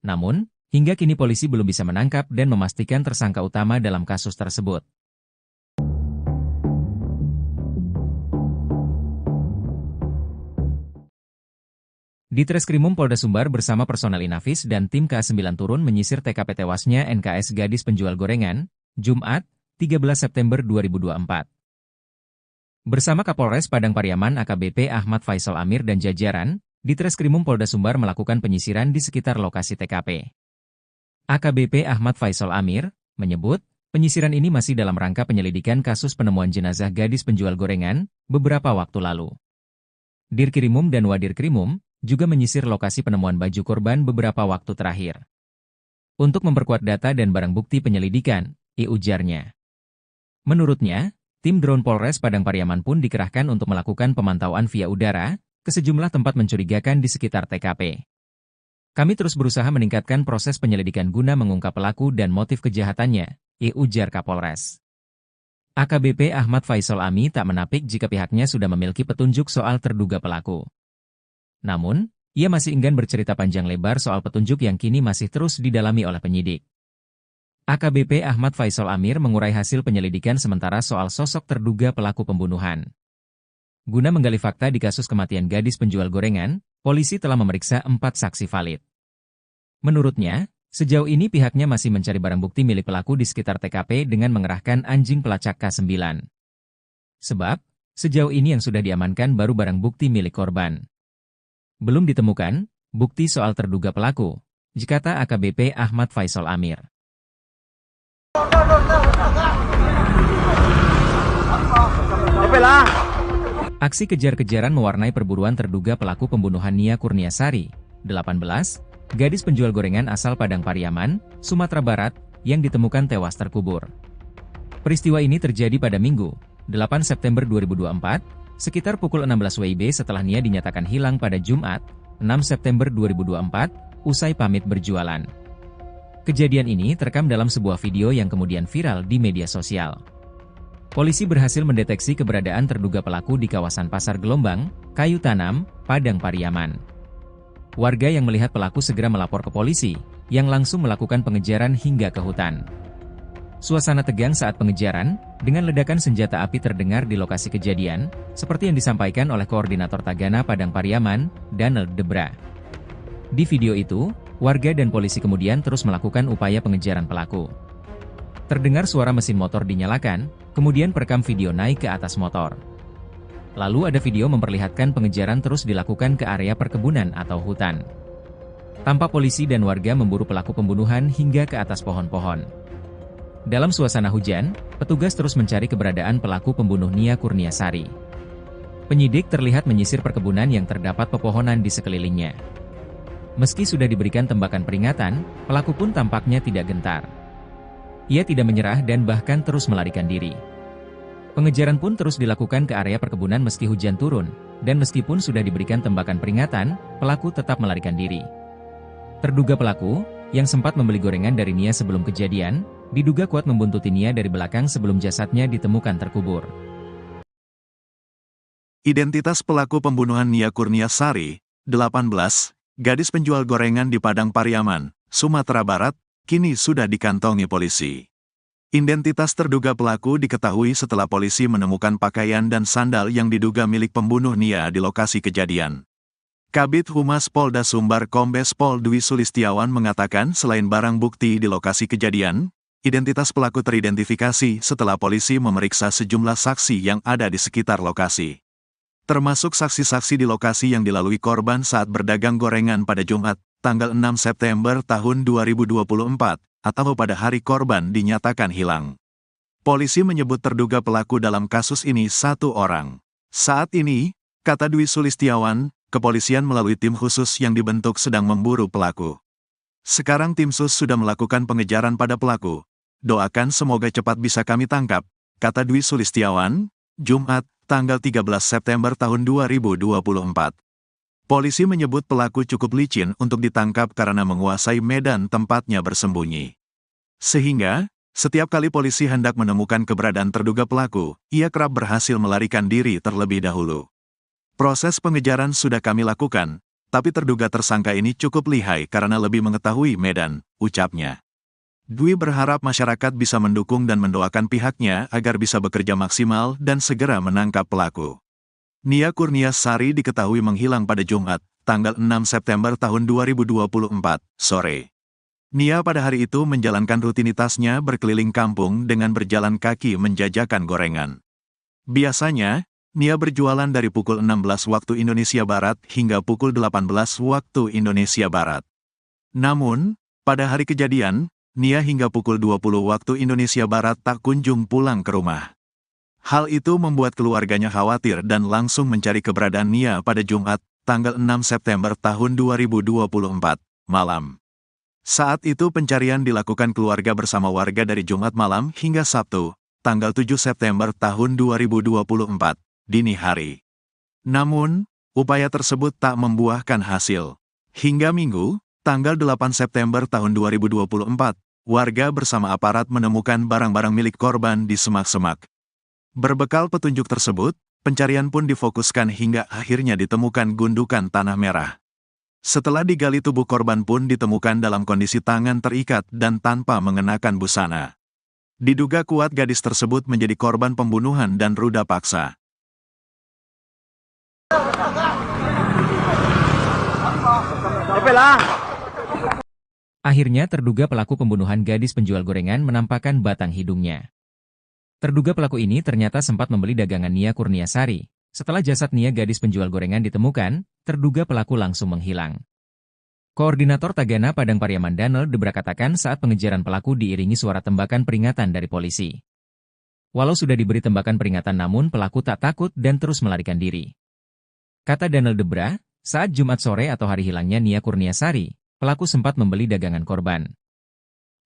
Namun, hingga kini polisi belum bisa menangkap dan memastikan tersangka utama dalam kasus tersebut. Ditreskrimum Polda Sumbar bersama personel Inafis dan tim K9 turun menyisir TKP tewasnya NKS gadis penjual gorengan, Jumat, 13 September 2024. Bersama Kapolres Padang Pariaman AKBP Ahmad Faisal Amir dan jajaran, Ditreskrimum Polda Sumbar melakukan penyisiran di sekitar lokasi TKP. AKBP Ahmad Faisal Amir menyebut, penyisiran ini masih dalam rangka penyelidikan kasus penemuan jenazah gadis penjual gorengan beberapa waktu lalu. Dirkrimum dan Wadirkrimum juga menyisir lokasi penemuan baju korban beberapa waktu terakhir. untuk memperkuat data dan barang bukti penyelidikan, ujarnya. Menurutnya, tim drone Polres Padang Pariaman pun dikerahkan untuk melakukan pemantauan via udara ke sejumlah tempat mencurigakan di sekitar TKP. Kami terus berusaha meningkatkan proses penyelidikan guna mengungkap pelaku dan motif kejahatannya, ujar Kapolres. AKBP Ahmad Faisal Ami tak menapik jika pihaknya sudah memiliki petunjuk soal terduga pelaku. Namun, ia masih enggan bercerita panjang lebar soal petunjuk yang kini masih terus didalami oleh penyidik. AKBP Ahmad Faisal Amir mengurai hasil penyelidikan sementara soal sosok terduga pelaku pembunuhan. Guna menggali fakta di kasus kematian gadis penjual gorengan, polisi telah memeriksa 4 saksi valid. Menurutnya, sejauh ini pihaknya masih mencari barang bukti milik pelaku di sekitar TKP dengan mengerahkan anjing pelacak K9. Sebab, sejauh ini yang sudah diamankan baru barang bukti milik korban. Belum ditemukan bukti soal terduga pelaku, kata AKBP Ahmad Faisal Amir. Aksi kejar-kejaran mewarnai perburuan terduga pelaku pembunuhan Nia Kurniasari, 18, gadis penjual gorengan asal Padang Pariaman, Sumatera Barat, yang ditemukan tewas terkubur. Peristiwa ini terjadi pada Minggu, 8 September 2024, sekitar pukul 16 WIB setelah Nia dinyatakan hilang pada Jumat, 6 September 2024, usai pamit berjualan. Kejadian ini terekam dalam sebuah video yang kemudian viral di media sosial. Polisi berhasil mendeteksi keberadaan terduga pelaku di kawasan Pasar Gelombang, Kayu Tanam, Padang Pariaman. Warga yang melihat pelaku segera melapor ke polisi, yang langsung melakukan pengejaran hingga ke hutan. Suasana tegang saat pengejaran, dengan ledakan senjata api terdengar di lokasi kejadian, seperti yang disampaikan oleh Koordinator Tagana Padang Pariaman, Donald Debra. Di video itu, warga dan polisi kemudian terus melakukan upaya pengejaran pelaku. Terdengar suara mesin motor dinyalakan, kemudian perekam video naik ke atas motor. Lalu ada video memperlihatkan pengejaran terus dilakukan ke area perkebunan atau hutan. Tampak polisi dan warga memburu pelaku pembunuhan hingga ke atas pohon-pohon. Dalam suasana hujan, petugas terus mencari keberadaan pelaku pembunuh Nia Kurniasari. Penyidik terlihat menyisir perkebunan yang terdapat pepohonan di sekelilingnya. Meski sudah diberikan tembakan peringatan, pelaku pun tampaknya tidak gentar. Ia tidak menyerah dan bahkan terus melarikan diri. Pengejaran pun terus dilakukan ke area perkebunan meski hujan turun, dan meskipun sudah diberikan tembakan peringatan, pelaku tetap melarikan diri. Terduga pelaku, yang sempat membeli gorengan dari Nia sebelum kejadian, diduga kuat membuntuti Nia dari belakang sebelum jasadnya ditemukan terkubur. Identitas pelaku pembunuhan Nia Kurniasari, 18, gadis penjual gorengan di Padang Pariaman, Sumatera Barat, kini sudah dikantongi polisi. Identitas terduga pelaku diketahui setelah polisi menemukan pakaian dan sandal yang diduga milik pembunuh Nia di lokasi kejadian. Kabid Humas Polda Sumbar Kombes Pol Dwi Sulistiawan mengatakan selain barang bukti di lokasi kejadian, identitas pelaku teridentifikasi setelah polisi memeriksa sejumlah saksi yang ada di sekitar lokasi. Termasuk saksi-saksi di lokasi yang dilalui korban saat berdagang gorengan pada Jumat, tanggal 6 September tahun 2024, atau pada hari korban dinyatakan hilang. Polisi menyebut terduga pelaku dalam kasus ini 1 orang. Saat ini, kata Dwi Sulistiawan, kepolisian melalui tim khusus yang dibentuk sedang memburu pelaku. Sekarang tim sus sudah melakukan pengejaran pada pelaku. Doakan semoga cepat bisa kami tangkap, kata Dwi Sulistiawan, Jumat, tanggal 13 September tahun 2024. Polisi menyebut pelaku cukup licin untuk ditangkap karena menguasai medan tempatnya bersembunyi. Sehingga, setiap kali polisi hendak menemukan keberadaan terduga pelaku, ia kerap berhasil melarikan diri terlebih dahulu. Proses pengejaran sudah kami lakukan, tapi terduga tersangka ini cukup lihai karena lebih mengetahui medan, ucapnya. Dwi berharap masyarakat bisa mendukung dan mendoakan pihaknya agar bisa bekerja maksimal dan segera menangkap pelaku. Nia Kurniasari diketahui menghilang pada Jumat, tanggal 6 September tahun 2024, sore. Nia pada hari itu menjalankan rutinitasnya berkeliling kampung dengan berjalan kaki menjajakan gorengan. Biasanya, Nia berjualan dari pukul 16 waktu Indonesia Barat hingga pukul 18 waktu Indonesia Barat. Namun, pada hari kejadian, Nia hingga pukul 20 waktu Indonesia Barat tak kunjung pulang ke rumah. Hal itu membuat keluarganya khawatir dan langsung mencari keberadaan Nia pada Jumat, tanggal 6 September tahun 2024, malam. Saat itu pencarian dilakukan keluarga bersama warga dari Jumat malam hingga Sabtu, tanggal 7 September tahun 2024, dini hari. Namun, upaya tersebut tak membuahkan hasil. Hingga Minggu, tanggal 8 September tahun 2024, warga bersama aparat menemukan barang-barang milik korban di semak-semak. Berbekal petunjuk tersebut, pencarian pun difokuskan hingga akhirnya ditemukan gundukan tanah merah. Setelah digali, tubuh korban pun ditemukan dalam kondisi tangan terikat dan tanpa mengenakan busana. Diduga kuat gadis tersebut menjadi korban pembunuhan dan ruda paksa. Akhirnya terduga pelaku pembunuhan gadis penjual gorengan menampakkan batang hidungnya. Terduga pelaku ini ternyata sempat membeli dagangan Nia Kurniasari. Setelah jasad Nia gadis penjual gorengan ditemukan, terduga pelaku langsung menghilang. Koordinator Tagana Padang Pariaman Danel Debra katakan saat pengejaran pelaku diiringi suara tembakan peringatan dari polisi. Walau sudah diberi tembakan peringatan namun pelaku tak takut dan terus melarikan diri. Kata Danel Debra, saat Jumat sore atau hari hilangnya Nia Kurniasari, pelaku sempat membeli dagangan korban.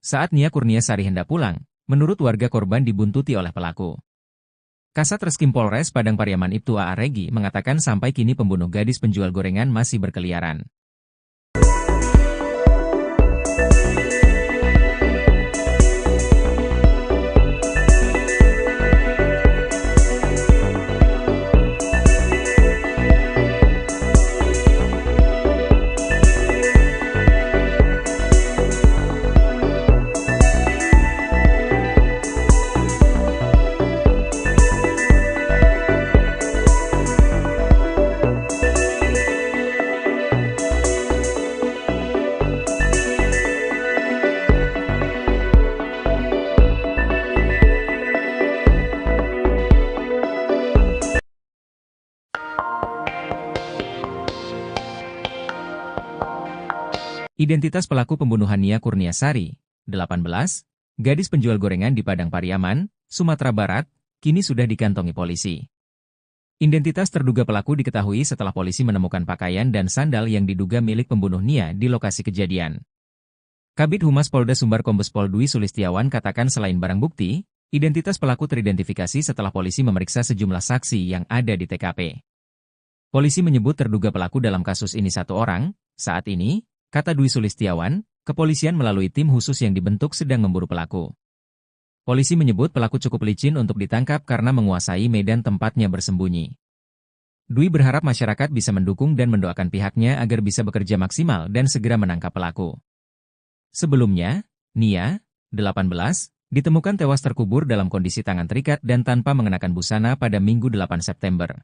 Saat Nia Kurniasari hendak pulang, menurut warga korban dibuntuti oleh pelaku. Kasat Reskrim Polres Padang Pariaman Ibtu A.A. Regi mengatakan sampai kini pembunuh gadis penjual gorengan masih berkeliaran. Identitas pelaku pembunuhan Nia Kurniasari, 18, gadis penjual gorengan di Padang Pariaman, Sumatera Barat, kini sudah dikantongi polisi. Identitas terduga pelaku diketahui setelah polisi menemukan pakaian dan sandal yang diduga milik pembunuh Nia di lokasi kejadian. Kabid Humas Polda Sumbar Kombes Pol Dwi Sulistiawan katakan selain barang bukti, identitas pelaku teridentifikasi setelah polisi memeriksa sejumlah saksi yang ada di TKP. Polisi menyebut terduga pelaku dalam kasus ini satu orang. Saat ini, kata Dwi Sulistiawan, kepolisian melalui tim khusus yang dibentuk sedang memburu pelaku. Polisi menyebut pelaku cukup licin untuk ditangkap karena menguasai medan tempatnya bersembunyi. Dwi berharap masyarakat bisa mendukung dan mendoakan pihaknya agar bisa bekerja maksimal dan segera menangkap pelaku. Sebelumnya, Nia, 18, ditemukan tewas terkubur dalam kondisi tangan terikat dan tanpa mengenakan busana pada Minggu 8 September.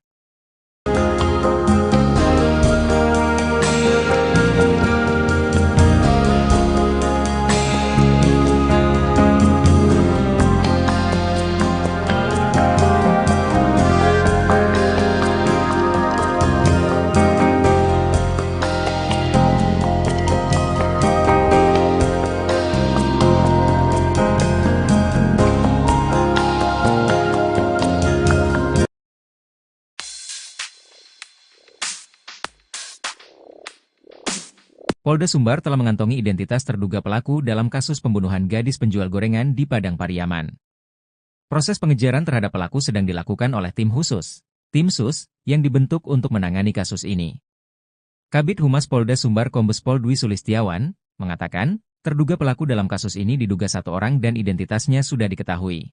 Polda Sumbar telah mengantongi identitas terduga pelaku dalam kasus pembunuhan gadis penjual gorengan di Padang Pariaman. Proses pengejaran terhadap pelaku sedang dilakukan oleh tim khusus, tim SUS, yang dibentuk untuk menangani kasus ini. Kabid Humas Polda Sumbar Kombes Pol Dwi Sulistiawan mengatakan, terduga pelaku dalam kasus ini diduga satu orang dan identitasnya sudah diketahui.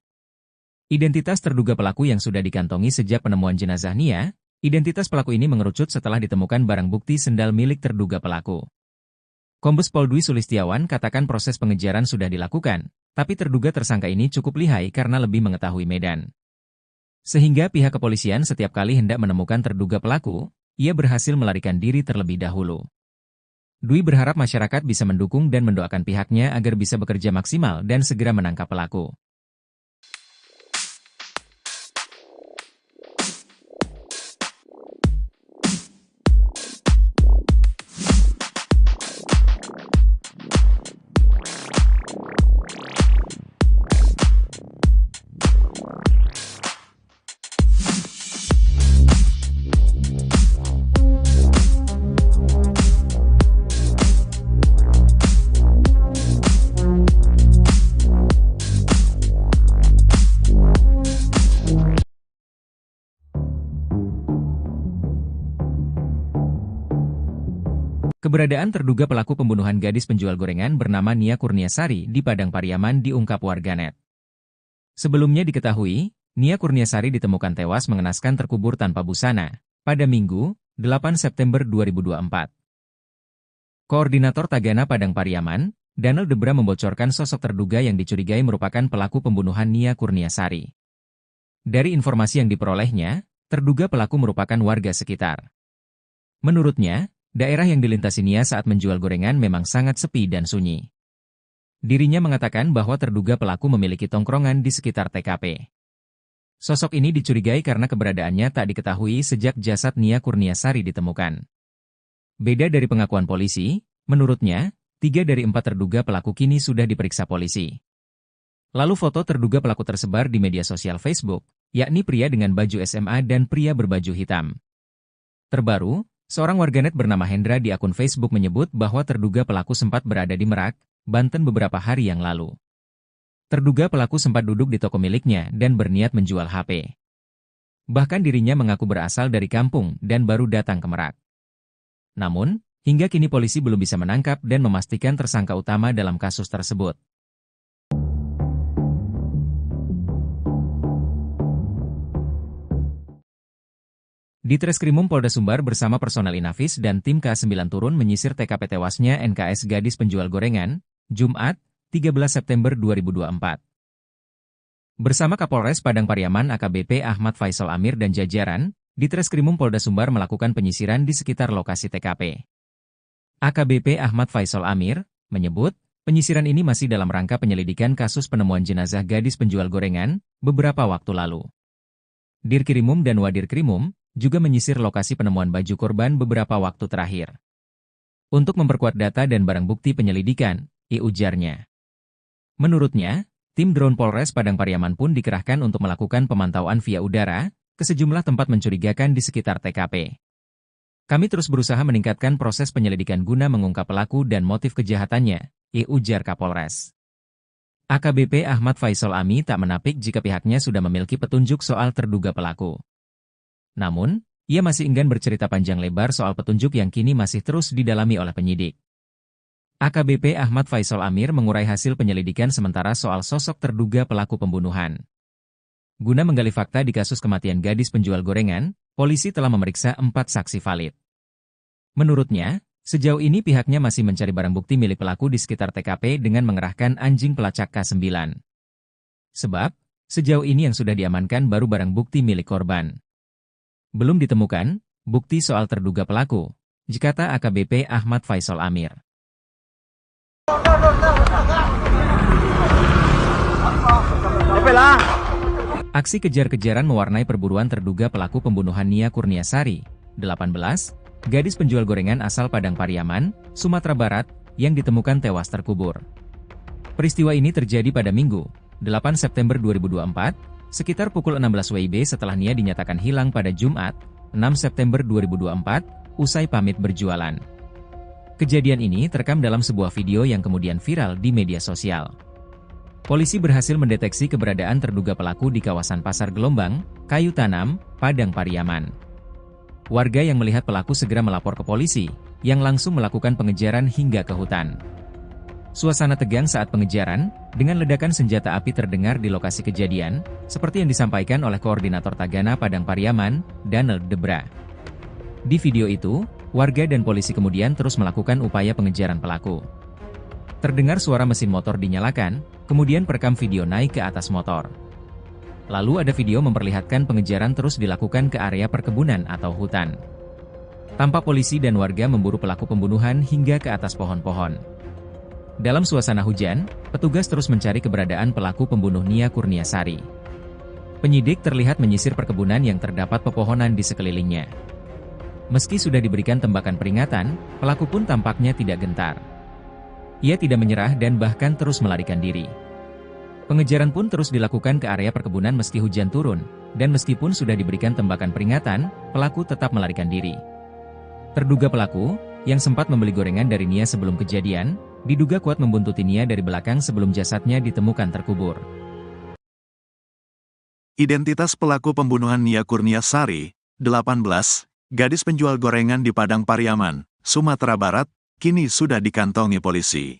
Identitas terduga pelaku yang sudah dikantongi sejak penemuan jenazah Nia, identitas pelaku ini mengerucut setelah ditemukan barang bukti sendal milik terduga pelaku. Kombes Pol Dwi Sulistiawan katakan proses pengejaran sudah dilakukan, tapi terduga tersangka ini cukup lihai karena lebih mengetahui medan. Sehingga pihak kepolisian setiap kali hendak menemukan terduga pelaku, ia berhasil melarikan diri terlebih dahulu. Dwi berharap masyarakat bisa mendukung dan mendoakan pihaknya agar bisa bekerja maksimal dan segera menangkap pelaku. Keberadaan terduga pelaku pembunuhan gadis penjual gorengan bernama Nia Kurniasari di Padang Pariaman diungkap warganet. Sebelumnya diketahui, Nia Kurniasari ditemukan tewas mengenaskan terkubur tanpa busana pada Minggu, 8 September 2024. Koordinator Tagana Padang Pariaman, Daniel Debra membocorkan sosok terduga yang dicurigai merupakan pelaku pembunuhan Nia Kurniasari. Dari informasi yang diperolehnya, terduga pelaku merupakan warga sekitar. Menurutnya, daerah yang dilintasi Nia saat menjual gorengan memang sangat sepi dan sunyi. Dirinya mengatakan bahwa terduga pelaku memiliki tongkrongan di sekitar TKP. Sosok ini dicurigai karena keberadaannya tak diketahui sejak jasad Nia Kurniasari ditemukan. Beda dari pengakuan polisi, menurutnya, 3 dari 4 terduga pelaku kini sudah diperiksa polisi. Lalu foto terduga pelaku tersebar di media sosial Facebook, yakni pria dengan baju SMA dan pria berbaju hitam. Terbaru, seorang warganet bernama Hendra di akun Facebook menyebut bahwa terduga pelaku sempat berada di Merak, Banten beberapa hari yang lalu. Terduga pelaku sempat duduk di toko miliknya dan berniat menjual HP. Bahkan dirinya mengaku berasal dari kampung dan baru datang ke Merak. Namun, hingga kini polisi belum bisa menangkap dan memastikan tersangka utama dalam kasus tersebut. Ditreskrimum Polda Sumbar bersama personel Inafis dan tim K9 turun menyisir TKP tewasnya NKS gadis penjual gorengan, Jumat, 13 September 2024. Bersama Kapolres Padang Pariaman AKBP Ahmad Faisal Amir dan jajaran, Ditreskrimum Polda Sumbar melakukan penyisiran di sekitar lokasi TKP. AKBP Ahmad Faisal Amir menyebut, penyisiran ini masih dalam rangka penyelidikan kasus penemuan jenazah gadis penjual gorengan beberapa waktu lalu. Dirkrimum dan Wadirkrimum juga menyisir lokasi penemuan baju korban beberapa waktu terakhir. Untuk memperkuat data dan barang bukti penyelidikan, ujarnya. Menurutnya, tim drone Polres Padang Pariaman pun dikerahkan untuk melakukan pemantauan via udara ke sejumlah tempat mencurigakan di sekitar TKP. Kami terus berusaha meningkatkan proses penyelidikan guna mengungkap pelaku dan motif kejahatannya, ujar Kapolres. AKBP Ahmad Faisal Ami tak menapik jika pihaknya sudah memiliki petunjuk soal terduga pelaku. Namun, ia masih enggan bercerita panjang lebar soal petunjuk yang kini masih terus didalami oleh penyidik. AKBP Ahmad Faisal Amir mengurai hasil penyelidikan sementara soal sosok terduga pelaku pembunuhan. Guna menggali fakta di kasus kematian gadis penjual gorengan, polisi telah memeriksa 4 saksi valid. Menurutnya, sejauh ini pihaknya masih mencari barang bukti milik pelaku di sekitar TKP dengan mengerahkan anjing pelacak K9. Sebab, sejauh ini yang sudah diamankan baru barang bukti milik korban. Belum ditemukan bukti soal terduga pelaku, kata AKBP Ahmad Faisal Amir. Aksi kejar-kejaran mewarnai perburuan terduga pelaku pembunuhan Nia Kurniasari, 18, gadis penjual gorengan asal Padang Pariaman, Sumatera Barat, yang ditemukan tewas terkubur. Peristiwa ini terjadi pada Minggu, 8 September 2024, sekitar pukul 16 WIB setelah Nia dinyatakan hilang pada Jumat, 6 September 2024, usai pamit berjualan. Kejadian ini terekam dalam sebuah video yang kemudian viral di media sosial. Polisi berhasil mendeteksi keberadaan terduga pelaku di kawasan Pasar Gelombang, Kayu Tanam, Padang Pariaman. Warga yang melihat pelaku segera melapor ke polisi, yang langsung melakukan pengejaran hingga ke hutan. Suasana tegang saat pengejaran, dengan ledakan senjata api terdengar di lokasi kejadian, seperti yang disampaikan oleh Koordinator Tagana Padang Pariaman, Daniel Debra. Di video itu, warga dan polisi kemudian terus melakukan upaya pengejaran pelaku. Terdengar suara mesin motor dinyalakan, kemudian perekam video naik ke atas motor. Lalu ada video memperlihatkan pengejaran terus dilakukan ke area perkebunan atau hutan. Tampak polisi dan warga memburu pelaku pembunuhan hingga ke atas pohon-pohon. Dalam suasana hujan, petugas terus mencari keberadaan pelaku pembunuh Nia Kurniasari. Penyidik terlihat menyisir perkebunan yang terdapat pepohonan di sekelilingnya. Meski sudah diberikan tembakan peringatan, pelaku pun tampaknya tidak gentar. Ia tidak menyerah dan bahkan terus melarikan diri. Pengejaran pun terus dilakukan ke area perkebunan meski hujan turun, dan meskipun sudah diberikan tembakan peringatan, pelaku tetap melarikan diri. Terduga pelaku, yang sempat membeli gorengan dari Nia sebelum kejadian, diduga kuat membuntuti Nia dari belakang sebelum jasadnya ditemukan terkubur. Identitas pelaku pembunuhan Nia Kurniasari, 18, gadis penjual gorengan di Padang Pariaman, Sumatera Barat, kini sudah dikantongi polisi.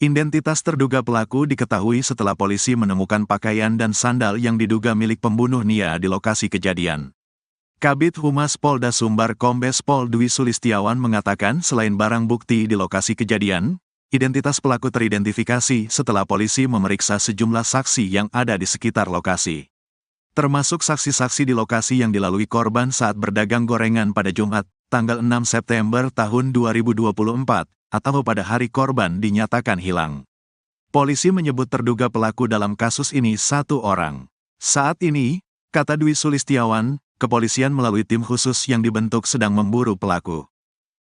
Identitas terduga pelaku diketahui setelah polisi menemukan pakaian dan sandal yang diduga milik pembunuh Nia di lokasi kejadian. Kabid Humas Polda Sumbar Kombes Pol Dwi Sulistiawan mengatakan selain barang bukti di lokasi kejadian, identitas pelaku teridentifikasi setelah polisi memeriksa sejumlah saksi yang ada di sekitar lokasi. Termasuk saksi-saksi di lokasi yang dilalui korban saat berdagang gorengan pada Jumat, tanggal 6 September tahun 2024, atau pada hari korban dinyatakan hilang. Polisi menyebut terduga pelaku dalam kasus ini satu orang. Saat ini, kata Dwi Sulistiawan, kepolisian melalui tim khusus yang dibentuk sedang memburu pelaku.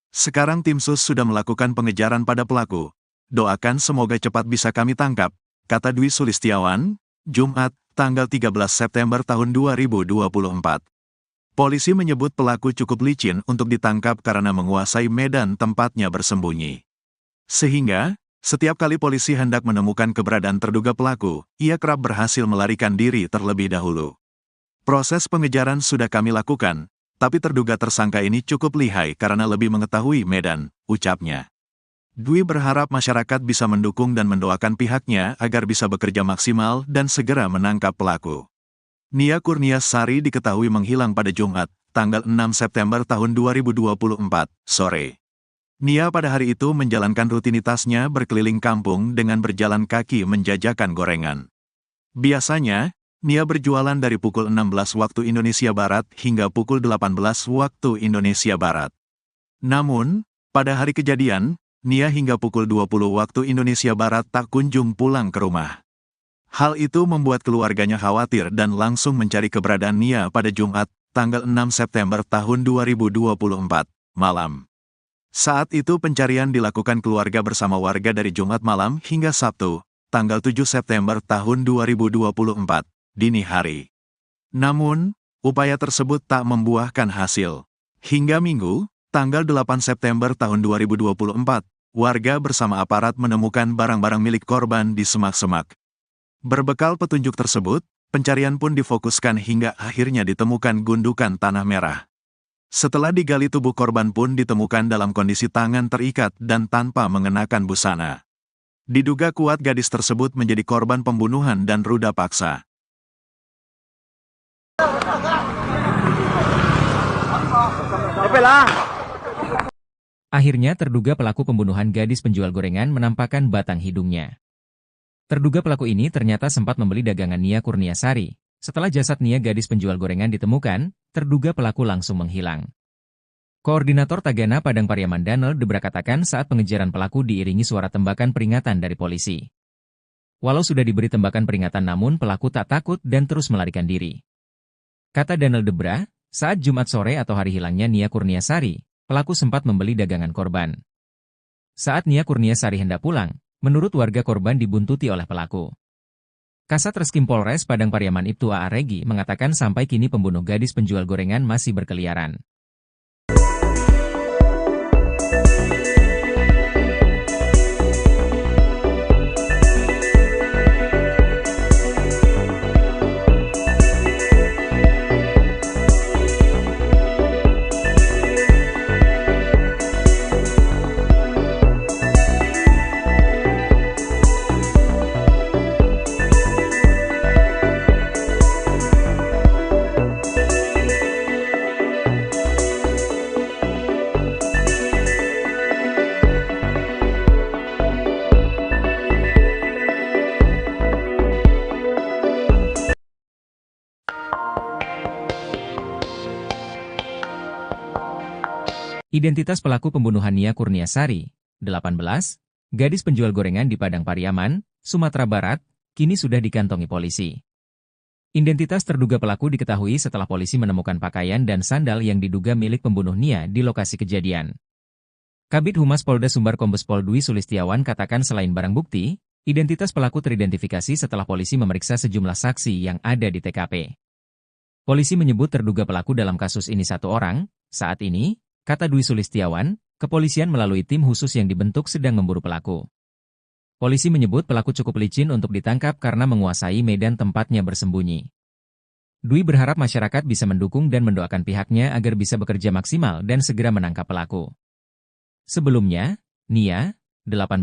Sekarang tim sus sudah melakukan pengejaran pada pelaku. Doakan semoga cepat bisa kami tangkap, kata Dwi Sulistiawan, Jumat, tanggal 13 September tahun 2024. Polisi menyebut pelaku cukup licin untuk ditangkap karena menguasai medan tempatnya bersembunyi. Sehingga, setiap kali polisi hendak menemukan keberadaan terduga pelaku, ia kerap berhasil melarikan diri terlebih dahulu. Proses pengejaran sudah kami lakukan, tapi terduga tersangka ini cukup lihai karena lebih mengetahui medan, ucapnya. Dwi berharap masyarakat bisa mendukung dan mendoakan pihaknya agar bisa bekerja maksimal dan segera menangkap pelaku. Nia Kurniasari diketahui menghilang pada Jumat, tanggal 6 September tahun 2024, sore. Nia pada hari itu menjalankan rutinitasnya berkeliling kampung dengan berjalan kaki menjajakan gorengan. Biasanya, Nia berjualan dari pukul 16 waktu Indonesia Barat hingga pukul 18 waktu Indonesia Barat. Namun, pada hari kejadian, Nia hingga pukul 20 waktu Indonesia Barat tak kunjung pulang ke rumah. Hal itu membuat keluarganya khawatir dan langsung mencari keberadaan Nia pada Jumat, tanggal 6 September tahun 2024, malam. Saat itu pencarian dilakukan keluarga bersama warga dari Jumat malam hingga Sabtu, tanggal 7 September tahun 2024. Dini hari. Namun, upaya tersebut tak membuahkan hasil. Hingga Minggu, tanggal 8 September tahun 2024, warga bersama aparat menemukan barang-barang milik korban di semak-semak. Berbekal petunjuk tersebut, pencarian pun difokuskan hingga akhirnya ditemukan gundukan tanah merah. Setelah digali tubuh korban pun ditemukan dalam kondisi tangan terikat dan tanpa mengenakan busana. Diduga kuat gadis tersebut menjadi korban pembunuhan dan ruda paksa. Akhirnya terduga pelaku pembunuhan gadis penjual gorengan menampakkan batang hidungnya. Terduga pelaku ini ternyata sempat membeli dagangan Nia Kurniasari. Setelah jasad Nia gadis penjual gorengan ditemukan, terduga pelaku langsung menghilang. Koordinator Tagana Padang Pariaman Danel Debra katakan saat pengejaran pelaku diiringi suara tembakan peringatan dari polisi. Walau sudah diberi tembakan peringatan namun pelaku tak takut dan terus melarikan diri. Kata Danel Debra, saat Jumat sore atau hari hilangnya Nia Kurniasari, pelaku sempat membeli dagangan korban. Saat Nia Kurniasari hendak pulang, menurut warga korban dibuntuti oleh pelaku. Kasat Reskrim Polres Padang Pariaman Ibtu A.A. Regi mengatakan sampai kini pembunuh gadis penjual gorengan masih berkeliaran. Identitas pelaku pembunuhan Nia Kurniasari, 18, gadis penjual gorengan di Padang Pariaman, Sumatera Barat, kini sudah dikantongi polisi. Identitas terduga pelaku diketahui setelah polisi menemukan pakaian dan sandal yang diduga milik pembunuh Nia di lokasi kejadian. Kabid Humas Polda Sumbar Kombes Pol Dwi Sulistiawan katakan selain barang bukti, identitas pelaku teridentifikasi setelah polisi memeriksa sejumlah saksi yang ada di TKP. Polisi menyebut terduga pelaku dalam kasus ini satu orang. Saat ini, kata Dwi Sulistiawan, kepolisian melalui tim khusus yang dibentuk sedang memburu pelaku. Polisi menyebut pelaku cukup licin untuk ditangkap karena menguasai medan tempatnya bersembunyi. Dwi berharap masyarakat bisa mendukung dan mendoakan pihaknya agar bisa bekerja maksimal dan segera menangkap pelaku. Sebelumnya, Nia, 18,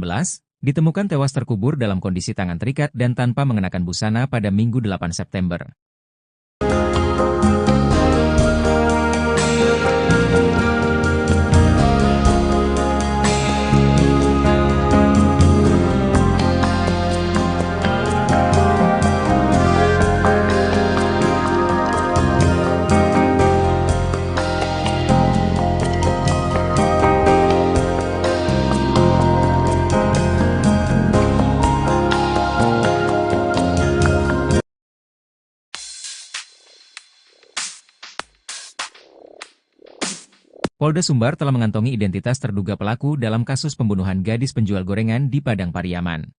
ditemukan tewas terkubur dalam kondisi tangan terikat dan tanpa mengenakan busana pada Minggu 8 September. Polda Sumbar telah mengantongi identitas terduga pelaku dalam kasus pembunuhan gadis penjual gorengan di Padang Pariaman.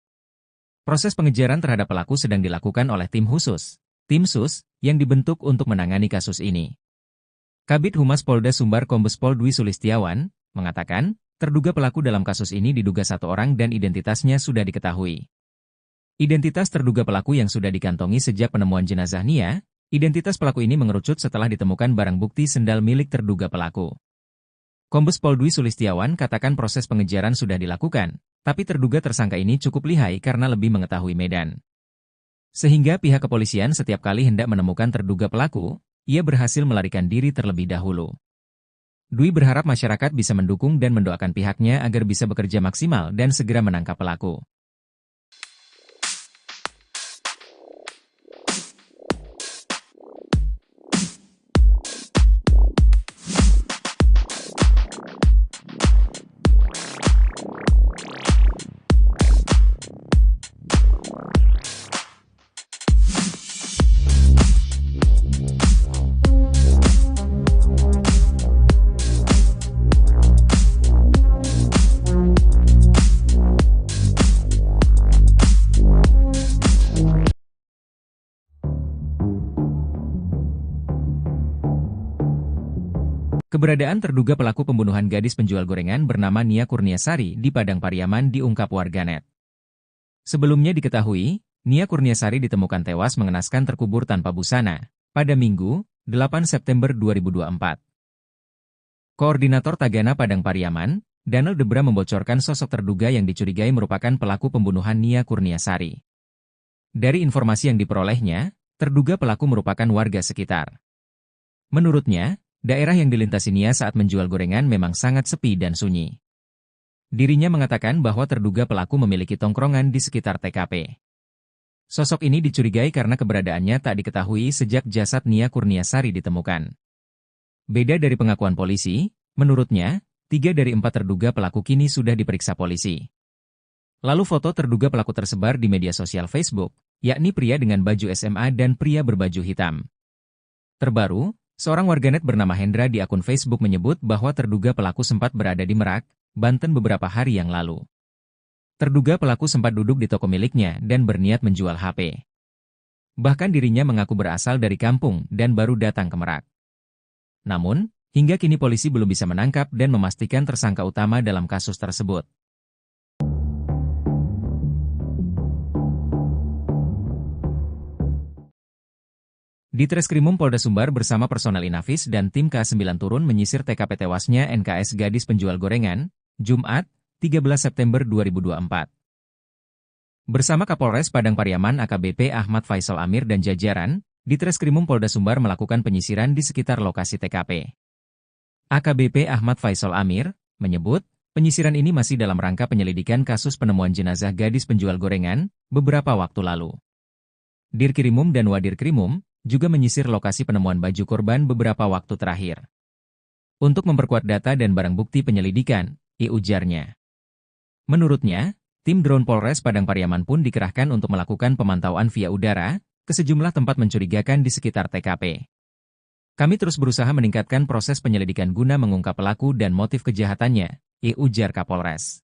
Proses pengejaran terhadap pelaku sedang dilakukan oleh tim khusus, tim SUS, yang dibentuk untuk menangani kasus ini. Kabid Humas Polda Sumbar Kombes Pol Dwi Sulistiawan mengatakan, terduga pelaku dalam kasus ini diduga satu orang dan identitasnya sudah diketahui. Identitas terduga pelaku yang sudah dikantongi sejak penemuan jenazah Nia, identitas pelaku ini mengerucut setelah ditemukan barang bukti sendal milik terduga pelaku. Kombes Pol Dwi Sulistiawan katakan proses pengejaran sudah dilakukan, tapi terduga tersangka ini cukup lihai karena lebih mengetahui medan. Sehingga pihak kepolisian setiap kali hendak menemukan terduga pelaku, ia berhasil melarikan diri terlebih dahulu. Dwi berharap masyarakat bisa mendukung dan mendoakan pihaknya agar bisa bekerja maksimal dan segera menangkap pelaku. Keberadaan terduga pelaku pembunuhan gadis penjual gorengan bernama Nia Kurniasari di Padang Pariaman diungkap warganet. Sebelumnya diketahui, Nia Kurniasari ditemukan tewas mengenaskan terkubur tanpa busana pada Minggu, 8 September 2024. Koordinator Tagana Padang Pariaman, Daniel Debra membocorkan sosok terduga yang dicurigai merupakan pelaku pembunuhan Nia Kurniasari. Dari informasi yang diperolehnya, terduga pelaku merupakan warga sekitar. Menurutnya, daerah yang dilintasi Nia saat menjual gorengan memang sangat sepi dan sunyi. Dirinya mengatakan bahwa terduga pelaku memiliki tongkrongan di sekitar TKP. Sosok ini dicurigai karena keberadaannya tak diketahui sejak jasad Nia Kurniasari ditemukan. Beda dari pengakuan polisi, menurutnya, 3 dari 4 terduga pelaku kini sudah diperiksa polisi. Lalu foto terduga pelaku tersebar di media sosial Facebook, yakni pria dengan baju SMA dan pria berbaju hitam. Terbaru, seorang warganet bernama Hendra di akun Facebook menyebut bahwa terduga pelaku sempat berada di Merak, Banten beberapa hari yang lalu. Terduga pelaku sempat duduk di toko miliknya dan berniat menjual HP. Bahkan dirinya mengaku berasal dari kampung dan baru datang ke Merak. Namun, hingga kini polisi belum bisa menangkap dan memastikan tersangka utama dalam kasus tersebut. Di Treskrimum Polda Sumbar bersama personel Inafis dan tim K9 turun menyisir TKP tewasnya NKS gadis penjual gorengan, Jumat, 13 September 2024. Bersama Kapolres Padang Pariaman AKBP Ahmad Faisal Amir dan jajaran, di Treskrimum Polda Sumbar melakukan penyisiran di sekitar lokasi TKP. AKBP Ahmad Faisal Amir menyebut, penyisiran ini masih dalam rangka penyelidikan kasus penemuan jenazah gadis penjual gorengan beberapa waktu lalu. Dirkrimum dan Wadirkrimum juga menyisir lokasi penemuan baju korban beberapa waktu terakhir. Untuk memperkuat data dan barang bukti penyelidikan, ujarnya. Menurutnya, tim drone Polres Padang Pariaman pun dikerahkan untuk melakukan pemantauan via udara ke sejumlah tempat mencurigakan di sekitar TKP. Kami terus berusaha meningkatkan proses penyelidikan guna mengungkap pelaku dan motif kejahatannya, ujar Kapolres.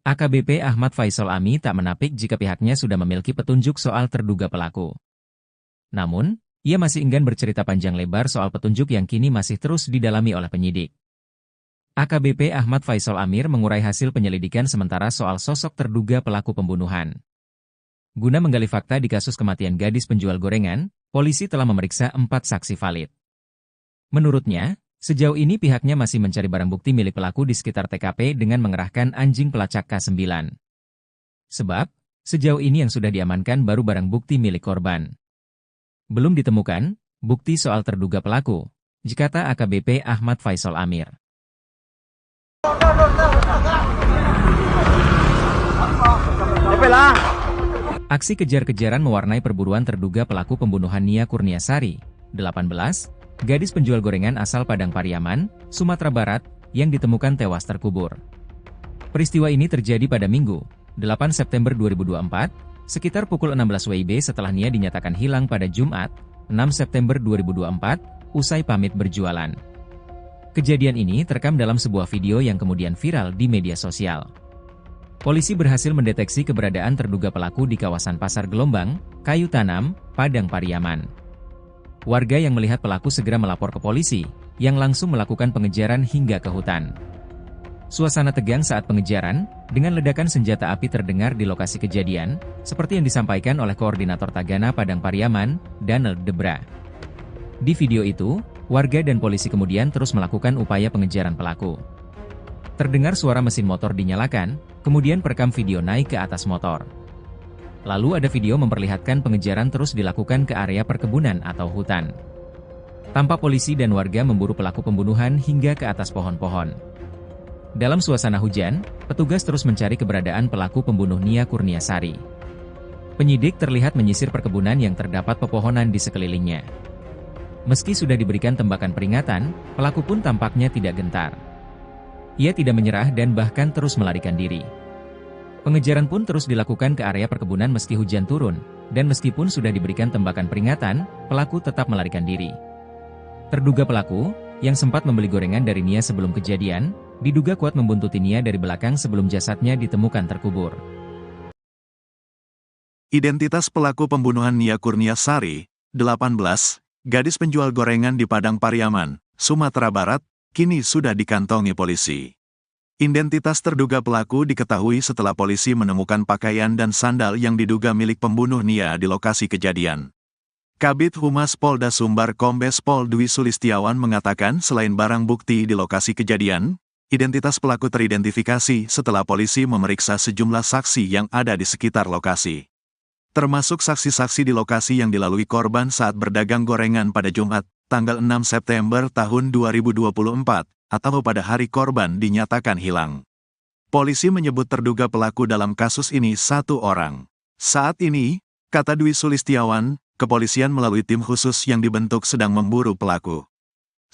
AKBP Ahmad Faisal Ami tak menapik jika pihaknya sudah memiliki petunjuk soal terduga pelaku. Namun, ia masih enggan bercerita panjang lebar soal petunjuk yang kini masih terus didalami oleh penyidik. AKBP Ahmad Faisal Amir mengurai hasil penyelidikan sementara soal sosok terduga pelaku pembunuhan. Guna menggali fakta di kasus kematian gadis penjual gorengan, polisi telah memeriksa 4 saksi valid. Menurutnya, Sejauh ini pihaknya masih mencari barang bukti milik pelaku di sekitar TKP dengan mengerahkan anjing pelacak K9. Sebab, sejauh ini yang sudah diamankan baru barang bukti milik korban. Belum ditemukan bukti soal terduga pelaku, kata AKBP Ahmad Faisal Amir. Aksi kejar-kejaran mewarnai perburuan terduga pelaku pembunuhan Nia Kurniasari, 18, gadis penjual gorengan asal Padang Pariaman, Sumatera Barat, yang ditemukan tewas terkubur. Peristiwa ini terjadi pada Minggu, 8 September 2024, sekitar pukul 16 WIB setelah Nia dinyatakan hilang pada Jumat, 6 September 2024, usai pamit berjualan. Kejadian ini terekam dalam sebuah video yang kemudian viral di media sosial. Polisi berhasil mendeteksi keberadaan terduga pelaku di kawasan Pasar Gelombang, Kayu Tanam, Padang Pariaman. Warga yang melihat pelaku segera melapor ke polisi, yang langsung melakukan pengejaran hingga ke hutan. Suasana tegang saat pengejaran, dengan ledakan senjata api terdengar di lokasi kejadian, seperti yang disampaikan oleh Koordinator Tagana Padang Pariaman, Donald Debra. Di video itu, warga dan polisi kemudian terus melakukan upaya pengejaran pelaku. Terdengar suara mesin motor dinyalakan, kemudian perekam video naik ke atas motor. Lalu ada video memperlihatkan pengejaran terus dilakukan ke area perkebunan atau hutan. Tampak polisi dan warga memburu pelaku pembunuhan hingga ke atas pohon-pohon. Dalam suasana hujan, petugas terus mencari keberadaan pelaku pembunuh Nia Kurniasari. Penyidik terlihat menyisir perkebunan yang terdapat pepohonan di sekelilingnya. Meski sudah diberikan tembakan peringatan, pelaku pun tampaknya tidak gentar. Ia tidak menyerah dan bahkan terus melarikan diri. Pengejaran pun terus dilakukan ke area perkebunan meski hujan turun, dan meskipun sudah diberikan tembakan peringatan, pelaku tetap melarikan diri. Terduga pelaku, yang sempat membeli gorengan dari Nia sebelum kejadian, diduga kuat membuntuti Nia dari belakang sebelum jasadnya ditemukan terkubur. Identitas pelaku pembunuhan Nia Kurniasari, 18, gadis penjual gorengan di Padang Pariaman, Sumatera Barat, kini sudah dikantongi polisi. Identitas terduga pelaku diketahui setelah polisi menemukan pakaian dan sandal yang diduga milik pembunuh Nia di lokasi kejadian. Kabid Humas Polda Sumbar Kombes Pol Dwi Sulistiawan mengatakan selain barang bukti di lokasi kejadian, identitas pelaku teridentifikasi setelah polisi memeriksa sejumlah saksi yang ada di sekitar lokasi. Termasuk saksi-saksi di lokasi yang dilalui korban saat berdagang gorengan pada Jumat, tanggal 6 September tahun 2024. Atau pada hari korban dinyatakan hilang. Polisi menyebut terduga pelaku dalam kasus ini satu orang. Saat ini, kata Dwi Sulistiawan, kepolisian melalui tim khusus yang dibentuk sedang memburu pelaku.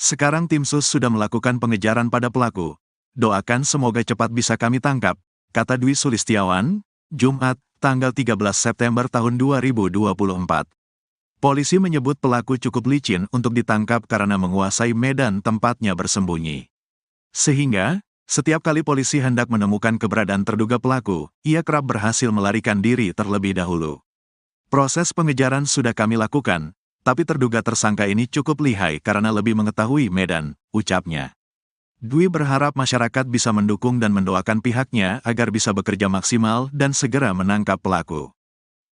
Sekarang tim sus sudah melakukan pengejaran pada pelaku. Doakan semoga cepat bisa kami tangkap, kata Dwi Sulistiawan, Jumat, tanggal 13 September tahun 2024. Polisi menyebut pelaku cukup licin untuk ditangkap karena menguasai medan tempatnya bersembunyi. Sehingga, setiap kali polisi hendak menemukan keberadaan terduga pelaku, ia kerap berhasil melarikan diri terlebih dahulu. Proses pengejaran sudah kami lakukan, tapi terduga tersangka ini cukup lihai karena lebih mengetahui medan, ucapnya. Dwi berharap masyarakat bisa mendukung dan mendoakan pihaknya agar bisa bekerja maksimal dan segera menangkap pelaku.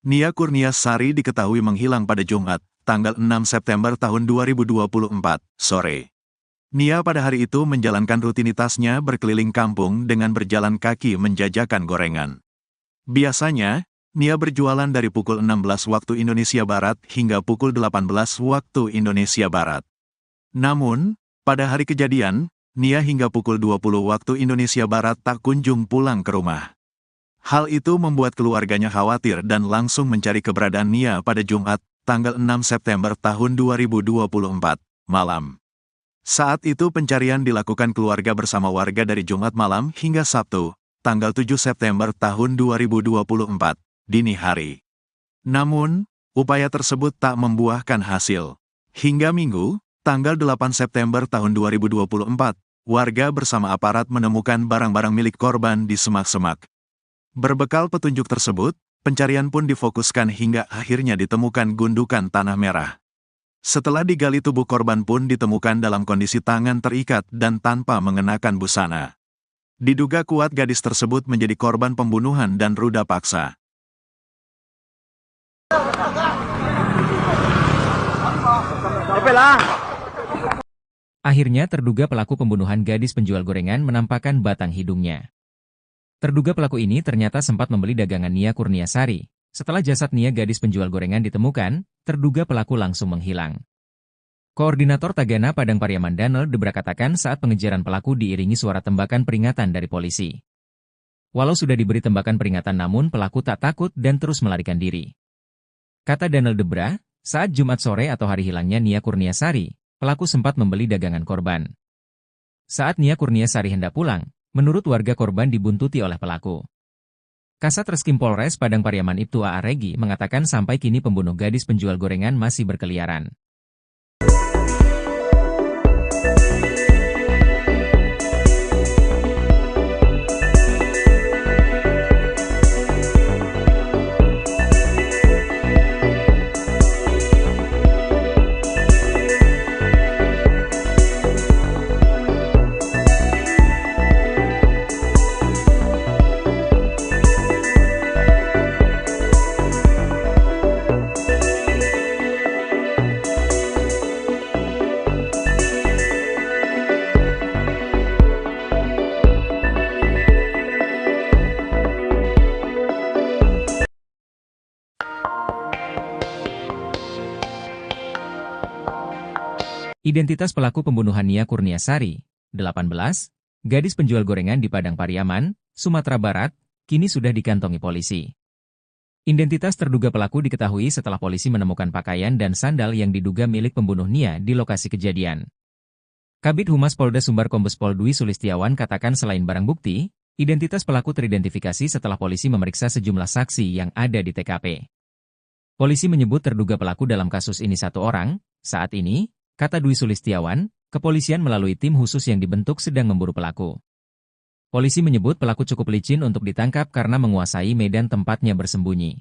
Nia Kurniasari diketahui menghilang pada Jumat, tanggal 6 September tahun 2024, sore. Nia pada hari itu menjalankan rutinitasnya berkeliling kampung dengan berjalan kaki menjajakan gorengan. Biasanya, Nia berjualan dari pukul 16 waktu Indonesia Barat hingga pukul 18 waktu Indonesia Barat. Namun, pada hari kejadian, Nia hingga pukul 20 waktu Indonesia Barat tak kunjung pulang ke rumah. Hal itu membuat keluarganya khawatir dan langsung mencari keberadaan Nia pada Jumat, tanggal 6 September tahun 2024, malam. Saat itu pencarian dilakukan keluarga bersama warga dari Jumat malam hingga Sabtu, tanggal 7 September tahun 2024, dini hari. Namun, upaya tersebut tak membuahkan hasil. Hingga Minggu, tanggal 8 September tahun 2024, warga bersama aparat menemukan barang-barang milik korban di semak-semak. Berbekal petunjuk tersebut, pencarian pun difokuskan hingga akhirnya ditemukan gundukan tanah merah. Setelah digali tubuh korban pun ditemukan dalam kondisi tangan terikat dan tanpa mengenakan busana. Diduga kuat gadis tersebut menjadi korban pembunuhan dan ruda paksa. Akhirnya terduga pelaku pembunuhan gadis penjual gorengan menampakkan batang hidungnya. Terduga pelaku ini ternyata sempat membeli dagangan Nia Kurniasari. Setelah jasad Nia gadis penjual gorengan ditemukan, terduga pelaku langsung menghilang. Koordinator Tagana Padang Pariaman Danel Debra katakan saat pengejaran pelaku diiringi suara tembakan peringatan dari polisi. Walau sudah diberi tembakan peringatan namun pelaku tak takut dan terus melarikan diri. Kata Danel Debra, saat Jumat sore atau hari hilangnya Nia Kurniasari, pelaku sempat membeli dagangan korban. Saat Nia Kurniasari hendak pulang, menurut warga korban dibuntuti oleh pelaku. Kasat Reskrim Polres Padang Pariaman Ibtu A.A. Regi mengatakan sampai kini pembunuh gadis penjual gorengan masih berkeliaran. Identitas pelaku pembunuhan Nia Kurniasari, 18, gadis penjual gorengan di Padang Pariaman, Sumatera Barat, kini sudah dikantongi polisi. Identitas terduga pelaku diketahui setelah polisi menemukan pakaian dan sandal yang diduga milik pembunuh Nia di lokasi kejadian. Kabid Humas Polda Sumbar Kombes Pol Dwi Sulistiawan katakan selain barang bukti, identitas pelaku teridentifikasi setelah polisi memeriksa sejumlah saksi yang ada di TKP. Polisi menyebut terduga pelaku dalam kasus ini satu orang. Saat ini, kata Dwi Sulistiawan, kepolisian melalui tim khusus yang dibentuk sedang memburu pelaku. Polisi menyebut pelaku cukup licin untuk ditangkap karena menguasai medan tempatnya bersembunyi.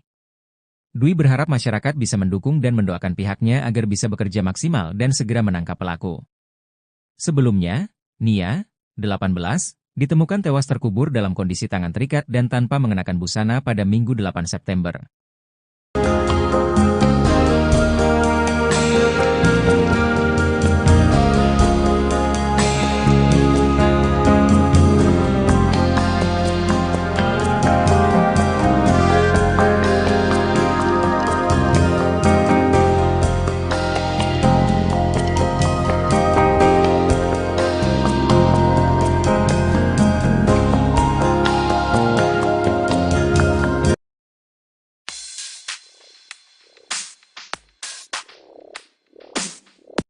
Dwi berharap masyarakat bisa mendukung dan mendoakan pihaknya agar bisa bekerja maksimal dan segera menangkap pelaku. Sebelumnya, Nia, 18, ditemukan tewas terkubur dalam kondisi tangan terikat dan tanpa mengenakan busana pada Minggu 8 September.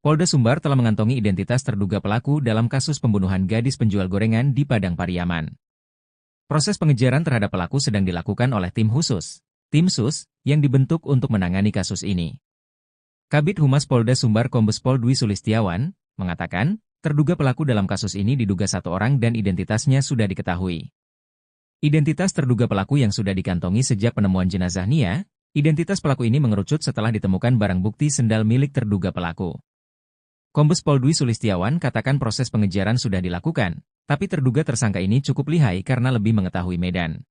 Polda Sumbar telah mengantongi identitas terduga pelaku dalam kasus pembunuhan gadis penjual gorengan di Padang Pariaman. Proses pengejaran terhadap pelaku sedang dilakukan oleh tim khusus, tim SUS, yang dibentuk untuk menangani kasus ini. Kabid Humas Polda Sumbar Kombes Pol Dwi Sulistiawan mengatakan, terduga pelaku dalam kasus ini diduga satu orang dan identitasnya sudah diketahui. Identitas terduga pelaku yang sudah dikantongi sejak penemuan jenazah Nia, identitas pelaku ini mengerucut setelah ditemukan barang bukti sendal milik terduga pelaku. Kombes Pol Dwi Sulistiawan katakan proses pengejaran sudah dilakukan, tapi terduga tersangka ini cukup lihai karena lebih mengetahui medan.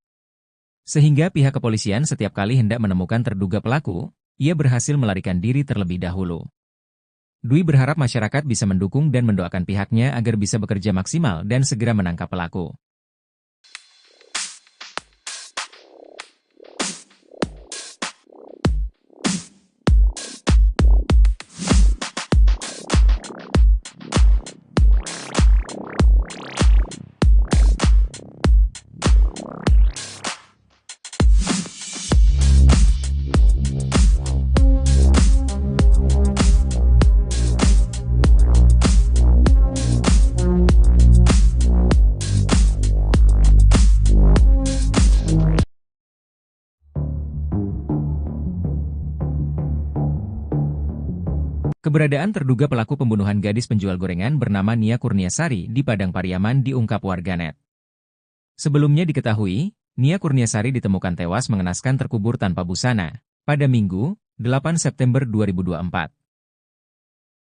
Sehingga pihak kepolisian setiap kali hendak menemukan terduga pelaku, ia berhasil melarikan diri terlebih dahulu. Dwi berharap masyarakat bisa mendukung dan mendoakan pihaknya agar bisa bekerja maksimal dan segera menangkap pelaku. Keberadaan terduga pelaku pembunuhan gadis penjual gorengan bernama Nia Kurniasari di Padang Pariaman diungkap warganet. Sebelumnya diketahui, Nia Kurniasari ditemukan tewas mengenaskan terkubur tanpa busana pada Minggu, 8 September 2024.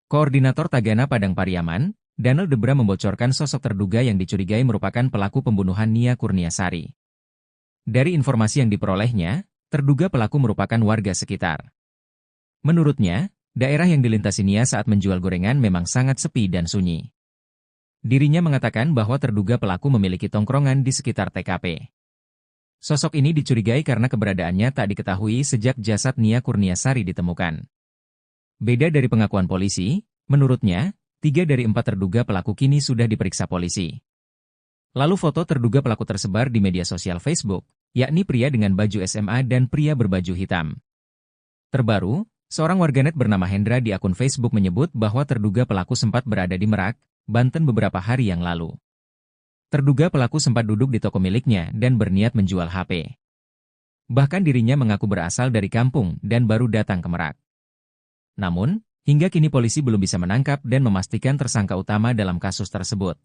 Koordinator Tagana Padang Pariaman, Danel Debra membocorkan sosok terduga yang dicurigai merupakan pelaku pembunuhan Nia Kurniasari. Dari informasi yang diperolehnya, terduga pelaku merupakan warga sekitar. Menurutnya, daerah yang dilintasi Nia saat menjual gorengan memang sangat sepi dan sunyi. Dirinya mengatakan bahwa terduga pelaku memiliki tongkrongan di sekitar TKP. Sosok ini dicurigai karena keberadaannya tak diketahui sejak jasad Nia Kurniasari ditemukan. Beda dari pengakuan polisi, menurutnya, 3 dari 4 terduga pelaku kini sudah diperiksa polisi. Lalu foto terduga pelaku tersebar di media sosial Facebook, yakni pria dengan baju SMA dan pria berbaju hitam. Terbaru, seorang warganet bernama Hendra di akun Facebook menyebut bahwa terduga pelaku sempat berada di Merak, Banten beberapa hari yang lalu. Terduga pelaku sempat duduk di toko miliknya dan berniat menjual HP. Bahkan dirinya mengaku berasal dari kampung dan baru datang ke Merak. Namun, hingga kini polisi belum bisa menangkap dan memastikan tersangka utama dalam kasus tersebut.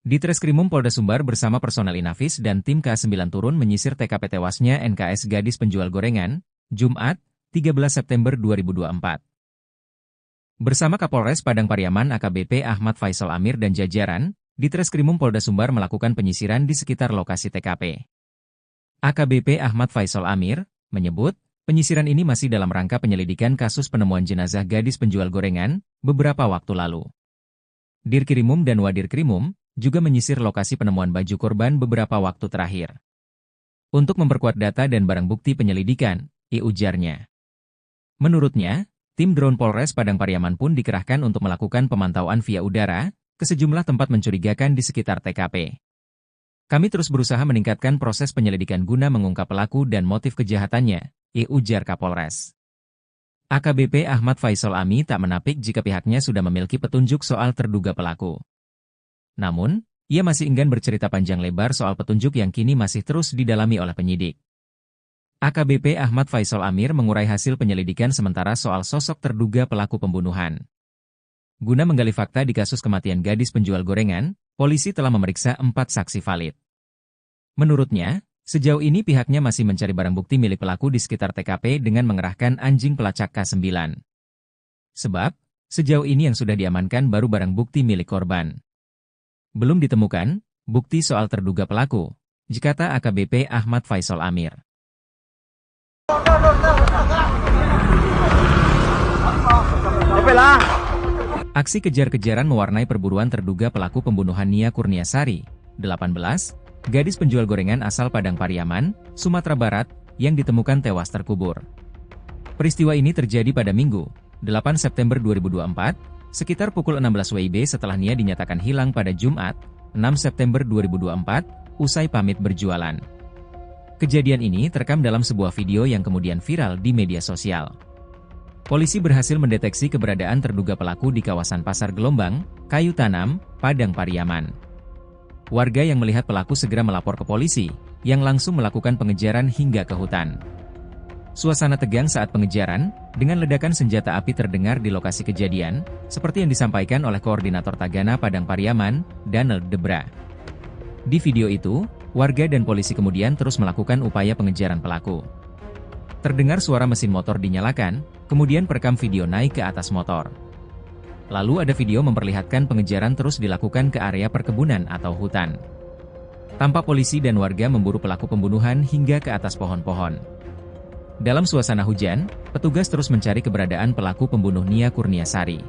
Ditreskrimum Polda Sumbar bersama personel Inafis dan tim K9 turun menyisir TKP tewasnya NKS gadis penjual gorengan, Jumat, 13 September 2024. Bersama Kapolres Padang Pariaman AKBP Ahmad Faisal Amir dan jajaran, Ditreskrimum Polda Sumbar melakukan penyisiran di sekitar lokasi TKP. AKBP Ahmad Faisal Amir menyebut, penyisiran ini masih dalam rangka penyelidikan kasus penemuan jenazah gadis penjual gorengan beberapa waktu lalu. Dirkrimum dan Wadirkrimum juga menyisir lokasi penemuan baju korban beberapa waktu terakhir. Untuk memperkuat data dan barang bukti penyelidikan, ujarnya. Menurutnya, tim drone Polres Padang Pariaman pun dikerahkan untuk melakukan pemantauan via udara ke sejumlah tempat mencurigakan di sekitar TKP. Kami terus berusaha meningkatkan proses penyelidikan guna mengungkap pelaku dan motif kejahatannya, ujar Kapolres. AKBP Ahmad Faisal Ami tak menapik jika pihaknya sudah memiliki petunjuk soal terduga pelaku. Namun, ia masih enggan bercerita panjang lebar soal petunjuk yang kini masih terus didalami oleh penyidik. AKBP Ahmad Faisal Amir mengurai hasil penyelidikan sementara soal sosok terduga pelaku pembunuhan. Guna menggali fakta di kasus kematian gadis penjual gorengan, polisi telah memeriksa 4 saksi valid. Menurutnya, sejauh ini pihaknya masih mencari barang bukti milik pelaku di sekitar TKP dengan mengerahkan anjing pelacak K9. Sebab, sejauh ini yang sudah diamankan baru barang bukti milik korban. Belum ditemukan bukti soal terduga pelaku, kata AKBP Ahmad Faisal Amir. Aksi kejar-kejaran mewarnai perburuan terduga pelaku pembunuhan Nia Kurniasari, 18, gadis penjual gorengan asal Padang Pariaman, Sumatera Barat, yang ditemukan tewas terkubur. Peristiwa ini terjadi pada Minggu, 8 September 2024, sekitar pukul 16 WIB setelah Nia dinyatakan hilang pada Jumat, 6 September 2024, usai pamit berjualan. Kejadian ini terekam dalam sebuah video yang kemudian viral di media sosial. Polisi berhasil mendeteksi keberadaan terduga pelaku di kawasan Pasar Gelombang, Kayu Tanam, Padang Pariaman. Warga yang melihat pelaku segera melapor ke polisi, yang langsung melakukan pengejaran hingga ke hutan. Suasana tegang saat pengejaran, dengan ledakan senjata api terdengar di lokasi kejadian, seperti yang disampaikan oleh Koordinator Tagana Padang Pariaman, Daniel Debra. Di video itu, warga dan polisi kemudian terus melakukan upaya pengejaran pelaku. Terdengar suara mesin motor dinyalakan, kemudian perekam video naik ke atas motor. Lalu ada video memperlihatkan pengejaran terus dilakukan ke area perkebunan atau hutan. Tampak polisi dan warga memburu pelaku pembunuhan hingga ke atas pohon-pohon. Dalam suasana hujan, petugas terus mencari keberadaan pelaku pembunuh Nia Kurniasari.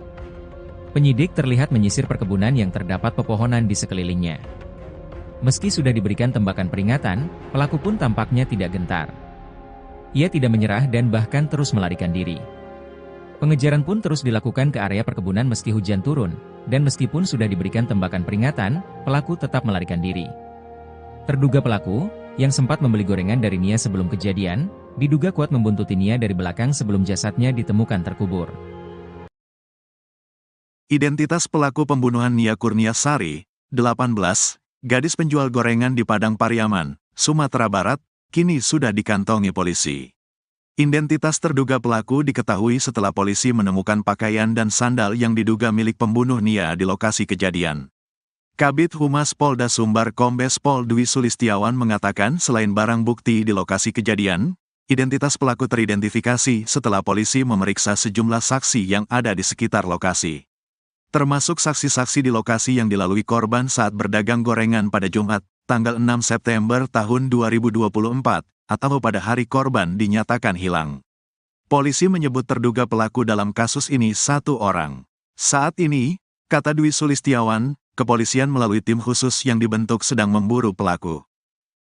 Penyidik terlihat menyisir perkebunan yang terdapat pepohonan di sekelilingnya. Meski sudah diberikan tembakan peringatan, pelaku pun tampaknya tidak gentar. Ia tidak menyerah dan bahkan terus melarikan diri. Pengejaran pun terus dilakukan ke area perkebunan meski hujan turun, dan meskipun sudah diberikan tembakan peringatan, pelaku tetap melarikan diri. Terduga pelaku, yang sempat membeli gorengan dari Nia sebelum kejadian, diduga kuat membuntuti Nia dari belakang sebelum jasadnya ditemukan terkubur. Identitas pelaku pembunuhan Nia Kurniasari, 18, gadis penjual gorengan di Padang Pariaman, Sumatera Barat, kini sudah dikantongi polisi. Identitas terduga pelaku diketahui setelah polisi menemukan pakaian dan sandal yang diduga milik pembunuh Nia di lokasi kejadian. Kabid Humas Polda Sumbar Kombes Pol Dwi Sulistiawan mengatakan selain barang bukti di lokasi kejadian, identitas pelaku teridentifikasi setelah polisi memeriksa sejumlah saksi yang ada di sekitar lokasi. Termasuk saksi-saksi di lokasi yang dilalui korban saat berdagang gorengan pada Jumat, tanggal 6 September tahun 2024, atau pada hari korban dinyatakan hilang. Polisi menyebut terduga pelaku dalam kasus ini satu orang. Saat ini, kata Dwi Sulistiawan, kepolisian melalui tim khusus yang dibentuk sedang memburu pelaku.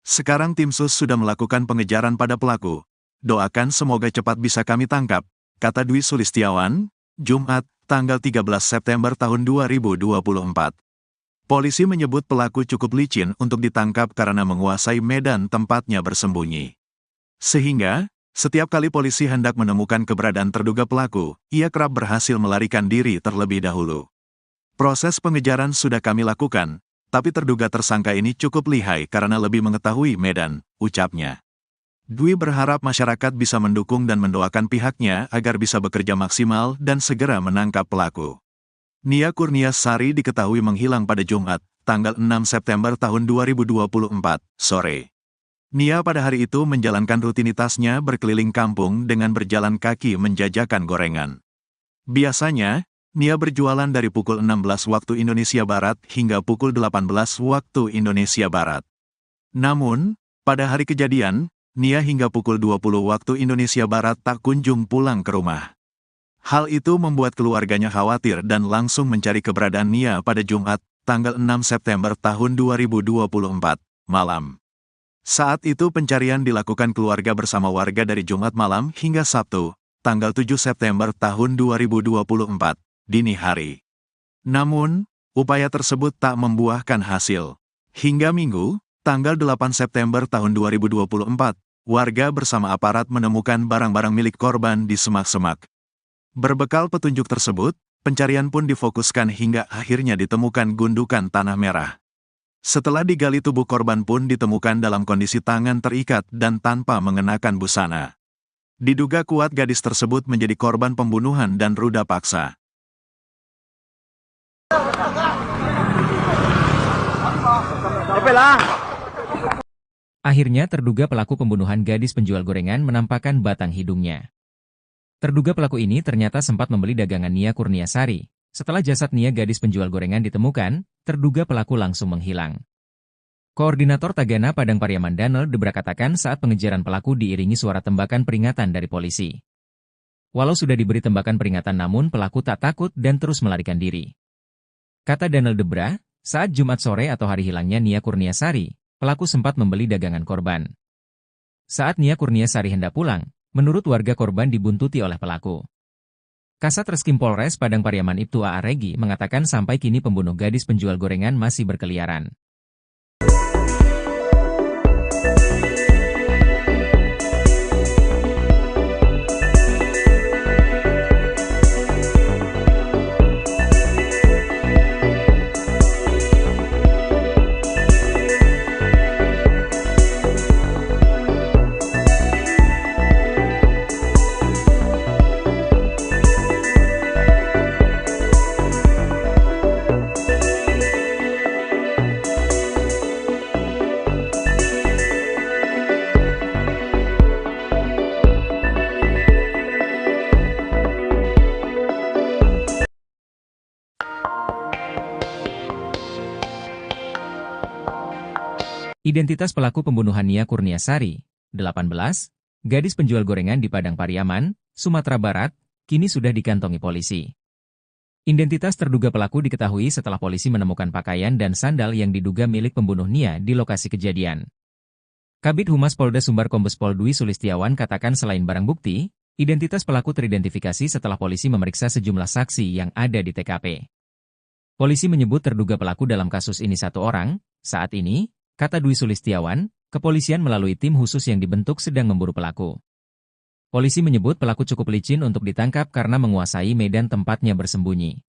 Sekarang tim sus sudah melakukan pengejaran pada pelaku. Doakan semoga cepat bisa kami tangkap, kata Dwi Sulistiawan, Jumat, tanggal 13 September tahun 2024. Polisi menyebut pelaku cukup licin untuk ditangkap karena menguasai medan tempatnya bersembunyi. Sehingga, setiap kali polisi hendak menemukan keberadaan terduga pelaku, ia kerap berhasil melarikan diri terlebih dahulu. Proses pengejaran sudah kami lakukan, tapi terduga tersangka ini cukup lihai karena lebih mengetahui medan, ucapnya. Dwi berharap masyarakat bisa mendukung dan mendoakan pihaknya agar bisa bekerja maksimal dan segera menangkap pelaku. Nia Kurniasari diketahui menghilang pada Jumat, tanggal 6 September tahun 2024, sore. Nia pada hari itu menjalankan rutinitasnya berkeliling kampung dengan berjalan kaki menjajakan gorengan. Biasanya, Nia berjualan dari pukul 16 waktu Indonesia Barat hingga pukul 18 waktu Indonesia Barat. Namun, pada hari kejadian, Nia hingga pukul 20 waktu Indonesia Barat tak kunjung pulang ke rumah. Hal itu membuat keluarganya khawatir dan langsung mencari keberadaan Nia pada Jumat, tanggal 6 September tahun 2024, malam. Saat itu pencarian dilakukan keluarga bersama warga dari Jumat malam hingga Sabtu, tanggal 7 September tahun 2024, dini hari. Namun, upaya tersebut tak membuahkan hasil. Hingga Minggu, tanggal 8 September tahun 2024, warga bersama aparat menemukan barang-barang milik korban di semak-semak. Berbekal petunjuk tersebut, pencarian pun difokuskan hingga akhirnya ditemukan gundukan tanah merah. Setelah digali tubuh korban pun ditemukan dalam kondisi tangan terikat dan tanpa mengenakan busana. Diduga kuat gadis tersebut menjadi korban pembunuhan dan ruda paksa. Akhirnya terduga pelaku pembunuhan gadis penjual gorengan menampakkan batang hidungnya. Terduga pelaku ini ternyata sempat membeli dagangan Nia Kurniasari. Setelah jasad Nia gadis penjual gorengan ditemukan, terduga pelaku langsung menghilang. Koordinator Tagana Padang Pariaman Danel Debra katakan saat pengejaran pelaku diiringi suara tembakan peringatan dari polisi. Walau sudah diberi tembakan peringatan namun pelaku tak takut dan terus melarikan diri. Kata Danel Debra, saat Jumat sore atau hari hilangnya Nia Kurniasari, pelaku sempat membeli dagangan korban. Saat Nia Kurniasari hendak pulang, menurut warga korban dibuntuti oleh pelaku. Kasat Reskrim Polres Padang Pariaman Ibtu A.A. Regi mengatakan sampai kini pembunuh gadis penjual gorengan masih berkeliaran. Identitas pelaku pembunuhan Nia Kurniasari, 18, gadis penjual gorengan di Padang Pariaman, Sumatera Barat, kini sudah dikantongi polisi. Identitas terduga pelaku diketahui setelah polisi menemukan pakaian dan sandal yang diduga milik pembunuh Nia di lokasi kejadian. Kabid Humas Polda Sumbar Kombes Pol Dwi Sulistiawan katakan selain barang bukti, identitas pelaku teridentifikasi setelah polisi memeriksa sejumlah saksi yang ada di TKP. Polisi menyebut terduga pelaku dalam kasus ini satu orang, saat ini, kata Dwi Sulistiawan, kepolisian melalui tim khusus yang dibentuk sedang memburu pelaku. Polisi menyebut pelaku cukup licin untuk ditangkap karena menguasai medan tempatnya bersembunyi.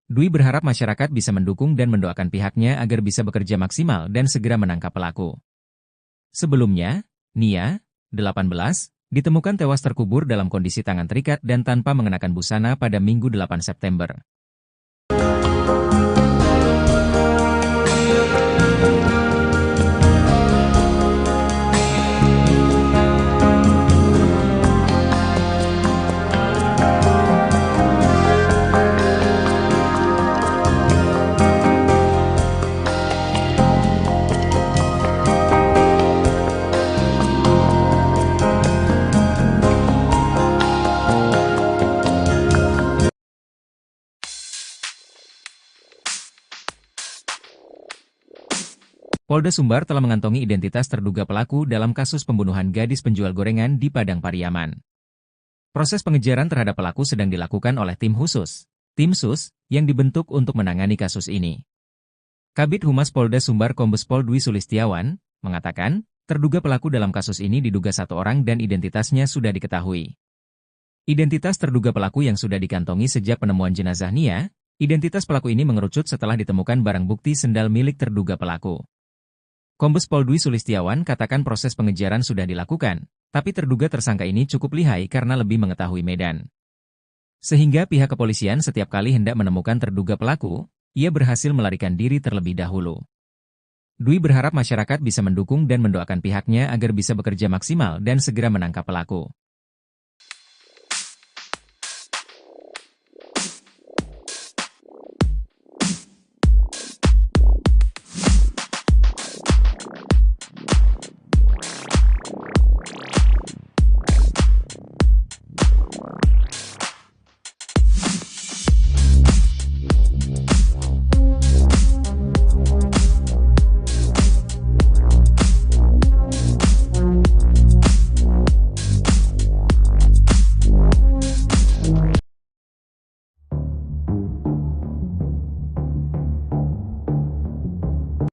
Dwi berharap masyarakat bisa mendukung dan mendoakan pihaknya agar bisa bekerja maksimal dan segera menangkap pelaku. Sebelumnya, Nia, 18, ditemukan tewas terkubur dalam kondisi tangan terikat dan tanpa mengenakan busana pada Minggu 8 September. Polda Sumbar telah mengantongi identitas terduga pelaku dalam kasus pembunuhan gadis penjual gorengan di Padang Pariaman. Proses pengejaran terhadap pelaku sedang dilakukan oleh tim khusus, tim SUS, yang dibentuk untuk menangani kasus ini. Kabid Humas Polda Sumbar Kombes Pol Dwi Sulistiawan mengatakan, terduga pelaku dalam kasus ini diduga satu orang dan identitasnya sudah diketahui. Identitas terduga pelaku yang sudah dikantongi sejak penemuan jenazah Nia, identitas pelaku ini mengerucut setelah ditemukan barang bukti sendal milik terduga pelaku. Kombes Pol Dwi Sulistiawan katakan proses pengejaran sudah dilakukan, tapi terduga tersangka ini cukup lihai karena lebih mengetahui medan. Sehingga pihak kepolisian setiap kali hendak menemukan terduga pelaku, ia berhasil melarikan diri terlebih dahulu. Dwi berharap masyarakat bisa mendukung dan mendoakan pihaknya agar bisa bekerja maksimal dan segera menangkap pelaku.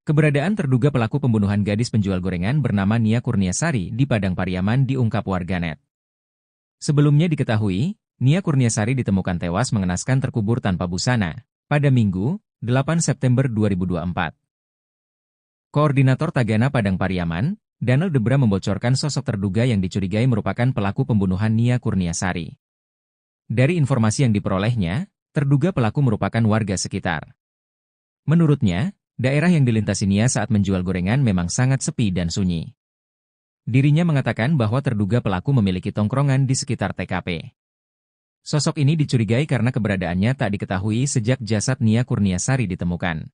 Keberadaan terduga pelaku pembunuhan gadis penjual gorengan bernama Nia Kurniasari di Padang Pariaman diungkap warganet. Sebelumnya diketahui, Nia Kurniasari ditemukan tewas mengenaskan terkubur tanpa busana pada Minggu, 8 September 2024. Koordinator Tagana Padang Pariaman, Daniel Debra membocorkan sosok terduga yang dicurigai merupakan pelaku pembunuhan Nia Kurniasari. Dari informasi yang diperolehnya, terduga pelaku merupakan warga sekitar. Menurutnya, daerah yang dilintasi Nia saat menjual gorengan memang sangat sepi dan sunyi. Dirinya mengatakan bahwa terduga pelaku memiliki tongkrongan di sekitar TKP. Sosok ini dicurigai karena keberadaannya tak diketahui sejak jasad Nia Kurniasari ditemukan.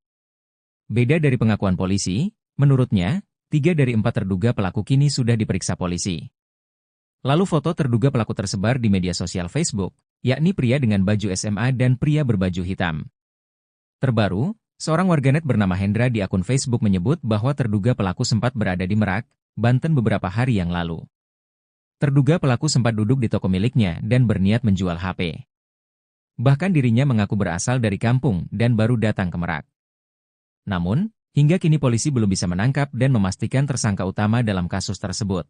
Beda dari pengakuan polisi, menurutnya, 3 dari 4 terduga pelaku kini sudah diperiksa polisi. Lalu foto terduga pelaku tersebar di media sosial Facebook, yakni pria dengan baju SMA dan pria berbaju hitam. Terbaru, seorang warganet bernama Hendra di akun Facebook menyebut bahwa terduga pelaku sempat berada di Merak, Banten beberapa hari yang lalu. Terduga pelaku sempat duduk di toko miliknya dan berniat menjual HP. Bahkan dirinya mengaku berasal dari kampung dan baru datang ke Merak. Namun, hingga kini polisi belum bisa menangkap dan memastikan tersangka utama dalam kasus tersebut.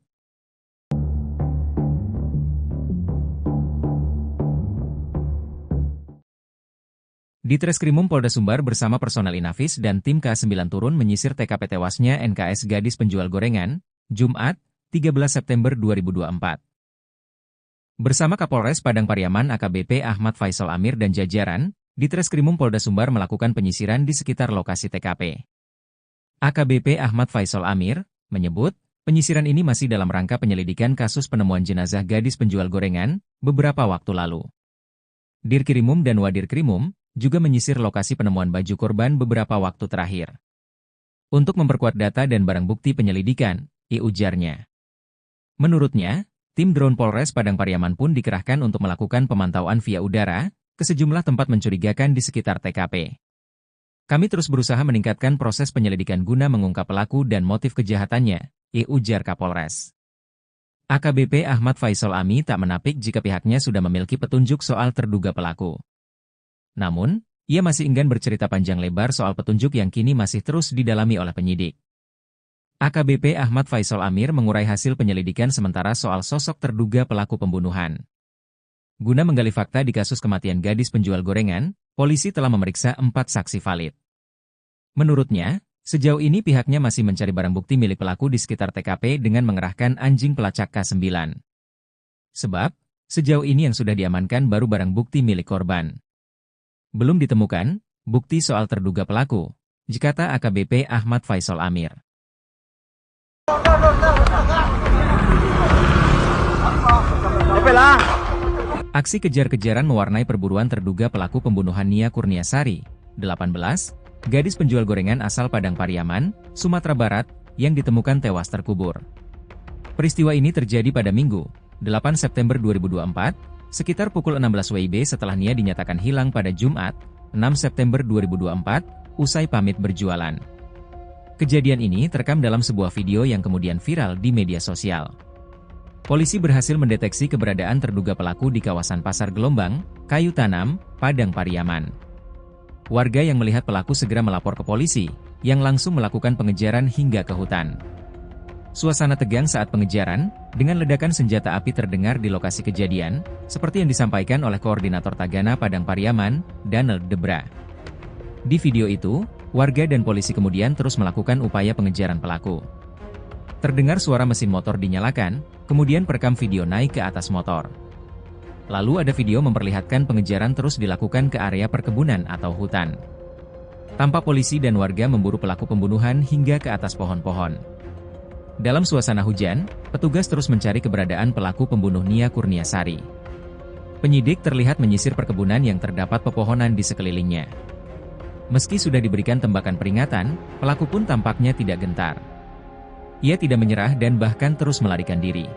Ditreskrimum Polda Sumbar bersama personel Inafis dan tim K9 turun menyisir TKP tewasnya NKS gadis penjual gorengan, Jumat, 13 September 2024. Bersama Kapolres Padang Pariaman AKBP Ahmad Faisal Amir dan jajaran, Ditreskrimum Polda Sumbar melakukan penyisiran di sekitar lokasi TKP. AKBP Ahmad Faisal Amir menyebut, penyisiran ini masih dalam rangka penyelidikan kasus penemuan jenazah gadis penjual gorengan beberapa waktu lalu. Dirkrimum dan Wadirkrimum juga menyisir lokasi penemuan baju korban beberapa waktu terakhir. Untuk memperkuat data dan barang bukti penyelidikan, ujarnya. Menurutnya, tim drone Polres Padang Pariaman pun dikerahkan untuk melakukan pemantauan via udara ke sejumlah tempat mencurigakan di sekitar TKP. Kami terus berusaha meningkatkan proses penyelidikan guna mengungkap pelaku dan motif kejahatannya, ujar Kapolres. AKBP Ahmad Faisal Ami tak menapik jika pihaknya sudah memiliki petunjuk soal terduga pelaku. Namun, ia masih enggan bercerita panjang lebar soal petunjuk yang kini masih terus didalami oleh penyidik. AKBP Ahmad Faisal Amir mengurai hasil penyelidikan sementara soal sosok terduga pelaku pembunuhan. Guna menggali fakta di kasus kematian gadis penjual gorengan, polisi telah memeriksa 4 saksi valid. Menurutnya, sejauh ini pihaknya masih mencari barang bukti milik pelaku di sekitar TKP dengan mengerahkan anjing pelacak K9. Sebab, sejauh ini yang sudah diamankan baru barang bukti milik korban. Belum ditemukan bukti soal terduga pelaku, kata AKBP Ahmad Faisal Amir. Aksi kejar-kejaran mewarnai perburuan terduga pelaku pembunuhan Nia Kurniasari, 18, gadis penjual gorengan asal Padang Pariaman, Sumatera Barat, yang ditemukan tewas terkubur. Peristiwa ini terjadi pada Minggu, 8 September 2024, sekitar pukul 16 WIB setelah Nia dinyatakan hilang pada Jumat, 6 September 2024, usai pamit berjualan. Kejadian ini terekam dalam sebuah video yang kemudian viral di media sosial. Polisi berhasil mendeteksi keberadaan terduga pelaku di kawasan Pasar Gelombang, Kayu Tanam, Padang Pariaman. Warga yang melihat pelaku segera melapor ke polisi, yang langsung melakukan pengejaran hingga ke hutan. Suasana tegang saat pengejaran, dengan ledakan senjata api terdengar di lokasi kejadian, seperti yang disampaikan oleh Koordinator Tagana Padang Pariaman, Daniel Debra. Di video itu, warga dan polisi kemudian terus melakukan upaya pengejaran pelaku. Terdengar suara mesin motor dinyalakan, kemudian perekam video naik ke atas motor. Lalu ada video memperlihatkan pengejaran terus dilakukan ke area perkebunan atau hutan. Tampak polisi dan warga memburu pelaku pembunuhan hingga ke atas pohon-pohon. Dalam suasana hujan, petugas terus mencari keberadaan pelaku pembunuh Nia Kurniasari. Penyidik terlihat menyisir perkebunan yang terdapat pepohonan di sekelilingnya. Meski sudah diberikan tembakan peringatan, pelaku pun tampaknya tidak gentar. Ia tidak menyerah dan bahkan terus melarikan diri.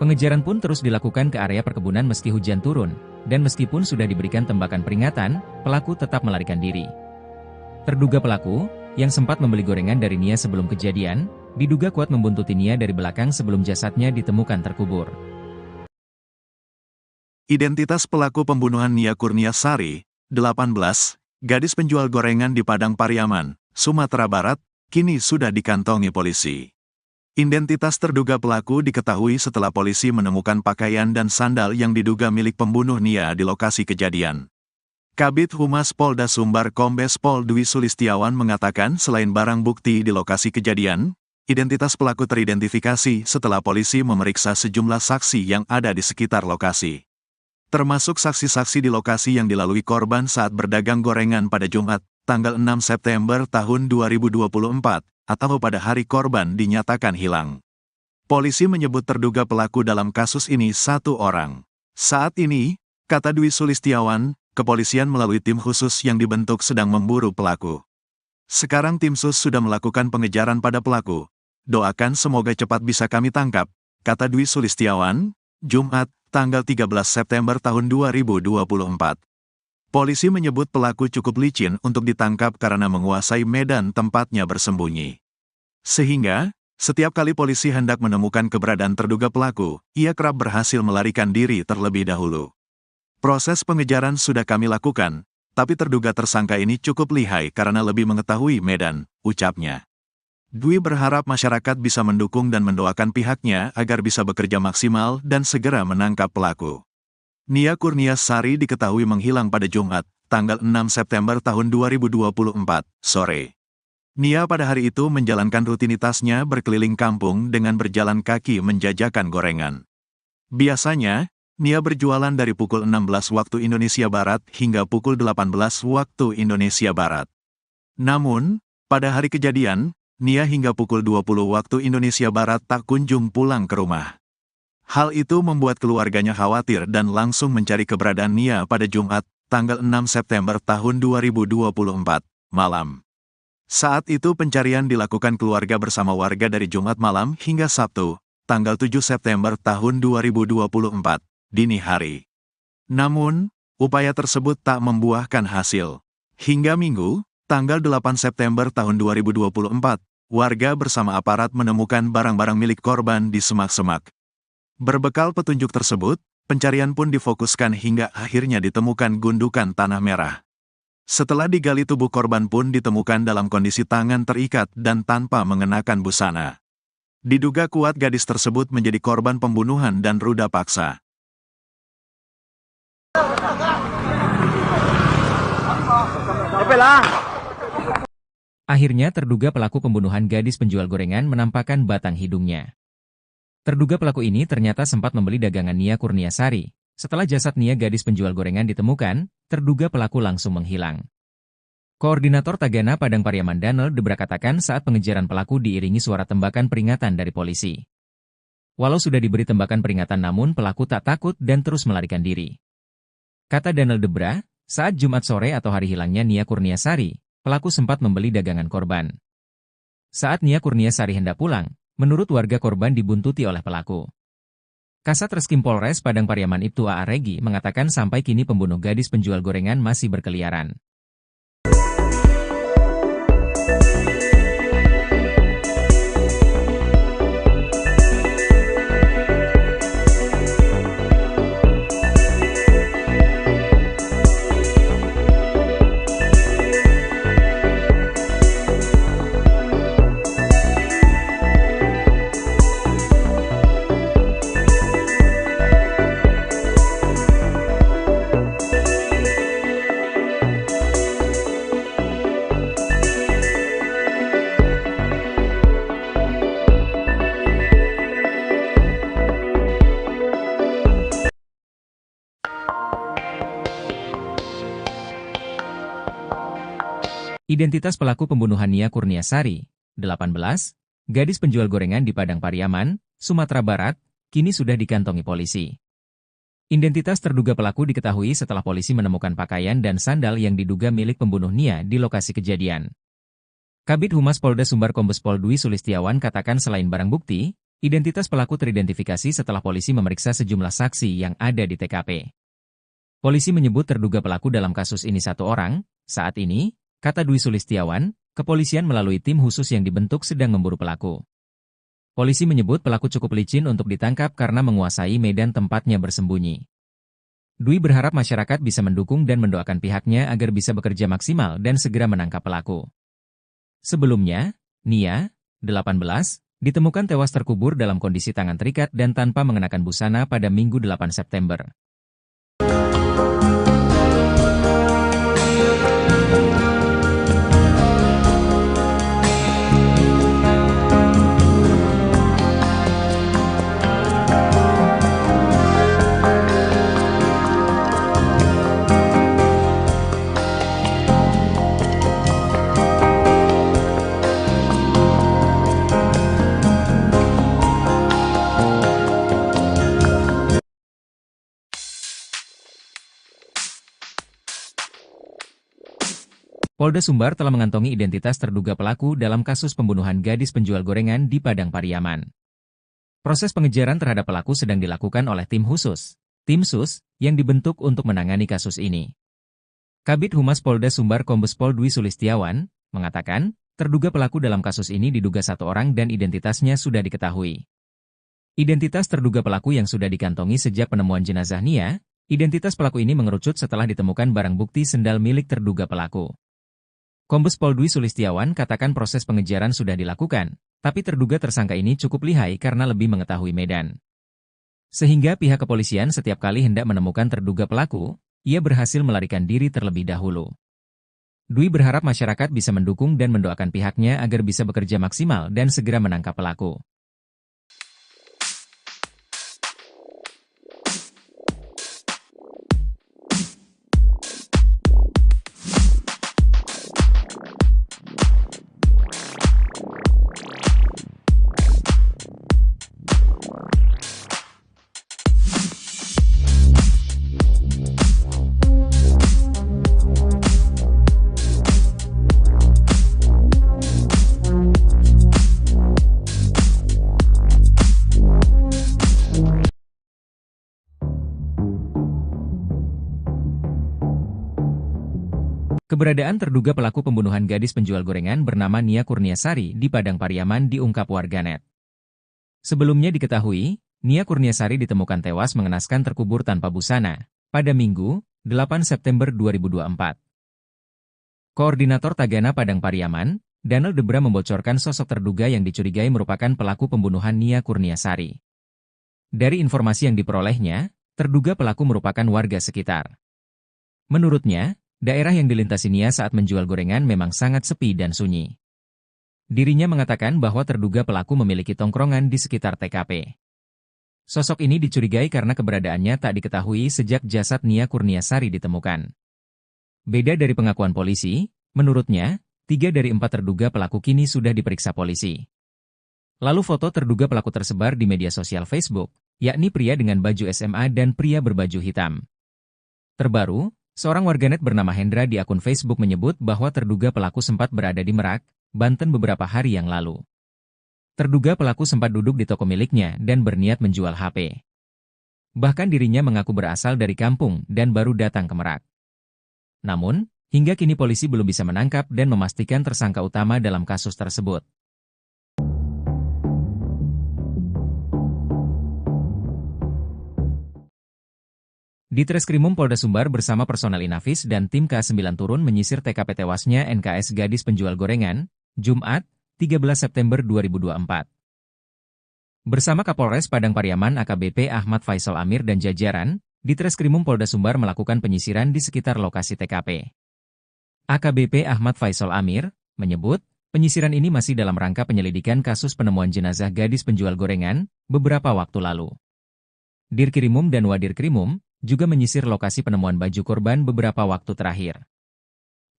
Pengejaran pun terus dilakukan ke area perkebunan meski hujan turun, dan meskipun sudah diberikan tembakan peringatan, pelaku tetap melarikan diri. Terduga pelaku, yang sempat membeli gorengan dari Nia sebelum kejadian, diduga kuat membuntuti Nia dari belakang sebelum jasadnya ditemukan terkubur. Identitas pelaku pembunuhan Nia Kurniasari, 18, gadis penjual gorengan di Padang Pariaman, Sumatera Barat, kini sudah dikantongi polisi. Identitas terduga pelaku diketahui setelah polisi menemukan pakaian dan sandal yang diduga milik pembunuh Nia di lokasi kejadian. Kabid Humas Polda Sumbar Kombes Pol Dwi Sulistiawan mengatakan selain barang bukti di lokasi kejadian, identitas pelaku teridentifikasi setelah polisi memeriksa sejumlah saksi yang ada di sekitar lokasi. Termasuk saksi-saksi di lokasi yang dilalui korban saat berdagang gorengan pada Jumat, tanggal 6 September tahun 2024, atau pada hari korban dinyatakan hilang. Polisi menyebut terduga pelaku dalam kasus ini satu orang. Saat ini, kata Dwi Sulistiawan, kepolisian melalui tim khusus yang dibentuk sedang memburu pelaku. Sekarang tim sus sudah melakukan pengejaran pada pelaku. Doakan semoga cepat bisa kami tangkap, kata Dwi Sulistiawan, Jumat, tanggal 13 September tahun 2024. Polisi menyebut pelaku cukup licin untuk ditangkap karena menguasai medan tempatnya bersembunyi. Sehingga, setiap kali polisi hendak menemukan keberadaan terduga pelaku, ia kerap berhasil melarikan diri terlebih dahulu. Proses pengejaran sudah kami lakukan, tapi terduga tersangka ini cukup lihai karena lebih mengetahui medan, ucapnya. Dwi berharap masyarakat bisa mendukung dan mendoakan pihaknya agar bisa bekerja maksimal dan segera menangkap pelaku. Nia Kurniasari diketahui menghilang pada Jumat, tanggal 6 September tahun 2024, sore. Nia pada hari itu menjalankan rutinitasnya berkeliling kampung dengan berjalan kaki menjajakan gorengan. Biasanya, Nia berjualan dari pukul 16 waktu Indonesia Barat hingga pukul 18 waktu Indonesia Barat. Namun, pada hari kejadian, Nia hingga pukul 20 waktu Indonesia Barat tak kunjung pulang ke rumah. Hal itu membuat keluarganya khawatir dan langsung mencari keberadaan Nia pada Jumat, tanggal 6 September tahun 2024, malam. Saat itu pencarian dilakukan keluarga bersama warga dari Jumat malam hingga Sabtu, tanggal 7 September tahun 2024, dini hari. Namun, upaya tersebut tak membuahkan hasil. Hingga Minggu, tanggal 8 September tahun 2024, warga bersama aparat menemukan barang-barang milik korban di semak-semak. Berbekal petunjuk tersebut, pencarian pun difokuskan hingga akhirnya ditemukan gundukan tanah merah. Setelah digali tubuh korban pun ditemukan dalam kondisi tangan terikat dan tanpa mengenakan busana. Diduga kuat gadis tersebut menjadi korban pembunuhan dan ruda paksa. Akhirnya terduga pelaku pembunuhan gadis penjual gorengan menampakkan batang hidungnya. Terduga pelaku ini ternyata sempat membeli dagangan Nia Kurniasari. Setelah jasad Nia gadis penjual gorengan ditemukan, terduga pelaku langsung menghilang. Koordinator Tagana Padang Pariaman Daniel Debra katakan saat pengejaran pelaku diiringi suara tembakan peringatan dari polisi. Walau sudah diberi tembakan peringatan namun pelaku tak takut dan terus melarikan diri. Kata Daniel Debra, saat Jumat sore atau hari hilangnya Nia Kurniasari, pelaku sempat membeli dagangan korban. Saat Nia Kurniasari hendak pulang, menurut warga korban dibuntuti oleh pelaku. Kasat Reskrim Polres Padang Pariaman Ibtu A.A. Regi mengatakan sampai kini pembunuh gadis penjual gorengan masih berkeliaran. Identitas pelaku pembunuhan Nia Kurniasari, 18, gadis penjual gorengan di Padang Pariaman, Sumatera Barat, kini sudah dikantongi polisi. Identitas terduga pelaku diketahui setelah polisi menemukan pakaian dan sandal yang diduga milik pembunuh Nia di lokasi kejadian. Kabid Humas Polda Sumbar Kombes Pol Dwi Sulistiawan katakan selain barang bukti, identitas pelaku teridentifikasi setelah polisi memeriksa sejumlah saksi yang ada di TKP. Polisi menyebut terduga pelaku dalam kasus ini satu orang. Saat ini, kata Dwi Sulistiawan, kepolisian melalui tim khusus yang dibentuk sedang memburu pelaku. Polisi menyebut pelaku cukup licin untuk ditangkap karena menguasai medan tempatnya bersembunyi. Dwi berharap masyarakat bisa mendukung dan mendoakan pihaknya agar bisa bekerja maksimal dan segera menangkap pelaku. Sebelumnya, Nia, 18, ditemukan tewas terkubur dalam kondisi tangan terikat dan tanpa mengenakan busana pada Minggu 8 September. Polda Sumbar telah mengantongi identitas terduga pelaku dalam kasus pembunuhan gadis penjual gorengan di Padang Pariaman. Proses pengejaran terhadap pelaku sedang dilakukan oleh tim khusus, tim SUS, yang dibentuk untuk menangani kasus ini. Kabid Humas Polda Sumbar Kombes Pol Dwi Sulistiawan mengatakan, terduga pelaku dalam kasus ini diduga satu orang dan identitasnya sudah diketahui. Identitas terduga pelaku yang sudah dikantongi sejak penemuan jenazah Nia, identitas pelaku ini mengerucut setelah ditemukan barang bukti sendal milik terduga pelaku. Kombes Pol Dwi Sulistiawan katakan proses pengejaran sudah dilakukan, tapi terduga tersangka ini cukup lihai karena lebih mengetahui medan. Sehingga pihak kepolisian setiap kali hendak menemukan terduga pelaku, ia berhasil melarikan diri terlebih dahulu. Dwi berharap masyarakat bisa mendukung dan mendoakan pihaknya agar bisa bekerja maksimal dan segera menangkap pelaku. Keberadaan terduga pelaku pembunuhan gadis penjual gorengan bernama Nia Kurniasari di Padang Pariaman diungkap warganet. Sebelumnya diketahui, Nia Kurniasari ditemukan tewas mengenaskan terkubur tanpa busana pada Minggu, 8 September 2024. Koordinator Tagana Padang Pariaman, Daniel Debra membocorkan sosok terduga yang dicurigai merupakan pelaku pembunuhan Nia Kurniasari. Dari informasi yang diperolehnya, terduga pelaku merupakan warga sekitar. Menurutnya, daerah yang dilintasi Nia saat menjual gorengan memang sangat sepi dan sunyi. Dirinya mengatakan bahwa terduga pelaku memiliki tongkrongan di sekitar TKP. Sosok ini dicurigai karena keberadaannya tak diketahui sejak jasad Nia Kurniasari ditemukan. Beda dari pengakuan polisi, menurutnya, 3 dari 4 terduga pelaku kini sudah diperiksa polisi. Lalu foto terduga pelaku tersebar di media sosial Facebook, yakni pria dengan baju SMA dan pria berbaju hitam. Terbaru, seorang warganet bernama Hendra di akun Facebook menyebut bahwa terduga pelaku sempat berada di Merak, Banten beberapa hari yang lalu. Terduga pelaku sempat duduk di toko miliknya dan berniat menjual HP. Bahkan dirinya mengaku berasal dari kampung dan baru datang ke Merak. Namun, hingga kini polisi belum bisa menangkap dan memastikan tersangka utama dalam kasus tersebut. Ditreskrimum Polda Sumbar bersama personel Inafis dan tim K9 turun menyisir TKP tewasnya NKS gadis penjual gorengan, Jumat, 13 September 2024. Bersama Kapolres Padang Pariaman AKBP Ahmad Faisal Amir dan jajaran, Ditreskrimum Polda Sumbar melakukan penyisiran di sekitar lokasi TKP. AKBP Ahmad Faisal Amir menyebut, penyisiran ini masih dalam rangka penyelidikan kasus penemuan jenazah gadis penjual gorengan beberapa waktu lalu. Dirkrimum dan Wadirkrimum juga menyisir lokasi penemuan baju korban beberapa waktu terakhir.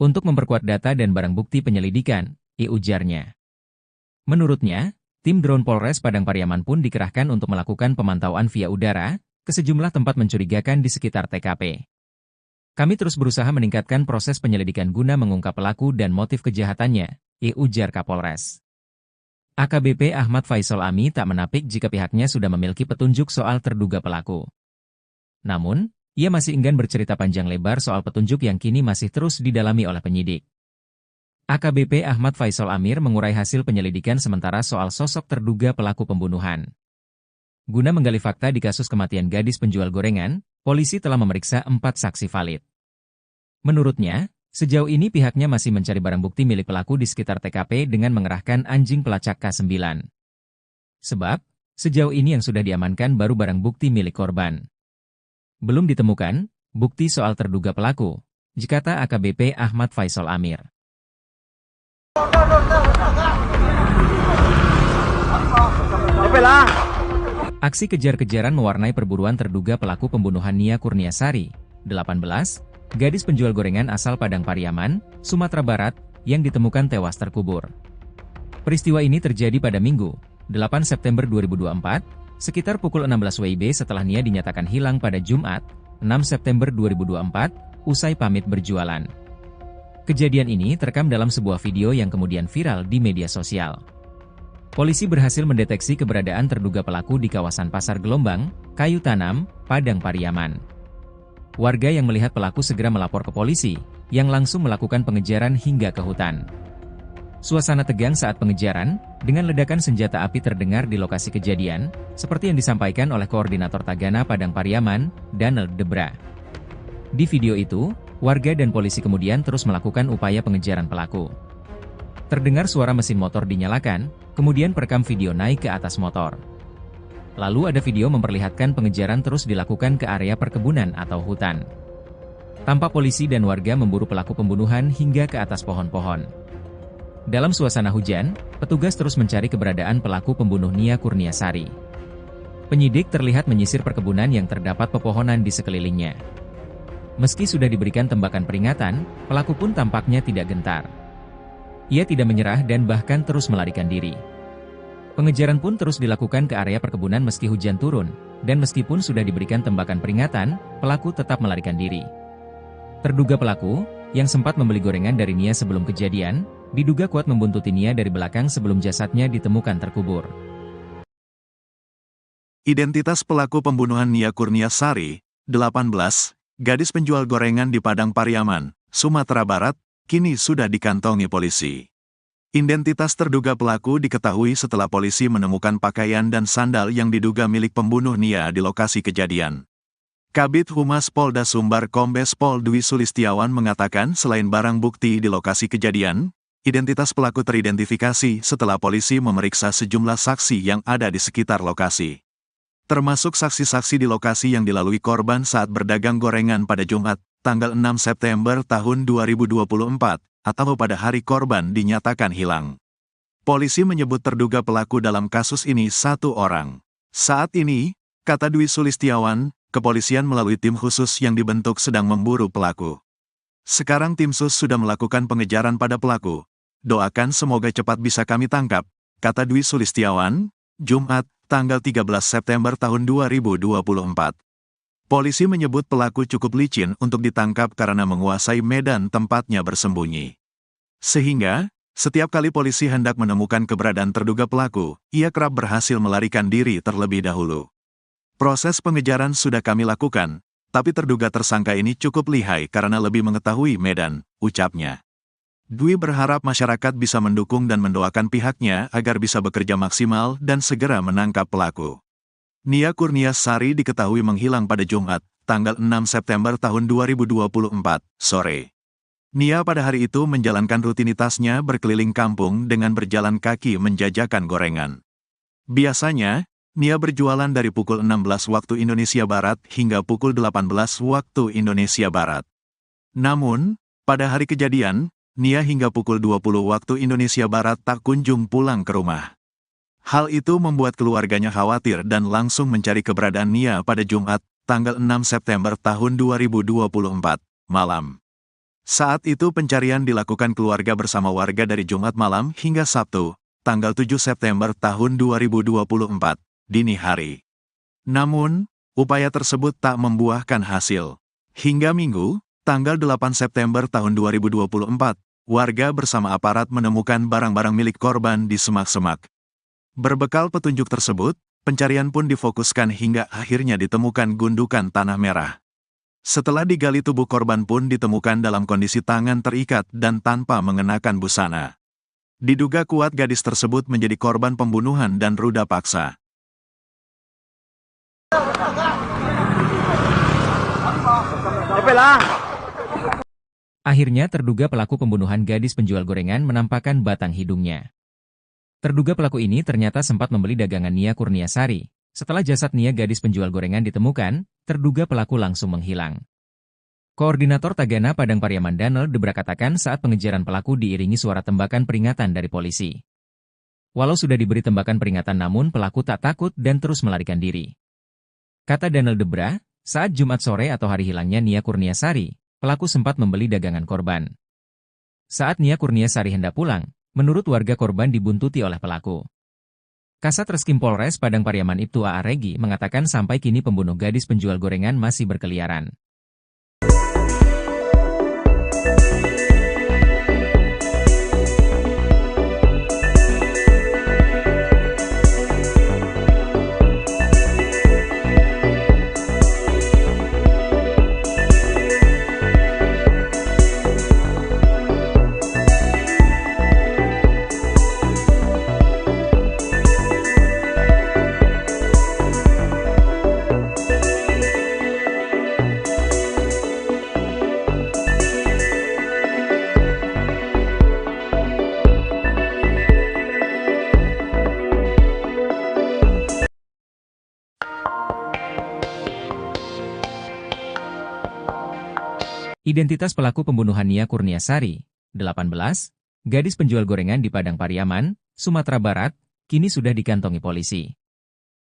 untuk memperkuat data dan barang bukti penyelidikan, ujarnya. Menurutnya, tim drone Polres Padang Pariaman pun dikerahkan untuk melakukan pemantauan via udara ke sejumlah tempat mencurigakan di sekitar TKP. Kami terus berusaha meningkatkan proses penyelidikan guna mengungkap pelaku dan motif kejahatannya, ujar Kapolres. AKBP Ahmad Faisal Ami tak menapik jika pihaknya sudah memiliki petunjuk soal terduga pelaku. Namun, ia masih enggan bercerita panjang lebar soal petunjuk yang kini masih terus didalami oleh penyidik. AKBP Ahmad Faisal Amir mengurai hasil penyelidikan sementara soal sosok terduga pelaku pembunuhan. Guna menggali fakta di kasus kematian gadis penjual gorengan, polisi telah memeriksa 4 saksi valid. Menurutnya, sejauh ini pihaknya masih mencari barang bukti milik pelaku di sekitar TKP dengan mengerahkan anjing pelacak K9. Sebab, sejauh ini yang sudah diamankan baru barang bukti milik korban. Belum ditemukan bukti soal terduga pelaku, kata AKBP Ahmad Faisal Amir. Aksi kejar-kejaran mewarnai perburuan terduga pelaku pembunuhan Nia Kurniasari, 18, gadis penjual gorengan asal Padang Pariaman, Sumatera Barat, yang ditemukan tewas terkubur. Peristiwa ini terjadi pada Minggu, 8 September 2024, sekitar pukul 16 WIB setelah Nia dinyatakan hilang pada Jumat, 6 September 2024, usai pamit berjualan. Kejadian ini terekam dalam sebuah video yang kemudian viral di media sosial. Polisi berhasil mendeteksi keberadaan terduga pelaku di kawasan Pasar Gelombang, Kayu Tanam, Padang Pariaman. Warga yang melihat pelaku segera melapor ke polisi, yang langsung melakukan pengejaran hingga ke hutan. Suasana tegang saat pengejaran, dengan ledakan senjata api terdengar di lokasi kejadian, seperti yang disampaikan oleh Koordinator Tagana Padang Pariaman, Daniel Debra. Di video itu, warga dan polisi kemudian terus melakukan upaya pengejaran pelaku. Terdengar suara mesin motor dinyalakan, kemudian perekam video naik ke atas motor. Lalu ada video memperlihatkan pengejaran terus dilakukan ke area perkebunan atau hutan. Tampak polisi dan warga memburu pelaku pembunuhan hingga ke atas pohon-pohon. Dalam suasana hujan, petugas terus mencari keberadaan pelaku pembunuh Nia Kurniasari. Penyidik terlihat menyisir perkebunan yang terdapat pepohonan di sekelilingnya. Meski sudah diberikan tembakan peringatan, pelaku pun tampaknya tidak gentar. Ia tidak menyerah dan bahkan terus melarikan diri. Pengejaran pun terus dilakukan ke area perkebunan meski hujan turun, dan meskipun sudah diberikan tembakan peringatan, pelaku tetap melarikan diri. Terduga pelaku, yang sempat membeli gorengan dari Nia sebelum kejadian, diduga kuat membuntuti Nia dari belakang sebelum jasadnya ditemukan terkubur. Identitas pelaku pembunuhan Nia Kurniasari, 18, gadis penjual gorengan di Padang Pariaman, Sumatera Barat, kini sudah dikantongi polisi. Identitas terduga pelaku diketahui setelah polisi menemukan pakaian dan sandal yang diduga milik pembunuh Nia di lokasi kejadian. Kabid Humas Polda Sumbar Kombes Pol Dwi Sulistiawan mengatakan selain barang bukti di lokasi kejadian, identitas pelaku teridentifikasi setelah polisi memeriksa sejumlah saksi yang ada di sekitar lokasi. Termasuk saksi-saksi di lokasi yang dilalui korban saat berdagang gorengan pada Jumat, tanggal 6 September tahun 2024, atau pada hari korban dinyatakan hilang. Polisi menyebut terduga pelaku dalam kasus ini 1 orang. Saat ini, kata Dwi Sulistiawan, kepolisian melalui tim khusus yang dibentuk sedang memburu pelaku. Sekarang tim sus sudah melakukan pengejaran pada pelaku. Doakan semoga cepat bisa kami tangkap, kata Dwi Sulistiawan, Jumat, tanggal 13 September tahun 2024. Polisi menyebut pelaku cukup licin untuk ditangkap karena menguasai medan tempatnya bersembunyi. Sehingga, setiap kali polisi hendak menemukan keberadaan terduga pelaku, ia kerap berhasil melarikan diri terlebih dahulu. Proses pengejaran sudah kami lakukan, tapi terduga tersangka ini cukup lihai karena lebih mengetahui medan, ucapnya. Dwi berharap masyarakat bisa mendukung dan mendoakan pihaknya agar bisa bekerja maksimal dan segera menangkap pelaku. Nia Kurniasari diketahui menghilang pada Jumat, tanggal 6 September tahun 2024, sore. Nia pada hari itu menjalankan rutinitasnya berkeliling kampung dengan berjalan kaki menjajakan gorengan. Biasanya, Nia berjualan dari pukul 16 waktu Indonesia Barat hingga pukul 18 waktu Indonesia Barat. Namun, pada hari kejadian, Nia hingga pukul 20 waktu Indonesia Barat tak kunjung pulang ke rumah. Hal itu membuat keluarganya khawatir dan langsung mencari keberadaan Nia pada Jumat, tanggal 6 September tahun 2024, malam. Saat itu pencarian dilakukan keluarga bersama warga dari Jumat malam hingga Sabtu, tanggal 7 September tahun 2024, dini hari. Namun, upaya tersebut tak membuahkan hasil. Hingga Minggu, tanggal 8 September tahun 2024, warga bersama aparat menemukan barang-barang milik korban di semak-semak. Berbekal petunjuk tersebut, pencarian pun difokuskan hingga akhirnya ditemukan gundukan tanah merah. Setelah digali, tubuh korban pun ditemukan dalam kondisi tangan terikat dan tanpa mengenakan busana. Diduga kuat gadis tersebut menjadi korban pembunuhan dan ruda paksa. Akhirnya terduga pelaku pembunuhan gadis penjual gorengan menampakkan batang hidungnya. Terduga pelaku ini ternyata sempat membeli dagangan Nia Kurniasari. Setelah jasad Nia gadis penjual gorengan ditemukan, terduga pelaku langsung menghilang. Koordinator Tagana Padang Pariaman Danel Debra katakan saat pengejaran pelaku diiringi suara tembakan peringatan dari polisi. Walau sudah diberi tembakan peringatan namun pelaku tak takut dan terus melarikan diri. Kata Danel Debra, saat Jumat sore atau hari hilangnya Nia Kurniasari, pelaku sempat membeli dagangan korban. Saat Nia Kurniasari hendak pulang, menurut warga korban dibuntuti oleh pelaku. Kasat Reskrim Polres Padang Pariaman Ibtu A.A. Regi mengatakan sampai kini pembunuh gadis penjual gorengan masih berkeliaran. Identitas pelaku pembunuhan Nia Kurniasari, 18, gadis penjual gorengan di Padang Pariaman, Sumatera Barat, kini sudah dikantongi polisi.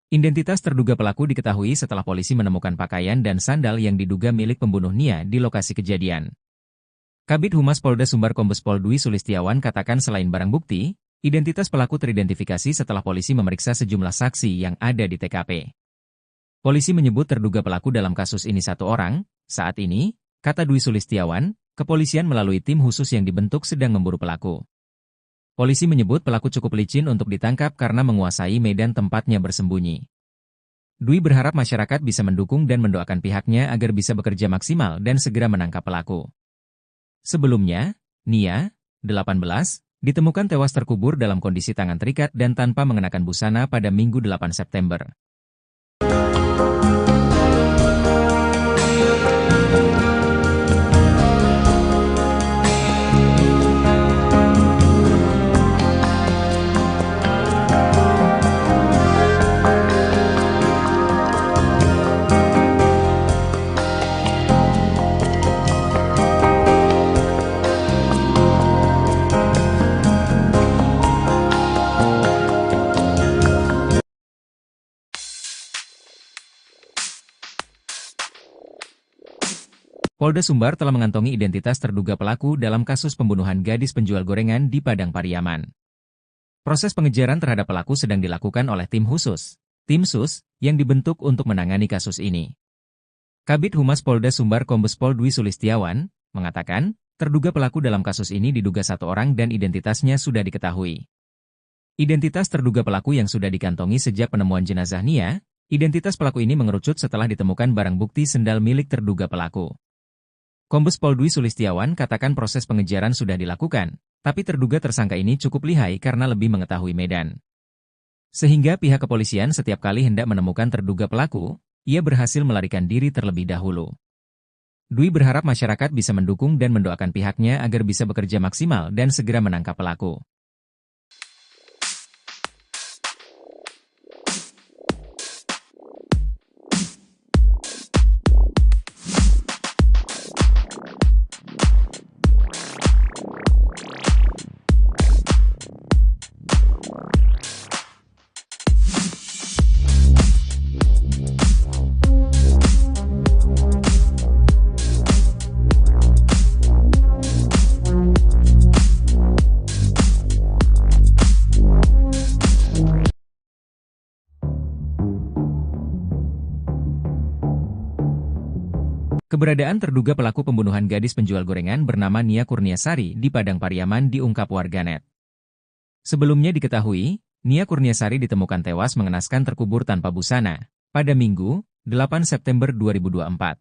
Identitas terduga pelaku diketahui setelah polisi menemukan pakaian dan sandal yang diduga milik pembunuh Nia di lokasi kejadian. Kabid Humas Polda Sumbar Kombes Pol Dwi Sulistiawan katakan selain barang bukti, identitas pelaku teridentifikasi setelah polisi memeriksa sejumlah saksi yang ada di TKP. Polisi menyebut terduga pelaku dalam kasus ini satu orang. Saat ini, kata Dwi Sulistiawan, kepolisian melalui tim khusus yang dibentuk sedang memburu pelaku. Polisi menyebut pelaku cukup licin untuk ditangkap karena menguasai medan tempatnya bersembunyi. Dwi berharap masyarakat bisa mendukung dan mendoakan pihaknya agar bisa bekerja maksimal dan segera menangkap pelaku. Sebelumnya, Nia, 18, ditemukan tewas terkubur dalam kondisi tangan terikat dan tanpa mengenakan busana pada Minggu 8 September. Polda Sumbar telah mengantongi identitas terduga pelaku dalam kasus pembunuhan gadis penjual gorengan di Padang Pariaman. Proses pengejaran terhadap pelaku sedang dilakukan oleh tim khusus, tim SUS, yang dibentuk untuk menangani kasus ini. Kabid Humas Polda Sumbar Kombes Pol Dwi Sulistiawan mengatakan, terduga pelaku dalam kasus ini diduga satu orang dan identitasnya sudah diketahui. Identitas terduga pelaku yang sudah dikantongi sejak penemuan jenazah Nia, identitas pelaku ini mengerucut setelah ditemukan barang bukti sendal milik terduga pelaku. Kombes Pol Dwi Sulistiawan katakan proses pengejaran sudah dilakukan, tapi terduga tersangka ini cukup lihai karena lebih mengetahui medan. Sehingga pihak kepolisian setiap kali hendak menemukan terduga pelaku, ia berhasil melarikan diri terlebih dahulu. Dwi berharap masyarakat bisa mendukung dan mendoakan pihaknya agar bisa bekerja maksimal dan segera menangkap pelaku. Keberadaan terduga pelaku pembunuhan gadis penjual gorengan bernama Nia Kurniasari di Padang Pariaman diungkap warganet. Sebelumnya diketahui, Nia Kurniasari ditemukan tewas mengenaskan terkubur tanpa busana pada Minggu, 8 September 2024.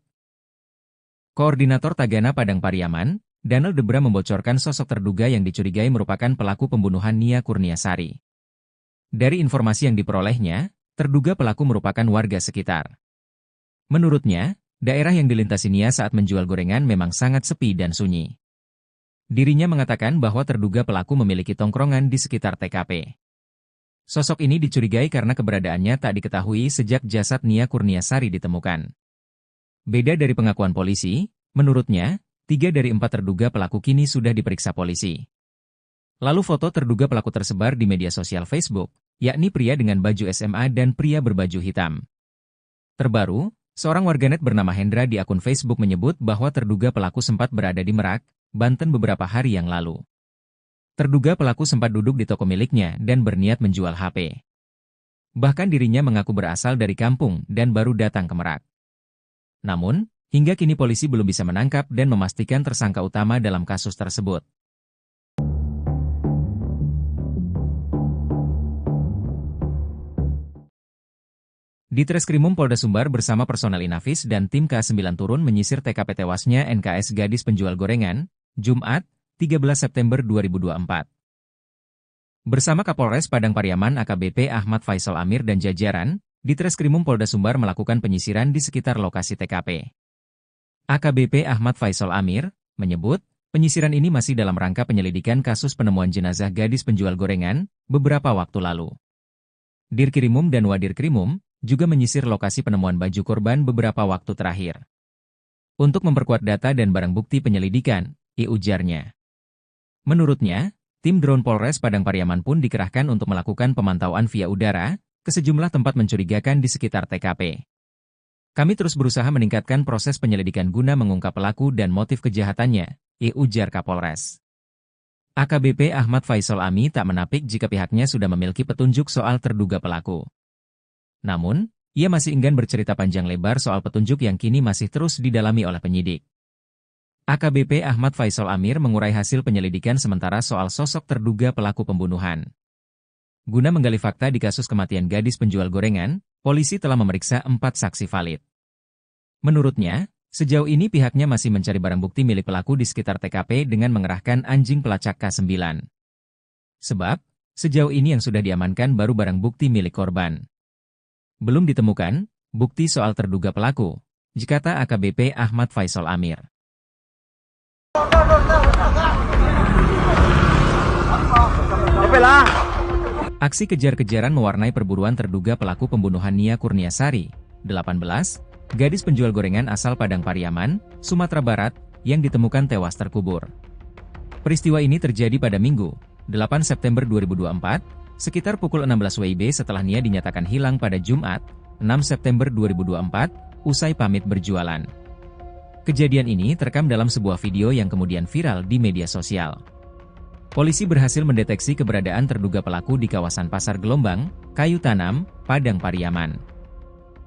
Koordinator Tagana Padang Pariaman, Daniel Debra membocorkan sosok terduga yang dicurigai merupakan pelaku pembunuhan Nia Kurniasari. Dari informasi yang diperolehnya, terduga pelaku merupakan warga sekitar. Menurutnya, daerah yang dilintasi Nia saat menjual gorengan memang sangat sepi dan sunyi. Dirinya mengatakan bahwa terduga pelaku memiliki tongkrongan di sekitar TKP. Sosok ini dicurigai karena keberadaannya tak diketahui sejak jasad Nia Kurniasari ditemukan. Beda dari pengakuan polisi, menurutnya, 3 dari 4 terduga pelaku kini sudah diperiksa polisi. Lalu foto terduga pelaku tersebar di media sosial Facebook, yakni pria dengan baju SMA dan pria berbaju hitam. Terbaru, seorang warganet bernama Hendra di akun Facebook menyebut bahwa terduga pelaku sempat berada di Merak, Banten beberapa hari yang lalu. Terduga pelaku sempat duduk di toko miliknya dan berniat menjual HP. Bahkan dirinya mengaku berasal dari kampung dan baru datang ke Merak. Namun, hingga kini polisi belum bisa menangkap dan memastikan tersangka utama dalam kasus tersebut. Di Treskrimum Polda Sumbar bersama personel Inafis dan tim K9 turun menyisir TKP tewasnya NKS gadis penjual gorengan, Jumat, 13 September 2024. Bersama Kapolres Padang Pariaman AKBP Ahmad Faisal Amir dan jajaran, di Treskrimum Polda Sumbar melakukan penyisiran di sekitar lokasi TKP. AKBP Ahmad Faisal Amir menyebut, penyisiran ini masih dalam rangka penyelidikan kasus penemuan jenazah gadis penjual gorengan beberapa waktu lalu. Dirkrimum dan Wadirkrimum juga menyisir lokasi penemuan baju korban beberapa waktu terakhir. Untuk memperkuat data dan barang bukti penyelidikan, ujarnya. Menurutnya, tim drone Polres Padang Pariaman pun dikerahkan untuk melakukan pemantauan via udara ke sejumlah tempat mencurigakan di sekitar TKP. Kami terus berusaha meningkatkan proses penyelidikan guna mengungkap pelaku dan motif kejahatannya, ujar Kapolres. AKBP Ahmad Faisal Ami tak menapik jika pihaknya sudah memiliki petunjuk soal terduga pelaku. Namun, ia masih enggan bercerita panjang lebar soal petunjuk yang kini masih terus didalami oleh penyidik. AKBP Ahmad Faisal Amir mengurai hasil penyelidikan sementara soal sosok terduga pelaku pembunuhan. Guna menggali fakta di kasus kematian gadis penjual gorengan, polisi telah memeriksa 4 saksi valid. Menurutnya, sejauh ini pihaknya masih mencari barang bukti milik pelaku di sekitar TKP dengan mengerahkan anjing pelacak K9. Sebab, sejauh ini yang sudah diamankan baru barang bukti milik korban. Belum ditemukan bukti soal terduga pelaku, kata AKBP Ahmad Faisal Amir. Aksi kejar-kejaran mewarnai perburuan terduga pelaku pembunuhan Nia Kurniasari, 18, gadis penjual gorengan asal Padang Pariaman, Sumatera Barat, yang ditemukan tewas terkubur. Peristiwa ini terjadi pada Minggu, 8 September 2024, sekitar pukul 16 WIB setelah Nia dinyatakan hilang pada Jumat, 6 September 2024, usai pamit berjualan. Kejadian ini terekam dalam sebuah video yang kemudian viral di media sosial. Polisi berhasil mendeteksi keberadaan terduga pelaku di kawasan Pasar Gelombang, Kayu Tanam, Padang Pariaman.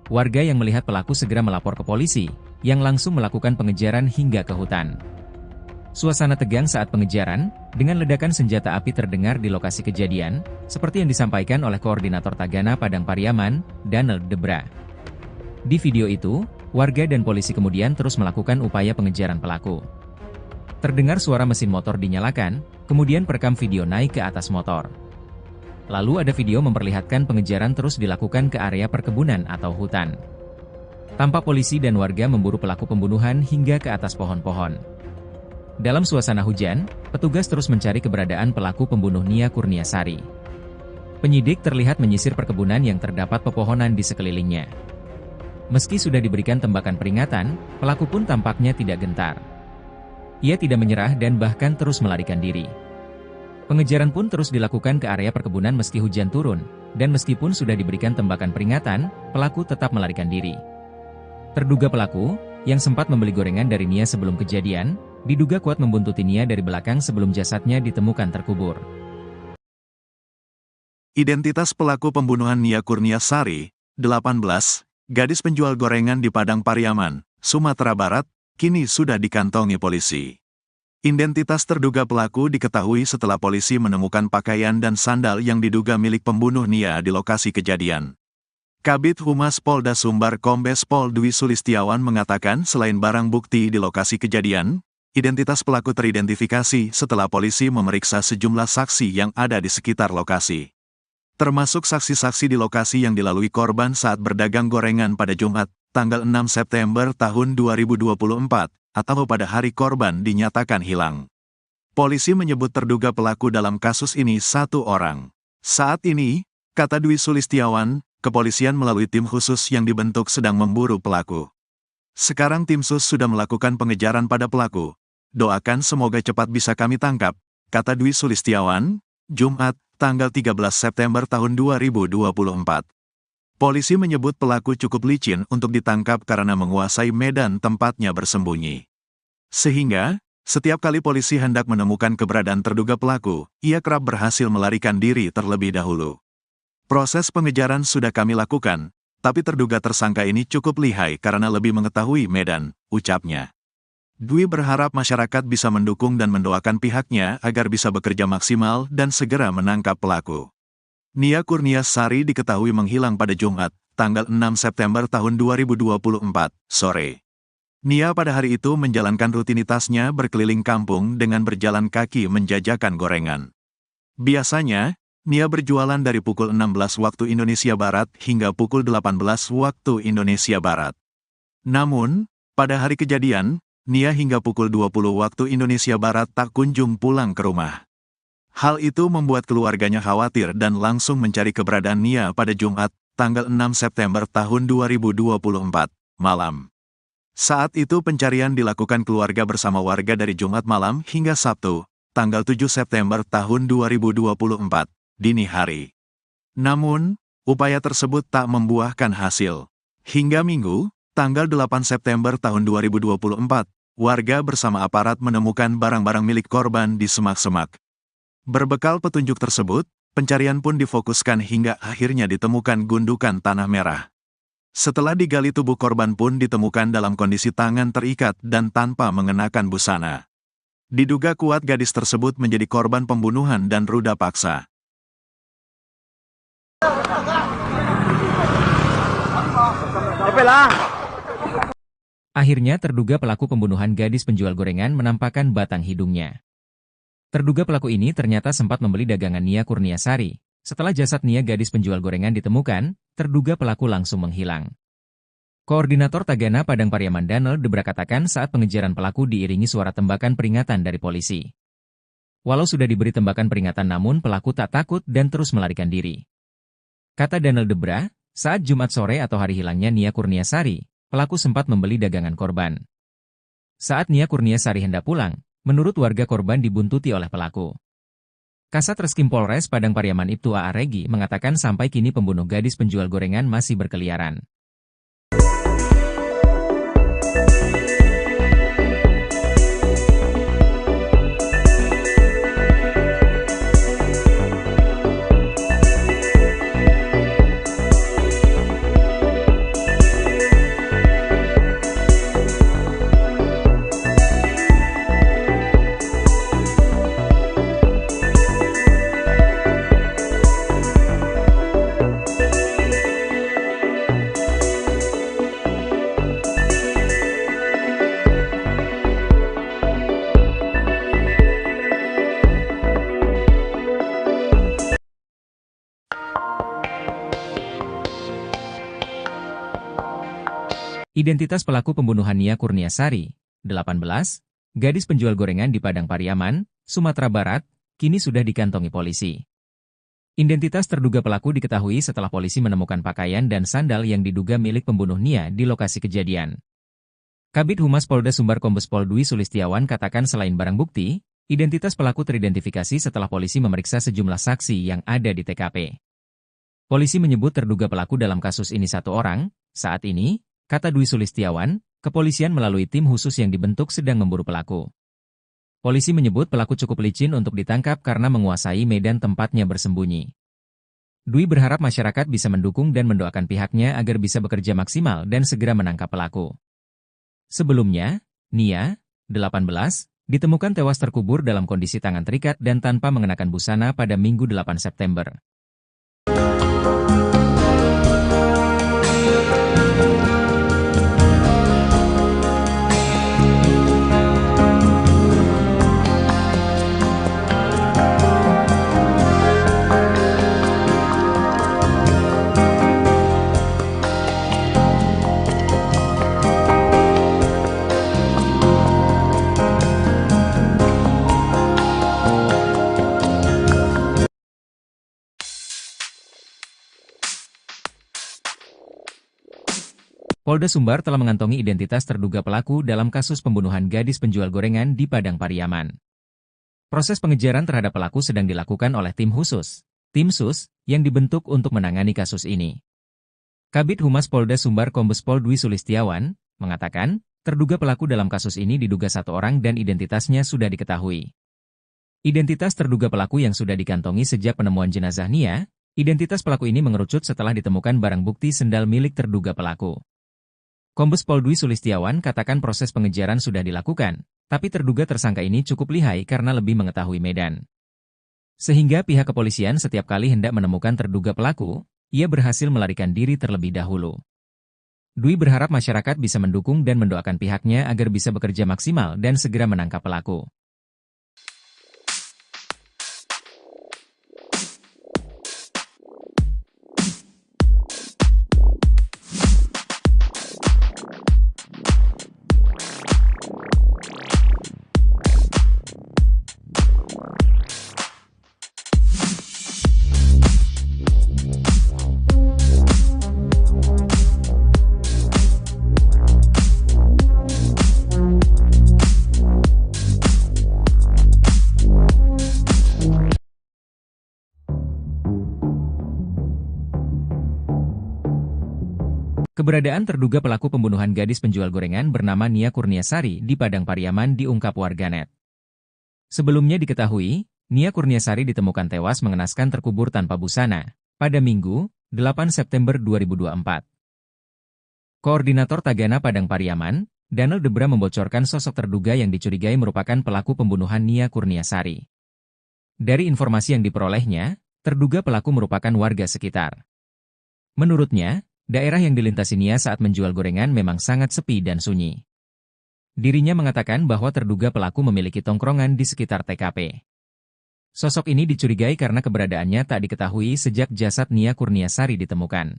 Warga yang melihat pelaku segera melapor ke polisi, yang langsung melakukan pengejaran hingga ke hutan. Suasana tegang saat pengejaran, dengan ledakan senjata api terdengar di lokasi kejadian, seperti yang disampaikan oleh Koordinator Tagana Padang Pariaman, Daniel Debra. Di video itu, warga dan polisi kemudian terus melakukan upaya pengejaran pelaku. Terdengar suara mesin motor dinyalakan, kemudian perekam video naik ke atas motor. Lalu ada video memperlihatkan pengejaran terus dilakukan ke area perkebunan atau hutan. Tampak polisi dan warga memburu pelaku pembunuhan hingga ke atas pohon-pohon. Dalam suasana hujan, petugas terus mencari keberadaan pelaku pembunuh Nia Kurniasari. Penyidik terlihat menyisir perkebunan yang terdapat pepohonan di sekelilingnya. Meski sudah diberikan tembakan peringatan, pelaku pun tampaknya tidak gentar. Ia tidak menyerah dan bahkan terus melarikan diri. Pengejaran pun terus dilakukan ke area perkebunan meski hujan turun, dan meskipun sudah diberikan tembakan peringatan, pelaku tetap melarikan diri. Terduga pelaku, yang sempat membeli gorengan dari Nia sebelum kejadian, diduga kuat membuntuti Nia dari belakang sebelum jasadnya ditemukan terkubur. Identitas pelaku pembunuhan Nia Kurniasari, 18, gadis penjual gorengan di Padang Pariaman, Sumatera Barat, kini sudah dikantongi polisi. Identitas terduga pelaku diketahui setelah polisi menemukan pakaian dan sandal yang diduga milik pembunuh Nia di lokasi kejadian. Kabid Humas Polda Sumbar Kombes Pol Dwi Sulistiawan mengatakan selain barang bukti di lokasi kejadian, identitas pelaku teridentifikasi setelah polisi memeriksa sejumlah saksi yang ada di sekitar lokasi. Termasuk saksi-saksi di lokasi yang dilalui korban saat berdagang gorengan pada Jumat, tanggal 6 September tahun 2024, atau pada hari korban dinyatakan hilang. Polisi menyebut terduga pelaku dalam kasus ini satu orang. Saat ini, kata Dwi Sulistiawan, kepolisian melalui tim khusus yang dibentuk sedang memburu pelaku. Sekarang tim sus sudah melakukan pengejaran pada pelaku. Doakan semoga cepat bisa kami tangkap, kata Dwi Sulistiawan, Jumat, tanggal 13 September tahun 2024. Polisi menyebut pelaku cukup licin untuk ditangkap karena menguasai medan tempatnya bersembunyi. Sehingga, setiap kali polisi hendak menemukan keberadaan terduga pelaku, ia kerap berhasil melarikan diri terlebih dahulu. Proses pengejaran sudah kami lakukan, tapi terduga tersangka ini cukup lihai karena lebih mengetahui medan, ucapnya. Dwi berharap masyarakat bisa mendukung dan mendoakan pihaknya agar bisa bekerja maksimal dan segera menangkap pelaku. Nia Kurniasari diketahui menghilang pada Jumat, tanggal 6 September tahun 2024, sore. Nia pada hari itu menjalankan rutinitasnya berkeliling kampung dengan berjalan kaki menjajakan gorengan. Biasanya, Nia berjualan dari pukul 16 waktu Indonesia Barat hingga pukul 18 waktu Indonesia Barat. Namun, pada hari kejadian, Nia hingga pukul 20 waktu Indonesia Barat tak kunjung pulang ke rumah. Hal itu membuat keluarganya khawatir dan langsung mencari keberadaan Nia pada Jumat, tanggal 6 September tahun 2024, malam. Saat itu pencarian dilakukan keluarga bersama warga dari Jumat malam hingga Sabtu, tanggal 7 September tahun 2024, dini hari. Namun, upaya tersebut tak membuahkan hasil. Hingga Minggu, tanggal 8 September tahun 2024, warga bersama aparat menemukan barang-barang milik korban di semak-semak. Berbekal petunjuk tersebut, pencarian pun difokuskan hingga akhirnya ditemukan gundukan tanah merah. Setelah digali tubuh korban pun ditemukan dalam kondisi tangan terikat dan tanpa mengenakan busana. Diduga kuat gadis tersebut menjadi korban pembunuhan dan ruda paksa. Akhirnya terduga pelaku pembunuhan gadis penjual gorengan menampakkan batang hidungnya. Terduga pelaku ini ternyata sempat membeli dagangan Nia Kurniasari. Setelah jasad Nia gadis penjual gorengan ditemukan, terduga pelaku langsung menghilang. Koordinator Tagana Padang Pariaman Daniel Debra katakan saat pengejaran pelaku diiringi suara tembakan peringatan dari polisi. Walau sudah diberi tembakan peringatan namun pelaku tak takut dan terus melarikan diri. Kata Daniel Debra, saat Jumat sore atau hari hilangnya Nia Kurniasari, pelaku sempat membeli dagangan korban. Saat Nia Kurniasari hendak pulang, menurut warga korban dibuntuti oleh pelaku. Kasat Reskrim Polres Padang Pariaman Ibtu A.A. Regi mengatakan sampai kini pembunuh gadis penjual gorengan masih berkeliaran. Identitas pelaku pembunuhan Nia Kurniasari, 18, gadis penjual gorengan di Padang Pariaman, Sumatera Barat, kini sudah dikantongi polisi. Identitas terduga pelaku diketahui setelah polisi menemukan pakaian dan sandal yang diduga milik pembunuh Nia di lokasi kejadian. Kabid Humas Polda Sumbar Kombes Pol Dwi Sulistiawan katakan selain barang bukti, identitas pelaku teridentifikasi setelah polisi memeriksa sejumlah saksi yang ada di TKP. Polisi menyebut terduga pelaku dalam kasus ini satu orang. Saat ini, kata Dwi Sulistiawan, kepolisian melalui tim khusus yang dibentuk sedang memburu pelaku. Polisi menyebut pelaku cukup licin untuk ditangkap karena menguasai medan tempatnya bersembunyi. Dwi berharap masyarakat bisa mendukung dan mendoakan pihaknya agar bisa bekerja maksimal dan segera menangkap pelaku. Sebelumnya, Nia, 18, ditemukan tewas terkubur dalam kondisi tangan terikat dan tanpa mengenakan busana pada Minggu 8 September. Polda Sumbar telah mengantongi identitas terduga pelaku dalam kasus pembunuhan gadis penjual gorengan di Padang Pariaman. Proses pengejaran terhadap pelaku sedang dilakukan oleh tim khusus, tim SUS, yang dibentuk untuk menangani kasus ini. Kabid Humas Polda Sumbar Kombes Pol Dwi Sulistiawan mengatakan, terduga pelaku dalam kasus ini diduga satu orang dan identitasnya sudah diketahui. Identitas terduga pelaku yang sudah dikantongi sejak penemuan jenazah Nia, identitas pelaku ini mengerucut setelah ditemukan barang bukti sendal milik terduga pelaku. Kombes Pol Dwi Sulistiawan katakan proses pengejaran sudah dilakukan, tapi terduga tersangka ini cukup lihai karena lebih mengetahui medan. Sehingga pihak kepolisian setiap kali hendak menemukan terduga pelaku, ia berhasil melarikan diri terlebih dahulu. Dwi berharap masyarakat bisa mendukung dan mendoakan pihaknya agar bisa bekerja maksimal dan segera menangkap pelaku. Keberadaan terduga pelaku pembunuhan gadis penjual gorengan bernama Nia Kurniasari di Padang Pariaman diungkap warganet. Sebelumnya diketahui, Nia Kurniasari ditemukan tewas mengenaskan terkubur tanpa busana pada Minggu, 8 September 2024. Koordinator Tagana Padang Pariaman, Daniel Debra membocorkan sosok terduga yang dicurigai merupakan pelaku pembunuhan Nia Kurniasari. Dari informasi yang diperolehnya, terduga pelaku merupakan warga sekitar. Menurutnya, daerah yang dilintasi Nia saat menjual gorengan memang sangat sepi dan sunyi. Dirinya mengatakan bahwa terduga pelaku memiliki tongkrongan di sekitar TKP. Sosok ini dicurigai karena keberadaannya tak diketahui sejak jasad Nia Kurniasari ditemukan.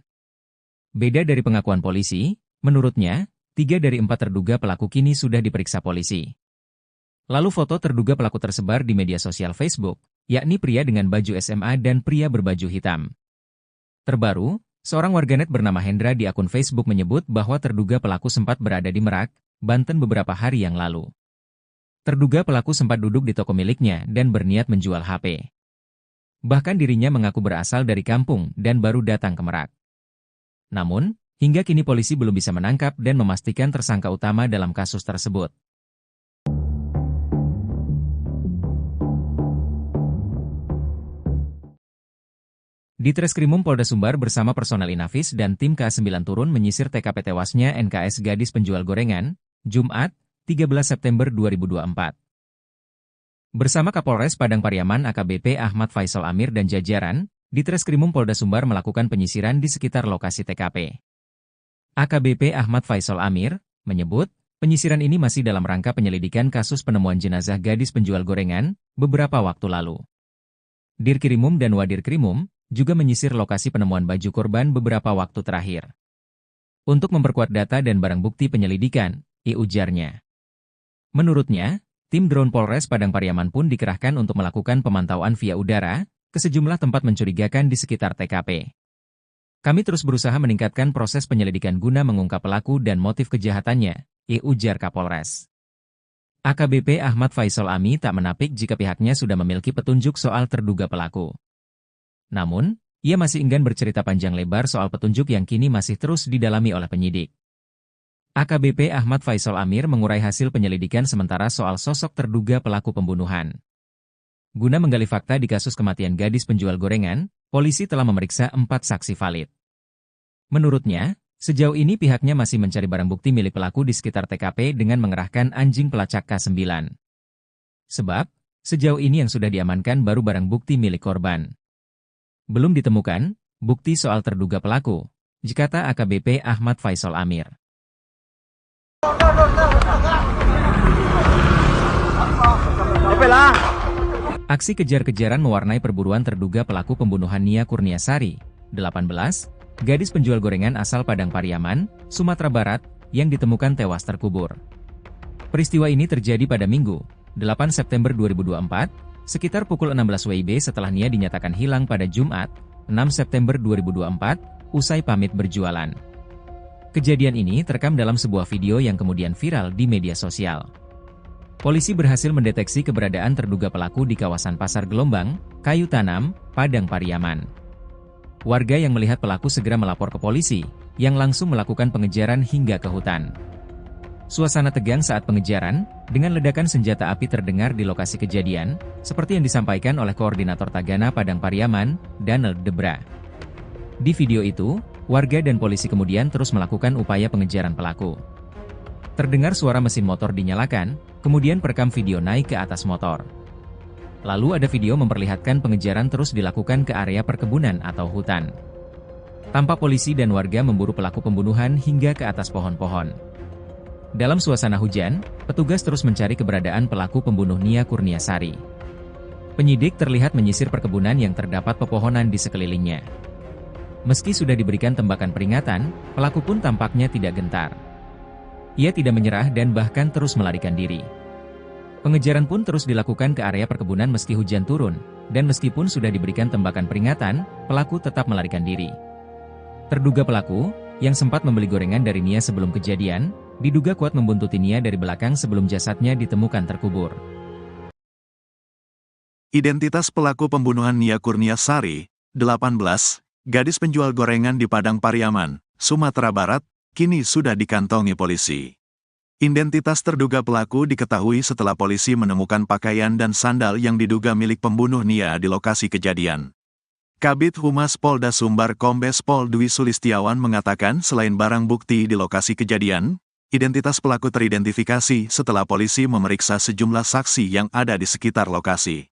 Beda dari pengakuan polisi, menurutnya, 3 dari 4 terduga pelaku kini sudah diperiksa polisi. Lalu foto terduga pelaku tersebar di media sosial Facebook, yakni pria dengan baju SMA dan pria berbaju hitam. Terbaru, seorang warganet bernama Hendra di akun Facebook menyebut bahwa terduga pelaku sempat berada di Merak, Banten beberapa hari yang lalu. Terduga pelaku sempat duduk di toko miliknya dan berniat menjual HP. Bahkan dirinya mengaku berasal dari kampung dan baru datang ke Merak. Namun, hingga kini polisi belum bisa menangkap dan memastikan tersangka utama dalam kasus tersebut. Ditreskrimum Polda Sumbar bersama personel Inafis dan tim K9 turun menyisir TKP tewasnya NKS gadis penjual gorengan, Jumat, 13 September 2024. Bersama Kapolres Padang Pariaman AKBP Ahmad Faisal Amir dan jajaran, Ditreskrimum Polda Sumbar melakukan penyisiran di sekitar lokasi TKP. AKBP Ahmad Faisal Amir menyebut, penyisiran ini masih dalam rangka penyelidikan kasus penemuan jenazah gadis penjual gorengan beberapa waktu lalu. Dirkrimum dan Wadirkrimum juga menyisir lokasi penemuan baju korban beberapa waktu terakhir. Untuk memperkuat data dan barang bukti penyelidikan, ujarnya. Menurutnya, tim drone Polres Padang Pariaman pun dikerahkan untuk melakukan pemantauan via udara ke sejumlah tempat mencurigakan di sekitar TKP. Kami terus berusaha meningkatkan proses penyelidikan guna mengungkap pelaku dan motif kejahatannya, ujar Kapolres. AKBP Ahmad Faisal Ami tak menapik jika pihaknya sudah memiliki petunjuk soal terduga pelaku. Namun, ia masih enggan bercerita panjang lebar soal petunjuk yang kini masih terus didalami oleh penyidik. AKBP Ahmad Faisal Amir mengurai hasil penyelidikan sementara soal sosok terduga pelaku pembunuhan. Guna menggali fakta di kasus kematian gadis penjual gorengan, polisi telah memeriksa 4 saksi valid. Menurutnya, Sejauh ini pihaknya masih mencari barang bukti milik pelaku di sekitar TKP dengan mengerahkan anjing pelacak K9. Sebab, sejauh ini yang sudah diamankan baru barang bukti milik korban. Belum ditemukan bukti soal terduga pelaku, kata AKBP Ahmad Faisal Amir. Aksi kejar-kejaran mewarnai perburuan terduga pelaku pembunuhan Nia Kurniasari, 18, gadis penjual gorengan asal Padang Pariaman, Sumatera Barat, yang ditemukan tewas terkubur. Peristiwa ini terjadi pada Minggu, 8 September 2024, sekitar pukul 16 WIB setelah Nia dinyatakan hilang pada Jumat, 6 September 2024, usai pamit berjualan. Kejadian ini terekam dalam sebuah video yang kemudian viral di media sosial. Polisi berhasil mendeteksi keberadaan terduga pelaku di kawasan Pasar Gelombang, Kayu Tanam, Padang Pariaman. Warga yang melihat pelaku segera melapor ke polisi, yang langsung melakukan pengejaran hingga ke hutan. Suasana tegang saat pengejaran, dengan ledakan senjata api terdengar di lokasi kejadian, seperti yang disampaikan oleh Koordinator Tagana Padang Pariaman, Donald Debra. Di video itu, warga dan polisi kemudian terus melakukan upaya pengejaran pelaku. Terdengar suara mesin motor dinyalakan, kemudian perekam video naik ke atas motor. Lalu ada video memperlihatkan pengejaran terus dilakukan ke area perkebunan atau hutan. Tampak polisi dan warga memburu pelaku pembunuhan hingga ke atas pohon-pohon. Dalam suasana hujan, petugas terus mencari keberadaan pelaku pembunuh Nia Kurniasari. Penyidik terlihat menyisir perkebunan yang terdapat pepohonan di sekelilingnya. Meski sudah diberikan tembakan peringatan, pelaku pun tampaknya tidak gentar. Ia tidak menyerah dan bahkan terus melarikan diri. Pengejaran pun terus dilakukan ke area perkebunan meski hujan turun, dan meskipun sudah diberikan tembakan peringatan, pelaku tetap melarikan diri. Terduga pelaku, yang sempat membeli gorengan dari Nia sebelum kejadian, diduga kuat membuntuti Nia dari belakang sebelum jasadnya ditemukan terkubur. Identitas pelaku pembunuhan Nia Kurniasari, 18, gadis penjual gorengan di Padang Pariaman, Sumatera Barat, kini sudah dikantongi polisi. Identitas terduga pelaku diketahui setelah polisi menemukan pakaian dan sandal yang diduga milik pembunuh Nia di lokasi kejadian. Kabid Humas Polda Sumbar Kombes Pol Dwi Sulistiawan mengatakan selain barang bukti di lokasi kejadian, identitas pelaku teridentifikasi setelah polisi memeriksa sejumlah saksi yang ada di sekitar lokasi.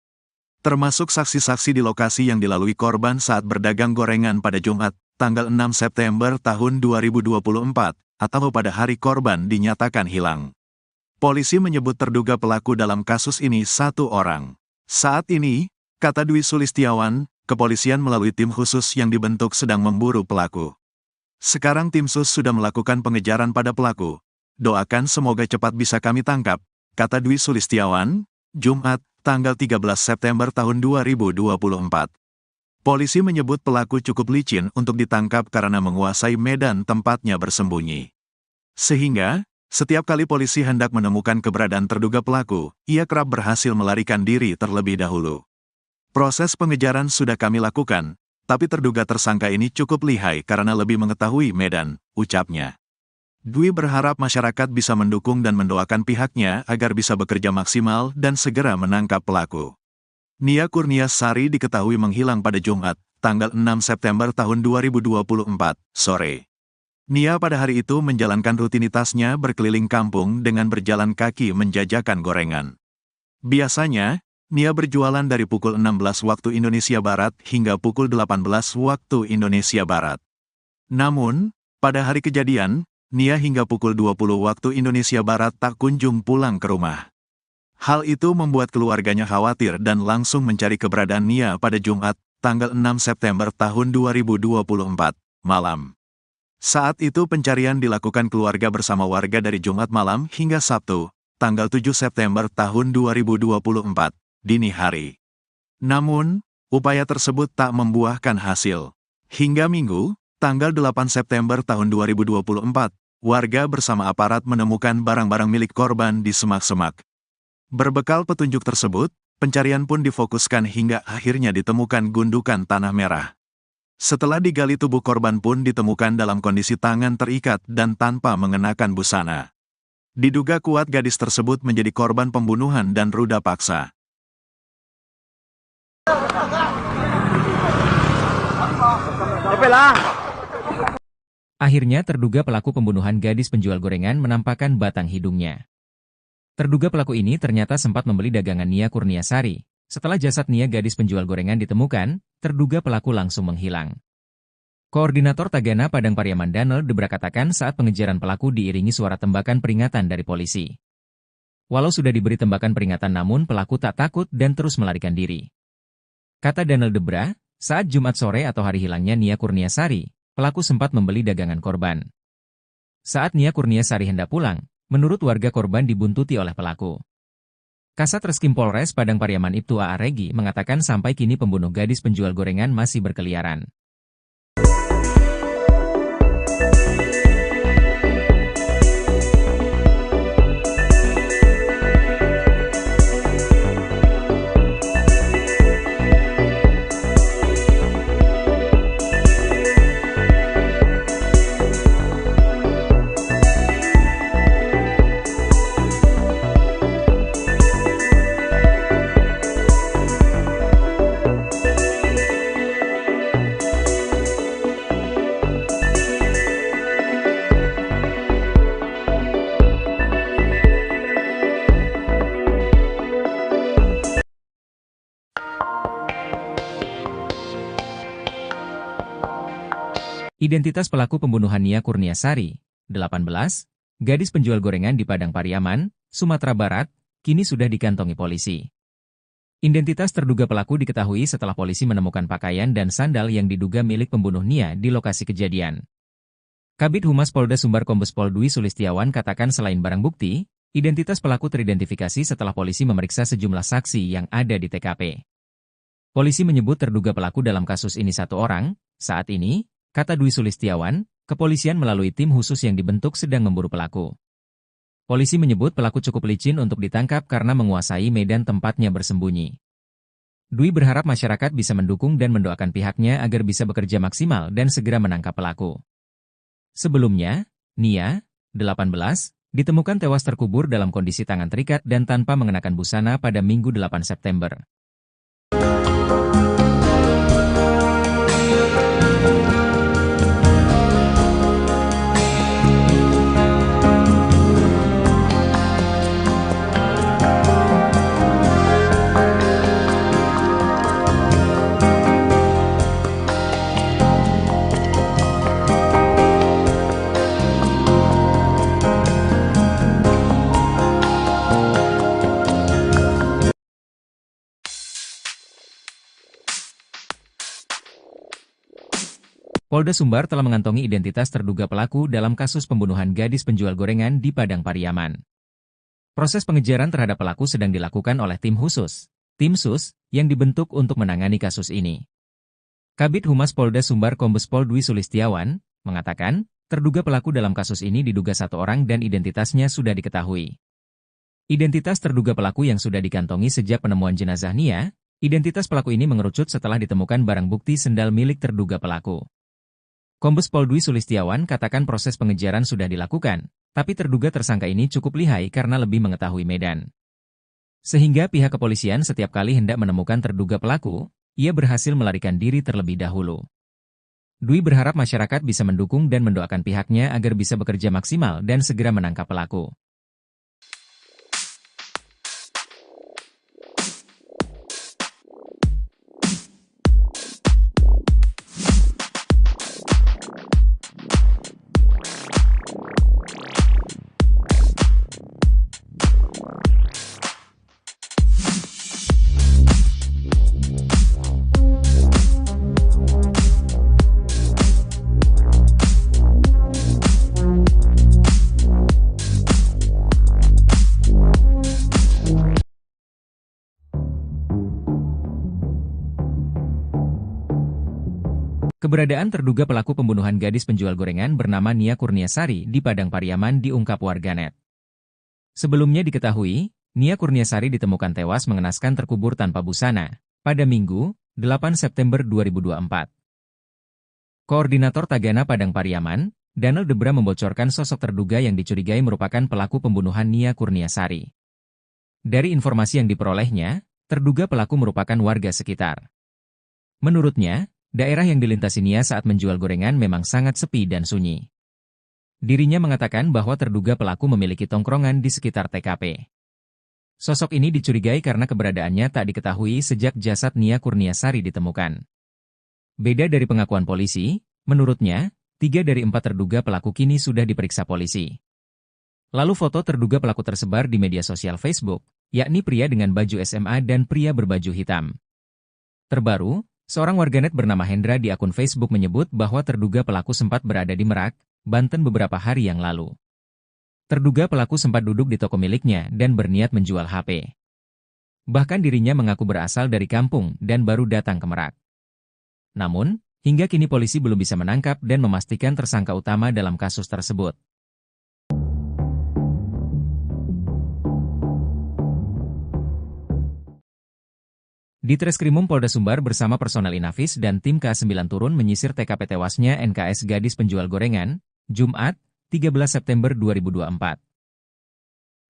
Termasuk saksi-saksi di lokasi yang dilalui korban saat berdagang gorengan pada Jumat, tanggal 6 September tahun 2024, atau pada hari korban dinyatakan hilang. Polisi menyebut terduga pelaku dalam kasus ini satu orang. Saat ini, kata Dwi Sulistiawan, kepolisian melalui tim khusus yang dibentuk sedang memburu pelaku. Sekarang tim sus sudah melakukan pengejaran pada pelaku. Doakan semoga cepat bisa kami tangkap, kata Dwi Sulistiawan, Jumat, tanggal 13 September tahun 2024. Polisi menyebut pelaku cukup licin untuk ditangkap karena menguasai medan tempatnya bersembunyi. Sehingga, setiap kali polisi hendak menemukan keberadaan terduga pelaku, ia kerap berhasil melarikan diri terlebih dahulu. Proses pengejaran sudah kami lakukan, tapi terduga tersangka ini cukup lihai karena lebih mengetahui medan, ucapnya. Dwi berharap masyarakat bisa mendukung dan mendoakan pihaknya agar bisa bekerja maksimal dan segera menangkap pelaku. Nia Kurniasari diketahui menghilang pada Jumat, tanggal 6 September tahun 2024, sore. Nia pada hari itu menjalankan rutinitasnya berkeliling kampung dengan berjalan kaki menjajakan gorengan. Biasanya, Nia berjualan dari pukul 16 waktu Indonesia Barat hingga pukul 18 waktu Indonesia Barat. Namun, pada hari kejadian, Nia hingga pukul 20 waktu Indonesia Barat tak kunjung pulang ke rumah. Hal itu membuat keluarganya khawatir dan langsung mencari keberadaan Nia pada Jumat, tanggal 6 September tahun 2024, malam. Saat itu pencarian dilakukan keluarga bersama warga dari Jumat malam hingga Sabtu, tanggal 7 September tahun 2024, dini hari. Namun, upaya tersebut tak membuahkan hasil. Hingga Minggu, tanggal 8 September tahun 2024, warga bersama aparat menemukan barang-barang milik korban di semak-semak. Berbekal petunjuk tersebut, pencarian pun difokuskan hingga akhirnya ditemukan gundukan tanah merah. Setelah digali, tubuh korban pun ditemukan dalam kondisi tangan terikat dan tanpa mengenakan busana. Diduga kuat gadis tersebut menjadi korban pembunuhan dan ruda paksa. Akhirnya terduga pelaku pembunuhan gadis penjual gorengan menampakkan batang hidungnya. Terduga pelaku ini ternyata sempat membeli dagangan Nia Kurniasari. Setelah jasad Nia gadis penjual gorengan ditemukan, terduga pelaku langsung menghilang. Koordinator Tagana Padang Pariaman Danel Debra katakan saat pengejaran pelaku diiringi suara tembakan peringatan dari polisi. Walau sudah diberi tembakan peringatan namun pelaku tak takut dan terus melarikan diri. Kata Danel Debra, saat Jumat sore atau hari hilangnya Nia Kurniasari, pelaku sempat membeli dagangan korban. Saat Nia Kurniasari hendak pulang, menurut warga korban dibuntuti oleh pelaku. Kasat Reskrim Polres Padang Pariaman Ibtu A.A. Regi mengatakan sampai kini pembunuh gadis penjual gorengan masih berkeliaran. Identitas pelaku pembunuhan Nia Kurniasari, 18, gadis penjual gorengan di Padang Pariaman, Sumatera Barat, kini sudah dikantongi polisi. Identitas terduga pelaku diketahui setelah polisi menemukan pakaian dan sandal yang diduga milik pembunuh Nia di lokasi kejadian. Kabid Humas Polda Sumbar Kombes Pol Dwi Sulistiawan katakan selain barang bukti, identitas pelaku teridentifikasi setelah polisi memeriksa sejumlah saksi yang ada di TKP. Polisi menyebut terduga pelaku dalam kasus ini satu orang. Saat ini, kata Dwi Sulistiawan, kepolisian melalui tim khusus yang dibentuk sedang memburu pelaku. Polisi menyebut pelaku cukup licin untuk ditangkap karena menguasai medan tempatnya bersembunyi. Dwi berharap masyarakat bisa mendukung dan mendoakan pihaknya agar bisa bekerja maksimal dan segera menangkap pelaku. Sebelumnya, Nia, 18, ditemukan tewas terkubur dalam kondisi tangan terikat dan tanpa mengenakan busana pada Minggu 8 September. Polda Sumbar telah mengantongi identitas terduga pelaku dalam kasus pembunuhan gadis penjual gorengan di Padang Pariaman. Proses pengejaran terhadap pelaku sedang dilakukan oleh tim khusus, tim SUS, yang dibentuk untuk menangani kasus ini. Kabid Humas Polda Sumbar Kombes Pol Dwi Sulistiawan mengatakan, terduga pelaku dalam kasus ini diduga satu orang dan identitasnya sudah diketahui. Identitas terduga pelaku yang sudah dikantongi sejak penemuan jenazah Nia, identitas pelaku ini mengerucut setelah ditemukan barang bukti sendal milik terduga pelaku. Kombes Pol Dwi Sulistiawan katakan proses pengejaran sudah dilakukan, tapi terduga tersangka ini cukup lihai karena lebih mengetahui medan. Sehingga pihak kepolisian setiap kali hendak menemukan terduga pelaku, ia berhasil melarikan diri terlebih dahulu. Dwi berharap masyarakat bisa mendukung dan mendoakan pihaknya agar bisa bekerja maksimal dan segera menangkap pelaku. Keberadaan terduga pelaku pembunuhan gadis penjual gorengan bernama Nia Kurniasari di Padang Pariaman diungkap warganet. Sebelumnya diketahui, Nia Kurniasari ditemukan tewas mengenaskan terkubur tanpa busana pada Minggu, 8 September 2024. Koordinator Tagana Padang Pariaman, Danel Debra membocorkan sosok terduga yang dicurigai merupakan pelaku pembunuhan Nia Kurniasari. Dari informasi yang diperolehnya, terduga pelaku merupakan warga sekitar. Menurutnya, daerah yang dilintasi Nia saat menjual gorengan memang sangat sepi dan sunyi. Dirinya mengatakan bahwa terduga pelaku memiliki tongkrongan di sekitar TKP. Sosok ini dicurigai karena keberadaannya tak diketahui sejak jasad Nia Kurniasari ditemukan. Beda dari pengakuan polisi, menurutnya, 3 dari 4 terduga pelaku kini sudah diperiksa polisi. Lalu foto terduga pelaku tersebar di media sosial Facebook, yakni pria dengan baju SMA dan pria berbaju hitam. Terbaru, seorang warganet bernama Hendra di akun Facebook menyebut bahwa terduga pelaku sempat berada di Merak, Banten beberapa hari yang lalu. Terduga pelaku sempat duduk di toko miliknya dan berniat menjual HP. Bahkan dirinya mengaku berasal dari kampung dan baru datang ke Merak. Namun, hingga kini polisi belum bisa menangkap dan memastikan tersangka utama dalam kasus tersebut. Ditreskrimum Polda Sumbar bersama personel Inafis dan tim K9 turun menyisir TKP tewasnya NKS gadis penjual gorengan, Jumat, 13 September 2024.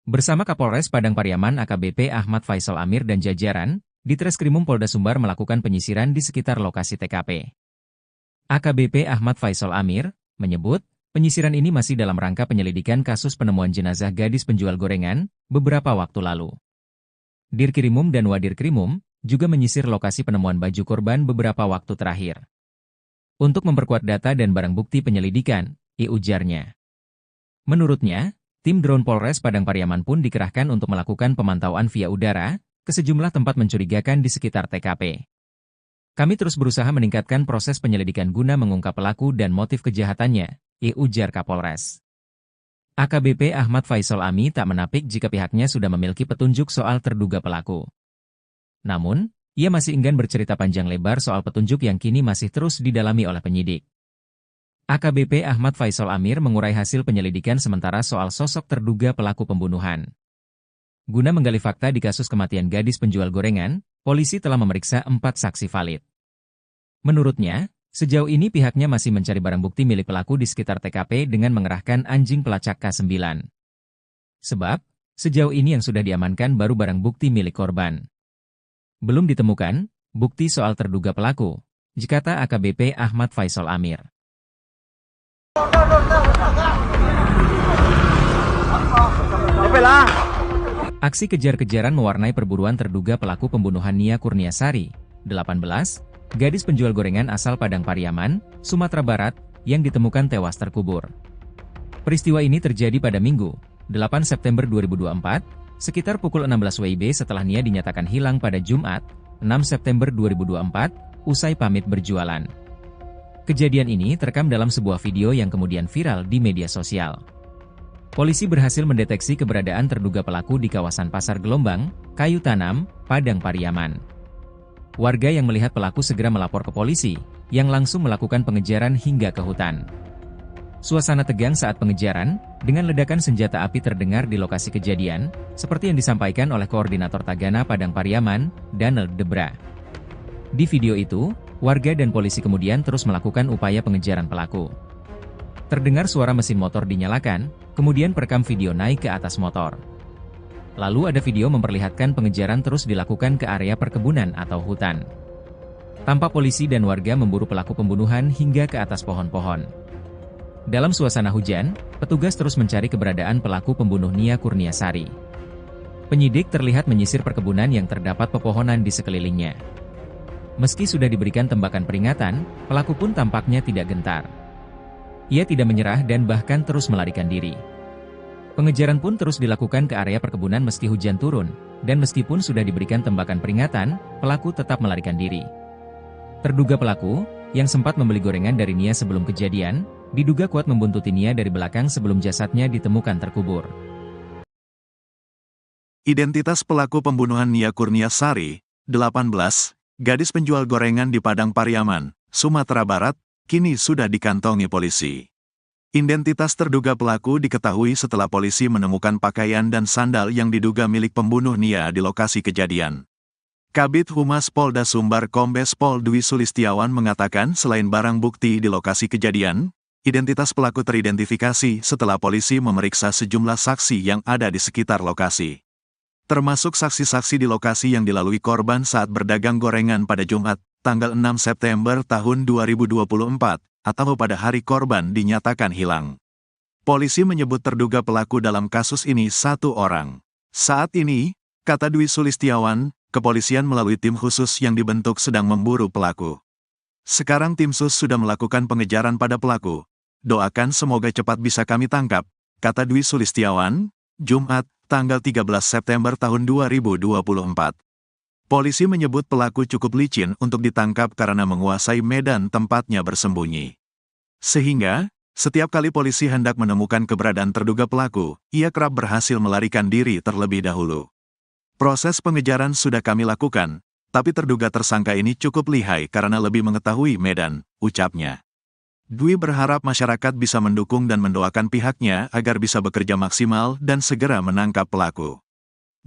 Bersama Kapolres Padang Pariaman AKBP Ahmad Faisal Amir dan jajaran, Ditreskrimum Polda Sumbar melakukan penyisiran di sekitar lokasi TKP. AKBP Ahmad Faisal Amir menyebut, penyisiran ini masih dalam rangka penyelidikan kasus penemuan jenazah gadis penjual gorengan beberapa waktu lalu. Dirkrimum dan Wadirkrimum juga menyisir lokasi penemuan baju korban beberapa waktu terakhir. Untuk memperkuat data dan barang bukti penyelidikan, ujarnya. Menurutnya, tim drone Polres Padang Pariaman pun dikerahkan untuk melakukan pemantauan via udara ke sejumlah tempat mencurigakan di sekitar TKP. Kami terus berusaha meningkatkan proses penyelidikan guna mengungkap pelaku dan motif kejahatannya, ujar Kapolres. AKBP Ahmad Faisal Ami tak menapik jika pihaknya sudah memiliki petunjuk soal terduga pelaku. Namun, ia masih enggan bercerita panjang lebar soal petunjuk yang kini masih terus didalami oleh penyidik. AKBP Ahmad Faisal Amir mengurai hasil penyelidikan sementara soal sosok terduga pelaku pembunuhan. Guna menggali fakta di kasus kematian gadis penjual gorengan, polisi telah memeriksa 4 saksi valid. Menurutnya, sejauh ini pihaknya masih mencari barang bukti milik pelaku di sekitar TKP dengan mengerahkan anjing pelacak K9. Sebab, sejauh ini yang sudah diamankan baru barang bukti milik korban. Belum ditemukan bukti soal terduga pelaku, kata AKBP Ahmad Faisal Amir. Aksi kejar-kejaran mewarnai perburuan terduga pelaku pembunuhan Nia Kurniasari, 18, gadis penjual gorengan asal Padang Pariaman, Sumatera Barat, yang ditemukan tewas terkubur. Peristiwa ini terjadi pada Minggu, 8 September 2024, sekitar pukul 16 WIB setelah Nia dinyatakan hilang pada Jumat, 6 September 2024, usai pamit berjualan. Kejadian ini terekam dalam sebuah video yang kemudian viral di media sosial. Polisi berhasil mendeteksi keberadaan terduga pelaku di kawasan Pasar Gelombang, Kayu Tanam, Padang Pariaman. Warga yang melihat pelaku segera melapor ke polisi, yang langsung melakukan pengejaran hingga ke hutan. Suasana tegang saat pengejaran, dengan ledakan senjata api terdengar di lokasi kejadian, seperti yang disampaikan oleh Koordinator Tagana Padang Pariaman, Daniel Debra. Di video itu, warga dan polisi kemudian terus melakukan upaya pengejaran pelaku. Terdengar suara mesin motor dinyalakan, kemudian perekam video naik ke atas motor. Lalu ada video memperlihatkan pengejaran terus dilakukan ke area perkebunan atau hutan. Tampak polisi dan warga memburu pelaku pembunuhan hingga ke atas pohon-pohon. Dalam suasana hujan, petugas terus mencari keberadaan pelaku pembunuh Nia Kurniasari. Penyidik terlihat menyisir perkebunan yang terdapat pepohonan di sekelilingnya. Meski sudah diberikan tembakan peringatan, pelaku pun tampaknya tidak gentar. Ia tidak menyerah dan bahkan terus melarikan diri. Pengejaran pun terus dilakukan ke area perkebunan meski hujan turun, dan meskipun sudah diberikan tembakan peringatan, pelaku tetap melarikan diri. Terduga pelaku, yang sempat membeli gorengan dari Nia sebelum kejadian, diduga kuat membuntuti Nia dari belakang sebelum jasadnya ditemukan terkubur. Identitas pelaku pembunuhan Nia Kurniasari, 18, gadis penjual gorengan di Padang Pariaman, Sumatera Barat, kini sudah dikantongi polisi. Identitas terduga pelaku diketahui setelah polisi menemukan pakaian dan sandal yang diduga milik pembunuh Nia di lokasi kejadian. Kabid Humas Polda Sumbar Kombes Pol Dwi Sulistiawan mengatakan selain barang bukti di lokasi kejadian, identitas pelaku teridentifikasi setelah polisi memeriksa sejumlah saksi yang ada di sekitar lokasi. Termasuk saksi-saksi di lokasi yang dilalui korban saat berdagang gorengan pada Jumat, tanggal 6 September tahun 2024, atau pada hari korban dinyatakan hilang. Polisi menyebut terduga pelaku dalam kasus ini satu orang. Saat ini, kata Dwi Sulistiawan, kepolisian melalui tim khusus yang dibentuk sedang memburu pelaku. Sekarang tim sus sudah melakukan pengejaran pada pelaku. Doakan semoga cepat bisa kami tangkap, kata Dwi Sulistiawan, Jumat, tanggal 13 September tahun 2024. Polisi menyebut pelaku cukup licin untuk ditangkap karena menguasai medan tempatnya bersembunyi. Sehingga, setiap kali polisi hendak menemukan keberadaan terduga pelaku, ia kerap berhasil melarikan diri terlebih dahulu. Proses pengejaran sudah kami lakukan, tapi terduga tersangka ini cukup lihai karena lebih mengetahui medan, ucapnya. Dwi berharap masyarakat bisa mendukung dan mendoakan pihaknya agar bisa bekerja maksimal dan segera menangkap pelaku.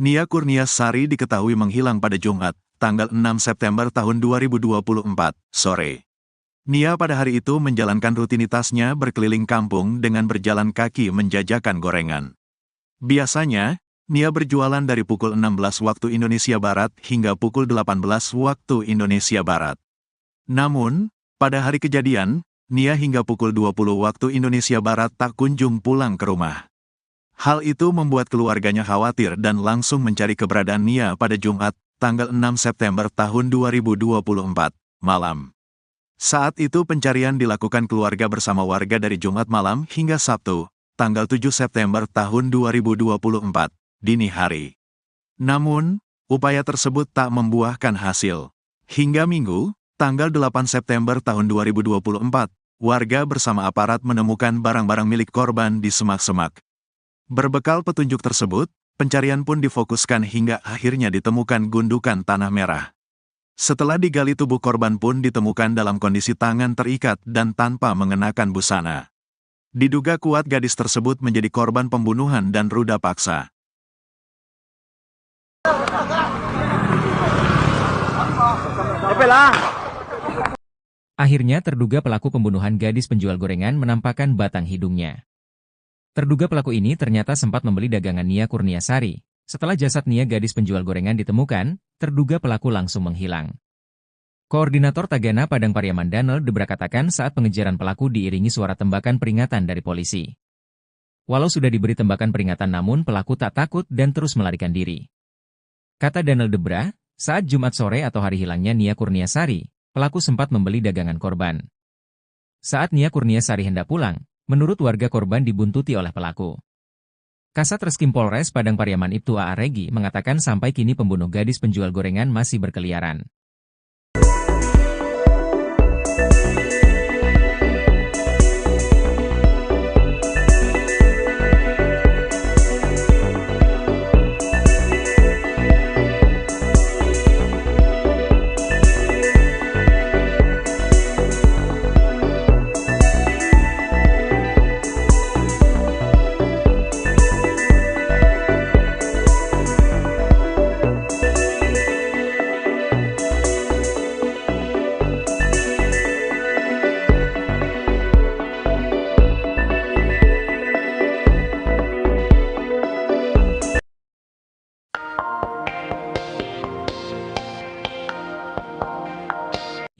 Nia Kurniasari diketahui menghilang pada Jumat, tanggal 6 September tahun 2024, sore. Nia pada hari itu menjalankan rutinitasnya berkeliling kampung dengan berjalan kaki menjajakan gorengan. Biasanya, Nia berjualan dari pukul 16 waktu Indonesia Barat hingga pukul 18 waktu Indonesia Barat. Namun, pada hari kejadian, Nia hingga pukul 20 waktu Indonesia Barat tak kunjung pulang ke rumah. Hal itu membuat keluarganya khawatir dan langsung mencari keberadaan Nia pada Jumat, tanggal 6 September tahun 2024, malam. Saat itu pencarian dilakukan keluarga bersama warga dari Jumat malam hingga Sabtu, tanggal 7 September tahun 2024. Dini hari. Namun, upaya tersebut tak membuahkan hasil. Hingga Minggu, tanggal 8 September tahun 2024, warga bersama aparat menemukan barang-barang milik korban di semak-semak. Berbekal petunjuk tersebut, pencarian pun difokuskan hingga akhirnya ditemukan gundukan tanah merah. Setelah digali, tubuh korban pun ditemukan dalam kondisi tangan terikat dan tanpa mengenakan busana. Diduga kuat gadis tersebut menjadi korban pembunuhan dan ruda paksa. Akhirnya terduga pelaku pembunuhan gadis penjual gorengan menampakkan batang hidungnya. Terduga pelaku ini ternyata sempat membeli dagangan Nia Kurniasari. Setelah jasad Nia gadis penjual gorengan ditemukan, terduga pelaku langsung menghilang. Koordinator Tagana Padang Pariaman Daniel Debra katakan saat pengejaran pelaku diiringi suara tembakan peringatan dari polisi. Walau sudah diberi tembakan peringatan namun pelaku tak takut dan terus melarikan diri. Kata Daniel Debra, saat Jumat sore atau hari hilangnya Nia Kurniasari, pelaku sempat membeli dagangan korban. Saat Nia Kurniasari hendak pulang, menurut warga korban dibuntuti oleh pelaku. Kasat Reskrim Polres Padang Pariaman Ibtu A.A. Regi mengatakan sampai kini pembunuh gadis penjual gorengan masih berkeliaran.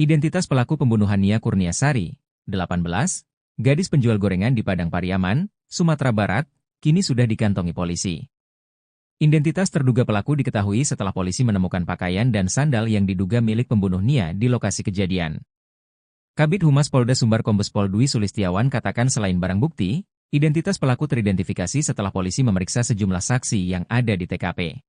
Identitas pelaku pembunuhan Nia Kurniasari, 18, gadis penjual gorengan di Padang Pariaman, Sumatera Barat, kini sudah dikantongi polisi. Identitas terduga pelaku diketahui setelah polisi menemukan pakaian dan sandal yang diduga milik pembunuh Nia di lokasi kejadian. Kabid Humas Polda Sumbar Kombes Pol Dwi Sulistiawan katakan selain barang bukti, identitas pelaku teridentifikasi setelah polisi memeriksa sejumlah saksi yang ada di TKP.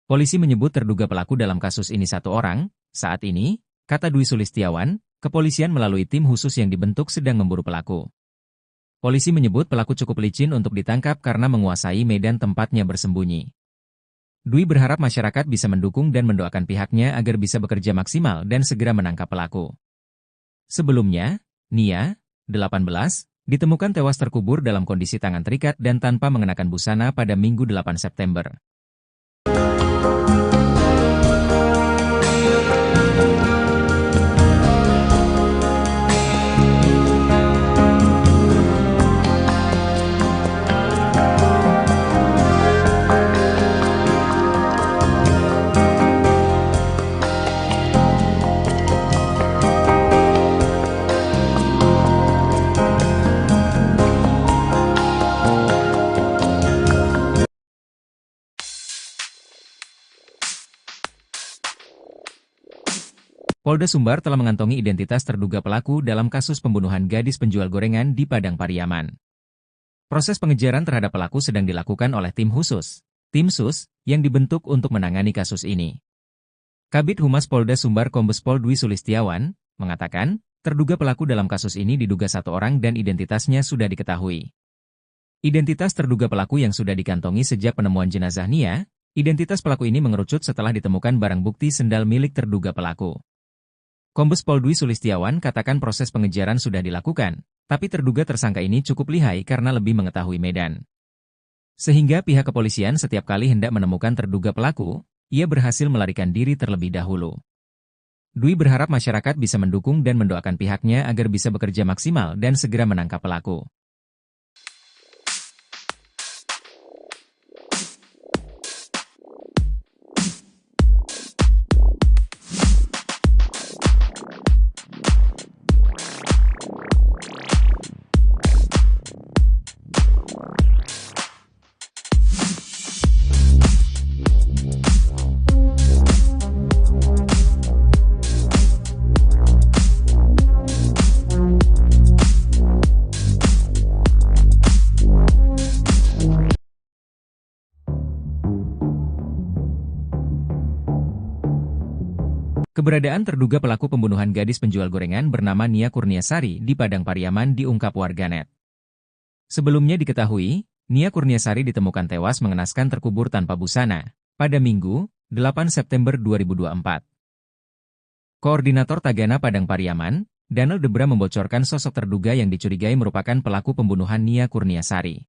Polisi menyebut terduga pelaku dalam kasus ini satu orang. Saat ini, kata Dwi Sulistiawan, kepolisian melalui tim khusus yang dibentuk sedang memburu pelaku. Polisi menyebut pelaku cukup licin untuk ditangkap karena menguasai medan tempatnya bersembunyi. Dwi berharap masyarakat bisa mendukung dan mendoakan pihaknya agar bisa bekerja maksimal dan segera menangkap pelaku. Sebelumnya, Nia, 18, ditemukan tewas terkubur dalam kondisi tangan terikat dan tanpa mengenakan busana pada Minggu 8 September. Polda Sumbar telah mengantongi identitas terduga pelaku dalam kasus pembunuhan gadis penjual gorengan di Padang Pariaman. Proses pengejaran terhadap pelaku sedang dilakukan oleh tim khusus, tim SUS, yang dibentuk untuk menangani kasus ini. Kabid Humas Polda Sumbar Kombes Pol Dwi Sulistiawan mengatakan, terduga pelaku dalam kasus ini diduga satu orang dan identitasnya sudah diketahui. Identitas terduga pelaku yang sudah dikantongi sejak penemuan jenazah Nia, identitas pelaku ini mengerucut setelah ditemukan barang bukti sendal milik terduga pelaku. Kombes Pol Dwi Sulistiawan katakan proses pengejaran sudah dilakukan, tapi terduga tersangka ini cukup lihai karena lebih mengetahui medan. Sehingga pihak kepolisian setiap kali hendak menemukan terduga pelaku, ia berhasil melarikan diri terlebih dahulu. Dwi berharap masyarakat bisa mendukung dan mendoakan pihaknya agar bisa bekerja maksimal dan segera menangkap pelaku. Keberadaan terduga pelaku pembunuhan gadis penjual gorengan bernama Nia Kurniasari di Padang Pariaman diungkap warganet. Sebelumnya diketahui, Nia Kurniasari ditemukan tewas mengenaskan terkubur tanpa busana pada Minggu, 8 September 2024. Koordinator Tagana Padang Pariaman, Daniel Debra membocorkan sosok terduga yang dicurigai merupakan pelaku pembunuhan Nia Kurniasari.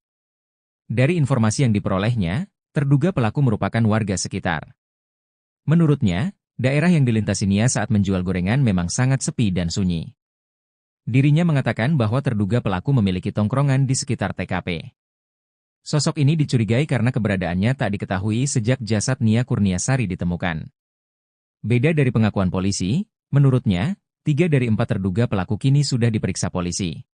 Dari informasi yang diperolehnya, terduga pelaku merupakan warga sekitar. Menurutnya, daerah yang dilintasi Nia saat menjual gorengan memang sangat sepi dan sunyi. Dirinya mengatakan bahwa terduga pelaku memiliki tongkrongan di sekitar TKP. Sosok ini dicurigai karena keberadaannya tak diketahui sejak jasad Nia Kurniasari ditemukan. Beda dari pengakuan polisi, menurutnya, 3 dari 4 terduga pelaku kini sudah diperiksa polisi.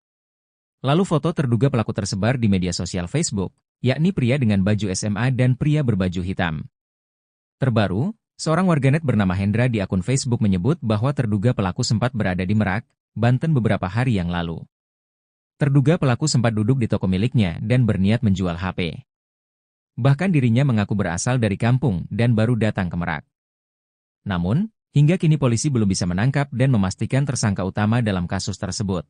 Lalu foto terduga pelaku tersebar di media sosial Facebook, yakni pria dengan baju SMA dan pria berbaju hitam. Terbaru, seorang warganet bernama Hendra di akun Facebook menyebut bahwa terduga pelaku sempat berada di Merak, Banten beberapa hari yang lalu. Terduga pelaku sempat duduk di toko miliknya dan berniat menjual HP. Bahkan dirinya mengaku berasal dari kampung dan baru datang ke Merak. Namun, hingga kini polisi belum bisa menangkap dan memastikan tersangka utama dalam kasus tersebut.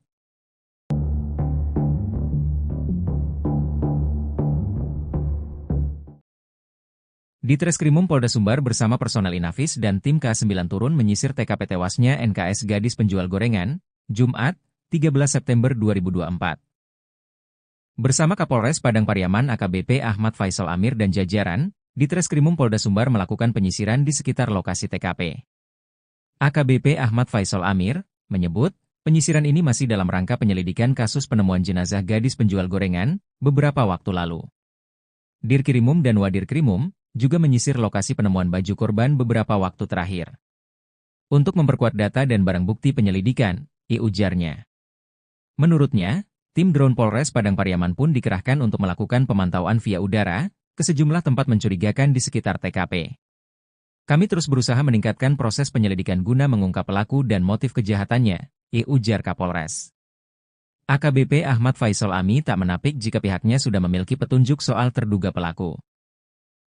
Di Treskrimum Polda Sumbar bersama personel Inafis dan tim K9 turun menyisir TKP tewasnya NKS gadis penjual gorengan, Jumat, 13 September 2024. Bersama Kapolres Padang Pariaman AKBP Ahmad Faisal Amir dan jajaran, di Treskrimum Polda Sumbar melakukan penyisiran di sekitar lokasi TKP. AKBP Ahmad Faisal Amir menyebut, penyisiran ini masih dalam rangka penyelidikan kasus penemuan jenazah gadis penjual gorengan beberapa waktu lalu. Dirkrimum dan Wadirkrimum juga menyisir lokasi penemuan baju korban beberapa waktu terakhir. Untuk memperkuat data dan barang bukti penyelidikan, ujarnya. Menurutnya, tim drone Polres Padang Pariaman pun dikerahkan untuk melakukan pemantauan via udara ke sejumlah tempat mencurigakan di sekitar TKP. Kami terus berusaha meningkatkan proses penyelidikan guna mengungkap pelaku dan motif kejahatannya, ujar Kapolres. AKBP Ahmad Faisal Ami tak menapik jika pihaknya sudah memiliki petunjuk soal terduga pelaku.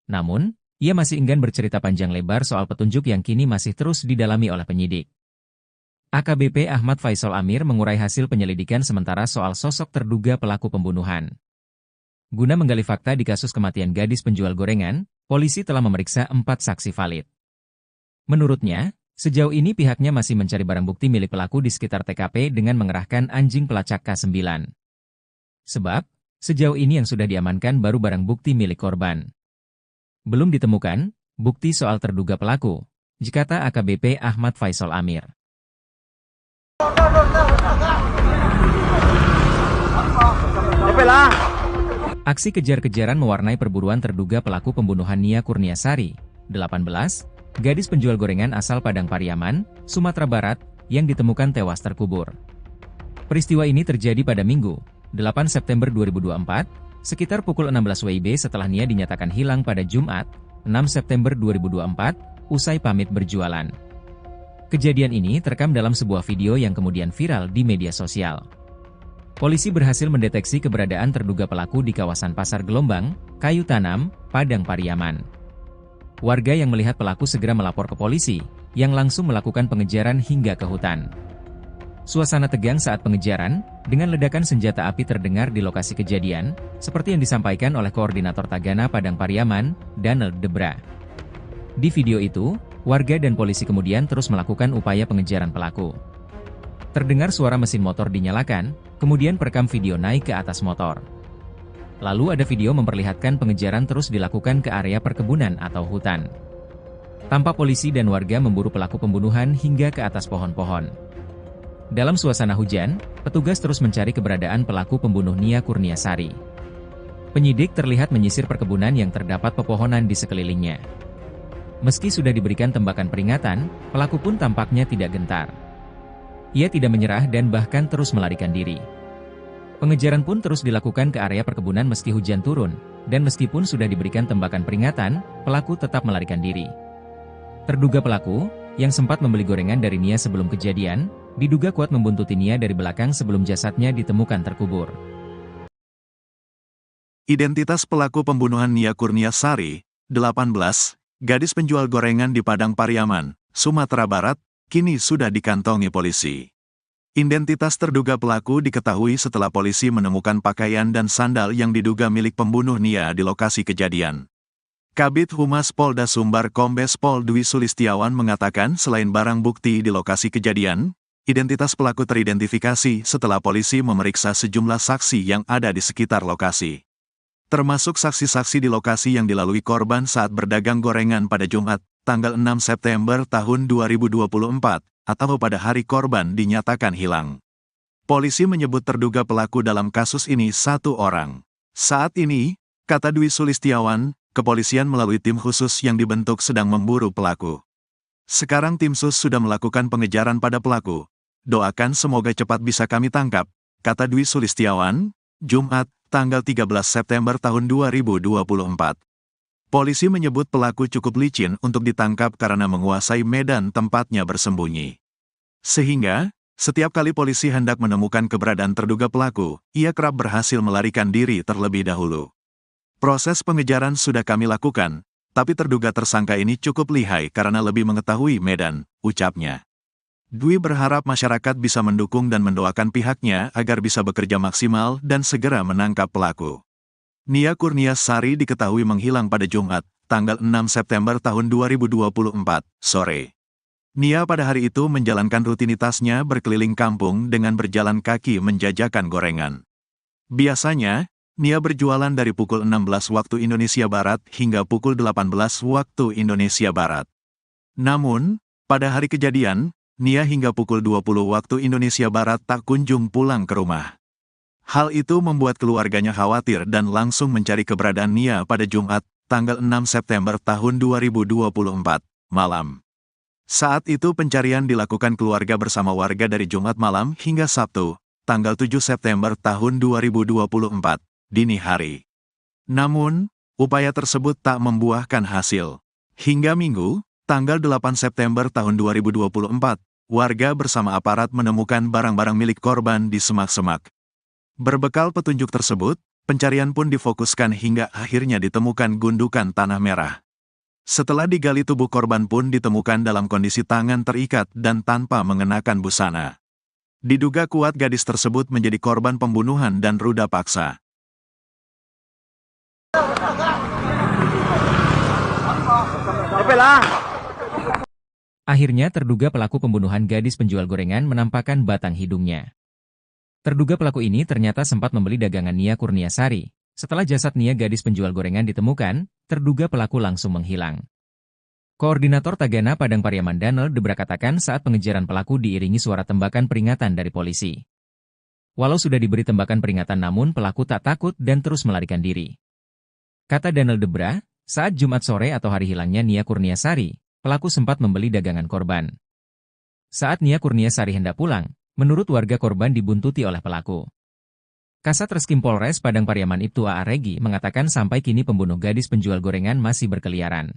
Namun, ia masih enggan bercerita panjang lebar soal petunjuk yang kini masih terus didalami oleh penyidik. AKBP Ahmad Faisal Amir mengurai hasil penyelidikan sementara soal sosok terduga pelaku pembunuhan. Guna menggali fakta di kasus kematian gadis penjual gorengan, polisi telah memeriksa 4 saksi valid. Menurutnya, sejauh ini pihaknya masih mencari barang bukti milik pelaku di sekitar TKP dengan mengerahkan anjing pelacak K9. Sebab, sejauh ini yang sudah diamankan baru barang bukti milik korban. Belum ditemukan bukti soal terduga pelaku, kata AKBP Ahmad Faisal Amir. Aksi kejar-kejaran mewarnai perburuan terduga pelaku pembunuhan Nia Kurniasari, 18, gadis penjual gorengan asal Padang Pariaman, Sumatera Barat, yang ditemukan tewas terkubur. Peristiwa ini terjadi pada Minggu, 8 September 2024, sekitar pukul 16 WIB setelah Nia dinyatakan hilang pada Jumat, 6 September 2024, usai pamit berjualan. Kejadian ini terekam dalam sebuah video yang kemudian viral di media sosial. Polisi berhasil mendeteksi keberadaan terduga pelaku di kawasan Pasar Gelombang, Kayu Tanam, Padang Pariaman. Warga yang melihat pelaku segera melapor ke polisi, yang langsung melakukan pengejaran hingga ke hutan. Suasana tegang saat pengejaran, dengan ledakan senjata api terdengar di lokasi kejadian, seperti yang disampaikan oleh Koordinator Tagana Padang Pariaman, Daniel Debra. Di video itu, warga dan polisi kemudian terus melakukan upaya pengejaran pelaku. Terdengar suara mesin motor dinyalakan, kemudian perekam video naik ke atas motor. Lalu ada video memperlihatkan pengejaran terus dilakukan ke area perkebunan atau hutan. Tampak polisi dan warga memburu pelaku pembunuhan hingga ke atas pohon-pohon. Dalam suasana hujan, petugas terus mencari keberadaan pelaku pembunuh Nia Kurniasari. Penyidik terlihat menyisir perkebunan yang terdapat pepohonan di sekelilingnya. Meski sudah diberikan tembakan peringatan, pelaku pun tampaknya tidak gentar. Ia tidak menyerah dan bahkan terus melarikan diri. Pengejaran pun terus dilakukan ke area perkebunan meski hujan turun, dan meskipun sudah diberikan tembakan peringatan, pelaku tetap melarikan diri. Terduga pelaku, yang sempat membeli gorengan dari Nia sebelum kejadian, diduga kuat membuntuti Nia dari belakang sebelum jasadnya ditemukan terkubur. Identitas pelaku pembunuhan Nia Kurniasari, 18, gadis penjual gorengan di Padang Pariaman, Sumatera Barat, kini sudah dikantongi polisi. Identitas terduga pelaku diketahui setelah polisi menemukan pakaian dan sandal yang diduga milik pembunuh Nia di lokasi kejadian. Kabid Humas Polda Sumbar Kombes Pol Dwi Sulistiawan mengatakan selain barang bukti di lokasi kejadian, identitas pelaku teridentifikasi setelah polisi memeriksa sejumlah saksi yang ada di sekitar lokasi. Termasuk saksi-saksi di lokasi yang dilalui korban saat berdagang gorengan pada Jumat, tanggal 6 September tahun 2024, atau pada hari korban dinyatakan hilang. Polisi menyebut terduga pelaku dalam kasus ini satu orang. Saat ini, kata Dwi Sulistiawan, kepolisian melalui tim khusus yang dibentuk sedang memburu pelaku. Sekarang tim sus sudah melakukan pengejaran pada pelaku. Doakan semoga cepat bisa kami tangkap, kata Dwi Sulistiawan, Jumat, tanggal 13 September tahun 2024. Polisi menyebut pelaku cukup licin untuk ditangkap karena menguasai medan tempatnya bersembunyi. Sehingga, setiap kali polisi hendak menemukan keberadaan terduga pelaku, ia kerap berhasil melarikan diri terlebih dahulu. Proses pengejaran sudah kami lakukan, tapi terduga tersangka ini cukup lihai karena lebih mengetahui medan, ucapnya. Dwi berharap masyarakat bisa mendukung dan mendoakan pihaknya agar bisa bekerja maksimal dan segera menangkap pelaku. Nia Kurniasari diketahui menghilang pada Jumat, tanggal 6 September tahun 2024, sore. Nia pada hari itu menjalankan rutinitasnya berkeliling kampung dengan berjalan kaki menjajakan gorengan. Biasanya, Nia berjualan dari pukul 16 waktu Indonesia Barat hingga pukul 18 waktu Indonesia Barat. Namun, pada hari kejadian, Nia hingga pukul 20 waktu Indonesia Barat tak kunjung pulang ke rumah. Hal itu membuat keluarganya khawatir dan langsung mencari keberadaan Nia pada Jumat, tanggal 6 September tahun 2024, malam. Saat itu pencarian dilakukan keluarga bersama warga dari Jumat malam hingga Sabtu, tanggal 7 September tahun 2024, dini hari. Namun, upaya tersebut tak membuahkan hasil. Hingga Minggu, tanggal 8 September tahun 2024, warga bersama aparat menemukan barang-barang milik korban di semak-semak. Berbekal petunjuk tersebut, pencarian pun difokuskan hingga akhirnya ditemukan gundukan tanah merah. Setelah digali tubuh korban pun ditemukan dalam kondisi tangan terikat dan tanpa mengenakan busana. Diduga kuat gadis tersebut menjadi korban pembunuhan dan ruda paksa. Akhirnya terduga pelaku pembunuhan gadis penjual gorengan menampakkan batang hidungnya. Terduga pelaku ini ternyata sempat membeli dagangan Nia Kurniasari. Setelah jasad Nia gadis penjual gorengan ditemukan, terduga pelaku langsung menghilang. Koordinator Tagana Padang Pariaman Daniel Debra katakan saat pengejaran pelaku diiringi suara tembakan peringatan dari polisi. Walau sudah diberi tembakan peringatan namun pelaku tak takut dan terus melarikan diri. Kata Daniel Debra, saat Jumat sore atau hari hilangnya Nia Kurniasari, pelaku sempat membeli dagangan korban. Saat Nia Kurniasari hendak pulang, menurut warga korban dibuntuti oleh pelaku. Kasat Reskrim Polres Padang Pariaman Ibtu A.A. Regi mengatakan sampai kini pembunuh gadis penjual gorengan masih berkeliaran.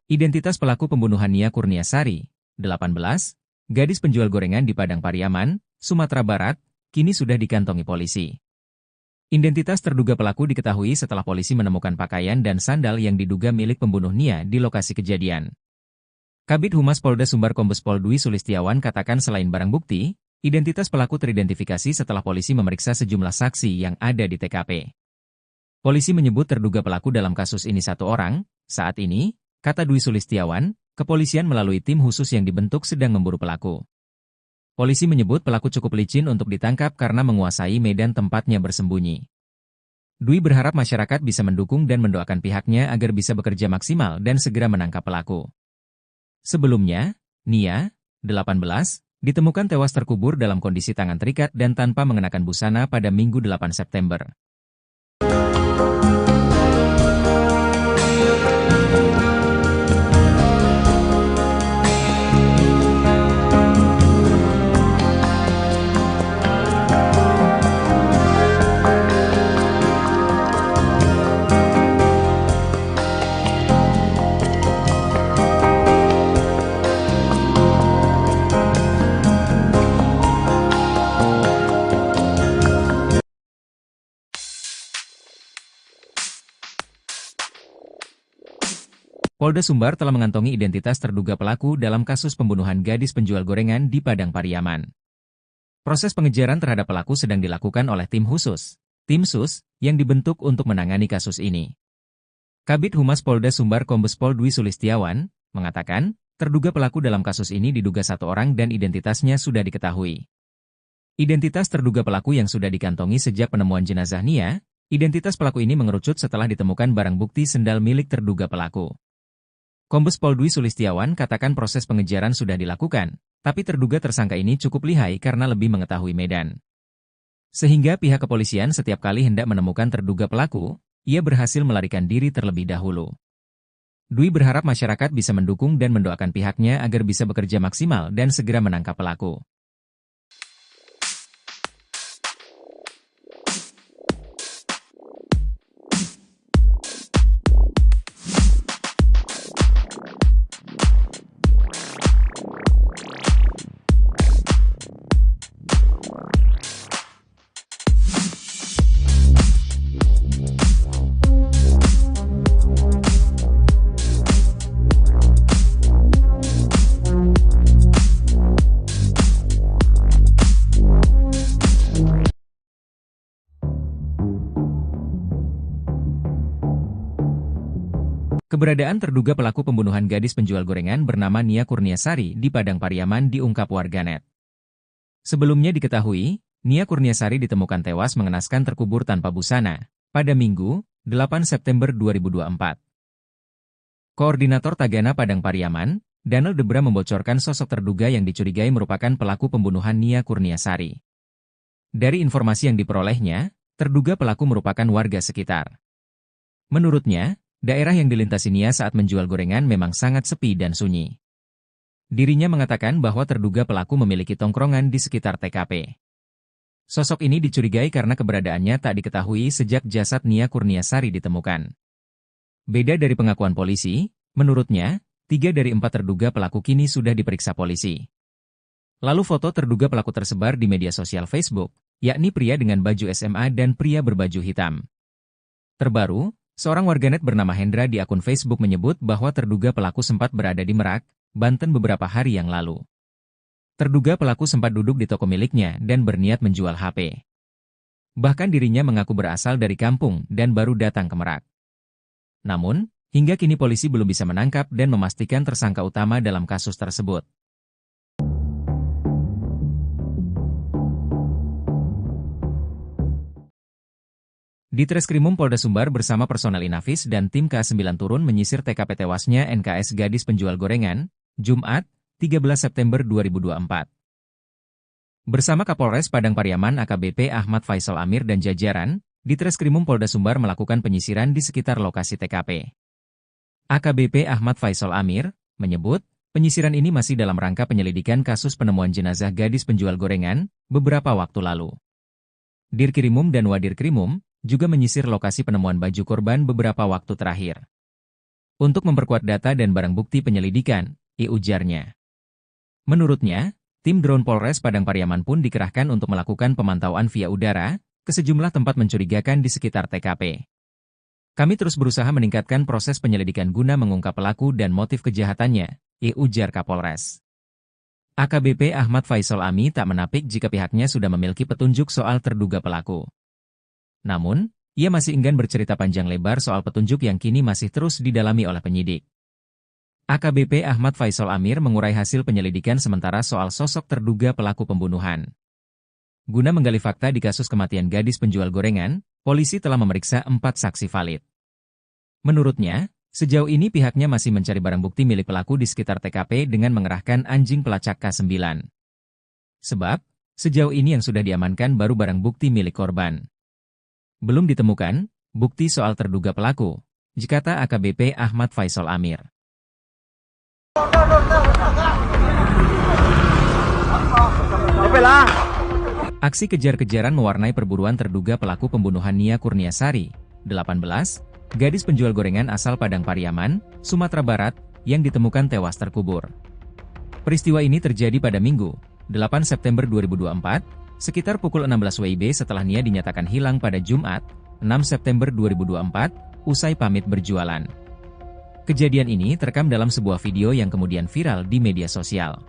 Identitas pelaku pembunuhan Nia Kurniasari, 18, gadis penjual gorengan di Padang Pariaman, Sumatera Barat, kini sudah dikantongi polisi. Identitas terduga pelaku diketahui setelah polisi menemukan pakaian dan sandal yang diduga milik pembunuh Nia di lokasi kejadian. Kabid Humas Polda Sumbar Kombes Pol Dwi Sulistiawan katakan selain barang bukti, identitas pelaku teridentifikasi setelah polisi memeriksa sejumlah saksi yang ada di TKP. Polisi menyebut terduga pelaku dalam kasus ini satu orang. Saat ini, kata Dwi Sulistiawan, kepolisian melalui tim khusus yang dibentuk sedang memburu pelaku. Polisi menyebut pelaku cukup licin untuk ditangkap karena menguasai medan tempatnya bersembunyi. Dwi berharap masyarakat bisa mendukung dan mendoakan pihaknya agar bisa bekerja maksimal dan segera menangkap pelaku. Sebelumnya, Nia, 18, ditemukan tewas terkubur dalam kondisi tangan terikat dan tanpa mengenakan busana pada Minggu 8 September. Polda Sumbar telah mengantongi identitas terduga pelaku dalam kasus pembunuhan gadis penjual gorengan di Padang Pariaman. Proses pengejaran terhadap pelaku sedang dilakukan oleh tim khusus, tim SUS, yang dibentuk untuk menangani kasus ini. Kabid Humas Polda Sumbar Kombes Pol Dwi Sulistiawan mengatakan, terduga pelaku dalam kasus ini diduga satu orang dan identitasnya sudah diketahui. Identitas terduga pelaku yang sudah dikantongi sejak penemuan jenazah Nia, identitas pelaku ini mengerucut setelah ditemukan barang bukti sendal milik terduga pelaku. Kombes Pol Dwi Sulistiawan katakan proses pengejaran sudah dilakukan, tapi terduga tersangka ini cukup lihai karena lebih mengetahui medan. Sehingga pihak kepolisian setiap kali hendak menemukan terduga pelaku, ia berhasil melarikan diri terlebih dahulu. Dwi berharap masyarakat bisa mendukung dan mendoakan pihaknya agar bisa bekerja maksimal dan segera menangkap pelaku. Keberadaan terduga pelaku pembunuhan gadis penjual gorengan bernama Nia Kurniasari di Padang Pariaman diungkap warganet. Sebelumnya diketahui, Nia Kurniasari ditemukan tewas mengenaskan terkubur tanpa busana pada Minggu, 8 September 2024. Koordinator Tagana Padang Pariaman, Daniel Debra membocorkan sosok terduga yang dicurigai merupakan pelaku pembunuhan Nia Kurniasari. Dari informasi yang diperolehnya, terduga pelaku merupakan warga sekitar. Menurutnya, daerah yang dilintasi Nia saat menjual gorengan memang sangat sepi dan sunyi. Dirinya mengatakan bahwa terduga pelaku memiliki tongkrongan di sekitar TKP. Sosok ini dicurigai karena keberadaannya tak diketahui sejak jasad Nia Kurniasari ditemukan. Beda dari pengakuan polisi, menurutnya, 3 dari 4 terduga pelaku kini sudah diperiksa polisi. Lalu foto terduga pelaku tersebar di media sosial Facebook, yakni pria dengan baju SMA dan pria berbaju hitam. Terbaru, seorang warganet bernama Hendra di akun Facebook menyebut bahwa terduga pelaku sempat berada di Merak, Banten beberapa hari yang lalu. Terduga pelaku sempat duduk di toko miliknya dan berniat menjual HP. Bahkan dirinya mengaku berasal dari kampung dan baru datang ke Merak. Namun, hingga kini polisi belum bisa menangkap dan memastikan tersangka utama dalam kasus tersebut. Ditreskrimum Polda Sumbar bersama personel Inafis dan tim K9 turun menyisir TKP tewasnya NKS gadis penjual gorengan, Jumat, 13 September 2024. Bersama Kapolres Padang Pariaman AKBP Ahmad Faisal Amir dan jajaran, Ditreskrimum Polda Sumbar melakukan penyisiran di sekitar lokasi TKP. AKBP Ahmad Faisal Amir menyebut, penyisiran ini masih dalam rangka penyelidikan kasus penemuan jenazah gadis penjual gorengan beberapa waktu lalu. Dirkrimum dan Wadirkrimum juga menyisir lokasi penemuan baju korban beberapa waktu terakhir. untuk memperkuat data dan barang bukti penyelidikan, ujarnya. Menurutnya, tim drone Polres Padang Pariaman pun dikerahkan untuk melakukan pemantauan via udara ke sejumlah tempat mencurigakan di sekitar TKP. Kami terus berusaha meningkatkan proses penyelidikan guna mengungkap pelaku dan motif kejahatannya, ujar Kapolres. AKBP Ahmad Faisal Ami tak menapik jika pihaknya sudah memiliki petunjuk soal terduga pelaku. Namun, ia masih enggan bercerita panjang lebar soal petunjuk yang kini masih terus didalami oleh penyidik. AKBP Ahmad Faisal Amir mengurai hasil penyelidikan sementara soal sosok terduga pelaku pembunuhan. Guna menggali fakta di kasus kematian gadis penjual gorengan, polisi telah memeriksa 4 saksi valid. Menurutnya, sejauh ini pihaknya masih mencari barang bukti milik pelaku di sekitar TKP dengan mengerahkan anjing pelacak K9. Sebab, sejauh ini yang sudah diamankan baru barang bukti milik korban. Belum ditemukan bukti soal terduga pelaku, kata AKBP Ahmad Faisal Amir. Aksi kejar-kejaran mewarnai perburuan terduga pelaku pembunuhan Nia Kurniasari, 18, gadis penjual gorengan asal Padang Pariaman, Sumatera Barat, yang ditemukan tewas terkubur. Peristiwa ini terjadi pada Minggu, 8 September 2024, sekitar pukul 16 WIB setelah Nia dinyatakan hilang pada Jumat, 6 September 2024, usai pamit berjualan. Kejadian ini terekam dalam sebuah video yang kemudian viral di media sosial.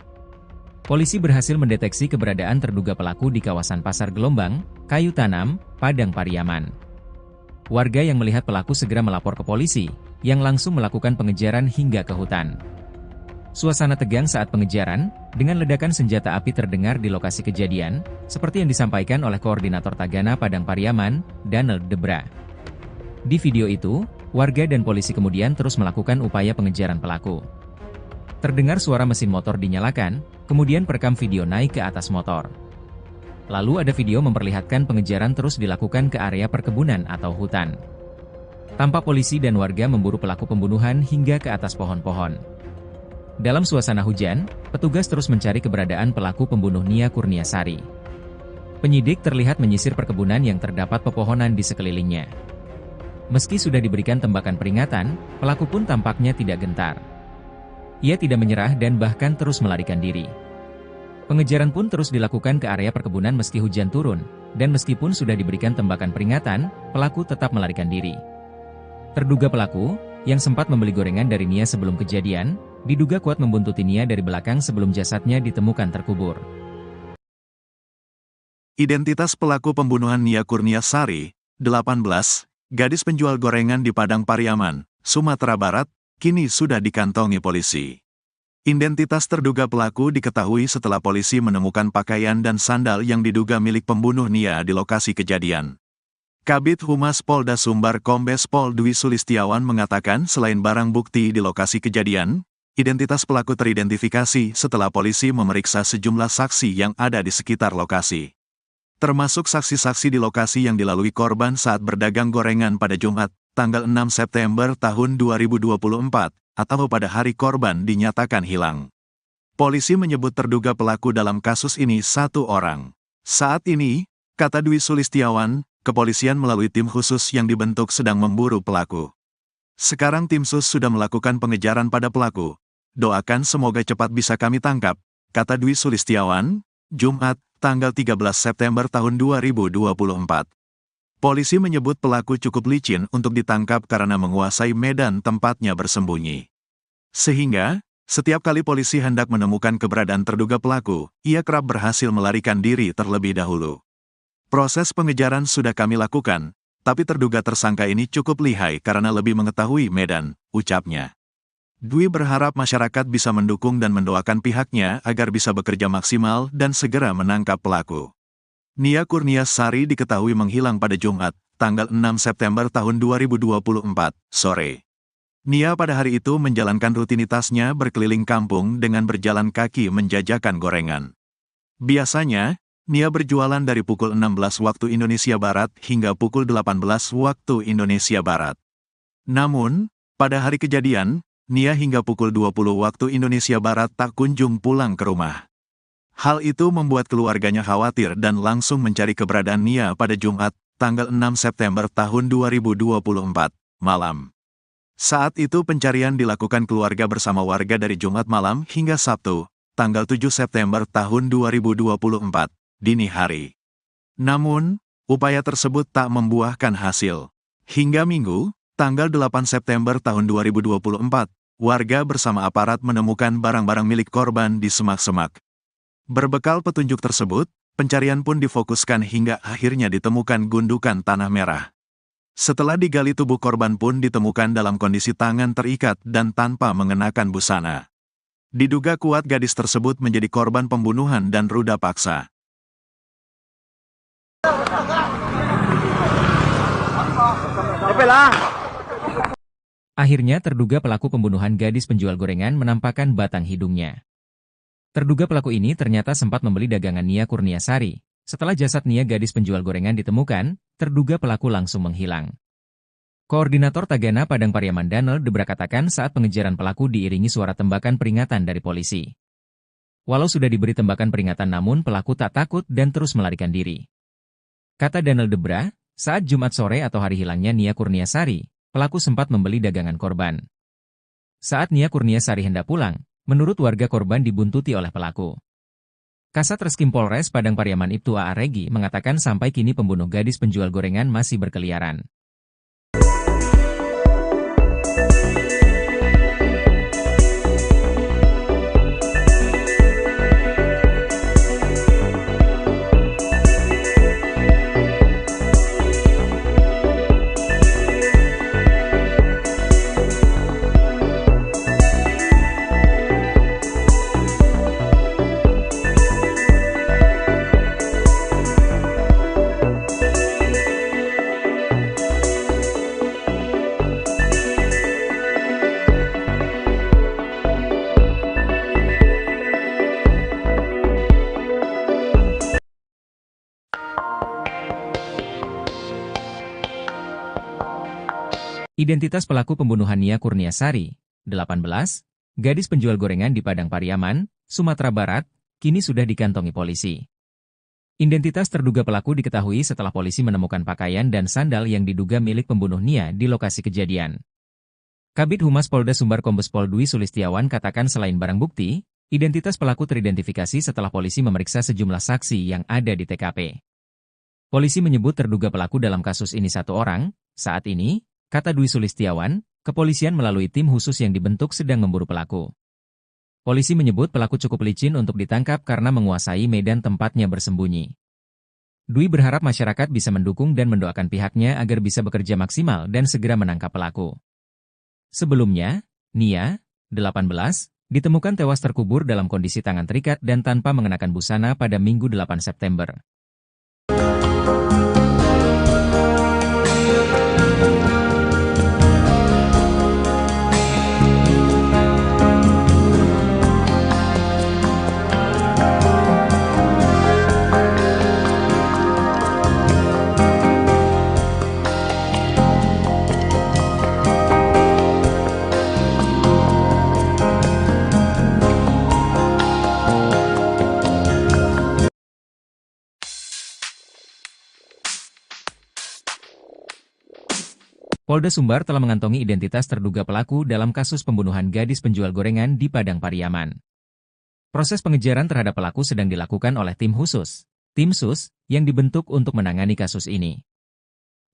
Polisi berhasil mendeteksi keberadaan terduga pelaku di kawasan Pasar Gelombang, Kayu Tanam, Padang Pariaman. Warga yang melihat pelaku segera melapor ke polisi, yang langsung melakukan pengejaran hingga ke hutan. Suasana tegang saat pengejaran, dengan ledakan senjata api terdengar di lokasi kejadian, seperti yang disampaikan oleh Koordinator Tagana Padang Pariaman, Daniel Debra. Di video itu, warga dan polisi kemudian terus melakukan upaya pengejaran pelaku. Terdengar suara mesin motor dinyalakan, kemudian perekam video naik ke atas motor. Lalu ada video memperlihatkan pengejaran terus dilakukan ke area perkebunan atau hutan. Tampak polisi dan warga memburu pelaku pembunuhan hingga ke atas pohon-pohon. Dalam suasana hujan, petugas terus mencari keberadaan pelaku pembunuh Nia Kurniasari. Penyidik terlihat menyisir perkebunan yang terdapat pepohonan di sekelilingnya. Meski sudah diberikan tembakan peringatan, pelaku pun tampaknya tidak gentar. Ia tidak menyerah dan bahkan terus melarikan diri. Pengejaran pun terus dilakukan ke area perkebunan meski hujan turun, dan meskipun sudah diberikan tembakan peringatan, pelaku tetap melarikan diri. Terduga pelaku, yang sempat membeli gorengan dari Nia sebelum kejadian, diduga kuat membuntuti Nia dari belakang sebelum jasadnya ditemukan terkubur. Identitas pelaku pembunuhan Nia Kurniasari, 18, gadis penjual gorengan di Padang Pariaman, Sumatera Barat, kini sudah dikantongi polisi. Identitas terduga pelaku diketahui setelah polisi menemukan pakaian dan sandal yang diduga milik pembunuh Nia di lokasi kejadian. Kabid Humas Polda Sumbar Kombes Pol Dwi Sulistiawan mengatakan selain barang bukti di lokasi kejadian, identitas pelaku teridentifikasi setelah polisi memeriksa sejumlah saksi yang ada di sekitar lokasi. Termasuk saksi-saksi di lokasi yang dilalui korban saat berdagang gorengan pada Jumat, tanggal 6 September tahun 2024, atau pada hari korban dinyatakan hilang. Polisi menyebut terduga pelaku dalam kasus ini 1 orang. Saat ini, kata Dwi Sulistiawan, kepolisian melalui tim khusus yang dibentuk sedang memburu pelaku. Sekarang tim sus sudah melakukan pengejaran pada pelaku. Doakan semoga cepat bisa kami tangkap, kata Dwi Sulistiawan, Jumat, tanggal 13 September tahun 2024. Polisi menyebut pelaku cukup licin untuk ditangkap karena menguasai medan tempatnya bersembunyi. Sehingga, setiap kali polisi hendak menemukan keberadaan terduga pelaku, ia kerap berhasil melarikan diri terlebih dahulu. Proses pengejaran sudah kami lakukan, tapi terduga tersangka ini cukup lihai karena lebih mengetahui medan, ucapnya. Dwi berharap masyarakat bisa mendukung dan mendoakan pihaknya agar bisa bekerja maksimal dan segera menangkap pelaku. Nia Kurniasari diketahui menghilang pada Jumat, tanggal 6 September tahun 2024, sore. Nia pada hari itu menjalankan rutinitasnya berkeliling kampung dengan berjalan kaki menjajakan gorengan. Biasanya, Nia berjualan dari pukul 16 waktu Indonesia Barat hingga pukul 18 waktu Indonesia Barat. Namun, pada hari kejadian, Nia hingga pukul 20 waktu Indonesia Barat tak kunjung pulang ke rumah. Hal itu membuat keluarganya khawatir dan langsung mencari keberadaan Nia pada Jumat, tanggal 6 September tahun 2024, malam. Saat itu pencarian dilakukan keluarga bersama warga dari Jumat malam hingga Sabtu, tanggal 7 September tahun 2024, dini hari. Namun, upaya tersebut tak membuahkan hasil. Hingga Minggu, tanggal 8 September tahun 2024, warga bersama aparat menemukan barang-barang milik korban di semak-semak. Berbekal petunjuk tersebut, pencarian pun difokuskan hingga akhirnya ditemukan gundukan tanah merah. Setelah digali, tubuh korban pun ditemukan dalam kondisi tangan terikat dan tanpa mengenakan busana. Diduga kuat gadis tersebut menjadi korban pembunuhan dan ruda paksa. Akhirnya terduga pelaku pembunuhan gadis penjual gorengan menampakkan batang hidungnya. Terduga pelaku ini ternyata sempat membeli dagangan Nia Kurniasari. Setelah jasad Nia gadis penjual gorengan ditemukan, terduga pelaku langsung menghilang. Koordinator Tagana Padang Pariaman Danel Debra katakan saat pengejaran pelaku diiringi suara tembakan peringatan dari polisi. Walau sudah diberi tembakan peringatan namun pelaku tak takut dan terus melarikan diri. Kata Danel Debra, saat Jumat sore atau hari hilangnya Nia Kurniasari, pelaku sempat membeli dagangan korban. Saat Nia Kurniasari hendak pulang, menurut warga korban dibuntuti oleh pelaku. Kasat Reskrim Polres Padang Pariaman Ibtu A.A. Regi mengatakan sampai kini pembunuh gadis penjual gorengan masih berkeliaran. Identitas pelaku pembunuhan Nia Kurniasari, 18, gadis penjual gorengan di Padang Pariaman, Sumatera Barat, kini sudah dikantongi polisi. Identitas terduga pelaku diketahui setelah polisi menemukan pakaian dan sandal yang diduga milik pembunuh Nia di lokasi kejadian. Kabid Humas Polda Sumbar Kombes Pol Dwi Sulistiawan katakan selain barang bukti, identitas pelaku teridentifikasi setelah polisi memeriksa sejumlah saksi yang ada di TKP. Polisi menyebut terduga pelaku dalam kasus ini satu orang. Saat ini, kata Dwi Sulistiawan, kepolisian melalui tim khusus yang dibentuk sedang memburu pelaku. Polisi menyebut pelaku cukup licin untuk ditangkap karena menguasai medan tempatnya bersembunyi. Dwi berharap masyarakat bisa mendukung dan mendoakan pihaknya agar bisa bekerja maksimal dan segera menangkap pelaku. Sebelumnya, Nia, 18, ditemukan tewas terkubur dalam kondisi tangan terikat dan tanpa mengenakan busana pada Minggu 8 September. Polda Sumbar telah mengantongi identitas terduga pelaku dalam kasus pembunuhan gadis penjual gorengan di Padang Pariaman. Proses pengejaran terhadap pelaku sedang dilakukan oleh tim khusus, tim SUS, yang dibentuk untuk menangani kasus ini.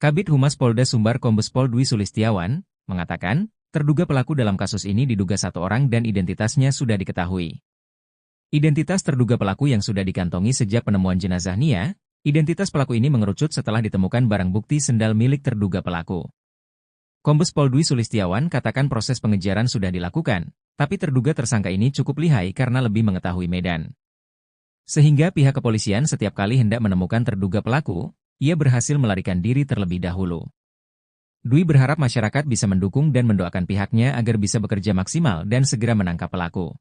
Kabid Humas Polda Sumbar Kombes Pol Dwi Sulistiawan mengatakan, terduga pelaku dalam kasus ini diduga satu orang dan identitasnya sudah diketahui. Identitas terduga pelaku yang sudah dikantongi sejak penemuan jenazah Nia, identitas pelaku ini mengerucut setelah ditemukan barang bukti sendal milik terduga pelaku. Kombes Pol Dwi Sulistiawan katakan proses pengejaran sudah dilakukan, tapi terduga tersangka ini cukup lihai karena lebih mengetahui medan. Sehingga pihak kepolisian setiap kali hendak menemukan terduga pelaku, ia berhasil melarikan diri terlebih dahulu. Dwi berharap masyarakat bisa mendukung dan mendoakan pihaknya agar bisa bekerja maksimal dan segera menangkap pelaku.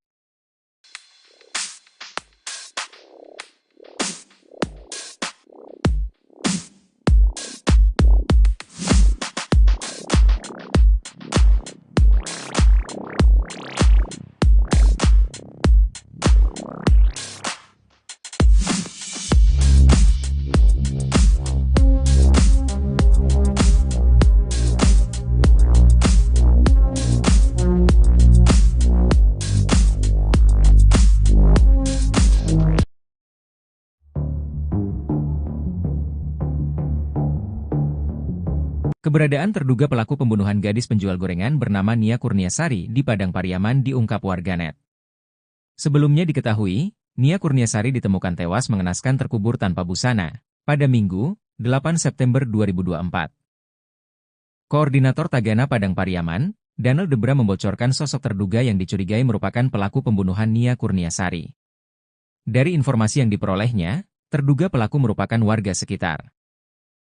Keberadaan terduga pelaku pembunuhan gadis penjual gorengan bernama Nia Kurniasari di Padang Pariaman diungkap warganet. Sebelumnya diketahui, Nia Kurniasari ditemukan tewas mengenaskan terkubur tanpa busana pada Minggu, 8 September 2024. Koordinator Tagana Padang Pariaman, Daniel Debra membocorkan sosok terduga yang dicurigai merupakan pelaku pembunuhan Nia Kurniasari. Dari informasi yang diperolehnya, terduga pelaku merupakan warga sekitar.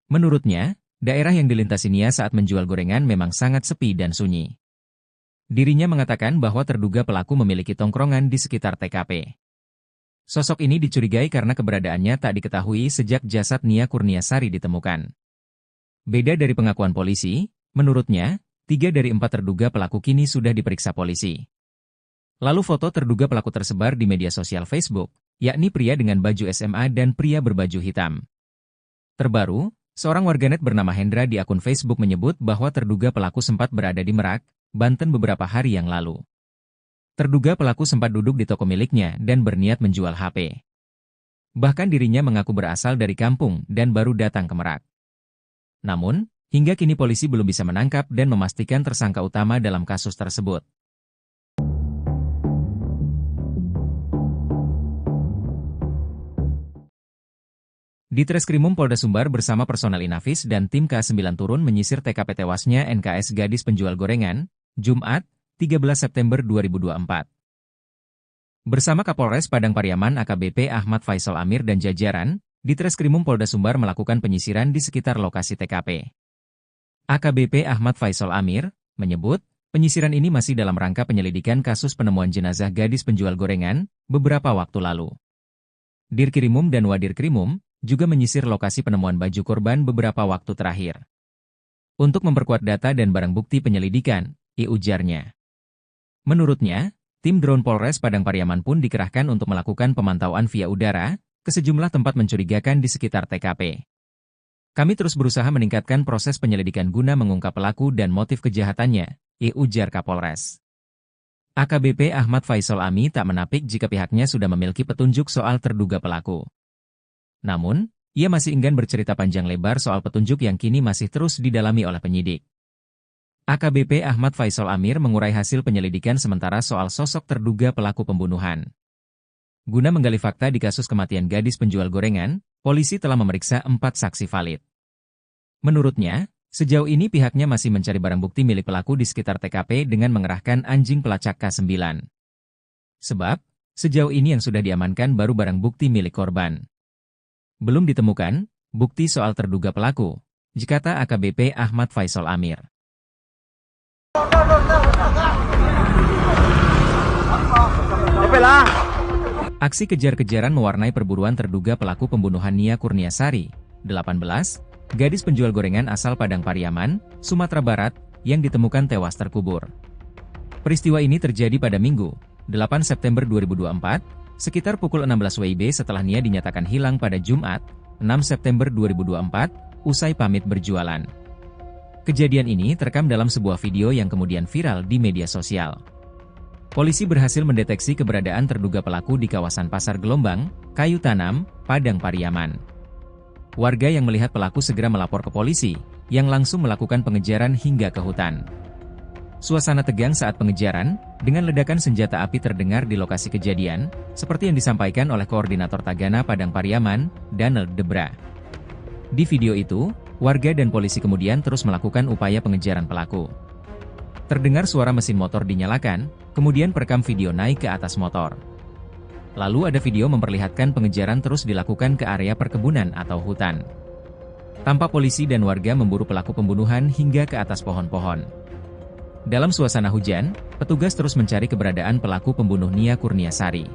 Menurutnya, daerah yang dilintasi Nia saat menjual gorengan memang sangat sepi dan sunyi. Dirinya mengatakan bahwa terduga pelaku memiliki tongkrongan di sekitar TKP. Sosok ini dicurigai karena keberadaannya tak diketahui sejak jasad Nia Kurniasari ditemukan. Beda dari pengakuan polisi, menurutnya, 3 dari 4 terduga pelaku kini sudah diperiksa polisi. Lalu foto terduga pelaku tersebar di media sosial Facebook, yakni pria dengan baju SMA dan pria berbaju hitam. Terbaru, seorang warganet bernama Hendra di akun Facebook menyebut bahwa terduga pelaku sempat berada di Merak, Banten beberapa hari yang lalu. Terduga pelaku sempat duduk di toko miliknya dan berniat menjual HP. Bahkan dirinya mengaku berasal dari kampung dan baru datang ke Merak. Namun, hingga kini polisi belum bisa menangkap dan memastikan tersangka utama dalam kasus tersebut. Di Treskrimum Polda Sumbar bersama personel Inafis dan tim K9 turun menyisir TKP tewasnya NKS gadis penjual gorengan, Jumat, 13 September 2024. Bersama Kapolres Padang Pariaman AKBP Ahmad Faisal Amir dan jajaran, di Treskrimum Polda Sumbar melakukan penyisiran di sekitar lokasi TKP. AKBP Ahmad Faisal Amir menyebut, penyisiran ini masih dalam rangka penyelidikan kasus penemuan jenazah gadis penjual gorengan beberapa waktu lalu. Dirkrimum dan Wadirkrimum juga menyisir lokasi penemuan baju korban beberapa waktu terakhir. Untuk memperkuat data dan barang bukti penyelidikan, ujarnya. Menurutnya, tim drone Polres Padang Pariaman pun dikerahkan untuk melakukan pemantauan via udara ke sejumlah tempat mencurigakan di sekitar TKP. Kami terus berusaha meningkatkan proses penyelidikan guna mengungkap pelaku dan motif kejahatannya, ujar Kapolres. AKBP Ahmad Faisal Ami tak menapik jika pihaknya sudah memiliki petunjuk soal terduga pelaku. Namun, ia masih enggan bercerita panjang lebar soal petunjuk yang kini masih terus didalami oleh penyidik. AKBP Ahmad Faisal Amir mengurai hasil penyelidikan sementara soal sosok terduga pelaku pembunuhan. Guna menggali fakta di kasus kematian gadis penjual gorengan, polisi telah memeriksa 4 saksi valid. Menurutnya, sejauh ini pihaknya masih mencari barang bukti milik pelaku di sekitar TKP dengan mengerahkan anjing pelacak K9. Sebab, sejauh ini yang sudah diamankan baru barang bukti milik korban. Belum ditemukan bukti soal terduga pelaku, kata AKBP Ahmad Faisal Amir. Aksi kejar-kejaran mewarnai perburuan terduga pelaku pembunuhan Nia Kurniasari, 18, gadis penjual gorengan asal Padang Pariaman, Sumatera Barat, yang ditemukan tewas terkubur. Peristiwa ini terjadi pada Minggu, 8 September 2024, sekitar pukul 16 WIB setelah Nia dinyatakan hilang pada Jumat, 6 September 2024, usai pamit berjualan. Kejadian ini terekam dalam sebuah video yang kemudian viral di media sosial. Polisi berhasil mendeteksi keberadaan terduga pelaku di kawasan Pasar Gelombang, Kayu Tanam, Padang Pariaman. Warga yang melihat pelaku segera melapor ke polisi, yang langsung melakukan pengejaran hingga ke hutan. Suasana tegang saat pengejaran, dengan ledakan senjata api terdengar di lokasi kejadian, seperti yang disampaikan oleh Koordinator Tagana Padang Pariaman, Daniel Debra. Di video itu, warga dan polisi kemudian terus melakukan upaya pengejaran pelaku. Terdengar suara mesin motor dinyalakan, kemudian perekam video naik ke atas motor. Lalu ada video memperlihatkan pengejaran terus dilakukan ke area perkebunan atau hutan. Tampak polisi dan warga memburu pelaku pembunuhan hingga ke atas pohon-pohon. Dalam suasana hujan, petugas terus mencari keberadaan pelaku pembunuh Nia Kurniasari.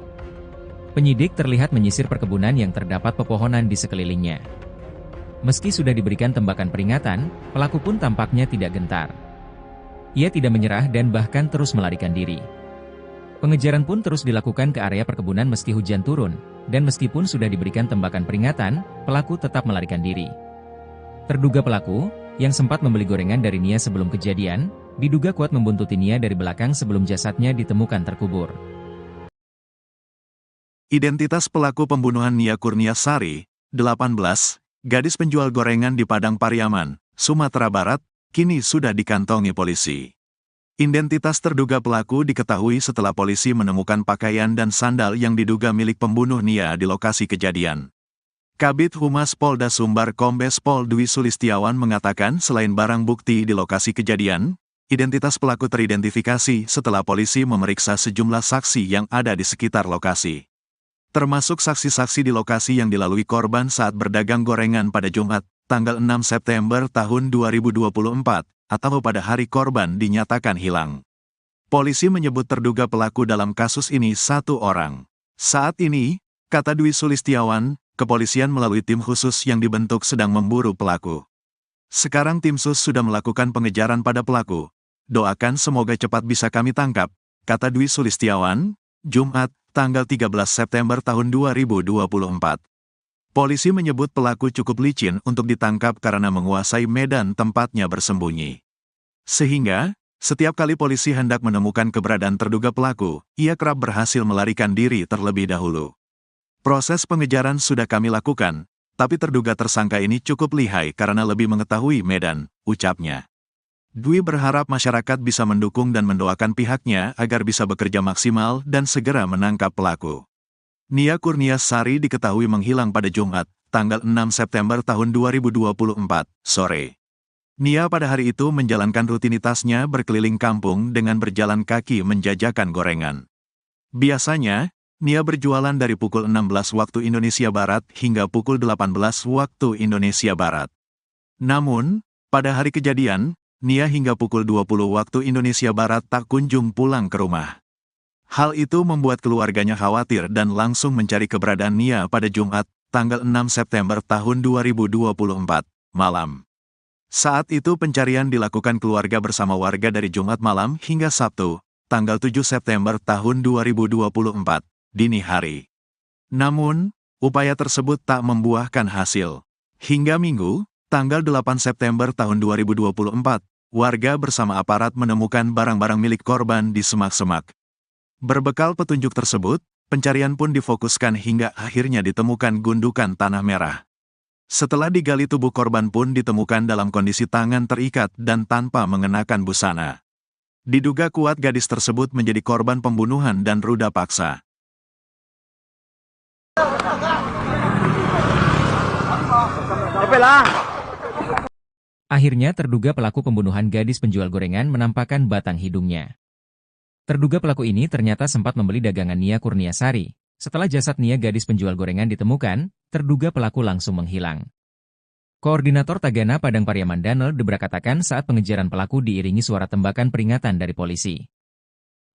Penyidik terlihat menyisir perkebunan yang terdapat pepohonan di sekelilingnya. Meski sudah diberikan tembakan peringatan, pelaku pun tampaknya tidak gentar. Ia tidak menyerah dan bahkan terus melarikan diri. Pengejaran pun terus dilakukan ke area perkebunan meski hujan turun, dan meskipun sudah diberikan tembakan peringatan, pelaku tetap melarikan diri. Terduga pelaku, yang sempat membeli gorengan dari Nia sebelum kejadian, diduga kuat membuntuti Nia dari belakang sebelum jasadnya ditemukan terkubur. Identitas pelaku pembunuhan Nia Kurniasari, 18, gadis penjual gorengan di Padang Pariaman, Sumatera Barat, kini sudah dikantongi polisi. Identitas terduga pelaku diketahui setelah polisi menemukan pakaian dan sandal yang diduga milik pembunuh Nia di lokasi kejadian. Kabid Humas Polda Sumbar Kombes Pol Dwi Sulistiawan mengatakan selain barang bukti di lokasi kejadian, identitas pelaku teridentifikasi setelah polisi memeriksa sejumlah saksi yang ada di sekitar lokasi. Termasuk saksi-saksi di lokasi yang dilalui korban saat berdagang gorengan pada Jumat, tanggal 6 September tahun 2024, atau pada hari korban dinyatakan hilang. Polisi menyebut terduga pelaku dalam kasus ini satu orang. Saat ini, kata Dwi Sulistiawan, kepolisian melalui tim khusus yang dibentuk sedang memburu pelaku. Sekarang tim sus sudah melakukan pengejaran pada pelaku. Doakan semoga cepat bisa kami tangkap, kata Dwi Sulistiawan, Jumat, tanggal 13 September tahun 2024. Polisi menyebut pelaku cukup licin untuk ditangkap karena menguasai medan tempatnya bersembunyi. Sehingga, setiap kali polisi hendak menemukan keberadaan terduga pelaku, ia kerap berhasil melarikan diri terlebih dahulu. Proses pengejaran sudah kami lakukan, tapi terduga tersangka ini cukup lihai karena lebih mengetahui medan, ucapnya. Dwi berharap masyarakat bisa mendukung dan mendoakan pihaknya agar bisa bekerja maksimal dan segera menangkap pelaku. Nia Kurniasari diketahui menghilang pada Jumat, tanggal 6 September tahun 2024, sore. Nia pada hari itu menjalankan rutinitasnya berkeliling kampung dengan berjalan kaki menjajakan gorengan. Biasanya, Nia berjualan dari pukul 16 waktu Indonesia Barat hingga pukul 18 waktu Indonesia Barat. Namun, pada hari kejadian, Nia hingga pukul 20 waktu Indonesia Barat tak kunjung pulang ke rumah. Hal itu membuat keluarganya khawatir dan langsung mencari keberadaan Nia pada Jumat, tanggal 6 September tahun 2024, malam. Saat itu pencarian dilakukan keluarga bersama warga dari Jumat malam hingga Sabtu, tanggal 7 September tahun 2024, dini hari. Namun, upaya tersebut tak membuahkan hasil. Hingga Minggu, tanggal 8 September tahun 2024, warga bersama aparat menemukan barang-barang milik korban di semak-semak. Berbekal petunjuk tersebut, pencarian pun difokuskan hingga akhirnya ditemukan gundukan tanah merah. Setelah digali tubuh korban pun ditemukan dalam kondisi tangan terikat dan tanpa mengenakan busana. Diduga kuat gadis tersebut menjadi korban pembunuhan dan ruda paksa. Akhirnya terduga pelaku pembunuhan gadis penjual gorengan menampakkan batang hidungnya. Terduga pelaku ini ternyata sempat membeli dagangan Nia Kurniasari. Setelah jasad Nia gadis penjual gorengan ditemukan, terduga pelaku langsung menghilang. Koordinator Tagana Padang Pariaman Danel Debra katakan saat pengejaran pelaku diiringi suara tembakan peringatan dari polisi.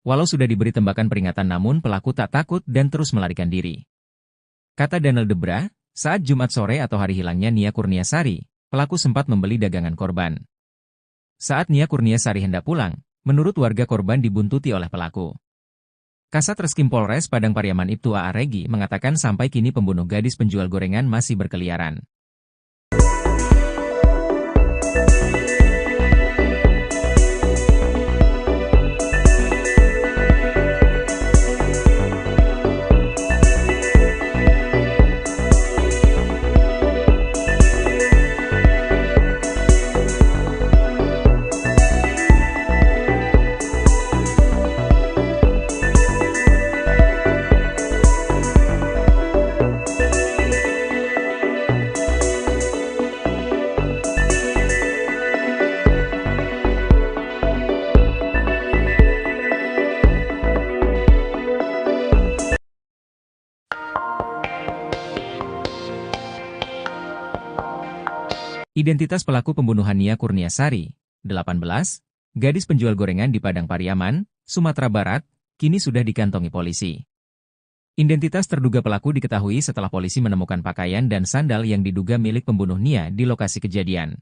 Walau sudah diberi tembakan peringatan namun pelaku tak takut dan terus melarikan diri. Kata Danel Debra, saat Jumat sore atau hari hilangnya Nia Kurniasari, pelaku sempat membeli dagangan korban. Saat Nia Kurniasari hendak pulang, menurut warga korban dibuntuti oleh pelaku. Kasat Reskrim Polres Padang Pariaman Ibtu A.A. Regi mengatakan sampai kini pembunuh gadis penjual gorengan masih berkeliaran. Identitas pelaku pembunuhan Nia Kurniasari, 18, gadis penjual gorengan di Padang Pariaman, Sumatera Barat, kini sudah dikantongi polisi. Identitas terduga pelaku diketahui setelah polisi menemukan pakaian dan sandal yang diduga milik pembunuh Nia di lokasi kejadian.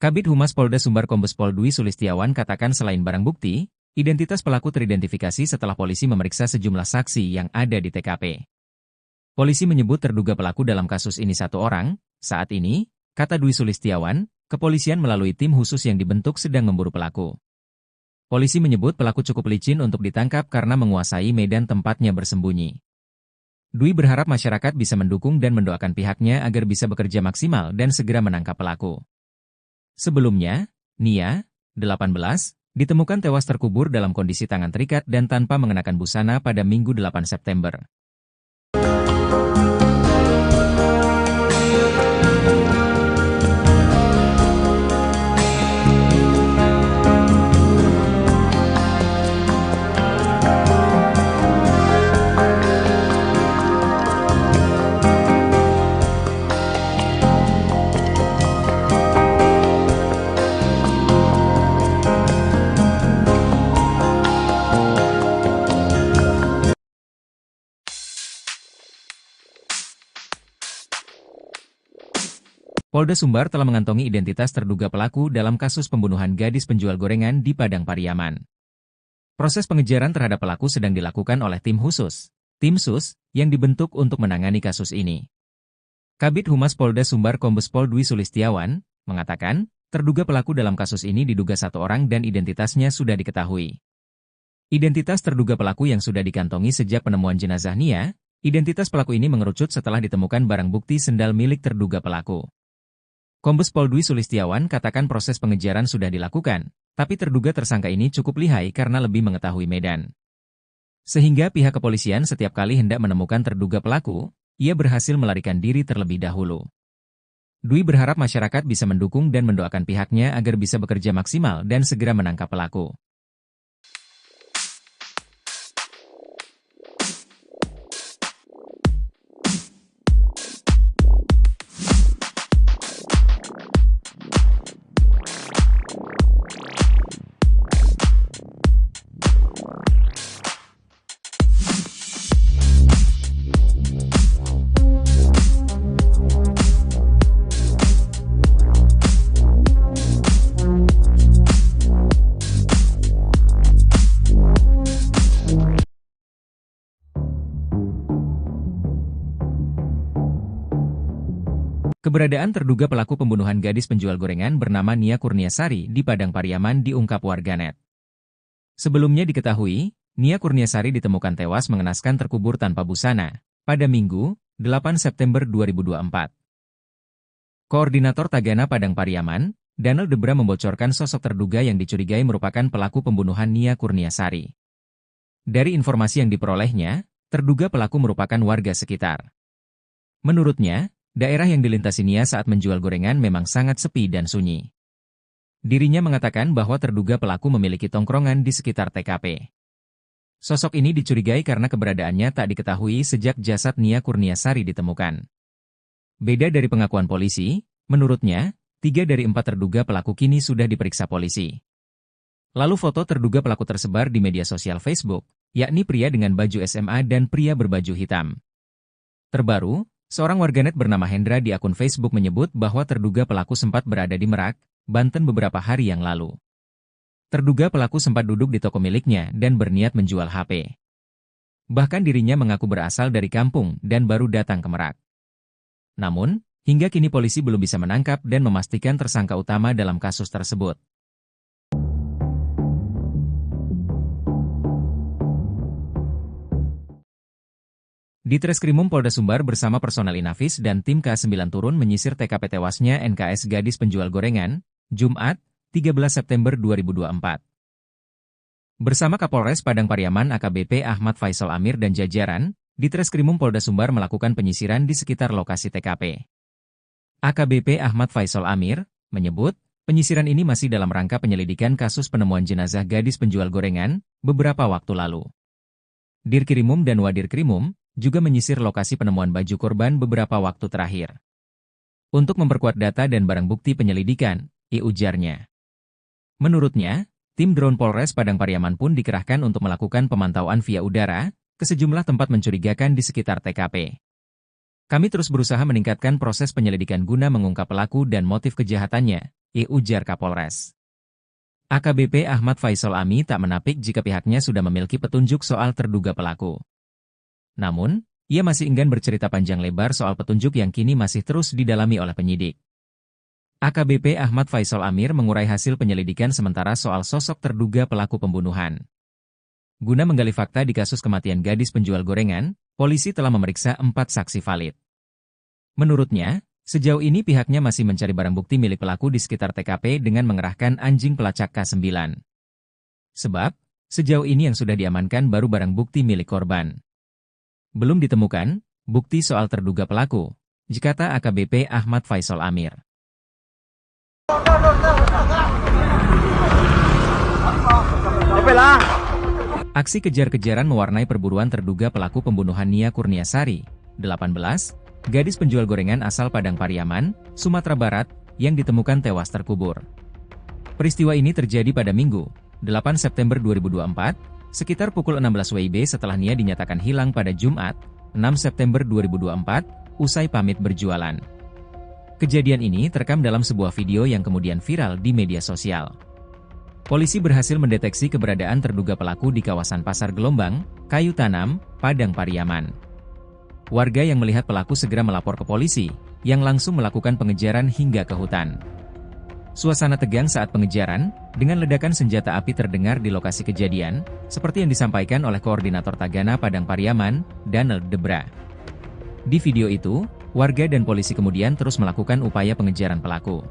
Kabid Humas Polda Sumbar Kombes Pol Dwi Sulistiawan katakan selain barang bukti, identitas pelaku teridentifikasi setelah polisi memeriksa sejumlah saksi yang ada di TKP. Polisi menyebut terduga pelaku dalam kasus ini satu orang. Saat ini, kata Dwi Sulistiawan, kepolisian melalui tim khusus yang dibentuk sedang memburu pelaku. Polisi menyebut pelaku cukup licin untuk ditangkap karena menguasai medan tempatnya bersembunyi. Dwi berharap masyarakat bisa mendukung dan mendoakan pihaknya agar bisa bekerja maksimal dan segera menangkap pelaku. Sebelumnya, Nia, 18, ditemukan tewas terkubur dalam kondisi tangan terikat dan tanpa mengenakan busana pada Minggu 8 September. Polda Sumbar telah mengantongi identitas terduga pelaku dalam kasus pembunuhan gadis penjual gorengan di Padang Pariaman. Proses pengejaran terhadap pelaku sedang dilakukan oleh tim khusus, tim SUS, yang dibentuk untuk menangani kasus ini. Kabid Humas Polda Sumbar Kombes Pol Dwi Sulistiawan mengatakan, terduga pelaku dalam kasus ini diduga satu orang dan identitasnya sudah diketahui. Identitas terduga pelaku yang sudah dikantongi sejak penemuan jenazah Nia, identitas pelaku ini mengerucut setelah ditemukan barang bukti sendal milik terduga pelaku. Kombes Pol Dwi Sulistiawan katakan proses pengejaran sudah dilakukan, tapi terduga tersangka ini cukup lihai karena lebih mengetahui medan. Sehingga pihak kepolisian setiap kali hendak menemukan terduga pelaku, ia berhasil melarikan diri terlebih dahulu. Dwi berharap masyarakat bisa mendukung dan mendoakan pihaknya agar bisa bekerja maksimal dan segera menangkap pelaku. Keberadaan terduga pelaku pembunuhan gadis penjual gorengan bernama Nia Kurniasari di Padang Pariaman diungkap warganet. Sebelumnya diketahui, Nia Kurniasari ditemukan tewas mengenaskan terkubur tanpa busana pada Minggu, 8 September 2024. Koordinator Tagana Padang Pariaman, Daniel Debra membocorkan sosok terduga yang dicurigai merupakan pelaku pembunuhan Nia Kurniasari. Dari informasi yang diperolehnya, terduga pelaku merupakan warga sekitar. Menurutnya, daerah yang dilintasi Nia saat menjual gorengan memang sangat sepi dan sunyi. Dirinya mengatakan bahwa terduga pelaku memiliki tongkrongan di sekitar TKP. Sosok ini dicurigai karena keberadaannya tak diketahui sejak jasad Nia Kurniasari ditemukan. Beda dari pengakuan polisi, menurutnya, 3 dari 4 terduga pelaku kini sudah diperiksa polisi. Lalu foto terduga pelaku tersebar di media sosial Facebook, yakni pria dengan baju SMA dan pria berbaju hitam. Terbaru, seorang warganet bernama Hendra di akun Facebook menyebut bahwa terduga pelaku sempat berada di Merak, Banten beberapa hari yang lalu. Terduga pelaku sempat duduk di toko miliknya dan berniat menjual HP. Bahkan dirinya mengaku berasal dari kampung dan baru datang ke Merak. Namun, hingga kini polisi belum bisa menangkap dan memastikan tersangka utama dalam kasus tersebut. Di Treskrimum Polda Sumbar bersama personel Inafis dan tim K9 turun menyisir TKP tewasnya NKS gadis penjual gorengan, Jumat, 13 September 2024. Bersama Kapolres Padang Pariaman AKBP Ahmad Faisal Amir dan jajaran, di Treskrimum Polda Sumbar melakukan penyisiran di sekitar lokasi TKP. AKBP Ahmad Faisal Amir menyebut, penyisiran ini masih dalam rangka penyelidikan kasus penemuan jenazah gadis penjual gorengan beberapa waktu lalu. Dirkrimum dan Wadirkrimum juga menyisir lokasi penemuan baju korban beberapa waktu terakhir. Untuk memperkuat data dan barang bukti penyelidikan, ujarnya. Menurutnya, tim drone Polres Padang Pariaman pun dikerahkan untuk melakukan pemantauan via udara ke sejumlah tempat mencurigakan di sekitar TKP. Kami terus berusaha meningkatkan proses penyelidikan guna mengungkap pelaku dan motif kejahatannya, ujar Kapolres. AKBP Ahmad Faisal Ami tak menapik jika pihaknya sudah memiliki petunjuk soal terduga pelaku. Namun, ia masih enggan bercerita panjang lebar soal petunjuk yang kini masih terus didalami oleh penyidik. AKBP Ahmad Faisal Amir mengurai hasil penyelidikan sementara soal sosok terduga pelaku pembunuhan. Guna menggali fakta di kasus kematian gadis penjual gorengan, polisi telah memeriksa 4 saksi valid. Menurutnya, Sejauh ini pihaknya masih mencari barang bukti milik pelaku di sekitar TKP dengan mengerahkan anjing pelacak K9. Sebab, sejauh ini yang sudah diamankan baru barang bukti milik korban. Belum ditemukan bukti soal terduga pelaku, kata AKBP Ahmad Faisal Amir. Aksi kejar-kejaran mewarnai perburuan terduga pelaku pembunuhan Nia Kurniasari, 18, gadis penjual gorengan asal Padang Pariaman, Sumatera Barat, yang ditemukan tewas terkubur. Peristiwa ini terjadi pada Minggu, 8 September 2024, sekitar pukul 16 WIB setelah Nia dinyatakan hilang pada Jumat, 6 September 2024, usai pamit berjualan. Kejadian ini terekam dalam sebuah video yang kemudian viral di media sosial. Polisi berhasil mendeteksi keberadaan terduga pelaku di kawasan Pasar Gelombang, Kayu Tanam, Padang Pariaman. Warga yang melihat pelaku segera melapor ke polisi, yang langsung melakukan pengejaran hingga ke hutan. Suasana tegang saat pengejaran, dengan ledakan senjata api terdengar di lokasi kejadian, seperti yang disampaikan oleh Koordinator Tagana Padang Pariaman, Daniel Debra. Di video itu, warga dan polisi kemudian terus melakukan upaya pengejaran pelaku.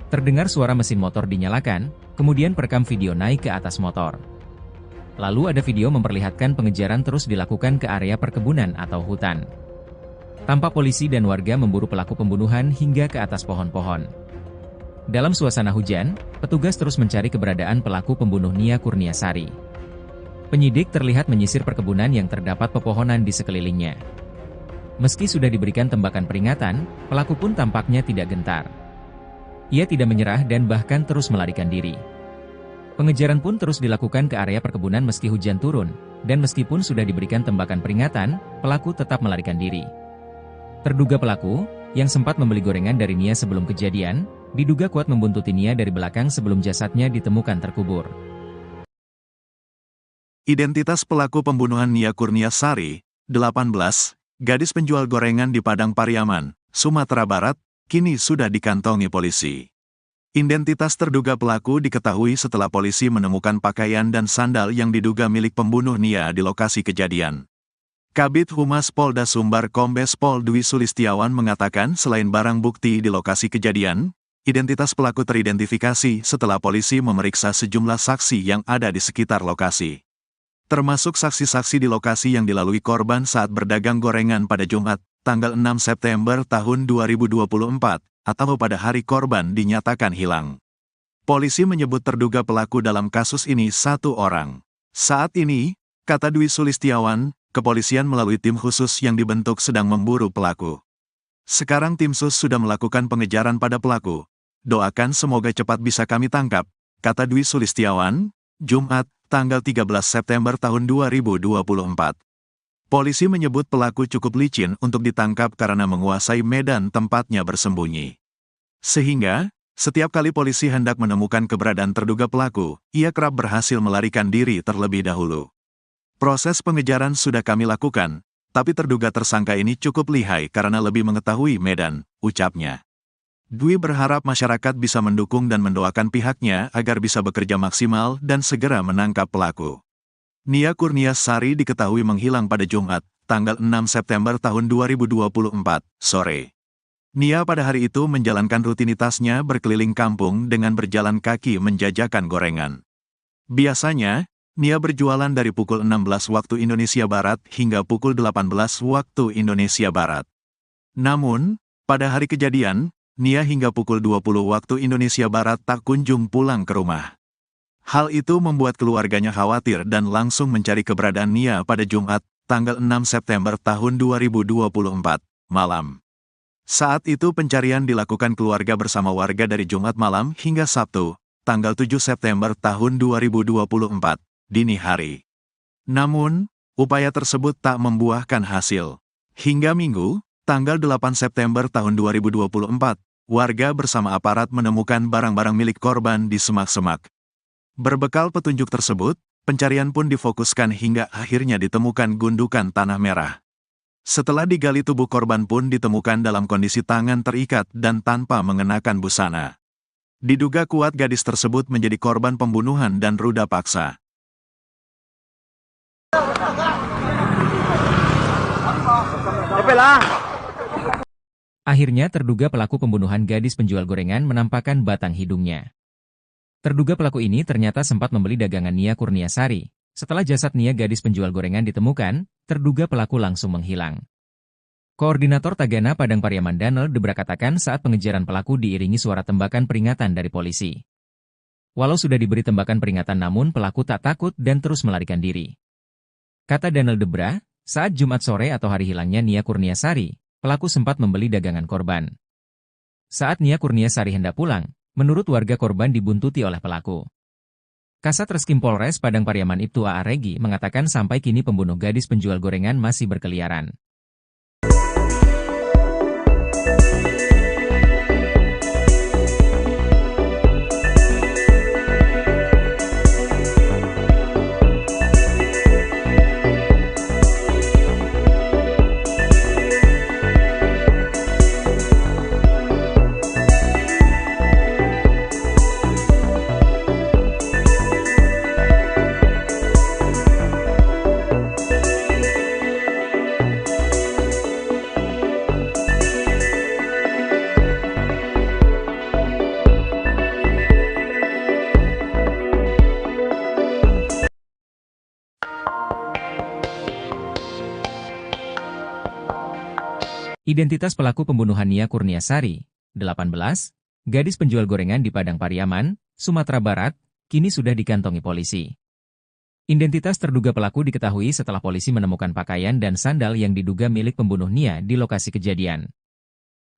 Terdengar suara mesin motor dinyalakan, kemudian perekam video naik ke atas motor. Lalu ada video memperlihatkan pengejaran terus dilakukan ke area perkebunan atau hutan. Tampak polisi dan warga memburu pelaku pembunuhan hingga ke atas pohon-pohon. Dalam suasana hujan, petugas terus mencari keberadaan pelaku pembunuh Nia Kurniasari. Penyidik terlihat menyisir perkebunan yang terdapat pepohonan di sekelilingnya. Meski sudah diberikan tembakan peringatan, pelaku pun tampaknya tidak gentar. Ia tidak menyerah dan bahkan terus melarikan diri. Pengejaran pun terus dilakukan ke area perkebunan meski hujan turun, dan meskipun sudah diberikan tembakan peringatan, pelaku tetap melarikan diri. Terduga pelaku, yang sempat membeli gorengan dari Nia sebelum kejadian, diduga kuat membuntuti Nia dari belakang sebelum jasadnya ditemukan terkubur. Identitas pelaku pembunuhan Nia Kurniasari, 18, gadis penjual gorengan di Padang Pariaman, Sumatera Barat, kini sudah dikantongi polisi. Identitas terduga pelaku diketahui setelah polisi menemukan pakaian dan sandal yang diduga milik pembunuh Nia di lokasi kejadian. Kabid Humas Polda Sumbar Kombes Pol Dwi Sulistiawan mengatakan selain barang bukti di lokasi kejadian, identitas pelaku teridentifikasi setelah polisi memeriksa sejumlah saksi yang ada di sekitar lokasi. Termasuk saksi-saksi di lokasi yang dilalui korban saat berdagang gorengan pada Jumat, tanggal 6 September tahun 2024, atau pada hari korban dinyatakan hilang. Polisi menyebut terduga pelaku dalam kasus ini satu orang. Saat ini, kata Dwi Sulistiawan, kepolisian melalui tim khusus yang dibentuk sedang memburu pelaku. Sekarang tim sus sudah melakukan pengejaran pada pelaku. Doakan semoga cepat bisa kami tangkap, kata Dwi Sulistiawan, Jumat, tanggal 13 September tahun 2024. Polisi menyebut pelaku cukup licin untuk ditangkap karena menguasai medan tempatnya bersembunyi. Sehingga, setiap kali polisi hendak menemukan keberadaan terduga pelaku, ia kerap berhasil melarikan diri terlebih dahulu. Proses pengejaran sudah kami lakukan, tapi terduga tersangka ini cukup lihai karena lebih mengetahui medan, ucapnya. Dwi berharap masyarakat bisa mendukung dan mendoakan pihaknya agar bisa bekerja maksimal dan segera menangkap pelaku. Nia Kurniasari diketahui menghilang pada Jumat, tanggal 6 September tahun 2024, sore. Nia pada hari itu menjalankan rutinitasnya berkeliling kampung dengan berjalan kaki menjajakan gorengan. Biasanya, Nia berjualan dari pukul 16 waktu Indonesia Barat hingga pukul 18 waktu Indonesia Barat. Namun, pada hari kejadian, Nia hingga pukul 20 waktu Indonesia Barat tak kunjung pulang ke rumah. Hal itu membuat keluarganya khawatir dan langsung mencari keberadaan Nia pada Jumat, tanggal 6 September tahun 2024, malam. Saat itu pencarian dilakukan keluarga bersama warga dari Jumat malam hingga Sabtu, tanggal 7 September tahun 2024, dini hari. Namun, upaya tersebut tak membuahkan hasil. Hingga Minggu, tanggal 8 September tahun 2024, warga bersama aparat menemukan barang-barang milik korban di semak-semak. Berbekal petunjuk tersebut, pencarian pun difokuskan hingga akhirnya ditemukan gundukan tanah merah. Setelah digali tubuh korban pun ditemukan dalam kondisi tangan terikat dan tanpa mengenakan busana. Diduga kuat gadis tersebut menjadi korban pembunuhan dan ruda paksa. Akhirnya terduga pelaku pembunuhan gadis penjual gorengan menampakkan batang hidungnya. Terduga pelaku ini ternyata sempat membeli dagangan Nia Kurniasari. Setelah jasad Nia gadis penjual gorengan ditemukan, terduga pelaku langsung menghilang. Koordinator Tagana Padang Pariaman Danel Debra katakan saat pengejaran pelaku diiringi suara tembakan peringatan dari polisi. Walau sudah diberi tembakan peringatan namun pelaku tak takut dan terus melarikan diri. Kata Danel Debra, saat Jumat sore atau hari hilangnya Nia Kurniasari, pelaku sempat membeli dagangan korban. Saat Nia Kurniasari hendak pulang, menurut warga korban dibuntuti oleh pelaku. Kasat Reskrim Polres Padang Pariaman Ibtu A.A. Regi mengatakan sampai kini pembunuh gadis penjual gorengan masih berkeliaran. Identitas pelaku pembunuhan Nia Kurniasari, 18, gadis penjual gorengan di Padang Pariaman, Sumatera Barat, kini sudah dikantongi polisi. Identitas terduga pelaku diketahui setelah polisi menemukan pakaian dan sandal yang diduga milik pembunuh Nia di lokasi kejadian.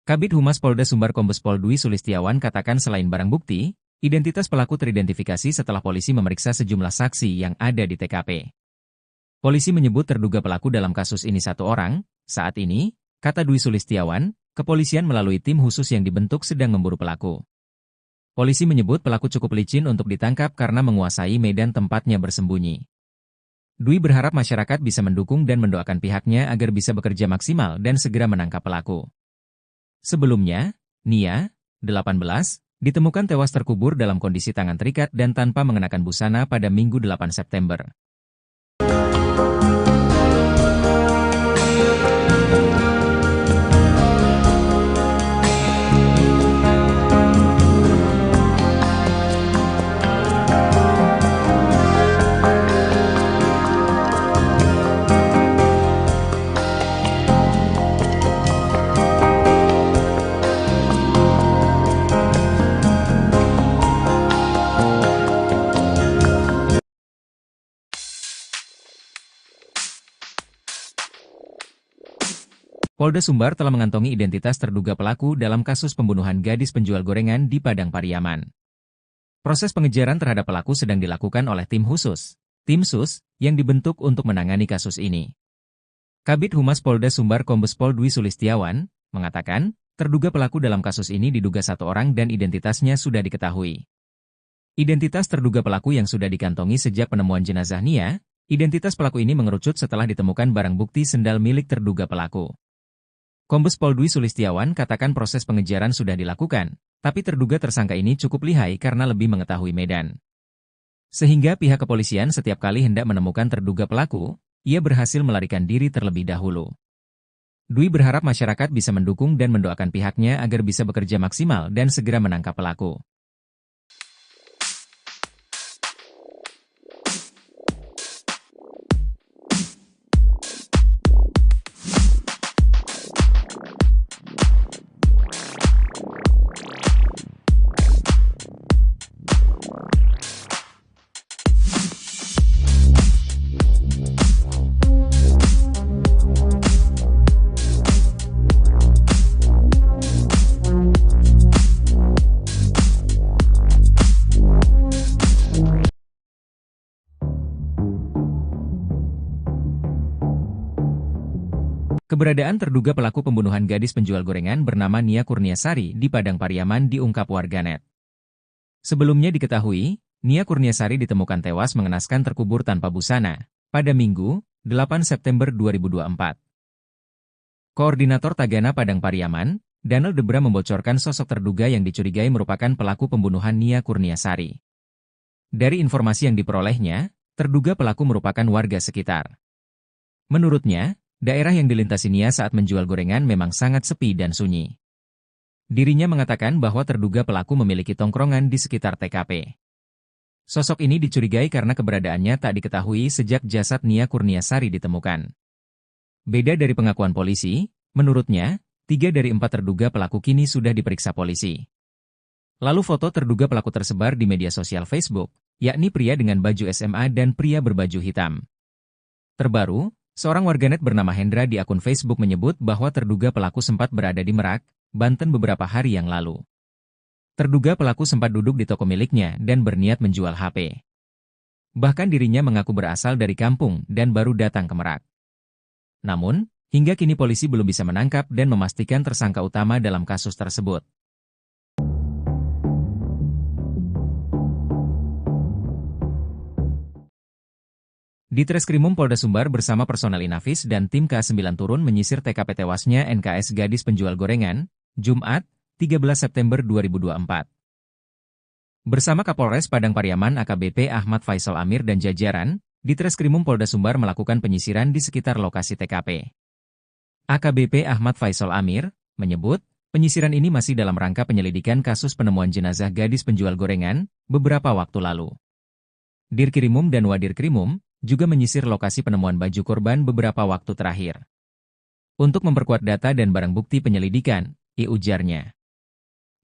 Kabid Humas Polda Sumbar Kombes Pol Dwi Sulistiawan katakan selain barang bukti, identitas pelaku teridentifikasi setelah polisi memeriksa sejumlah saksi yang ada di TKP. Polisi menyebut terduga pelaku dalam kasus ini satu orang. Saat ini, kata Dwi Sulistiawan, kepolisian melalui tim khusus yang dibentuk sedang memburu pelaku. Polisi menyebut pelaku cukup licin untuk ditangkap karena menguasai medan tempatnya bersembunyi. Dwi berharap masyarakat bisa mendukung dan mendoakan pihaknya agar bisa bekerja maksimal dan segera menangkap pelaku. Sebelumnya, Nia, 18, ditemukan tewas terkubur dalam kondisi tangan terikat dan tanpa mengenakan busana pada Minggu 8 September. Polda Sumbar telah mengantongi identitas terduga pelaku dalam kasus pembunuhan gadis penjual gorengan di Padang Pariaman. Proses pengejaran terhadap pelaku sedang dilakukan oleh tim khusus, tim SUS, yang dibentuk untuk menangani kasus ini. Kabid Humas Polda Sumbar Kombes Pol Dwi Sulistiawan mengatakan, terduga pelaku dalam kasus ini diduga satu orang dan identitasnya sudah diketahui. Identitas terduga pelaku yang sudah dikantongi sejak penemuan jenazah Nia, identitas pelaku ini mengerucut setelah ditemukan barang bukti sendal milik terduga pelaku. Kombes Pol Dwi Sulistiawan katakan proses pengejaran sudah dilakukan, tapi terduga tersangka ini cukup lihai karena lebih mengetahui medan. Sehingga pihak kepolisian setiap kali hendak menemukan terduga pelaku, ia berhasil melarikan diri terlebih dahulu. Dwi berharap masyarakat bisa mendukung dan mendoakan pihaknya agar bisa bekerja maksimal dan segera menangkap pelaku. Keberadaan terduga pelaku pembunuhan gadis penjual gorengan bernama Nia Kurniasari di Padang Pariaman diungkap warganet. Sebelumnya diketahui, Nia Kurniasari ditemukan tewas mengenaskan terkubur tanpa busana pada Minggu, 8 September 2024. Koordinator Tagana Padang Pariaman, Danel Debra membocorkan sosok terduga yang dicurigai merupakan pelaku pembunuhan Nia Kurniasari. Dari informasi yang diperolehnya, terduga pelaku merupakan warga sekitar. Menurutnya, Daerah yang dilintasi Nia saat menjual gorengan memang sangat sepi dan sunyi. Dirinya mengatakan bahwa terduga pelaku memiliki tongkrongan di sekitar TKP. Sosok ini dicurigai karena keberadaannya tak diketahui sejak jasad Nia Kurniasari ditemukan. Beda dari pengakuan polisi, menurutnya, 3 dari 4 terduga pelaku kini sudah diperiksa polisi. Lalu foto terduga pelaku tersebar di media sosial Facebook, yakni pria dengan baju SMA dan pria berbaju hitam. Terbaru, seorang warganet bernama Hendra di akun Facebook menyebut bahwa terduga pelaku sempat berada di Merak, Banten beberapa hari yang lalu. Terduga pelaku sempat duduk di toko miliknya dan berniat menjual HP. Bahkan dirinya mengaku berasal dari kampung dan baru datang ke Merak. Namun, hingga kini polisi belum bisa menangkap dan memastikan tersangka utama dalam kasus tersebut. Di Treskrimum Polda Sumbar bersama personel Inafis dan tim K9 turun menyisir TKP tewasnya NKS gadis penjual gorengan, Jumat, 13 September 2024. Bersama Kapolres Padang Pariaman AKBP Ahmad Faisal Amir dan jajaran, di Treskrimum Polda Sumbar melakukan penyisiran di sekitar lokasi TKP. AKBP Ahmad Faisal Amir menyebut, penyisiran ini masih dalam rangka penyelidikan kasus penemuan jenazah gadis penjual gorengan beberapa waktu lalu. Dirkrimum dan Wadirkrimum juga menyisir lokasi penemuan baju korban beberapa waktu terakhir. Untuk memperkuat data dan barang bukti penyelidikan, ujarnya.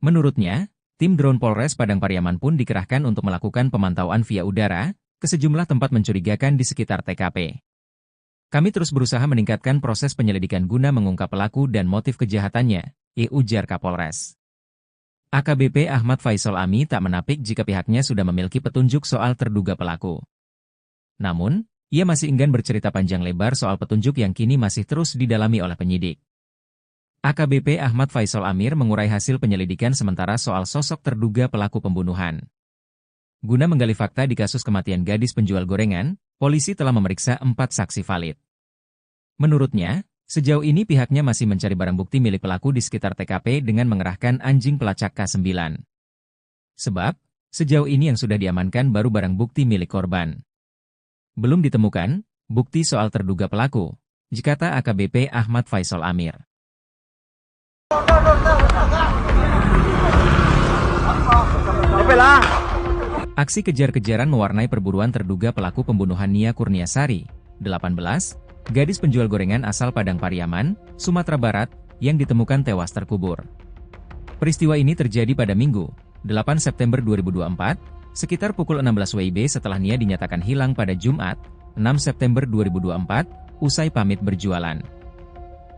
Menurutnya, tim drone Polres Padang Pariaman pun dikerahkan untuk melakukan pemantauan via udara ke sejumlah tempat mencurigakan di sekitar TKP. Kami terus berusaha meningkatkan proses penyelidikan guna mengungkap pelaku dan motif kejahatannya, ujar Kapolres. AKBP Ahmad Faisal Ami tak menapik jika pihaknya sudah memiliki petunjuk soal terduga pelaku. Namun, ia masih enggan bercerita panjang lebar soal petunjuk yang kini masih terus didalami oleh penyidik. AKBP Ahmad Faisal Amir mengurai hasil penyelidikan sementara soal sosok terduga pelaku pembunuhan. Guna menggali fakta di kasus kematian gadis penjual gorengan, polisi telah memeriksa 4 saksi valid. Menurutnya, sejauh ini pihaknya masih mencari barang bukti milik pelaku di sekitar TKP dengan mengerahkan anjing pelacak K9. Sebab, sejauh ini yang sudah diamankan baru barang bukti milik korban. Belum ditemukan bukti soal terduga pelaku, kata AKBP Ahmad Faisal Amir. Aksi kejar-kejaran mewarnai perburuan terduga pelaku pembunuhan Nia Kurniasari, 18, gadis penjual gorengan asal Padang Pariaman, Sumatera Barat, yang ditemukan tewas terkubur. Peristiwa ini terjadi pada Minggu, 8 September 2024, sekitar pukul 16 WIB setelah Nia dinyatakan hilang pada Jumat, 6 September 2024, usai pamit berjualan.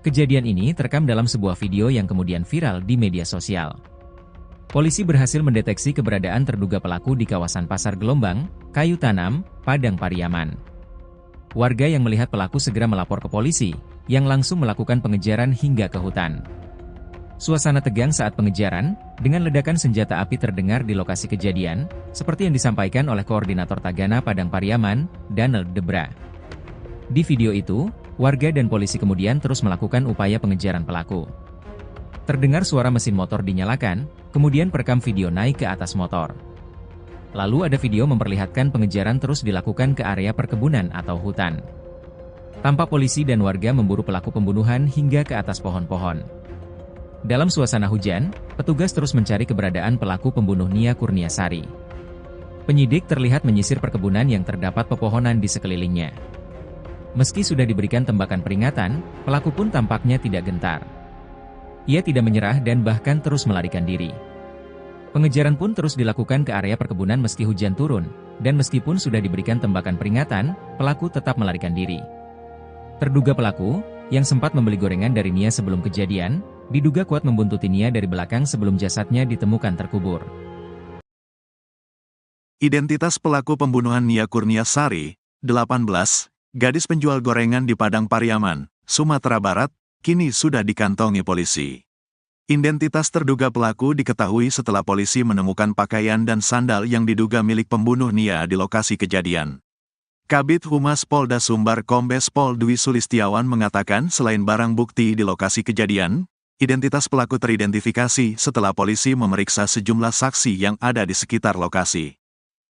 Kejadian ini terekam dalam sebuah video yang kemudian viral di media sosial. Polisi berhasil mendeteksi keberadaan terduga pelaku di kawasan Pasar Gelombang, Kayu Tanam, Padang Pariaman. Warga yang melihat pelaku segera melapor ke polisi, yang langsung melakukan pengejaran hingga ke hutan. Suasana tegang saat pengejaran, dengan ledakan senjata api terdengar di lokasi kejadian, seperti yang disampaikan oleh Koordinator Tagana Padang Pariaman, Daniel Debra. Di video itu, warga dan polisi kemudian terus melakukan upaya pengejaran pelaku. Terdengar suara mesin motor dinyalakan, kemudian perekam video naik ke atas motor. Lalu ada video memperlihatkan pengejaran terus dilakukan ke area perkebunan atau hutan. Tampak polisi dan warga memburu pelaku pembunuhan hingga ke atas pohon-pohon. Dalam suasana hujan, petugas terus mencari keberadaan pelaku pembunuh Nia Kurniasari. Penyidik terlihat menyisir perkebunan yang terdapat pepohonan di sekelilingnya. Meski sudah diberikan tembakan peringatan, pelaku pun tampaknya tidak gentar. Ia tidak menyerah dan bahkan terus melarikan diri. Pengejaran pun terus dilakukan ke area perkebunan meski hujan turun, dan meskipun sudah diberikan tembakan peringatan, pelaku tetap melarikan diri. Terduga pelaku, yang sempat membeli gorengan dari Nia sebelum kejadian, diduga kuat membuntuti Nia dari belakang sebelum jasadnya ditemukan terkubur. Identitas pelaku pembunuhan Nia Kurniasari, 18, gadis penjual gorengan di Padang Pariaman, Sumatera Barat, kini sudah dikantongi polisi. Identitas terduga pelaku diketahui setelah polisi menemukan pakaian dan sandal yang diduga milik pembunuh Nia di lokasi kejadian. Kabid Humas Polda Sumbar Kombes Pol Dwi Sulistiawan mengatakan selain barang bukti di lokasi kejadian, identitas pelaku teridentifikasi setelah polisi memeriksa sejumlah saksi yang ada di sekitar lokasi.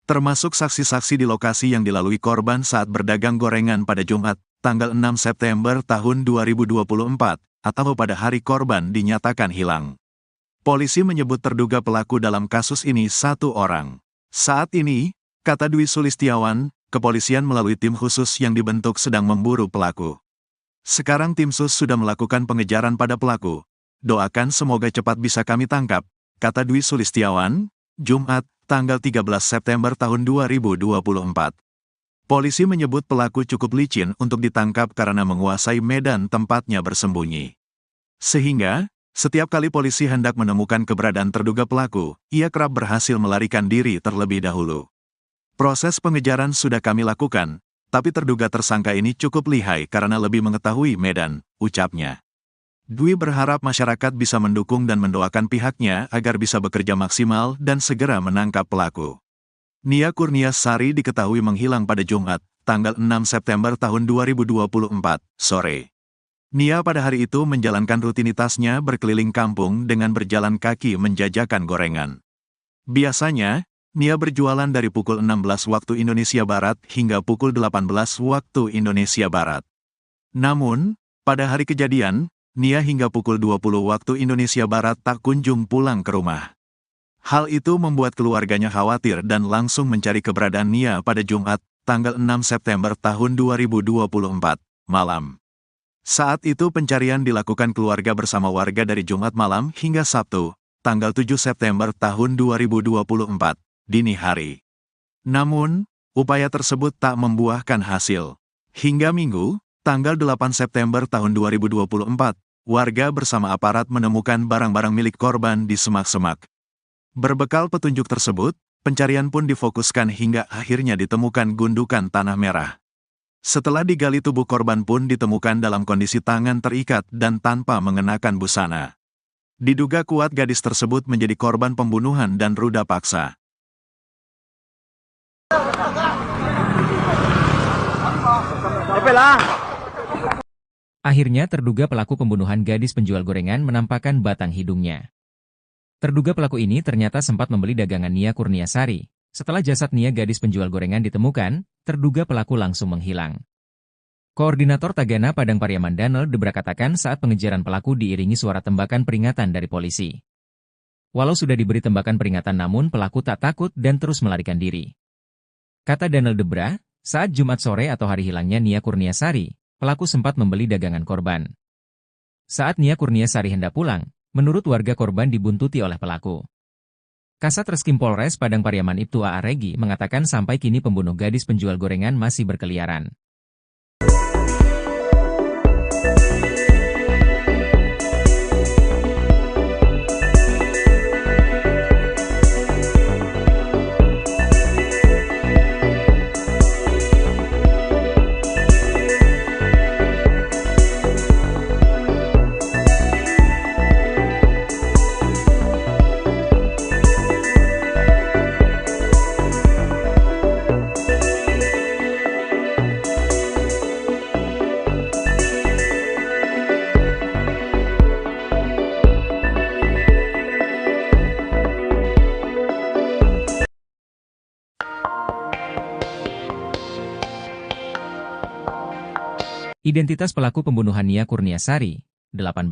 Termasuk saksi-saksi di lokasi yang dilalui korban saat berdagang gorengan pada Jumat, tanggal 6 September tahun 2024, atau pada hari korban dinyatakan hilang. Polisi menyebut terduga pelaku dalam kasus ini satu orang. Saat ini, kata Dwi Sulistiawan, kepolisian melalui tim khusus yang dibentuk sedang memburu pelaku. Sekarang tim sus sudah melakukan pengejaran pada pelaku. Doakan semoga cepat bisa kami tangkap, kata Dwi Sulistiawan, Jumat, tanggal 13 September tahun 2024. Polisi menyebut pelaku cukup licin untuk ditangkap karena menguasai medan tempatnya bersembunyi. Sehingga, setiap kali polisi hendak menemukan keberadaan terduga pelaku, ia kerap berhasil melarikan diri terlebih dahulu. Proses pengejaran sudah kami lakukan, tapi terduga tersangka ini cukup lihai karena lebih mengetahui medan, ucapnya. Dwi berharap masyarakat bisa mendukung dan mendoakan pihaknya agar bisa bekerja maksimal dan segera menangkap pelaku. Nia Kurniasari diketahui menghilang pada Jumat, tanggal 6 September tahun 2024, sore. Nia pada hari itu menjalankan rutinitasnya berkeliling kampung dengan berjalan kaki menjajakan gorengan. Biasanya, Nia berjualan dari pukul 16 waktu Indonesia Barat hingga pukul 18 waktu Indonesia Barat. Namun, pada hari kejadian, Nia hingga pukul 20 waktu Indonesia Barat tak kunjung pulang ke rumah. Hal itu membuat keluarganya khawatir dan langsung mencari keberadaan Nia pada Jumat, tanggal 6 September tahun 2024, malam. Saat itu pencarian dilakukan keluarga bersama warga dari Jumat malam hingga Sabtu, tanggal 7 September tahun 2024, dini hari. Namun, upaya tersebut tak membuahkan hasil. Hingga Minggu, tanggal 8 September tahun 2024, warga bersama aparat menemukan barang-barang milik korban di semak-semak. Berbekal petunjuk tersebut, pencarian pun difokuskan hingga akhirnya ditemukan gundukan tanah merah. Setelah digali tubuh korban pun ditemukan dalam kondisi tangan terikat dan tanpa mengenakan busana. Diduga kuat gadis tersebut menjadi korban pembunuhan dan ruda paksa. Akhirnya terduga pelaku pembunuhan gadis penjual gorengan menampakkan batang hidungnya. Terduga pelaku ini ternyata sempat membeli dagangan Nia Kurniasari. Setelah jasad Nia gadis penjual gorengan ditemukan, terduga pelaku langsung menghilang. Koordinator Tagana Padang Pariaman Danel Debra katakan saat pengejaran pelaku diiringi suara tembakan peringatan dari polisi. Walau sudah diberi tembakan peringatan namun pelaku tak takut dan terus melarikan diri. Kata Danel Debra, saat Jumat sore atau hari hilangnya Nia Kurniasari, pelaku sempat membeli dagangan korban. Saat Nia Kurniasari hendak pulang, menurut warga korban dibuntuti oleh pelaku. Kasat Reskrim Polres Padang Pariaman Ibtu A.A. Regi mengatakan sampai kini pembunuh gadis penjual gorengan masih berkeliaran. Identitas pelaku pembunuhan Nia Kurniasari, 18,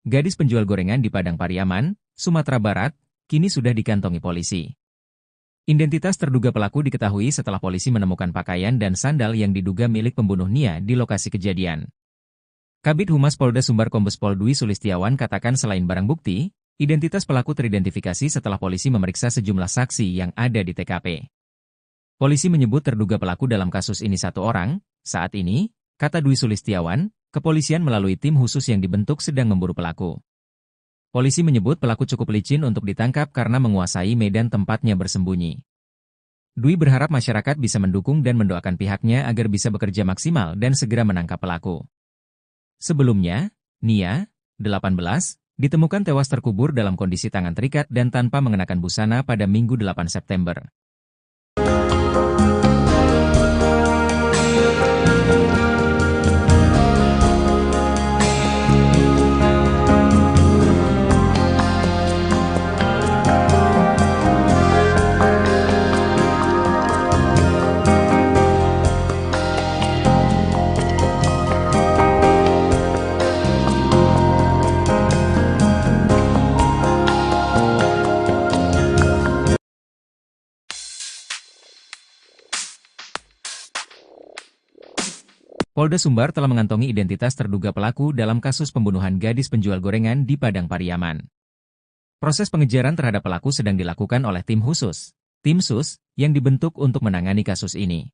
gadis penjual gorengan di Padang Pariaman, Sumatera Barat, kini sudah dikantongi polisi. Identitas terduga pelaku diketahui setelah polisi menemukan pakaian dan sandal yang diduga milik pembunuh Nia di lokasi kejadian. Kabid Humas Polda Sumbar Kombes Pol Dwi Sulistiawan katakan selain barang bukti, identitas pelaku teridentifikasi setelah polisi memeriksa sejumlah saksi yang ada di TKP. Polisi menyebut terduga pelaku dalam kasus ini satu orang. Saat ini, kata Dwi Sulistiawan, kepolisian melalui tim khusus yang dibentuk sedang memburu pelaku. Polisi menyebut pelaku cukup licin untuk ditangkap karena menguasai medan tempatnya bersembunyi. Dwi berharap masyarakat bisa mendukung dan mendoakan pihaknya agar bisa bekerja maksimal dan segera menangkap pelaku. Sebelumnya, Nia, 18, ditemukan tewas terkubur dalam kondisi tangan terikat dan tanpa mengenakan busana pada Minggu 8 September. Polda Sumbar telah mengantongi identitas terduga pelaku dalam kasus pembunuhan gadis penjual gorengan di Padang Pariaman. Proses pengejaran terhadap pelaku sedang dilakukan oleh tim khusus, tim SUS, yang dibentuk untuk menangani kasus ini.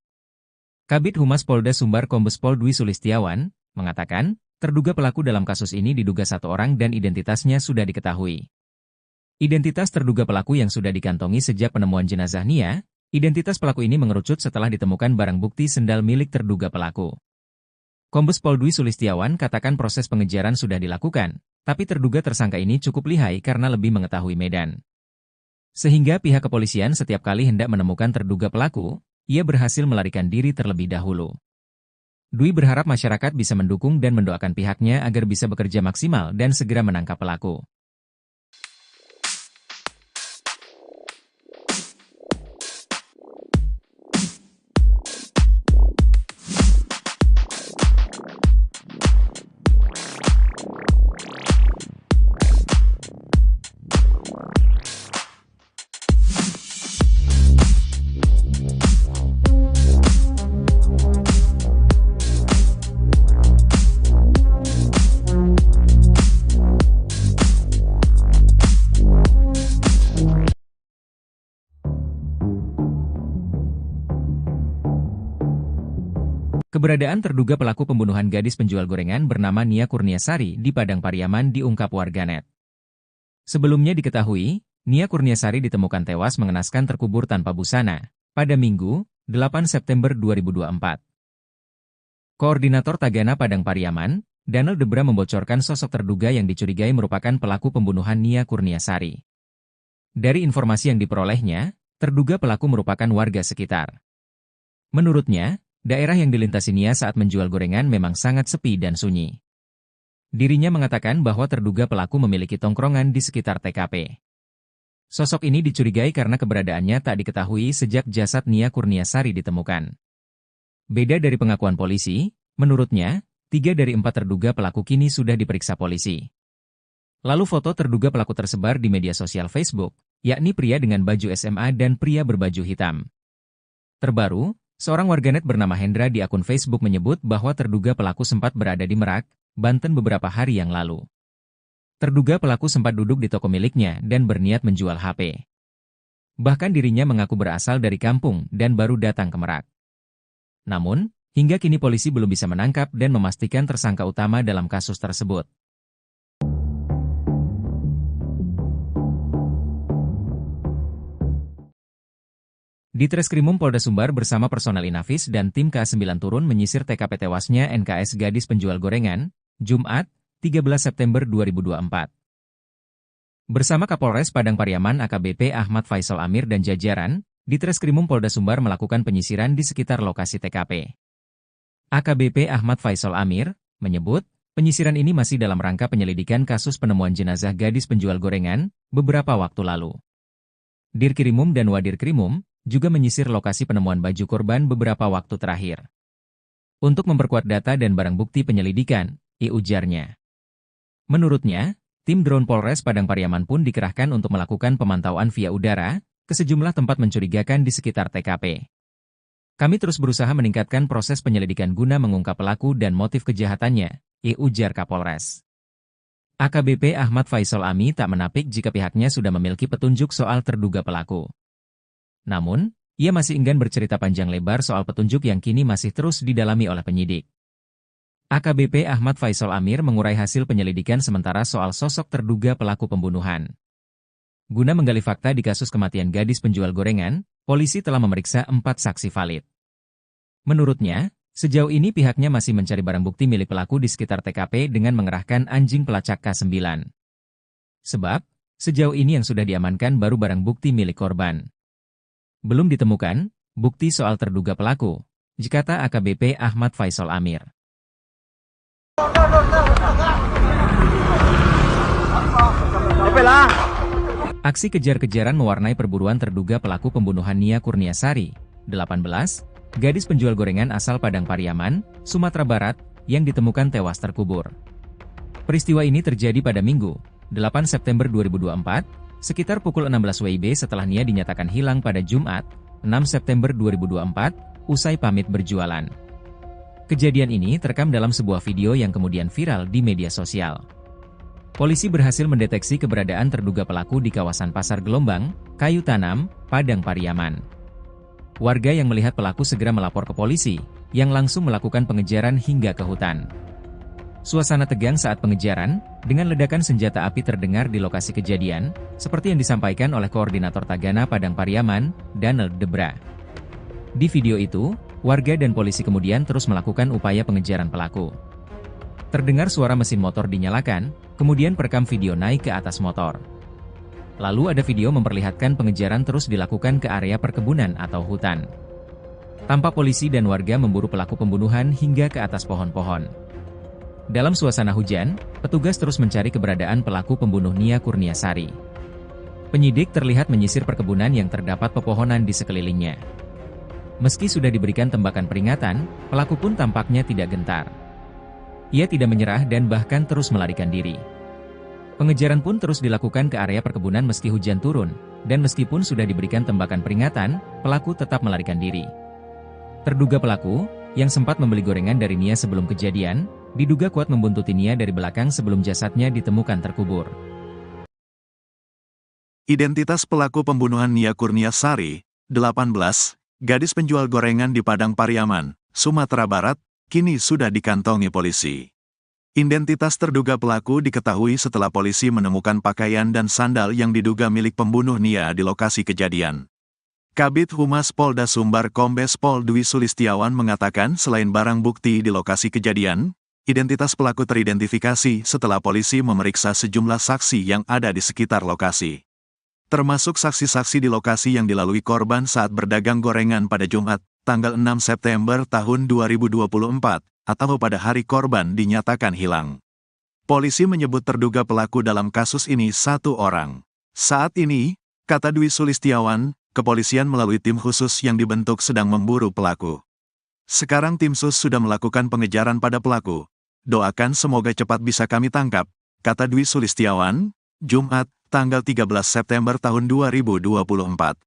Kabid Humas Polda Sumbar Kombes Pol Dwi Sulistiawan mengatakan, terduga pelaku dalam kasus ini diduga satu orang dan identitasnya sudah diketahui. Identitas terduga pelaku yang sudah dikantongi sejak penemuan jenazah Nia, identitas pelaku ini mengerucut setelah ditemukan barang bukti sendal milik terduga pelaku. Kombes Pol Dwi Sulistiawan katakan proses pengejaran sudah dilakukan, tapi terduga tersangka ini cukup lihai karena lebih mengetahui medan. Sehingga pihak kepolisian setiap kali hendak menemukan terduga pelaku, ia berhasil melarikan diri terlebih dahulu. Dwi berharap masyarakat bisa mendukung dan mendoakan pihaknya agar bisa bekerja maksimal dan segera menangkap pelaku. Keberadaan terduga pelaku pembunuhan gadis penjual gorengan bernama Nia Kurniasari di Padang Pariaman diungkap warganet. Sebelumnya diketahui, Nia Kurniasari ditemukan tewas mengenaskan terkubur tanpa busana pada Minggu, 8 September 2024. Koordinator Tagana Padang Pariaman, Daniel Debra membocorkan sosok terduga yang dicurigai merupakan pelaku pembunuhan Nia Kurniasari. Dari informasi yang diperolehnya, terduga pelaku merupakan warga sekitar. Menurutnya, daerah yang dilintasi Nia saat menjual gorengan memang sangat sepi dan sunyi. Dirinya mengatakan bahwa terduga pelaku memiliki tongkrongan di sekitar TKP. Sosok ini dicurigai karena keberadaannya tak diketahui sejak jasad Nia Kurniasari ditemukan. Beda dari pengakuan polisi, menurutnya, 3 dari 4 terduga pelaku kini sudah diperiksa polisi. Lalu foto terduga pelaku tersebar di media sosial Facebook, yakni pria dengan baju SMA dan pria berbaju hitam. Terbaru, seorang warganet bernama Hendra di akun Facebook menyebut bahwa terduga pelaku sempat berada di Merak, Banten beberapa hari yang lalu. Terduga pelaku sempat duduk di toko miliknya dan berniat menjual HP. Bahkan dirinya mengaku berasal dari kampung dan baru datang ke Merak. Namun, hingga kini polisi belum bisa menangkap dan memastikan tersangka utama dalam kasus tersebut. Di Treskrimum Polda Sumbar bersama personel Inafis dan tim K9 turun menyisir TKP tewasnya NKS gadis penjual gorengan, Jumat, 13 September 2024. Bersama Kapolres Padang Pariaman AKBP Ahmad Faisal Amir dan jajaran, di Treskrimum Polda Sumbar melakukan penyisiran di sekitar lokasi TKP. AKBP Ahmad Faisal Amir menyebut, penyisiran ini masih dalam rangka penyelidikan kasus penemuan jenazah gadis penjual gorengan beberapa waktu lalu. Dirkrimum dan Wadirkrimum juga menyisir lokasi penemuan baju korban beberapa waktu terakhir. Untuk memperkuat data dan barang bukti penyelidikan, ujarnya. Menurutnya, tim drone Polres Padang Pariaman pun dikerahkan untuk melakukan pemantauan via udara ke sejumlah tempat mencurigakan di sekitar TKP. Kami terus berusaha meningkatkan proses penyelidikan guna mengungkap pelaku dan motif kejahatannya, ujar Kapolres. AKBP Ahmad Faisal Ami tak menapik jika pihaknya sudah memiliki petunjuk soal terduga pelaku. Namun, ia masih enggan bercerita panjang lebar soal petunjuk yang kini masih terus didalami oleh penyidik. AKBP Ahmad Faisal Amir mengurai hasil penyelidikan sementara soal sosok terduga pelaku pembunuhan. Guna menggali fakta di kasus kematian gadis penjual gorengan, polisi telah memeriksa 4 saksi valid. Menurutnya, sejauh ini pihaknya masih mencari barang bukti milik pelaku di sekitar TKP dengan mengerahkan anjing pelacak K9. Sebab, sejauh ini yang sudah diamankan baru barang bukti milik korban. Belum ditemukan bukti soal terduga pelaku, kata AKBP Ahmad Faisal Amir. Aksi kejar-kejaran mewarnai perburuan terduga pelaku pembunuhan Nia Kurniasari, 18, gadis penjual gorengan asal Padang Pariaman, Sumatera Barat, yang ditemukan tewas terkubur. Peristiwa ini terjadi pada Minggu, 8 September 2024, sekitar pukul 16 WIB setelah Nia dinyatakan hilang pada Jumat, 6 September 2024, usai pamit berjualan. Kejadian ini terekam dalam sebuah video yang kemudian viral di media sosial. Polisi berhasil mendeteksi keberadaan terduga pelaku di kawasan Pasar Gelombang, Kayu Tanam, Padang Pariaman. Warga yang melihat pelaku segera melapor ke polisi, yang langsung melakukan pengejaran hingga ke hutan. Suasana tegang saat pengejaran, dengan ledakan senjata api terdengar di lokasi kejadian, seperti yang disampaikan oleh Koordinator Tagana Padang Pariaman, Daniel Debra. Di video itu, warga dan polisi kemudian terus melakukan upaya pengejaran pelaku. Terdengar suara mesin motor dinyalakan, kemudian perekam video naik ke atas motor. Lalu ada video memperlihatkan pengejaran terus dilakukan ke area perkebunan atau hutan. Tampak polisi dan warga memburu pelaku pembunuhan hingga ke atas pohon-pohon. Dalam suasana hujan, petugas terus mencari keberadaan pelaku pembunuh Nia Kurniasari. Penyidik terlihat menyisir perkebunan yang terdapat pepohonan di sekelilingnya. Meski sudah diberikan tembakan peringatan, pelaku pun tampaknya tidak gentar. Ia tidak menyerah dan bahkan terus melarikan diri. Pengejaran pun terus dilakukan ke area perkebunan meski hujan turun, dan meskipun sudah diberikan tembakan peringatan, pelaku tetap melarikan diri. Terduga pelaku, yang sempat membeli gorengan dari Nia sebelum kejadian, diduga kuat membuntuti Nia dari belakang sebelum jasadnya ditemukan terkubur. Identitas pelaku pembunuhan Nia Kurniasari, 18, gadis penjual gorengan di Padang Pariaman, Sumatera Barat, kini sudah dikantongi polisi. Identitas terduga pelaku diketahui setelah polisi menemukan pakaian dan sandal yang diduga milik pembunuh Nia di lokasi kejadian. Kabid Humas Polda Sumbar Kombes Pol Dwi Sulistiawan mengatakan selain barang bukti di lokasi kejadian, identitas pelaku teridentifikasi setelah polisi memeriksa sejumlah saksi yang ada di sekitar lokasi. Termasuk saksi-saksi di lokasi yang dilalui korban saat berdagang gorengan pada Jumat, tanggal 6 September tahun 2024, atau pada hari korban dinyatakan hilang. Polisi menyebut terduga pelaku dalam kasus ini satu orang. Saat ini, kata Dwi Sulistiawan, kepolisian melalui tim khusus yang dibentuk sedang memburu pelaku. Sekarang tim sus sudah melakukan pengejaran pada pelaku. Doakan semoga cepat bisa kami tangkap, kata Dwi Sulistiawan, Jumat, tanggal 13 September tahun 2024.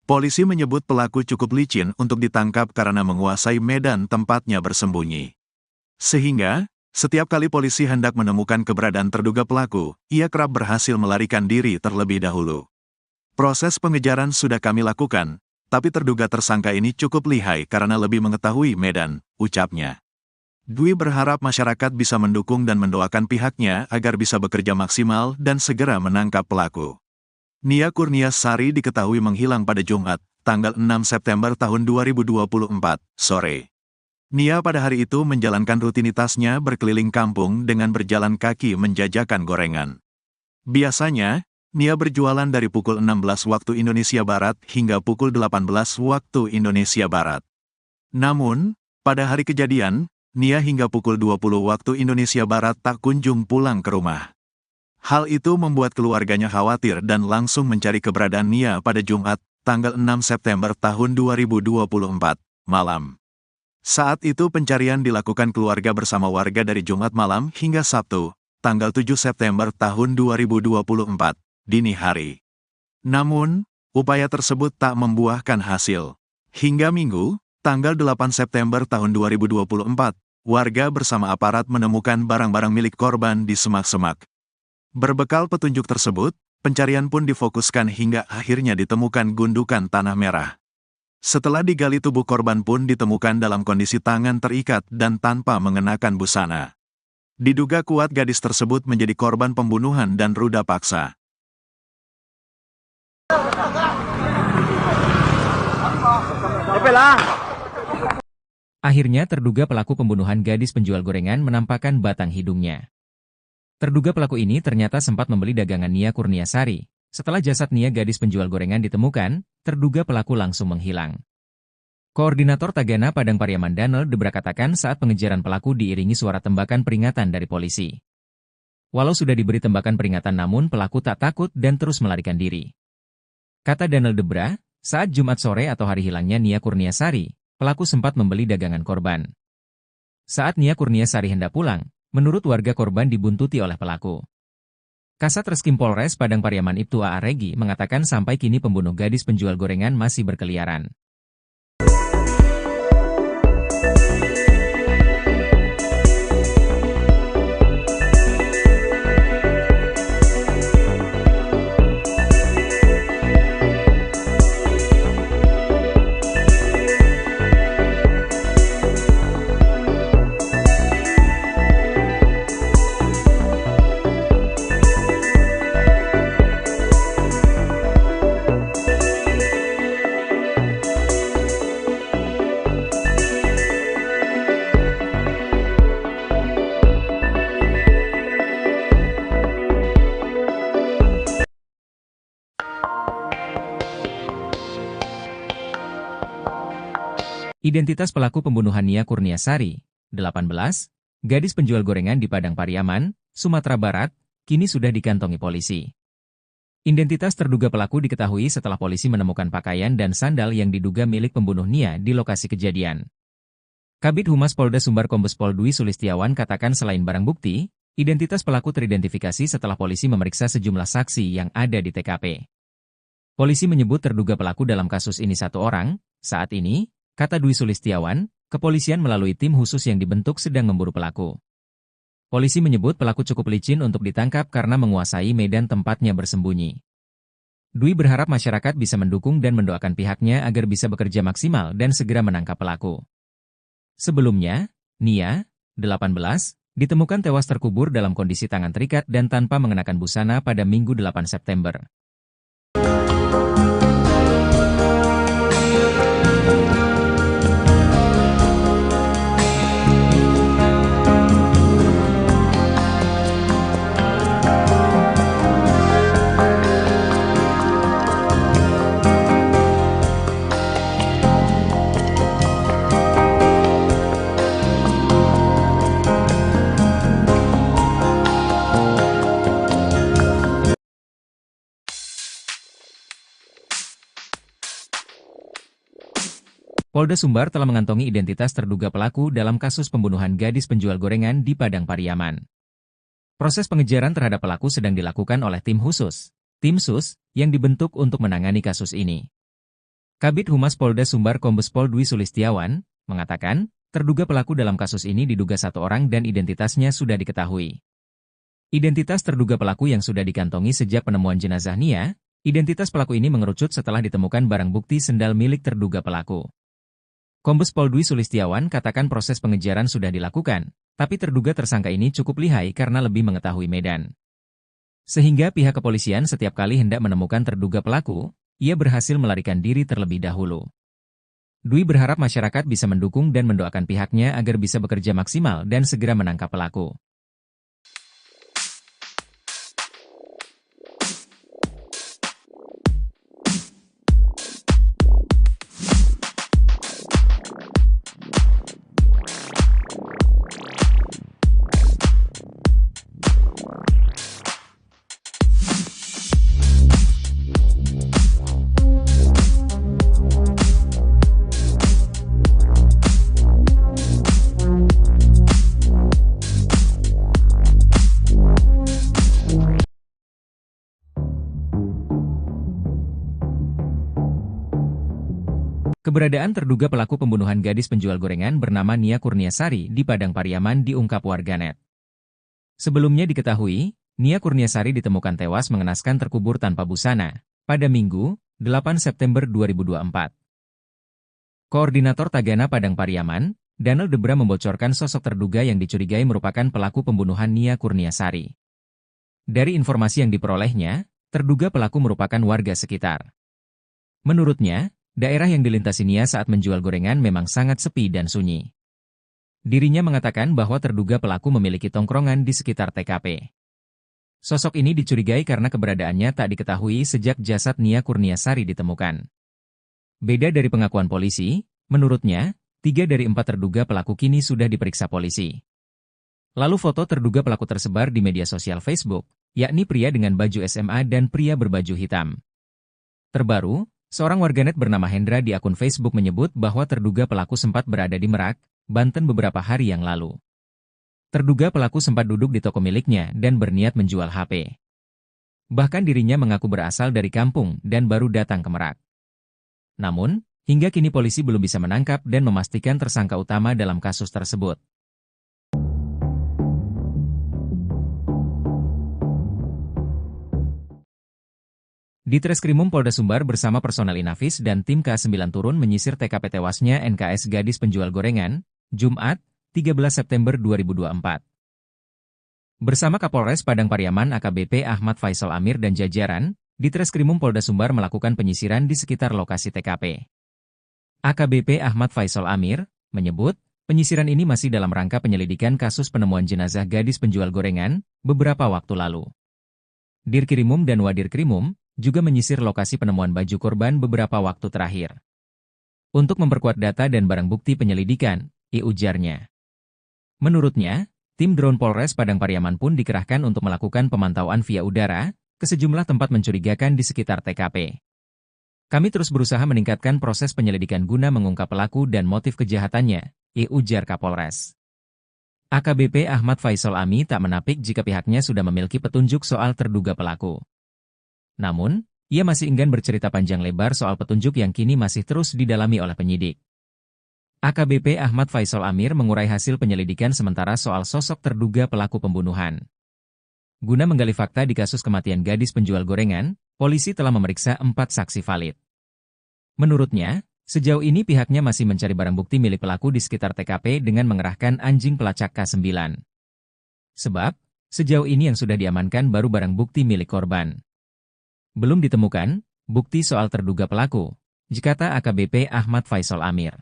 Polisi menyebut pelaku cukup licin untuk ditangkap karena menguasai medan tempatnya bersembunyi. Sehingga, setiap kali polisi hendak menemukan keberadaan terduga pelaku, ia kerap berhasil melarikan diri terlebih dahulu. Proses pengejaran sudah kami lakukan, tapi terduga tersangka ini cukup lihai karena lebih mengetahui medan, ucapnya. Dwi berharap masyarakat bisa mendukung dan mendoakan pihaknya agar bisa bekerja maksimal dan segera menangkap pelaku. Nia Kurniasari diketahui menghilang pada Jumat, tanggal 6 September tahun 2024, sore. Nia pada hari itu menjalankan rutinitasnya berkeliling kampung dengan berjalan kaki menjajakan gorengan. Biasanya, Nia berjualan dari pukul 16 waktu Indonesia Barat hingga pukul 18 waktu Indonesia Barat. Namun, pada hari kejadian, Nia hingga pukul 20 waktu Indonesia Barat tak kunjung pulang ke rumah. Hal itu membuat keluarganya khawatir dan langsung mencari keberadaan Nia pada Jumat, tanggal 6 September tahun 2024, malam. Saat itu pencarian dilakukan keluarga bersama warga dari Jumat malam hingga Sabtu, tanggal 7 September tahun 2024, dini hari. Namun, upaya tersebut tak membuahkan hasil. Hingga Minggu, tanggal 8 September tahun 2024, warga bersama aparat menemukan barang-barang milik korban di semak-semak. Berbekal petunjuk tersebut, pencarian pun difokuskan hingga akhirnya ditemukan gundukan tanah merah. Setelah digali, tubuh korban pun ditemukan dalam kondisi tangan terikat dan tanpa mengenakan busana. Diduga kuat gadis tersebut menjadi korban pembunuhan dan ruda paksa. Akhirnya terduga pelaku pembunuhan gadis penjual gorengan menampakkan batang hidungnya. Terduga pelaku ini ternyata sempat membeli dagangan Nia Kurniasari. Setelah jasad Nia gadis penjual gorengan ditemukan, terduga pelaku langsung menghilang. Koordinator Tagana Padang Pariaman Daniel Debra katakan saat pengejaran pelaku diiringi suara tembakan peringatan dari polisi. Walau sudah diberi tembakan peringatan namun pelaku tak takut dan terus melarikan diri. Kata Daniel Debra, saat Jumat sore atau hari hilangnya Nia Kurniasari, pelaku sempat membeli dagangan korban. Saat Nia Kurniasari hendak pulang, menurut warga korban dibuntuti oleh pelaku. Kasat Reskrim Polres Padang Pariaman Ibtu A.A. Regi mengatakan sampai kini pembunuh gadis penjual gorengan masih berkeliaran. Identitas pelaku pembunuhan Nia Kurniasari, 18, gadis penjual gorengan di Padang Pariaman, Sumatera Barat, kini sudah dikantongi polisi. Identitas terduga pelaku diketahui setelah polisi menemukan pakaian dan sandal yang diduga milik pembunuh Nia di lokasi kejadian. Kabid Humas Polda Sumbar Kombes Pol Dwi Sulistiawan katakan selain barang bukti, identitas pelaku teridentifikasi setelah polisi memeriksa sejumlah saksi yang ada di TKP. Polisi menyebut terduga pelaku dalam kasus ini satu orang. Saat ini, kata Dwi Sulistiawan, kepolisian melalui tim khusus yang dibentuk sedang memburu pelaku. Polisi menyebut pelaku cukup licin untuk ditangkap karena menguasai medan tempatnya bersembunyi. Dwi berharap masyarakat bisa mendukung dan mendoakan pihaknya agar bisa bekerja maksimal dan segera menangkap pelaku. Sebelumnya, Nia, 18, ditemukan tewas terkubur dalam kondisi tangan terikat dan tanpa mengenakan busana pada Minggu 8 September. Polda Sumbar telah mengantongi identitas terduga pelaku dalam kasus pembunuhan gadis penjual gorengan di Padang Pariaman. Proses pengejaran terhadap pelaku sedang dilakukan oleh tim khusus, tim SUS, yang dibentuk untuk menangani kasus ini. Kabid Humas Polda Sumbar Kombes Pol Dwi Sulistiawan mengatakan, terduga pelaku dalam kasus ini diduga satu orang dan identitasnya sudah diketahui. Identitas terduga pelaku yang sudah dikantongi sejak penemuan jenazah Nia, identitas pelaku ini mengerucut setelah ditemukan barang bukti sendal milik terduga pelaku. Kombes Pol Dwi Sulistiawan katakan proses pengejaran sudah dilakukan, tapi terduga tersangka ini cukup lihai karena lebih mengetahui medan. Sehingga pihak kepolisian setiap kali hendak menemukan terduga pelaku, ia berhasil melarikan diri terlebih dahulu. Dwi berharap masyarakat bisa mendukung dan mendoakan pihaknya agar bisa bekerja maksimal dan segera menangkap pelaku. Keberadaan terduga pelaku pembunuhan gadis penjual gorengan bernama Nia Kurniasari di Padang Pariaman diungkap warganet. Sebelumnya diketahui, Nia Kurniasari ditemukan tewas mengenaskan terkubur tanpa busana pada Minggu, 8 September 2024. Koordinator Tagana Padang Pariaman, Daniel Debra membocorkan sosok terduga yang dicurigai merupakan pelaku pembunuhan Nia Kurniasari. Dari informasi yang diperolehnya, terduga pelaku merupakan warga sekitar. Menurutnya, daerah yang dilintasi Nia saat menjual gorengan memang sangat sepi dan sunyi. Dirinya mengatakan bahwa terduga pelaku memiliki tongkrongan di sekitar TKP. Sosok ini dicurigai karena keberadaannya tak diketahui sejak jasad Nia Kurniasari ditemukan. Beda dari pengakuan polisi, menurutnya, 3 dari 4 terduga pelaku kini sudah diperiksa polisi. Lalu foto terduga pelaku tersebar di media sosial Facebook, yakni pria dengan baju SMA dan pria berbaju hitam. Terbaru, seorang warganet bernama Hendra di akun Facebook menyebut bahwa terduga pelaku sempat berada di Merak, Banten beberapa hari yang lalu. Terduga pelaku sempat duduk di toko miliknya dan berniat menjual HP. Bahkan dirinya mengaku berasal dari kampung dan baru datang ke Merak. Namun, hingga kini polisi belum bisa menangkap dan memastikan tersangka utama dalam kasus tersebut. Ditreskrimum Polda Sumbar bersama personel Inafis dan tim K9 turun menyisir TKP tewasnya NKS gadis penjual gorengan, Jumat, 13 September 2024. Bersama Kapolres Padang Pariaman AKBP Ahmad Faisal Amir dan jajaran, Ditreskrimum Polda Sumbar melakukan penyisiran di sekitar lokasi TKP. AKBP Ahmad Faisal Amir menyebut, penyisiran ini masih dalam rangka penyelidikan kasus penemuan jenazah gadis penjual gorengan beberapa waktu lalu. Dirkrimum dan Wadirkrimum juga menyisir lokasi penemuan baju korban beberapa waktu terakhir. untuk memperkuat data dan barang bukti penyelidikan, ujarnya. Menurutnya, tim drone Polres Padang Pariaman pun dikerahkan untuk melakukan pemantauan via udara ke sejumlah tempat mencurigakan di sekitar TKP. Kami terus berusaha meningkatkan proses penyelidikan guna mengungkap pelaku dan motif kejahatannya, ujar Kapolres. AKBP Ahmad Faisal Ami tak menapik jika pihaknya sudah memiliki petunjuk soal terduga pelaku. Namun, ia masih enggan bercerita panjang lebar soal petunjuk yang kini masih terus didalami oleh penyidik. AKBP Ahmad Faisal Amir mengurai hasil penyelidikan sementara soal sosok terduga pelaku pembunuhan. Guna menggali fakta di kasus kematian gadis penjual gorengan, polisi telah memeriksa 4 saksi valid. Menurutnya, sejauh ini pihaknya masih mencari barang bukti milik pelaku di sekitar TKP dengan mengerahkan anjing pelacak K9. Sebab, sejauh ini yang sudah diamankan baru barang bukti milik korban. Belum ditemukan bukti soal terduga pelaku, kata AKBP Ahmad Faisal Amir.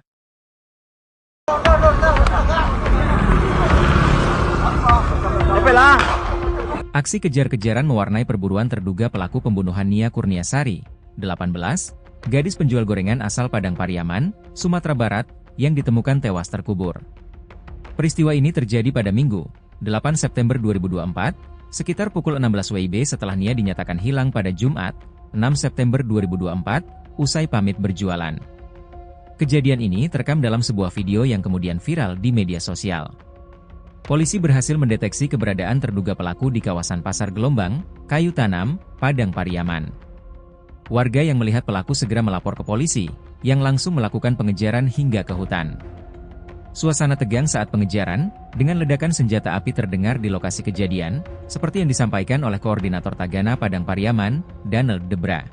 Aksi kejar-kejaran mewarnai perburuan terduga pelaku pembunuhan Nia Kurniasari, 18, gadis penjual gorengan asal Padang Pariaman, Sumatera Barat, yang ditemukan tewas terkubur. Peristiwa ini terjadi pada Minggu, 8 September 2024, sekitar pukul 16 WIB setelah Nia dinyatakan hilang pada Jumat, 6 September 2024, usai pamit berjualan. Kejadian ini terekam dalam sebuah video yang kemudian viral di media sosial. Polisi berhasil mendeteksi keberadaan terduga pelaku di kawasan Pasar Gelombang, Kayu Tanam, Padang Pariaman. Warga yang melihat pelaku segera melapor ke polisi, yang langsung melakukan pengejaran hingga ke hutan. Suasana tegang saat pengejaran, dengan ledakan senjata api terdengar di lokasi kejadian, seperti yang disampaikan oleh Koordinator Tagana Padang Pariaman, Donald Debra.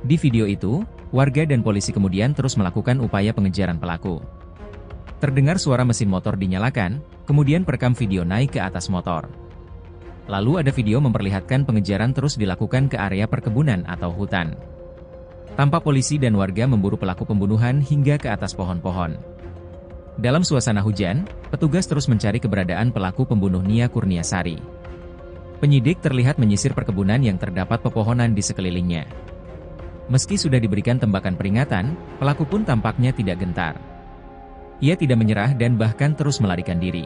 Di video itu, warga dan polisi kemudian terus melakukan upaya pengejaran pelaku. Terdengar suara mesin motor dinyalakan, kemudian perekam video naik ke atas motor. Lalu ada video memperlihatkan pengejaran terus dilakukan ke area perkebunan atau hutan. Tampak polisi dan warga memburu pelaku pembunuhan hingga ke atas pohon-pohon. Dalam suasana hujan, petugas terus mencari keberadaan pelaku pembunuh Nia Kurniasari. Penyidik terlihat menyisir perkebunan yang terdapat pepohonan di sekelilingnya. Meski sudah diberikan tembakan peringatan, pelaku pun tampaknya tidak gentar. Ia tidak menyerah dan bahkan terus melarikan diri.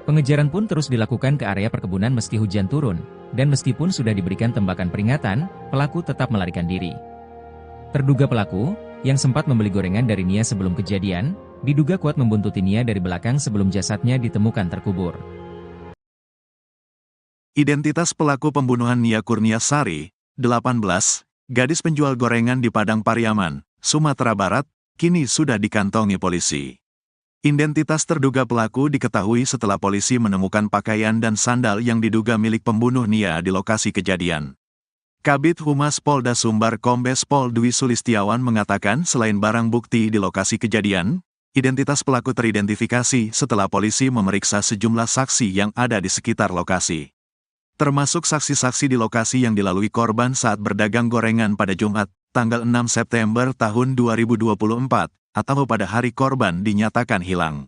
Pengejaran pun terus dilakukan ke area perkebunan meski hujan turun, dan meskipun sudah diberikan tembakan peringatan, pelaku tetap melarikan diri. Terduga pelaku, yang sempat membeli gorengan dari Nia sebelum kejadian, diduga kuat membuntuti Nia dari belakang sebelum jasadnya ditemukan terkubur. Identitas pelaku pembunuhan Nia Kurniasari, 18, gadis penjual gorengan di Padang Pariaman, Sumatera Barat, kini sudah dikantongi polisi. Identitas terduga pelaku diketahui setelah polisi menemukan pakaian dan sandal yang diduga milik pembunuh Nia di lokasi kejadian. Kabid Humas Polda Sumbar Kombes Pol Dwi Sulistiawan mengatakan selain barang bukti di lokasi kejadian, identitas pelaku teridentifikasi setelah polisi memeriksa sejumlah saksi yang ada di sekitar lokasi. Termasuk saksi-saksi di lokasi yang dilalui korban saat berdagang gorengan pada Jumat, tanggal 6 September tahun 2024, atau pada hari korban dinyatakan hilang.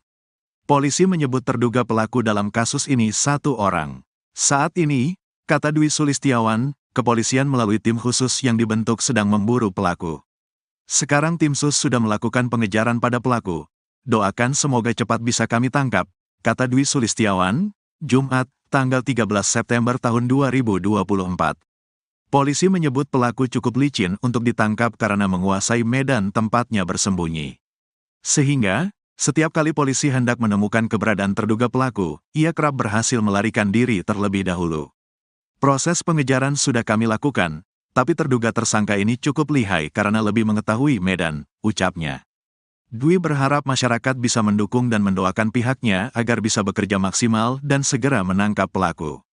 Polisi menyebut terduga pelaku dalam kasus ini 1 orang. Saat ini, kata Dwi Sulistiawan, kepolisian melalui tim khusus yang dibentuk sedang memburu pelaku. Sekarang tim sus sudah melakukan pengejaran pada pelaku. Doakan semoga cepat bisa kami tangkap, kata Dwi Sulistiawan, Jumat, tanggal 13 September tahun 2024. Polisi menyebut pelaku cukup licin untuk ditangkap karena menguasai medan tempatnya bersembunyi. Sehingga, setiap kali polisi hendak menemukan keberadaan terduga pelaku, ia kerap berhasil melarikan diri terlebih dahulu. Proses pengejaran sudah kami lakukan, tapi terduga tersangka ini cukup lihai karena lebih mengetahui medan, ucapnya. Dwi berharap masyarakat bisa mendukung dan mendoakan pihaknya agar bisa bekerja maksimal dan segera menangkap pelaku.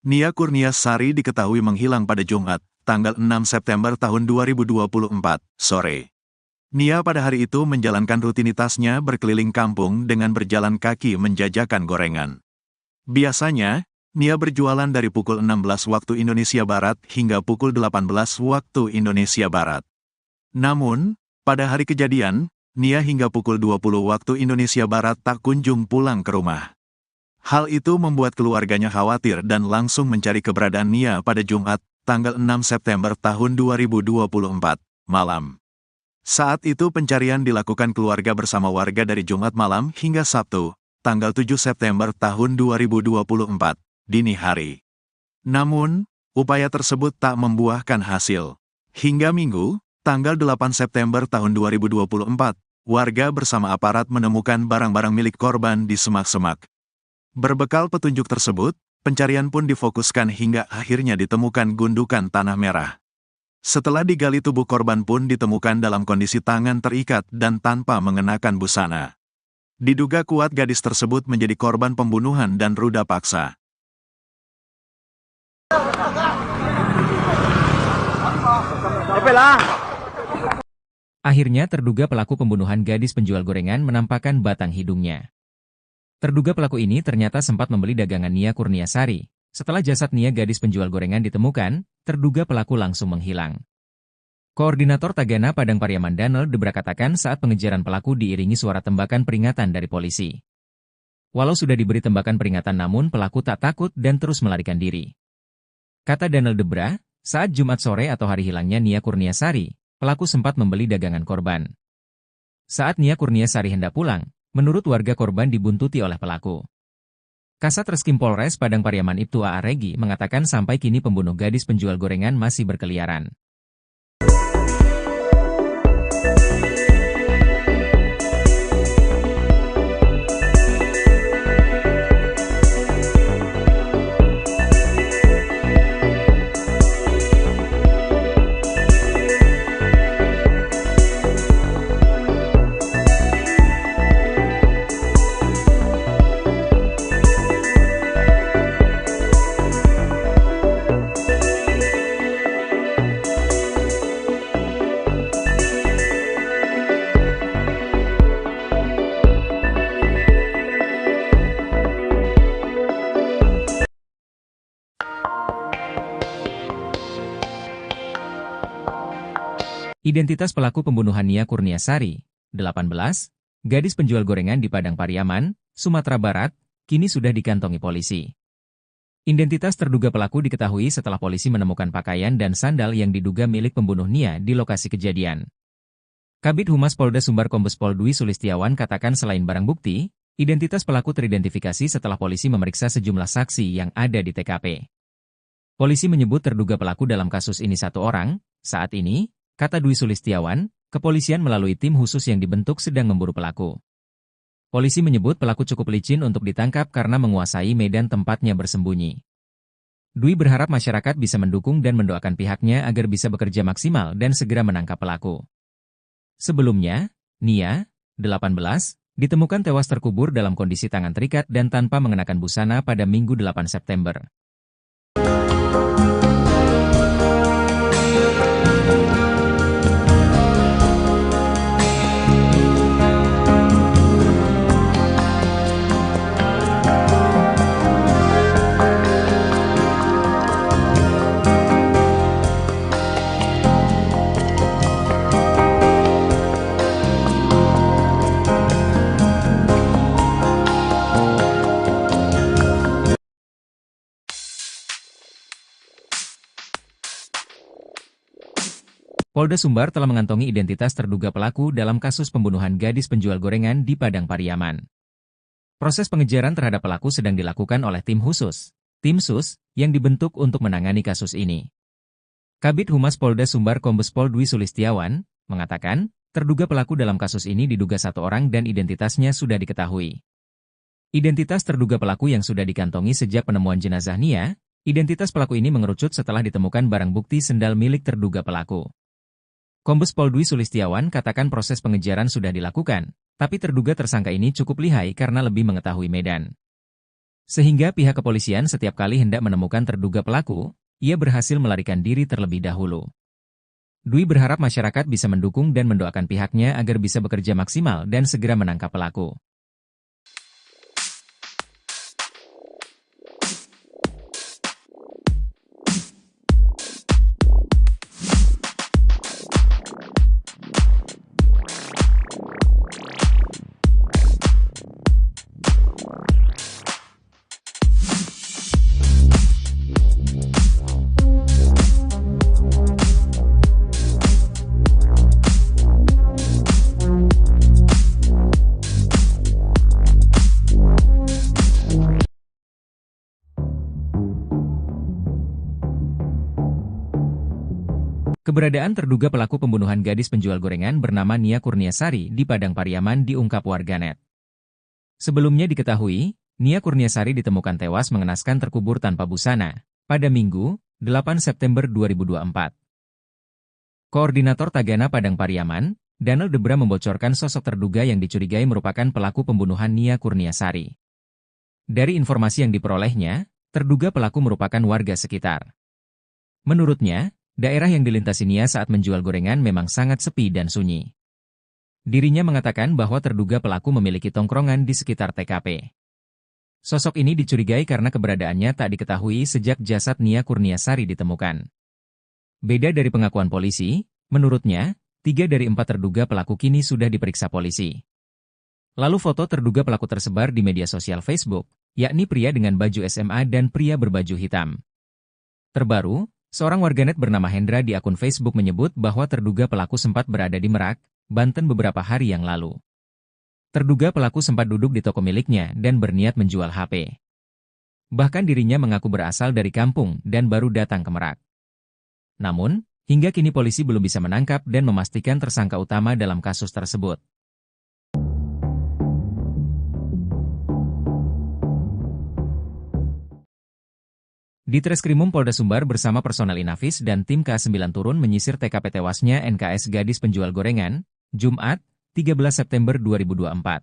Nia Kurniasari diketahui menghilang pada Jumat, tanggal 6 September tahun 2024, sore. Nia pada hari itu menjalankan rutinitasnya berkeliling kampung dengan berjalan kaki menjajakan gorengan. Biasanya, Nia berjualan dari pukul 16 waktu Indonesia Barat hingga pukul 18 waktu Indonesia Barat. Namun, pada hari kejadian, Nia hingga pukul 20 waktu Indonesia Barat tak kunjung pulang ke rumah. Hal itu membuat keluarganya khawatir dan langsung mencari keberadaan Nia pada Jumat, tanggal 6 September tahun 2024, malam. Saat itu pencarian dilakukan keluarga bersama warga dari Jumat malam hingga Sabtu, tanggal 7 September tahun 2024, dini hari. Namun, upaya tersebut tak membuahkan hasil. Hingga Minggu, tanggal 8 September tahun 2024, warga bersama aparat menemukan barang-barang milik korban di semak-semak. Berbekal petunjuk tersebut, pencarian pun difokuskan hingga akhirnya ditemukan gundukan tanah merah. Setelah digali, tubuh korban pun ditemukan dalam kondisi tangan terikat dan tanpa mengenakan busana. Diduga kuat gadis tersebut menjadi korban pembunuhan dan ruda paksa. Akhirnya terduga pelaku pembunuhan gadis penjual gorengan menampakkan batang hidungnya. Terduga pelaku ini ternyata sempat membeli dagangan Nia Kurniasari. Setelah jasad Nia gadis penjual gorengan ditemukan, terduga pelaku langsung menghilang. Koordinator Tagana Padang Pariaman Daniel Debra katakan saat pengejaran pelaku diiringi suara tembakan peringatan dari polisi. Walau sudah diberi tembakan peringatan namun pelaku tak takut dan terus melarikan diri. Kata Daniel Debra, saat Jumat sore atau hari hilangnya Nia Kurniasari, pelaku sempat membeli dagangan korban. Saat Nia Kurniasari hendak pulang, menurut warga korban dibuntuti oleh pelaku. Kasat Reskrim Polres Padang Pariaman Ibtu A.A. Regi mengatakan sampai kini pembunuh gadis penjual gorengan masih berkeliaran. Identitas pelaku pembunuhan Nia Kurniasari, 18, gadis penjual gorengan di Padang Pariaman, Sumatera Barat, kini sudah dikantongi polisi. Identitas terduga pelaku diketahui setelah polisi menemukan pakaian dan sandal yang diduga milik pembunuh Nia di lokasi kejadian. Kabid Humas Polda Sumbar Kombes Pol Dwi Sulistiawan katakan selain barang bukti, identitas pelaku teridentifikasi setelah polisi memeriksa sejumlah saksi yang ada di TKP. Polisi menyebut terduga pelaku dalam kasus ini satu orang. Saat ini, kata Dwi Sulistiawan, kepolisian melalui tim khusus yang dibentuk sedang memburu pelaku. Polisi menyebut pelaku cukup licin untuk ditangkap karena menguasai medan tempatnya bersembunyi. Dwi berharap masyarakat bisa mendukung dan mendoakan pihaknya agar bisa bekerja maksimal dan segera menangkap pelaku. Sebelumnya, Nia, 18, ditemukan tewas terkubur dalam kondisi tangan terikat dan tanpa mengenakan busana pada Minggu 8 September. Polda Sumbar telah mengantongi identitas terduga pelaku dalam kasus pembunuhan gadis penjual gorengan di Padang Pariaman. Proses pengejaran terhadap pelaku sedang dilakukan oleh tim khusus, tim SUS, yang dibentuk untuk menangani kasus ini. Kabid Humas Polda Sumbar Kombes Pol Dwi Sulistiawan mengatakan, terduga pelaku dalam kasus ini diduga satu orang dan identitasnya sudah diketahui. Identitas terduga pelaku yang sudah dikantongi sejak penemuan jenazah Nia, identitas pelaku ini mengerucut setelah ditemukan barang bukti sendal milik terduga pelaku. Kombes Pol Dwi Sulistiawan katakan proses pengejaran sudah dilakukan, tapi terduga tersangka ini cukup lihai karena lebih mengetahui medan. Sehingga pihak kepolisian setiap kali hendak menemukan terduga pelaku, ia berhasil melarikan diri terlebih dahulu. Dwi berharap masyarakat bisa mendukung dan mendoakan pihaknya agar bisa bekerja maksimal dan segera menangkap pelaku. Keberadaan terduga pelaku pembunuhan gadis penjual gorengan bernama Nia Kurniasari di Padang Pariaman diungkap warganet. Sebelumnya diketahui, Nia Kurniasari ditemukan tewas mengenaskan terkubur tanpa busana pada Minggu, 8 September 2024. Koordinator Tagana Padang Pariaman, Daniel Debra membocorkan sosok terduga yang dicurigai merupakan pelaku pembunuhan Nia Kurniasari. Dari informasi yang diperolehnya, terduga pelaku merupakan warga sekitar. Menurutnya, daerah yang dilintasi Nia saat menjual gorengan memang sangat sepi dan sunyi. Dirinya mengatakan bahwa terduga pelaku memiliki tongkrongan di sekitar TKP. Sosok ini dicurigai karena keberadaannya tak diketahui sejak jasad Nia Kurniasari ditemukan. Beda dari pengakuan polisi, menurutnya, 3 dari 4 terduga pelaku kini sudah diperiksa polisi. Lalu foto terduga pelaku tersebar di media sosial Facebook, yakni pria dengan baju SMA dan pria berbaju hitam. Terbaru, seorang warganet bernama Hendra di akun Facebook menyebut bahwa terduga pelaku sempat berada di Merak, Banten beberapa hari yang lalu. Terduga pelaku sempat duduk di toko miliknya dan berniat menjual HP. Bahkan dirinya mengaku berasal dari kampung dan baru datang ke Merak. Namun, hingga kini polisi belum bisa menangkap dan memastikan tersangka utama dalam kasus tersebut. Di Treskrimum Polda Sumbar bersama personel Inafis dan tim K9 turun menyisir TKP tewasnya NKS gadis penjual gorengan, Jumat, 13 September 2024.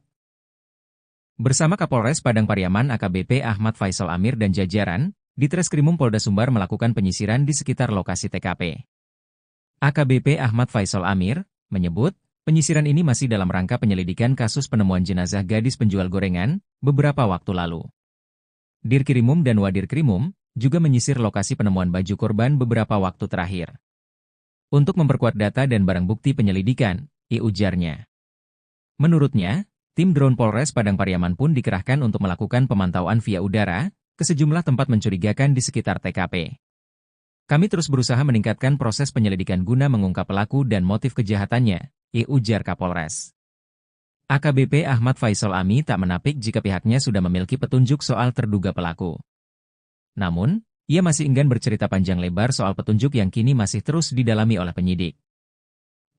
Bersama Kapolres Padang Pariaman AKBP Ahmad Faisal Amir dan jajaran, di Treskrimum Polda Sumbar melakukan penyisiran di sekitar lokasi TKP. AKBP Ahmad Faisal Amir menyebut, penyisiran ini masih dalam rangka penyelidikan kasus penemuan jenazah gadis penjual gorengan beberapa waktu lalu. Dirkrimum dan Wadirkrimum juga menyisir lokasi penemuan baju korban beberapa waktu terakhir. Untuk memperkuat data dan barang bukti penyelidikan, ujarnya. Menurutnya, tim drone Polres Padang Pariaman pun dikerahkan untuk melakukan pemantauan via udara ke sejumlah tempat mencurigakan di sekitar TKP. Kami terus berusaha meningkatkan proses penyelidikan guna mengungkap pelaku dan motif kejahatannya, ujar Kapolres. AKBP Ahmad Faisal Ami tak menapik jika pihaknya sudah memiliki petunjuk soal terduga pelaku. Namun, ia masih enggan bercerita panjang lebar soal petunjuk yang kini masih terus didalami oleh penyidik.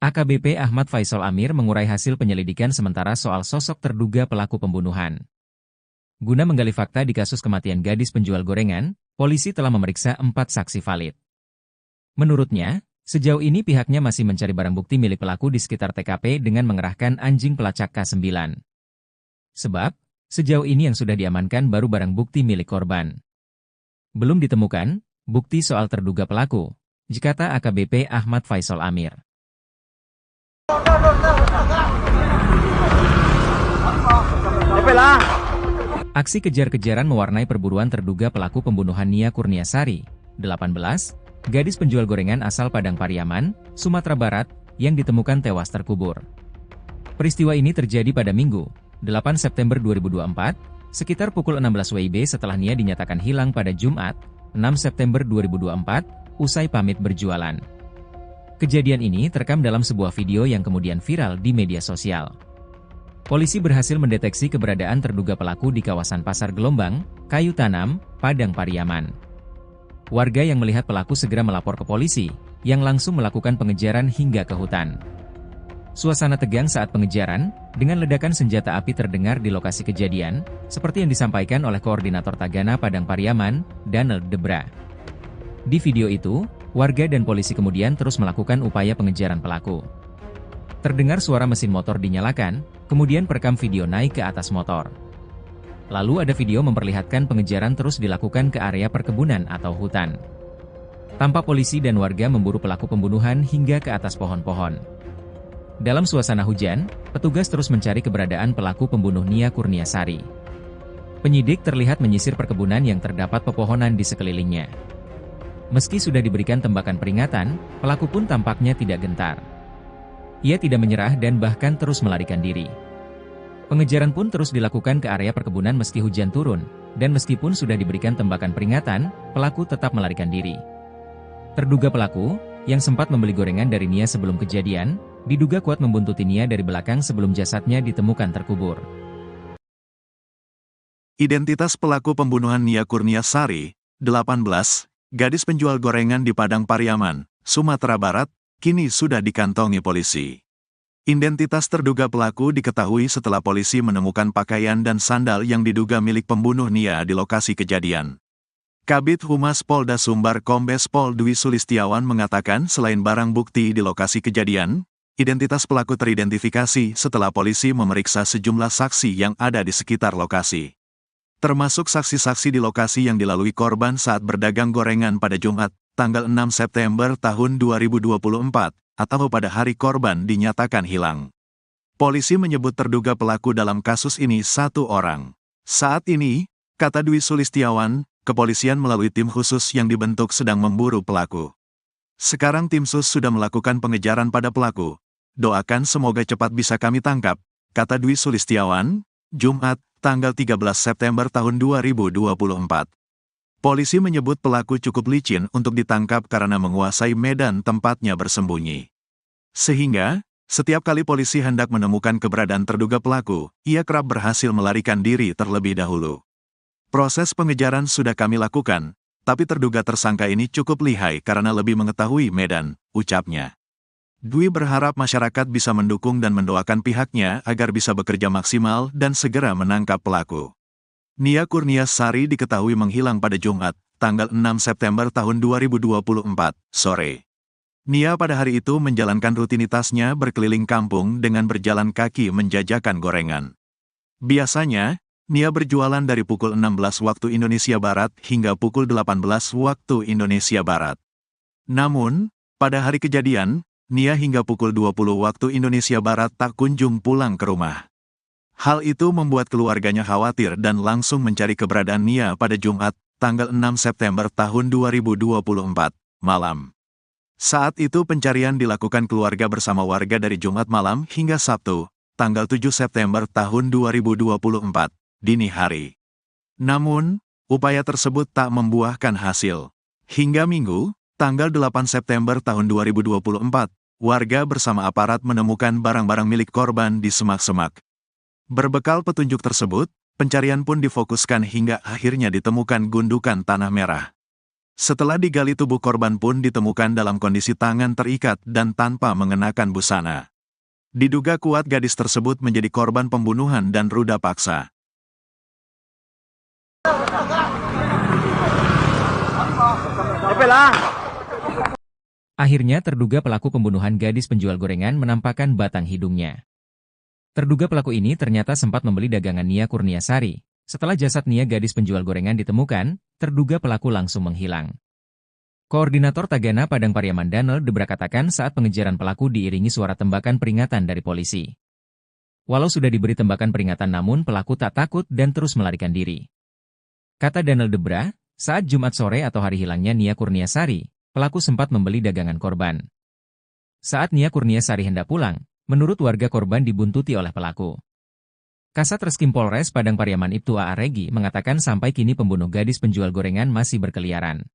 AKBP Ahmad Faisal Amir mengurai hasil penyelidikan sementara soal sosok terduga pelaku pembunuhan. Guna menggali fakta di kasus kematian gadis penjual gorengan, polisi telah memeriksa 4 saksi valid. Menurutnya, sejauh ini pihaknya masih mencari barang bukti milik pelaku di sekitar TKP dengan mengerahkan anjing pelacak K9. Sebab, sejauh ini yang sudah diamankan baru barang bukti milik korban. Belum ditemukan bukti soal terduga pelaku, kata AKBP Ahmad Faisal Amir. Aksi kejar-kejaran mewarnai perburuan terduga pelaku pembunuhan Nia Kurniasari, 18, gadis penjual gorengan asal Padang Pariaman, Sumatera Barat, yang ditemukan tewas terkubur. Peristiwa ini terjadi pada Minggu, 8 September 2024, sekitar pukul 16 WIB setelah Nia dinyatakan hilang pada Jumat, 6 September 2024, usai pamit berjualan. Kejadian ini terekam dalam sebuah video yang kemudian viral di media sosial. Polisi berhasil mendeteksi keberadaan terduga pelaku di kawasan Pasar Gelombang, Kayu Tanam, Padang Pariaman. Warga yang melihat pelaku segera melapor ke polisi, yang langsung melakukan pengejaran hingga ke hutan. Suasana tegang saat pengejaran, dengan ledakan senjata api terdengar di lokasi kejadian, seperti yang disampaikan oleh Koordinator Tagana Padang Pariaman, Daniel Debra. Di video itu, warga dan polisi kemudian terus melakukan upaya pengejaran pelaku. Terdengar suara mesin motor dinyalakan, kemudian perekam video naik ke atas motor. Lalu ada video memperlihatkan pengejaran terus dilakukan ke area perkebunan atau hutan. Tampak polisi dan warga memburu pelaku pembunuhan hingga ke atas pohon-pohon. Dalam suasana hujan, petugas terus mencari keberadaan pelaku pembunuh Nia Kurniasari. Penyidik terlihat menyisir perkebunan yang terdapat pepohonan di sekelilingnya. Meski sudah diberikan tembakan peringatan, pelaku pun tampaknya tidak gentar. Ia tidak menyerah dan bahkan terus melarikan diri. Pengejaran pun terus dilakukan ke area perkebunan meski hujan turun, dan meskipun sudah diberikan tembakan peringatan, pelaku tetap melarikan diri. Terduga pelaku, yang sempat membeli gorengan dari Nia sebelum kejadian, diduga kuat membuntuti Nia dari belakang sebelum jasadnya ditemukan terkubur. Identitas pelaku pembunuhan Nia Kurniasari, 18, gadis penjual gorengan di Padang Pariaman, Sumatera Barat, kini sudah dikantongi polisi. Identitas terduga pelaku diketahui setelah polisi menemukan pakaian dan sandal yang diduga milik pembunuh Nia di lokasi kejadian. Kabid Humas Polda Sumbar Kombes Pol Dwi Sulistiawan mengatakan selain barang bukti di lokasi kejadian, identitas pelaku teridentifikasi setelah polisi memeriksa sejumlah saksi yang ada di sekitar lokasi. Termasuk saksi-saksi di lokasi yang dilalui korban saat berdagang gorengan pada Jumat, tanggal 6 September tahun 2024, atau pada hari korban dinyatakan hilang. Polisi menyebut terduga pelaku dalam kasus ini satu orang. Saat ini, kata Dwi Sulistiawan, kepolisian melalui tim khusus yang dibentuk sedang memburu pelaku. Sekarang tim sus sudah melakukan pengejaran pada pelaku. Doakan semoga cepat bisa kami tangkap, kata Dwi Sulistiawan, Jumat, tanggal 13 September tahun 2024. Polisi menyebut pelaku cukup licin untuk ditangkap karena menguasai medan tempatnya bersembunyi. Sehingga, setiap kali polisi hendak menemukan keberadaan terduga pelaku, ia kerap berhasil melarikan diri terlebih dahulu. Proses pengejaran sudah kami lakukan, tapi terduga tersangka ini cukup lihai karena lebih mengetahui medan, ucapnya. Dwi berharap masyarakat bisa mendukung dan mendoakan pihaknya agar bisa bekerja maksimal dan segera menangkap pelaku. Nia Kurniasari diketahui menghilang pada Jumat, tanggal 6 September tahun 2024, sore. Nia pada hari itu menjalankan rutinitasnya berkeliling kampung dengan berjalan kaki menjajakan gorengan. Biasanya, Nia berjualan dari pukul 16 waktu Indonesia Barat hingga pukul 18 waktu Indonesia Barat. Namun, pada hari kejadian, Nia hingga pukul 20 waktu Indonesia Barat tak kunjung pulang ke rumah. Hal itu membuat keluarganya khawatir dan langsung mencari keberadaan Nia pada Jumat, tanggal 6 September tahun 2024, malam. Saat itu pencarian dilakukan keluarga bersama warga dari Jumat malam hingga Sabtu, tanggal 7 September tahun 2024, dini hari. Namun, upaya tersebut tak membuahkan hasil. Hingga Minggu, tanggal 8 September tahun 2024, warga bersama aparat menemukan barang-barang milik korban di semak-semak. Berbekal petunjuk tersebut, pencarian pun difokuskan hingga akhirnya ditemukan gundukan tanah merah. Setelah digali tubuh korban pun ditemukan dalam kondisi tangan terikat dan tanpa mengenakan busana. Diduga kuat gadis tersebut menjadi korban pembunuhan dan ruda paksa. Akhirnya terduga pelaku pembunuhan gadis penjual gorengan menampakkan batang hidungnya. Terduga pelaku ini ternyata sempat membeli dagangan Nia Kurniasari. Setelah jasad Nia gadis penjual gorengan ditemukan, terduga pelaku langsung menghilang. Koordinator Tagana Padang Pariaman Danel Debra katakan saat pengejaran pelaku diiringi suara tembakan peringatan dari polisi. Walau sudah diberi tembakan peringatan namun pelaku tak takut dan terus melarikan diri. Kata Danel Debra, saat Jumat sore atau hari hilangnya Nia Kurniasari, pelaku sempat membeli dagangan korban. Saat Nia Kurniasari hendak pulang, menurut warga korban dibuntuti oleh pelaku. Kasat Reskrim Polres Padang Pariaman Ibtu A.A. Regi mengatakan sampai kini pembunuh gadis penjual gorengan masih berkeliaran.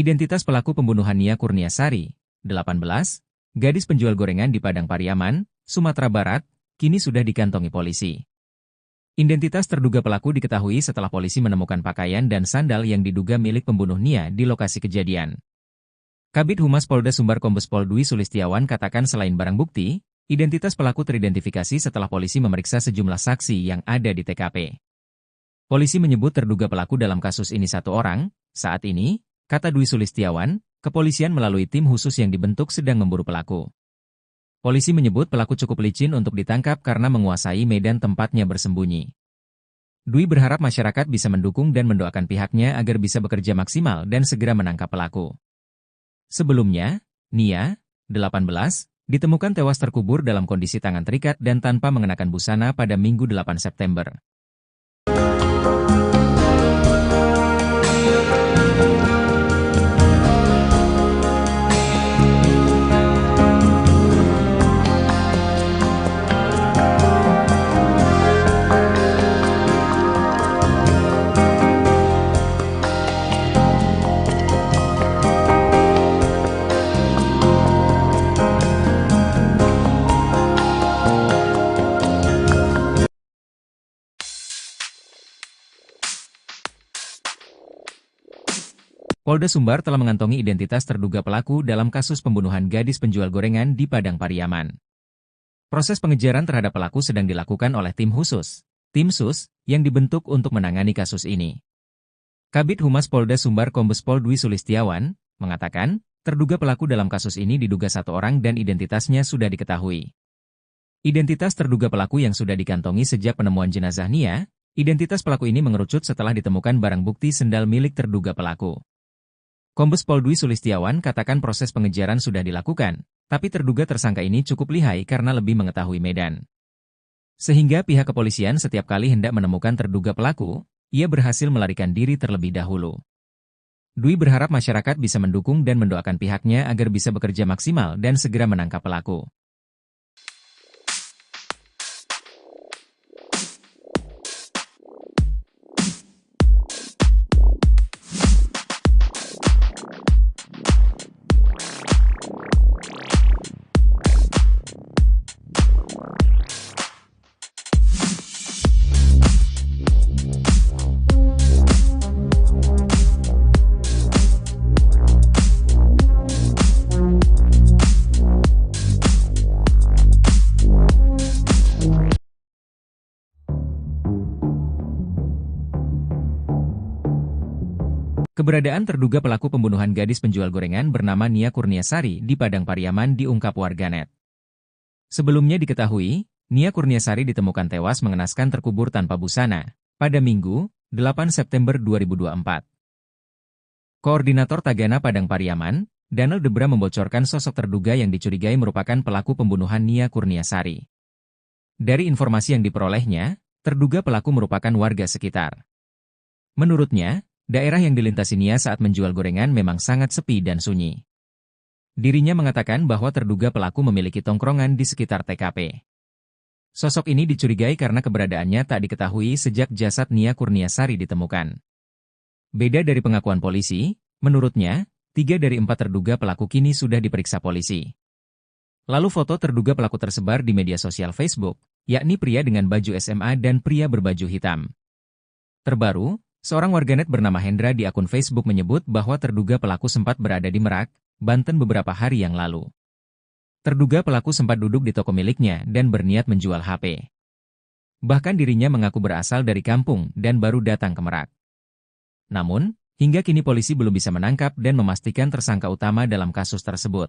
Identitas pelaku pembunuhan Nia Kurniasari, 18, gadis penjual gorengan di Padang Pariaman, Sumatera Barat, kini sudah dikantongi polisi. Identitas terduga pelaku diketahui setelah polisi menemukan pakaian dan sandal yang diduga milik pembunuh Nia di lokasi kejadian. Kabid Humas Polda Sumbar Kombes Pol Dwi Sulistiawan katakan selain barang bukti, identitas pelaku teridentifikasi setelah polisi memeriksa sejumlah saksi yang ada di TKP. Polisi menyebut terduga pelaku dalam kasus ini satu orang. Saat ini, kata Dwi Sulistiawan, kepolisian melalui tim khusus yang dibentuk sedang memburu pelaku. Polisi menyebut pelaku cukup licin untuk ditangkap karena menguasai medan tempatnya bersembunyi. Dwi berharap masyarakat bisa mendukung dan mendoakan pihaknya agar bisa bekerja maksimal dan segera menangkap pelaku. Sebelumnya, Nia, 18, ditemukan tewas terkubur dalam kondisi tangan terikat dan tanpa mengenakan busana pada Minggu 8 September. Polda Sumbar telah mengantongi identitas terduga pelaku dalam kasus pembunuhan gadis penjual gorengan di Padang Pariaman. Proses pengejaran terhadap pelaku sedang dilakukan oleh tim khusus, tim SUS, yang dibentuk untuk menangani kasus ini. Kabid Humas Polda Sumbar Kombes Pol Dwi Sulistiawan mengatakan, terduga pelaku dalam kasus ini diduga satu orang dan identitasnya sudah diketahui. Identitas terduga pelaku yang sudah dikantongi sejak penemuan jenazah Nia, identitas pelaku ini mengerucut setelah ditemukan barang bukti sendal milik terduga pelaku. Kombes Pol Dwi Sulistiawan katakan proses pengejaran sudah dilakukan, tapi terduga tersangka ini cukup lihai karena lebih mengetahui medan. Sehingga pihak kepolisian setiap kali hendak menemukan terduga pelaku, ia berhasil melarikan diri terlebih dahulu. Dwi berharap masyarakat bisa mendukung dan mendoakan pihaknya agar bisa bekerja maksimal dan segera menangkap pelaku. Keberadaan terduga pelaku pembunuhan gadis penjual gorengan bernama Nia Kurniasari di Padang Pariaman diungkap warganet. Sebelumnya diketahui, Nia Kurniasari ditemukan tewas mengenaskan terkubur tanpa busana pada Minggu, 8 September 2024. Koordinator Tagana Padang Pariaman, Daniel Debra membocorkan sosok terduga yang dicurigai merupakan pelaku pembunuhan Nia Kurniasari. Dari informasi yang diperolehnya, terduga pelaku merupakan warga sekitar. Menurutnya, daerah yang dilintasi Nia saat menjual gorengan memang sangat sepi dan sunyi. Dirinya mengatakan bahwa terduga pelaku memiliki tongkrongan di sekitar TKP. Sosok ini dicurigai karena keberadaannya tak diketahui sejak jasad Nia Kurniasari ditemukan. Beda dari pengakuan polisi, menurutnya, 3 dari 4 terduga pelaku kini sudah diperiksa polisi. Lalu foto terduga pelaku tersebar di media sosial Facebook, yakni pria dengan baju SMA dan pria berbaju hitam. Terbaru, seorang warganet bernama Hendra di akun Facebook menyebut bahwa terduga pelaku sempat berada di Merak, Banten beberapa hari yang lalu. Terduga pelaku sempat duduk di toko miliknya dan berniat menjual HP. Bahkan dirinya mengaku berasal dari kampung dan baru datang ke Merak. Namun, hingga kini polisi belum bisa menangkap dan memastikan tersangka utama dalam kasus tersebut.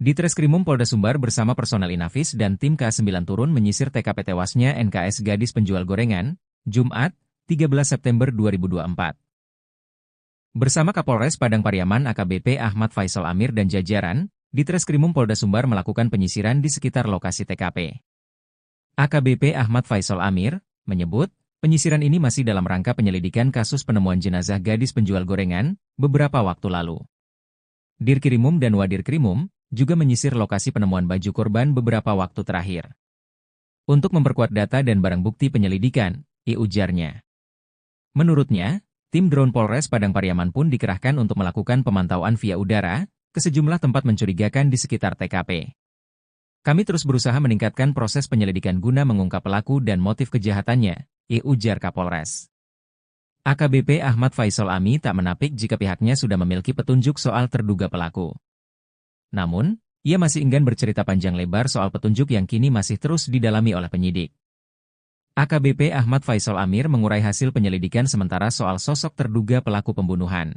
Ditreskrimum Polda Sumbar bersama personel Inafis dan tim K9 turun menyisir TKP tewasnya NKS gadis penjual gorengan, Jumat, 13 September 2024. Bersama Kapolres Padang Pariaman AKBP Ahmad Faisal Amir dan jajaran, Ditreskrimum Polda Sumbar melakukan penyisiran di sekitar lokasi TKP. AKBP Ahmad Faisal Amir menyebut, penyisiran ini masih dalam rangka penyelidikan kasus penemuan jenazah gadis penjual gorengan beberapa waktu lalu. Dirkrimum dan Wadirkrimum juga menyisir lokasi penemuan baju korban beberapa waktu terakhir. Untuk memperkuat data dan barang bukti penyelidikan, ujarnya. Menurutnya, tim drone Polres Padang Pariaman pun dikerahkan untuk melakukan pemantauan via udara ke sejumlah tempat mencurigakan di sekitar TKP. Kami terus berusaha meningkatkan proses penyelidikan guna mengungkap pelaku dan motif kejahatannya, ujar Kapolres. AKBP Ahmad Faisal Ami tak menapik jika pihaknya sudah memiliki petunjuk soal terduga pelaku. Namun, ia masih enggan bercerita panjang lebar soal petunjuk yang kini masih terus didalami oleh penyidik. AKBP Ahmad Faisal Amir mengurai hasil penyelidikan sementara soal sosok terduga pelaku pembunuhan.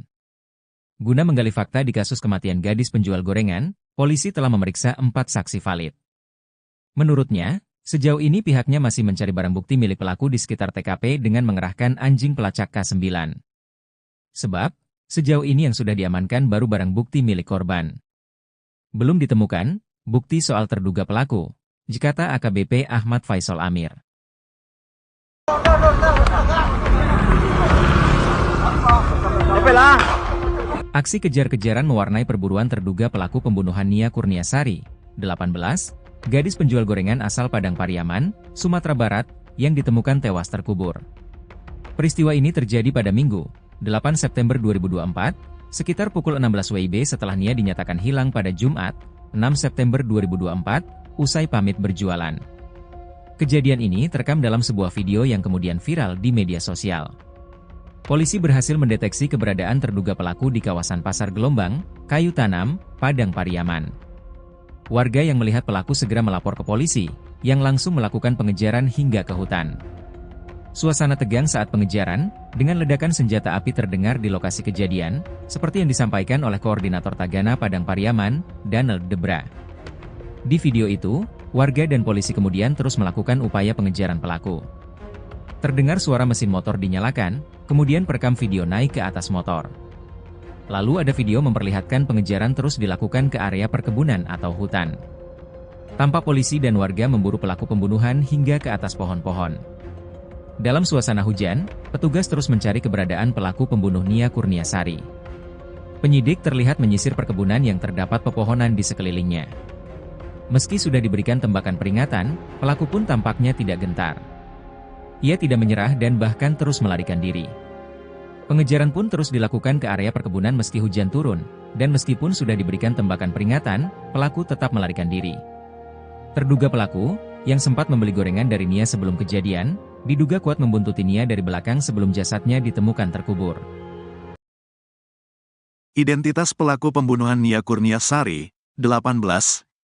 Guna menggali fakta di kasus kematian gadis penjual gorengan, polisi telah memeriksa 4 saksi valid. Menurutnya, Sejauh ini pihaknya masih mencari barang bukti milik pelaku di sekitar TKP dengan mengerahkan anjing pelacak K9. Sebab, sejauh ini yang sudah diamankan baru barang bukti milik korban. Belum ditemukan bukti soal terduga pelaku, kata AKBP Ahmad Faisal Amir. Aksi kejar-kejaran mewarnai perburuan terduga pelaku pembunuhan Nia Kurniasari, 18, gadis penjual gorengan asal Padang Pariaman, Sumatera Barat, yang ditemukan tewas terkubur. Peristiwa ini terjadi pada Minggu, 8 September 2024, sekitar pukul 16 WIB setelah Nia dinyatakan hilang pada Jumat, 6 September 2024, usai pamit berjualan. Kejadian ini terekam dalam sebuah video yang kemudian viral di media sosial. Polisi berhasil mendeteksi keberadaan terduga pelaku di kawasan Pasar Gelombang, Kayu Tanam, Padang Pariaman. Warga yang melihat pelaku segera melapor ke polisi, yang langsung melakukan pengejaran hingga ke hutan. Suasana tegang saat pengejaran, dengan ledakan senjata api terdengar di lokasi kejadian, seperti yang disampaikan oleh Koordinator Tagana Padang Pariaman, Daniel Debra. Di video itu, warga dan polisi kemudian terus melakukan upaya pengejaran pelaku. Terdengar suara mesin motor dinyalakan, kemudian perekam video naik ke atas motor. Lalu ada video memperlihatkan pengejaran terus dilakukan ke area perkebunan atau hutan. Tampak polisi dan warga memburu pelaku pembunuhan hingga ke atas pohon-pohon. Dalam suasana hujan, petugas terus mencari keberadaan pelaku pembunuh Nia Kurniasari. Penyidik terlihat menyisir perkebunan yang terdapat pepohonan di sekelilingnya. Meski sudah diberikan tembakan peringatan, pelaku pun tampaknya tidak gentar. Ia tidak menyerah dan bahkan terus melarikan diri. Pengejaran pun terus dilakukan ke area perkebunan meski hujan turun, dan meskipun sudah diberikan tembakan peringatan, pelaku tetap melarikan diri. Terduga pelaku, yang sempat membeli gorengan dari Nia sebelum kejadian, diduga kuat membuntuti Nia dari belakang sebelum jasadnya ditemukan terkubur. Identitas pelaku pembunuhan Nia Kurniasari, 18,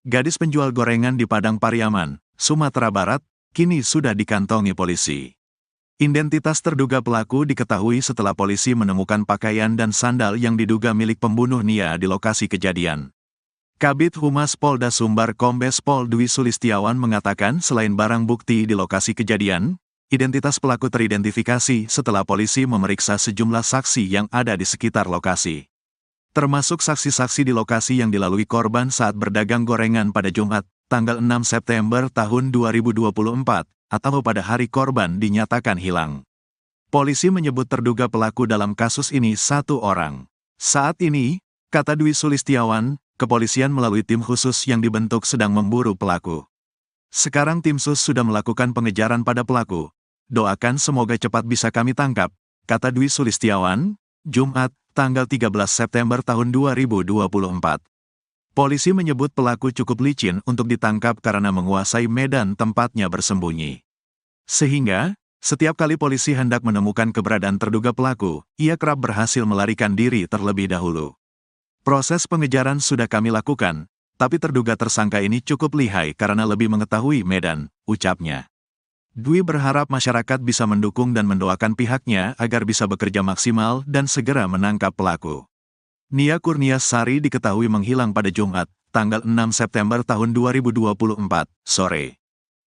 gadis penjual gorengan di Padang Pariaman, Sumatera Barat, kini sudah dikantongi polisi. Identitas terduga pelaku diketahui setelah polisi menemukan pakaian dan sandal yang diduga milik pembunuh Nia di lokasi kejadian. Kabid Humas Polda Sumbar Kombes Pol Dwi Sulistiawan mengatakan selain barang bukti di lokasi kejadian, identitas pelaku teridentifikasi setelah polisi memeriksa sejumlah saksi yang ada di sekitar lokasi. Termasuk saksi-saksi di lokasi yang dilalui korban saat berdagang gorengan pada Jumat, tanggal 6 September tahun 2024, atau pada hari korban dinyatakan hilang. Polisi menyebut terduga pelaku dalam kasus ini satu orang. Saat ini, kata Dwi Sulistiawan, kepolisian melalui tim khusus yang dibentuk sedang memburu pelaku. Sekarang tim sus sudah melakukan pengejaran pada pelaku. Doakan semoga cepat bisa kami tangkap, kata Dwi Sulistiawan, Jumat, tanggal 13 September tahun 2024. Polisi menyebut pelaku cukup licin untuk ditangkap karena menguasai medan tempatnya bersembunyi. Sehingga, setiap kali polisi hendak menemukan keberadaan terduga pelaku, ia kerap berhasil melarikan diri terlebih dahulu. Proses pengejaran sudah kami lakukan, tapi terduga tersangka ini cukup lihai karena lebih mengetahui medan, ucapnya. Dwi berharap masyarakat bisa mendukung dan mendoakan pihaknya agar bisa bekerja maksimal dan segera menangkap pelaku. Nia Kurniasari diketahui menghilang pada Jumat, tanggal 6 September tahun 2024, sore.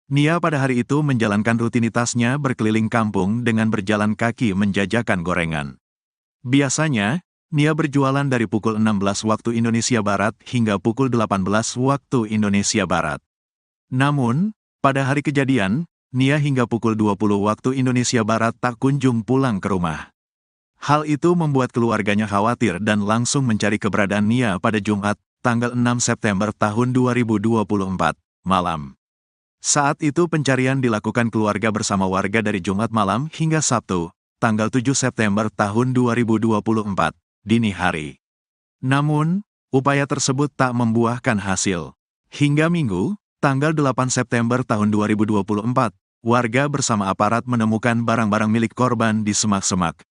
Nia pada hari itu menjalankan rutinitasnya berkeliling kampung dengan berjalan kaki menjajakan gorengan. Biasanya, Nia berjualan dari pukul 16 waktu Indonesia Barat hingga pukul 18 waktu Indonesia Barat. Namun, pada hari kejadian, Nia hingga pukul 20 waktu Indonesia Barat tak kunjung pulang ke rumah. Hal itu membuat keluarganya khawatir dan langsung mencari keberadaan Nia pada Jumat, tanggal 6 September tahun 2024, malam. Saat itu pencarian dilakukan keluarga bersama warga dari Jumat malam hingga Sabtu, tanggal 7 September tahun 2024, dini hari. Namun, upaya tersebut tak membuahkan hasil. Hingga Minggu, tanggal 8 September tahun 2024, warga bersama aparat menemukan barang-barang milik korban di semak-semak.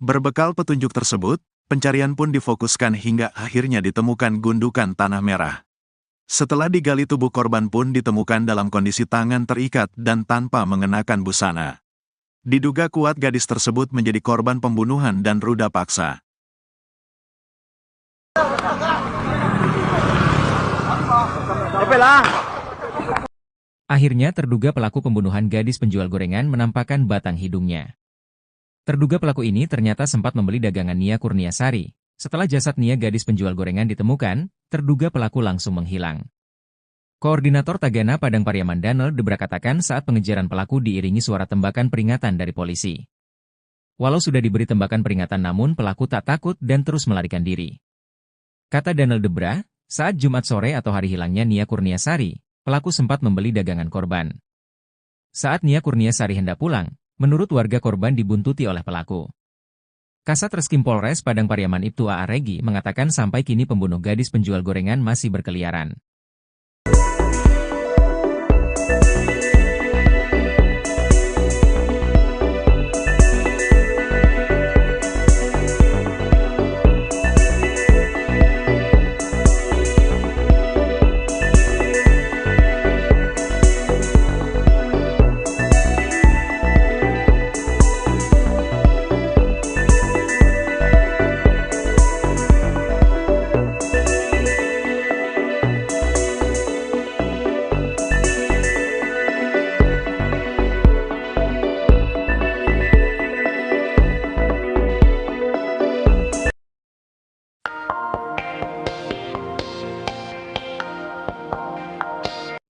Berbekal petunjuk tersebut, pencarian pun difokuskan hingga akhirnya ditemukan gundukan tanah merah. Setelah digali tubuh korban pun ditemukan dalam kondisi tangan terikat dan tanpa mengenakan busana. Diduga kuat gadis tersebut menjadi korban pembunuhan dan ruda paksa. Akhirnya terduga pelaku pembunuhan gadis penjual gorengan menampakkan batang hidungnya. Terduga pelaku ini ternyata sempat membeli dagangan Nia Kurniasari. Setelah jasad Nia gadis penjual gorengan ditemukan, terduga pelaku langsung menghilang. Koordinator Tagana Padang Pariaman Danel Debra katakan saat pengejaran pelaku diiringi suara tembakan peringatan dari polisi. Walau sudah diberi tembakan peringatan namun pelaku tak takut dan terus melarikan diri. Kata Danel Debra, saat Jumat sore atau hari hilangnya Nia Kurniasari, pelaku sempat membeli dagangan korban. Saat Nia Kurniasari hendak pulang, menurut warga korban dibuntuti oleh pelaku. Kasat Reskrim Polres Padang Pariaman Ibtu A.A. Regi mengatakan sampai kini pembunuh gadis penjual gorengan masih berkeliaran.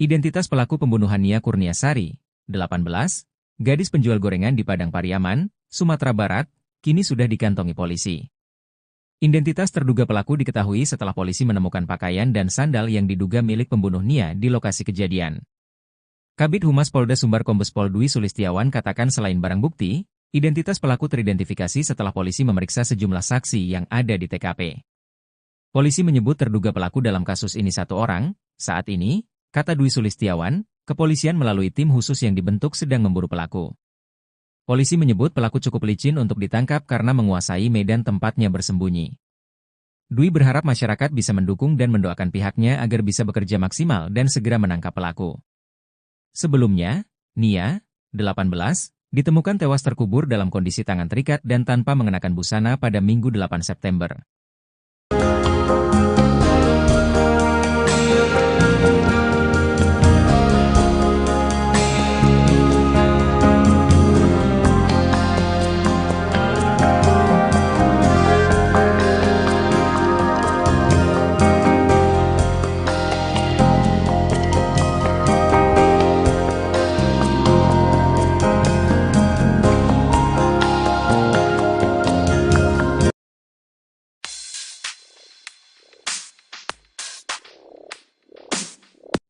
Identitas pelaku pembunuhan Nia Kurniasari, 18, gadis penjual gorengan di Padang Pariaman, Sumatera Barat, kini sudah dikantongi polisi. Identitas terduga pelaku diketahui setelah polisi menemukan pakaian dan sandal yang diduga milik pembunuh Nia di lokasi kejadian. Kabid Humas Polda Sumbar Kombes Pol Dwi Sulistiawan katakan selain barang bukti, identitas pelaku teridentifikasi setelah polisi memeriksa sejumlah saksi yang ada di TKP. Polisi menyebut terduga pelaku dalam kasus ini satu orang. Saat ini, kata Dwi Sulistiawan, kepolisian melalui tim khusus yang dibentuk sedang memburu pelaku. Polisi menyebut pelaku cukup licin untuk ditangkap karena menguasai medan tempatnya bersembunyi. Dwi berharap masyarakat bisa mendukung dan mendoakan pihaknya agar bisa bekerja maksimal dan segera menangkap pelaku. Sebelumnya, Nia, 18, ditemukan tewas terkubur dalam kondisi tangan terikat dan tanpa mengenakan busana pada Minggu 8 September.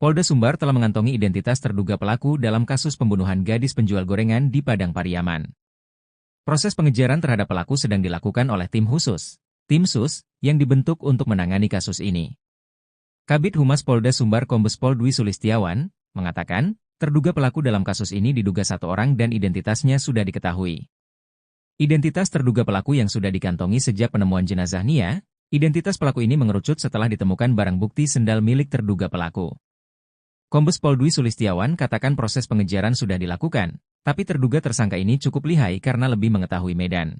Polda Sumbar telah mengantongi identitas terduga pelaku dalam kasus pembunuhan gadis penjual gorengan di Padang Pariaman. Proses pengejaran terhadap pelaku sedang dilakukan oleh tim khusus, tim SUS, yang dibentuk untuk menangani kasus ini. Kabid Humas Polda Sumbar Kombes Pol Dwi Sulistiawan mengatakan, terduga pelaku dalam kasus ini diduga satu orang dan identitasnya sudah diketahui. Identitas terduga pelaku yang sudah dikantongi sejak penemuan jenazah Nia, identitas pelaku ini mengerucut setelah ditemukan barang bukti sendal milik terduga pelaku. Kombes Pol Dwi Sulistiawan katakan proses pengejaran sudah dilakukan, tapi terduga tersangka ini cukup lihai karena lebih mengetahui medan.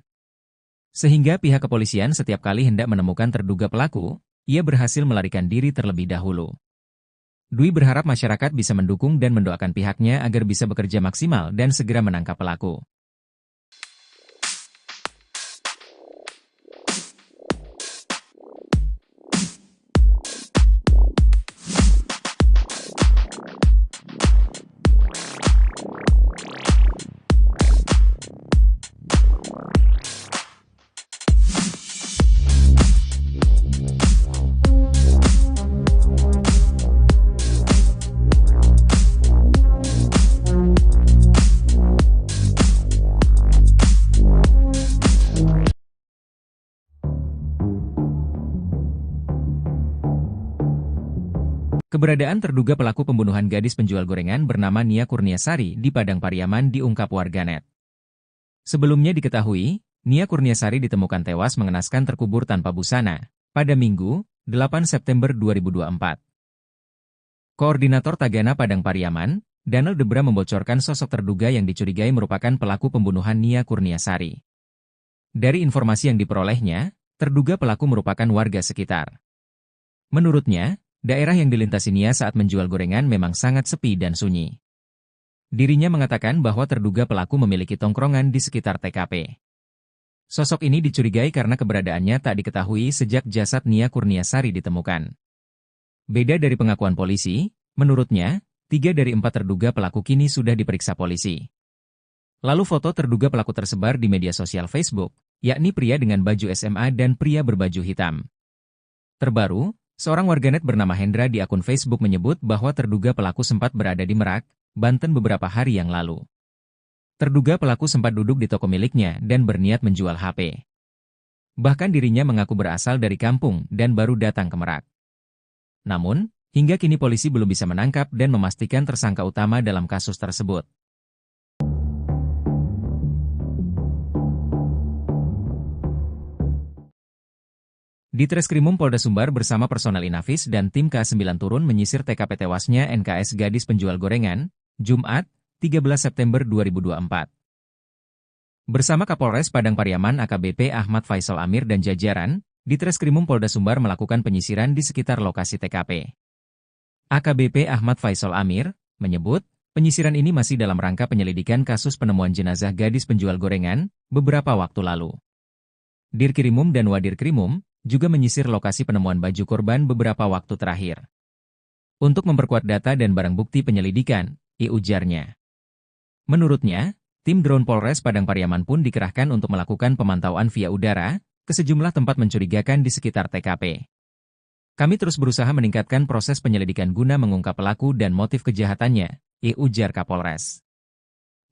Sehingga pihak kepolisian setiap kali hendak menemukan terduga pelaku, ia berhasil melarikan diri terlebih dahulu. Dwi berharap masyarakat bisa mendukung dan mendoakan pihaknya agar bisa bekerja maksimal dan segera menangkap pelaku. Keberadaan terduga pelaku pembunuhan gadis penjual gorengan bernama Nia Kurniasari di Padang Pariaman diungkap warganet. Sebelumnya diketahui, Nia Kurniasari ditemukan tewas mengenaskan terkubur tanpa busana pada Minggu, 8 September 2024. Koordinator Tagana Padang Pariaman, Danel Debra membocorkan sosok terduga yang dicurigai merupakan pelaku pembunuhan Nia Kurniasari. Dari informasi yang diperolehnya, terduga pelaku merupakan warga sekitar. Menurutnya, daerah yang dilintasi Nia saat menjual gorengan memang sangat sepi dan sunyi. Dirinya mengatakan bahwa terduga pelaku memiliki tongkrongan di sekitar TKP. Sosok ini dicurigai karena keberadaannya tak diketahui sejak jasad Nia Kurniasari ditemukan. Beda dari pengakuan polisi, menurutnya, 3 dari 4 terduga pelaku kini sudah diperiksa polisi. Lalu foto terduga pelaku tersebar di media sosial Facebook, yakni pria dengan baju SMA dan pria berbaju hitam. Terbaru, seorang warganet bernama Hendra di akun Facebook menyebut bahwa terduga pelaku sempat berada di Merak, Banten beberapa hari yang lalu. Terduga pelaku sempat duduk di toko miliknya dan berniat menjual HP. Bahkan dirinya mengaku berasal dari kampung dan baru datang ke Merak. Namun, hingga kini polisi belum bisa menangkap dan memastikan tersangka utama dalam kasus tersebut. Ditreskrimum Polda Sumbar bersama personel Inafis dan tim K9 turun menyisir TKP tewasnya NKS gadis penjual gorengan, Jumat, 13 September 2024. Bersama Kapolres Padang Pariaman AKBP Ahmad Faisal Amir dan jajaran, Ditreskrimum Polda Sumbar melakukan penyisiran di sekitar lokasi TKP. AKBP Ahmad Faisal Amir menyebut, penyisiran ini masih dalam rangka penyelidikan kasus penemuan jenazah gadis penjual gorengan beberapa waktu lalu. Dirkrimum dan Wadirkrimum juga menyisir lokasi penemuan baju korban beberapa waktu terakhir. Untuk memperkuat data dan barang bukti penyelidikan, ujarnya. Menurutnya, tim drone Polres Padang Pariaman pun dikerahkan untuk melakukan pemantauan via udara ke sejumlah tempat mencurigakan di sekitar TKP. Kami terus berusaha meningkatkan proses penyelidikan guna mengungkap pelaku dan motif kejahatannya, ujar Kapolres.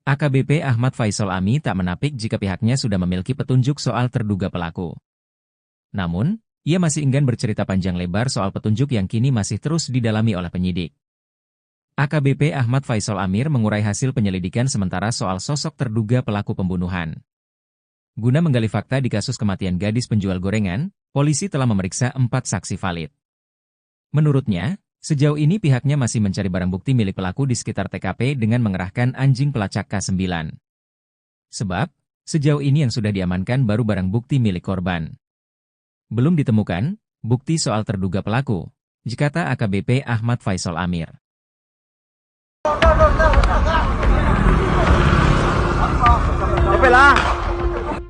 AKBP Ahmad Faisal Ami tak menapik jika pihaknya sudah memiliki petunjuk soal terduga pelaku. Namun, ia masih enggan bercerita panjang lebar soal petunjuk yang kini masih terus didalami oleh penyidik. AKBP Ahmad Faisal Amir mengurai hasil penyelidikan sementara soal sosok terduga pelaku pembunuhan. Guna menggali fakta di kasus kematian gadis penjual gorengan, polisi telah memeriksa 4 saksi valid. Menurutnya, sejauh ini pihaknya masih mencari barang bukti milik pelaku di sekitar TKP dengan mengerahkan anjing pelacak K9. Sebab, sejauh ini yang sudah diamankan baru barang bukti milik korban. Belum ditemukan bukti soal terduga pelaku, kata AKBP Ahmad Faisal Amir.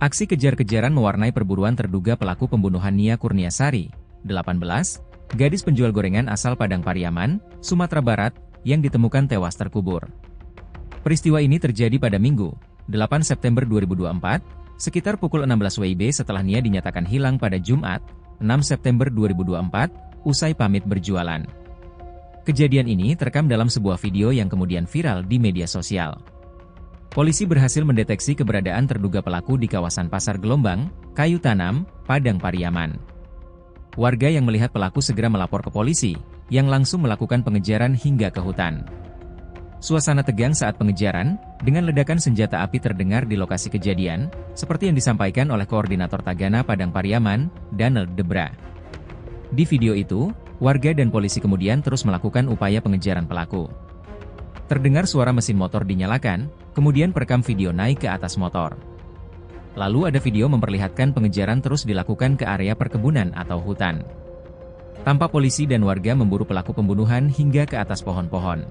Aksi kejar-kejaran mewarnai perburuan terduga pelaku pembunuhan Nia Kurniasari, 18, gadis penjual gorengan asal Padang Pariaman, Sumatera Barat, yang ditemukan tewas terkubur. Peristiwa ini terjadi pada Minggu, 8 September 2024, sekitar pukul 16 WIB setelah Nia dinyatakan hilang pada Jumat, 6 September 2024, usai pamit berjualan. Kejadian ini terekam dalam sebuah video yang kemudian viral di media sosial. Polisi berhasil mendeteksi keberadaan terduga pelaku di kawasan Pasar Gelombang, Kayu Tanam, Padang Pariaman. Warga yang melihat pelaku segera melapor ke polisi, yang langsung melakukan pengejaran hingga ke hutan. Suasana tegang saat pengejaran, dengan ledakan senjata api terdengar di lokasi kejadian, seperti yang disampaikan oleh Koordinator Tagana Padang Pariaman, Daniel Debra. Di video itu, warga dan polisi kemudian terus melakukan upaya pengejaran pelaku. Terdengar suara mesin motor dinyalakan, kemudian perekam video naik ke atas motor. Lalu ada video memperlihatkan pengejaran terus dilakukan ke area perkebunan atau hutan. Tampak polisi dan warga memburu pelaku pembunuhan hingga ke atas pohon-pohon.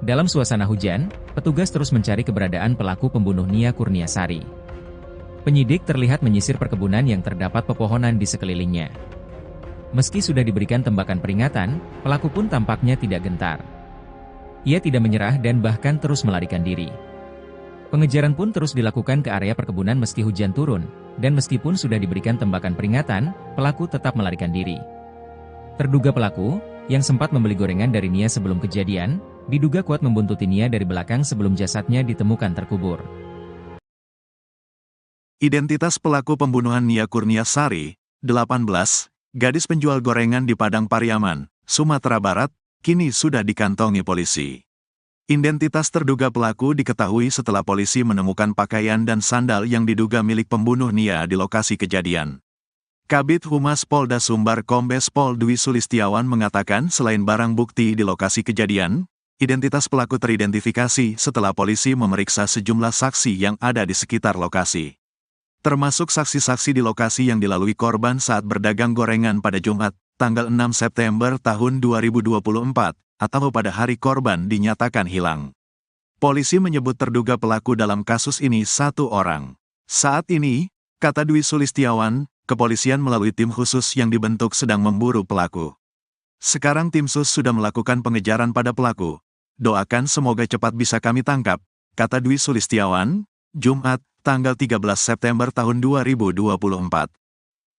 Dalam suasana hujan, petugas terus mencari keberadaan pelaku pembunuh Nia Kurniasari. Penyidik terlihat menyisir perkebunan yang terdapat pepohonan di sekelilingnya. Meski sudah diberikan tembakan peringatan, pelaku pun tampaknya tidak gentar. Ia tidak menyerah dan bahkan terus melarikan diri. Pengejaran pun terus dilakukan ke area perkebunan meski hujan turun, dan meskipun sudah diberikan tembakan peringatan, pelaku tetap melarikan diri. Terduga pelaku, yang sempat membeli gorengan dari Nia sebelum kejadian, diduga kuat membuntuti Nia dari belakang sebelum jasadnya ditemukan terkubur. Identitas pelaku pembunuhan Nia Kurniasari, 18, gadis penjual gorengan di Padang Pariaman, Sumatera Barat, kini sudah dikantongi polisi. Identitas terduga pelaku diketahui setelah polisi menemukan pakaian dan sandal yang diduga milik pembunuh Nia di lokasi kejadian. Kabid Humas Polda Sumbar Kombes Pol Dwi Sulistiawan mengatakan selain barang bukti di lokasi kejadian, identitas pelaku teridentifikasi setelah polisi memeriksa sejumlah saksi yang ada di sekitar lokasi. Termasuk saksi-saksi di lokasi yang dilalui korban saat berdagang gorengan pada Jumat, tanggal 6 September tahun 2024, atau pada hari korban dinyatakan hilang. Polisi menyebut terduga pelaku dalam kasus ini satu orang. Saat ini, kata Dwi Sulistiawan, kepolisian melalui tim khusus yang dibentuk sedang memburu pelaku. Sekarang tim sus sudah melakukan pengejaran pada pelaku. Doakan semoga cepat bisa kami tangkap, kata Dwi Sulistiawan, Jumat, tanggal 13 September tahun 2024.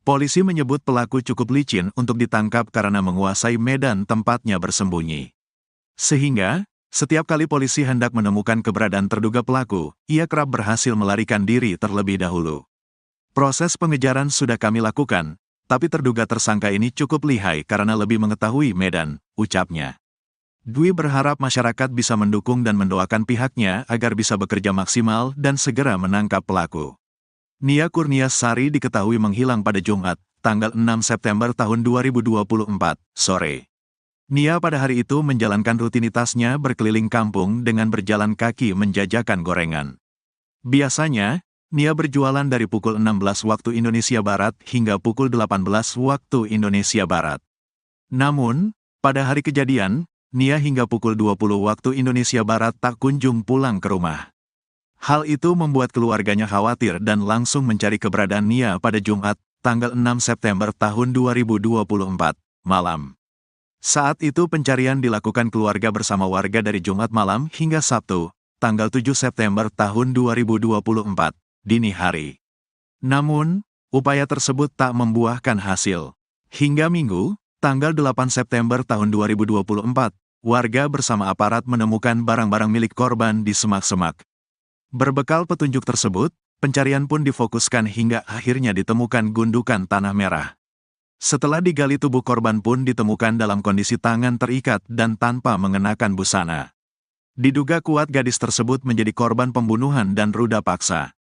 Polisi menyebut pelaku cukup licin untuk ditangkap karena menguasai medan tempatnya bersembunyi. Sehingga, setiap kali polisi hendak menemukan keberadaan terduga pelaku, ia kerap berhasil melarikan diri terlebih dahulu. Proses pengejaran sudah kami lakukan, tapi terduga tersangka ini cukup lihai karena lebih mengetahui medan, ucapnya. Dwi berharap masyarakat bisa mendukung dan mendoakan pihaknya agar bisa bekerja maksimal dan segera menangkap pelaku. Nia Kurniasari diketahui menghilang pada Jumat, tanggal 6 September tahun 2024, sore. Nia pada hari itu menjalankan rutinitasnya berkeliling kampung dengan berjalan kaki menjajakan gorengan. Biasanya, Nia berjualan dari pukul 16 waktu Indonesia Barat hingga pukul 18 waktu Indonesia Barat. Namun, pada hari kejadian, Nia hingga pukul 20 waktu Indonesia Barat tak kunjung pulang ke rumah. Hal itu membuat keluarganya khawatir dan langsung mencari keberadaan Nia pada Jumat, tanggal 6 September tahun 2024, malam. Saat itu pencarian dilakukan keluarga bersama warga dari Jumat malam hingga Sabtu, tanggal 7 September tahun 2024, dini hari. Namun, upaya tersebut tak membuahkan hasil. Hingga Minggu, tanggal 8 September tahun 2024, warga bersama aparat menemukan barang-barang milik korban di semak-semak. Berbekal petunjuk tersebut, pencarian pun difokuskan hingga akhirnya ditemukan gundukan tanah merah. Setelah digali, tubuh korban pun ditemukan dalam kondisi tangan terikat dan tanpa mengenakan busana. Diduga kuat gadis tersebut menjadi korban pembunuhan dan ruda paksa.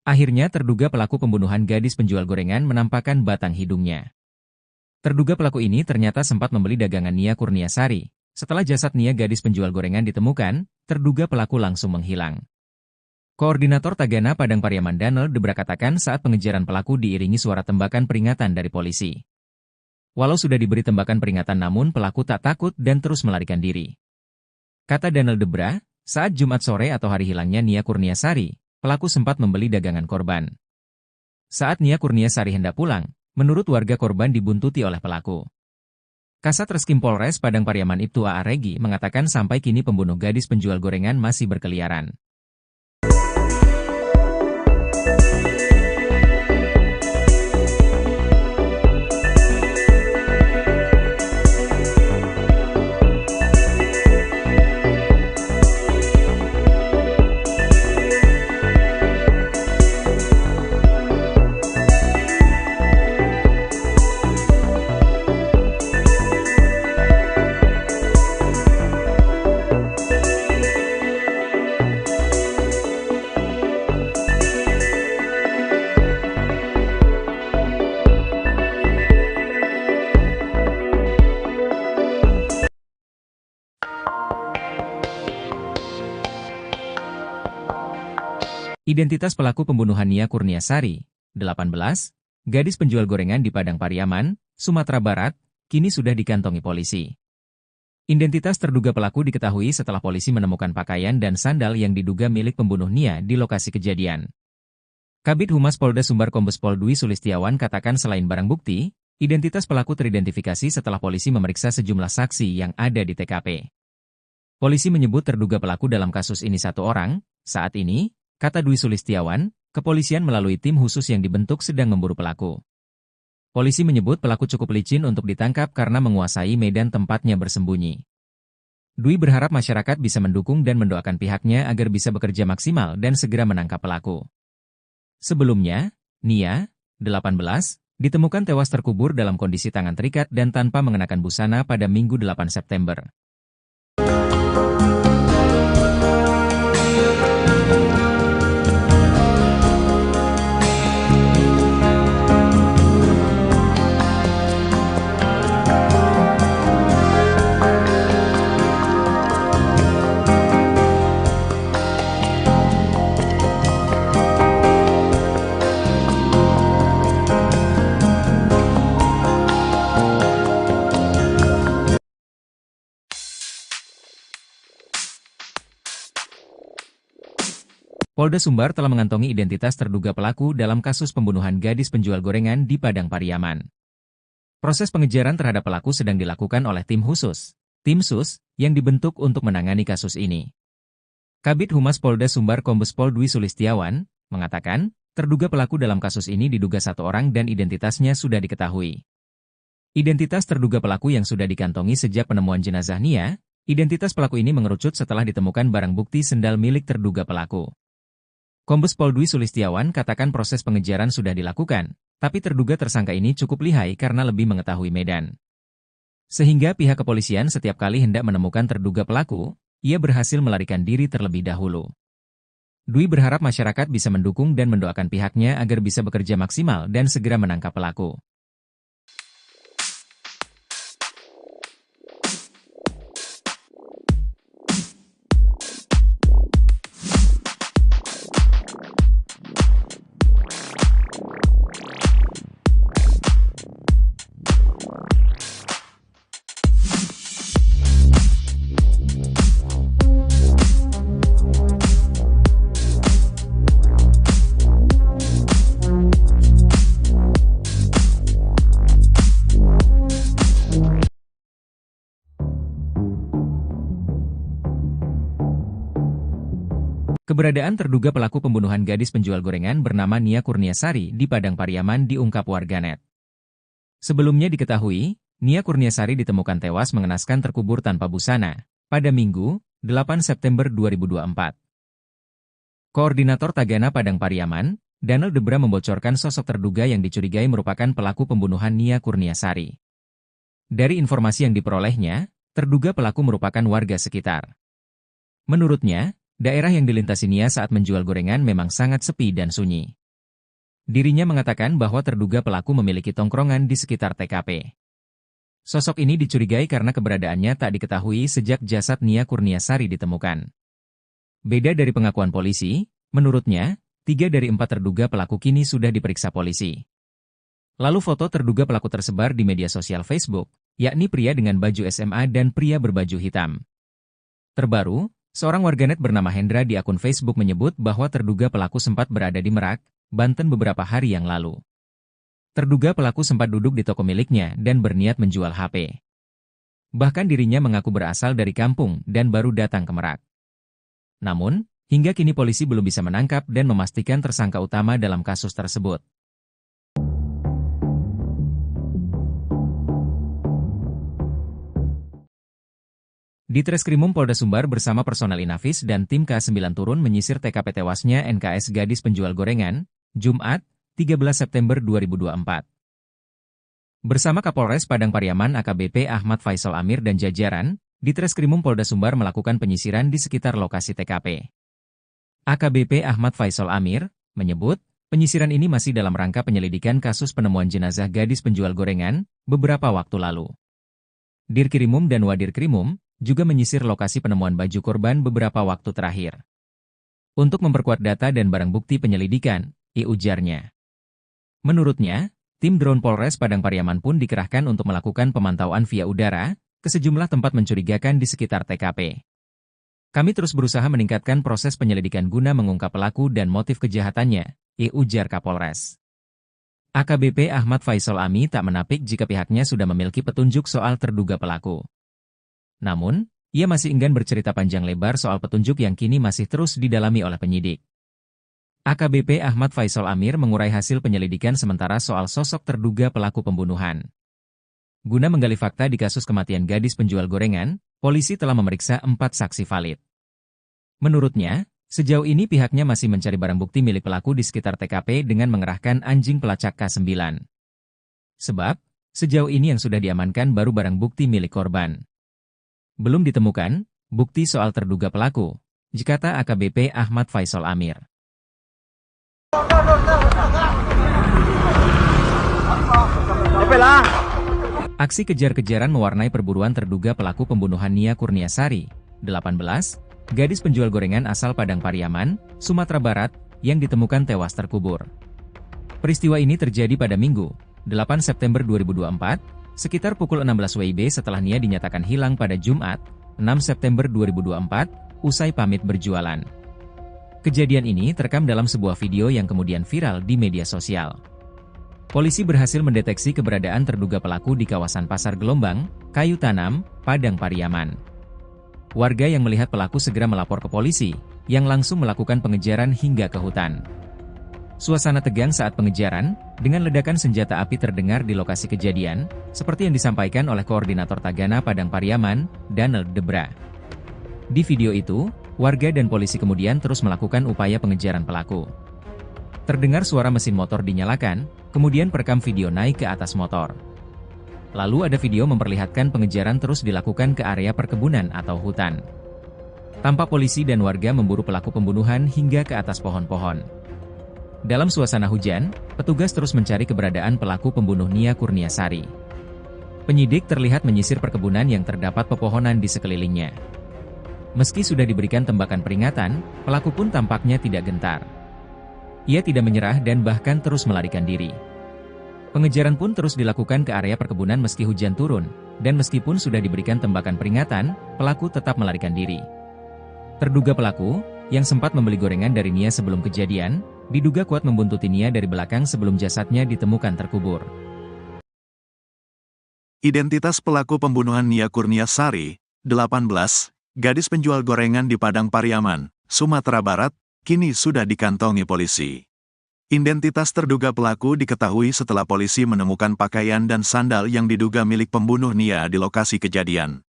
Akhirnya terduga pelaku pembunuhan gadis penjual gorengan menampakkan batang hidungnya. Terduga pelaku ini ternyata sempat membeli dagangan Nia Kurniasari. Setelah jasad Nia gadis penjual gorengan ditemukan, terduga pelaku langsung menghilang. Koordinator Tagana Padang Pariaman Danel Debra katakan saat pengejaran pelaku diiringi suara tembakan peringatan dari polisi. Walau sudah diberi tembakan peringatan namun pelaku tak takut dan terus melarikan diri. Kata Danel Debra, saat Jumat sore atau hari hilangnya Nia Kurniasari, pelaku sempat membeli dagangan korban. Saat Nia Kurniasari hendak pulang, menurut warga korban dibuntuti oleh pelaku. Kasat Reskrim Polres Padang Pariaman Ibtu A.A. Regi mengatakan sampai kini pembunuh gadis penjual gorengan masih berkeliaran. Identitas pelaku pembunuhan Nia Kurniasari, 18, gadis penjual gorengan di Padang Pariaman, Sumatera Barat, kini sudah dikantongi polisi. Identitas terduga pelaku diketahui setelah polisi menemukan pakaian dan sandal yang diduga milik pembunuh Nia di lokasi kejadian. Kabid Humas Polda Sumbar Kombes Pol Dwi Sulistiawan katakan selain barang bukti, identitas pelaku teridentifikasi setelah polisi memeriksa sejumlah saksi yang ada di TKP. Polisi menyebut terduga pelaku dalam kasus ini satu orang. Saat ini, kata Dwi Sulistiawan, kepolisian melalui tim khusus yang dibentuk sedang memburu pelaku. Polisi menyebut pelaku cukup licin untuk ditangkap karena menguasai medan tempatnya bersembunyi. Dwi berharap masyarakat bisa mendukung dan mendoakan pihaknya agar bisa bekerja maksimal dan segera menangkap pelaku. Sebelumnya, Nia, 18, ditemukan tewas terkubur dalam kondisi tangan terikat dan tanpa mengenakan busana pada Minggu 8 September. Polda Sumbar telah mengantongi identitas terduga pelaku dalam kasus pembunuhan gadis penjual gorengan di Padang Pariaman. Proses pengejaran terhadap pelaku sedang dilakukan oleh tim khusus, tim SUS, yang dibentuk untuk menangani kasus ini. Kabid Humas Polda Sumbar Kombes Pol Dwi Sulistiawan mengatakan, terduga pelaku dalam kasus ini diduga satu orang dan identitasnya sudah diketahui. Identitas terduga pelaku yang sudah dikantongi sejak penemuan jenazah Nia, identitas pelaku ini mengerucut setelah ditemukan barang bukti sendal milik terduga pelaku. Kombes Pol Dwi Sulistiawan katakan proses pengejaran sudah dilakukan, tapi terduga tersangka ini cukup lihai karena lebih mengetahui medan. Sehingga pihak kepolisian setiap kali hendak menemukan terduga pelaku, ia berhasil melarikan diri terlebih dahulu. Dwi berharap masyarakat bisa mendukung dan mendoakan pihaknya agar bisa bekerja maksimal dan segera menangkap pelaku. Keberadaan terduga pelaku pembunuhan gadis penjual gorengan bernama Nia Kurniasari di Padang Pariaman diungkap warganet. Sebelumnya diketahui, Nia Kurniasari ditemukan tewas mengenaskan terkubur tanpa busana pada Minggu, 8 September 2024. Koordinator Tagana Padang Pariaman, Daniel Debra membocorkan sosok terduga yang dicurigai merupakan pelaku pembunuhan Nia Kurniasari. Dari informasi yang diperolehnya, terduga pelaku merupakan warga sekitar. Menurutnya, daerah yang dilintasi Nia saat menjual gorengan memang sangat sepi dan sunyi. Dirinya mengatakan bahwa terduga pelaku memiliki tongkrongan di sekitar TKP. Sosok ini dicurigai karena keberadaannya tak diketahui sejak jasad Nia Kurniasari ditemukan. Beda dari pengakuan polisi, menurutnya, 3 dari 4 terduga pelaku kini sudah diperiksa polisi. Lalu foto terduga pelaku tersebar di media sosial Facebook, yakni pria dengan baju SMA dan pria berbaju hitam. Terbaru, seorang warganet bernama Hendra di akun Facebook menyebut bahwa terduga pelaku sempat berada di Merak, Banten beberapa hari yang lalu. Terduga pelaku sempat duduk di toko miliknya dan berniat menjual HP. Bahkan dirinya mengaku berasal dari kampung dan baru datang ke Merak. Namun, hingga kini polisi belum bisa menangkap dan memastikan tersangka utama dalam kasus tersebut. Di Treskrimum Polda Sumbar bersama personel Inafis dan tim K9 turun menyisir TKP tewasnya NKS gadis penjual gorengan, Jumat, 13 September 2024. Bersama Kapolres Padang Pariaman AKBP Ahmad Faisal Amir dan jajaran, di Treskrimum Polda Sumbar melakukan penyisiran di sekitar lokasi TKP. AKBP Ahmad Faisal Amir menyebut, penyisiran ini masih dalam rangka penyelidikan kasus penemuan jenazah gadis penjual gorengan beberapa waktu lalu. Dirkrimum dan Wadirkrimum juga menyisir lokasi penemuan baju korban beberapa waktu terakhir. Untuk memperkuat data dan barang bukti penyelidikan, ujarnya. Menurutnya, tim drone Polres Padang Pariaman pun dikerahkan untuk melakukan pemantauan via udara ke sejumlah tempat mencurigakan di sekitar TKP. Kami terus berusaha meningkatkan proses penyelidikan guna mengungkap pelaku dan motif kejahatannya, ujar Kapolres. AKBP Ahmad Faisal Ami tak menapik jika pihaknya sudah memiliki petunjuk soal terduga pelaku. Namun, ia masih enggan bercerita panjang lebar soal petunjuk yang kini masih terus didalami oleh penyidik. AKBP Ahmad Faisal Amir mengurai hasil penyelidikan sementara soal sosok terduga pelaku pembunuhan. Guna menggali fakta di kasus kematian gadis penjual gorengan, polisi telah memeriksa 4 saksi valid. Menurutnya, sejauh ini pihaknya masih mencari barang bukti milik pelaku di sekitar TKP dengan mengerahkan anjing pelacak K9. Sebab, sejauh ini yang sudah diamankan baru barang bukti milik korban. Belum ditemukan bukti soal terduga pelaku, kata AKBP Ahmad Faisal Amir. Aksi kejar-kejaran mewarnai perburuan terduga pelaku pembunuhan Nia Kurniasari, 18, gadis penjual gorengan asal Padang Pariaman, Sumatera Barat, yang ditemukan tewas terkubur. Peristiwa ini terjadi pada Minggu, 8 September 2024, sekitar pukul 16 WIB setelah Nia dinyatakan hilang pada Jumat, 6 September 2024, usai pamit berjualan. Kejadian ini terekam dalam sebuah video yang kemudian viral di media sosial. Polisi berhasil mendeteksi keberadaan terduga pelaku di kawasan Pasar Gelombang, Kayu Tanam, Padang Pariaman. Warga yang melihat pelaku segera melapor ke polisi, yang langsung melakukan pengejaran hingga ke hutan. Suasana tegang saat pengejaran, dengan ledakan senjata api terdengar di lokasi kejadian, seperti yang disampaikan oleh Koordinator Tagana Padang Pariaman, Daniel Debra. Di video itu, warga dan polisi kemudian terus melakukan upaya pengejaran pelaku. Terdengar suara mesin motor dinyalakan, kemudian perekam video naik ke atas motor. Lalu ada video memperlihatkan pengejaran terus dilakukan ke area perkebunan atau hutan. Tampak polisi dan warga memburu pelaku pembunuhan hingga ke atas pohon-pohon. Dalam suasana hujan, petugas terus mencari keberadaan pelaku pembunuh Nia Kurniasari. Penyidik terlihat menyisir perkebunan yang terdapat pepohonan di sekelilingnya. Meski sudah diberikan tembakan peringatan, pelaku pun tampaknya tidak gentar. Ia tidak menyerah dan bahkan terus melarikan diri. Pengejaran pun terus dilakukan ke area perkebunan meski hujan turun, dan meskipun sudah diberikan tembakan peringatan, pelaku tetap melarikan diri. Terduga pelaku, yang sempat membeli gorengan dari Nia sebelum kejadian, diduga kuat membuntuti Nia dari belakang sebelum jasadnya ditemukan terkubur. Identitas pelaku pembunuhan Nia Kurniasari, 18, gadis penjual gorengan di Padang Pariaman, Sumatera Barat, kini sudah dikantongi polisi. Identitas terduga pelaku diketahui setelah polisi menemukan pakaian dan sandal yang diduga milik pembunuh Nia di lokasi kejadian.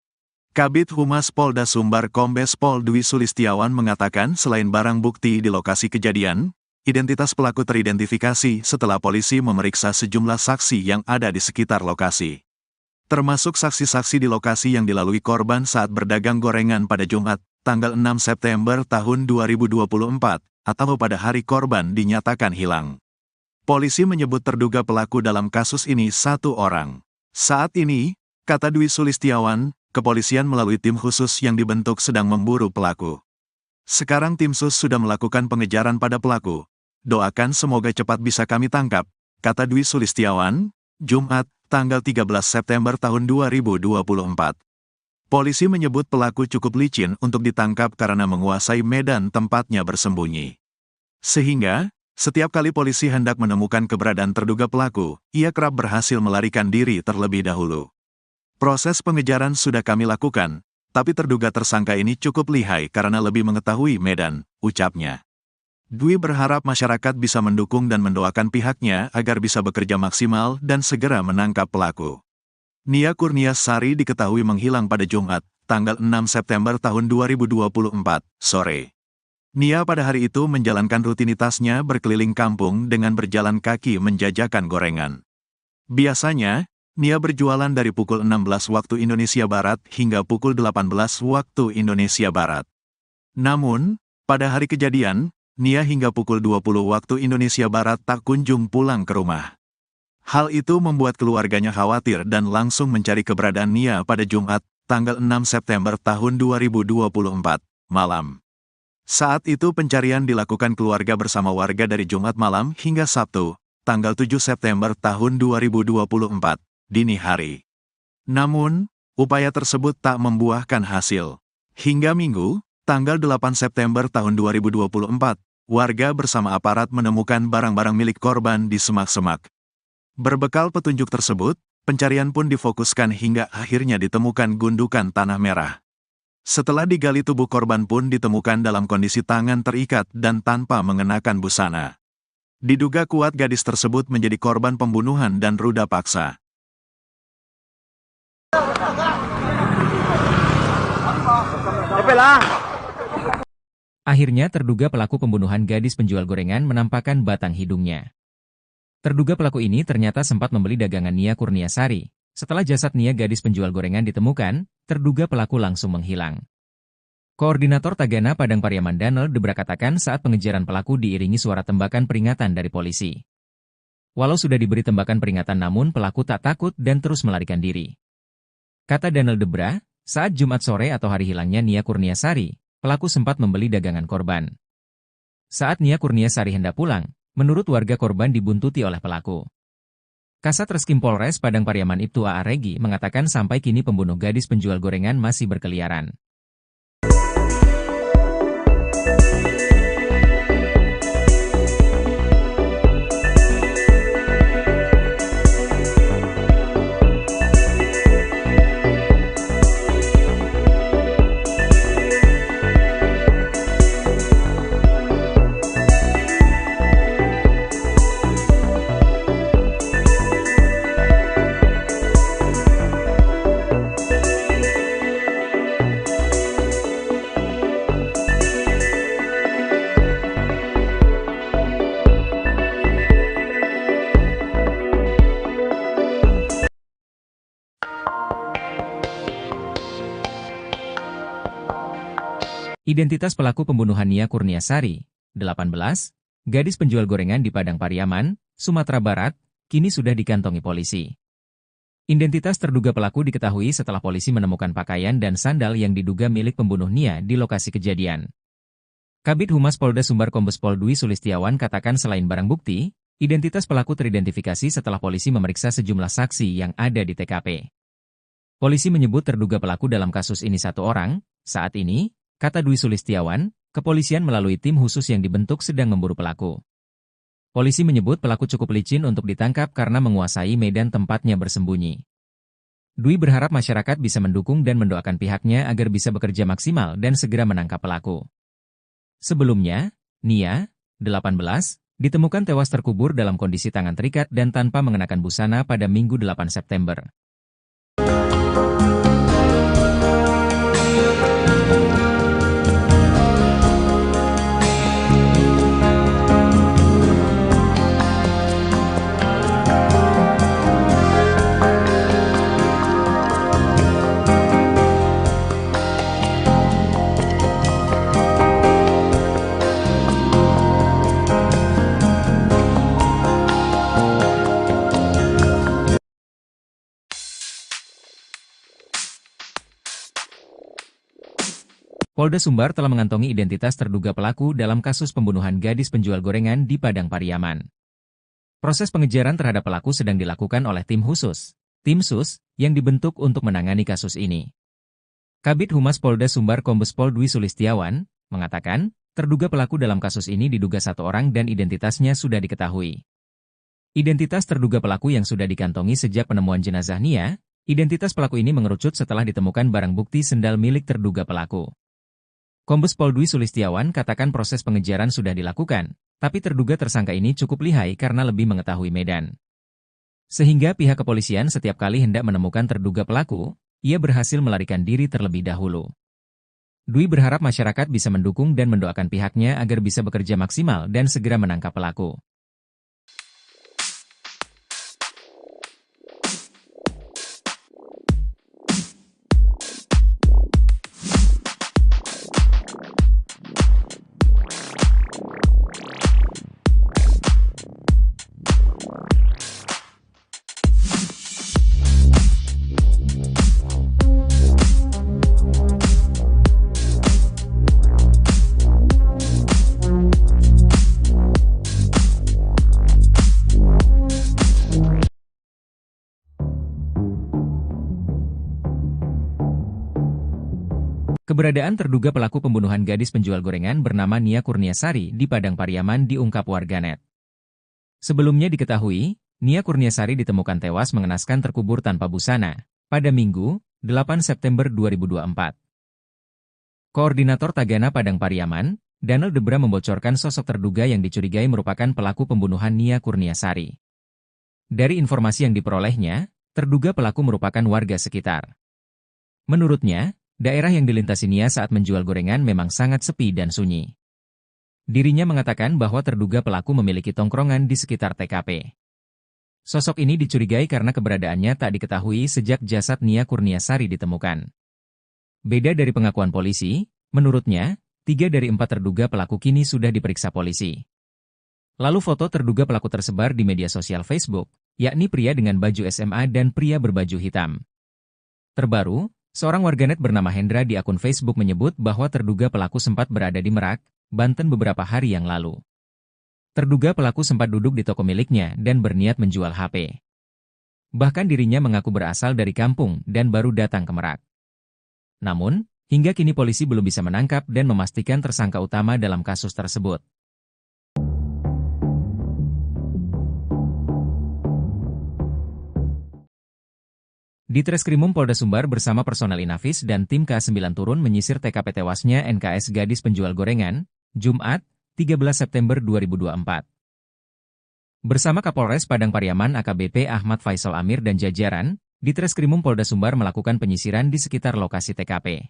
Kabid Humas Polda Sumbar Kombes Pol Dwi Sulistiawan mengatakan selain barang bukti di lokasi kejadian, identitas pelaku teridentifikasi setelah polisi memeriksa sejumlah saksi yang ada di sekitar lokasi. Termasuk saksi-saksi di lokasi yang dilalui korban saat berdagang gorengan pada Jumat, tanggal 6 September tahun 2024, atau pada hari korban dinyatakan hilang. Polisi menyebut terduga pelaku dalam kasus ini satu orang. Saat ini, kata Dwi Sulistiawan, kepolisian melalui tim khusus yang dibentuk sedang memburu pelaku. Sekarang tim sus sudah melakukan pengejaran pada pelaku. Doakan semoga cepat bisa kami tangkap, kata Dwi Sulistiawan, Jumat, tanggal 13 September tahun 2024. Polisi menyebut pelaku cukup licin untuk ditangkap karena menguasai medan tempatnya bersembunyi. Sehingga, setiap kali polisi hendak menemukan keberadaan terduga pelaku, ia kerap berhasil melarikan diri terlebih dahulu. Proses pengejaran sudah kami lakukan, tapi terduga tersangka ini cukup lihai karena lebih mengetahui medan, ucapnya. Dwi berharap masyarakat bisa mendukung dan mendoakan pihaknya agar bisa bekerja maksimal dan segera menangkap pelaku. Nia Kurniasari diketahui menghilang pada Jumat, tanggal 6 September tahun 2024, sore. Nia pada hari itu menjalankan rutinitasnya berkeliling kampung dengan berjalan kaki menjajakan gorengan. Biasanya, Nia berjualan dari pukul 16 waktu Indonesia Barat hingga pukul 18 waktu Indonesia Barat. Namun, pada hari kejadian, Nia hingga pukul 20 waktu Indonesia Barat tak kunjung pulang ke rumah. Hal itu membuat keluarganya khawatir dan langsung mencari keberadaan Nia pada Jumat, tanggal 6 September tahun 2024, malam. Saat itu pencarian dilakukan keluarga bersama warga dari Jumat malam hingga Sabtu, tanggal 7 September tahun 2024, dini hari. Namun, upaya tersebut tak membuahkan hasil. Hingga Minggu, tanggal 8 September tahun 2024, warga bersama aparat menemukan barang-barang milik korban di semak-semak. Berbekal petunjuk tersebut, pencarian pun difokuskan hingga akhirnya ditemukan gundukan tanah merah. Setelah digali tubuh korban pun ditemukan dalam kondisi tangan terikat dan tanpa mengenakan busana. Diduga kuat gadis tersebut menjadi korban pembunuhan dan ruda paksa. Akhirnya terduga pelaku pembunuhan gadis penjual gorengan menampakkan batang hidungnya. Terduga pelaku ini ternyata sempat membeli dagangan Nia Kurniasari. Setelah jasad Nia gadis penjual gorengan ditemukan, terduga pelaku langsung menghilang. Koordinator Tagana Padang Pariaman Daniel Debra katakan saat pengejaran pelaku diiringi suara tembakan peringatan dari polisi. Walau sudah diberi tembakan peringatan namun pelaku tak takut dan terus melarikan diri. Kata Daniel Debra, saat Jumat sore atau hari hilangnya Nia Kurniasari, pelaku sempat membeli dagangan korban. Saat Nia Kurniasari hendak pulang, menurut warga korban dibuntuti oleh pelaku. Kasat Reskrim Polres Padang Pariaman Ibtu A.A. Regi mengatakan sampai kini pembunuh gadis penjual gorengan masih berkeliaran. Identitas pelaku pembunuhan Nia Kurniasari, 18, gadis penjual gorengan di Padang Pariaman, Sumatera Barat, kini sudah dikantongi polisi. Identitas terduga pelaku diketahui setelah polisi menemukan pakaian dan sandal yang diduga milik pembunuh Nia di lokasi kejadian. Kabid Humas Polda Sumbar Kombes Pol Dwi Sulistiawan katakan selain barang bukti, identitas pelaku teridentifikasi setelah polisi memeriksa sejumlah saksi yang ada di TKP. Polisi menyebut terduga pelaku dalam kasus ini satu orang. Saat ini, kata Dwi Sulistiawan, kepolisian melalui tim khusus yang dibentuk sedang memburu pelaku. Polisi menyebut pelaku cukup licin untuk ditangkap karena menguasai medan tempatnya bersembunyi. Dwi berharap masyarakat bisa mendukung dan mendoakan pihaknya agar bisa bekerja maksimal dan segera menangkap pelaku. Sebelumnya, Nia, 18, ditemukan tewas terkubur dalam kondisi tangan terikat dan tanpa mengenakan busana pada Minggu 8 September. Polda Sumbar telah mengantongi identitas terduga pelaku dalam kasus pembunuhan gadis penjual gorengan di Padang Pariaman. Proses pengejaran terhadap pelaku sedang dilakukan oleh tim khusus, tim SUS, yang dibentuk untuk menangani kasus ini. Kabid Humas Polda Sumbar Kombes Pol Dwi Sulistiawan mengatakan, terduga pelaku dalam kasus ini diduga satu orang dan identitasnya sudah diketahui. Identitas terduga pelaku yang sudah dikantongi sejak penemuan jenazah Nia, identitas pelaku ini mengerucut setelah ditemukan barang bukti sendal milik terduga pelaku. Kombes Pol Dwi Sulistiawan katakan proses pengejaran sudah dilakukan, tapi terduga tersangka ini cukup lihai karena lebih mengetahui medan. Sehingga pihak kepolisian setiap kali hendak menemukan terduga pelaku, ia berhasil melarikan diri terlebih dahulu. Dwi berharap masyarakat bisa mendukung dan mendoakan pihaknya agar bisa bekerja maksimal dan segera menangkap pelaku. Keberadaan terduga pelaku pembunuhan gadis penjual gorengan bernama Nia Kurniasari di Padang Pariaman diungkap warganet. Sebelumnya diketahui, Nia Kurniasari ditemukan tewas mengenaskan terkubur tanpa busana pada Minggu, 8 September 2024. Koordinator Tagana Padang Pariaman, Daniel Debra membocorkan sosok terduga yang dicurigai merupakan pelaku pembunuhan Nia Kurniasari. Dari informasi yang diperolehnya, terduga pelaku merupakan warga sekitar. Menurutnya, daerah yang dilintasi Nia saat menjual gorengan memang sangat sepi dan sunyi. Dirinya mengatakan bahwa terduga pelaku memiliki tongkrongan di sekitar TKP. Sosok ini dicurigai karena keberadaannya tak diketahui sejak jasad Nia Kurniasari ditemukan. Beda dari pengakuan polisi, menurutnya, 3 dari 4 terduga pelaku kini sudah diperiksa polisi. Lalu foto terduga pelaku tersebar di media sosial Facebook, yakni pria dengan baju SMA dan pria berbaju hitam. Terbaru, seorang warganet bernama Hendra di akun Facebook menyebut bahwa terduga pelaku sempat berada di Merak, Banten beberapa hari yang lalu. Terduga pelaku sempat duduk di toko miliknya dan berniat menjual HP. Bahkan dirinya mengaku berasal dari kampung dan baru datang ke Merak. Namun, hingga kini polisi belum bisa menangkap dan memastikan tersangka utama dalam kasus tersebut. Ditreskrimum Polda Sumbar bersama personel Inafis dan tim K9 turun menyisir TKP tewasnya NKS gadis penjual gorengan, Jumat, 13 September 2024. Bersama Kapolres Padang Pariaman AKBP Ahmad Faisal Amir dan jajaran, Ditreskrimum Polda Sumbar melakukan penyisiran di sekitar lokasi TKP.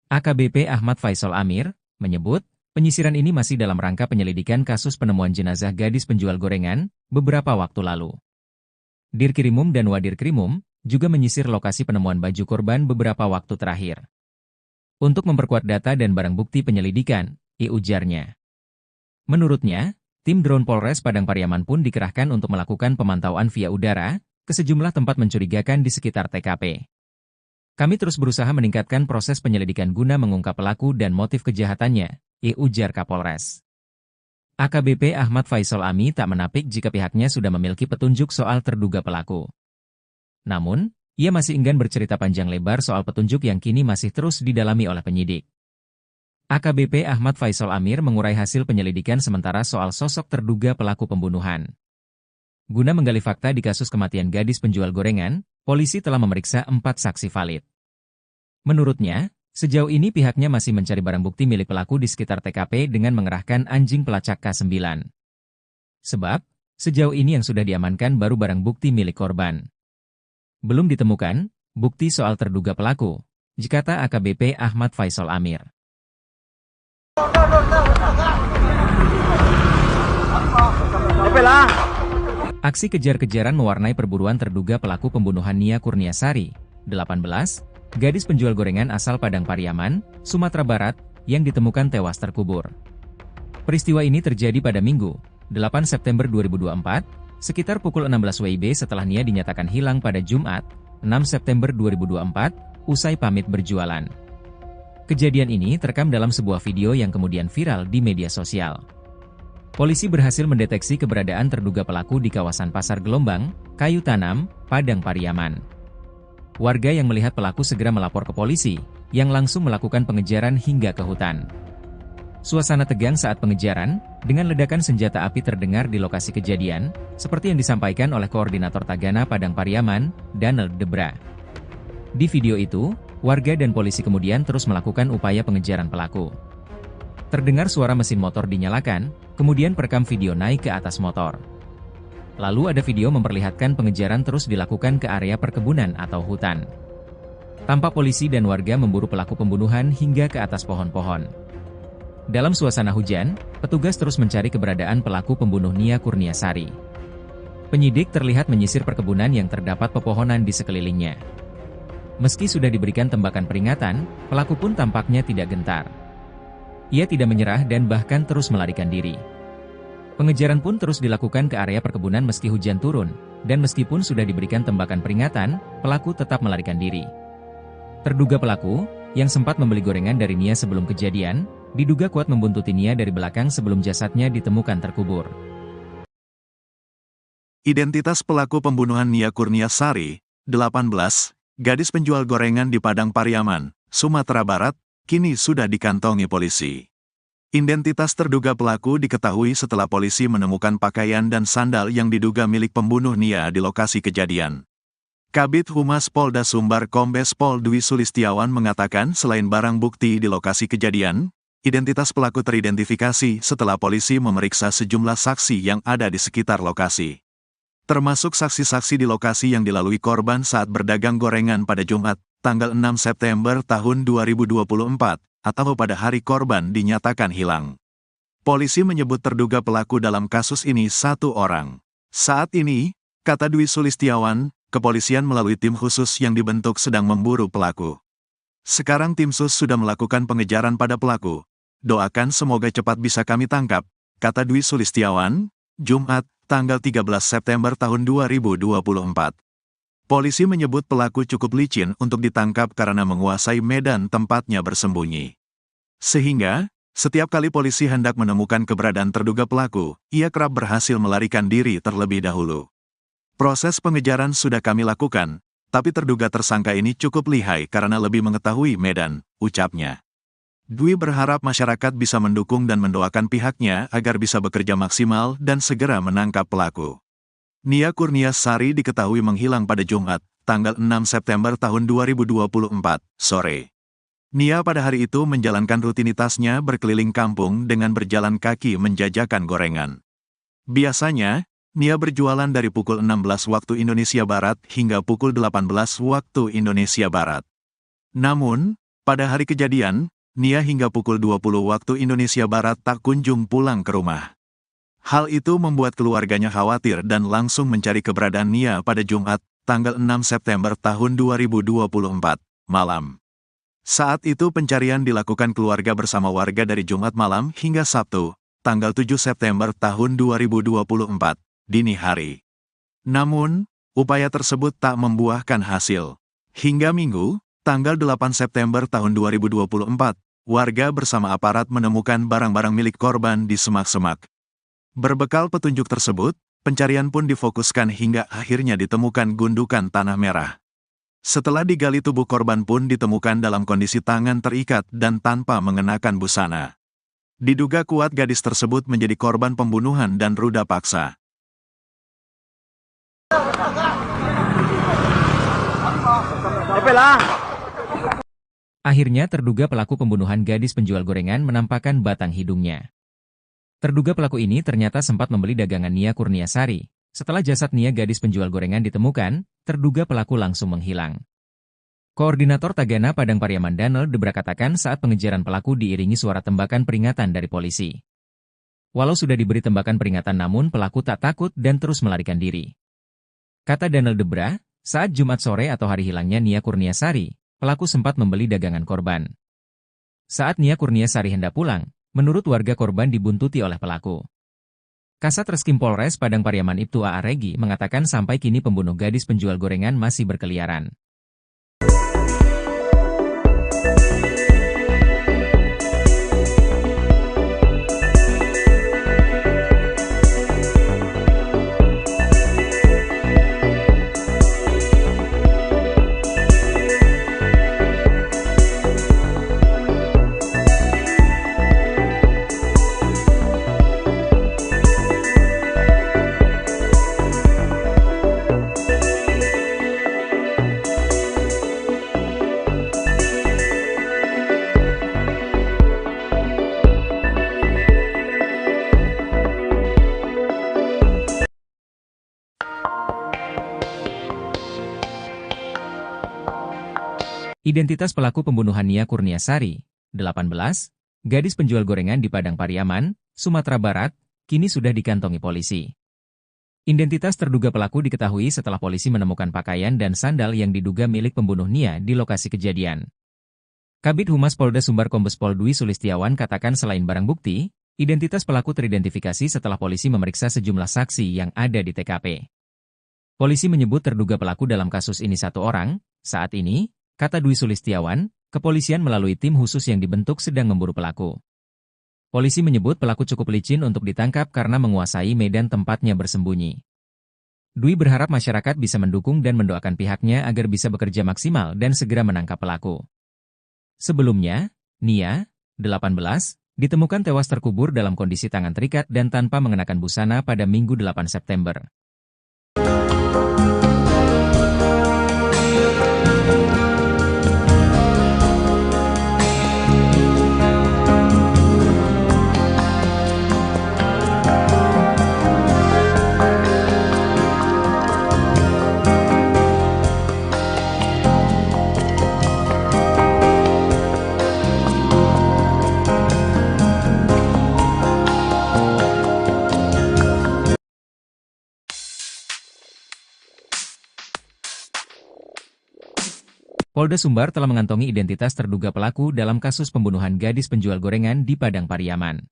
AKBP Ahmad Faisal Amir menyebut, penyisiran ini masih dalam rangka penyelidikan kasus penemuan jenazah gadis penjual gorengan beberapa waktu lalu. Dirkrimum dan Wadirkrimum juga menyisir lokasi penemuan baju korban beberapa waktu terakhir. untuk memperkuat data dan barang bukti penyelidikan, ujarnya. Menurutnya, tim drone Polres Padang Pariaman pun dikerahkan untuk melakukan pemantauan via udara ke sejumlah tempat mencurigakan di sekitar TKP. Kami terus berusaha meningkatkan proses penyelidikan guna mengungkap pelaku dan motif kejahatannya, ujar Kapolres. AKBP Ahmad Faisal Ami tak menapik jika pihaknya sudah memiliki petunjuk soal terduga pelaku. Namun, ia masih enggan bercerita panjang lebar soal petunjuk yang kini masih terus didalami oleh penyidik. AKBP Ahmad Faisal Amir mengurai hasil penyelidikan sementara soal sosok terduga pelaku pembunuhan. Guna menggali fakta di kasus kematian gadis penjual gorengan, polisi telah memeriksa 4 saksi valid. Menurutnya, sejauh ini pihaknya masih mencari barang bukti milik pelaku di sekitar TKP dengan mengerahkan anjing pelacak K9. Sebab, sejauh ini yang sudah diamankan baru barang bukti milik korban. Belum ditemukan bukti soal terduga pelaku, kata AKBP Ahmad Faisal Amir. Aksi kejar-kejaran mewarnai perburuan terduga pelaku pembunuhan Nia Kurniasari, 18, gadis penjual gorengan asal Padang Pariaman, Sumatera Barat, yang ditemukan tewas terkubur. Peristiwa ini terjadi pada Minggu, 8 September 2024, sekitar pukul 16 WIB setelah Nia dinyatakan hilang pada Jumat, 6 September 2024, usai pamit berjualan. Kejadian ini terekam dalam sebuah video yang kemudian viral di media sosial. Polisi berhasil mendeteksi keberadaan terduga pelaku di kawasan Pasar Gelombang, Kayu Tanam, Padang Pariaman. Warga yang melihat pelaku segera melapor ke polisi, yang langsung melakukan pengejaran hingga ke hutan. Suasana tegang saat pengejaran, dengan ledakan senjata api terdengar di lokasi kejadian, seperti yang disampaikan oleh Koordinator Tagana Padang Pariaman, Donald Debra. Di video itu, warga dan polisi kemudian terus melakukan upaya pengejaran pelaku. Terdengar suara mesin motor dinyalakan, kemudian perekam video naik ke atas motor. Lalu ada video memperlihatkan pengejaran terus dilakukan ke area perkebunan atau hutan. Tampak polisi dan warga memburu pelaku pembunuhan hingga ke atas pohon-pohon. Dalam suasana hujan, petugas terus mencari keberadaan pelaku pembunuh Nia Kurniasari. Penyidik terlihat menyisir perkebunan yang terdapat pepohonan di sekelilingnya. Meski sudah diberikan tembakan peringatan, pelaku pun tampaknya tidak gentar. Ia tidak menyerah dan bahkan terus melarikan diri. Pengejaran pun terus dilakukan ke area perkebunan meski hujan turun, dan meskipun sudah diberikan tembakan peringatan, pelaku tetap melarikan diri. Terduga pelaku, yang sempat membeli gorengan dari Nia sebelum kejadian, diduga kuat membuntuti Nia dari belakang sebelum jasadnya ditemukan terkubur. Identitas pelaku pembunuhan Nia Kurniasari, 18, gadis penjual gorengan di Padang Pariaman, Sumatera Barat, kini sudah dikantongi polisi. Identitas terduga pelaku diketahui setelah polisi menemukan pakaian dan sandal yang diduga milik pembunuh Nia di lokasi kejadian. Kabid Humas Polda Sumbar Kombes Pol Dwi Sulistiawan mengatakan selain barang bukti di lokasi kejadian, identitas pelaku teridentifikasi setelah polisi memeriksa sejumlah saksi yang ada di sekitar lokasi. Termasuk saksi-saksi di lokasi yang dilalui korban saat berdagang gorengan pada Jumat, tanggal 6 September tahun 2024, atau pada hari korban dinyatakan hilang. Polisi menyebut terduga pelaku dalam kasus ini 1 orang. Saat ini, kata Dwi Sulistiawan, kepolisian melalui tim khusus yang dibentuk sedang memburu pelaku. Sekarang tim sus sudah melakukan pengejaran pada pelaku. Doakan semoga cepat bisa kami tangkap, kata Dwi Sulistiawan, Jumat, tanggal 13 September tahun 2024. Polisi menyebut pelaku cukup licin untuk ditangkap karena menguasai medan tempatnya bersembunyi. Sehingga, setiap kali polisi hendak menemukan keberadaan terduga pelaku, ia kerap berhasil melarikan diri terlebih dahulu. Proses pengejaran sudah kami lakukan, tapi terduga tersangka ini cukup lihai karena lebih mengetahui medan, ucapnya. Dwi berharap masyarakat bisa mendukung dan mendoakan pihaknya agar bisa bekerja maksimal dan segera menangkap pelaku. Nia Kurniasari diketahui menghilang pada Jumat, tanggal 6 September tahun 2024, sore. Nia pada hari itu menjalankan rutinitasnya berkeliling kampung dengan berjalan kaki menjajakan gorengan. Biasanya, Nia berjualan dari pukul 16 waktu Indonesia Barat hingga pukul 18 waktu Indonesia Barat. Namun, pada hari kejadian, Nia hingga pukul 20 waktu Indonesia Barat tak kunjung pulang ke rumah. Hal itu membuat keluarganya khawatir dan langsung mencari keberadaan Nia pada Jumat, tanggal 6 September tahun 2024, malam. Saat itu pencarian dilakukan keluarga bersama warga dari Jumat malam hingga Sabtu, tanggal 7 September tahun 2024, dini hari. Namun, upaya tersebut tak membuahkan hasil. Hingga Minggu, tanggal 8 September tahun 2024, warga bersama aparat menemukan barang-barang milik korban di semak-semak. Berbekal petunjuk tersebut, pencarian pun difokuskan hingga akhirnya ditemukan gundukan tanah merah. Setelah digali, tubuh korban pun ditemukan dalam kondisi tangan terikat dan tanpa mengenakan busana. Diduga kuat gadis tersebut menjadi korban pembunuhan dan ruda paksa. Akhirnya terduga pelaku pembunuhan gadis penjual gorengan menampakkan batang hidungnya. Terduga pelaku ini ternyata sempat membeli dagangan Nia Kurniasari. Setelah jasad Nia gadis penjual gorengan ditemukan, terduga pelaku langsung menghilang. Koordinator Tagana Padang Pariaman Danel Debra katakan saat pengejaran pelaku diiringi suara tembakan peringatan dari polisi. Walau sudah diberi tembakan peringatan namun pelaku tak takut dan terus melarikan diri. Kata Danel Debra, saat Jumat sore atau hari hilangnya Nia Kurniasari, pelaku sempat membeli dagangan korban. Saat Nia Kurniasari hendak pulang, menurut warga korban dibuntuti oleh pelaku. Kasat Reskrim Polres Padang Pariaman Ibtu A.A. Regi mengatakan sampai kini pembunuh gadis penjual gorengan masih berkeliaran. Identitas pelaku pembunuhan Nia Kurniasari, 18, gadis penjual gorengan di Padang Pariaman, Sumatera Barat, kini sudah dikantongi polisi. Identitas terduga pelaku diketahui setelah polisi menemukan pakaian dan sandal yang diduga milik pembunuh Nia di lokasi kejadian. Kabid Humas Polda Sumbar Kombes Pol Dwi Sulistiawan katakan selain barang bukti, identitas pelaku teridentifikasi setelah polisi memeriksa sejumlah saksi yang ada di TKP. Polisi menyebut terduga pelaku dalam kasus ini satu orang. Saat ini, kata Dwi Sulistiawan, kepolisian melalui tim khusus yang dibentuk sedang memburu pelaku. Polisi menyebut pelaku cukup licin untuk ditangkap karena menguasai medan tempatnya bersembunyi. Dwi berharap masyarakat bisa mendukung dan mendoakan pihaknya agar bisa bekerja maksimal dan segera menangkap pelaku. Sebelumnya, Nia, 18, ditemukan tewas terkubur dalam kondisi tangan terikat dan tanpa mengenakan busana pada Minggu 8 September. Polda Sumbar telah mengantongi identitas terduga pelaku dalam kasus pembunuhan gadis penjual gorengan di Padang Pariaman.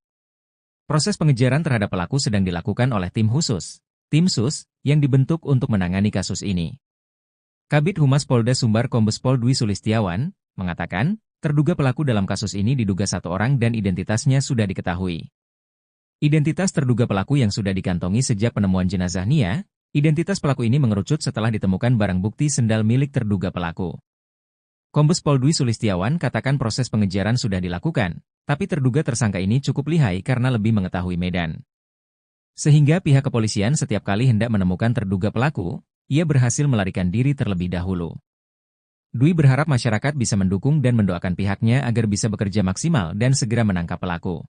Proses pengejaran terhadap pelaku sedang dilakukan oleh tim khusus, tim SUS, yang dibentuk untuk menangani kasus ini. Kabid Humas Polda Sumbar Kombes Pol Dwi Sulistiawan mengatakan, terduga pelaku dalam kasus ini diduga satu orang dan identitasnya sudah diketahui. Identitas terduga pelaku yang sudah dikantongi sejak penemuan jenazah Nia, identitas pelaku ini mengerucut setelah ditemukan barang bukti sendal milik terduga pelaku. Kombes Pol Dwi Sulistiawan katakan proses pengejaran sudah dilakukan, tapi terduga tersangka ini cukup lihai karena lebih mengetahui medan. Sehingga pihak kepolisian setiap kali hendak menemukan terduga pelaku, ia berhasil melarikan diri terlebih dahulu. Dwi berharap masyarakat bisa mendukung dan mendoakan pihaknya agar bisa bekerja maksimal dan segera menangkap pelaku.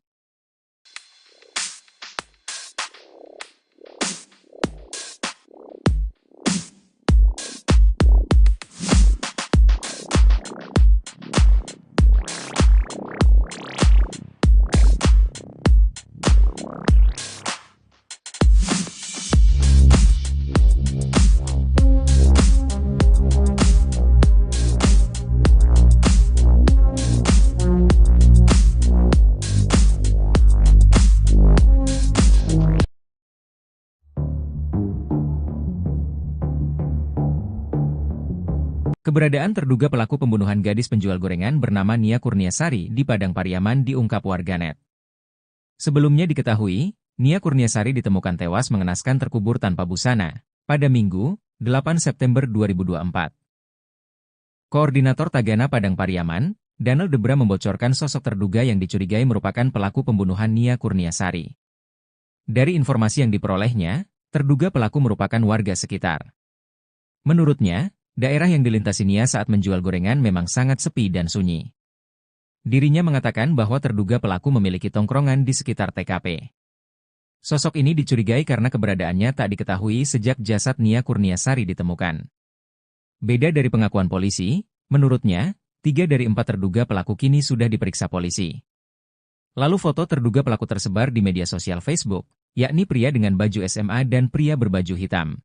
Keberadaan terduga pelaku pembunuhan gadis penjual gorengan bernama Nia Kurniasari di Padang Pariaman diungkap warganet. Sebelumnya diketahui, Nia Kurniasari ditemukan tewas mengenaskan terkubur tanpa busana pada Minggu, 8 September 2024. Koordinator Tagana Padang Pariaman, Daniel Debra membocorkan sosok terduga yang dicurigai merupakan pelaku pembunuhan Nia Kurniasari. Dari informasi yang diperolehnya, terduga pelaku merupakan warga sekitar. Menurutnya, daerah yang dilintasi Nia saat menjual gorengan memang sangat sepi dan sunyi. Dirinya mengatakan bahwa terduga pelaku memiliki tongkrongan di sekitar TKP. Sosok ini dicurigai karena keberadaannya tak diketahui sejak jasad Nia Kurniasari ditemukan. Beda dari pengakuan polisi, menurutnya, 3 dari 4 terduga pelaku kini sudah diperiksa polisi. Lalu foto terduga pelaku tersebar di media sosial Facebook, yakni pria dengan baju SMA dan pria berbaju hitam.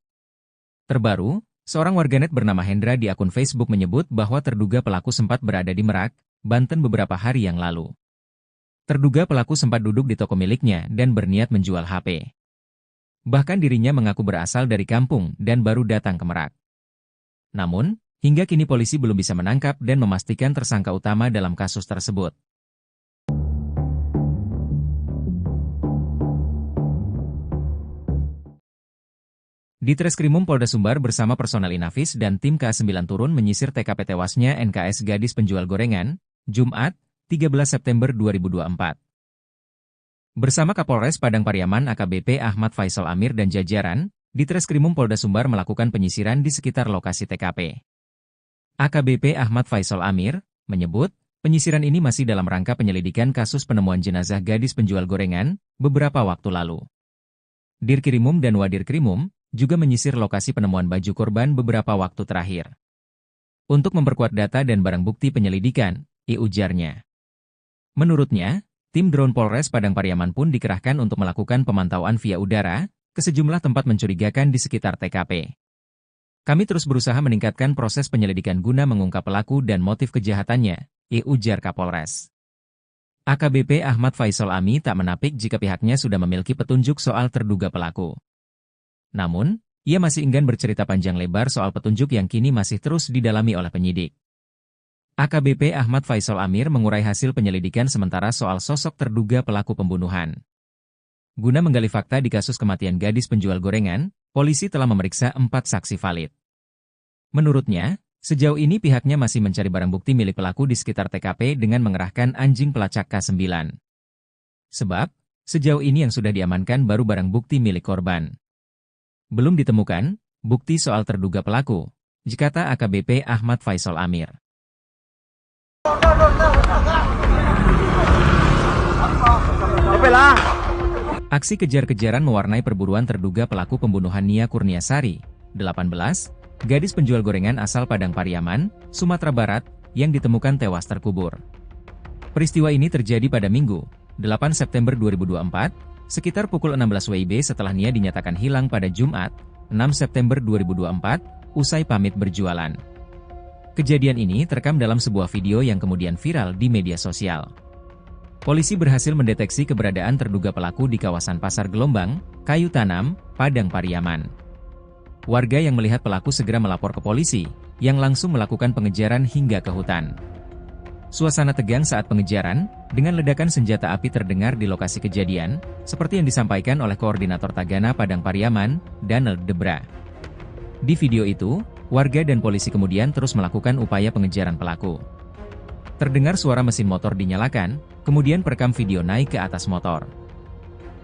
Terbaru, seorang warganet bernama Hendra di akun Facebook menyebut bahwa terduga pelaku sempat berada di Merak, Banten beberapa hari yang lalu. Terduga pelaku sempat duduk di toko miliknya dan berniat menjual HP. Bahkan dirinya mengaku berasal dari kampung dan baru datang ke Merak. Namun, hingga kini polisi belum bisa menangkap dan memastikan tersangka utama dalam kasus tersebut. Ditreskrimum Polda Sumbar bersama personel Inafis dan tim K9 turun menyisir TKP tewasnya NKS gadis penjual gorengan, Jumat, 13 September 2024. Bersama Kapolres Padang Pariaman AKBP Ahmad Faisal Amir dan jajaran, Ditreskrimum Polda Sumbar melakukan penyisiran di sekitar lokasi TKP. AKBP Ahmad Faisal Amir menyebut, penyisiran ini masih dalam rangka penyelidikan kasus penemuan jenazah gadis penjual gorengan beberapa waktu lalu. Dirkrimum dan Wadirkrimum juga menyisir lokasi penemuan baju korban beberapa waktu terakhir. Untuk memperkuat data dan barang bukti penyelidikan, ujarnya. Menurutnya, tim drone Polres Padang Pariaman pun dikerahkan untuk melakukan pemantauan via udara ke sejumlah tempat mencurigakan di sekitar TKP. Kami terus berusaha meningkatkan proses penyelidikan guna mengungkap pelaku dan motif kejahatannya, ujar Kapolres. AKBP Ahmad Faisal Ami tak menapik jika pihaknya sudah memiliki petunjuk soal terduga pelaku. Namun, ia masih enggan bercerita panjang lebar soal petunjuk yang kini masih terus didalami oleh penyidik. AKBP Ahmad Faisal Amir mengurai hasil penyelidikan sementara soal sosok terduga pelaku pembunuhan. Guna menggali fakta di kasus kematian gadis penjual gorengan, polisi telah memeriksa 4 saksi valid. Menurutnya, sejauh ini pihaknya masih mencari barang bukti milik pelaku di sekitar TKP dengan mengerahkan anjing pelacak K9. Sebab, sejauh ini yang sudah diamankan baru barang bukti milik korban. Belum ditemukan bukti soal terduga pelaku, kata AKBP Ahmad Faisal Amir. Aksi kejar-kejaran mewarnai perburuan terduga pelaku pembunuhan Nia Kurniasari, 18, gadis penjual gorengan asal Padang Pariaman, Sumatera Barat, yang ditemukan tewas terkubur. Peristiwa ini terjadi pada Minggu, 8 September 2024, sekitar pukul 16 WIB setelah Nia dinyatakan hilang pada Jumat, 6 September 2024, usai pamit berjualan. Kejadian ini terekam dalam sebuah video yang kemudian viral di media sosial. Polisi berhasil mendeteksi keberadaan terduga pelaku di kawasan Pasar Gelombang, Kayu Tanam, Padang Pariaman. Warga yang melihat pelaku segera melapor ke polisi, yang langsung melakukan pengejaran hingga ke hutan. Suasana tegang saat pengejaran, dengan ledakan senjata api terdengar di lokasi kejadian, seperti yang disampaikan oleh Koordinator Tagana Padang Pariaman, Daniel Debra. Di video itu, warga dan polisi kemudian terus melakukan upaya pengejaran pelaku. Terdengar suara mesin motor dinyalakan, kemudian perekam video naik ke atas motor.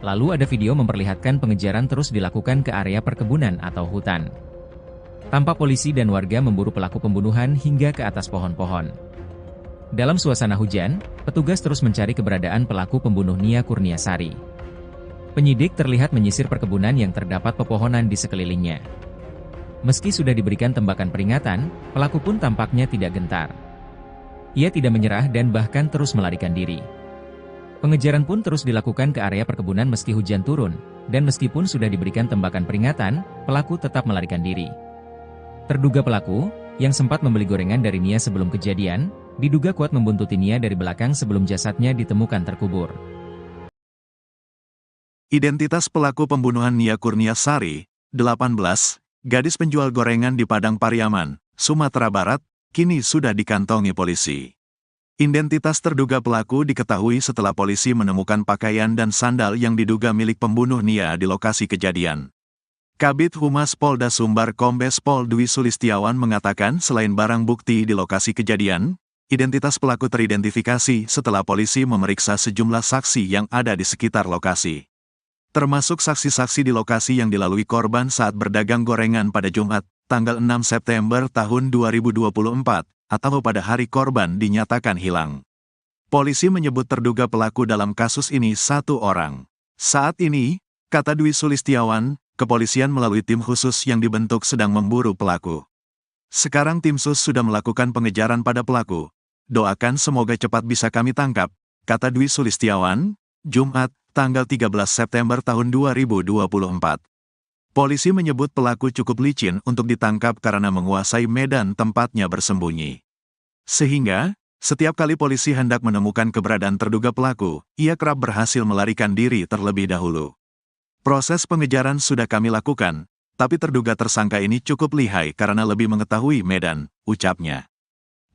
Lalu ada video memperlihatkan pengejaran terus dilakukan ke area perkebunan atau hutan. Tampak polisi dan warga memburu pelaku pembunuhan hingga ke atas pohon-pohon. Dalam suasana hujan, petugas terus mencari keberadaan pelaku pembunuh Nia Kurniasari. Penyidik terlihat menyisir perkebunan yang terdapat pepohonan di sekelilingnya. Meski sudah diberikan tembakan peringatan, pelaku pun tampaknya tidak gentar. Ia tidak menyerah dan bahkan terus melarikan diri. Pengejaran pun terus dilakukan ke area perkebunan meski hujan turun, dan meskipun sudah diberikan tembakan peringatan, pelaku tetap melarikan diri. Terduga pelaku, yang sempat membeli gorengan dari Nia sebelum kejadian, diduga kuat membuntuti Nia dari belakang sebelum jasadnya ditemukan terkubur. Identitas pelaku pembunuhan Nia Kurniasari, 18, gadis penjual gorengan di Padang Pariaman, Sumatera Barat, kini sudah dikantongi polisi. Identitas terduga pelaku diketahui setelah polisi menemukan pakaian dan sandal yang diduga milik pembunuh Nia di lokasi kejadian. Kabid Humas Polda Sumbar Kombes Pol Dwi Sulistiawan mengatakan selain barang bukti di lokasi kejadian, identitas pelaku teridentifikasi setelah polisi memeriksa sejumlah saksi yang ada di sekitar lokasi. Termasuk saksi-saksi di lokasi yang dilalui korban saat berdagang gorengan pada Jumat, tanggal 6 September tahun 2024, atau pada hari korban dinyatakan hilang. Polisi menyebut terduga pelaku dalam kasus ini satu orang. Saat ini, kata Dwi Sulistiawan, kepolisian melalui tim khusus yang dibentuk sedang memburu pelaku. Sekarang tim sus sudah melakukan pengejaran pada pelaku. Doakan semoga cepat bisa kami tangkap, kata Dwi Sulistiawan, Jumat, tanggal 13 September tahun 2024. Polisi menyebut pelaku cukup licin untuk ditangkap karena menguasai medan tempatnya bersembunyi. Sehingga, setiap kali polisi hendak menemukan keberadaan terduga pelaku, ia kerap berhasil melarikan diri terlebih dahulu. Proses pengejaran sudah kami lakukan, tapi terduga tersangka ini cukup lihai karena lebih mengetahui medan, ucapnya.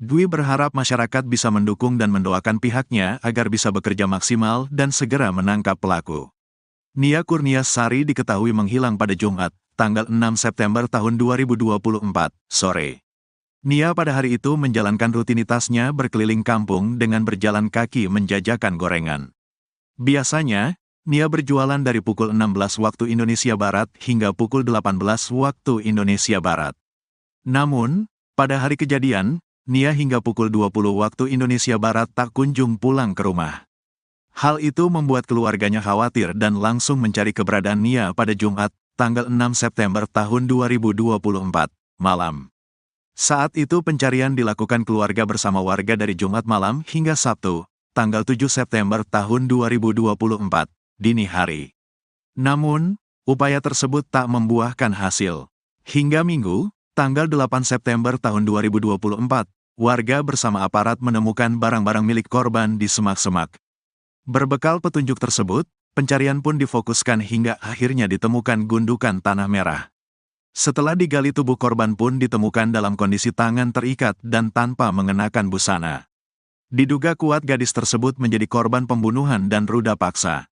Dwi berharap masyarakat bisa mendukung dan mendoakan pihaknya agar bisa bekerja maksimal dan segera menangkap pelaku. Nia Kurniasari diketahui menghilang pada Jumat, tanggal 6 September tahun 2024, sore. Nia pada hari itu menjalankan rutinitasnya berkeliling kampung dengan berjalan kaki menjajakan gorengan. Biasanya, Nia berjualan dari pukul 16 waktu Indonesia Barat hingga pukul 18 waktu Indonesia Barat. Namun, pada hari kejadian, Nia hingga pukul 20 waktu Indonesia Barat tak kunjung pulang ke rumah. Hal itu membuat keluarganya khawatir dan langsung mencari keberadaan Nia pada Jumat, tanggal 6 September tahun 2024, malam. Saat itu pencarian dilakukan keluarga bersama warga dari Jumat malam hingga Sabtu, tanggal 7 September tahun 2024, dini hari. Namun, upaya tersebut tak membuahkan hasil. Hingga Minggu, tanggal 8 September tahun 2024, warga bersama aparat menemukan barang-barang milik korban di semak-semak. Berbekal petunjuk tersebut, pencarian pun difokuskan hingga akhirnya ditemukan gundukan tanah merah. Setelah digali tubuh korban pun ditemukan dalam kondisi tangan terikat dan tanpa mengenakan busana. Diduga kuat gadis tersebut menjadi korban pembunuhan dan ruda paksa.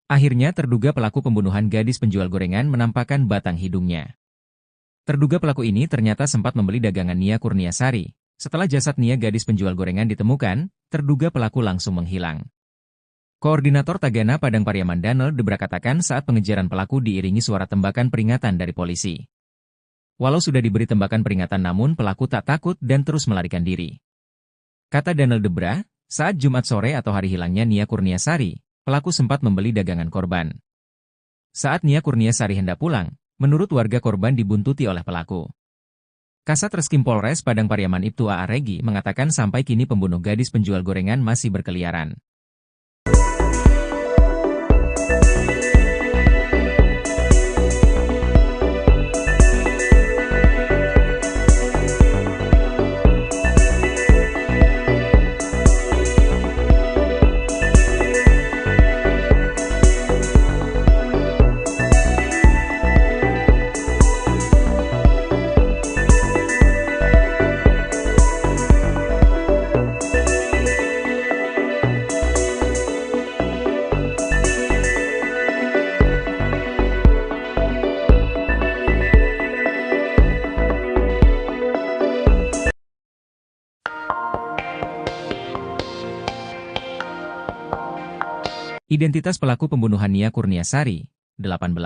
Akhirnya terduga pelaku pembunuhan gadis penjual gorengan menampakkan batang hidungnya. Terduga pelaku ini ternyata sempat membeli dagangan Nia Kurniasari. Setelah jasad Nia gadis penjual gorengan ditemukan, terduga pelaku langsung menghilang. Koordinator Tagana Padang Pariaman Danel Debra katakan saat pengejaran pelaku diiringi suara tembakan peringatan dari polisi. Walau sudah diberi tembakan peringatan namun pelaku tak takut dan terus melarikan diri. Kata Danel Debra, saat Jumat sore atau hari hilangnya Nia Kurniasari, pelaku sempat membeli dagangan korban. Saat Nia Kurniasari hendak pulang, menurut warga korban dibuntuti oleh pelaku. Kasat Reskrim Polres Padang Pariaman Ibtu A.A. Regi mengatakan sampai kini pembunuh gadis penjual gorengan masih berkeliaran. Identitas pelaku pembunuhan Nia Kurniasari, 18,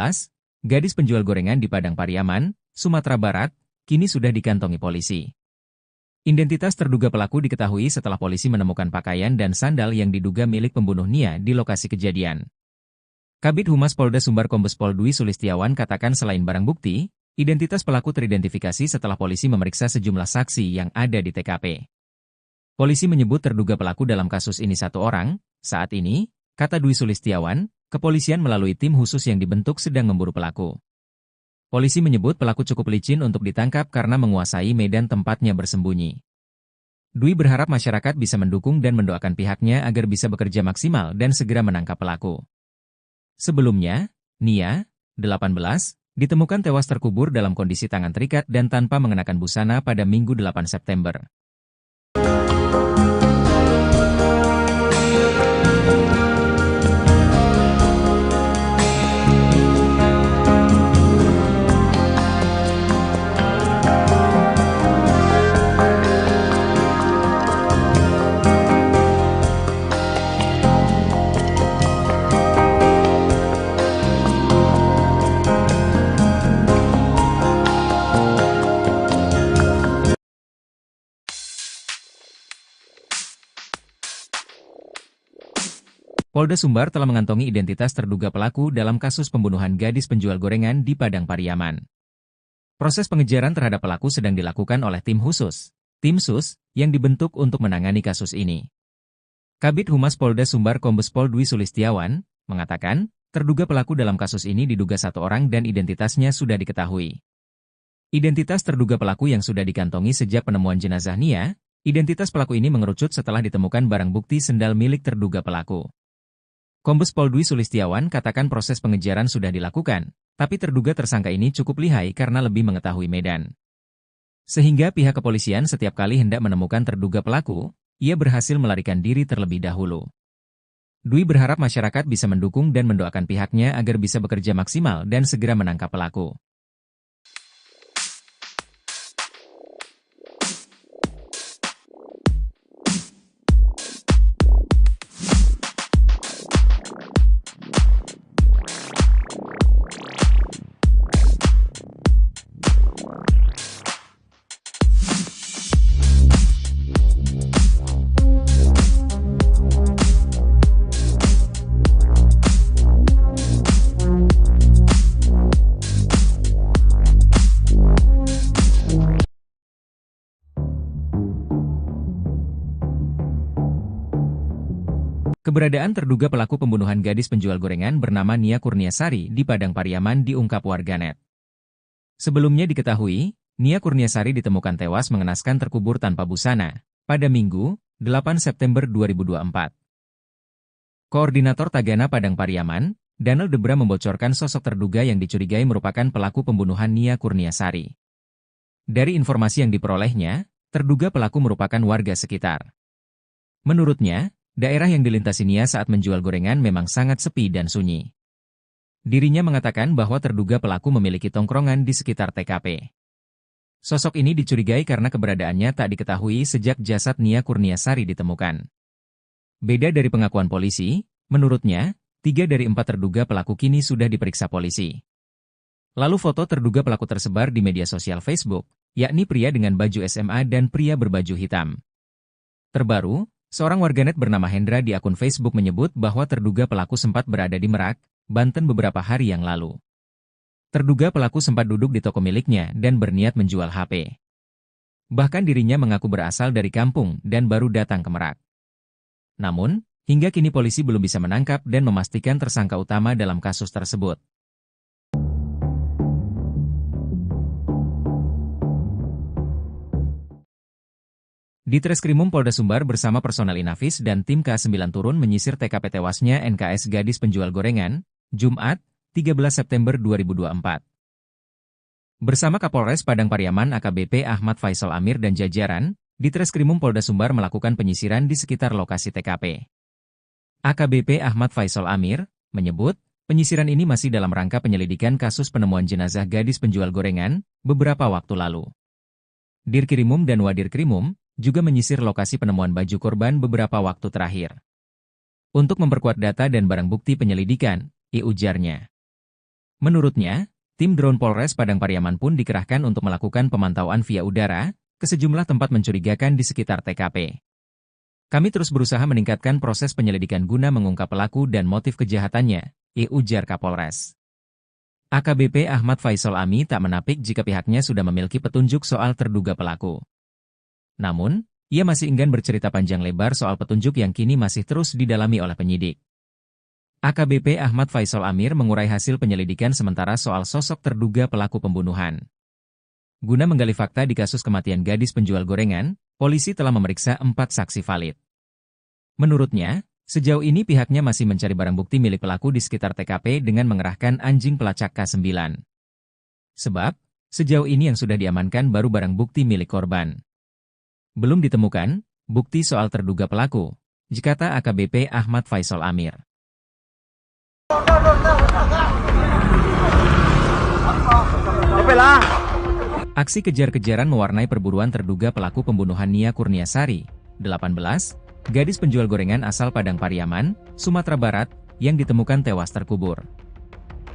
gadis penjual gorengan di Padang Pariaman, Sumatera Barat, kini sudah dikantongi polisi. Identitas terduga pelaku diketahui setelah polisi menemukan pakaian dan sandal yang diduga milik pembunuh Nia di lokasi kejadian. Kabid Humas Polda Sumbar Kombes Pol Dwi Sulistiawan katakan selain barang bukti, identitas pelaku teridentifikasi setelah polisi memeriksa sejumlah saksi yang ada di TKP. Polisi menyebut terduga pelaku dalam kasus ini satu orang. Saat ini, kata Dwi Sulistiawan, kepolisian melalui tim khusus yang dibentuk sedang memburu pelaku. Polisi menyebut pelaku cukup licin untuk ditangkap karena menguasai medan tempatnya bersembunyi. Dwi berharap masyarakat bisa mendukung dan mendoakan pihaknya agar bisa bekerja maksimal dan segera menangkap pelaku. Sebelumnya, Nia, 18, ditemukan tewas terkubur dalam kondisi tangan terikat dan tanpa mengenakan busana pada Minggu 8 September. Polda Sumbar telah mengantongi identitas terduga pelaku dalam kasus pembunuhan gadis penjual gorengan di Padang Pariaman. Proses pengejaran terhadap pelaku sedang dilakukan oleh tim khusus, tim SUS, yang dibentuk untuk menangani kasus ini. Kabid Humas Polda Sumbar Kombes Pol Dwi Sulistiawan mengatakan, terduga pelaku dalam kasus ini diduga satu orang dan identitasnya sudah diketahui. Identitas terduga pelaku yang sudah dikantongi sejak penemuan jenazah Nia, identitas pelaku ini mengerucut setelah ditemukan barang bukti sendal milik terduga pelaku. Kombes Pol Dwi Sulistiawan katakan proses pengejaran sudah dilakukan, tapi terduga tersangka ini cukup lihai karena lebih mengetahui medan. Sehingga pihak kepolisian setiap kali hendak menemukan terduga pelaku, ia berhasil melarikan diri terlebih dahulu. Dwi berharap masyarakat bisa mendukung dan mendoakan pihaknya agar bisa bekerja maksimal dan segera menangkap pelaku. Keberadaan terduga pelaku pembunuhan gadis penjual gorengan bernama Nia Kurniasari di Padang Pariaman diungkap warganet. Sebelumnya diketahui, Nia Kurniasari ditemukan tewas mengenaskan terkubur tanpa busana pada Minggu, 8 September 2024. Koordinator Tagana Padang Pariaman, Daniel Debra membocorkan sosok terduga yang dicurigai merupakan pelaku pembunuhan Nia Kurniasari. Dari informasi yang diperolehnya, terduga pelaku merupakan warga sekitar. Menurutnya, daerah yang dilintasi Nia saat menjual gorengan memang sangat sepi dan sunyi. Dirinya mengatakan bahwa terduga pelaku memiliki tongkrongan di sekitar TKP. Sosok ini dicurigai karena keberadaannya tak diketahui sejak jasad Nia Kurniasari ditemukan. Beda dari pengakuan polisi, menurutnya, 3 dari 4 terduga pelaku kini sudah diperiksa polisi. Lalu foto terduga pelaku tersebar di media sosial Facebook, yakni pria dengan baju SMA dan pria berbaju hitam. Terbaru, seorang warganet bernama Hendra di akun Facebook menyebut bahwa terduga pelaku sempat berada di Merak, Banten beberapa hari yang lalu. Terduga pelaku sempat duduk di toko miliknya dan berniat menjual HP. Bahkan dirinya mengaku berasal dari kampung dan baru datang ke Merak. Namun, hingga kini polisi belum bisa menangkap dan memastikan tersangka utama dalam kasus tersebut. Di Treskrimum Polda Sumbar bersama personel Inafis dan tim K9 turun menyisir TKP tewasnya NKS gadis penjual gorengan, Jumat, 13 September 2024. Bersama Kapolres Padang Pariaman AKBP Ahmad Faisal Amir dan jajaran, di Treskrimum Polda Sumbar melakukan penyisiran di sekitar lokasi TKP. AKBP Ahmad Faisal Amir menyebut, penyisiran ini masih dalam rangka penyelidikan kasus penemuan jenazah gadis penjual gorengan beberapa waktu lalu. Dirkrimum dan Wadirkrimum juga menyisir lokasi penemuan baju korban beberapa waktu terakhir. Untuk memperkuat data dan barang bukti penyelidikan, ujarnya. Menurutnya, tim drone Polres Padang Pariaman pun dikerahkan untuk melakukan pemantauan via udara ke sejumlah tempat mencurigakan di sekitar TKP. Kami terus berusaha meningkatkan proses penyelidikan guna mengungkap pelaku dan motif kejahatannya, ujar Kapolres. AKBP Ahmad Faisal Ami tak menapik jika pihaknya sudah memiliki petunjuk soal terduga pelaku. Namun, ia masih enggan bercerita panjang lebar soal petunjuk yang kini masih terus didalami oleh penyidik. AKBP Ahmad Faisal Amir mengurai hasil penyelidikan sementara soal sosok terduga pelaku pembunuhan. Guna menggali fakta di kasus kematian gadis penjual gorengan, polisi telah memeriksa 4 saksi valid. Menurutnya, Sejauh ini pihaknya masih mencari barang bukti milik pelaku di sekitar TKP dengan mengerahkan anjing pelacak K9. Sebab, sejauh ini yang sudah diamankan baru barang bukti milik korban. Belum ditemukan bukti soal terduga pelaku, kata AKBP Ahmad Faisal Amir. Aksi kejar-kejaran mewarnai perburuan terduga pelaku pembunuhan Nia Kurniasari, 18, gadis penjual gorengan asal Padang Pariaman, Sumatera Barat, yang ditemukan tewas terkubur.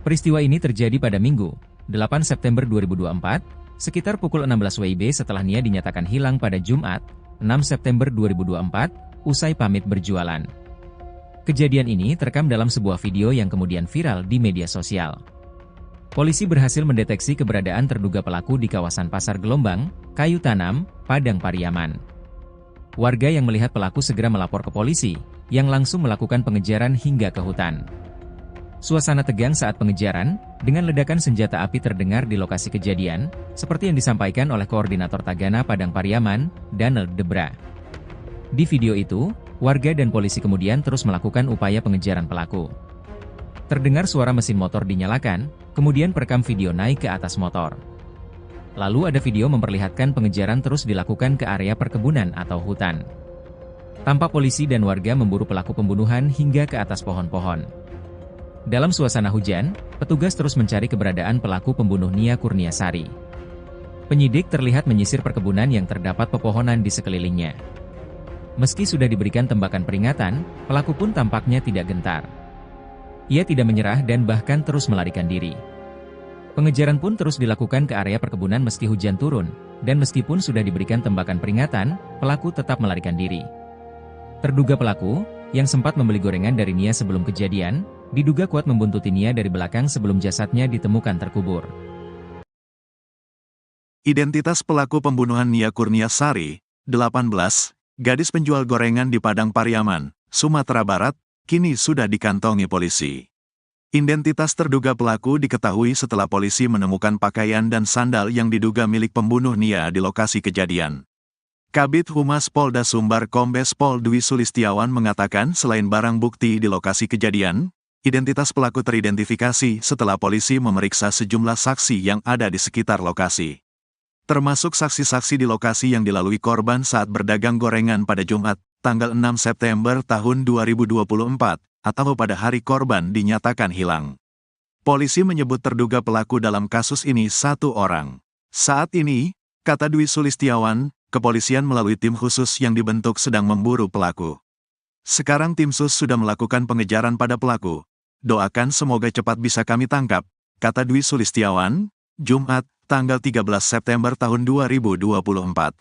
Peristiwa ini terjadi pada Minggu, 8 September 2024, sekitar pukul 16 WIB setelah Nia dinyatakan hilang pada Jumat, 6 September 2024, usai pamit berjualan. Kejadian ini terekam dalam sebuah video yang kemudian viral di media sosial. Polisi berhasil mendeteksi keberadaan terduga pelaku di kawasan Pasar Gelombang, Kayu Tanam, Padang Pariaman. Warga yang melihat pelaku segera melapor ke polisi, yang langsung melakukan pengejaran hingga ke hutan. Suasana tegang saat pengejaran, dengan ledakan senjata api terdengar di lokasi kejadian, seperti yang disampaikan oleh Koordinator Tagana Padang Pariaman, Donald Debra. Di video itu, warga dan polisi kemudian terus melakukan upaya pengejaran pelaku. Terdengar suara mesin motor dinyalakan, kemudian perekam video naik ke atas motor. Lalu ada video memperlihatkan pengejaran terus dilakukan ke area perkebunan atau hutan. Tampak polisi dan warga memburu pelaku pembunuhan hingga ke atas pohon-pohon. Dalam suasana hujan, petugas terus mencari keberadaan pelaku pembunuh Nia Kurniasari. Penyidik terlihat menyisir perkebunan yang terdapat pepohonan di sekelilingnya. Meski sudah diberikan tembakan peringatan, pelaku pun tampaknya tidak gentar. Ia tidak menyerah dan bahkan terus melarikan diri. Pengejaran pun terus dilakukan ke area perkebunan meski hujan turun, dan meskipun sudah diberikan tembakan peringatan, pelaku tetap melarikan diri. Terduga pelaku, yang sempat membeli gorengan dari Nia sebelum kejadian, diduga kuat membuntuti Nia dari belakang sebelum jasadnya ditemukan terkubur. Identitas pelaku pembunuhan Nia Kurniasari, 18, gadis penjual gorengan di Padang Pariaman, Sumatera Barat, kini sudah dikantongi polisi. Identitas terduga pelaku diketahui setelah polisi menemukan pakaian dan sandal yang diduga milik pembunuh Nia di lokasi kejadian. Kabid Humas Polda Sumbar Kombes Pol Dwi Sulistiawan mengatakan selain barang bukti di lokasi kejadian, identitas pelaku teridentifikasi setelah polisi memeriksa sejumlah saksi yang ada di sekitar lokasi. Termasuk saksi-saksi di lokasi yang dilalui korban saat berdagang gorengan pada Jumat, tanggal 6 September tahun 2024, atau pada hari korban dinyatakan hilang. Polisi menyebut terduga pelaku dalam kasus ini satu orang. Saat ini, kata Dwi Sulistiawan, kepolisian melalui tim khusus yang dibentuk sedang memburu pelaku. Sekarang tim sus sudah melakukan pengejaran pada pelaku. Doakan semoga cepat bisa kami tangkap, kata Dwi Sulistiawan, Jumat, tanggal 13 September tahun 2024.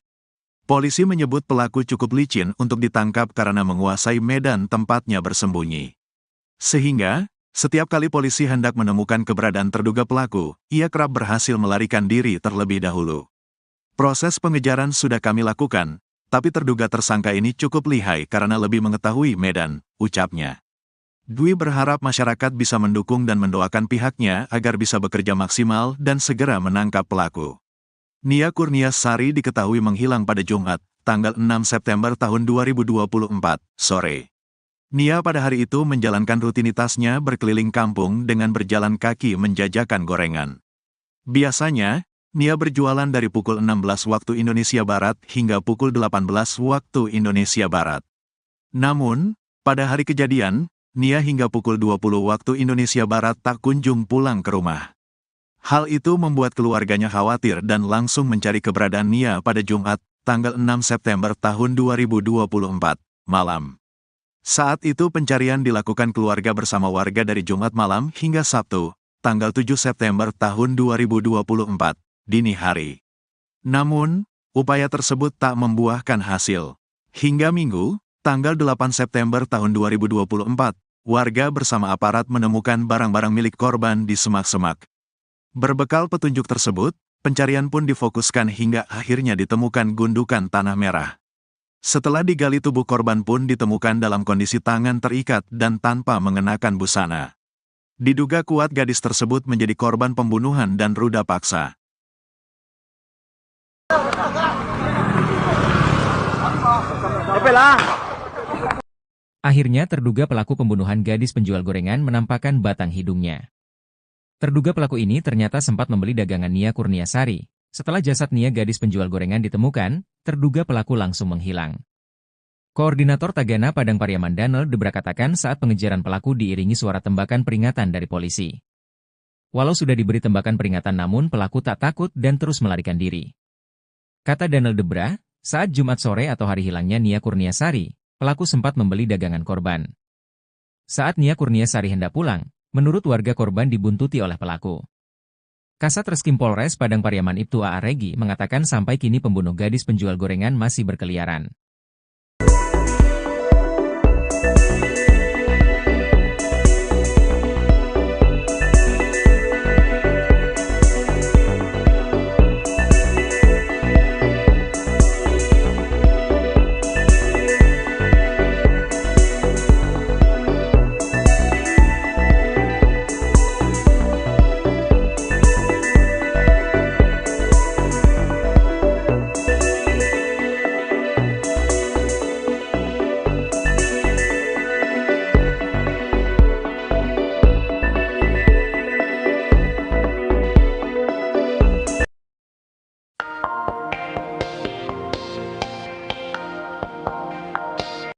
Polisi menyebut pelaku cukup licin untuk ditangkap karena menguasai medan tempatnya bersembunyi. Sehingga, setiap kali polisi hendak menemukan keberadaan terduga pelaku, ia kerap berhasil melarikan diri terlebih dahulu. Proses pengejaran sudah kami lakukan, tapi terduga tersangka ini cukup lihai karena lebih mengetahui medan, ucapnya. Dwi berharap masyarakat bisa mendukung dan mendoakan pihaknya agar bisa bekerja maksimal dan segera menangkap pelaku. Nia Kurniasari diketahui menghilang pada Jumat, tanggal 6 September tahun 2024, sore. Nia pada hari itu menjalankan rutinitasnya berkeliling kampung dengan berjalan kaki menjajakan gorengan. Biasanya, Nia berjualan dari pukul 16 waktu Indonesia Barat hingga pukul 18 waktu Indonesia Barat. Namun, pada hari kejadian, Nia hingga pukul 20 waktu Indonesia Barat tak kunjung pulang ke rumah. Hal itu membuat keluarganya khawatir dan langsung mencari keberadaan Nia pada Jumat, tanggal 6 September tahun 2024, malam. Saat itu pencarian dilakukan keluarga bersama warga dari Jumat malam hingga Sabtu, tanggal 7 September tahun 2024, dini hari. Namun, upaya tersebut tak membuahkan hasil. Hingga Minggu, tanggal 8 September tahun 2024, warga bersama aparat menemukan barang-barang milik korban di semak-semak. Berbekal petunjuk tersebut, pencarian pun difokuskan hingga akhirnya ditemukan gundukan tanah merah. Setelah digali tubuh korban pun ditemukan dalam kondisi tangan terikat dan tanpa mengenakan busana. Diduga kuat gadis tersebut menjadi korban pembunuhan dan ruda paksa. Akhirnya terduga pelaku pembunuhan gadis penjual gorengan menampakkan batang hidungnya. Terduga pelaku ini ternyata sempat membeli dagangan Nia Kurniasari. Setelah jasad Nia gadis penjual gorengan ditemukan, terduga pelaku langsung menghilang. Koordinator Tagana Padang Pariaman Daniel Debra katakan saat pengejaran pelaku diiringi suara tembakan peringatan dari polisi. Walau sudah diberi tembakan peringatan namun pelaku tak takut dan terus melarikan diri. Kata Daniel Debra, saat Jumat sore atau hari hilangnya Nia Kurniasari, pelaku sempat membeli dagangan korban. Saat Nia Kurniasari hendak pulang, menurut warga korban dibuntuti oleh pelaku. Kasat Reskrim Polres Padang Pariaman Ibtu A.A. Regi mengatakan sampai kini pembunuh gadis penjual gorengan masih berkeliaran.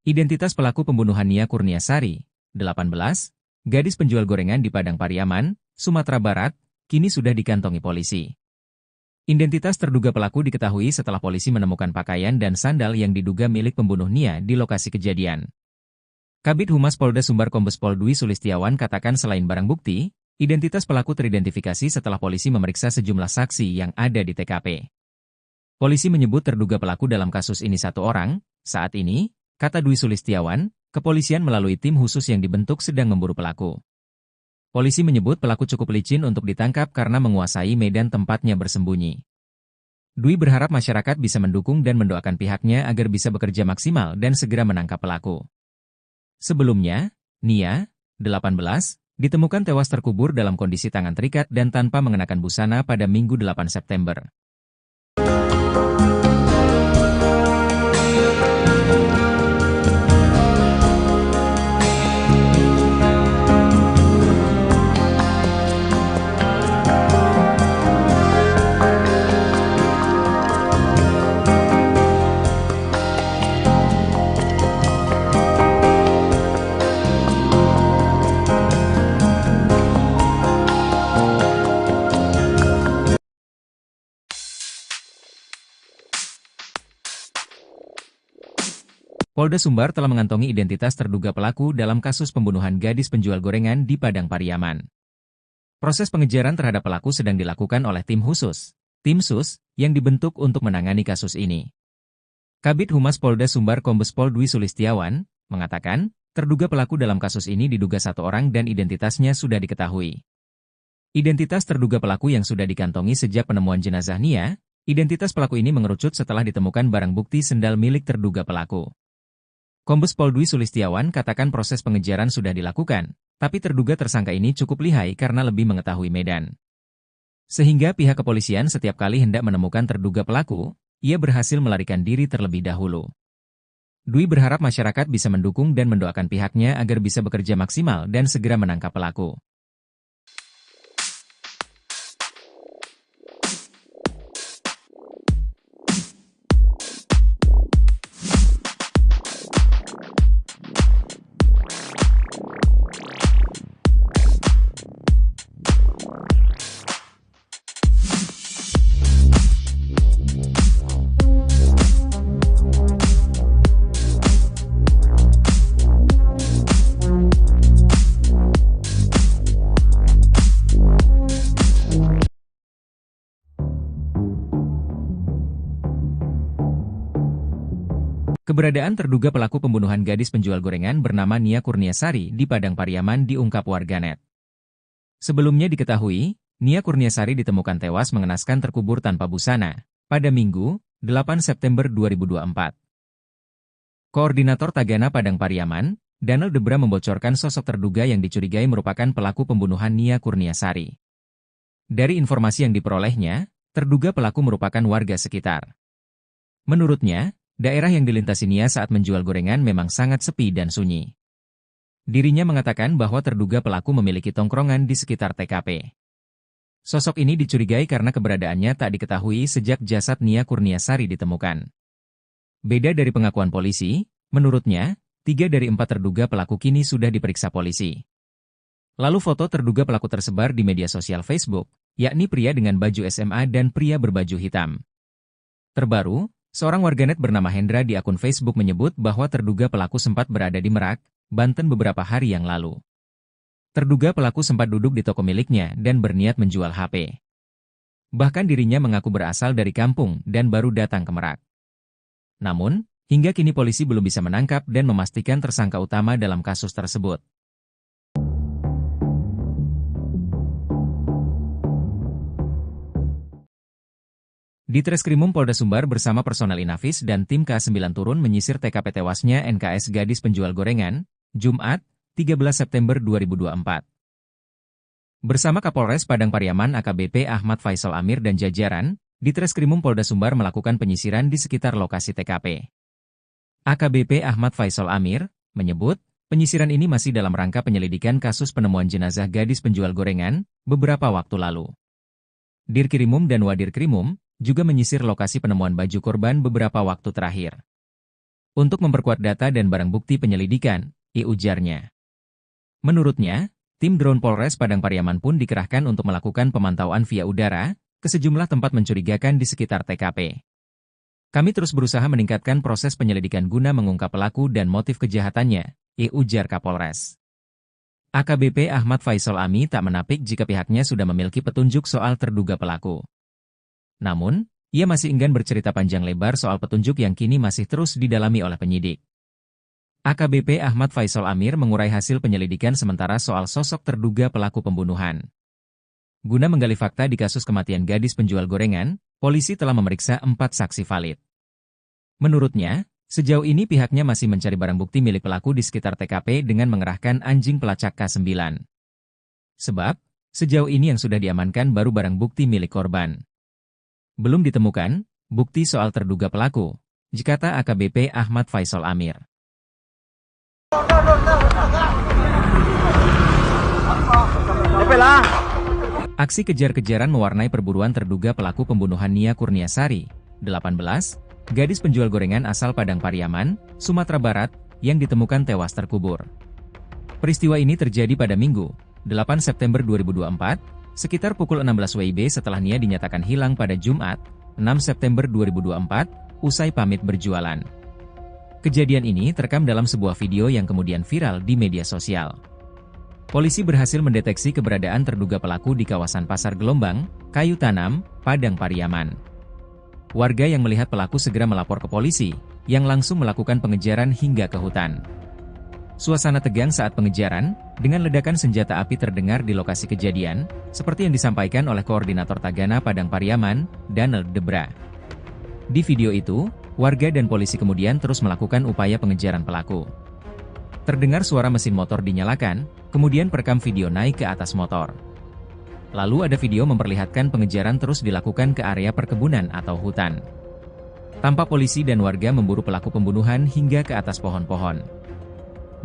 Identitas pelaku pembunuhan Nia Kurniasari, 18, gadis penjual gorengan di Padang Pariaman, Sumatera Barat, kini sudah dikantongi polisi. Identitas terduga pelaku diketahui setelah polisi menemukan pakaian dan sandal yang diduga milik pembunuh Nia di lokasi kejadian. Kabid Humas Polda Sumbar Kombes Pol Dwi Sulistiawan katakan selain barang bukti, identitas pelaku teridentifikasi setelah polisi memeriksa sejumlah saksi yang ada di TKP. Polisi menyebut terduga pelaku dalam kasus ini satu orang. Saat ini, kata Dwi Sulistiawan, kepolisian melalui tim khusus yang dibentuk sedang memburu pelaku. Polisi menyebut pelaku cukup licin untuk ditangkap karena menguasai medan tempatnya bersembunyi. Dwi berharap masyarakat bisa mendukung dan mendoakan pihaknya agar bisa bekerja maksimal dan segera menangkap pelaku. Sebelumnya, Nia, 18, ditemukan tewas terkubur dalam kondisi tangan terikat dan tanpa mengenakan busana pada Minggu 8 September. Polda Sumbar telah mengantongi identitas terduga pelaku dalam kasus pembunuhan gadis penjual gorengan di Padang Pariaman. Proses pengejaran terhadap pelaku sedang dilakukan oleh tim khusus, tim SUS, yang dibentuk untuk menangani kasus ini. Kabid Humas Polda Sumbar Kombes Pol Dwi Sulistiawan mengatakan, terduga pelaku dalam kasus ini diduga satu orang dan identitasnya sudah diketahui. Identitas terduga pelaku yang sudah dikantongi sejak penemuan jenazah Nia, identitas pelaku ini mengerucut setelah ditemukan barang bukti sendal milik terduga pelaku. Kombes Pol Dwi Sulistiawan katakan proses pengejaran sudah dilakukan, tapi terduga tersangka ini cukup lihai karena lebih mengetahui medan. Sehingga pihak kepolisian setiap kali hendak menemukan terduga pelaku, ia berhasil melarikan diri terlebih dahulu. Dwi berharap masyarakat bisa mendukung dan mendoakan pihaknya agar bisa bekerja maksimal dan segera menangkap pelaku. Keberadaan terduga pelaku pembunuhan gadis penjual gorengan bernama Nia Kurniasari di Padang Pariaman diungkap warganet. Sebelumnya diketahui, Nia Kurniasari ditemukan tewas mengenaskan terkubur tanpa busana pada Minggu, 8 September 2024. Koordinator Tagana Padang Pariaman, Daniel Debra membocorkan sosok terduga yang dicurigai merupakan pelaku pembunuhan Nia Kurniasari. Dari informasi yang diperolehnya, terduga pelaku merupakan warga sekitar. Menurutnya, daerah yang dilintasi Nia saat menjual gorengan memang sangat sepi dan sunyi. Dirinya mengatakan bahwa terduga pelaku memiliki tongkrongan di sekitar TKP. Sosok ini dicurigai karena keberadaannya tak diketahui sejak jasad Nia Kurniasari ditemukan. Beda dari pengakuan polisi, menurutnya, 3 dari 4 terduga pelaku kini sudah diperiksa polisi. Lalu foto terduga pelaku tersebar di media sosial Facebook, yakni pria dengan baju SMA dan pria berbaju hitam. Terbaru, seorang warganet bernama Hendra di akun Facebook menyebut bahwa terduga pelaku sempat berada di Merak, Banten beberapa hari yang lalu. Terduga pelaku sempat duduk di toko miliknya dan berniat menjual HP. Bahkan dirinya mengaku berasal dari kampung dan baru datang ke Merak. Namun, hingga kini polisi belum bisa menangkap dan memastikan tersangka utama dalam kasus tersebut. Di Treskrimum Polda Sumbar bersama personel Inafis dan tim K9 turun menyisir TKP tewasnya NKS gadis penjual gorengan, Jumat, 13 September 2024. Bersama Kapolres Padang Pariaman AKBP Ahmad Faisal Amir dan jajaran, di Treskrimum Polda Sumbar melakukan penyisiran di sekitar lokasi TKP. AKBP Ahmad Faisal Amir menyebut, penyisiran ini masih dalam rangka penyelidikan kasus penemuan jenazah gadis penjual gorengan beberapa waktu lalu. Dirkrimum dan Wadirkrimum juga menyisir lokasi penemuan baju korban beberapa waktu terakhir. Untuk memperkuat data dan barang bukti penyelidikan, ujarnya. Menurutnya, tim drone Polres Padang Pariaman pun dikerahkan untuk melakukan pemantauan via udara ke sejumlah tempat mencurigakan di sekitar TKP. Kami terus berusaha meningkatkan proses penyelidikan guna mengungkap pelaku dan motif kejahatannya, ujar Kapolres. AKBP Ahmad Faisal Ami tak menapik jika pihaknya sudah memiliki petunjuk soal terduga pelaku. Namun, ia masih enggan bercerita panjang lebar soal petunjuk yang kini masih terus didalami oleh penyidik. AKBP Ahmad Faisal Amir mengurai hasil penyelidikan sementara soal sosok terduga pelaku pembunuhan. Guna menggali fakta di kasus kematian gadis penjual gorengan, polisi telah memeriksa 4 saksi valid. Menurutnya, sejauh ini pihaknya masih mencari barang bukti milik pelaku di sekitar TKP dengan mengerahkan anjing pelacak K9. Sebab, sejauh ini yang sudah diamankan baru barang bukti milik korban. Belum ditemukan bukti soal terduga pelaku, kata AKBP Ahmad Faisal Amir. Aksi kejar-kejaran mewarnai perburuan terduga pelaku pembunuhan Nia Kurniasari, 18, gadis penjual gorengan asal Padang Pariaman, Sumatera Barat, yang ditemukan tewas terkubur. Peristiwa ini terjadi pada Minggu, 8 September 2024, sekitar pukul 16 WIB setelah Nia dinyatakan hilang pada Jumat, 6 September 2024, usai pamit berjualan. Kejadian ini terekam dalam sebuah video yang kemudian viral di media sosial. Polisi berhasil mendeteksi keberadaan terduga pelaku di kawasan Pasar Gelombang, Kayu Tanam, Padang Pariaman. Warga yang melihat pelaku segera melapor ke polisi, yang langsung melakukan pengejaran hingga ke hutan. Suasana tegang saat pengejaran, dengan ledakan senjata api terdengar di lokasi kejadian, seperti yang disampaikan oleh Koordinator Tagana Padang Pariaman, Daniel Debra. Di video itu, warga dan polisi kemudian terus melakukan upaya pengejaran pelaku. Terdengar suara mesin motor dinyalakan, kemudian perekam video naik ke atas motor. Lalu ada video memperlihatkan pengejaran terus dilakukan ke area perkebunan atau hutan. Tampak polisi dan warga memburu pelaku pembunuhan hingga ke atas pohon-pohon.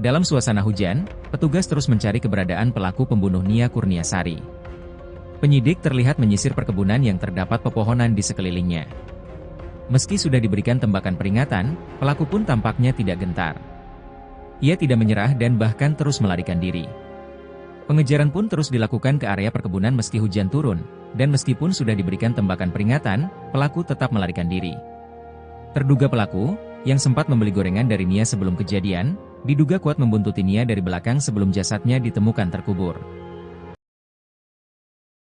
Dalam suasana hujan, petugas terus mencari keberadaan pelaku pembunuh Nia Kurniasari. Penyidik terlihat menyisir perkebunan yang terdapat pepohonan di sekelilingnya. Meski sudah diberikan tembakan peringatan, pelaku pun tampaknya tidak gentar. Ia tidak menyerah dan bahkan terus melarikan diri. Pengejaran pun terus dilakukan ke area perkebunan meski hujan turun, dan meskipun sudah diberikan tembakan peringatan, pelaku tetap melarikan diri. Terduga pelaku, yang sempat membeli gorengan dari Nia sebelum kejadian, diduga kuat membuntuti Nia dari belakang sebelum jasadnya ditemukan terkubur.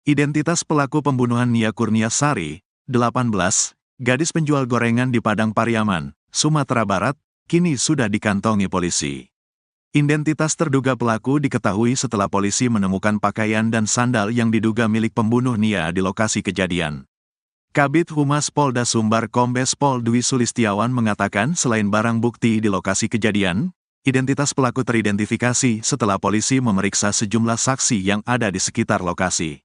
Identitas pelaku pembunuhan Nia Kurniasari, 18, gadis penjual gorengan di Padang Pariaman, Sumatera Barat, kini sudah dikantongi polisi. Identitas terduga pelaku diketahui setelah polisi menemukan pakaian dan sandal yang diduga milik pembunuh Nia di lokasi kejadian. Kabid Humas Polda Sumbar Kombes Pol Dwi Sulistiawan mengatakan selain barang bukti di lokasi kejadian, identitas pelaku teridentifikasi setelah polisi memeriksa sejumlah saksi yang ada di sekitar lokasi.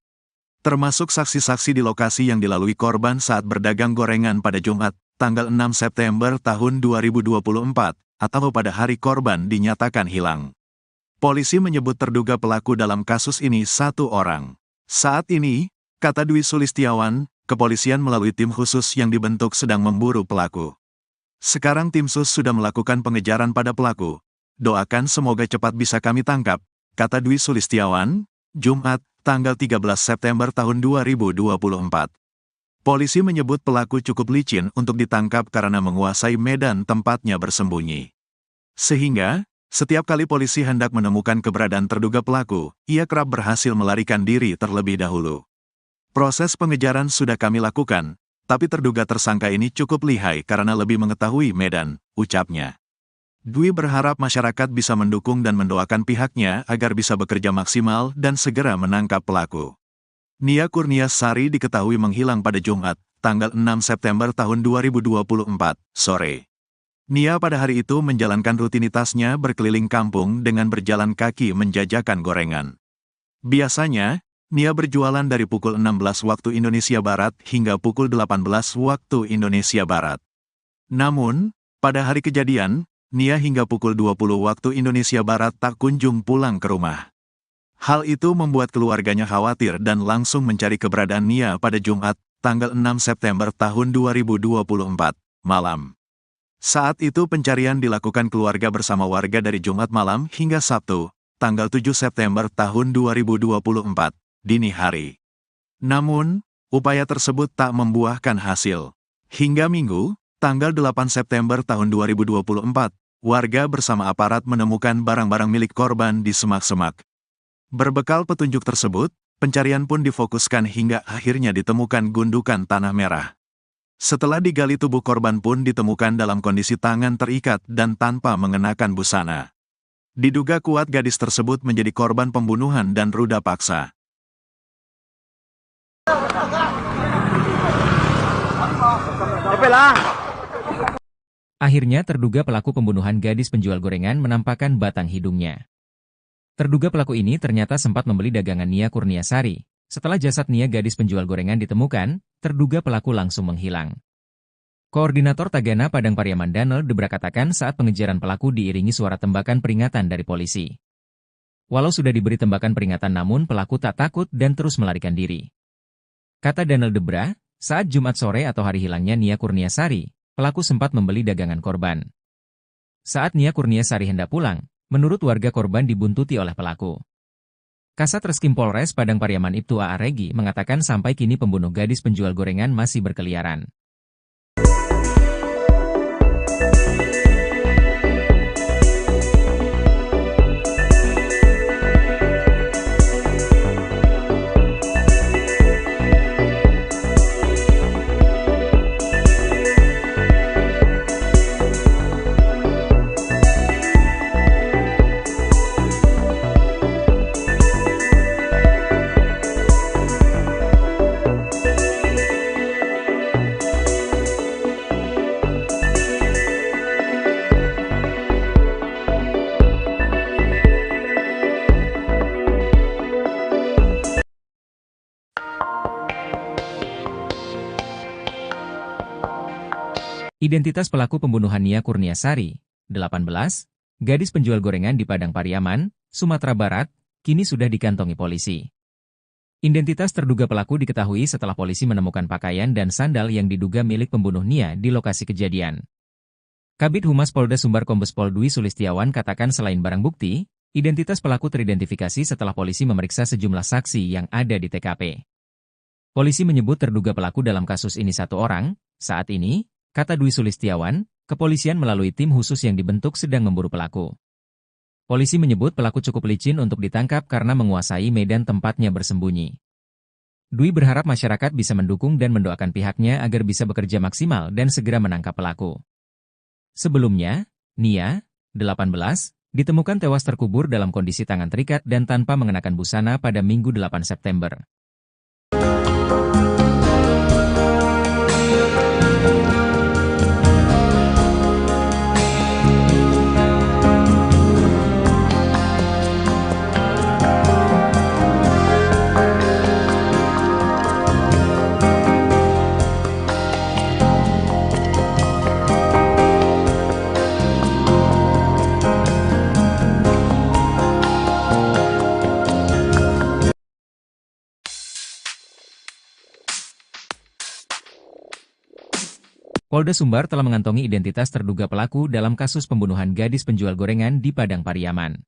Termasuk saksi-saksi di lokasi yang dilalui korban saat berdagang gorengan pada Jumat, tanggal 6 September tahun 2024, atau pada hari korban dinyatakan hilang. Polisi menyebut terduga pelaku dalam kasus ini satu orang. Saat ini, kata Dwi Sulistiawan, kepolisian melalui tim khusus yang dibentuk sedang memburu pelaku. Sekarang tim sus sudah melakukan pengejaran pada pelaku. Doakan semoga cepat bisa kami tangkap, kata Dwi Sulistiawan, Jumat, tanggal 13 September tahun 2024. Polisi menyebut pelaku cukup licin untuk ditangkap karena menguasai medan tempatnya bersembunyi. Sehingga, setiap kali polisi hendak menemukan keberadaan terduga pelaku, ia kerap berhasil melarikan diri terlebih dahulu. Proses pengejaran sudah kami lakukan, tapi terduga tersangka ini cukup lihai karena lebih mengetahui medan, ucapnya. Dwi berharap masyarakat bisa mendukung dan mendoakan pihaknya agar bisa bekerja maksimal dan segera menangkap pelaku. Nia Kurniasari diketahui menghilang pada Jumat, tanggal 6 September tahun 2024, sore. Nia pada hari itu menjalankan rutinitasnya berkeliling kampung dengan berjalan kaki menjajakan gorengan. Biasanya, Nia berjualan dari pukul 16 waktu Indonesia Barat hingga pukul 18 waktu Indonesia Barat. Namun, pada hari kejadian, Nia hingga pukul 20 waktu Indonesia Barat tak kunjung pulang ke rumah. Hal itu membuat keluarganya khawatir dan langsung mencari keberadaan Nia pada Jumat, tanggal 6 September tahun 2024, malam. Saat itu pencarian dilakukan keluarga bersama warga dari Jumat malam hingga Sabtu, tanggal 7 September tahun 2024, dini hari. Namun, upaya tersebut tak membuahkan hasil. Hingga Minggu, tanggal 8 September tahun 2024, warga bersama aparat menemukan barang-barang milik korban di semak-semak. Berbekal petunjuk tersebut, pencarian pun difokuskan hingga akhirnya ditemukan gundukan tanah merah. Setelah digali, tubuh korban pun ditemukan dalam kondisi tangan terikat dan tanpa mengenakan busana. Diduga kuat gadis tersebut menjadi korban pembunuhan dan ruda paksa. Akhirnya terduga pelaku pembunuhan gadis penjual gorengan menampakkan batang hidungnya. Terduga pelaku ini ternyata sempat membeli dagangan Nia Kurniasari. Setelah jasad Nia gadis penjual gorengan ditemukan, terduga pelaku langsung menghilang. Koordinator Tagana Padang Pariaman Danel Debra katakan saat pengejaran pelaku diiringi suara tembakan peringatan dari polisi. Walau sudah diberi tembakan peringatan namun pelaku tak takut dan terus melarikan diri. Kata Danel Debra, saat Jumat sore atau hari hilangnya Nia Kurniasari, pelaku sempat membeli dagangan korban. Saat Nia Kurniasari hendak pulang, menurut warga korban dibuntuti oleh pelaku. Kasat Reskrim Polres Padang Pariaman Ibtu A.A. Regi mengatakan sampai kini pembunuh gadis penjual gorengan masih berkeliaran. Identitas pelaku pembunuhan Nia Kurniasari, 18, gadis penjual gorengan di Padang Pariaman, Sumatera Barat, kini sudah dikantongi polisi. Identitas terduga pelaku diketahui setelah polisi menemukan pakaian dan sandal yang diduga milik pembunuh Nia di lokasi kejadian. Kabid Humas Polda Sumbar Kombes Pol Dwi Sulistiawan katakan selain barang bukti, identitas pelaku teridentifikasi setelah polisi memeriksa sejumlah saksi yang ada di TKP. Polisi menyebut terduga pelaku dalam kasus ini satu orang. Saat ini, kata Dwi Sulistiawan, kepolisian melalui tim khusus yang dibentuk sedang memburu pelaku. Polisi menyebut pelaku cukup licin untuk ditangkap karena menguasai medan tempatnya bersembunyi. Dwi berharap masyarakat bisa mendukung dan mendoakan pihaknya agar bisa bekerja maksimal dan segera menangkap pelaku. Sebelumnya, Nia, 18, ditemukan tewas terkubur dalam kondisi tangan terikat dan tanpa mengenakan busana pada Minggu 8 September. Polda Sumbar telah mengantongi identitas terduga pelaku dalam kasus pembunuhan gadis penjual gorengan di Padang Pariaman.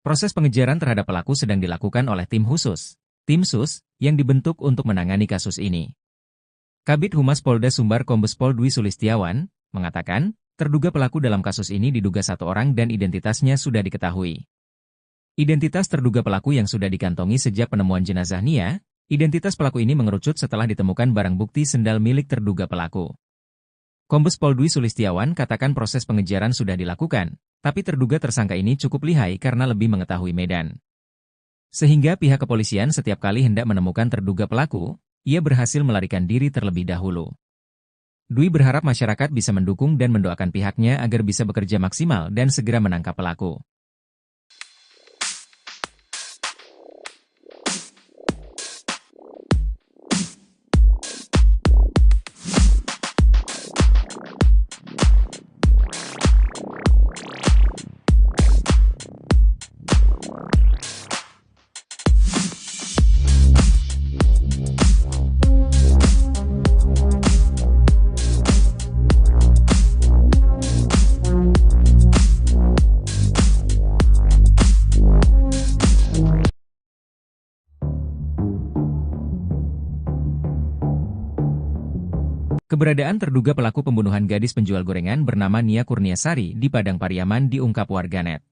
Proses pengejaran terhadap pelaku sedang dilakukan oleh tim khusus, tim SUS, yang dibentuk untuk menangani kasus ini. Kabid Humas Polda Sumbar Kombes Pol Dwi Sulistiawan mengatakan, terduga pelaku dalam kasus ini diduga satu orang dan identitasnya sudah diketahui. Identitas terduga pelaku yang sudah dikantongi sejak penemuan jenazah Nia, identitas pelaku ini mengerucut setelah ditemukan barang bukti sendal milik terduga pelaku. Kombes Pol Dwi Sulistiawan katakan proses pengejaran sudah dilakukan, tapi terduga tersangka ini cukup lihai karena lebih mengetahui medan. Sehingga pihak kepolisian setiap kali hendak menemukan terduga pelaku, ia berhasil melarikan diri terlebih dahulu. Dwi berharap masyarakat bisa mendukung dan mendoakan pihaknya agar bisa bekerja maksimal dan segera menangkap pelaku. Keberadaan terduga pelaku pembunuhan gadis penjual gorengan bernama Nia Kurniasari di Padang Pariaman diungkap warganet.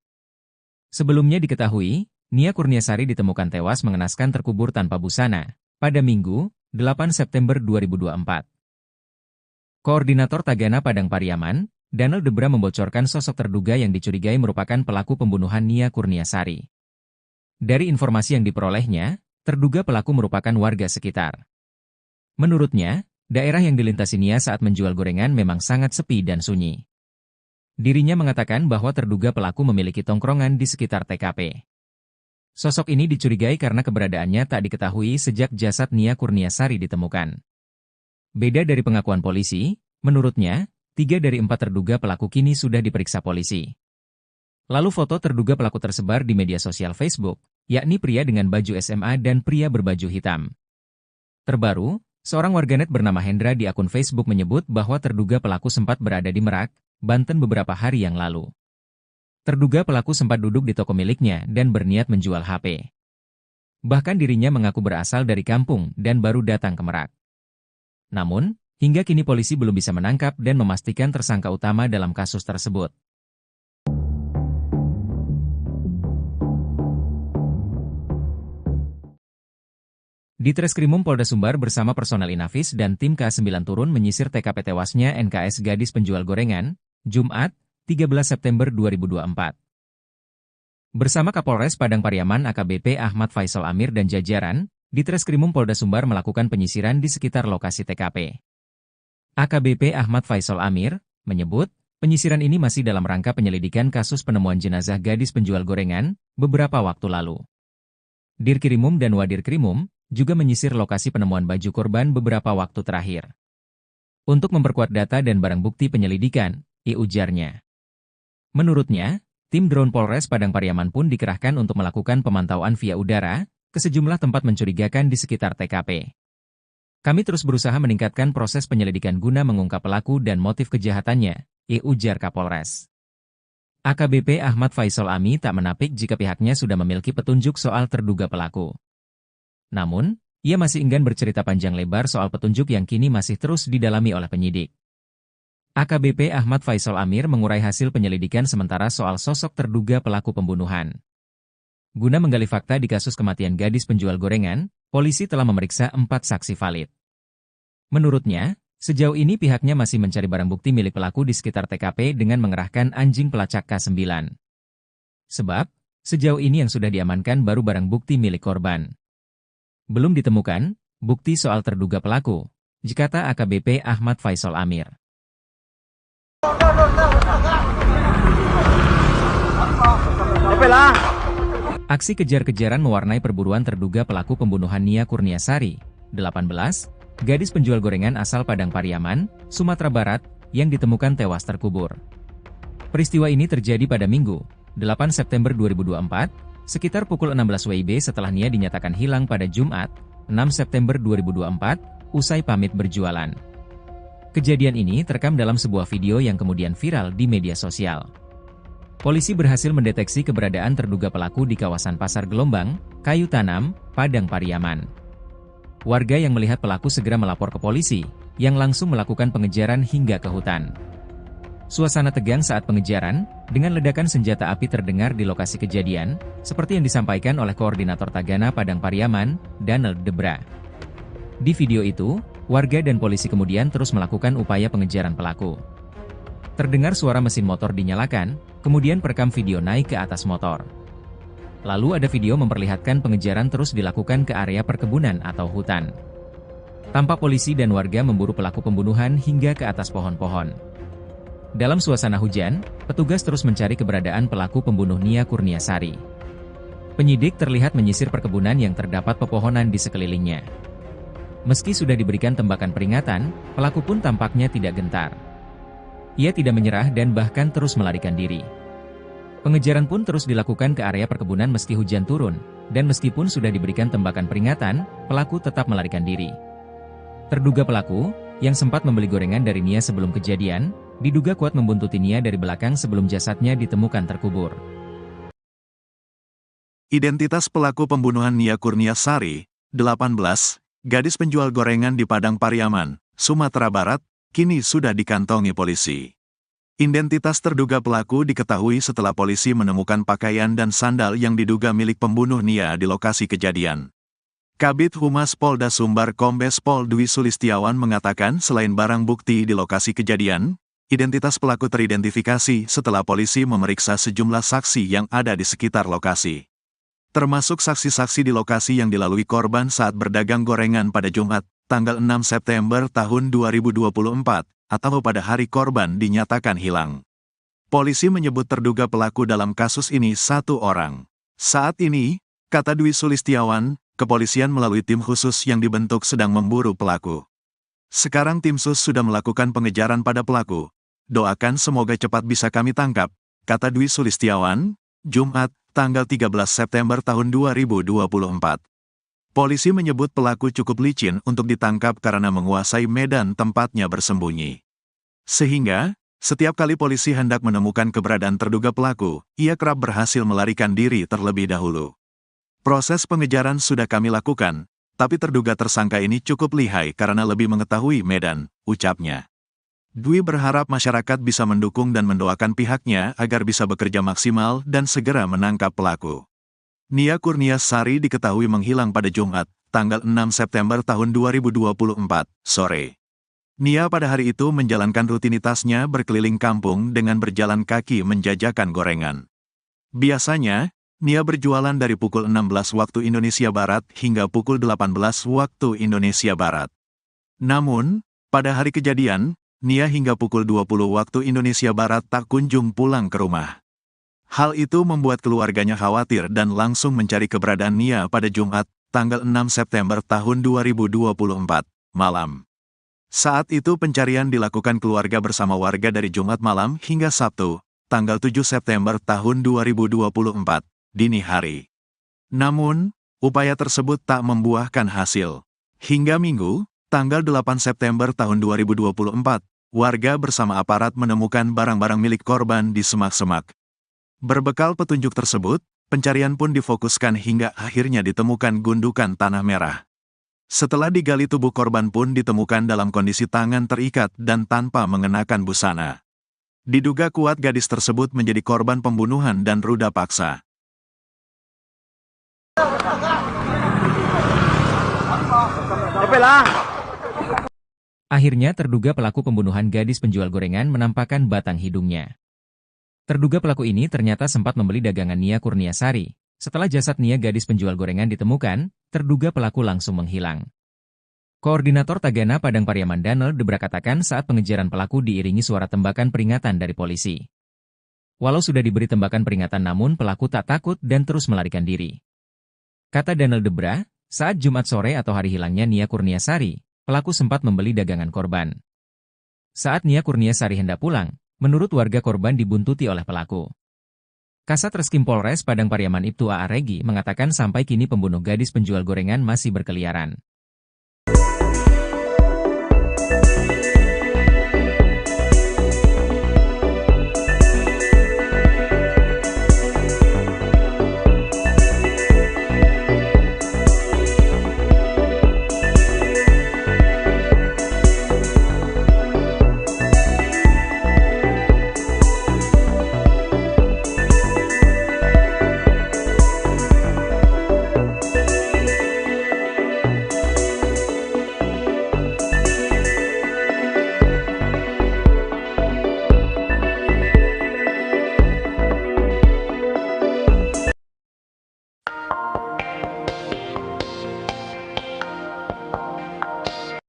Sebelumnya diketahui, Nia Kurniasari ditemukan tewas mengenaskan terkubur tanpa busana pada Minggu, 8 September 2024. Koordinator Tagana Padang Pariaman, Daniel Debra membocorkan sosok terduga yang dicurigai merupakan pelaku pembunuhan Nia Kurniasari. Dari informasi yang diperolehnya, terduga pelaku merupakan warga sekitar. Menurutnya, daerah yang dilintasi Nia saat menjual gorengan memang sangat sepi dan sunyi. Dirinya mengatakan bahwa terduga pelaku memiliki tongkrongan di sekitar TKP. Sosok ini dicurigai karena keberadaannya tak diketahui sejak jasad Nia Kurniasari ditemukan. Beda dari pengakuan polisi, menurutnya, 3 dari 4 terduga pelaku kini sudah diperiksa polisi. Lalu foto terduga pelaku tersebar di media sosial Facebook, yakni pria dengan baju SMA dan pria berbaju hitam. Terbaru, seorang warganet bernama Hendra di akun Facebook menyebut bahwa terduga pelaku sempat berada di Merak, Banten beberapa hari yang lalu. Terduga pelaku sempat duduk di toko miliknya dan berniat menjual HP. Bahkan dirinya mengaku berasal dari kampung dan baru datang ke Merak. Namun, hingga kini polisi belum bisa menangkap dan memastikan tersangka utama dalam kasus tersebut. Di Treskrimum Polda Sumbar bersama personel Inafis dan tim K9 turun menyisir TKP tewasnya NKS gadis penjual gorengan, Jumat, 13 September 2024. Bersama Kapolres Padang Pariaman AKBP Ahmad Faisal Amir dan jajaran, di Treskrimum Polda Sumbar melakukan penyisiran di sekitar lokasi TKP. AKBP Ahmad Faisal Amir menyebut, penyisiran ini masih dalam rangka penyelidikan kasus penemuan jenazah gadis penjual gorengan beberapa waktu lalu. Dirkrimum dan Wadirkrimum juga menyisir lokasi penemuan baju korban beberapa waktu terakhir. Untuk memperkuat data dan barang bukti penyelidikan, ujarnya. Menurutnya, tim drone Polres Padang Pariaman pun dikerahkan untuk melakukan pemantauan via udara ke sejumlah tempat mencurigakan di sekitar TKP. Kami terus berusaha meningkatkan proses penyelidikan guna mengungkap pelaku dan motif kejahatannya, ujar Kapolres. AKBP Ahmad Faisal Ami tak menapik jika pihaknya sudah memiliki petunjuk soal terduga pelaku. Namun, ia masih enggan bercerita panjang lebar soal petunjuk yang kini masih terus didalami oleh penyidik. AKBP Ahmad Faisal Amir mengurai hasil penyelidikan sementara soal sosok terduga pelaku pembunuhan. Guna menggali fakta di kasus kematian gadis penjual gorengan, polisi telah memeriksa 4 saksi valid. Menurutnya, sejauh ini pihaknya masih mencari barang bukti milik pelaku di sekitar TKP dengan mengerahkan anjing pelacak K9. Sebab, sejauh ini yang sudah diamankan baru barang bukti milik korban. Belum ditemukan bukti soal terduga pelaku, kata AKBP Ahmad Faisal Amir. Aksi kejar-kejaran mewarnai perburuan terduga pelaku pembunuhan Nia Kurniasari, 18, gadis penjual gorengan asal Padang Pariaman, Sumatera Barat, yang ditemukan tewas terkubur. Peristiwa ini terjadi pada Minggu, 8 September 2024, sekitar pukul 16 WIB setelah Nia dinyatakan hilang pada Jumat, 6 September 2024, usai pamit berjualan. Kejadian ini terekam dalam sebuah video yang kemudian viral di media sosial. Polisi berhasil mendeteksi keberadaan terduga pelaku di kawasan Pasar Gelombang, Kayu Tanam, Padang Pariaman. Warga yang melihat pelaku segera melapor ke polisi, yang langsung melakukan pengejaran hingga ke hutan. Suasana tegang saat pengejaran, dengan ledakan senjata api terdengar di lokasi kejadian, seperti yang disampaikan oleh Koordinator Tagana Padang Pariaman, Daniel Debra. Di video itu, warga dan polisi kemudian terus melakukan upaya pengejaran pelaku. Terdengar suara mesin motor dinyalakan, kemudian perekam video naik ke atas motor. Lalu ada video memperlihatkan pengejaran terus dilakukan ke area perkebunan atau hutan. Tampak polisi dan warga memburu pelaku pembunuhan hingga ke atas pohon-pohon. Dalam suasana hujan, petugas terus mencari keberadaan pelaku pembunuh Nia Kurniasari. Penyidik terlihat menyisir perkebunan yang terdapat pepohonan di sekelilingnya. Meski sudah diberikan tembakan peringatan, pelaku pun tampaknya tidak gentar. Ia tidak menyerah dan bahkan terus melarikan diri. Pengejaran pun terus dilakukan ke area perkebunan meski hujan turun, dan meskipun sudah diberikan tembakan peringatan, pelaku tetap melarikan diri. Terduga pelaku, yang sempat membeli gorengan dari Nia sebelum kejadian, diduga kuat membuntuti Nia dari belakang sebelum jasadnya ditemukan terkubur. Identitas pelaku pembunuhan Nia Kurniasari, 18, gadis penjual gorengan di Padang Pariaman, Sumatera Barat, kini sudah dikantongi polisi. Identitas terduga pelaku diketahui setelah polisi menemukan pakaian dan sandal yang diduga milik pembunuh Nia di lokasi kejadian. Kabid Humas Polda Sumbar Kombes Pol Dwi Sulistiawan mengatakan selain barang bukti di lokasi kejadian, identitas pelaku teridentifikasi setelah polisi memeriksa sejumlah saksi yang ada di sekitar lokasi. Termasuk saksi-saksi di lokasi yang dilalui korban saat berdagang gorengan pada Jumat, tanggal 6 September tahun 2024, atau pada hari korban dinyatakan hilang. Polisi menyebut terduga pelaku dalam kasus ini satu orang. Saat ini, kata Dwi Sulistiawan, kepolisian melalui tim khusus yang dibentuk sedang memburu pelaku. Sekarang tim sus sudah melakukan pengejaran pada pelaku. Doakan semoga cepat bisa kami tangkap, kata Dwi Sulistiawan, Jumat, tanggal 13 September tahun 2024. Polisi menyebut pelaku cukup licin untuk ditangkap karena menguasai medan tempatnya bersembunyi. Sehingga, setiap kali polisi hendak menemukan keberadaan terduga pelaku, ia kerap berhasil melarikan diri terlebih dahulu. Proses pengejaran sudah kami lakukan, tapi terduga tersangka ini cukup lihai karena lebih mengetahui medan, ucapnya. Dwi berharap masyarakat bisa mendukung dan mendoakan pihaknya agar bisa bekerja maksimal dan segera menangkap pelaku. Nia Kurniasari diketahui menghilang pada Jumat, tanggal 6 September tahun 2024, sore. Nia pada hari itu menjalankan rutinitasnya berkeliling kampung dengan berjalan kaki menjajakan gorengan. Biasanya, Nia berjualan dari pukul 16 waktu Indonesia Barat hingga pukul 18 waktu Indonesia Barat. Namun, pada hari kejadian, Nia hingga pukul 20 waktu Indonesia Barat tak kunjung pulang ke rumah. Hal itu membuat keluarganya khawatir dan langsung mencari keberadaan Nia pada Jumat, tanggal 6 September tahun 2024, malam. Saat itu pencarian dilakukan keluarga bersama warga dari Jumat malam hingga Sabtu, tanggal 7 September tahun 2024, dini hari. Namun, upaya tersebut tak membuahkan hasil. Hingga Minggu, tanggal 8 September tahun 2024, warga bersama aparat menemukan barang-barang milik korban di semak-semak. Berbekal petunjuk tersebut, pencarian pun difokuskan hingga akhirnya ditemukan gundukan tanah merah. Setelah digali tubuh korban pun ditemukan dalam kondisi tangan terikat dan tanpa mengenakan busana. Diduga kuat gadis tersebut menjadi korban pembunuhan dan ruda paksa. Akhirnya terduga pelaku pembunuhan gadis penjual gorengan menampakkan batang hidungnya. Terduga pelaku ini ternyata sempat membeli dagangan Nia Kurniasari. Setelah jasad Nia gadis penjual gorengan ditemukan, terduga pelaku langsung menghilang. Koordinator Tagana Padang Pariaman Daniel Debra katakan saat pengejaran pelaku diiringi suara tembakan peringatan dari polisi. Walau sudah diberi tembakan peringatan namun pelaku tak takut dan terus melarikan diri. Kata Daniel Debra, saat Jumat sore atau hari hilangnya Nia Kurniasari, pelaku sempat membeli dagangan korban. Saat Nia Kurniasari hendak pulang, menurut warga korban dibuntuti oleh pelaku. Kasat Reskrim Polres Padang Pariaman Ibtu A.A. Regi mengatakan sampai kini pembunuh gadis penjual gorengan masih berkeliaran.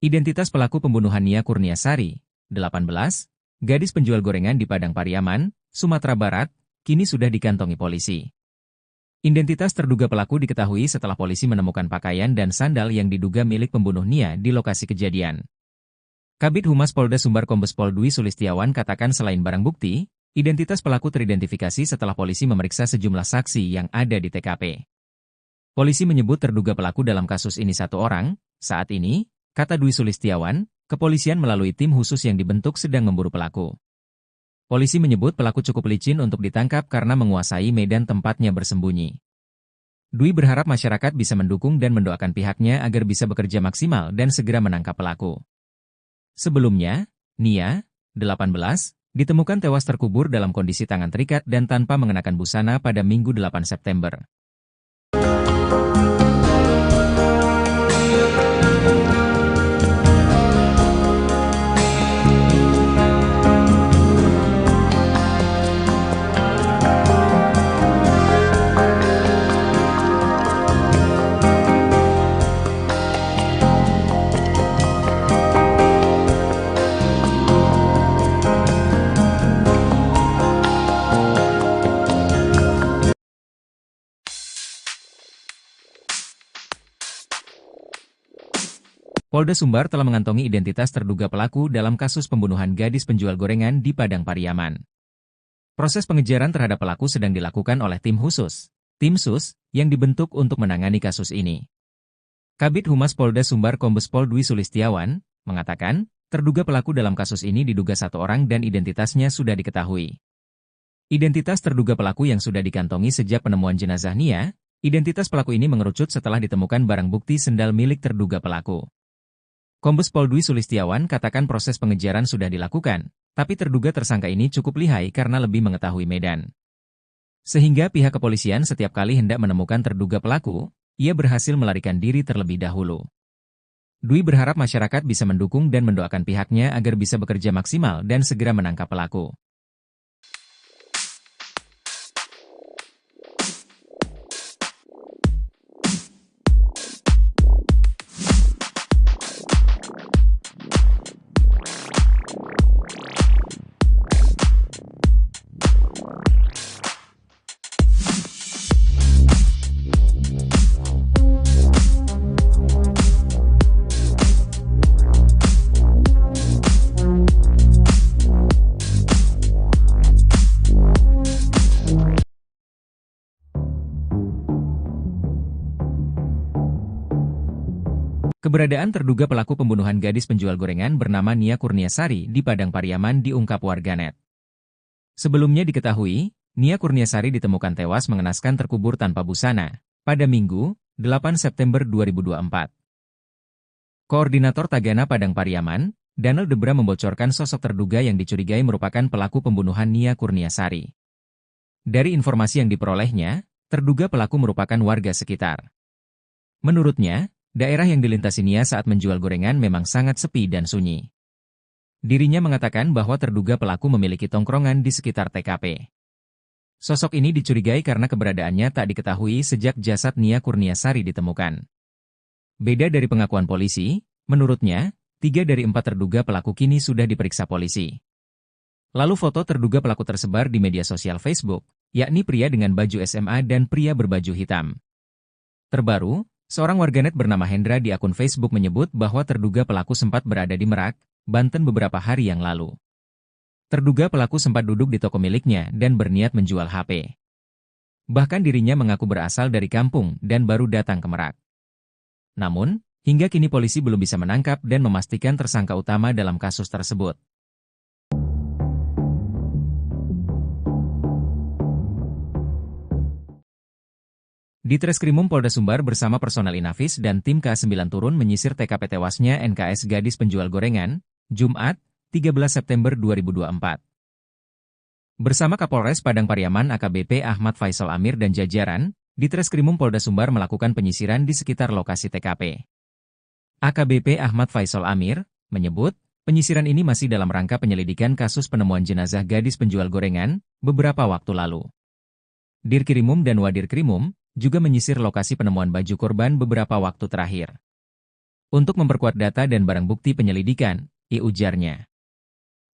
Identitas pelaku pembunuhan Nia Kurniasari, 18, gadis penjual gorengan di Padang Pariaman, Sumatera Barat, kini sudah dikantongi polisi. Identitas terduga pelaku diketahui setelah polisi menemukan pakaian dan sandal yang diduga milik pembunuh Nia di lokasi kejadian. Kabid Humas Polda Sumbar Kombes Pol Dwi Sulistiawan katakan selain barang bukti, identitas pelaku teridentifikasi setelah polisi memeriksa sejumlah saksi yang ada di TKP. Polisi menyebut terduga pelaku dalam kasus ini satu orang. Saat ini, kata Dwi Sulistiawan, kepolisian melalui tim khusus yang dibentuk sedang memburu pelaku. Polisi menyebut pelaku cukup licin untuk ditangkap karena menguasai medan tempatnya bersembunyi. Dwi berharap masyarakat bisa mendukung dan mendoakan pihaknya agar bisa bekerja maksimal dan segera menangkap pelaku. Sebelumnya, Nia, 18, ditemukan tewas terkubur dalam kondisi tangan terikat dan tanpa mengenakan busana pada Minggu 8 September. Polda Sumbar telah mengantongi identitas terduga pelaku dalam kasus pembunuhan gadis penjual gorengan di Padang Pariaman. Proses pengejaran terhadap pelaku sedang dilakukan oleh tim khusus, tim SUS, yang dibentuk untuk menangani kasus ini. Kabid Humas Polda Sumbar Kombes Pol Dwi Sulistiawan mengatakan, terduga pelaku dalam kasus ini diduga satu orang dan identitasnya sudah diketahui. Identitas terduga pelaku yang sudah dikantongi sejak penemuan jenazah Nia, identitas pelaku ini mengerucut setelah ditemukan barang bukti sendal milik terduga pelaku. Kombes Pol Dwi Sulistiawan katakan proses pengejaran sudah dilakukan, tapi terduga tersangka ini cukup lihai karena lebih mengetahui medan. Sehingga pihak kepolisian setiap kali hendak menemukan terduga pelaku, ia berhasil melarikan diri terlebih dahulu. Dwi berharap masyarakat bisa mendukung dan mendoakan pihaknya agar bisa bekerja maksimal dan segera menangkap pelaku. Keberadaan terduga pelaku pembunuhan gadis penjual gorengan bernama Nia Kurniasari di Padang Pariaman diungkap warganet. Sebelumnya diketahui, Nia Kurniasari ditemukan tewas mengenaskan terkubur tanpa busana pada Minggu, 8 September 2024. Koordinator Tagana Padang Pariaman, Daniel Debra membocorkan sosok terduga yang dicurigai merupakan pelaku pembunuhan Nia Kurniasari. Dari informasi yang diperolehnya, terduga pelaku merupakan warga sekitar. Menurutnya, daerah yang dilintasi Nia saat menjual gorengan memang sangat sepi dan sunyi. Dirinya mengatakan bahwa terduga pelaku memiliki tongkrongan di sekitar TKP. Sosok ini dicurigai karena keberadaannya tak diketahui sejak jasad Nia Kurniasari ditemukan. Beda dari pengakuan polisi, menurutnya, 3 dari 4 terduga pelaku kini sudah diperiksa polisi. Lalu foto terduga pelaku tersebar di media sosial Facebook, yakni pria dengan baju SMA dan pria berbaju hitam. Terbaru, seorang warganet bernama Hendra di akun Facebook menyebut bahwa terduga pelaku sempat berada di Merak, Banten beberapa hari yang lalu. Terduga pelaku sempat duduk di toko miliknya dan berniat menjual HP. Bahkan dirinya mengaku berasal dari kampung dan baru datang ke Merak. Namun, hingga kini polisi belum bisa menangkap dan memastikan tersangka utama dalam kasus tersebut. Di Treskrimum Polda Sumbar bersama personel Inafis dan tim K9 turun menyisir TKP tewasnya NKS gadis penjual gorengan, Jumat, 13 September 2024. Bersama Kapolres Padang Pariaman AKBP Ahmad Faisal Amir dan jajaran, di Treskrimum Polda Sumbar melakukan penyisiran di sekitar lokasi TKP. AKBP Ahmad Faisal Amir menyebut, penyisiran ini masih dalam rangka penyelidikan kasus penemuan jenazah gadis penjual gorengan beberapa waktu lalu. Dirkrimum dan Wadirkrimum juga menyisir lokasi penemuan baju korban beberapa waktu terakhir. untuk memperkuat data dan barang bukti penyelidikan, ujarnya.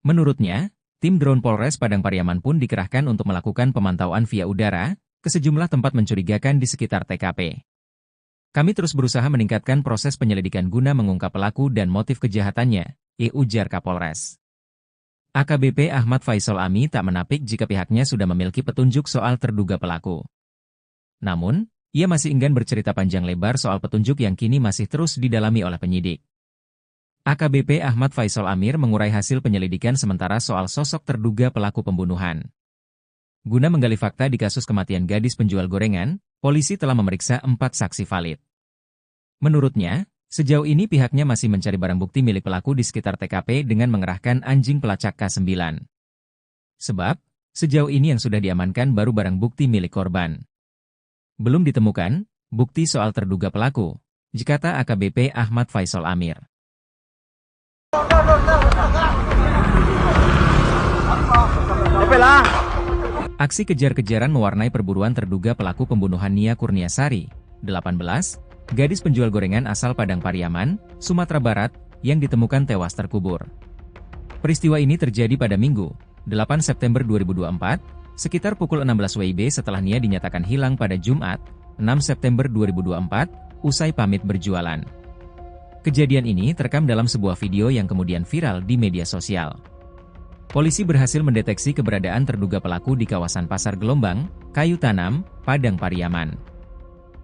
Menurutnya, tim drone Polres Padang Pariaman pun dikerahkan untuk melakukan pemantauan via udara ke sejumlah tempat mencurigakan di sekitar TKP. Kami terus berusaha meningkatkan proses penyelidikan guna mengungkap pelaku dan motif kejahatannya, ujar Kapolres. AKBP Ahmad Faisal Ami tak menapik jika pihaknya sudah memiliki petunjuk soal terduga pelaku. Namun, ia masih enggan bercerita panjang lebar soal petunjuk yang kini masih terus didalami oleh penyidik. AKBP Ahmad Faisal Amir mengurai hasil penyelidikan sementara soal sosok terduga pelaku pembunuhan. Guna menggali fakta di kasus kematian gadis penjual gorengan, polisi telah memeriksa 4 saksi valid. Menurutnya, sejauh ini pihaknya masih mencari barang bukti milik pelaku di sekitar TKP dengan mengerahkan anjing pelacak K9. Sebab, sejauh ini yang sudah diamankan baru barang bukti milik korban. Belum ditemukan bukti soal terduga pelaku, kata AKBP Ahmad Faisal Amir. Aksi kejar-kejaran mewarnai perburuan terduga pelaku pembunuhan Nia Kurniasari, 18, gadis penjual gorengan asal Padang Pariaman, Sumatera Barat, yang ditemukan tewas terkubur. Peristiwa ini terjadi pada Minggu, 8 September 2024, sekitar pukul 16 WIB setelah Nia dinyatakan hilang pada Jumat, 6 September 2024, usai pamit berjualan. Kejadian ini terekam dalam sebuah video yang kemudian viral di media sosial. Polisi berhasil mendeteksi keberadaan terduga pelaku di kawasan Pasar Gelombang, Kayu Tanam, Padang Pariaman.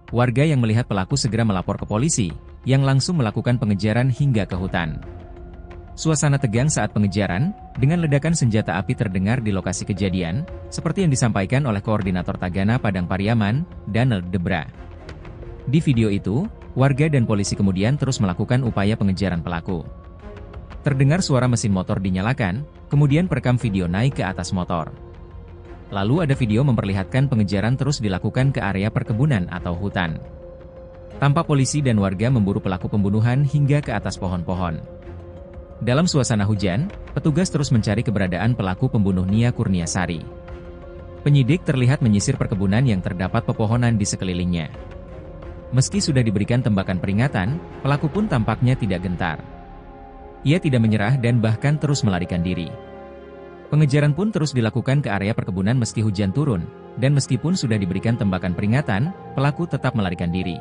Warga yang melihat pelaku segera melapor ke polisi, yang langsung melakukan pengejaran hingga ke hutan. Suasana tegang saat pengejaran, dengan ledakan senjata api terdengar di lokasi kejadian, seperti yang disampaikan oleh Koordinator Tagana Padang Pariaman, Daniel Debra. Di video itu, warga dan polisi kemudian terus melakukan upaya pengejaran pelaku. Terdengar suara mesin motor dinyalakan, kemudian perekam video naik ke atas motor. Lalu ada video memperlihatkan pengejaran terus dilakukan ke area perkebunan atau hutan. Tampak polisi dan warga memburu pelaku pembunuhan hingga ke atas pohon-pohon. Dalam suasana hujan, petugas terus mencari keberadaan pelaku pembunuh Nia Kurniasari. Penyidik terlihat menyisir perkebunan yang terdapat pepohonan di sekelilingnya. Meski sudah diberikan tembakan peringatan, pelaku pun tampaknya tidak gentar. Ia tidak menyerah dan bahkan terus melarikan diri. Pengejaran pun terus dilakukan ke area perkebunan meski hujan turun, dan meskipun sudah diberikan tembakan peringatan, pelaku tetap melarikan diri.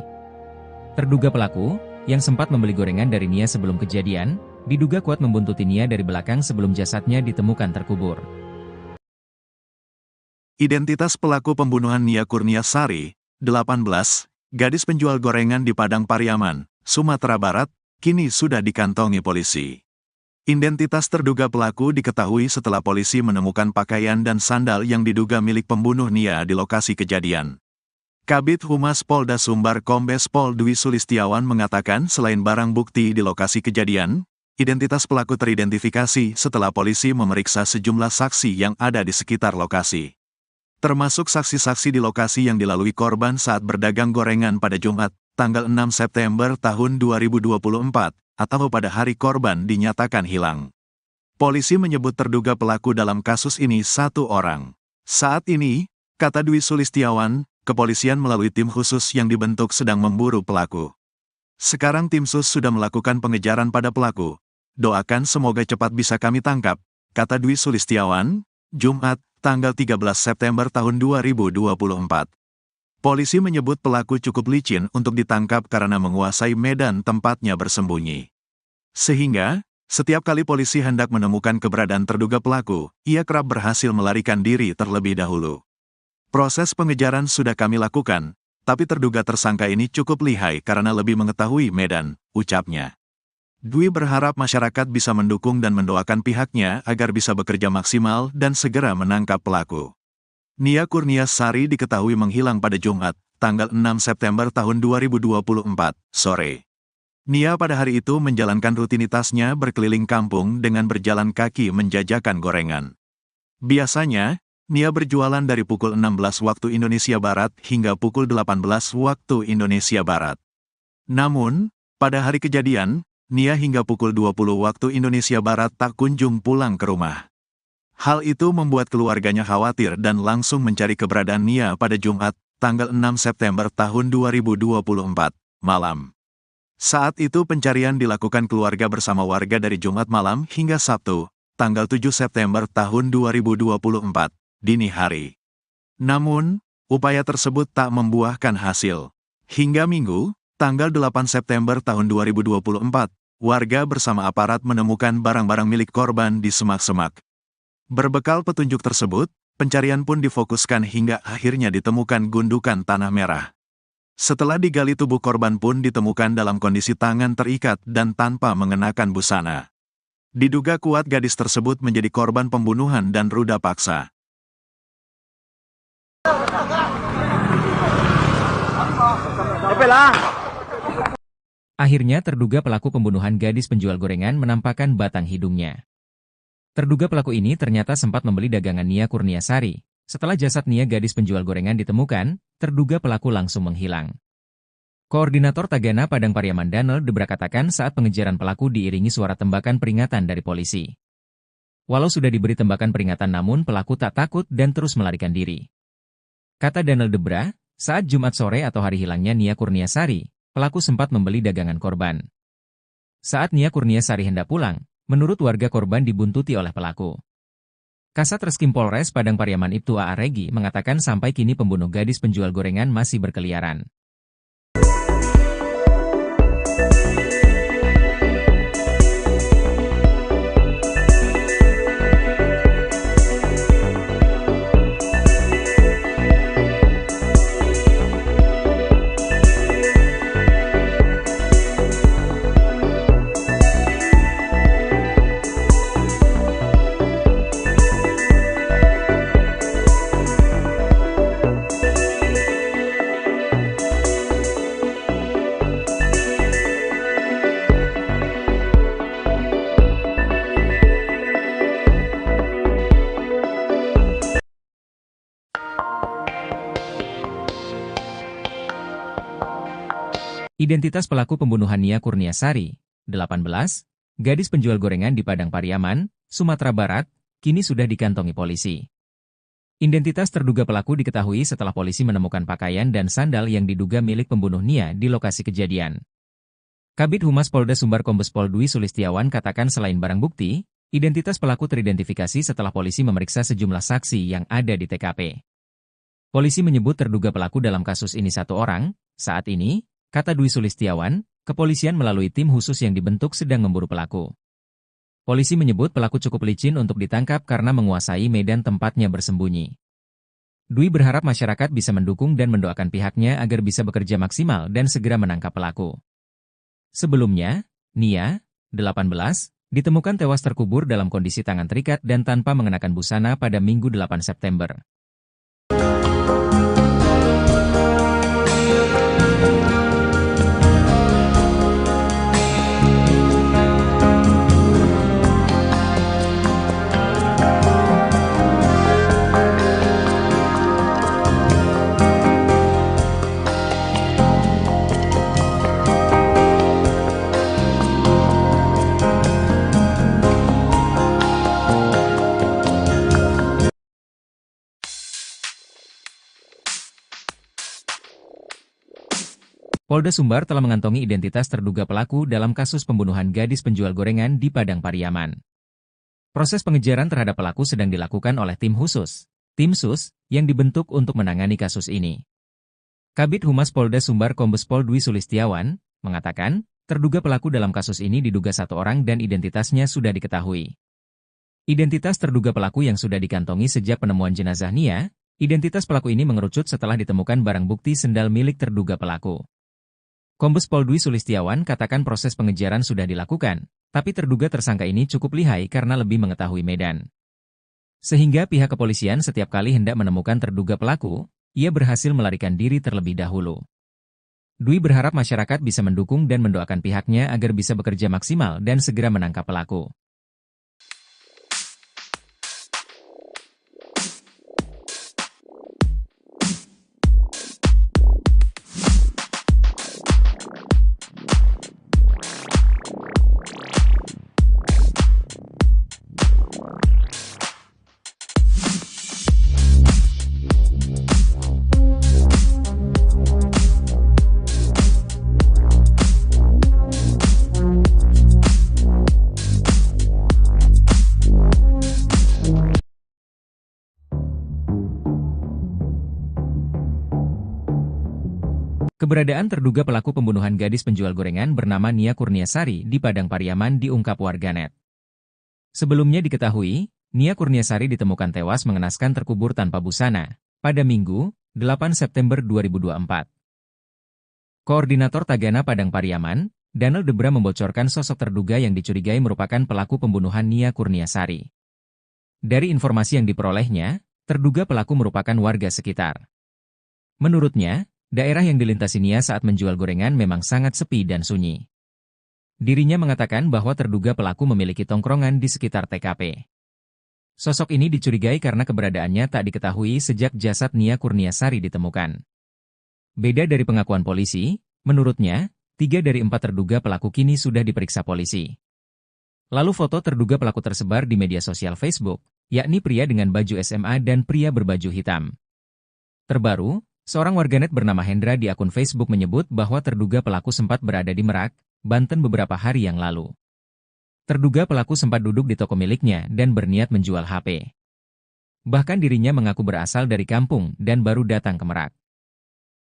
Terduga pelaku, yang sempat membeli gorengan dari Nia sebelum kejadian, diduga kuat membuntuti Nia dari belakang sebelum jasadnya ditemukan terkubur. Identitas pelaku pembunuhan Nia Kurniasari, 18, gadis penjual gorengan di Padang Pariaman, Sumatera Barat, kini sudah dikantongi polisi. Identitas terduga pelaku diketahui setelah polisi menemukan pakaian dan sandal yang diduga milik pembunuh Nia di lokasi kejadian. Kabid Humas Polda Sumbar Kombes Pol Dwi Sulistiawan mengatakan selain barang bukti di lokasi kejadian, identitas pelaku teridentifikasi setelah polisi memeriksa sejumlah saksi yang ada di sekitar lokasi. Termasuk saksi-saksi di lokasi yang dilalui korban saat berdagang gorengan pada Jumat, tanggal 6 September tahun 2024, atau pada hari korban dinyatakan hilang. Polisi menyebut terduga pelaku dalam kasus ini 1 orang. Saat ini, kata Dwi Sulistiawan, kepolisian melalui tim khusus yang dibentuk sedang memburu pelaku. Sekarang tim sus sudah melakukan pengejaran pada pelaku. Doakan semoga cepat bisa kami tangkap, kata Dwi Sulistiawan, Jumat, tanggal 13 September tahun 2024. Polisi menyebut pelaku cukup licin untuk ditangkap karena menguasai medan tempatnya bersembunyi. Sehingga, setiap kali polisi hendak menemukan keberadaan terduga pelaku, ia kerap berhasil melarikan diri terlebih dahulu. Proses pengejaran sudah kami lakukan, tapi terduga tersangka ini cukup lihai karena lebih mengetahui medan, ucapnya. Dwi berharap masyarakat bisa mendukung dan mendoakan pihaknya agar bisa bekerja maksimal dan segera menangkap pelaku. Nia Kurniasari diketahui menghilang pada Jumat, tanggal 6 September tahun 2024, sore. Nia pada hari itu menjalankan rutinitasnya berkeliling kampung dengan berjalan kaki menjajakan gorengan. Biasanya, Nia berjualan dari pukul 16 waktu Indonesia Barat hingga pukul 18 waktu Indonesia Barat. Namun, pada hari kejadian, Nia hingga pukul 20 waktu Indonesia Barat tak kunjung pulang ke rumah. Hal itu membuat keluarganya khawatir dan langsung mencari keberadaan Nia pada Jumat, tanggal 6 September tahun 2024, malam. Saat itu pencarian dilakukan keluarga bersama warga dari Jumat malam hingga Sabtu, tanggal 7 September tahun 2024, dini hari. Namun, upaya tersebut tak membuahkan hasil. Hingga Minggu, tanggal 8 September tahun 2024, warga bersama aparat menemukan barang-barang milik korban di semak-semak. Berbekal petunjuk tersebut, pencarian pun difokuskan hingga akhirnya ditemukan gundukan tanah merah. Setelah digali, tubuh korban pun ditemukan dalam kondisi tangan terikat dan tanpa mengenakan busana. Diduga kuat gadis tersebut menjadi korban pembunuhan dan ruda paksa. Akhirnya terduga pelaku pembunuhan gadis penjual gorengan menampakkan batang hidungnya. Terduga pelaku ini ternyata sempat membeli dagangan Nia Kurniasari. Setelah jasad Nia gadis penjual gorengan ditemukan, terduga pelaku langsung menghilang. Koordinator Tagana Padang Pariaman Danel Debra katakan saat pengejaran pelaku diiringi suara tembakan peringatan dari polisi. Walau sudah diberi tembakan peringatan namun pelaku tak takut dan terus melarikan diri. Kata Danel Debra, saat Jumat sore atau hari hilangnya Nia Kurniasari, pelaku sempat membeli dagangan korban. Saat Nia Kurniasari hendak pulang, menurut warga korban dibuntuti oleh pelaku. Kasat Reskrim Polres Padang Pariaman Ibtu A.A. Regi mengatakan sampai kini pembunuh gadis penjual gorengan masih berkeliaran. Identitas pelaku pembunuhan Nia Kurniasari, 18, gadis penjual gorengan di Padang Pariaman, Sumatera Barat, kini sudah dikantongi polisi. Identitas terduga pelaku diketahui setelah polisi menemukan pakaian dan sandal yang diduga milik pembunuh Nia di lokasi kejadian. Kabid Humas Polda Sumbar Kombes Pol Dwi Sulistiawan katakan selain barang bukti, identitas pelaku teridentifikasi setelah polisi memeriksa sejumlah saksi yang ada di TKP. Polisi menyebut terduga pelaku dalam kasus ini satu orang. Saat ini, kata Dwi Sulistiawan, kepolisian melalui tim khusus yang dibentuk sedang memburu pelaku. Polisi menyebut pelaku cukup licin untuk ditangkap karena menguasai medan tempatnya bersembunyi. Dwi berharap masyarakat bisa mendukung dan mendoakan pihaknya agar bisa bekerja maksimal dan segera menangkap pelaku. Sebelumnya, Nia, 18, ditemukan tewas terkubur dalam kondisi tangan terikat dan tanpa mengenakan busana pada Minggu 8 September. Polda Sumbar telah mengantongi identitas terduga pelaku dalam kasus pembunuhan gadis penjual gorengan di Padang Pariaman. Proses pengejaran terhadap pelaku sedang dilakukan oleh tim khusus, tim SUS, yang dibentuk untuk menangani kasus ini. Kabid Humas Polda Sumbar Kombes Pol Dwi Sulistiawan mengatakan, terduga pelaku dalam kasus ini diduga satu orang dan identitasnya sudah diketahui. Identitas terduga pelaku yang sudah dikantongi sejak penemuan jenazah Nia, identitas pelaku ini mengerucut setelah ditemukan barang bukti sendal milik terduga pelaku. Kombes Pol Dwi Sulistiawan katakan proses pengejaran sudah dilakukan, tapi terduga tersangka ini cukup lihai karena lebih mengetahui medan. Sehingga pihak kepolisian setiap kali hendak menemukan terduga pelaku, ia berhasil melarikan diri terlebih dahulu. Dwi berharap masyarakat bisa mendukung dan mendoakan pihaknya agar bisa bekerja maksimal dan segera menangkap pelaku. Keberadaan terduga pelaku pembunuhan gadis penjual gorengan bernama Nia Kurniasari di Padang Pariaman diungkap warganet. Sebelumnya diketahui, Nia Kurniasari ditemukan tewas mengenaskan terkubur tanpa busana pada Minggu, 8 September 2024. Koordinator Tagana Padang Pariaman, Daniel Debra membocorkan sosok terduga yang dicurigai merupakan pelaku pembunuhan Nia Kurniasari. Dari informasi yang diperolehnya, terduga pelaku merupakan warga sekitar. Menurutnya, daerah yang dilintasi Nia saat menjual gorengan memang sangat sepi dan sunyi. Dirinya mengatakan bahwa terduga pelaku memiliki tongkrongan di sekitar TKP. Sosok ini dicurigai karena keberadaannya tak diketahui sejak jasad Nia Kurniasari ditemukan. Beda dari pengakuan polisi, menurutnya, 3 dari 4 terduga pelaku kini sudah diperiksa polisi. Lalu foto terduga pelaku tersebar di media sosial Facebook, yakni pria dengan baju SMA dan pria berbaju hitam. Terbaru, seorang warganet bernama Hendra di akun Facebook menyebut bahwa terduga pelaku sempat berada di Merak, Banten beberapa hari yang lalu. Terduga pelaku sempat duduk di toko miliknya dan berniat menjual HP. Bahkan dirinya mengaku berasal dari kampung dan baru datang ke Merak.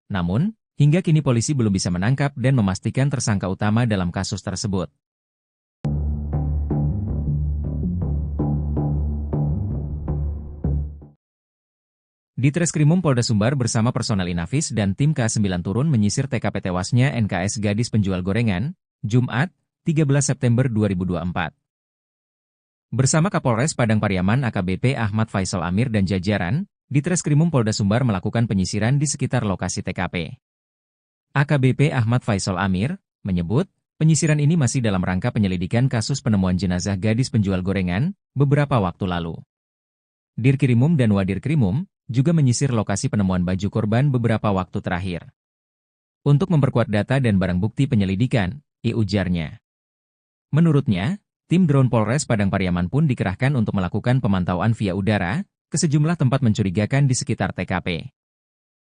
Namun, hingga kini polisi belum bisa menangkap dan memastikan tersangka utama dalam kasus tersebut. Di Treskrimum Polda Sumbar bersama personel Inafis dan tim K9 turun menyisir TKP tewasnya NKS gadis penjual gorengan, Jumat, 13 September 2024. Bersama Kapolres Padang Pariaman AKBP Ahmad Faisal Amir dan jajaran, di Treskrimum Polda Sumbar melakukan penyisiran di sekitar lokasi TKP. AKBP Ahmad Faisal Amir menyebut, penyisiran ini masih dalam rangka penyelidikan kasus penemuan jenazah gadis penjual gorengan beberapa waktu lalu. Dirkrimum dan Wadirkrimum juga menyisir lokasi penemuan baju korban beberapa waktu terakhir. Untuk memperkuat data dan barang bukti penyelidikan, ujarnya. Menurutnya, tim drone Polres Padang Pariaman pun dikerahkan untuk melakukan pemantauan via udara ke sejumlah tempat mencurigakan di sekitar TKP.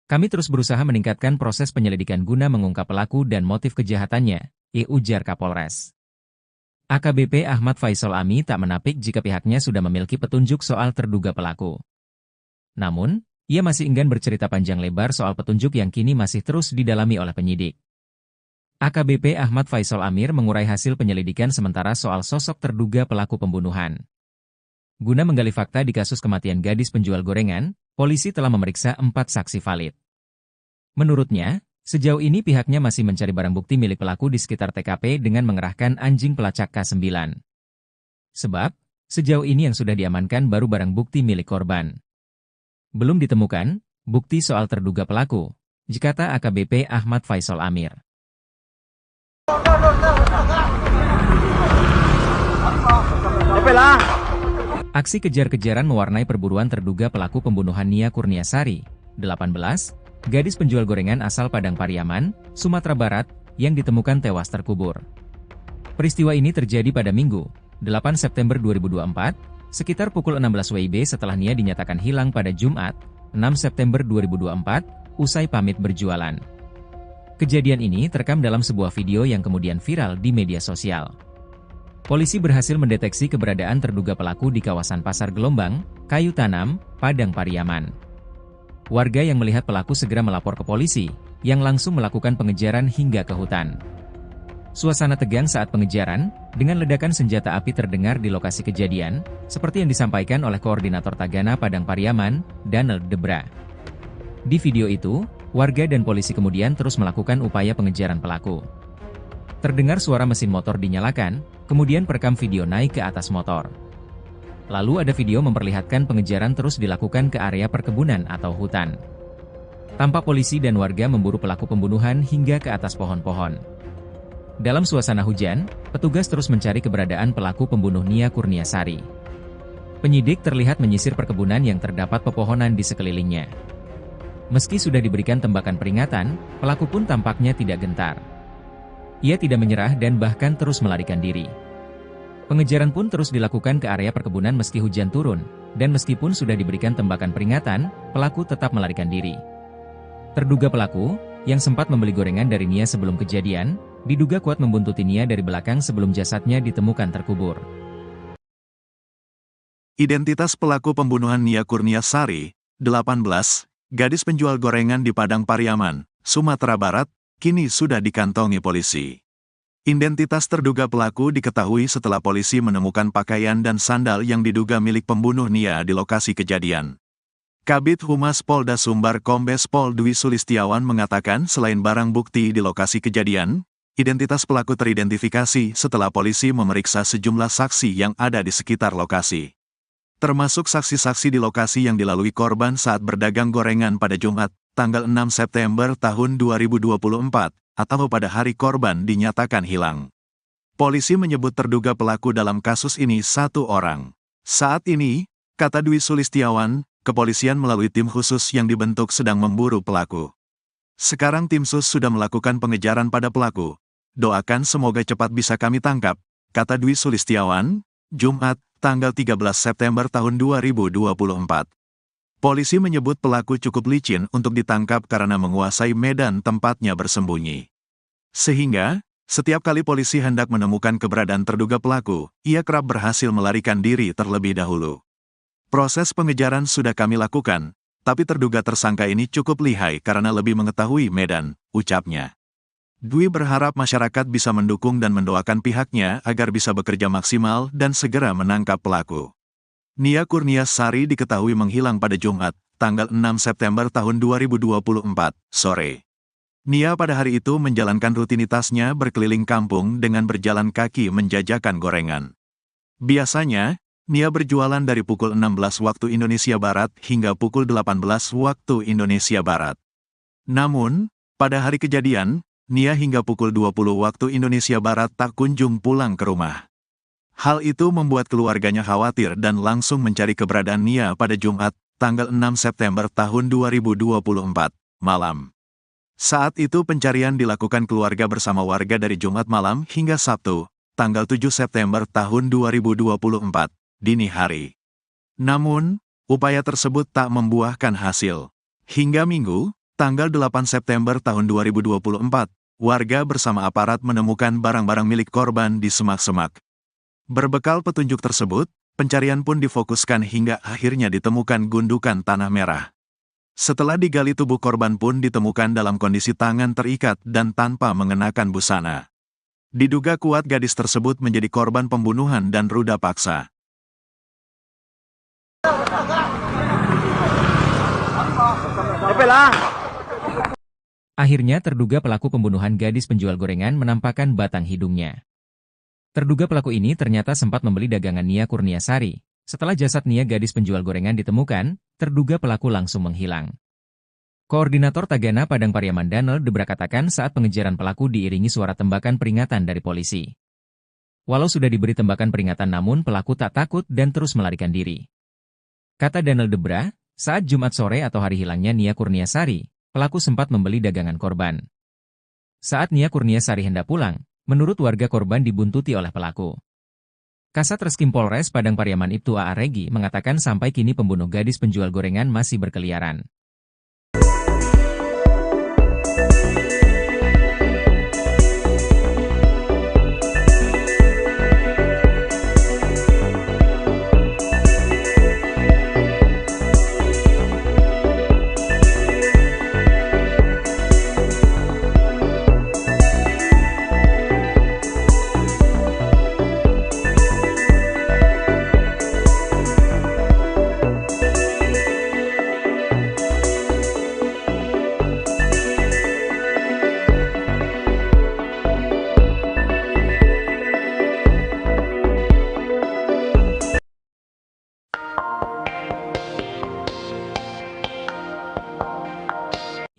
Kami terus berusaha meningkatkan proses penyelidikan guna mengungkap pelaku dan motif kejahatannya, ujar Kapolres. AKBP Ahmad Faisal Ami tak menapik jika pihaknya sudah memiliki petunjuk soal terduga pelaku. Namun, ia masih enggan bercerita panjang lebar soal petunjuk yang kini masih terus didalami oleh penyidik. AKBP Ahmad Faisal Amir mengurai hasil penyelidikan sementara soal sosok terduga pelaku pembunuhan. Guna menggali fakta di kasus kematian gadis penjual gorengan, polisi telah memeriksa 4 saksi valid. Menurutnya, sejauh ini pihaknya masih mencari barang bukti milik pelaku di sekitar TKP dengan mengerahkan anjing pelacak K9. Sebab, sejauh ini yang sudah diamankan baru barang bukti milik korban. Belum ditemukan bukti soal terduga pelaku, kata AKBP Ahmad Faisal Amir. Aksi kejar-kejaran mewarnai perburuan terduga pelaku pembunuhan Nia Kurniasari, 18, gadis penjual gorengan asal Padang Pariaman, Sumatera Barat, yang ditemukan tewas terkubur. Peristiwa ini terjadi pada Minggu, 8 September 2024, sekitar pukul 16 WIB setelah Nia dinyatakan hilang pada Jumat, 6 September 2024, usai pamit berjualan. Kejadian ini terekam dalam sebuah video yang kemudian viral di media sosial. Polisi berhasil mendeteksi keberadaan terduga pelaku di kawasan Pasar Gelombang, Kayu Tanam, Padang Pariaman. Warga yang melihat pelaku segera melapor ke polisi, yang langsung melakukan pengejaran hingga ke hutan. Suasana tegang saat pengejaran, dengan ledakan senjata api terdengar di lokasi kejadian, seperti yang disampaikan oleh Koordinator Tagana Padang Pariaman, Daniel Debra. Di video itu, warga dan polisi kemudian terus melakukan upaya pengejaran pelaku. Terdengar suara mesin motor dinyalakan, kemudian perekam video naik ke atas motor. Lalu ada video memperlihatkan pengejaran terus dilakukan ke area perkebunan atau hutan. Tampak polisi dan warga memburu pelaku pembunuhan hingga ke atas pohon-pohon. Dalam suasana hujan, petugas terus mencari keberadaan pelaku pembunuh Nia Kurniasari. Penyidik terlihat menyisir perkebunan yang terdapat pepohonan di sekelilingnya. Meski sudah diberikan tembakan peringatan, pelaku pun tampaknya tidak gentar. Ia tidak menyerah dan bahkan terus melarikan diri. Pengejaran pun terus dilakukan ke area perkebunan meski hujan turun, dan meskipun sudah diberikan tembakan peringatan, pelaku tetap melarikan diri. Terduga pelaku, yang sempat membeli gorengan dari Nia sebelum kejadian, diduga kuat membuntuti Nia dari belakang sebelum jasadnya ditemukan terkubur. Identitas pelaku pembunuhan Nia Kurniasari, 18, gadis penjual gorengan di Padang Pariaman, Sumatera Barat, kini sudah dikantongi polisi. Identitas terduga pelaku diketahui setelah polisi menemukan pakaian dan sandal yang diduga milik pembunuh Nia di lokasi kejadian. Kabid Humas Polda Sumbar Kombes Pol Dwi Sulistiawan mengatakan selain barang bukti di lokasi kejadian, identitas pelaku teridentifikasi setelah polisi memeriksa sejumlah saksi yang ada di sekitar lokasi. Termasuk saksi-saksi di lokasi yang dilalui korban saat berdagang gorengan pada Jumat, tanggal 6 September tahun 2024, atau pada hari korban dinyatakan hilang. Polisi menyebut terduga pelaku dalam kasus ini satu orang. Saat ini, kata Dwi Sulistiawan, kepolisian melalui tim khusus yang dibentuk sedang memburu pelaku. Sekarang tim sus sudah melakukan pengejaran pada pelaku. Doakan semoga cepat bisa kami tangkap, kata Dwi Sulistiawan, Jumat, tanggal 13 September tahun 2024. Polisi menyebut pelaku cukup licin untuk ditangkap karena menguasai medan tempatnya bersembunyi. Sehingga, setiap kali polisi hendak menemukan keberadaan terduga pelaku, ia kerap berhasil melarikan diri terlebih dahulu. Proses pengejaran sudah kami lakukan, tapi terduga tersangka ini cukup lihai karena lebih mengetahui medan, ucapnya. Dwi berharap masyarakat bisa mendukung dan mendoakan pihaknya agar bisa bekerja maksimal dan segera menangkap pelaku. Nia Kurniasari diketahui menghilang pada Jumat, tanggal 6 September tahun 2024, sore. Nia pada hari itu menjalankan rutinitasnya berkeliling kampung dengan berjalan kaki menjajakan gorengan. Biasanya, Nia berjualan dari pukul 16 waktu Indonesia Barat hingga pukul 18 waktu Indonesia Barat. Namun, pada hari kejadian, Nia hingga pukul 20 waktu Indonesia Barat tak kunjung pulang ke rumah. Hal itu membuat keluarganya khawatir dan langsung mencari keberadaan Nia pada Jumat, tanggal 6 September tahun 2024, malam. Saat itu pencarian dilakukan keluarga bersama warga dari Jumat malam hingga Sabtu, tanggal 7 September tahun 2024, dini hari. Namun, upaya tersebut tak membuahkan hasil. Hingga Minggu, tanggal 8 September tahun 2024, warga bersama aparat menemukan barang-barang milik korban di semak-semak. Berbekal petunjuk tersebut, pencarian pun difokuskan hingga akhirnya ditemukan gundukan tanah merah. Setelah digali tubuh korban pun ditemukan dalam kondisi tangan terikat dan tanpa mengenakan busana. Diduga kuat gadis tersebut menjadi korban pembunuhan dan ruda paksa. Akhirnya terduga pelaku pembunuhan gadis penjual gorengan menampakkan batang hidungnya. Terduga pelaku ini ternyata sempat membeli dagangan Nia Kurniasari. Setelah jasad Nia gadis penjual gorengan ditemukan, terduga pelaku langsung menghilang. Koordinator Tagana Padang Pariaman Daniel Debra katakan saat pengejaran pelaku diiringi suara tembakan peringatan dari polisi. Walau sudah diberi tembakan peringatan namun pelaku tak takut dan terus melarikan diri. Kata Daniel Debra, saat Jumat sore atau hari hilangnya Nia Kurniasari, pelaku sempat membeli dagangan korban. Saat Nia Kurniasari hendak pulang, menurut warga korban dibuntuti oleh pelaku. Kasat Reskrim Polres Padang Pariaman Ibtu A.A. Regi mengatakan sampai kini pembunuh gadis penjual gorengan masih berkeliaran.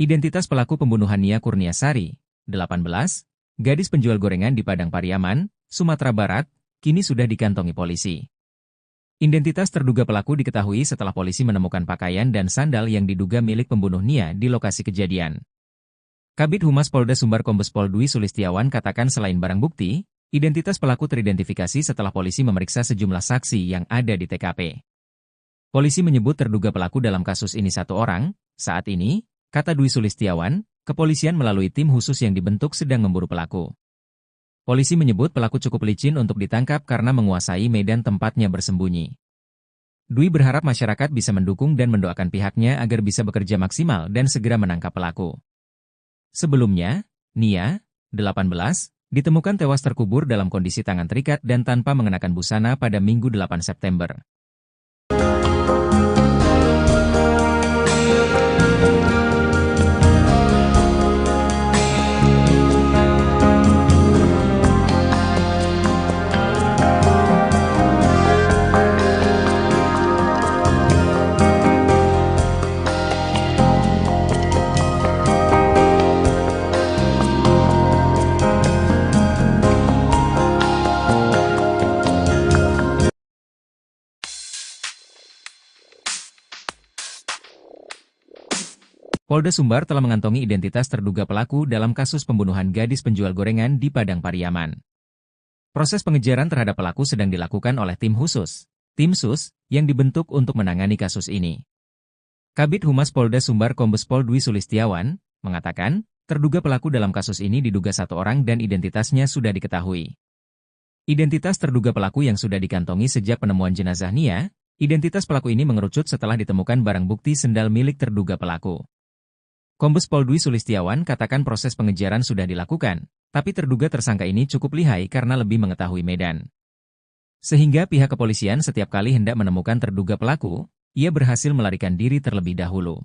Identitas pelaku pembunuhan Nia Kurniasari, 18, gadis penjual gorengan di Padang Pariaman, Sumatera Barat, kini sudah dikantongi polisi. Identitas terduga pelaku diketahui setelah polisi menemukan pakaian dan sandal yang diduga milik pembunuh Nia di lokasi kejadian. Kabid Humas Polda Sumbar Kombes Pol Dwi Sulistiawan katakan selain barang bukti, identitas pelaku teridentifikasi setelah polisi memeriksa sejumlah saksi yang ada di TKP. Polisi menyebut terduga pelaku dalam kasus ini satu orang. Saat ini, kata Dwi Sulistiawan, kepolisian melalui tim khusus yang dibentuk sedang memburu pelaku. Polisi menyebut pelaku cukup licin untuk ditangkap karena menguasai medan tempatnya bersembunyi. Dwi berharap masyarakat bisa mendukung dan mendoakan pihaknya agar bisa bekerja maksimal dan segera menangkap pelaku. Sebelumnya, Nia, 18, ditemukan tewas terkubur dalam kondisi tangan terikat dan tanpa mengenakan busana pada Minggu 8 September. Polda Sumbar telah mengantongi identitas terduga pelaku dalam kasus pembunuhan gadis penjual gorengan di Padang Pariaman. Proses pengejaran terhadap pelaku sedang dilakukan oleh tim khusus, tim SUS, yang dibentuk untuk menangani kasus ini. Kabid Humas Polda Sumbar Kombes Pol Dwi Sulistiawan mengatakan, terduga pelaku dalam kasus ini diduga satu orang dan identitasnya sudah diketahui. Identitas terduga pelaku yang sudah dikantongi sejak penemuan jenazah Nia, identitas pelaku ini mengerucut setelah ditemukan barang bukti sendal milik terduga pelaku. Kombes Pol Dwi Sulistiawan katakan proses pengejaran sudah dilakukan, tapi terduga tersangka ini cukup lihai karena lebih mengetahui medan. Sehingga pihak kepolisian setiap kali hendak menemukan terduga pelaku, ia berhasil melarikan diri terlebih dahulu.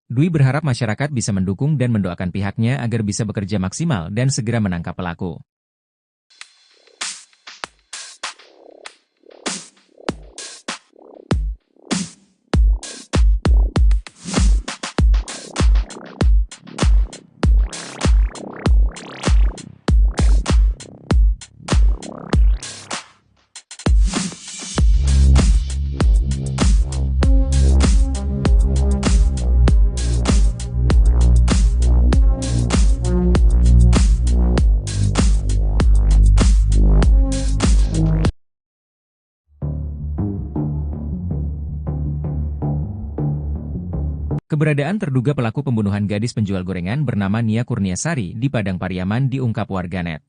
Dwi berharap masyarakat bisa mendukung dan mendoakan pihaknya agar bisa bekerja maksimal dan segera menangkap pelaku. Keberadaan terduga pelaku pembunuhan gadis penjual gorengan bernama Nia Kurniasari di Padang Pariaman diungkap warganet.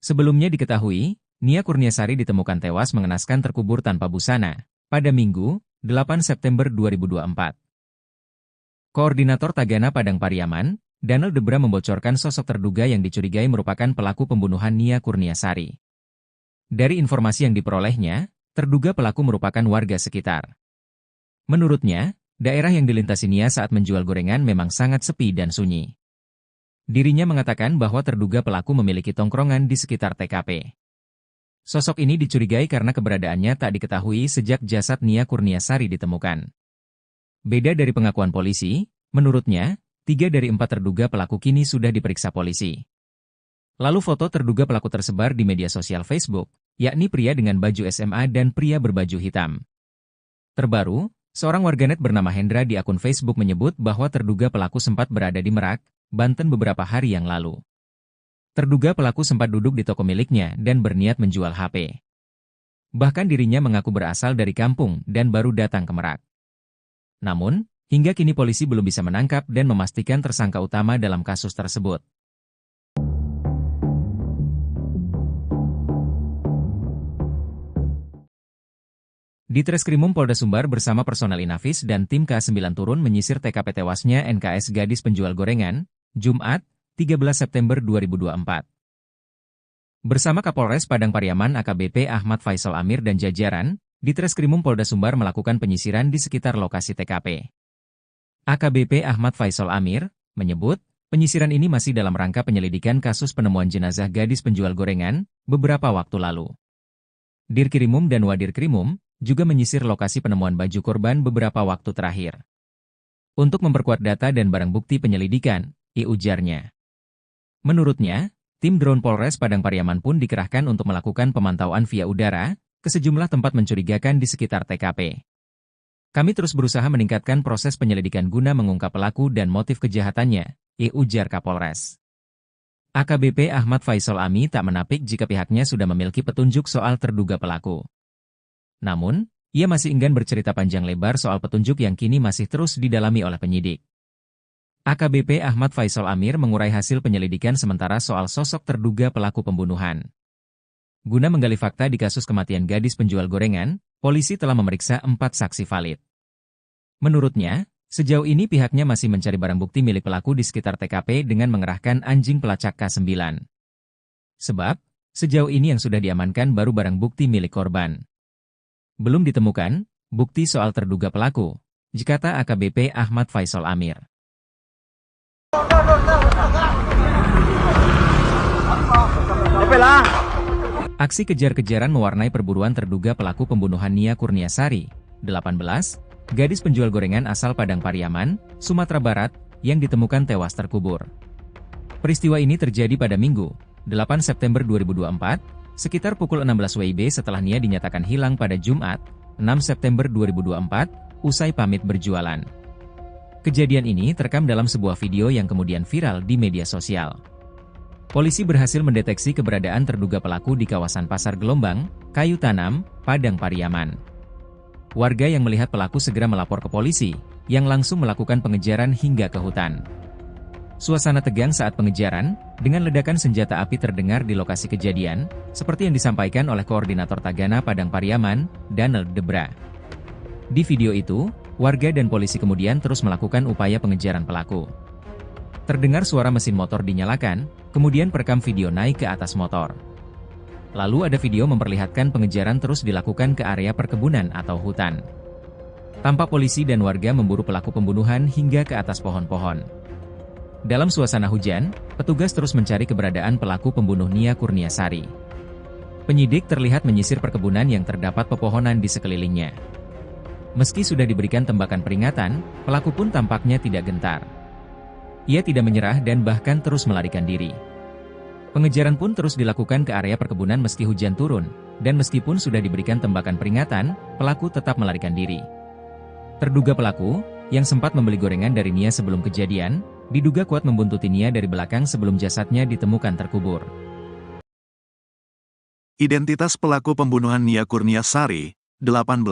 Sebelumnya diketahui, Nia Kurniasari ditemukan tewas mengenaskan terkubur tanpa busana pada Minggu, 8 September 2024. Koordinator Tagana Padang Pariaman, Daniel Debra membocorkan sosok terduga yang dicurigai merupakan pelaku pembunuhan Nia Kurniasari. Dari informasi yang diperolehnya, terduga pelaku merupakan warga sekitar. Menurutnya, daerah yang dilintasi Nia saat menjual gorengan memang sangat sepi dan sunyi. Dirinya mengatakan bahwa terduga pelaku memiliki tongkrongan di sekitar TKP. Sosok ini dicurigai karena keberadaannya tak diketahui sejak jasad Nia Kurniasari ditemukan. Beda dari pengakuan polisi, menurutnya, 3 dari 4 terduga pelaku kini sudah diperiksa polisi. Lalu foto terduga pelaku tersebar di media sosial Facebook, yakni pria dengan baju SMA dan pria berbaju hitam. Terbaru, seorang warganet bernama Hendra di akun Facebook menyebut bahwa terduga pelaku sempat berada di Merak, Banten beberapa hari yang lalu. Terduga pelaku sempat duduk di toko miliknya dan berniat menjual HP. Bahkan dirinya mengaku berasal dari kampung dan baru datang ke Merak. Namun, hingga kini polisi belum bisa menangkap dan memastikan tersangka utama dalam kasus tersebut. Di Treskrimum Polda Sumbar bersama personel Inafis dan tim K9 turun menyisir TKP tewasnya NKS gadis penjual gorengan, Jumat, 13 September 2024. Bersama Kapolres Padang Pariaman AKBP Ahmad Faisal Amir dan jajaran, di Treskrimum Polda Sumbar melakukan penyisiran di sekitar lokasi TKP. AKBP Ahmad Faisal Amir menyebut, penyisiran ini masih dalam rangka penyelidikan kasus penemuan jenazah gadis penjual gorengan beberapa waktu lalu. Dirkrimum dan Wadirkrimum juga menyisir lokasi penemuan baju korban beberapa waktu terakhir. Untuk memperkuat data dan barang bukti penyelidikan, ujarnya. Menurutnya, tim drone Polres Padang Pariaman pun dikerahkan untuk melakukan pemantauan via udara ke sejumlah tempat mencurigakan di sekitar TKP. Kami terus berusaha meningkatkan proses penyelidikan guna mengungkap pelaku dan motif kejahatannya, ujar Kapolres. AKBP Ahmad Faisal Ami tak menapik jika pihaknya sudah memiliki petunjuk soal terduga pelaku. Namun, ia masih enggan bercerita panjang lebar soal petunjuk yang kini masih terus didalami oleh penyidik. AKBP Ahmad Faisal Amir mengurai hasil penyelidikan sementara soal sosok terduga pelaku pembunuhan. Guna menggali fakta di kasus kematian gadis penjual gorengan, polisi telah memeriksa 4 saksi valid. Menurutnya, Sejauh ini pihaknya masih mencari barang bukti milik pelaku di sekitar TKP dengan mengerahkan anjing pelacak K9. Sebab, sejauh ini yang sudah diamankan baru barang bukti milik korban. Belum ditemukan bukti soal terduga pelaku, kata AKBP Ahmad Faisal Amir. Aksi kejar-kejaran mewarnai perburuan terduga pelaku pembunuhan Nia Kurniasari, 18, gadis penjual gorengan asal Padang Pariaman, Sumatera Barat, yang ditemukan tewas terkubur. Peristiwa ini terjadi pada Minggu, 8 September 2024, sekitar pukul 16 WIB setelah Nia dinyatakan hilang pada Jumat, 6 September 2024, usai pamit berjualan. Kejadian ini terekam dalam sebuah video yang kemudian viral di media sosial. Polisi berhasil mendeteksi keberadaan terduga pelaku di kawasan Pasar Gelombang, Kayu Tanam, Padang Pariaman. Warga yang melihat pelaku segera melapor ke polisi, yang langsung melakukan pengejaran hingga ke hutan. Suasana tegang saat pengejaran, dengan ledakan senjata api terdengar di lokasi kejadian, seperti yang disampaikan oleh Koordinator Tagana Padang Pariaman, Donald Debra. Di video itu, warga dan polisi kemudian terus melakukan upaya pengejaran pelaku. Terdengar suara mesin motor dinyalakan, kemudian perekam video naik ke atas motor. Lalu ada video memperlihatkan pengejaran terus dilakukan ke area perkebunan atau hutan. Tampak polisi dan warga memburu pelaku pembunuhan hingga ke atas pohon-pohon. Dalam suasana hujan, petugas terus mencari keberadaan pelaku pembunuh Nia Kurniasari. Penyidik terlihat menyisir perkebunan yang terdapat pepohonan di sekelilingnya. Meski sudah diberikan tembakan peringatan, pelaku pun tampaknya tidak gentar. Ia tidak menyerah dan bahkan terus melarikan diri. Pengejaran pun terus dilakukan ke area perkebunan meski hujan turun, dan meskipun sudah diberikan tembakan peringatan, pelaku tetap melarikan diri. Terduga pelaku, yang sempat membeli gorengan dari Nia sebelum kejadian, diduga kuat membuntuti Nia dari belakang sebelum jasadnya ditemukan terkubur. Identitas pelaku pembunuhan Nia Kurniasari, 18,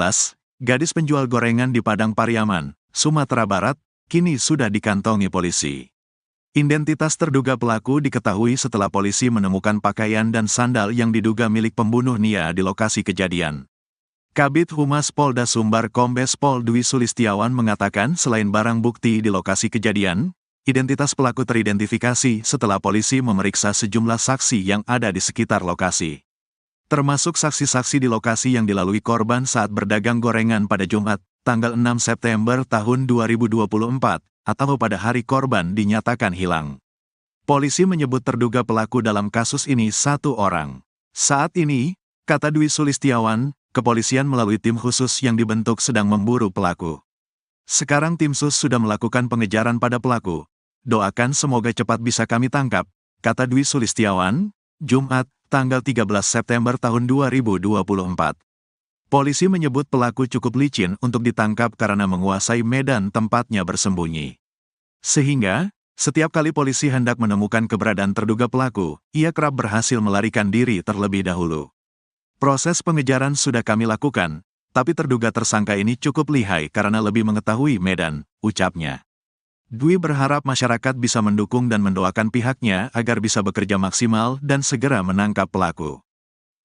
gadis penjual gorengan di Padang Pariaman, Sumatera Barat, kini sudah dikantongi polisi. Identitas terduga pelaku diketahui setelah polisi menemukan pakaian dan sandal yang diduga milik pembunuh Nia di lokasi kejadian. Kabid Humas Polda Sumbar Kombes Pol Dwi Sulistiawan mengatakan selain barang bukti di lokasi kejadian, identitas pelaku teridentifikasi setelah polisi memeriksa sejumlah saksi yang ada di sekitar lokasi. Termasuk saksi-saksi di lokasi yang dilalui korban saat berdagang gorengan pada Jumat, tanggal 6 September tahun 2024, atau pada hari korban dinyatakan hilang. Polisi menyebut terduga pelaku dalam kasus ini satu orang. Saat ini, kata Dwi Sulistiawan, kepolisian melalui tim khusus yang dibentuk sedang memburu pelaku. Sekarang tim sus sudah melakukan pengejaran pada pelaku. Doakan semoga cepat bisa kami tangkap, kata Dwi Sulistiawan, Jumat, tanggal 13 September tahun 2024. Polisi menyebut pelaku cukup licin untuk ditangkap karena menguasai medan tempatnya bersembunyi. Sehingga, setiap kali polisi hendak menemukan keberadaan terduga pelaku, ia kerap berhasil melarikan diri terlebih dahulu. Proses pengejaran sudah kami lakukan, tapi terduga tersangka ini cukup lihai karena lebih mengetahui medan, ucapnya. Dwi berharap masyarakat bisa mendukung dan mendoakan pihaknya agar bisa bekerja maksimal dan segera menangkap pelaku.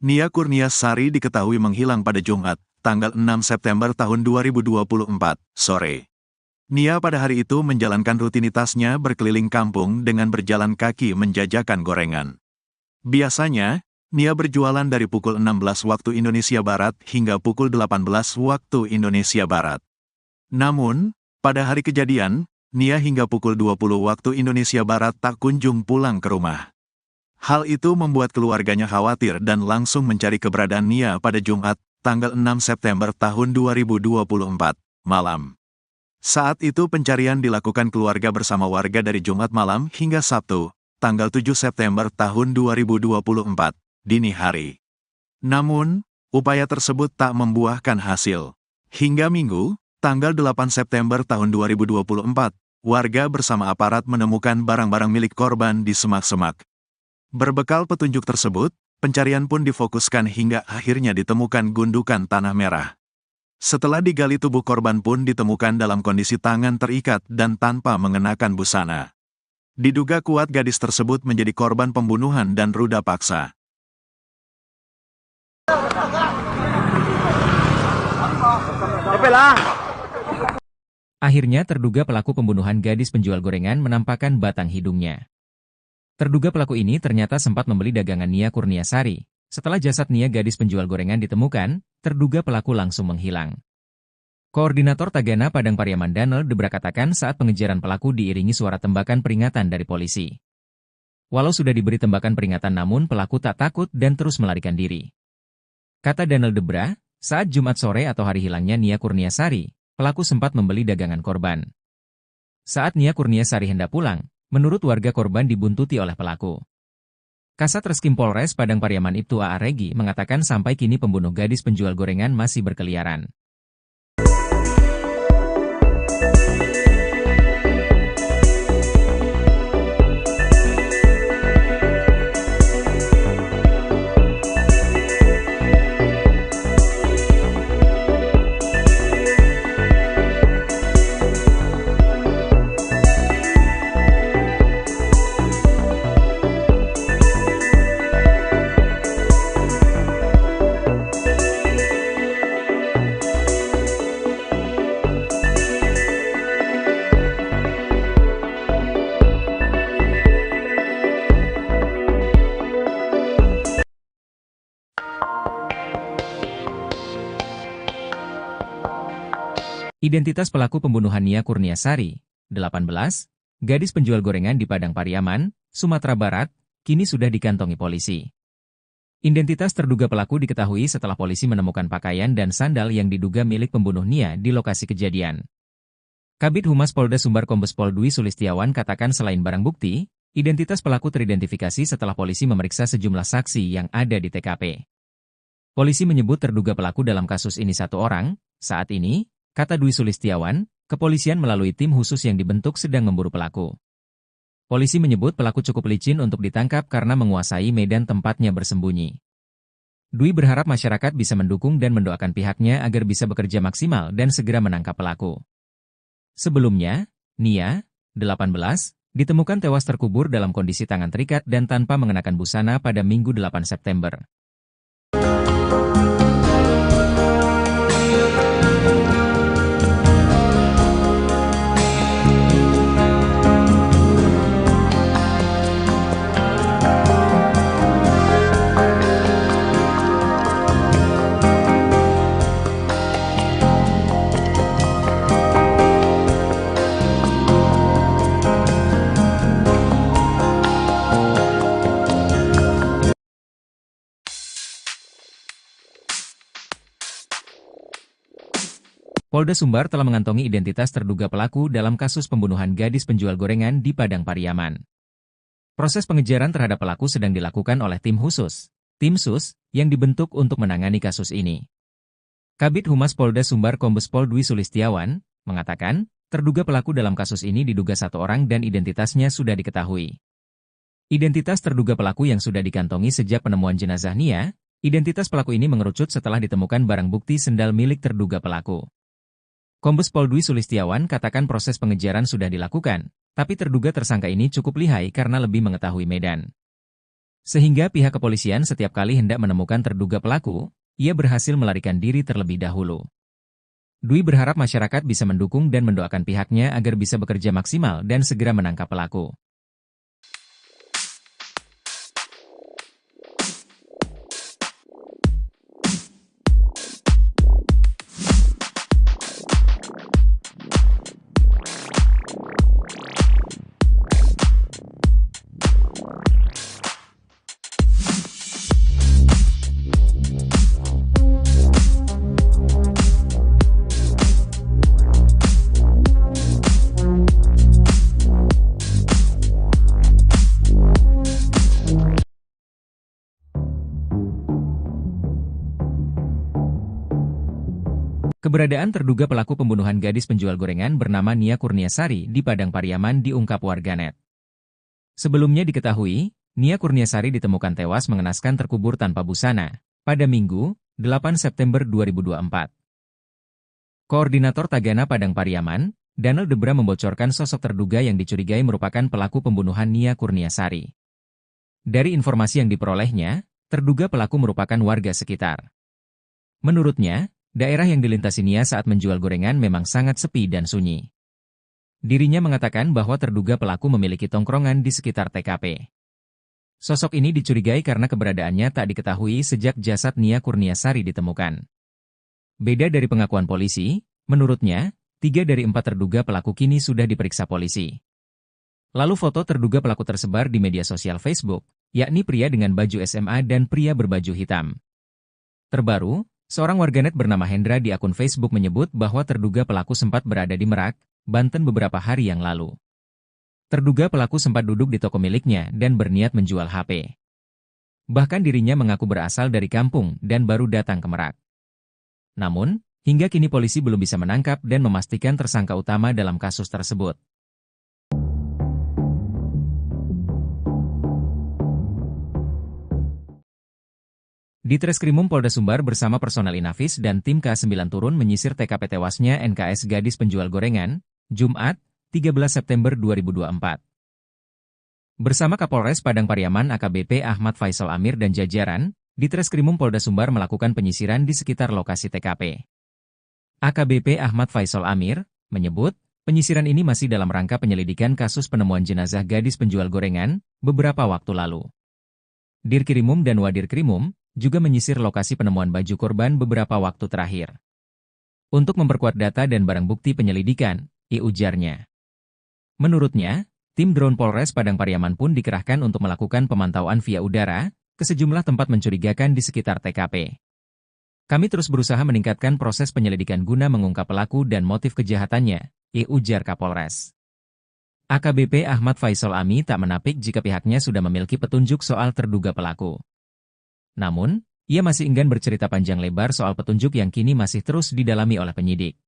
Nia Kurniasari diketahui menghilang pada Jumat, tanggal 6 September tahun 2024, sore. Nia pada hari itu menjalankan rutinitasnya berkeliling kampung dengan berjalan kaki menjajakan gorengan. Biasanya, Nia berjualan dari pukul 16 waktu Indonesia Barat hingga pukul 18 waktu Indonesia Barat. Namun, pada hari kejadian, Nia hingga pukul 20 waktu Indonesia Barat tak kunjung pulang ke rumah. Hal itu membuat keluarganya khawatir dan langsung mencari keberadaan Nia pada Jumat, tanggal 6 September tahun 2024, malam. Saat itu pencarian dilakukan keluarga bersama warga dari Jumat malam hingga Sabtu, tanggal 7 September tahun 2024, dini hari. Namun, upaya tersebut tak membuahkan hasil. Hingga Minggu, tanggal 8 September tahun 2024, warga bersama aparat menemukan barang-barang milik korban di semak-semak. Berbekal petunjuk tersebut, pencarian pun difokuskan hingga akhirnya ditemukan gundukan tanah merah. Setelah digali tubuh korban pun ditemukan dalam kondisi tangan terikat dan tanpa mengenakan busana. Diduga kuat gadis tersebut menjadi korban pembunuhan dan ruda paksa. Akhirnya terduga pelaku pembunuhan gadis penjual gorengan menampakkan batang hidungnya. Terduga pelaku ini ternyata sempat membeli dagangan Nia Kurniasari. Setelah jasad Nia gadis penjual gorengan ditemukan, terduga pelaku langsung menghilang. Koordinator Tagana Padang Pariaman Danel Debra katakan saat pengejaran pelaku diiringi suara tembakan peringatan dari polisi. Walau sudah diberi tembakan peringatan namun pelaku tak takut dan terus melarikan diri. Kata Danel Debra, saat Jumat sore atau hari hilangnya Nia Kurniasari, pelaku sempat membeli dagangan korban. Saat Nia Kurniasari hendak pulang, menurut warga korban dibuntuti oleh pelaku. Kasat Reskrim Polres Padang Pariaman Ibtu A.A. Regi mengatakan sampai kini pembunuh gadis penjual gorengan masih berkeliaran. Identitas pelaku pembunuhan Nia Kurniasari, 18, gadis penjual gorengan di Padang Pariaman, Sumatera Barat, kini sudah dikantongi polisi. Identitas terduga pelaku diketahui setelah polisi menemukan pakaian dan sandal yang diduga milik pembunuh Nia di lokasi kejadian. Kabid Humas Polda Sumbar Kombes Pol Dwi Sulistiawan katakan selain barang bukti, identitas pelaku teridentifikasi setelah polisi memeriksa sejumlah saksi yang ada di TKP. Polisi menyebut terduga pelaku dalam kasus ini satu orang, saat ini, kata Dwi Sulistiawan, kepolisian melalui tim khusus yang dibentuk sedang memburu pelaku. Polisi menyebut pelaku cukup licin untuk ditangkap karena menguasai medan tempatnya bersembunyi. Dwi berharap masyarakat bisa mendukung dan mendoakan pihaknya agar bisa bekerja maksimal dan segera menangkap pelaku. Sebelumnya, Nia, 18, ditemukan tewas terkubur dalam kondisi tangan terikat dan tanpa mengenakan busana pada Minggu 8 September. Polda Sumbar telah mengantongi identitas terduga pelaku dalam kasus pembunuhan gadis penjual gorengan di Padang Pariaman. Proses pengejaran terhadap pelaku sedang dilakukan oleh tim khusus, tim SUS, yang dibentuk untuk menangani kasus ini. Kabid Humas Polda Sumbar Kombes Pol Dwi Sulistiawan mengatakan, terduga pelaku dalam kasus ini diduga satu orang dan identitasnya sudah diketahui. Identitas terduga pelaku yang sudah dikantongi sejak penemuan jenazah Nia, identitas pelaku ini mengerucut setelah ditemukan barang bukti sendal milik terduga pelaku. Kombes Pol Dwi Sulistiawan katakan proses pengejaran sudah dilakukan, tapi terduga tersangka ini cukup lihai karena lebih mengetahui medan. Sehingga pihak kepolisian setiap kali hendak menemukan terduga pelaku, ia berhasil melarikan diri terlebih dahulu. Dwi berharap masyarakat bisa mendukung dan mendoakan pihaknya agar bisa bekerja maksimal dan segera menangkap pelaku. Keberadaan terduga pelaku pembunuhan gadis penjual gorengan bernama Nia Kurniasari di Padang Pariaman diungkap warganet. Sebelumnya diketahui, Nia Kurniasari ditemukan tewas mengenaskan terkubur tanpa busana pada Minggu, 8 September 2024. Koordinator Tagana Padang Pariaman, Danel Debra membocorkan sosok terduga yang dicurigai merupakan pelaku pembunuhan Nia Kurniasari. Dari informasi yang diperolehnya, terduga pelaku merupakan warga sekitar. Menurutnya, Daerah yang dilintasi Nia saat menjual gorengan memang sangat sepi dan sunyi. Dirinya mengatakan bahwa terduga pelaku memiliki tongkrongan di sekitar TKP. Sosok ini dicurigai karena keberadaannya tak diketahui sejak jasad Nia Kurniasari ditemukan. Beda dari pengakuan polisi, menurutnya, 3 dari 4 terduga pelaku kini sudah diperiksa polisi. Lalu foto terduga pelaku tersebar di media sosial Facebook, yakni pria dengan baju SMA dan pria berbaju hitam. Terbaru, seorang warganet bernama Hendra di akun Facebook menyebut bahwa terduga pelaku sempat berada di Merak, Banten beberapa hari yang lalu. Terduga pelaku sempat duduk di toko miliknya dan berniat menjual HP. Bahkan dirinya mengaku berasal dari kampung dan baru datang ke Merak. Namun, hingga kini polisi belum bisa menangkap dan memastikan tersangka utama dalam kasus tersebut. Di Treskrimum Polda Sumbar bersama personel Inafis dan tim K9 turun menyisir TKP tewasnya NKS gadis penjual gorengan, Jumat, 13 September 2024. Bersama Kapolres Padang Pariaman AKBP Ahmad Faisal Amir dan jajaran, di Treskrimum Polda Sumbar melakukan penyisiran di sekitar lokasi TKP. AKBP Ahmad Faisal Amir menyebut, penyisiran ini masih dalam rangka penyelidikan kasus penemuan jenazah gadis penjual gorengan beberapa waktu lalu. Dirkrimum dan Wadirkrimum juga menyisir lokasi penemuan baju korban beberapa waktu terakhir. Untuk memperkuat data dan barang bukti penyelidikan, ujarnya. Menurutnya, tim drone Polres Padang Pariaman pun dikerahkan untuk melakukan pemantauan via udara ke sejumlah tempat mencurigakan di sekitar TKP. Kami terus berusaha meningkatkan proses penyelidikan guna mengungkap pelaku dan motif kejahatannya, ujar Kapolres. AKBP Ahmad Faisal Ami tak menapik jika pihaknya sudah memiliki petunjuk soal terduga pelaku. Namun, ia masih enggan bercerita panjang lebar soal petunjuk yang kini masih terus didalami oleh penyidik.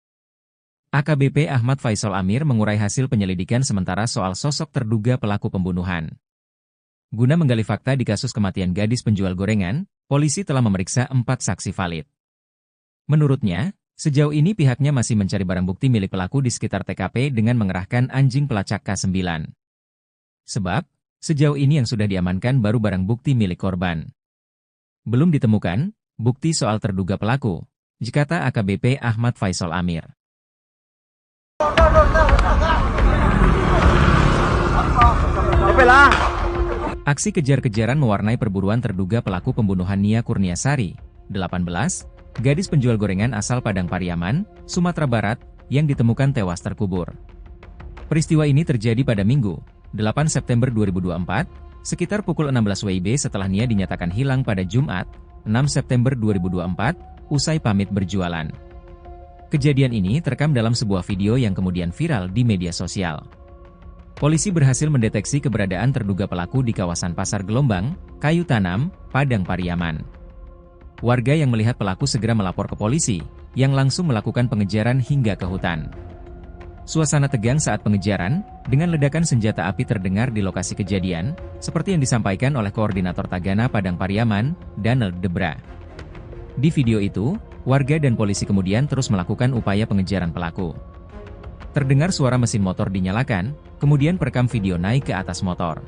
AKBP Ahmad Faisal Amir mengurai hasil penyelidikan sementara soal sosok terduga pelaku pembunuhan. Guna menggali fakta di kasus kematian gadis penjual gorengan, polisi telah memeriksa 4 saksi valid. Menurutnya, sejauh ini pihaknya masih mencari barang bukti milik pelaku di sekitar TKP dengan mengerahkan anjing pelacak K9. Sebab, sejauh ini yang sudah diamankan baru barang bukti milik korban. Belum ditemukan bukti soal terduga pelaku, kata AKBP Ahmad Faisal Amir. Aksi kejar-kejaran mewarnai perburuan terduga pelaku pembunuhan Nia Kurniasari, 18, gadis penjual gorengan asal Padang Pariaman, Sumatera Barat, yang ditemukan tewas terkubur. Peristiwa ini terjadi pada Minggu, 8 September 2024, sekitar pukul 16 WIB setelah Nia dinyatakan hilang pada Jumat, 6 September 2024, usai pamit berjualan. Kejadian ini terekam dalam sebuah video yang kemudian viral di media sosial. Polisi berhasil mendeteksi keberadaan terduga pelaku di kawasan Pasar Gelombang, Kayu Tanam, Padang Pariaman. Warga yang melihat pelaku segera melapor ke polisi, yang langsung melakukan pengejaran hingga ke hutan. Suasana tegang saat pengejaran, dengan ledakan senjata api terdengar di lokasi kejadian, seperti yang disampaikan oleh Koordinator Tagana Padang Pariaman, Donald Debra. Di video itu, warga dan polisi kemudian terus melakukan upaya pengejaran pelaku. Terdengar suara mesin motor dinyalakan, kemudian perekam video naik ke atas motor.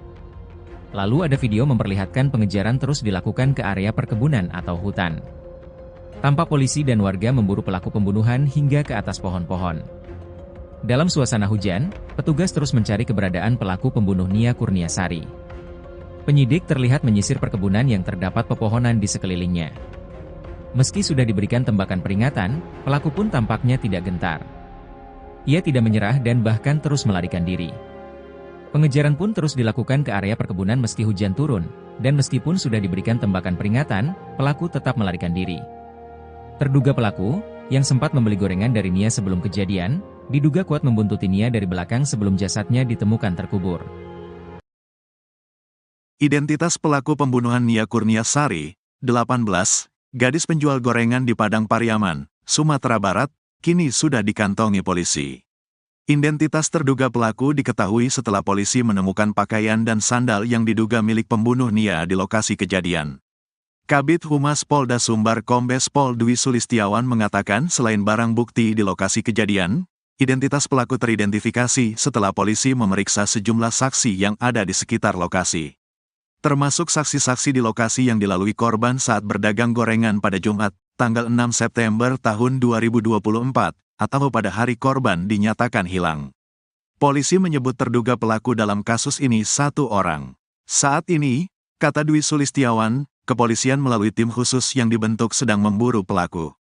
Lalu ada video memperlihatkan pengejaran terus dilakukan ke area perkebunan atau hutan. Tampak polisi dan warga memburu pelaku pembunuhan hingga ke atas pohon-pohon. Dalam suasana hujan, petugas terus mencari keberadaan pelaku pembunuh Nia Kurniasari. Penyidik terlihat menyisir perkebunan yang terdapat pepohonan di sekelilingnya. Meski sudah diberikan tembakan peringatan, pelaku pun tampaknya tidak gentar. Ia tidak menyerah dan bahkan terus melarikan diri. Pengejaran pun terus dilakukan ke area perkebunan meski hujan turun, dan meskipun sudah diberikan tembakan peringatan, pelaku tetap melarikan diri. Terduga pelaku, yang sempat membeli gorengan dari Nia sebelum kejadian, diduga kuat membuntuti Nia dari belakang sebelum jasadnya ditemukan terkubur. Identitas pelaku pembunuhan Nia Kurniasari, 18, gadis penjual gorengan di Padang Pariaman, Sumatera Barat, kini sudah dikantongi polisi. Identitas terduga pelaku diketahui setelah polisi menemukan pakaian dan sandal yang diduga milik pembunuh Nia di lokasi kejadian. Kabid Humas Polda Sumbar Kombes Pol Dwi Sulistiawan mengatakan selain barang bukti di lokasi kejadian, identitas pelaku teridentifikasi setelah polisi memeriksa sejumlah saksi yang ada di sekitar lokasi. Termasuk saksi-saksi di lokasi yang dilalui korban saat berdagang gorengan pada Jumat, tanggal 6 September tahun 2024, atau pada hari korban dinyatakan hilang. Polisi menyebut terduga pelaku dalam kasus ini satu orang. Saat ini, kata Dwi Sulistiawan, kepolisian melalui tim khusus yang dibentuk sedang memburu pelaku.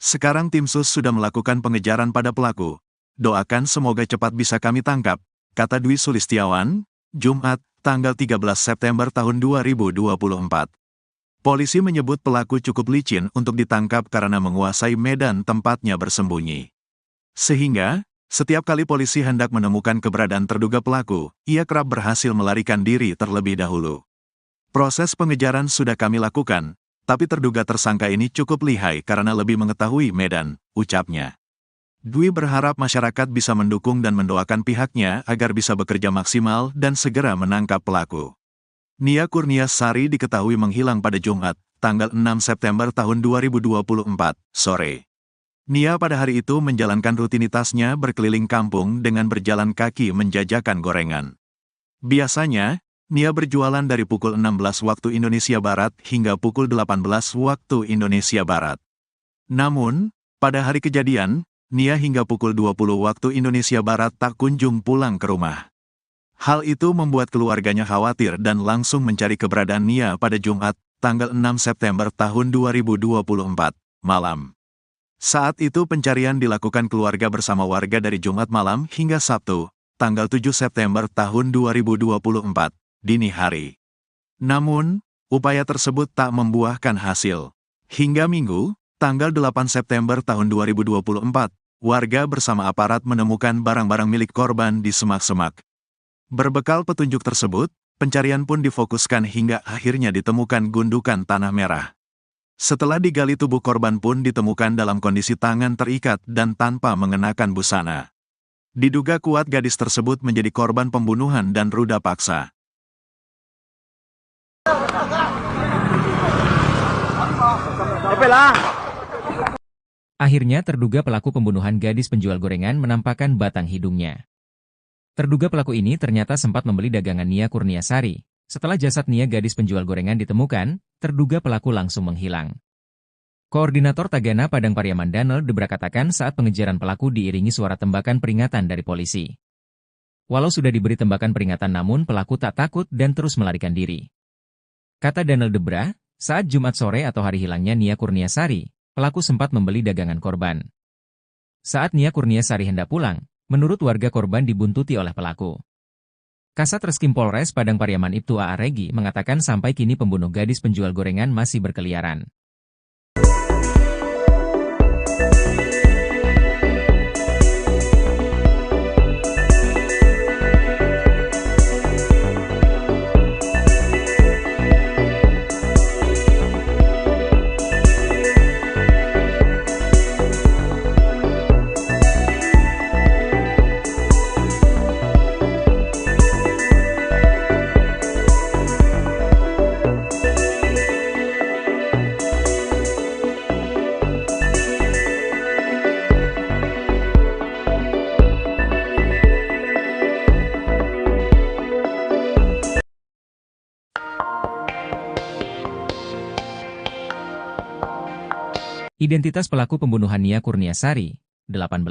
Sekarang tim sus sudah melakukan pengejaran pada pelaku. Doakan semoga cepat bisa kami tangkap, kata Dwi Sulistiawan, Jumat, tanggal 13 September tahun 2024. Polisi menyebut pelaku cukup licin untuk ditangkap karena menguasai medan tempatnya bersembunyi. Sehingga, setiap kali polisi hendak menemukan keberadaan terduga pelaku, ia kerap berhasil melarikan diri terlebih dahulu. Proses pengejaran sudah kami lakukan, tapi terduga tersangka ini cukup lihai karena lebih mengetahui medan, ucapnya. Dwi berharap masyarakat bisa mendukung dan mendoakan pihaknya agar bisa bekerja maksimal dan segera menangkap pelaku. Nia Kurniasari diketahui menghilang pada Jumat, tanggal 6 September tahun 2024, sore. Nia pada hari itu menjalankan rutinitasnya berkeliling kampung dengan berjalan kaki menjajakan gorengan. Biasanya, Nia berjualan dari pukul 16 waktu Indonesia Barat hingga pukul 18 waktu Indonesia Barat. Namun, pada hari kejadian, Nia hingga pukul 20 waktu Indonesia Barat tak kunjung pulang ke rumah. Hal itu membuat keluarganya khawatir dan langsung mencari keberadaan Nia pada Jumat, tanggal 6 September tahun 2024, malam. Saat itu pencarian dilakukan keluarga bersama warga dari Jumat malam hingga Sabtu, tanggal 7 September tahun 2024, dini hari. Namun, upaya tersebut tak membuahkan hasil. Hingga Minggu, tanggal 8 September tahun 2024, warga bersama aparat menemukan barang-barang milik korban di semak-semak. Berbekal petunjuk tersebut, pencarian pun difokuskan hingga akhirnya ditemukan gundukan tanah merah. Setelah digali, tubuh korban pun ditemukan dalam kondisi tangan terikat dan tanpa mengenakan busana. Diduga kuat gadis tersebut menjadi korban pembunuhan dan ruda paksa. Akhirnya terduga pelaku pembunuhan gadis penjual gorengan menampakkan batang hidungnya. Terduga pelaku ini ternyata sempat membeli dagangan Nia Kurniasari. Setelah jasad Nia gadis penjual gorengan ditemukan, terduga pelaku langsung menghilang. Koordinator Tagana Padang Pariaman Danel Debra katakan saat pengejaran pelaku diiringi suara tembakan peringatan dari polisi. Walau sudah diberi tembakan peringatan namun pelaku tak takut dan terus melarikan diri. Kata Danel Debra, saat Jumat sore atau hari hilangnya Nia Kurniasari, pelaku sempat membeli dagangan korban. Saat Nia Kurniasari hendak pulang, menurut warga korban dibuntuti oleh pelaku. Kasat Reskrim Polres Padang Pariaman Ibtu A.A. Regi mengatakan sampai kini pembunuh gadis penjual gorengan masih berkeliaran. Identitas pelaku pembunuhan Nia Kurniasari, 18,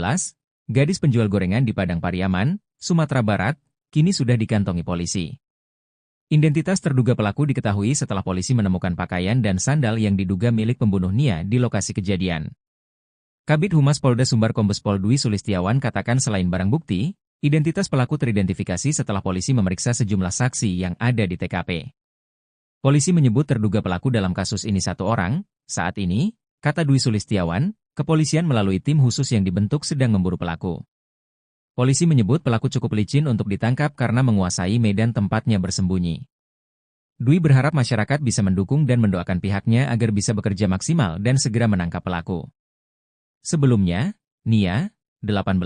gadis penjual gorengan di Padang Pariaman, Sumatera Barat, kini sudah dikantongi polisi. Identitas terduga pelaku diketahui setelah polisi menemukan pakaian dan sandal yang diduga milik pembunuh Nia di lokasi kejadian. Kabid Humas Polda Sumbar Kombes Pol Dwi Sulistiawan katakan selain barang bukti, identitas pelaku teridentifikasi setelah polisi memeriksa sejumlah saksi yang ada di TKP. Polisi menyebut terduga pelaku dalam kasus ini satu orang. Saat ini, kata Dwi Sulistiawan, kepolisian melalui tim khusus yang dibentuk sedang memburu pelaku. Polisi menyebut pelaku cukup licin untuk ditangkap karena menguasai medan tempatnya bersembunyi. Dwi berharap masyarakat bisa mendukung dan mendoakan pihaknya agar bisa bekerja maksimal dan segera menangkap pelaku. Sebelumnya, Nia, 18,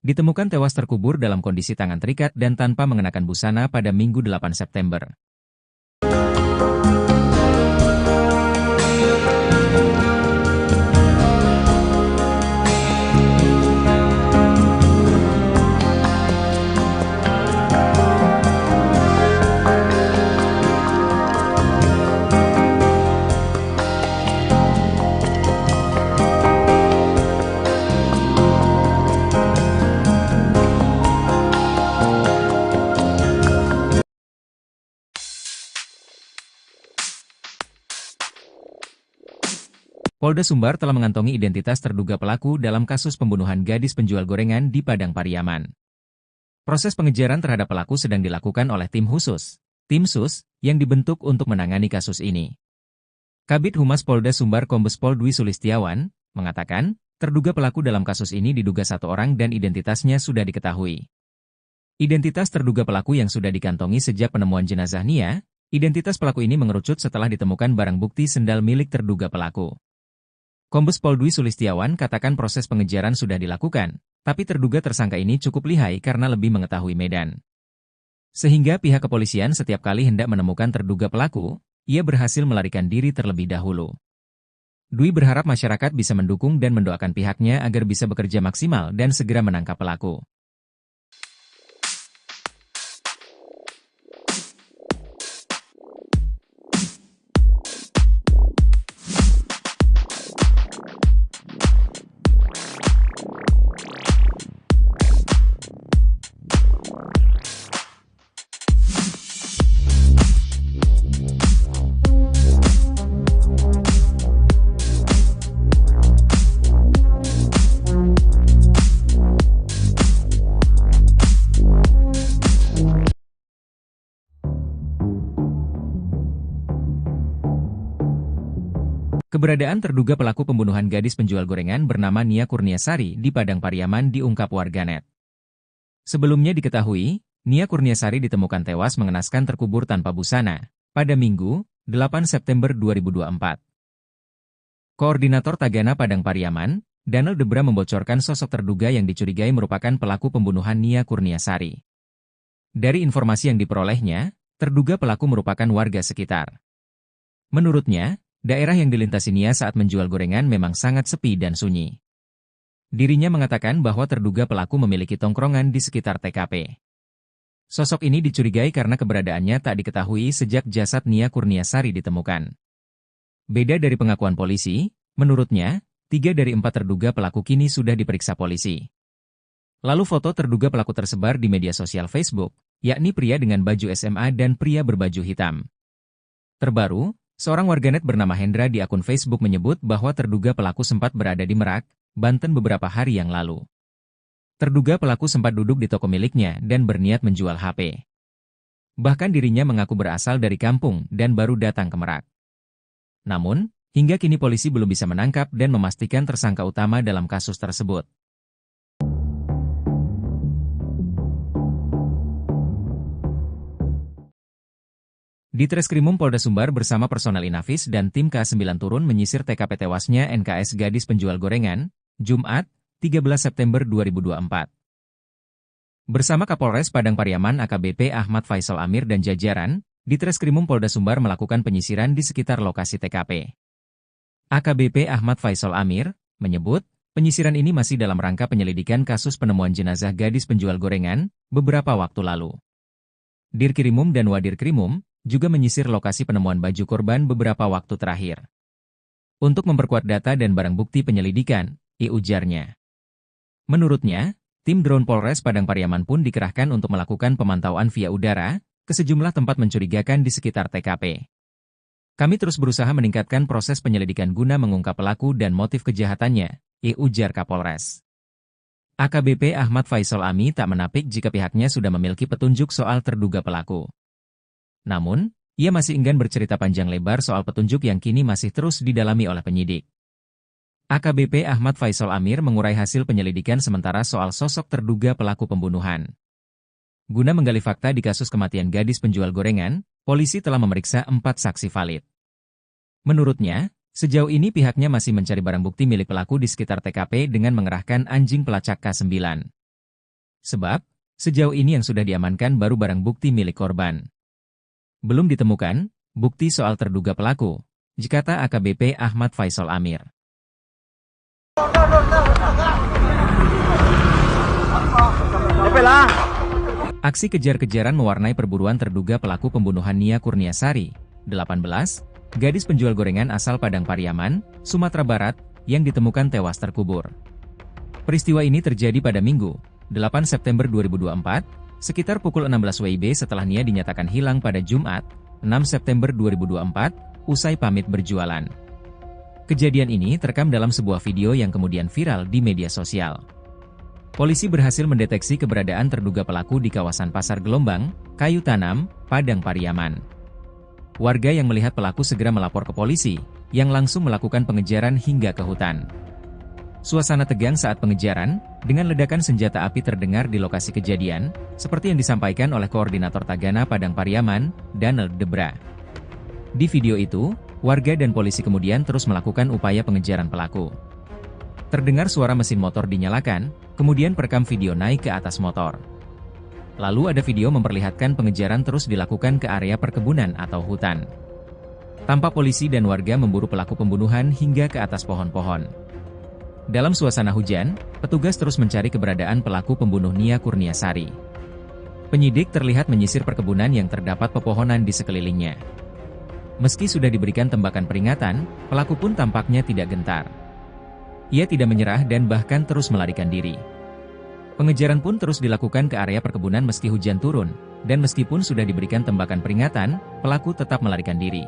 ditemukan tewas terkubur dalam kondisi tangan terikat dan tanpa mengenakan busana pada Minggu 8 September. Polda Sumbar telah mengantongi identitas terduga pelaku dalam kasus pembunuhan gadis penjual gorengan di Padang Pariaman. Proses pengejaran terhadap pelaku sedang dilakukan oleh tim khusus, tim SUS, yang dibentuk untuk menangani kasus ini. Kabid Humas Polda Sumbar Kombes Pol Dwi Sulistiawan mengatakan, terduga pelaku dalam kasus ini diduga satu orang dan identitasnya sudah diketahui. Identitas terduga pelaku yang sudah dikantongi sejak penemuan jenazah Nia, identitas pelaku ini mengerucut setelah ditemukan barang bukti sendal milik terduga pelaku. Kombes Pol Dwi Sulistiawan katakan proses pengejaran sudah dilakukan, tapi terduga tersangka ini cukup lihai karena lebih mengetahui medan. Sehingga pihak kepolisian setiap kali hendak menemukan terduga pelaku, ia berhasil melarikan diri terlebih dahulu. Dwi berharap masyarakat bisa mendukung dan mendoakan pihaknya agar bisa bekerja maksimal dan segera menangkap pelaku. Keberadaan terduga pelaku pembunuhan gadis penjual gorengan bernama Nia Kurniasari di Padang Pariaman diungkap warganet. Sebelumnya diketahui, Nia Kurniasari ditemukan tewas mengenaskan terkubur tanpa busana pada Minggu, 8 September 2024. Koordinator Tagana Padang Pariaman, Daniel Debra membocorkan sosok terduga yang dicurigai merupakan pelaku pembunuhan Nia Kurniasari. Dari informasi yang diperolehnya, terduga pelaku merupakan warga sekitar. Menurutnya, daerah yang dilintasi Nia saat menjual gorengan memang sangat sepi dan sunyi. Dirinya mengatakan bahwa terduga pelaku memiliki tongkrongan di sekitar TKP. Sosok ini dicurigai karena keberadaannya tak diketahui sejak jasad Nia Kurniasari ditemukan. Beda dari pengakuan polisi, menurutnya, 3 dari 4 terduga pelaku kini sudah diperiksa polisi. Lalu foto terduga pelaku tersebar di media sosial Facebook, yakni pria dengan baju SMA dan pria berbaju hitam. Terbaru, seorang warganet bernama Hendra di akun Facebook menyebut bahwa terduga pelaku sempat berada di Merak, Banten beberapa hari yang lalu. Terduga pelaku sempat duduk di toko miliknya dan berniat menjual HP. Bahkan dirinya mengaku berasal dari kampung dan baru datang ke Merak. Namun, hingga kini polisi belum bisa menangkap dan memastikan tersangka utama dalam kasus tersebut. Di Treskrimum Polda Sumbar bersama personel Inafis dan tim K9 turun menyisir TKP tewasnya NKS gadis penjual gorengan, Jumat, 13 September 2024. Bersama Kapolres Padang Pariaman AKBP Ahmad Faisal Amir dan jajaran, di Treskrimum Polda Sumbar melakukan penyisiran di sekitar lokasi TKP. AKBP Ahmad Faisal Amir menyebut, penyisiran ini masih dalam rangka penyelidikan kasus penemuan jenazah gadis penjual gorengan beberapa waktu lalu. Dirkrimum dan Wadirkrimum juga menyisir lokasi penemuan baju korban beberapa waktu terakhir. Untuk memperkuat data dan barang bukti penyelidikan, ujarnya. Menurutnya, tim drone Polres Padang Pariaman pun dikerahkan untuk melakukan pemantauan via udara ke sejumlah tempat mencurigakan di sekitar TKP. Kami terus berusaha meningkatkan proses penyelidikan guna mengungkap pelaku dan motif kejahatannya, ujar Kapolres. AKBP Ahmad Faisal Ami tak menapik jika pihaknya sudah memiliki petunjuk soal terduga pelaku. Namun, ia masih enggan bercerita panjang lebar soal petunjuk yang kini masih terus didalami oleh penyidik. AKBP Ahmad Faisal Amir mengurai hasil penyelidikan sementara soal sosok terduga pelaku pembunuhan. Guna menggali fakta di kasus kematian gadis penjual gorengan, polisi telah memeriksa 4 saksi valid. Menurutnya, sejauh ini pihaknya masih mencari barang bukti milik pelaku di sekitar TKP dengan mengerahkan anjing pelacak K9. Sebab, sejauh ini yang sudah diamankan baru barang bukti milik korban. Belum ditemukan bukti soal terduga pelaku, kata AKBP Ahmad Faisal Amir. Aksi kejar-kejaran mewarnai perburuan terduga pelaku pembunuhan Nia Kurniasari, 18, gadis penjual gorengan asal Padang Pariaman, Sumatera Barat, yang ditemukan tewas terkubur. Peristiwa ini terjadi pada Minggu, 8 September 2024, sekitar pukul 16 WIB setelah Nia dinyatakan hilang pada Jumat, 6 September 2024, usai pamit berjualan. Kejadian ini terekam dalam sebuah video yang kemudian viral di media sosial. Polisi berhasil mendeteksi keberadaan terduga pelaku di kawasan Pasar Gelombang, Kayu Tanam, Padang Pariaman. Warga yang melihat pelaku segera melapor ke polisi, yang langsung melakukan pengejaran hingga ke hutan. Suasana tegang saat pengejaran, dengan ledakan senjata api terdengar di lokasi kejadian, seperti yang disampaikan oleh Koordinator Tagana Padang Pariaman, Daniel Debra. Di video itu, warga dan polisi kemudian terus melakukan upaya pengejaran pelaku. Terdengar suara mesin motor dinyalakan, kemudian perekam video naik ke atas motor. Lalu ada video memperlihatkan pengejaran terus dilakukan ke area perkebunan atau hutan. Tampak polisi dan warga memburu pelaku pembunuhan hingga ke atas pohon-pohon. Dalam suasana hujan, petugas terus mencari keberadaan pelaku pembunuh Nia Kurniasari. Penyidik terlihat menyisir perkebunan yang terdapat pepohonan di sekelilingnya. Meski sudah diberikan tembakan peringatan, pelaku pun tampaknya tidak gentar. Ia tidak menyerah dan bahkan terus melarikan diri. Pengejaran pun terus dilakukan ke area perkebunan meski hujan turun, dan meskipun sudah diberikan tembakan peringatan, pelaku tetap melarikan diri.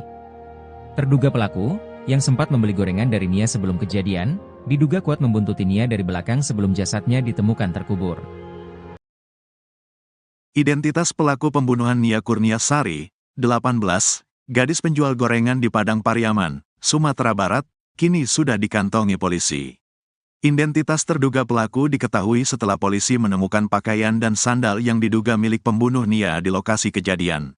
Terduga pelaku, yang sempat membeli gorengan dari Nia sebelum kejadian, diduga kuat membuntuti Nia dari belakang sebelum jasadnya ditemukan terkubur. Identitas pelaku pembunuhan Nia Kurniasari, 18, gadis penjual gorengan di Padang Pariaman, Sumatera Barat, kini sudah dikantongi polisi. Identitas terduga pelaku diketahui setelah polisi menemukan pakaian dan sandal yang diduga milik pembunuh Nia di lokasi kejadian.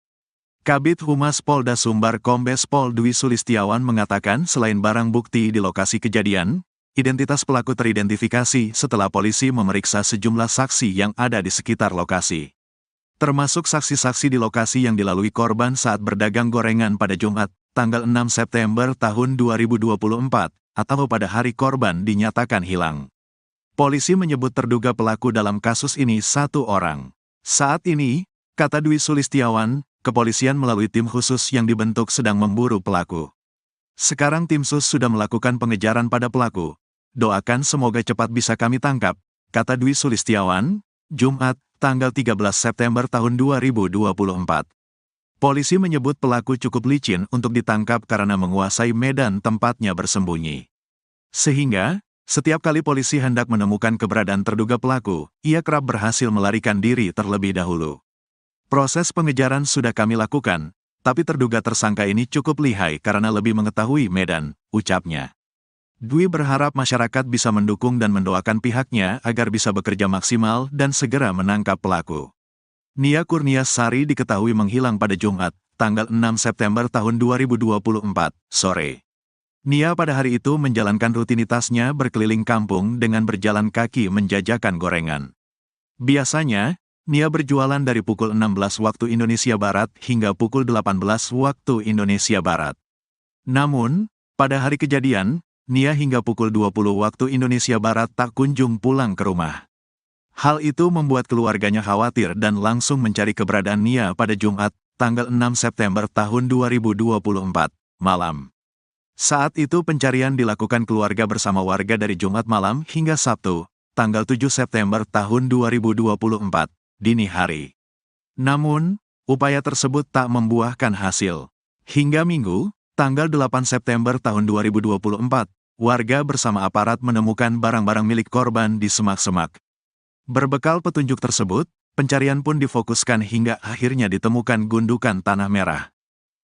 Kabid Humas Polda Sumbar Kombes Pol Dwi Sulistiawan mengatakan selain barang bukti di lokasi kejadian, identitas pelaku teridentifikasi setelah polisi memeriksa sejumlah saksi yang ada di sekitar lokasi. Termasuk saksi-saksi di lokasi yang dilalui korban saat berdagang gorengan pada Jumat, tanggal 6 September tahun 2024, atau pada hari korban dinyatakan hilang. Polisi menyebut terduga pelaku dalam kasus ini satu orang. Saat ini, kata Dwi Sulistiawan, kepolisian melalui tim khusus yang dibentuk sedang memburu pelaku. Sekarang tim sus sudah melakukan pengejaran pada pelaku. Doakan semoga cepat bisa kami tangkap, kata Dwi Sulistiawan, Jumat, tanggal 13 September tahun 2024. Polisi menyebut pelaku cukup licin untuk ditangkap karena menguasai medan tempatnya bersembunyi. Sehingga, setiap kali polisi hendak menemukan keberadaan terduga pelaku, ia kerap berhasil melarikan diri terlebih dahulu. Proses pengejaran sudah kami lakukan, tapi terduga tersangka ini cukup lihai karena lebih mengetahui medan, ucapnya. Dwi berharap masyarakat bisa mendukung dan mendoakan pihaknya agar bisa bekerja maksimal dan segera menangkap pelaku. Nia Kurniasari diketahui menghilang pada Jumat, tanggal 6 September tahun 2024, sore. Nia pada hari itu menjalankan rutinitasnya berkeliling kampung dengan berjalan kaki menjajakan gorengan. Biasanya, Nia berjualan dari pukul 16 waktu Indonesia Barat hingga pukul 18 waktu Indonesia Barat. Namun, pada hari kejadian, Nia hingga pukul 20 waktu Indonesia Barat tak kunjung pulang ke rumah. Hal itu membuat keluarganya khawatir dan langsung mencari keberadaan Nia pada Jumat, tanggal 6 September tahun 2024, malam. Saat itu pencarian dilakukan keluarga bersama warga dari Jumat malam hingga Sabtu, tanggal 7 September tahun 2024, dini hari. Namun, upaya tersebut tak membuahkan hasil. Hingga Minggu, tanggal 8 September tahun 2024, warga bersama aparat menemukan barang-barang milik korban di semak-semak. Berbekal petunjuk tersebut, pencarian pun difokuskan hingga akhirnya ditemukan gundukan tanah merah.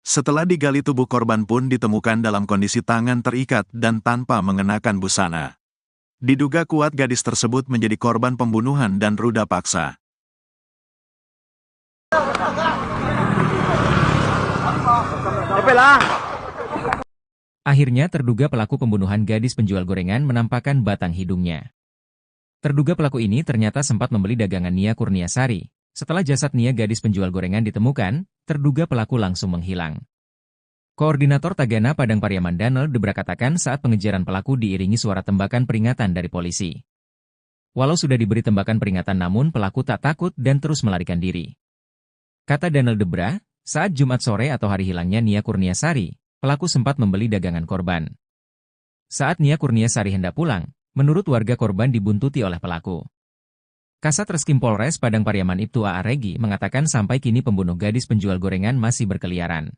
Setelah digali tubuh korban pun ditemukan dalam kondisi tangan terikat dan tanpa mengenakan busana. Diduga kuat gadis tersebut menjadi korban pembunuhan dan ruda paksa. Akhirnya terduga pelaku pembunuhan gadis penjual gorengan menampakkan batang hidungnya. Terduga pelaku ini ternyata sempat membeli dagangan Nia Kurniasari. Setelah jasad Nia gadis penjual gorengan ditemukan, terduga pelaku langsung menghilang. Koordinator Tagana Padang Pariaman Daniel Debra katakan saat pengejaran pelaku diiringi suara tembakan peringatan dari polisi. Walau sudah diberi tembakan peringatan namun pelaku tak takut dan terus melarikan diri. Kata Daniel Debra, saat Jumat sore atau hari hilangnya Nia Kurniasari, pelaku sempat membeli dagangan korban. Saat Nia Kurniasari hendak pulang, menurut warga korban dibuntuti oleh pelaku. Kasat Reskrim Polres Padang Pariaman Ibtu A.A. Regi mengatakan sampai kini pembunuh gadis penjual gorengan masih berkeliaran.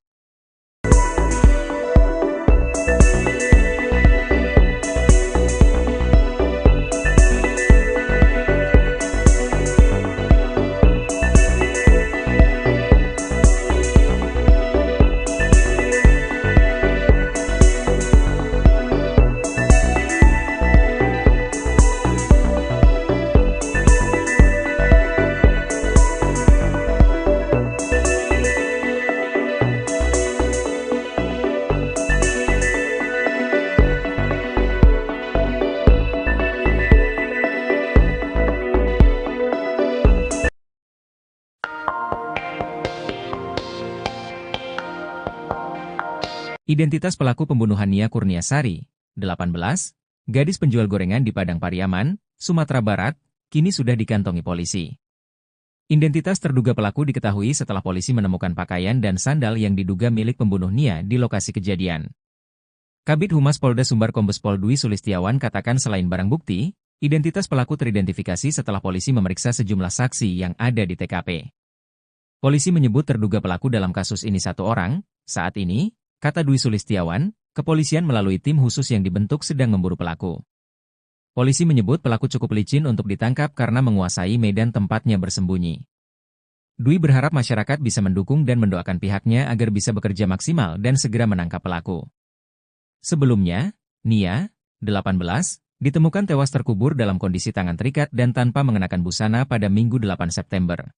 Identitas pelaku pembunuhan Nia Kurniasari, 18, gadis penjual gorengan di Padang Pariaman, Sumatera Barat, kini sudah dikantongi polisi. Identitas terduga pelaku diketahui setelah polisi menemukan pakaian dan sandal yang diduga milik pembunuh Nia di lokasi kejadian. Kabid Humas Polda Sumbar Kombes Pol Dwi Sulistiawan katakan selain barang bukti, identitas pelaku teridentifikasi setelah polisi memeriksa sejumlah saksi yang ada di TKP. Polisi menyebut terduga pelaku dalam kasus ini satu orang. Saat ini, kata Dwi Sulistiawan, kepolisian melalui tim khusus yang dibentuk sedang memburu pelaku. Polisi menyebut pelaku cukup licin untuk ditangkap karena menguasai medan tempatnya bersembunyi. Dwi berharap masyarakat bisa mendukung dan mendoakan pihaknya agar bisa bekerja maksimal dan segera menangkap pelaku. Sebelumnya, Nia, 18, ditemukan tewas terkubur dalam kondisi tangan terikat dan tanpa mengenakan busana pada Minggu 8 September.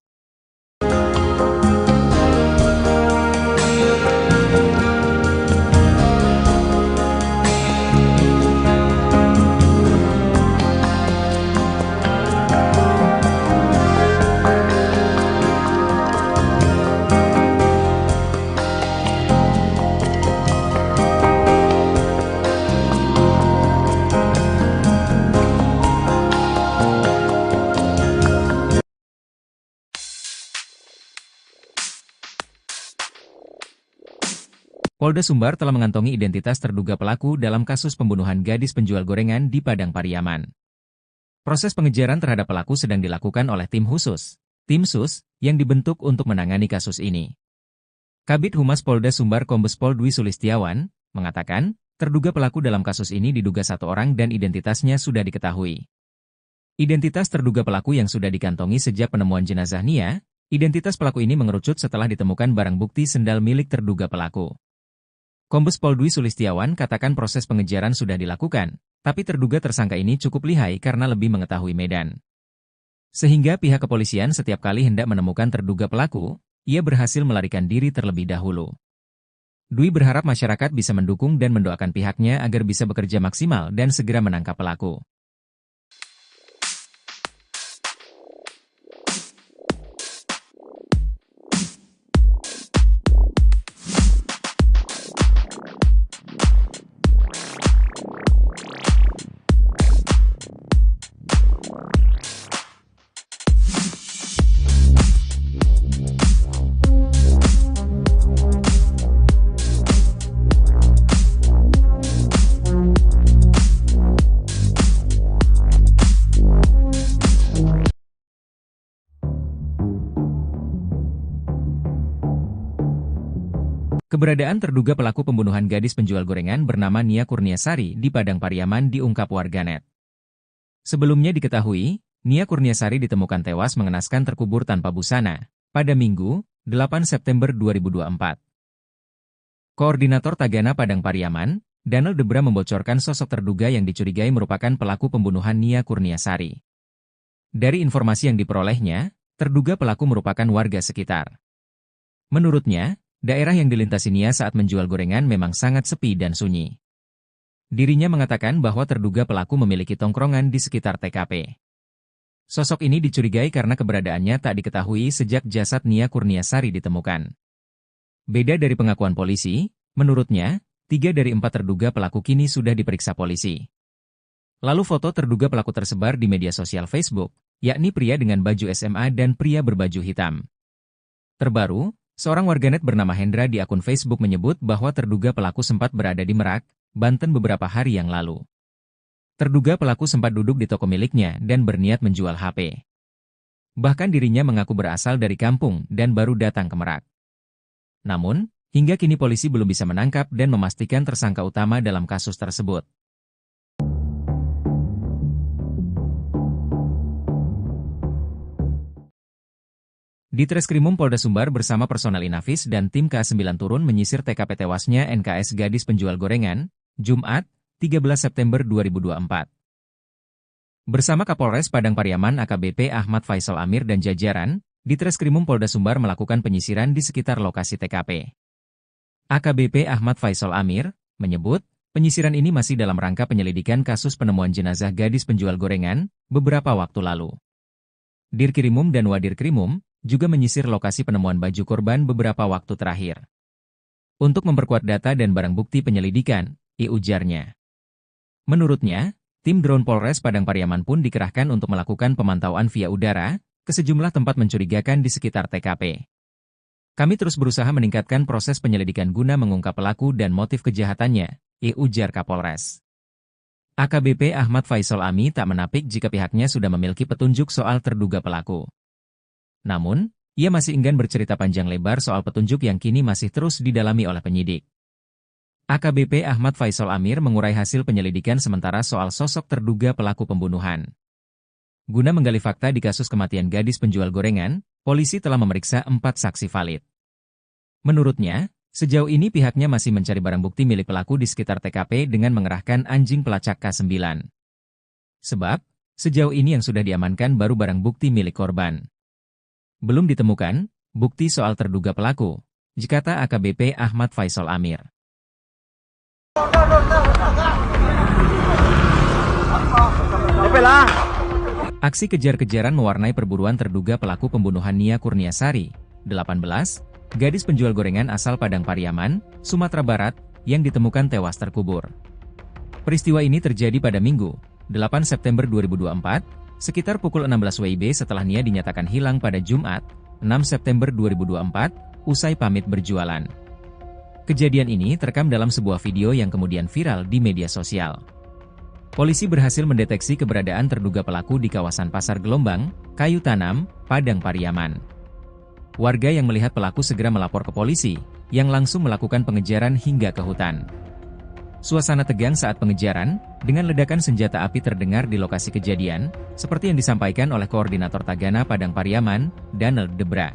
Polda Sumbar telah mengantongi identitas terduga pelaku dalam kasus pembunuhan gadis penjual gorengan di Padang Pariaman. Proses pengejaran terhadap pelaku sedang dilakukan oleh tim khusus, tim SUS, yang dibentuk untuk menangani kasus ini. Kabid Humas Polda Sumbar Kombes Pol Dwi Sulistiawan mengatakan, terduga pelaku dalam kasus ini diduga satu orang dan identitasnya sudah diketahui. Identitas terduga pelaku yang sudah dikantongi sejak penemuan jenazah Nia, identitas pelaku ini mengerucut setelah ditemukan barang bukti sendal milik terduga pelaku. Kombes Pol Dwi Sulistiawan katakan proses pengejaran sudah dilakukan, tapi terduga tersangka ini cukup lihai karena lebih mengetahui medan. Sehingga pihak kepolisian setiap kali hendak menemukan terduga pelaku, ia berhasil melarikan diri terlebih dahulu. Dwi berharap masyarakat bisa mendukung dan mendoakan pihaknya agar bisa bekerja maksimal dan segera menangkap pelaku. Keberadaan terduga pelaku pembunuhan gadis penjual gorengan bernama Nia Kurniasari di Padang Pariaman diungkap warganet. Sebelumnya diketahui, Nia Kurniasari ditemukan tewas mengenaskan terkubur tanpa busana pada Minggu, 8 September 2024. Koordinator Tagana Padang Pariaman, Daniel Debra membocorkan sosok terduga yang dicurigai merupakan pelaku pembunuhan Nia Kurniasari. Dari informasi yang diperolehnya, terduga pelaku merupakan warga sekitar. Menurutnya, daerah yang dilintasi Nia saat menjual gorengan memang sangat sepi dan sunyi. Dirinya mengatakan bahwa terduga pelaku memiliki tongkrongan di sekitar TKP. Sosok ini dicurigai karena keberadaannya tak diketahui sejak jasad Nia Kurniasari ditemukan. Beda dari pengakuan polisi, menurutnya, 3 dari 4 terduga pelaku kini sudah diperiksa polisi. Lalu foto terduga pelaku tersebar di media sosial Facebook, yakni pria dengan baju SMA dan pria berbaju hitam. Terbaru, seorang warganet bernama Hendra di akun Facebook menyebut bahwa terduga pelaku sempat berada di Merak, Banten beberapa hari yang lalu. Terduga pelaku sempat duduk di toko miliknya dan berniat menjual HP. Bahkan dirinya mengaku berasal dari kampung dan baru datang ke Merak. Namun, hingga kini polisi belum bisa menangkap dan memastikan tersangka utama dalam kasus tersebut. Ditreskrimum Polda Sumbar bersama personel Inafis dan tim K9 turun menyisir TKP tewasnya NKS gadis penjual gorengan, Jumat, 13 September 2024. Bersama Kapolres Padang Pariaman AKBP Ahmad Faisal Amir dan jajaran, Ditreskrimum Polda Sumbar melakukan penyisiran di sekitar lokasi TKP. AKBP Ahmad Faisal Amir menyebut, penyisiran ini masih dalam rangka penyelidikan kasus penemuan jenazah gadis penjual gorengan beberapa waktu lalu. Dirkrimum dan Wadirkrimum juga menyisir lokasi penemuan baju korban beberapa waktu terakhir. untuk memperkuat data dan barang bukti penyelidikan, ujarnya. Menurutnya, tim drone Polres Padang Pariaman pun dikerahkan untuk melakukan pemantauan via udara ke sejumlah tempat mencurigakan di sekitar TKP. Kami terus berusaha meningkatkan proses penyelidikan guna mengungkap pelaku dan motif kejahatannya, ujar Kapolres. AKBP Ahmad Faisal Ami tak menapik jika pihaknya sudah memiliki petunjuk soal terduga pelaku. Namun, ia masih enggan bercerita panjang lebar soal petunjuk yang kini masih terus didalami oleh penyidik. AKBP Ahmad Faisal Amir mengurai hasil penyelidikan sementara soal sosok terduga pelaku pembunuhan. Guna menggali fakta di kasus kematian gadis penjual gorengan, polisi telah memeriksa 4 saksi valid. Menurutnya, sejauh ini pihaknya masih mencari barang bukti milik pelaku di sekitar TKP dengan mengerahkan anjing pelacak K9. Sebab, sejauh ini yang sudah diamankan baru barang bukti milik korban. Belum ditemukan bukti soal terduga pelaku, kata AKBP Ahmad Faisal Amir. Aksi kejar-kejaran mewarnai perburuan terduga pelaku pembunuhan Nia Kurniasari, 18, gadis penjual gorengan asal Padang Pariaman, Sumatera Barat, yang ditemukan tewas terkubur. Peristiwa ini terjadi pada Minggu, 8 September 2024, sekitar pukul 16 WIB setelah Nia dinyatakan hilang pada Jumat, 6 September 2024, usai pamit berjualan. Kejadian ini terekam dalam sebuah video yang kemudian viral di media sosial. Polisi berhasil mendeteksi keberadaan terduga pelaku di kawasan Pasar Gelombang, Kayu Tanam, Padang Pariaman. Warga yang melihat pelaku segera melapor ke polisi, yang langsung melakukan pengejaran hingga ke hutan. Suasana tegang saat pengejaran, dengan ledakan senjata api terdengar di lokasi kejadian, seperti yang disampaikan oleh Koordinator Tagana Padang Pariaman, Daniel Debra.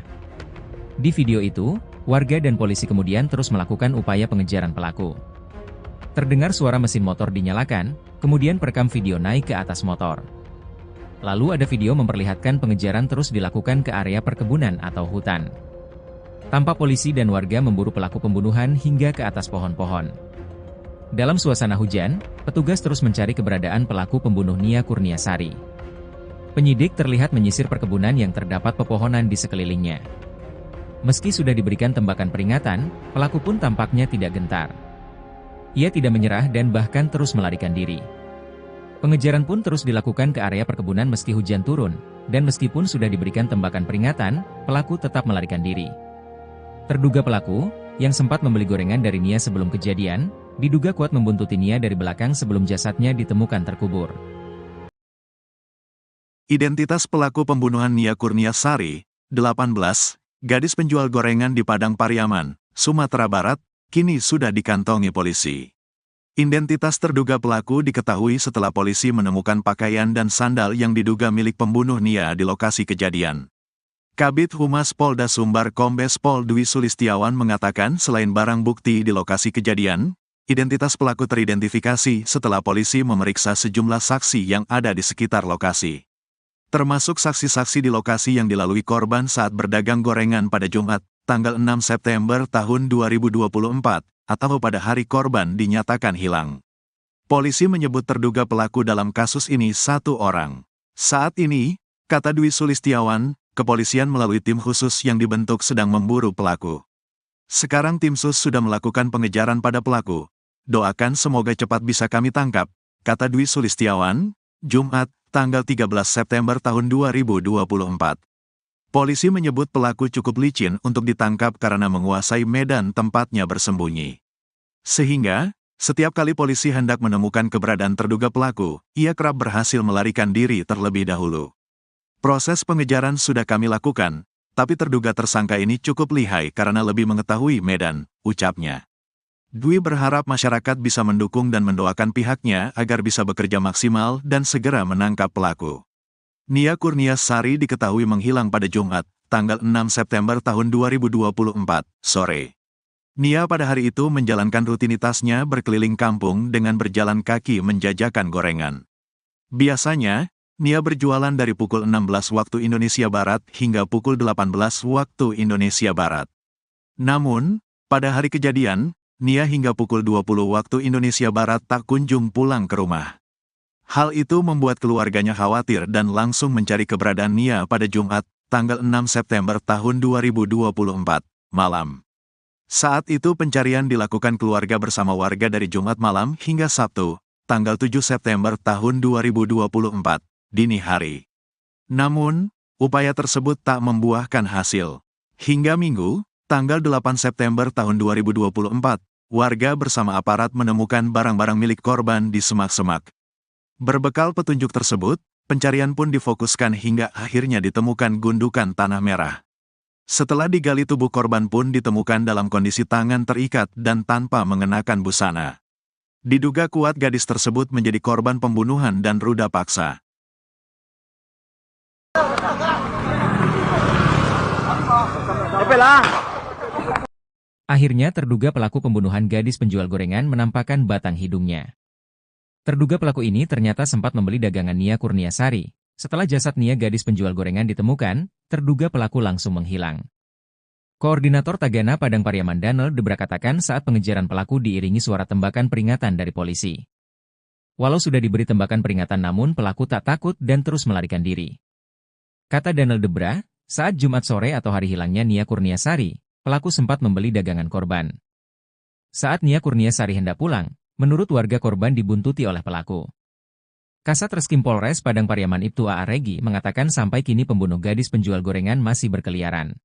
Di video itu, warga dan polisi kemudian terus melakukan upaya pengejaran pelaku. Terdengar suara mesin motor dinyalakan, kemudian perekam video naik ke atas motor. Lalu ada video memperlihatkan pengejaran terus dilakukan ke area perkebunan atau hutan. Tampak polisi dan warga memburu pelaku pembunuhan hingga ke atas pohon-pohon. Dalam suasana hujan, petugas terus mencari keberadaan pelaku pembunuh Nia Kurniasari. Penyidik terlihat menyisir perkebunan yang terdapat pepohonan di sekelilingnya. Meski sudah diberikan tembakan peringatan, pelaku pun tampaknya tidak gentar. Ia tidak menyerah dan bahkan terus melarikan diri. Pengejaran pun terus dilakukan ke area perkebunan meski hujan turun, dan meskipun sudah diberikan tembakan peringatan, pelaku tetap melarikan diri. Terduga pelaku, yang sempat membeli gorengan dari Nia sebelum kejadian, diduga kuat membuntuti Nia dari belakang sebelum jasadnya ditemukan terkubur. Identitas pelaku pembunuhan Nia Kurniasari, 18, gadis penjual gorengan di Padang Pariaman, Sumatera Barat, kini sudah dikantongi polisi. Identitas terduga pelaku diketahui setelah polisi menemukan pakaian dan sandal yang diduga milik pembunuh Nia di lokasi kejadian. Kabid Humas Polda Sumbar Kombes Pol Dwi Sulistiawan mengatakan selain barang bukti di lokasi kejadian, identitas pelaku teridentifikasi setelah polisi memeriksa sejumlah saksi yang ada di sekitar lokasi. Termasuk saksi-saksi di lokasi yang dilalui korban saat berdagang gorengan pada Jumat, tanggal 6 September tahun 2024, atau pada hari korban dinyatakan hilang. Polisi menyebut terduga pelaku dalam kasus ini 1 orang. Saat ini, kata Dwi Sulistiawan, kepolisian melalui tim khusus yang dibentuk sedang memburu pelaku. Sekarang tim sus sudah melakukan pengejaran pada pelaku. Doakan semoga cepat bisa kami tangkap, kata Dwi Sulistiawan, Jumat, tanggal 13 September tahun 2024. Polisi menyebut pelaku cukup licin untuk ditangkap karena menguasai medan tempatnya bersembunyi. Sehingga, setiap kali polisi hendak menemukan keberadaan terduga pelaku, ia kerap berhasil melarikan diri terlebih dahulu. Proses pengejaran sudah kami lakukan, tapi terduga tersangka ini cukup lihai karena lebih mengetahui medan, ucapnya. Dwi berharap masyarakat bisa mendukung dan mendoakan pihaknya agar bisa bekerja maksimal dan segera menangkap pelaku. Nia Kurniasari diketahui menghilang pada Jumat, tanggal 6 September tahun 2024, sore. Nia pada hari itu menjalankan rutinitasnya berkeliling kampung dengan berjalan kaki menjajakan gorengan. Biasanya, Nia berjualan dari pukul 16 waktu Indonesia Barat hingga pukul 18 waktu Indonesia Barat. Namun, pada hari kejadian, Nia hingga pukul 20 waktu Indonesia Barat tak kunjung pulang ke rumah. Hal itu membuat keluarganya khawatir dan langsung mencari keberadaan Nia pada Jumat, tanggal 6 September tahun 2024, malam. Saat itu pencarian dilakukan keluarga bersama warga dari Jumat malam hingga Sabtu, tanggal 7 September tahun 2024, dini hari. Namun, upaya tersebut tak membuahkan hasil. Hingga Minggu, tanggal 8 September tahun 2024, warga bersama aparat menemukan barang-barang milik korban di semak-semak. Berbekal petunjuk tersebut, pencarian pun difokuskan hingga akhirnya ditemukan gundukan tanah merah. Setelah digali, tubuh korban pun ditemukan dalam kondisi tangan terikat dan tanpa mengenakan busana. Diduga kuat gadis tersebut menjadi korban pembunuhan dan ruda paksa. Akhirnya terduga pelaku pembunuhan gadis penjual gorengan menampakkan batang hidungnya. Terduga pelaku ini ternyata sempat membeli dagangan Nia Kurniasari. Setelah jasad Nia gadis penjual gorengan ditemukan, terduga pelaku langsung menghilang. Koordinator Tagana Padang Pariaman Danel Debra katakan saat pengejaran pelaku diiringi suara tembakan peringatan dari polisi. Walau sudah diberi tembakan peringatan namun pelaku tak takut dan terus melarikan diri. Kata Danel Debra, saat Jumat sore atau hari hilangnya Nia Kurniasari, pelaku sempat membeli dagangan korban. Saat Nia Kurniasari hendak pulang, menurut warga korban dibuntuti oleh pelaku. Kasat Reskrim Polres Padang Pariaman Ibtu A.A. Regi mengatakan sampai kini pembunuh gadis penjual gorengan masih berkeliaran.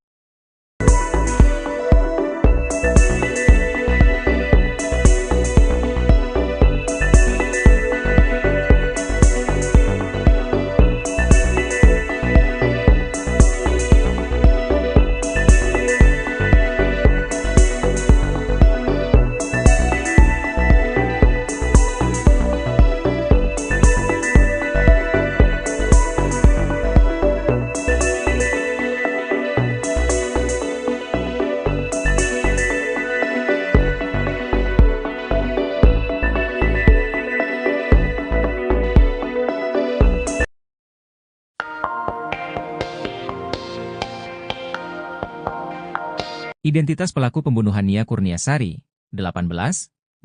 Identitas pelaku pembunuhan Nia Kurniasari, 18,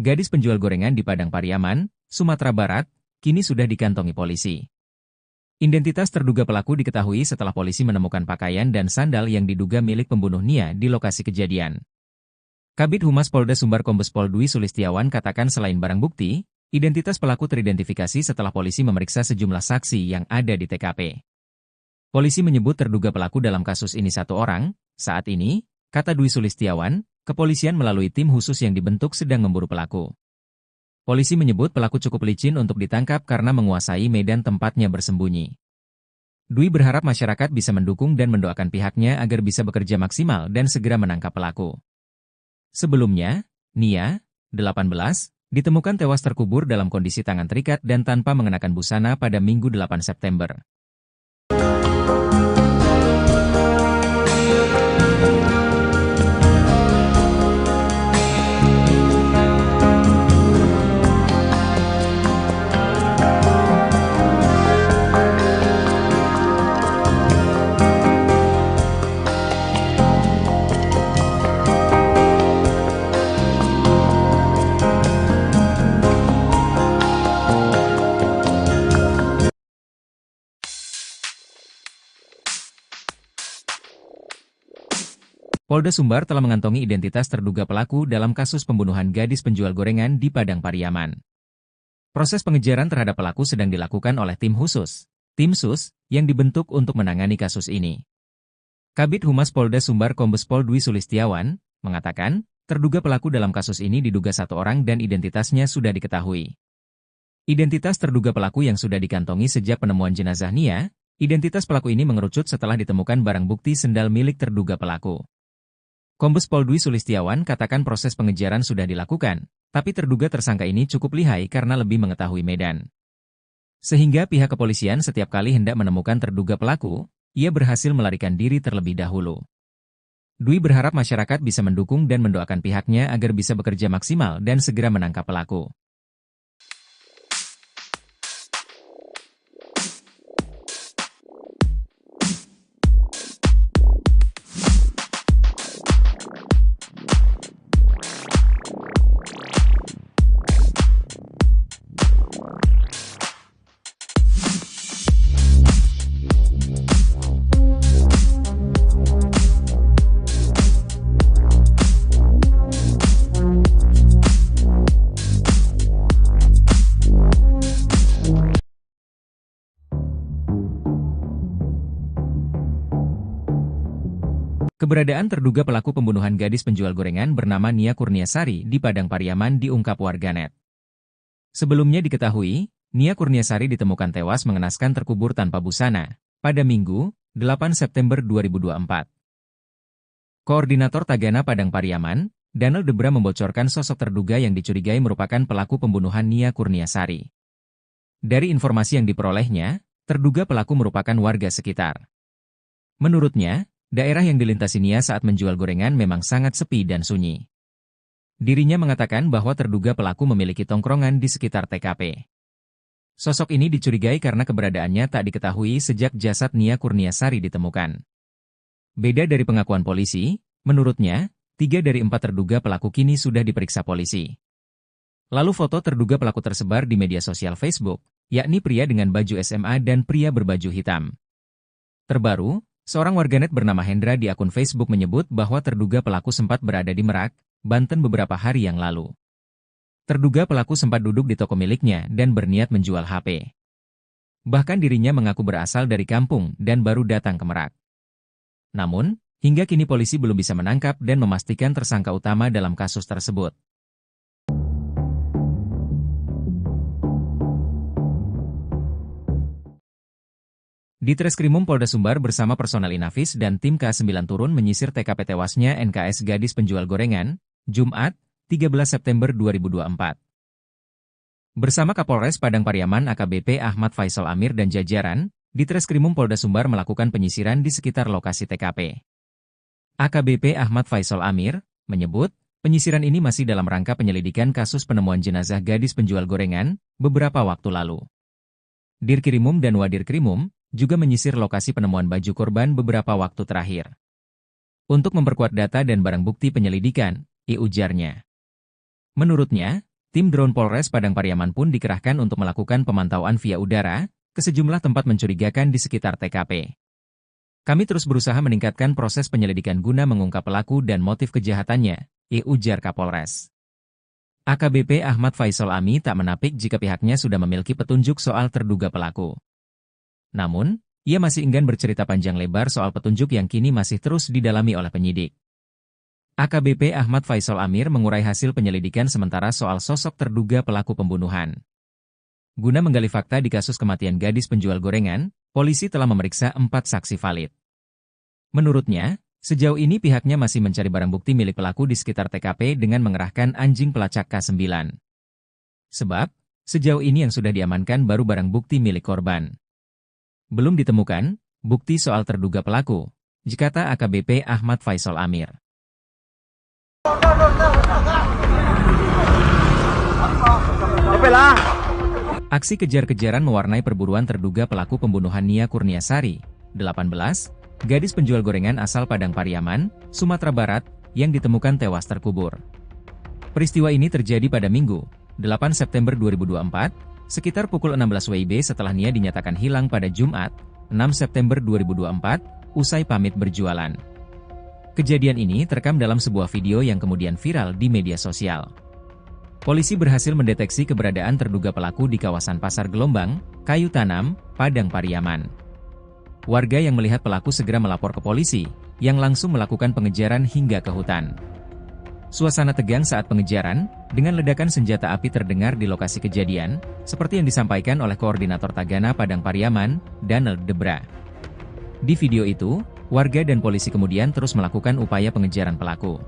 gadis penjual gorengan di Padang Pariaman, Sumatera Barat, kini sudah dikantongi polisi. Identitas terduga pelaku diketahui setelah polisi menemukan pakaian dan sandal yang diduga milik pembunuh Nia di lokasi kejadian. Kabid Humas Polda Sumbar Kombes Pol Dwi Sulistiawan katakan selain barang bukti, identitas pelaku teridentifikasi setelah polisi memeriksa sejumlah saksi yang ada di TKP. Polisi menyebut terduga pelaku dalam kasus ini satu orang. Saat ini, kata Dwi Sulistiawan, kepolisian melalui tim khusus yang dibentuk sedang memburu pelaku. Polisi menyebut pelaku cukup licin untuk ditangkap karena menguasai medan tempatnya bersembunyi. Dwi berharap masyarakat bisa mendukung dan mendoakan pihaknya agar bisa bekerja maksimal dan segera menangkap pelaku. Sebelumnya, Nia, 18, ditemukan tewas terkubur dalam kondisi tangan terikat dan tanpa mengenakan busana pada Minggu 8 September. Polda Sumbar telah mengantongi identitas terduga pelaku dalam kasus pembunuhan gadis penjual gorengan di Padang Pariaman. Proses pengejaran terhadap pelaku sedang dilakukan oleh tim khusus, tim SUS, yang dibentuk untuk menangani kasus ini. Kabid Humas Polda Sumbar Kombes Pol Dwi Sulistiawan mengatakan, terduga pelaku dalam kasus ini diduga satu orang dan identitasnya sudah diketahui. Identitas terduga pelaku yang sudah dikantongi sejak penemuan jenazah Nia, identitas pelaku ini mengerucut setelah ditemukan barang bukti sendal milik terduga pelaku. Kombes Pol Dwi Sulistiawan katakan proses pengejaran sudah dilakukan, tapi terduga tersangka ini cukup lihai karena lebih mengetahui medan. Sehingga pihak kepolisian setiap kali hendak menemukan terduga pelaku, ia berhasil melarikan diri terlebih dahulu. Dwi berharap masyarakat bisa mendukung dan mendoakan pihaknya agar bisa bekerja maksimal dan segera menangkap pelaku. Keberadaan terduga pelaku pembunuhan gadis penjual gorengan bernama Nia Kurniasari di Padang Pariaman diungkap warganet. Sebelumnya diketahui, Nia Kurniasari ditemukan tewas mengenaskan terkubur tanpa busana pada Minggu, 8 September 2024. Koordinator Tagana Padang Pariaman, Daniel Debra membocorkan sosok terduga yang dicurigai merupakan pelaku pembunuhan Nia Kurniasari. Dari informasi yang diperolehnya, terduga pelaku merupakan warga sekitar. Menurutnya, daerah yang dilintasi Nia saat menjual gorengan memang sangat sepi dan sunyi. Dirinya mengatakan bahwa terduga pelaku memiliki tongkrongan di sekitar TKP. Sosok ini dicurigai karena keberadaannya tak diketahui sejak jasad Nia Kurniasari ditemukan. Beda dari pengakuan polisi, menurutnya, 3 dari 4 terduga pelaku kini sudah diperiksa polisi. Lalu foto terduga pelaku tersebar di media sosial Facebook, yakni pria dengan baju SMA dan pria berbaju hitam. Terbaru, seorang warganet bernama Hendra di akun Facebook menyebut bahwa terduga pelaku sempat berada di Merak, Banten beberapa hari yang lalu. Terduga pelaku sempat duduk di toko miliknya dan berniat menjual HP. Bahkan dirinya mengaku berasal dari kampung dan baru datang ke Merak. Namun, hingga kini polisi belum bisa menangkap dan memastikan tersangka utama dalam kasus tersebut. Di Treskrimum Polda Sumbar bersama personel Inafis dan tim K9 turun menyisir TKP tewasnya NKS gadis penjual gorengan, Jumat, 13 September 2024. Bersama Kapolres Padang Pariaman AKBP Ahmad Faisal Amir dan jajaran, di Treskrimum Polda Sumbar melakukan penyisiran di sekitar lokasi TKP. AKBP Ahmad Faisal Amir menyebut, penyisiran ini masih dalam rangka penyelidikan kasus penemuan jenazah gadis penjual gorengan beberapa waktu lalu. Dirkrimum dan Wadirkrimum juga menyisir lokasi penemuan baju korban beberapa waktu terakhir. Untuk memperkuat data dan barang bukti penyelidikan, ujarnya. Menurutnya, tim drone Polres Padang Pariaman pun dikerahkan untuk melakukan pemantauan via udara ke sejumlah tempat mencurigakan di sekitar TKP. Kami terus berusaha meningkatkan proses penyelidikan guna mengungkap pelaku dan motif kejahatannya, ujar Kapolres. AKBP Ahmad Faisal Ami tak menapik jika pihaknya sudah memiliki petunjuk soal terduga pelaku. Namun, ia masih enggan bercerita panjang lebar soal petunjuk yang kini masih terus didalami oleh penyidik. AKBP Ahmad Faisal Amir mengurai hasil penyelidikan sementara soal sosok terduga pelaku pembunuhan. Guna menggali fakta di kasus kematian gadis penjual gorengan, polisi telah memeriksa 4 saksi valid. Menurutnya, sejauh ini pihaknya masih mencari barang bukti milik pelaku di sekitar TKP dengan mengerahkan anjing pelacak K9. Sebab, sejauh ini yang sudah diamankan baru barang bukti milik korban. Belum ditemukan bukti soal terduga pelaku, kata AKBP Ahmad Faisal Amir. Aksi kejar-kejaran mewarnai perburuan terduga pelaku pembunuhan Nia Kurniasari, 18, gadis penjual gorengan asal Padang Pariaman, Sumatera Barat, yang ditemukan tewas terkubur. Peristiwa ini terjadi pada Minggu, 8 September 2024, sekitar pukul 16 WIB setelah Nia dinyatakan hilang pada Jumat, 6 September 2024, usai pamit berjualan. Kejadian ini terekam dalam sebuah video yang kemudian viral di media sosial. Polisi berhasil mendeteksi keberadaan terduga pelaku di kawasan Pasar Gelombang, Kayu Tanam, Padang Pariaman. Warga yang melihat pelaku segera melapor ke polisi, yang langsung melakukan pengejaran hingga ke hutan. Suasana tegang saat pengejaran, dengan ledakan senjata api terdengar di lokasi kejadian, seperti yang disampaikan oleh Koordinator Tagana Padang Pariaman, Daniel Debra. Di video itu, warga dan polisi kemudian terus melakukan upaya pengejaran pelaku.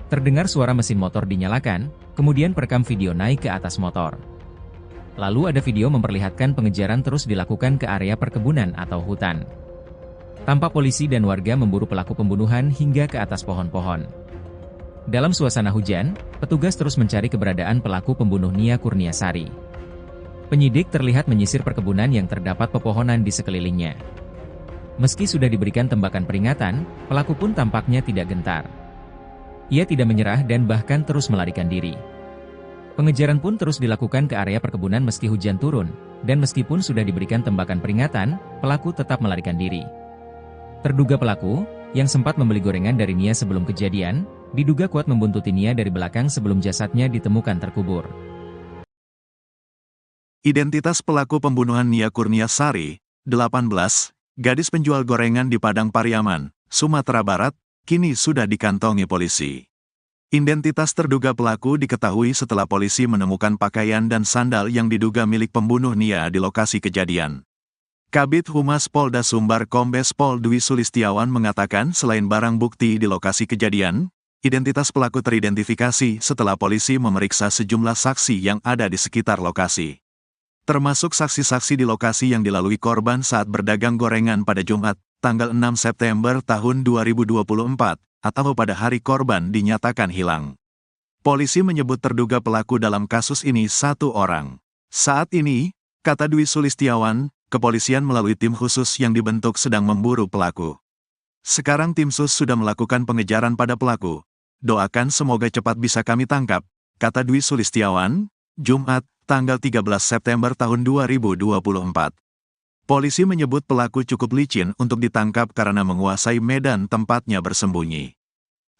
Terdengar suara mesin motor dinyalakan, kemudian perekam video naik ke atas motor. Lalu ada video memperlihatkan pengejaran terus dilakukan ke area perkebunan atau hutan. Tampak polisi dan warga memburu pelaku pembunuhan hingga ke atas pohon-pohon. Dalam suasana hujan, petugas terus mencari keberadaan pelaku pembunuh Nia Kurniasari. Penyidik terlihat menyisir perkebunan yang terdapat pepohonan di sekelilingnya. Meski sudah diberikan tembakan peringatan, pelaku pun tampaknya tidak gentar. Ia tidak menyerah dan bahkan terus melarikan diri. Pengejaran pun terus dilakukan ke area perkebunan meski hujan turun, dan meskipun sudah diberikan tembakan peringatan, pelaku tetap melarikan diri. Terduga pelaku, yang sempat membeli gorengan dari Nia sebelum kejadian, diduga kuat membuntuti Nia dari belakang sebelum jasadnya ditemukan terkubur. Identitas pelaku pembunuhan Nia Kurniasari, 18, gadis penjual gorengan di Padang Pariaman, Sumatera Barat, kini sudah dikantongi polisi. Identitas terduga pelaku diketahui setelah polisi menemukan pakaian dan sandal yang diduga milik pembunuh Nia di lokasi kejadian. Kabid Humas Polda Sumbar Kombes Pol Dwi Sulistiawan mengatakan selain barang bukti di lokasi kejadian, identitas pelaku teridentifikasi setelah polisi memeriksa sejumlah saksi yang ada di sekitar lokasi. Termasuk saksi-saksi di lokasi yang dilalui korban saat berdagang gorengan pada Jumat, tanggal 6 September tahun 2024, atau pada hari korban dinyatakan hilang. Polisi menyebut terduga pelaku dalam kasus ini satu orang. Saat ini, kata Dwi Sulistiawan, kepolisian melalui tim khusus yang dibentuk sedang memburu pelaku. Sekarang tim sus sudah melakukan pengejaran pada pelaku. Doakan semoga cepat bisa kami tangkap, kata Dwi Sulistiawan, Jumat, tanggal 13 September tahun 2024. Polisi menyebut pelaku cukup licin untuk ditangkap karena menguasai medan tempatnya bersembunyi.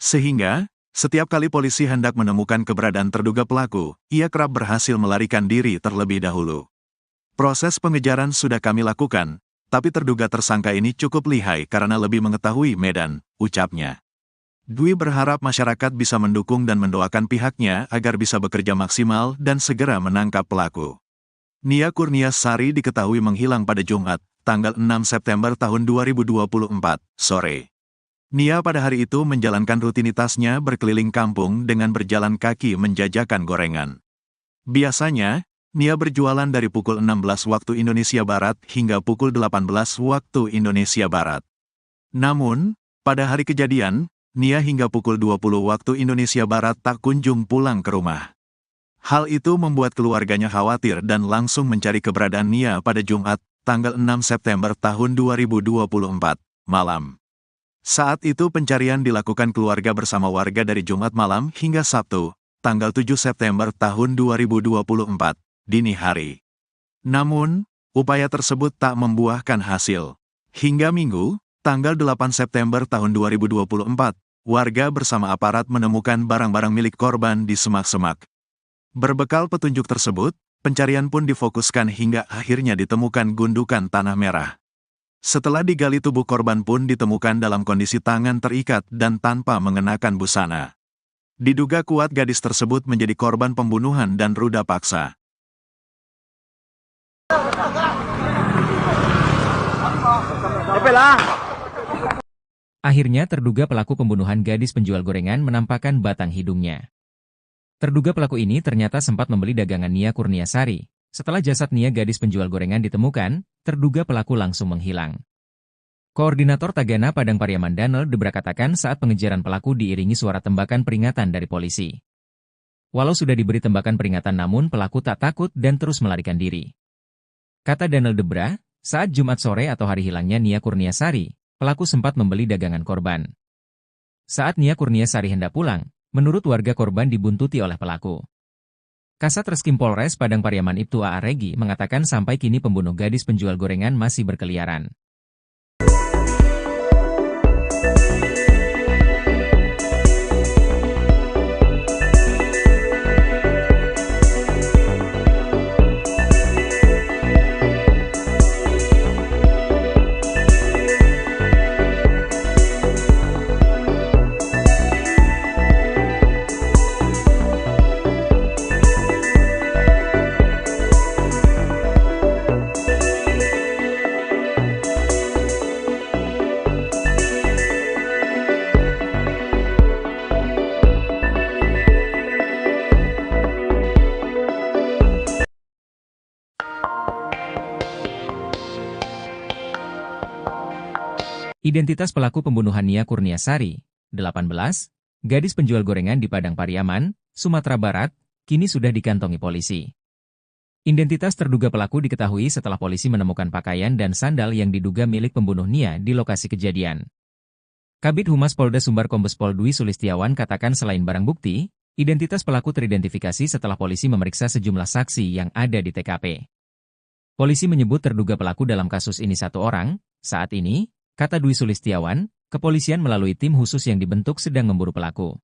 Sehingga, setiap kali polisi hendak menemukan keberadaan terduga pelaku, ia kerap berhasil melarikan diri terlebih dahulu. Proses pengejaran sudah kami lakukan, tapi terduga tersangka ini cukup lihai karena lebih mengetahui medan, ucapnya. Dwi berharap masyarakat bisa mendukung dan mendoakan pihaknya agar bisa bekerja maksimal dan segera menangkap pelaku. Nia Kurniasari diketahui menghilang pada Jumat, tanggal 6 September tahun 2024, sore. Nia pada hari itu menjalankan rutinitasnya berkeliling kampung dengan berjalan kaki menjajakan gorengan. Biasanya, Nia berjualan dari pukul 16 waktu Indonesia Barat hingga pukul 18 waktu Indonesia Barat. Namun, pada hari kejadian, Nia hingga pukul 20 waktu Indonesia Barat tak kunjung pulang ke rumah. Hal itu membuat keluarganya khawatir dan langsung mencari keberadaan Nia pada Jumat, tanggal 6 September tahun 2024, malam. Saat itu pencarian dilakukan keluarga bersama warga dari Jumat malam hingga Sabtu, tanggal 7 September tahun 2024, dini hari. Namun, upaya tersebut tak membuahkan hasil. Hingga Minggu, tanggal 8 September tahun 2024, warga bersama aparat menemukan barang-barang milik korban di semak-semak. Berbekal petunjuk tersebut, pencarian pun difokuskan hingga akhirnya ditemukan gundukan tanah merah. Setelah digali tubuh korban pun ditemukan dalam kondisi tangan terikat dan tanpa mengenakan busana. Diduga kuat gadis tersebut menjadi korban pembunuhan dan ruda paksa. Akhirnya terduga pelaku pembunuhan gadis penjual gorengan menampakkan batang hidungnya. Terduga pelaku ini ternyata sempat membeli dagangan Nia Kurniasari. Setelah jasad Nia gadis penjual gorengan ditemukan, terduga pelaku langsung menghilang. Koordinator Tagana Padang Pariaman Danel Debra katakan saat pengejaran pelaku diiringi suara tembakan peringatan dari polisi. Walau sudah diberi tembakan peringatan namun pelaku tak takut dan terus melarikan diri. Kata Danel Debra, saat Jumat sore atau hari hilangnya Nia Kurniasari, pelaku sempat membeli dagangan korban. Saat Nia Kurniasari hendak pulang, menurut warga korban dibuntuti oleh pelaku. Kasat Reskrim Polres Padang Pariaman Ibtu A.A. Regi mengatakan sampai kini pembunuh gadis penjual gorengan masih berkeliaran. Identitas pelaku pembunuhan Nia Kurniasari, 18, gadis penjual gorengan di Padang Pariaman, Sumatera Barat, kini sudah dikantongi polisi. Identitas terduga pelaku diketahui setelah polisi menemukan pakaian dan sandal yang diduga milik pembunuh Nia di lokasi kejadian. Kabid Humas Polda Sumbar Kombes Pol Dwi Sulistiawan katakan selain barang bukti, identitas pelaku teridentifikasi setelah polisi memeriksa sejumlah saksi yang ada di TKP. Polisi menyebut terduga pelaku dalam kasus ini satu orang. Saat ini, kata Dwi Sulistiawan, kepolisian melalui tim khusus yang dibentuk sedang memburu pelaku.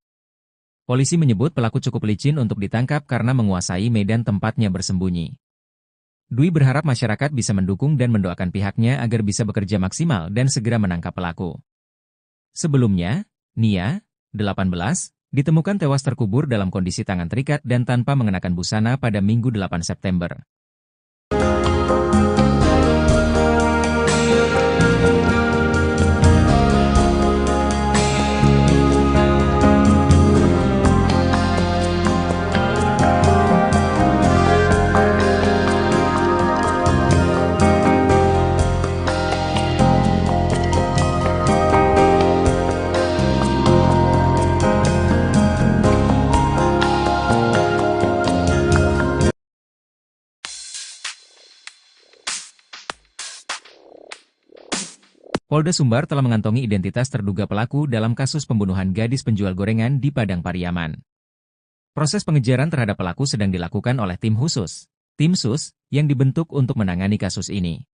Polisi menyebut pelaku cukup licin untuk ditangkap karena menguasai medan tempatnya bersembunyi. Dwi berharap masyarakat bisa mendukung dan mendoakan pihaknya agar bisa bekerja maksimal dan segera menangkap pelaku. Sebelumnya, Nia, 18, ditemukan tewas terkubur dalam kondisi tangan terikat dan tanpa mengenakan busana pada Minggu 8 September. Polda Sumbar telah mengantongi identitas terduga pelaku dalam kasus pembunuhan gadis penjual gorengan di Padang Pariaman. Proses pengejaran terhadap pelaku sedang dilakukan oleh tim khusus, tim SUS, yang dibentuk untuk menangani kasus ini.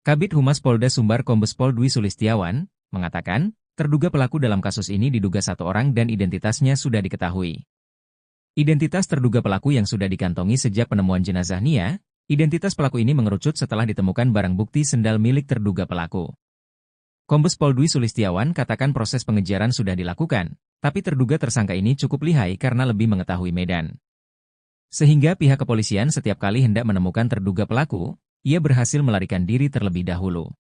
Kabid Humas Polda Sumbar Kombes Pol Dwi Sulistiawan mengatakan, terduga pelaku dalam kasus ini diduga satu orang dan identitasnya sudah diketahui. Identitas terduga pelaku yang sudah dikantongi sejak penemuan jenazah Nia, identitas pelaku ini mengerucut setelah ditemukan barang bukti sendal milik terduga pelaku. Kombes Pol Dwi Sulistiawan katakan proses pengejaran sudah dilakukan, tapi terduga tersangka ini cukup lihai karena lebih mengetahui medan. Sehingga pihak kepolisian setiap kali hendak menemukan terduga pelaku, ia berhasil melarikan diri terlebih dahulu.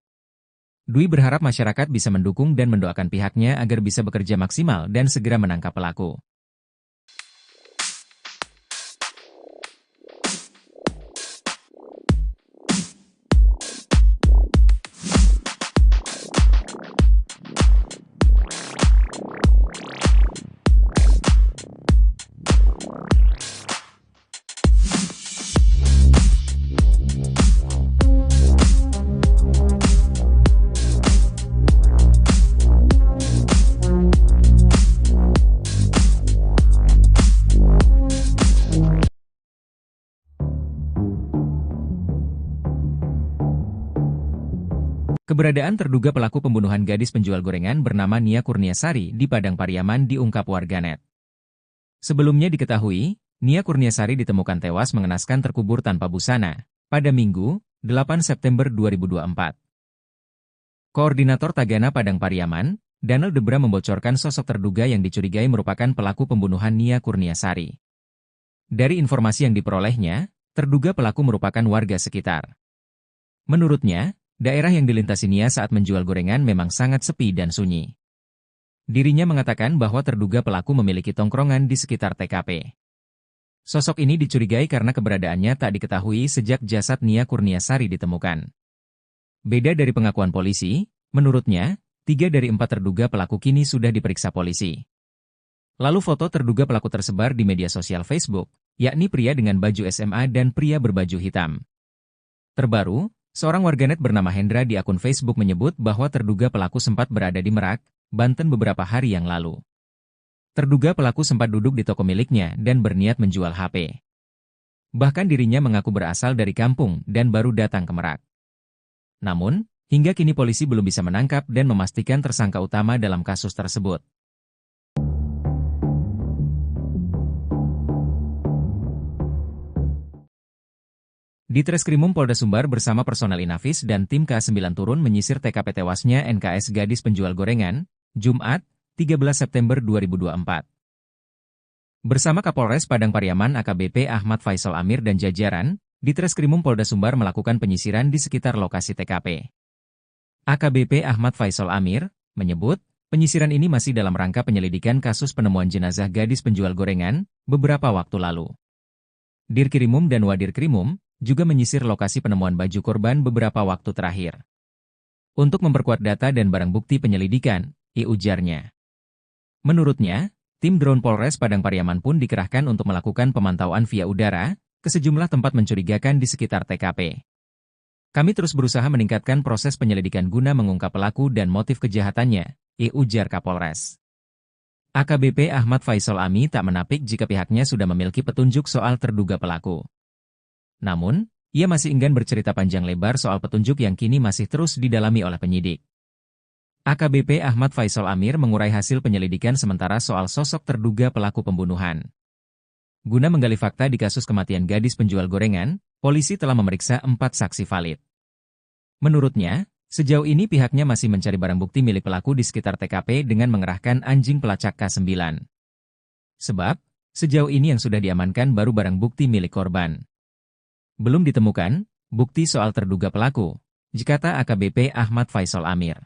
Dwi berharap masyarakat bisa mendukung dan mendoakan pihaknya agar bisa bekerja maksimal dan segera menangkap pelaku. Keberadaan terduga pelaku pembunuhan gadis penjual gorengan bernama Nia Kurniasari di Padang Pariaman diungkap warganet. Sebelumnya diketahui, Nia Kurniasari ditemukan tewas mengenaskan terkubur tanpa busana pada Minggu, 8 September 2024. Koordinator Tagana Padang Pariaman, Daniel Debra membocorkan sosok terduga yang dicurigai merupakan pelaku pembunuhan Nia Kurniasari. Dari informasi yang diperolehnya, terduga pelaku merupakan warga sekitar. Menurutnya, daerah yang dilintasi Nia saat menjual gorengan memang sangat sepi dan sunyi. Dirinya mengatakan bahwa terduga pelaku memiliki tongkrongan di sekitar TKP. Sosok ini dicurigai karena keberadaannya tak diketahui sejak jasad Nia Kurniasari ditemukan. Beda dari pengakuan polisi, menurutnya, 3 dari 4 terduga pelaku kini sudah diperiksa polisi. Lalu foto terduga pelaku tersebar di media sosial Facebook, yakni pria dengan baju SMA dan pria berbaju hitam. Terbaru, seorang warganet bernama Hendra di akun Facebook menyebut bahwa terduga pelaku sempat berada di Merak, Banten beberapa hari yang lalu. Terduga pelaku sempat duduk di toko miliknya dan berniat menjual HP. Bahkan dirinya mengaku berasal dari kampung dan baru datang ke Merak. Namun, hingga kini polisi belum bisa menangkap dan memastikan tersangka utama dalam kasus tersebut. Ditreskrimum Polda Sumbar bersama personel Inafis dan tim K9 turun menyisir TKP tewasnya NKS gadis penjual gorengan, Jumat, 13 September 2024. Bersama Kapolres Padang Pariaman AKBP Ahmad Faisal Amir dan jajaran, Ditreskrimum Polda Sumbar melakukan penyisiran di sekitar lokasi TKP. AKBP Ahmad Faisal Amir menyebut, penyisiran ini masih dalam rangka penyelidikan kasus penemuan jenazah gadis penjual gorengan beberapa waktu lalu. Dirkrimum dan Wadirkrimum juga menyisir lokasi penemuan baju korban beberapa waktu terakhir. Untuk memperkuat data dan barang bukti penyelidikan, ujarnya. Menurutnya, tim drone Polres Padang Pariaman pun dikerahkan untuk melakukan pemantauan via udara ke sejumlah tempat mencurigakan di sekitar TKP. Kami terus berusaha meningkatkan proses penyelidikan guna mengungkap pelaku dan motif kejahatannya, ujar Kapolres. AKBP Ahmad Faisal Ami tak menapik jika pihaknya sudah memiliki petunjuk soal terduga pelaku. Namun, ia masih enggan bercerita panjang lebar soal petunjuk yang kini masih terus didalami oleh penyidik. AKBP Ahmad Faisal Amir mengurai hasil penyelidikan sementara soal sosok terduga pelaku pembunuhan. Guna menggali fakta di kasus kematian gadis penjual gorengan, polisi telah memeriksa 4 saksi valid. Menurutnya, Sejauh ini pihaknya masih mencari barang bukti milik pelaku di sekitar TKP dengan mengerahkan anjing pelacak K9. Sebab, sejauh ini yang sudah diamankan baru barang bukti milik korban. Belum ditemukan bukti soal terduga pelaku, kata AKBP Ahmad Faisal Amir.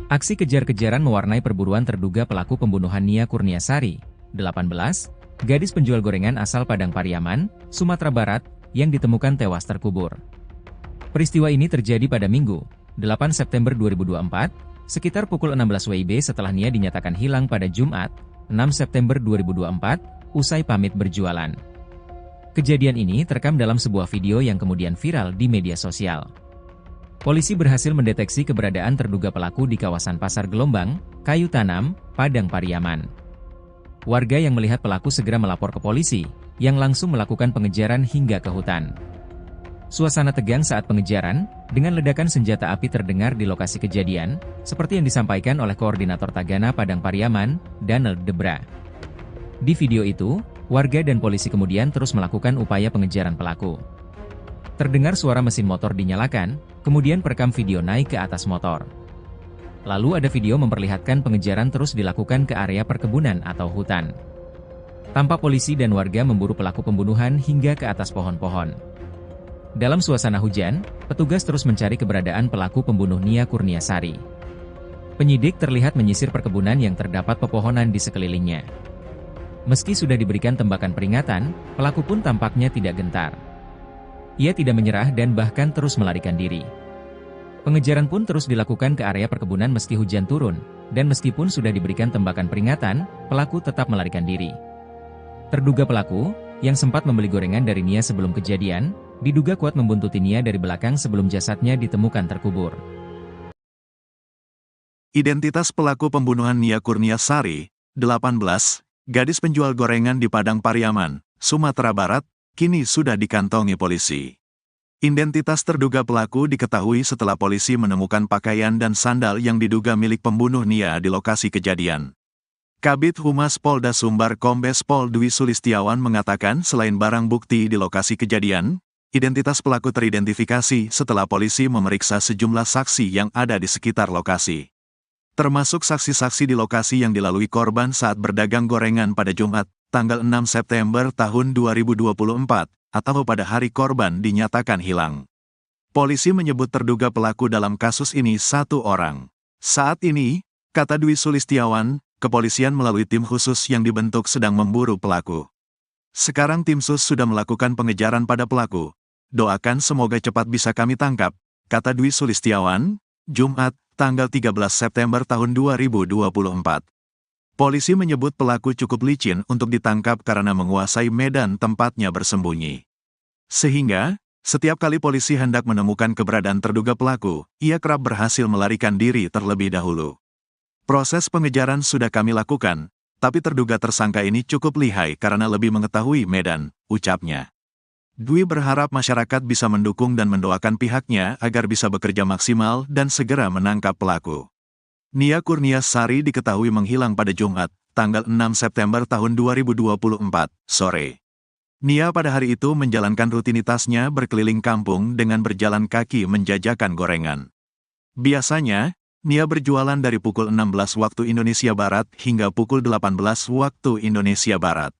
Aksi kejar-kejaran mewarnai perburuan terduga pelaku pembunuhan Nia Kurniasari, 18, gadis penjual gorengan asal Padang Pariaman, Sumatera Barat, yang ditemukan tewas terkubur. Peristiwa ini terjadi pada Minggu, 8 September 2024, sekitar pukul 16 WIB setelah Nia dinyatakan hilang pada Jumat, 6 September 2024, usai pamit berjualan. Kejadian ini terekam dalam sebuah video yang kemudian viral di media sosial. Polisi berhasil mendeteksi keberadaan terduga pelaku di kawasan Pasar Gelombang, Kayu Tanam, Padang Pariaman. Warga yang melihat pelaku segera melapor ke polisi, yang langsung melakukan pengejaran hingga ke hutan. Suasana tegang saat pengejaran, dengan ledakan senjata api terdengar di lokasi kejadian, seperti yang disampaikan oleh Koordinator Tagana Padang Pariaman, Daniel Debra. Di video itu, warga dan polisi kemudian terus melakukan upaya pengejaran pelaku. Terdengar suara mesin motor dinyalakan, kemudian perekam video naik ke atas motor. Lalu ada video memperlihatkan pengejaran terus dilakukan ke area perkebunan atau hutan. Tampak polisi dan warga memburu pelaku pembunuhan hingga ke atas pohon-pohon. Dalam suasana hujan, petugas terus mencari keberadaan pelaku pembunuh Nia Kurniasari. Penyidik terlihat menyisir perkebunan yang terdapat pepohonan di sekelilingnya. Meski sudah diberikan tembakan peringatan, pelaku pun tampaknya tidak gentar. Ia tidak menyerah dan bahkan terus melarikan diri. Pengejaran pun terus dilakukan ke area perkebunan meski hujan turun, dan meskipun sudah diberikan tembakan peringatan, pelaku tetap melarikan diri. Terduga pelaku, yang sempat membeli gorengan dari Nia sebelum kejadian, diduga kuat membuntuti Nia dari belakang sebelum jasadnya ditemukan terkubur. Identitas pelaku pembunuhan Nia Kurniasari, 18, gadis penjual gorengan di Padang Pariaman, Sumatera Barat, kini sudah dikantongi polisi. Identitas terduga pelaku diketahui setelah polisi menemukan pakaian dan sandal yang diduga milik pembunuh Nia di lokasi kejadian. Kabid Humas Polda Sumbar Kombes Pol Dwi Sulistiawan mengatakan selain barang bukti di lokasi kejadian, identitas pelaku teridentifikasi setelah polisi memeriksa sejumlah saksi yang ada di sekitar lokasi. Termasuk saksi-saksi di lokasi yang dilalui korban saat berdagang gorengan pada Jumat, tanggal 6 September tahun 2024, atau pada hari korban dinyatakan hilang. Polisi menyebut terduga pelaku dalam kasus ini satu orang. Saat ini, kata Dwi Sulistiawan, kepolisian melalui tim khusus yang dibentuk sedang memburu pelaku. Sekarang tim sus sudah melakukan pengejaran pada pelaku. Doakan semoga cepat bisa kami tangkap, kata Dwi Sulistiawan, Jumat, tanggal 13 September tahun 2024. Polisi menyebut pelaku cukup licin untuk ditangkap karena menguasai medan tempatnya bersembunyi. Sehingga, setiap kali polisi hendak menemukan keberadaan terduga pelaku, ia kerap berhasil melarikan diri terlebih dahulu. Proses pengejaran sudah kami lakukan, tapi terduga tersangka ini cukup lihai karena lebih mengetahui medan, ucapnya. Dwi berharap masyarakat bisa mendukung dan mendoakan pihaknya agar bisa bekerja maksimal dan segera menangkap pelaku. Nia Kurniasari diketahui menghilang pada Jumat, tanggal 6 September tahun 2024, sore. Nia pada hari itu menjalankan rutinitasnya berkeliling kampung dengan berjalan kaki menjajakan gorengan. Biasanya, Nia berjualan dari pukul 16 waktu Indonesia Barat hingga pukul 18 waktu Indonesia Barat.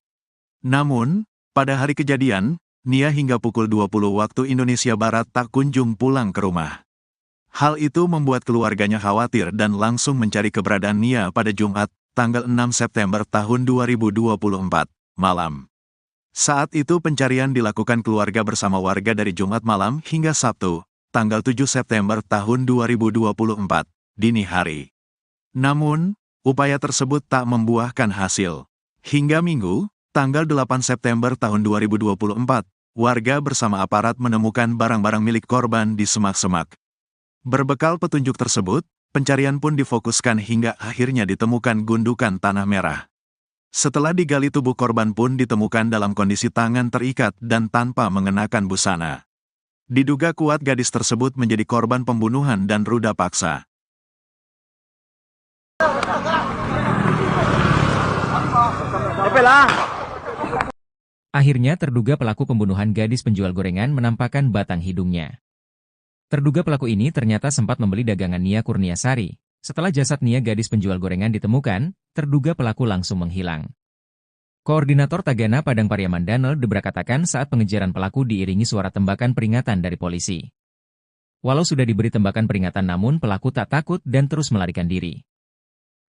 Namun, pada hari kejadian, Nia hingga pukul 20 waktu Indonesia Barat tak kunjung pulang ke rumah. Hal itu membuat keluarganya khawatir dan langsung mencari keberadaan Nia pada Jumat, tanggal 6 September tahun 2024, malam. Saat itu pencarian dilakukan keluarga bersama warga dari Jumat malam hingga Sabtu, tanggal 7 September tahun 2024, dini hari. Namun, upaya tersebut tak membuahkan hasil. Hingga Minggu, tanggal 8 September tahun 2024, warga bersama aparat menemukan barang-barang milik korban di semak-semak. Berbekal petunjuk tersebut, pencarian pun difokuskan hingga akhirnya ditemukan gundukan tanah merah. Setelah digali tubuh korban pun ditemukan dalam kondisi tangan terikat dan tanpa mengenakan busana. Diduga kuat gadis tersebut menjadi korban pembunuhan dan ruda paksa. Akhirnya terduga pelaku pembunuhan gadis penjual gorengan menampakkan batang hidungnya. Terduga pelaku ini ternyata sempat membeli dagangan Nia Kurniasari. Setelah jasad Nia gadis penjual gorengan ditemukan, terduga pelaku langsung menghilang. Koordinator Tagana Padang Pariaman Danel Debra katakan saat pengejaran pelaku diiringi suara tembakan peringatan dari polisi. Walau sudah diberi tembakan peringatan namun pelaku tak takut dan terus melarikan diri.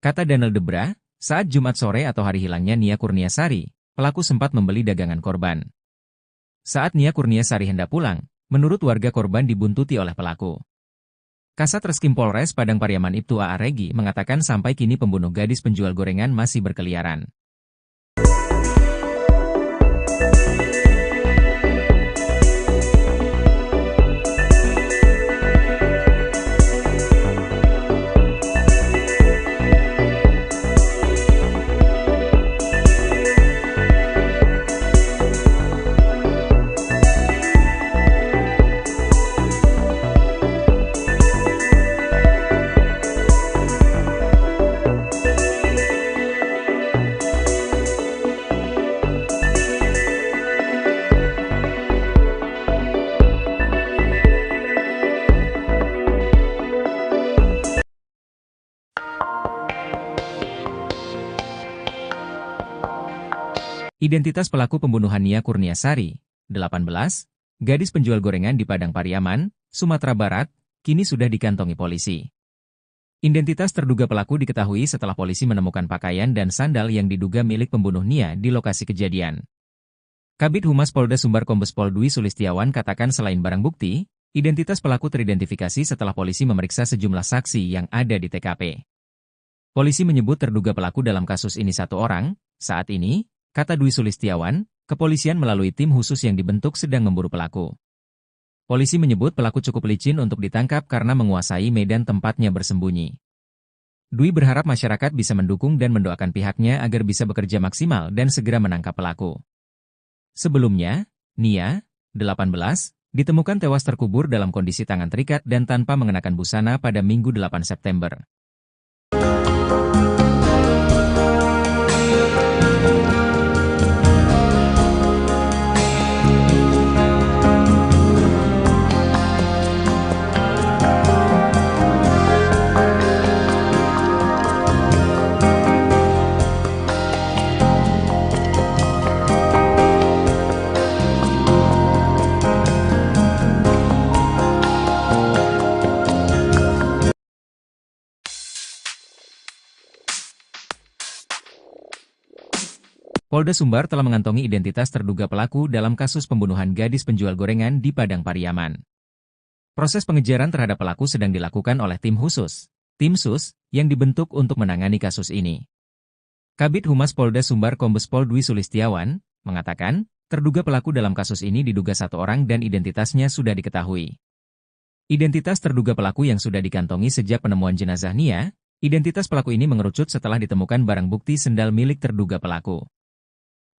Kata Danel Debra, saat Jumat sore atau hari hilangnya Nia Kurniasari, pelaku sempat membeli dagangan korban. Saat Nia Kurniasari hendak pulang, menurut warga korban dibuntuti oleh pelaku. Kasat Reskrim Polres Padang Pariaman Ibtu A.A. Regi mengatakan sampai kini pembunuh gadis penjual gorengan masih berkeliaran. Identitas pelaku pembunuhan Nia Kurniasari, 18, gadis penjual gorengan di Padang Pariaman, Sumatera Barat, kini sudah dikantongi polisi. Identitas terduga pelaku diketahui setelah polisi menemukan pakaian dan sandal yang diduga milik pembunuh Nia di lokasi kejadian. Kabid Humas Polda Sumbar Kombes Pol Dwi Sulistiawan katakan selain barang bukti, identitas pelaku teridentifikasi setelah polisi memeriksa sejumlah saksi yang ada di TKP. Polisi menyebut terduga pelaku dalam kasus ini satu orang, saat ini, kata Dwi Sulistiawan, kepolisian melalui tim khusus yang dibentuk sedang memburu pelaku. Polisi menyebut pelaku cukup licin untuk ditangkap karena menguasai medan tempatnya bersembunyi. Dwi berharap masyarakat bisa mendukung dan mendoakan pihaknya agar bisa bekerja maksimal dan segera menangkap pelaku. Sebelumnya, Nia, 18, ditemukan tewas terkubur dalam kondisi tangan terikat dan tanpa mengenakan busana pada Minggu 8 September. Polda Sumbar telah mengantongi identitas terduga pelaku dalam kasus pembunuhan gadis penjual gorengan di Padang Pariaman. Proses pengejaran terhadap pelaku sedang dilakukan oleh tim khusus, tim SUS, yang dibentuk untuk menangani kasus ini. Kabid Humas Polda Sumbar Kombes Pol Dwi Sulistiawan mengatakan, terduga pelaku dalam kasus ini diduga satu orang dan identitasnya sudah diketahui. Identitas terduga pelaku yang sudah dikantongi sejak penemuan jenazah Nia, identitas pelaku ini mengerucut setelah ditemukan barang bukti sendal milik terduga pelaku.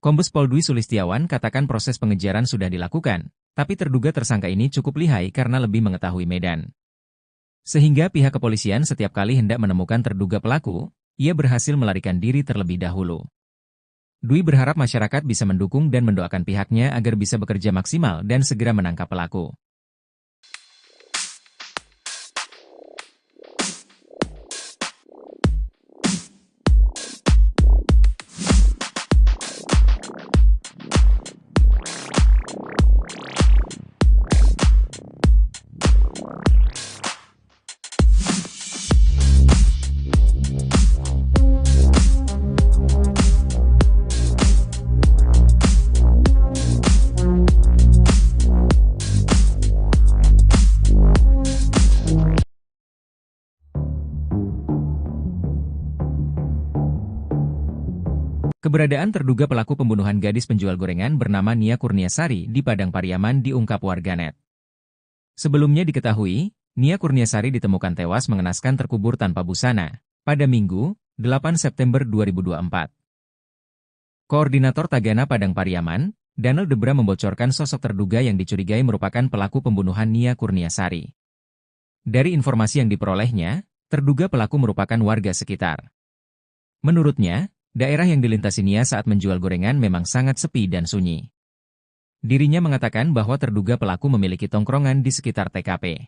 Kombes Pol Dwi Sulistiawan katakan proses pengejaran sudah dilakukan, tapi terduga tersangka ini cukup lihai karena lebih mengetahui medan. Sehingga pihak kepolisian setiap kali hendak menemukan terduga pelaku, ia berhasil melarikan diri terlebih dahulu. Dwi berharap masyarakat bisa mendukung dan mendoakan pihaknya agar bisa bekerja maksimal dan segera menangkap pelaku. Keberadaan terduga pelaku pembunuhan gadis penjual gorengan bernama Nia Kurniasari di Padang Pariaman diungkap warganet. Sebelumnya diketahui, Nia Kurniasari ditemukan tewas mengenaskan terkubur tanpa busana pada Minggu, 8 September 2024. Koordinator Tagana Padang Pariaman, Danel Debra membocorkan sosok terduga yang dicurigai merupakan pelaku pembunuhan Nia Kurniasari. Dari informasi yang diperolehnya, terduga pelaku merupakan warga sekitar. Menurutnya, daerah yang dilintasi Nia saat menjual gorengan memang sangat sepi dan sunyi. Dirinya mengatakan bahwa terduga pelaku memiliki tongkrongan di sekitar TKP.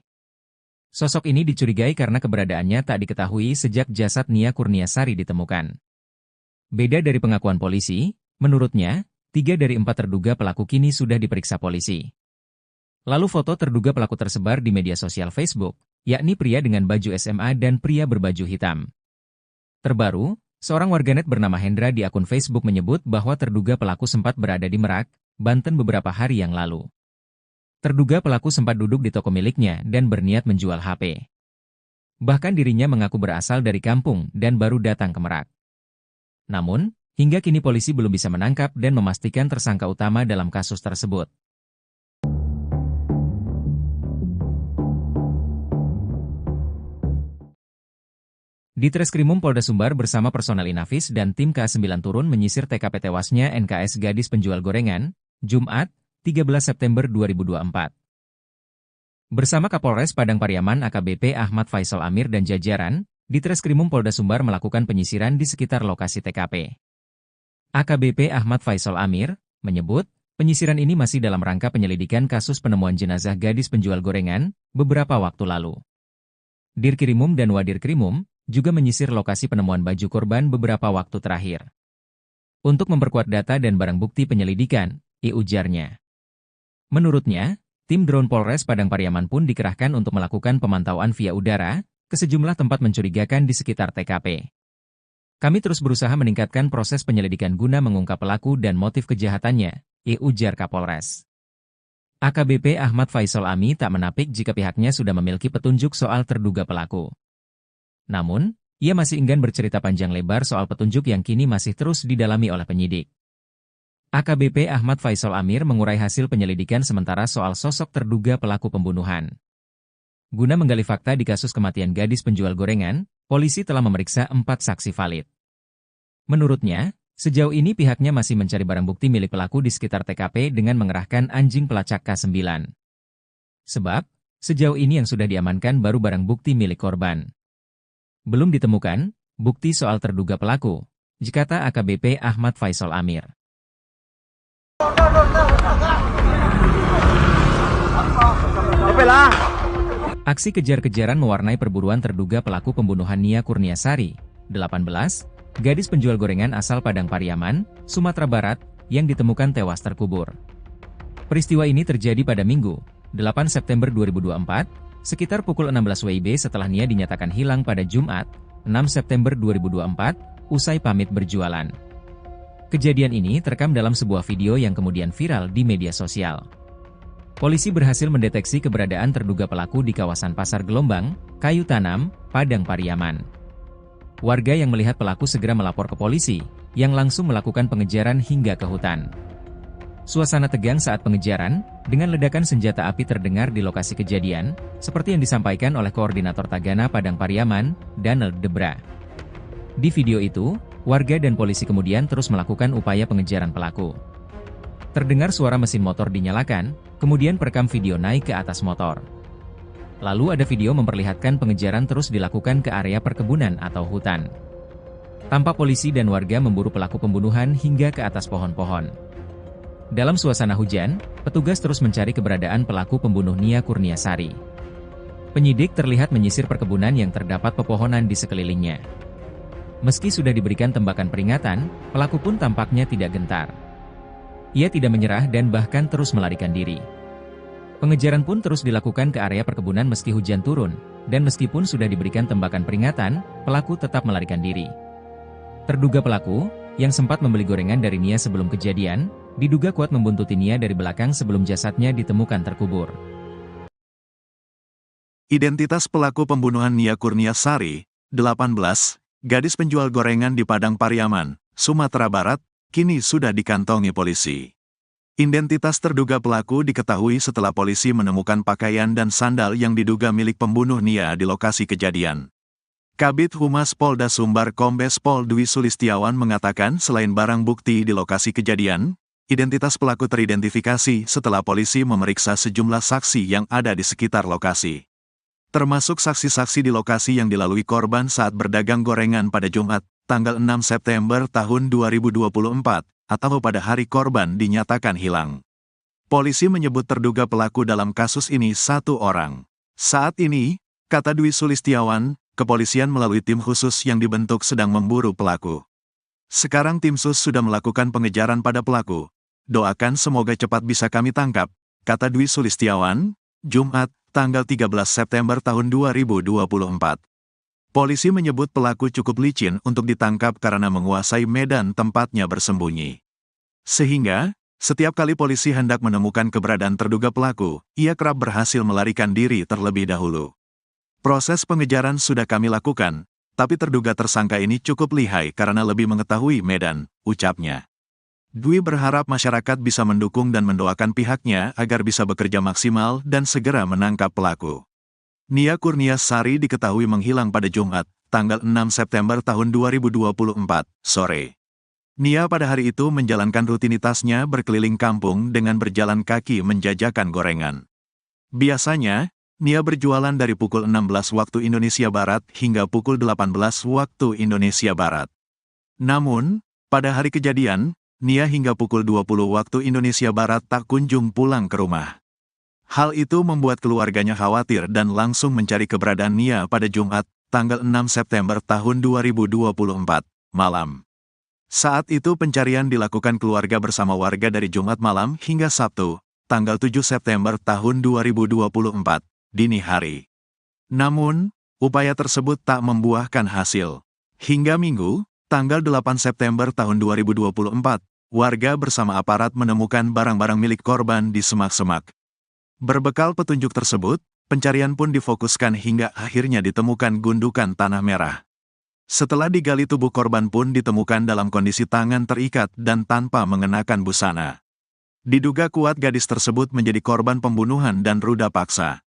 Sosok ini dicurigai karena keberadaannya tak diketahui sejak jasad Nia Kurniasari ditemukan. Beda dari pengakuan polisi, menurutnya, 3 dari 4 terduga pelaku kini sudah diperiksa polisi. Lalu foto terduga pelaku tersebar di media sosial Facebook, yakni pria dengan baju SMA dan pria berbaju hitam. Terbaru, seorang warganet bernama Hendra di akun Facebook menyebut bahwa terduga pelaku sempat berada di Merak, Banten beberapa hari yang lalu. Terduga pelaku sempat duduk di toko miliknya dan berniat menjual HP. Bahkan dirinya mengaku berasal dari kampung dan baru datang ke Merak. Namun, hingga kini polisi belum bisa menangkap dan memastikan tersangka utama dalam kasus tersebut. Di Treskrimum Polda Sumbar bersama personel Inafis dan tim K9 turun menyisir TKP tewasnya NKS gadis penjual gorengan, Jumat, 13 September 2024. Bersama Kapolres Padang Pariaman AKBP Ahmad Faisal Amir dan jajaran, di Treskrimum Polda Sumbar melakukan penyisiran di sekitar lokasi TKP. AKBP Ahmad Faisal Amir menyebut, penyisiran ini masih dalam rangka penyelidikan kasus penemuan jenazah gadis penjual gorengan beberapa waktu lalu. Dirkrimum dan Wadirkrimum juga menyisir lokasi penemuan baju korban beberapa waktu terakhir. Untuk memperkuat data dan barang bukti penyelidikan, ujarnya. Menurutnya, tim drone Polres Padang Pariaman pun dikerahkan untuk melakukan pemantauan via udara ke sejumlah tempat mencurigakan di sekitar TKP. Kami terus berusaha meningkatkan proses penyelidikan guna mengungkap pelaku dan motif kejahatannya, ujar Kapolres. AKBP Ahmad Faisal Ami tak menapik jika pihaknya sudah memiliki petunjuk soal terduga pelaku. Namun, ia masih enggan bercerita panjang lebar soal petunjuk yang kini masih terus didalami oleh penyidik. AKBP Ahmad Faisal Amir mengurai hasil penyelidikan sementara soal sosok terduga pelaku pembunuhan. Guna menggali fakta di kasus kematian gadis penjual gorengan, polisi telah memeriksa 4 saksi valid. Menurutnya, sejauh ini pihaknya masih mencari barang bukti milik pelaku di sekitar TKP dengan mengerahkan anjing pelacak K9. Sebab, sejauh ini yang sudah diamankan baru barang bukti milik korban. Belum ditemukan bukti soal terduga pelaku, kata AKBP Ahmad Faisal Amir. Aksi kejar-kejaran mewarnai perburuan terduga pelaku pembunuhan Nia Kurniasari, 18, gadis penjual gorengan asal Padang Pariaman, Sumatera Barat, yang ditemukan tewas terkubur. Peristiwa ini terjadi pada Minggu, 8 September 2024, sekitar pukul 16 WIB setelah Nia dinyatakan hilang pada Jumat, 6 September 2024, usai pamit berjualan. Kejadian ini terekam dalam sebuah video yang kemudian viral di media sosial. Polisi berhasil mendeteksi keberadaan terduga pelaku di kawasan Pasar Gelombang, Kayu Tanam, Padang Pariaman. Warga yang melihat pelaku segera melapor ke polisi, yang langsung melakukan pengejaran hingga ke hutan. Suasana tegang saat pengejaran, dengan ledakan senjata api terdengar di lokasi kejadian, seperti yang disampaikan oleh Koordinator Tagana Padang Pariaman, Donald Debra. Di video itu, warga dan polisi kemudian terus melakukan upaya pengejaran pelaku. Terdengar suara mesin motor dinyalakan, kemudian perekam video naik ke atas motor. Lalu ada video memperlihatkan pengejaran terus dilakukan ke area perkebunan atau hutan. Tampak polisi dan warga memburu pelaku pembunuhan hingga ke atas pohon-pohon. Dalam suasana hujan, petugas terus mencari keberadaan pelaku pembunuh Nia Kurniasari. Penyidik terlihat menyisir perkebunan yang terdapat pepohonan di sekelilingnya. Meski sudah diberikan tembakan peringatan, pelaku pun tampaknya tidak gentar. Ia tidak menyerah dan bahkan terus melarikan diri. Pengejaran pun terus dilakukan ke area perkebunan meski hujan turun, dan meskipun sudah diberikan tembakan peringatan, pelaku tetap melarikan diri. Terduga pelaku, yang sempat membeli gorengan dari Nia sebelum kejadian, diduga kuat membuntuti Nia dari belakang sebelum jasadnya ditemukan terkubur. Identitas pelaku pembunuhan Nia Kurniasari, 18, gadis penjual gorengan di Padang Pariaman, Sumatera Barat, kini sudah dikantongi polisi. Identitas terduga pelaku diketahui setelah polisi menemukan pakaian dan sandal yang diduga milik pembunuh Nia di lokasi kejadian. Kabid Humas Polda Sumbar Kombes Pol Dwi Sulistiawan mengatakan selain barang bukti di lokasi kejadian, identitas pelaku teridentifikasi setelah polisi memeriksa sejumlah saksi yang ada di sekitar lokasi. Termasuk saksi-saksi di lokasi yang dilalui korban saat berdagang gorengan pada Jumat, tanggal 6 September tahun 2024, atau pada hari korban dinyatakan hilang. Polisi menyebut terduga pelaku dalam kasus ini satu orang. Saat ini, kata Dwi Sulistiawan, kepolisian melalui tim khusus yang dibentuk sedang memburu pelaku. Sekarang tim sus sudah melakukan pengejaran pada pelaku. Doakan semoga cepat bisa kami tangkap, kata Dwi Sulistiawan, Jumat, tanggal 13 September tahun 2024. Polisi menyebut pelaku cukup licin untuk ditangkap karena menguasai medan tempatnya bersembunyi. Sehingga, setiap kali polisi hendak menemukan keberadaan terduga pelaku, ia kerap berhasil melarikan diri terlebih dahulu. Proses pengejaran sudah kami lakukan, tapi terduga tersangka ini cukup lihai karena lebih mengetahui medan, ucapnya. Dwi berharap masyarakat bisa mendukung dan mendoakan pihaknya agar bisa bekerja maksimal dan segera menangkap pelaku. Nia Kurniasari diketahui menghilang pada Jumat, tanggal 6 September tahun 2024, sore. Nia pada hari itu menjalankan rutinitasnya berkeliling kampung dengan berjalan kaki menjajakan gorengan. Biasanya, Nia berjualan dari pukul 16 waktu Indonesia Barat hingga pukul 18 waktu Indonesia Barat. Namun, pada hari kejadian, Nia hingga pukul 20 waktu Indonesia Barat tak kunjung pulang ke rumah. Hal itu membuat keluarganya khawatir dan langsung mencari keberadaan Nia pada Jumat, tanggal 6 September tahun 2024, malam. Saat itu pencarian dilakukan keluarga bersama warga dari Jumat malam hingga Sabtu, tanggal 7 September tahun 2024, dini hari. Namun, upaya tersebut tak membuahkan hasil. Hingga Minggu, tanggal 8 September tahun 2024, warga bersama aparat menemukan barang-barang milik korban di semak-semak. Berbekal petunjuk tersebut, pencarian pun difokuskan hingga akhirnya ditemukan gundukan tanah merah. Setelah digali, tubuh korban pun ditemukan dalam kondisi tangan terikat dan tanpa mengenakan busana. Diduga kuat gadis tersebut menjadi korban pembunuhan dan ruda paksa.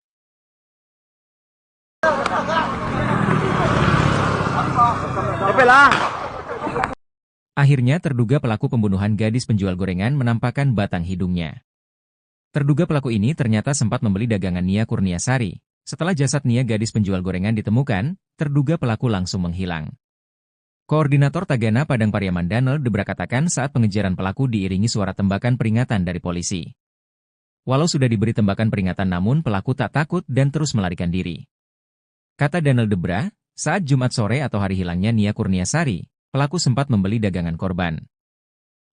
Akhirnya terduga pelaku pembunuhan gadis penjual gorengan menampakkan batang hidungnya. Terduga pelaku ini ternyata sempat membeli dagangan Nia Kurniasari. Setelah jasad Nia gadis penjual gorengan ditemukan, terduga pelaku langsung menghilang. Koordinator Tagana Padang Pariaman Danel Debra katakan saat pengejaran pelaku diiringi suara tembakan peringatan dari polisi. Walau sudah diberi tembakan peringatan namun pelaku tak takut dan terus melarikan diri. Kata Danel Debra, saat Jumat sore atau hari hilangnya Nia Kurniasari, pelaku sempat membeli dagangan korban.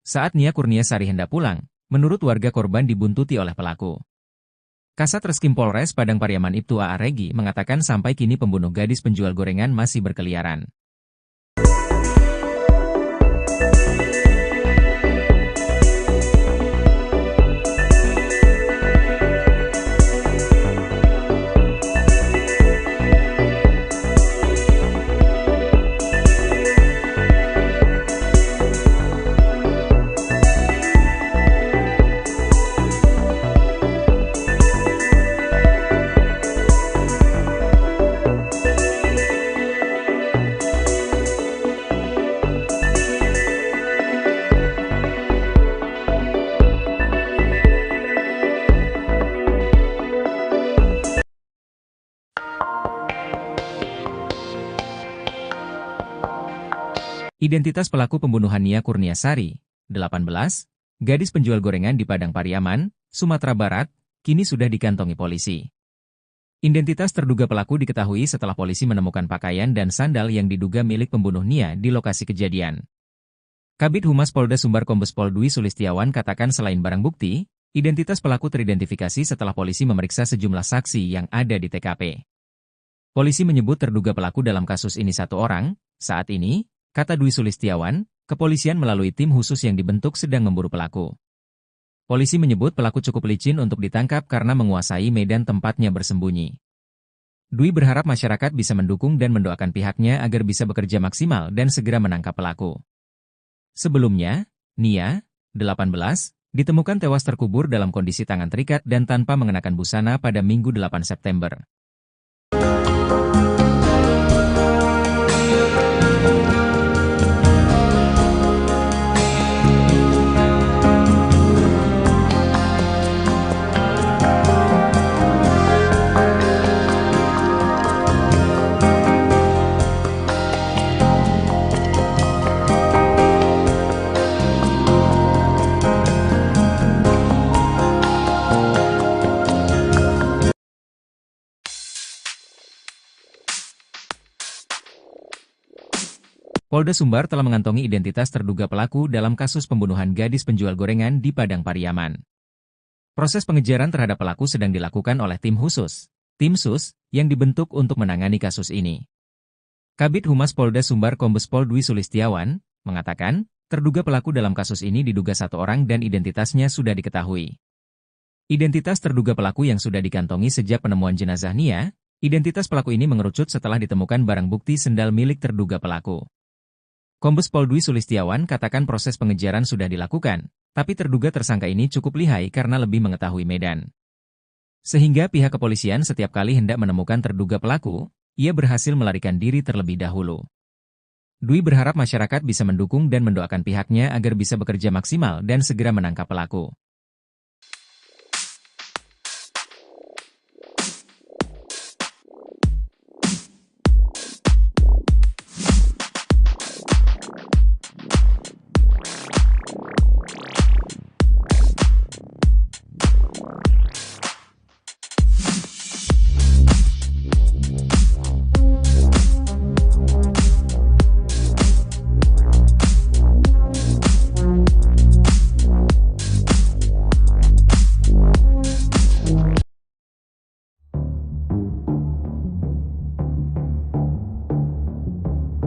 Saat Nia Kurniasari hendak pulang, menurut warga korban dibuntuti oleh pelaku. Kasat Reskrim Polres Padang Pariaman Ibtu A.A. Regi mengatakan sampai kini pembunuh gadis penjual gorengan masih berkeliaran. Identitas pelaku pembunuhan Nia Kurniasari, 18, gadis penjual gorengan di Padang Pariaman, Sumatera Barat, kini sudah dikantongi polisi. Identitas terduga pelaku diketahui setelah polisi menemukan pakaian dan sandal yang diduga milik pembunuh Nia di lokasi kejadian. Kabid Humas Polda Sumbar Kombes Pol Dwi Sulistiawan katakan selain barang bukti, identitas pelaku teridentifikasi setelah polisi memeriksa sejumlah saksi yang ada di TKP. Polisi menyebut terduga pelaku dalam kasus ini satu orang. Saat ini, kata Dwi Sulistiawan, kepolisian melalui tim khusus yang dibentuk sedang memburu pelaku. Polisi menyebut pelaku cukup licin untuk ditangkap karena menguasai medan tempatnya bersembunyi. Dwi berharap masyarakat bisa mendukung dan mendoakan pihaknya agar bisa bekerja maksimal dan segera menangkap pelaku. Sebelumnya, Nia, 18, ditemukan tewas terkubur dalam kondisi tangan terikat dan tanpa mengenakan busana pada Minggu 8 September. Polda Sumbar telah mengantongi identitas terduga pelaku dalam kasus pembunuhan gadis penjual gorengan di Padang Pariaman. Proses pengejaran terhadap pelaku sedang dilakukan oleh tim khusus, tim SUS, yang dibentuk untuk menangani kasus ini. Kabid Humas Polda Sumbar Kombes Pol Dwi Sulistiawan mengatakan, terduga pelaku dalam kasus ini diduga satu orang dan identitasnya sudah diketahui. Identitas terduga pelaku yang sudah dikantongi sejak penemuan jenazah Nia, identitas pelaku ini mengerucut setelah ditemukan barang bukti sendal milik terduga pelaku. Kombes Pol Dwi Sulistiawan katakan proses pengejaran sudah dilakukan, tapi terduga tersangka ini cukup lihai karena lebih mengetahui medan. Sehingga pihak kepolisian setiap kali hendak menemukan terduga pelaku, ia berhasil melarikan diri terlebih dahulu. Dwi berharap masyarakat bisa mendukung dan mendoakan pihaknya agar bisa bekerja maksimal dan segera menangkap pelaku.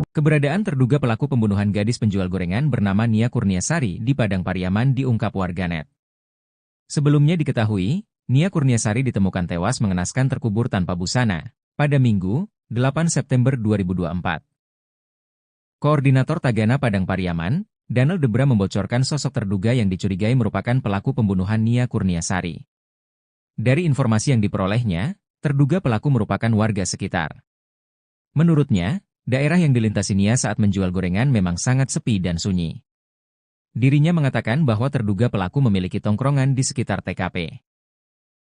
Keberadaan terduga pelaku pembunuhan gadis penjual gorengan bernama Nia Kurniasari di Padang Pariaman diungkap warganet. Sebelumnya diketahui, Nia Kurniasari ditemukan tewas mengenaskan terkubur tanpa busana pada Minggu, 8 September 2024. Koordinator Tagana Padang Pariaman, Daniel Debra membocorkan sosok terduga yang dicurigai merupakan pelaku pembunuhan Nia Kurniasari. Dari informasi yang diperolehnya, terduga pelaku merupakan warga sekitar. Menurutnya, daerah yang dilintasi Nia saat menjual gorengan memang sangat sepi dan sunyi. Dirinya mengatakan bahwa terduga pelaku memiliki tongkrongan di sekitar TKP.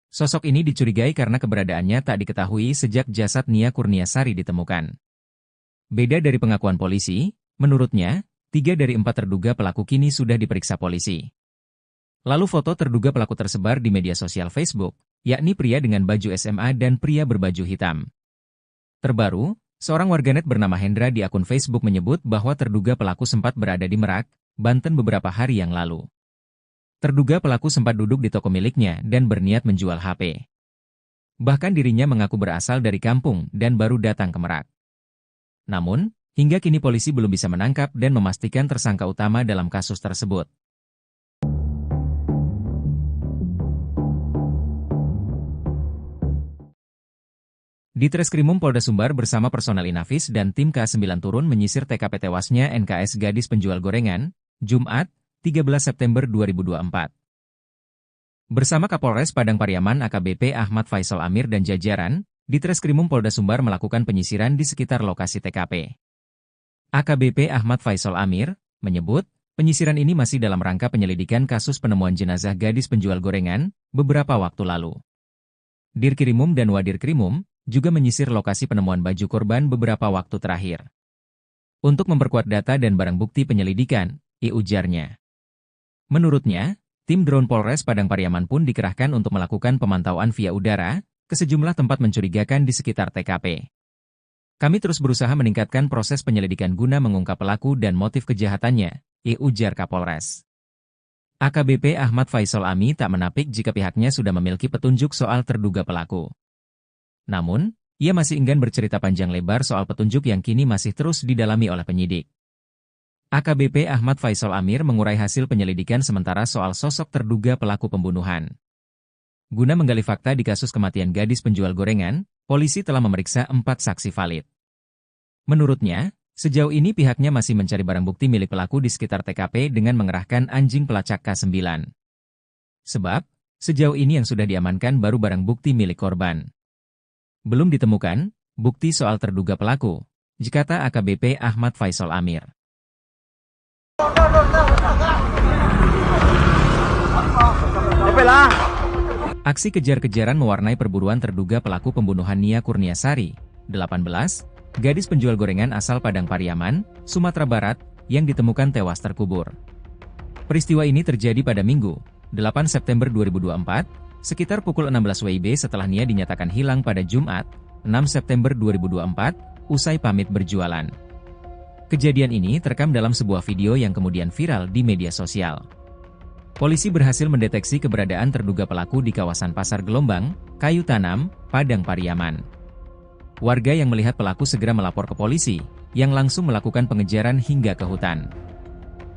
Sosok ini dicurigai karena keberadaannya tak diketahui sejak jasad Nia Kurniasari ditemukan. Beda dari pengakuan polisi, menurutnya, 3 dari 4 terduga pelaku kini sudah diperiksa polisi. Lalu foto terduga pelaku tersebar di media sosial Facebook, yakni pria dengan baju SMA dan pria berbaju hitam. Terbaru, seorang warganet bernama Hendra di akun Facebook menyebut bahwa terduga pelaku sempat berada di Merak, Banten beberapa hari yang lalu. Terduga pelaku sempat duduk di toko miliknya dan berniat menjual HP. Bahkan dirinya mengaku berasal dari kampung dan baru datang ke Merak. Namun, hingga kini polisi belum bisa menangkap dan memastikan tersangka utama dalam kasus tersebut. Di Treskrimum Polda Sumbar bersama personel Inafis dan tim K9 turun menyisir TKP tewasnya NKS gadis penjual gorengan, Jumat, 13 September 2024. Bersama Kapolres Padang Pariaman AKBP Ahmad Faisal Amir dan jajaran, di Treskrimum Polda Sumbar melakukan penyisiran di sekitar lokasi TKP. AKBP Ahmad Faisal Amir menyebut, penyisiran ini masih dalam rangka penyelidikan kasus penemuan jenazah gadis penjual gorengan beberapa waktu lalu. Dirkrimum dan Wadirkrimum juga menyisir lokasi penemuan baju korban beberapa waktu terakhir. Untuk memperkuat data dan barang bukti penyelidikan, ujarnya. Menurutnya, tim drone Polres Padang Pariaman pun dikerahkan untuk melakukan pemantauan via udara ke sejumlah tempat mencurigakan di sekitar TKP. Kami terus berusaha meningkatkan proses penyelidikan guna mengungkap pelaku dan motif kejahatannya, ujar Kapolres. AKBP Ahmad Faisal Ami tak menapik jika pihaknya sudah memiliki petunjuk soal terduga pelaku. Namun, ia masih enggan bercerita panjang lebar soal petunjuk yang kini masih terus didalami oleh penyidik. AKBP Ahmad Faisal Amir mengurai hasil penyelidikan sementara soal sosok terduga pelaku pembunuhan. Guna menggali fakta di kasus kematian gadis penjual gorengan, polisi telah memeriksa 4 saksi valid. Menurutnya, sejauh ini pihaknya masih mencari barang bukti milik pelaku di sekitar TKP dengan mengerahkan anjing pelacak K9. Sebab, sejauh ini yang sudah diamankan baru barang bukti milik korban. Belum ditemukan bukti soal terduga pelaku, kata AKBP Ahmad Faisal Amir. Aksi kejar-kejaran mewarnai perburuan terduga pelaku pembunuhan Nia Kurniasari, 18, gadis penjual gorengan asal Padang Pariaman, Sumatera Barat, yang ditemukan tewas terkubur. Peristiwa ini terjadi pada Minggu, 8 September 2024, sekitar pukul 16 WIB setelah Nia dinyatakan hilang pada Jumat, 6 September 2024, usai pamit berjualan. Kejadian ini terekam dalam sebuah video yang kemudian viral di media sosial. Polisi berhasil mendeteksi keberadaan terduga pelaku di kawasan Pasar Gelombang, Kayu Tanam, Padang Pariaman. Warga yang melihat pelaku segera melapor ke polisi, yang langsung melakukan pengejaran hingga ke hutan.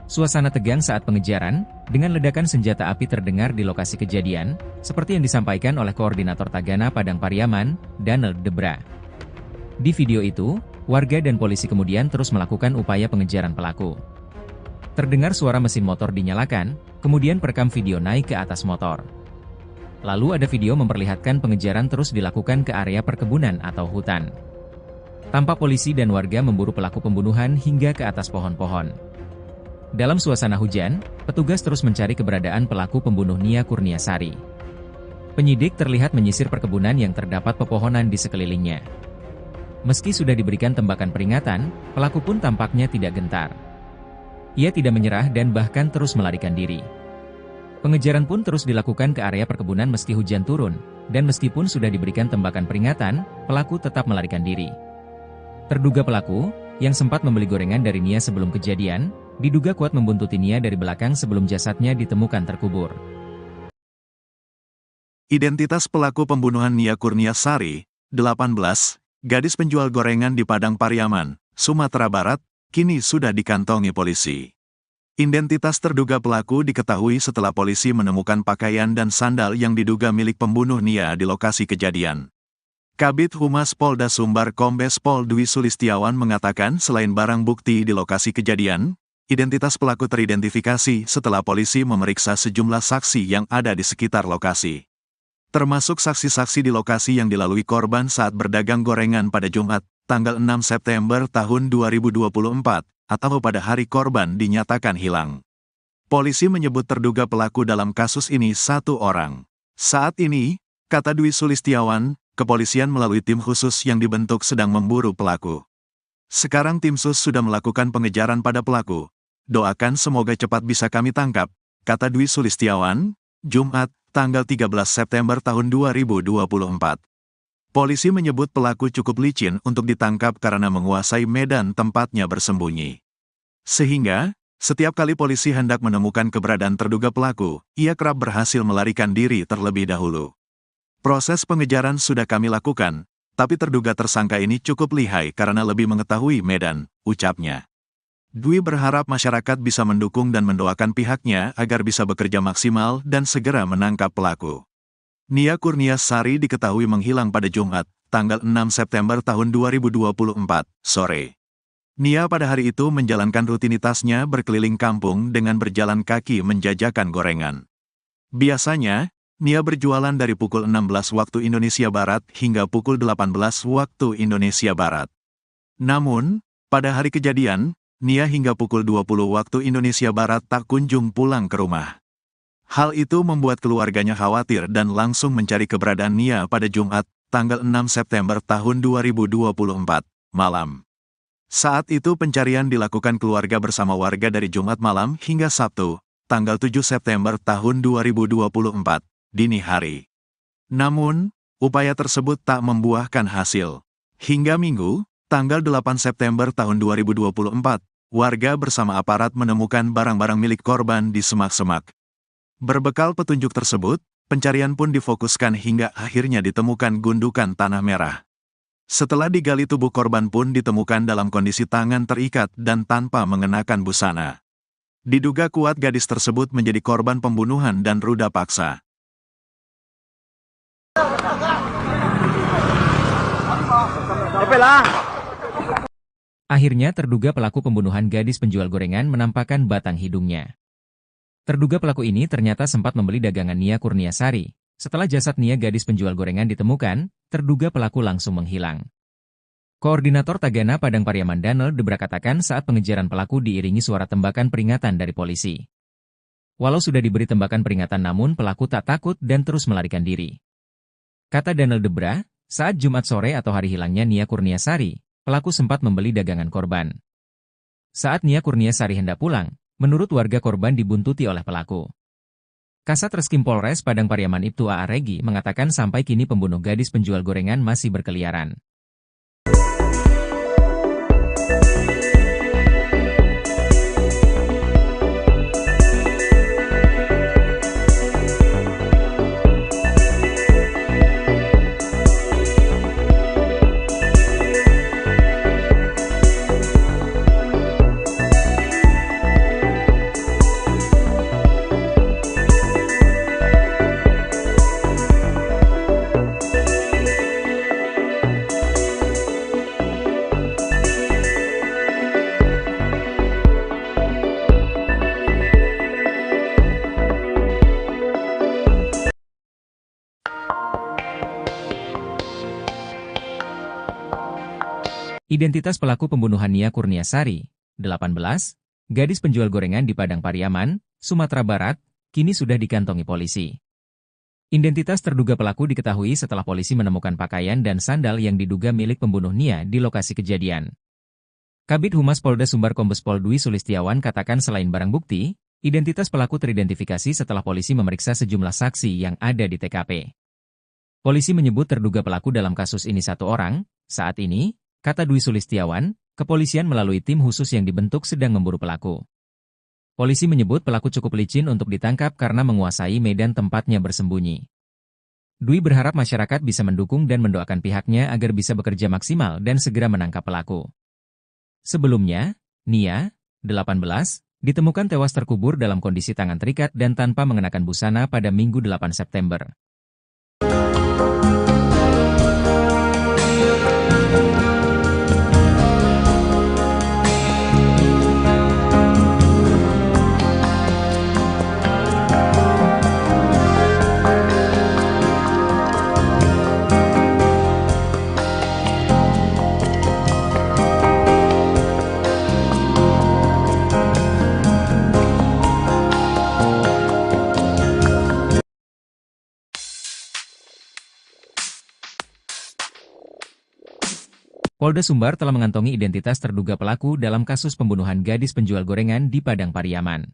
Suasana tegang saat pengejaran, dengan ledakan senjata api terdengar di lokasi kejadian, seperti yang disampaikan oleh Koordinator Tagana Padang Pariaman, Daniel Debra. Di video itu, warga dan polisi kemudian terus melakukan upaya pengejaran pelaku. Terdengar suara mesin motor dinyalakan, kemudian perekam video naik ke atas motor. Lalu ada video memperlihatkan pengejaran terus dilakukan ke area perkebunan atau hutan. Tampak polisi dan warga memburu pelaku pembunuhan hingga ke atas pohon-pohon. Dalam suasana hujan, petugas terus mencari keberadaan pelaku pembunuh Nia Kurniasari. Penyidik terlihat menyisir perkebunan yang terdapat pepohonan di sekelilingnya. Meski sudah diberikan tembakan peringatan, pelaku pun tampaknya tidak gentar. Ia tidak menyerah dan bahkan terus melarikan diri. Pengejaran pun terus dilakukan ke area perkebunan meski hujan turun, dan meskipun sudah diberikan tembakan peringatan, pelaku tetap melarikan diri. Terduga pelaku, yang sempat membeli gorengan dari Nia sebelum kejadian, diduga kuat membuntuti Nia dari belakang sebelum jasadnya ditemukan terkubur. Identitas pelaku pembunuhan Nia Kurniasari, 18, gadis penjual gorengan di Padang Pariaman, Sumatera Barat, kini sudah dikantongi polisi. Identitas terduga pelaku diketahui setelah polisi menemukan pakaian dan sandal yang diduga milik pembunuh Nia di lokasi kejadian. Kabid Humas Polda Sumbar Kombes Pol Dwi Sulistiawan mengatakan selain barang bukti di lokasi kejadian, identitas pelaku teridentifikasi setelah polisi memeriksa sejumlah saksi yang ada di sekitar lokasi. Termasuk saksi-saksi di lokasi yang dilalui korban saat berdagang gorengan pada Jumat, tanggal 6 September tahun 2024, atau pada hari korban dinyatakan hilang. Polisi menyebut terduga pelaku dalam kasus ini satu orang. Saat ini, kata Dwi Sulistiawan, kepolisian melalui tim khusus yang dibentuk sedang memburu pelaku. Sekarang tim sus sudah melakukan pengejaran pada pelaku. Doakan semoga cepat bisa kami tangkap, kata Dwi Sulistiawan, Jumat, tanggal 13 September tahun 2024. Polisi menyebut pelaku cukup licin untuk ditangkap karena menguasai medan tempatnya bersembunyi. Sehingga, setiap kali polisi hendak menemukan keberadaan terduga pelaku, ia kerap berhasil melarikan diri terlebih dahulu. Proses pengejaran sudah kami lakukan, tapi terduga tersangka ini cukup lihai karena lebih mengetahui medan, ucapnya. Dwi berharap masyarakat bisa mendukung dan mendoakan pihaknya agar bisa bekerja maksimal dan segera menangkap pelaku. Nia Kurniasari diketahui menghilang pada Jumat, tanggal 6 September tahun 2024, sore. Nia pada hari itu menjalankan rutinitasnya berkeliling kampung dengan berjalan kaki menjajakan gorengan. Biasanya, Nia berjualan dari pukul 16 waktu Indonesia Barat hingga pukul 18 waktu Indonesia Barat. Namun, pada hari kejadian, Nia hingga pukul 20 waktu Indonesia Barat tak kunjung pulang ke rumah. Hal itu membuat keluarganya khawatir dan langsung mencari keberadaan Nia pada Jumat, tanggal 6 September tahun 2024, malam. Saat itu pencarian dilakukan keluarga bersama warga dari Jumat malam hingga Sabtu, tanggal 7 September tahun 2024, dini hari. Namun, upaya tersebut tak membuahkan hasil. Hingga Minggu, tanggal 8 September tahun 2024, warga bersama aparat menemukan barang-barang milik korban di semak-semak. Berbekal petunjuk tersebut, pencarian pun difokuskan hingga akhirnya ditemukan gundukan tanah merah. Setelah digali tubuh korban pun ditemukan dalam kondisi tangan terikat dan tanpa mengenakan busana. Diduga kuat gadis tersebut menjadi korban pembunuhan dan ruda paksa. Akhirnya terduga pelaku pembunuhan gadis penjual gorengan menampakkan batang hidungnya. Terduga pelaku ini ternyata sempat membeli dagangan Nia Kurniasari. Setelah jasad Nia gadis penjual gorengan ditemukan, terduga pelaku langsung menghilang. Koordinator Tagana Padang Pariaman Daniel Debra katakan saat pengejaran pelaku diiringi suara tembakan peringatan dari polisi. Walau sudah diberi tembakan peringatan namun pelaku tak takut dan terus melarikan diri. Kata Daniel Debra, saat Jumat sore atau hari hilangnya Nia Kurniasari, pelaku sempat membeli dagangan korban. Saat Nia Kurniasari hendak pulang, menurut warga korban dibuntuti oleh pelaku. Kasat Reskrim Polres Padang Pariaman Ibtu A.A. Regi mengatakan sampai kini pembunuh gadis penjual gorengan masih berkeliaran. Identitas pelaku pembunuhan Nia Kurniasari, 18, gadis penjual gorengan di Padang Pariaman, Sumatera Barat, kini sudah dikantongi polisi. Identitas terduga pelaku diketahui setelah polisi menemukan pakaian dan sandal yang diduga milik pembunuh Nia di lokasi kejadian. Kabid Humas Polda Sumbar Kombes Pol Dwi Sulistiawan katakan selain barang bukti, identitas pelaku teridentifikasi setelah polisi memeriksa sejumlah saksi yang ada di TKP. Polisi menyebut terduga pelaku dalam kasus ini satu orang. Saat ini, kata Dwi Sulistiawan, kepolisian melalui tim khusus yang dibentuk sedang memburu pelaku. Polisi menyebut pelaku cukup licin untuk ditangkap karena menguasai medan tempatnya bersembunyi. Dwi berharap masyarakat bisa mendukung dan mendoakan pihaknya agar bisa bekerja maksimal dan segera menangkap pelaku. Sebelumnya, Nia, 18, ditemukan tewas terkubur dalam kondisi tangan terikat dan tanpa mengenakan busana pada Minggu 8 September. Polda Sumbar telah mengantongi identitas terduga pelaku dalam kasus pembunuhan gadis penjual gorengan di Padang Pariaman.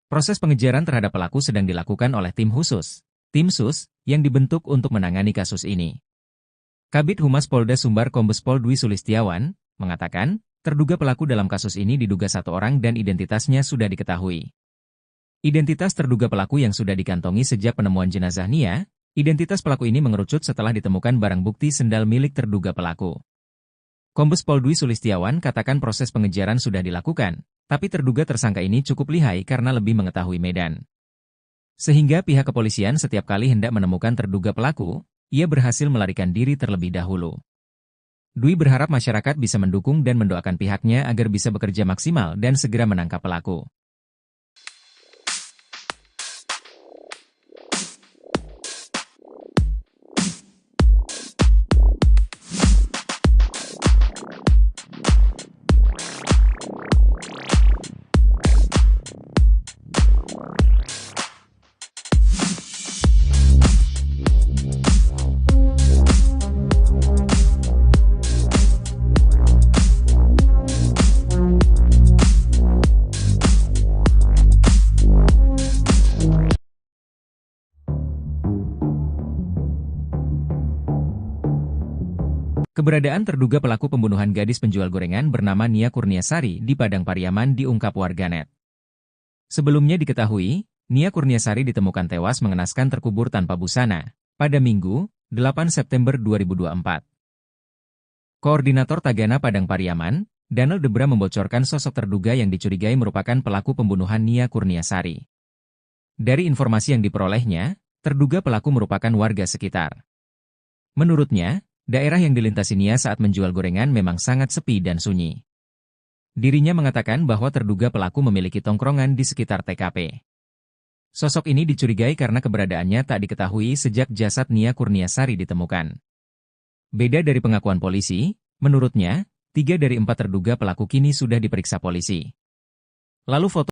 Proses pengejaran terhadap pelaku sedang dilakukan oleh tim khusus, tim SUS, yang dibentuk untuk menangani kasus ini. Kabid Humas Polda Sumbar Kombes Pol Dwi Sulistiawan mengatakan, terduga pelaku dalam kasus ini diduga satu orang dan identitasnya sudah diketahui. Identitas terduga pelaku yang sudah dikantongi sejak penemuan jenazah Nia, identitas pelaku ini mengerucut setelah ditemukan barang bukti sendal milik terduga pelaku. Kombes Pol Dwi Sulistiawan katakan proses pengejaran sudah dilakukan, tapi terduga tersangka ini cukup lihai karena lebih mengetahui medan. Sehingga pihak kepolisian setiap kali hendak menemukan terduga pelaku, ia berhasil melarikan diri terlebih dahulu. Dwi berharap masyarakat bisa mendukung dan mendoakan pihaknya agar bisa bekerja maksimal dan segera menangkap pelaku. Keberadaan terduga pelaku pembunuhan gadis penjual gorengan bernama Nia Kurniasari di Padang Pariaman diungkap warganet. Sebelumnya diketahui, Nia Kurniasari ditemukan tewas mengenaskan terkubur tanpa busana pada Minggu, 8 September 2024. Koordinator Tagana Padang Pariaman, Daniel Debra membocorkan sosok terduga yang dicurigai merupakan pelaku pembunuhan Nia Kurniasari. Dari informasi yang diperolehnya, terduga pelaku merupakan warga sekitar. Menurutnya, daerah yang dilintasi Nia saat menjual gorengan memang sangat sepi dan sunyi. Dirinya mengatakan bahwa terduga pelaku memiliki tongkrongan di sekitar TKP. Sosok ini dicurigai karena keberadaannya tak diketahui sejak jasad Nia Kurniasari ditemukan. Beda dari pengakuan polisi, menurutnya, 3 dari 4 terduga pelaku kini sudah diperiksa polisi. Lalu foto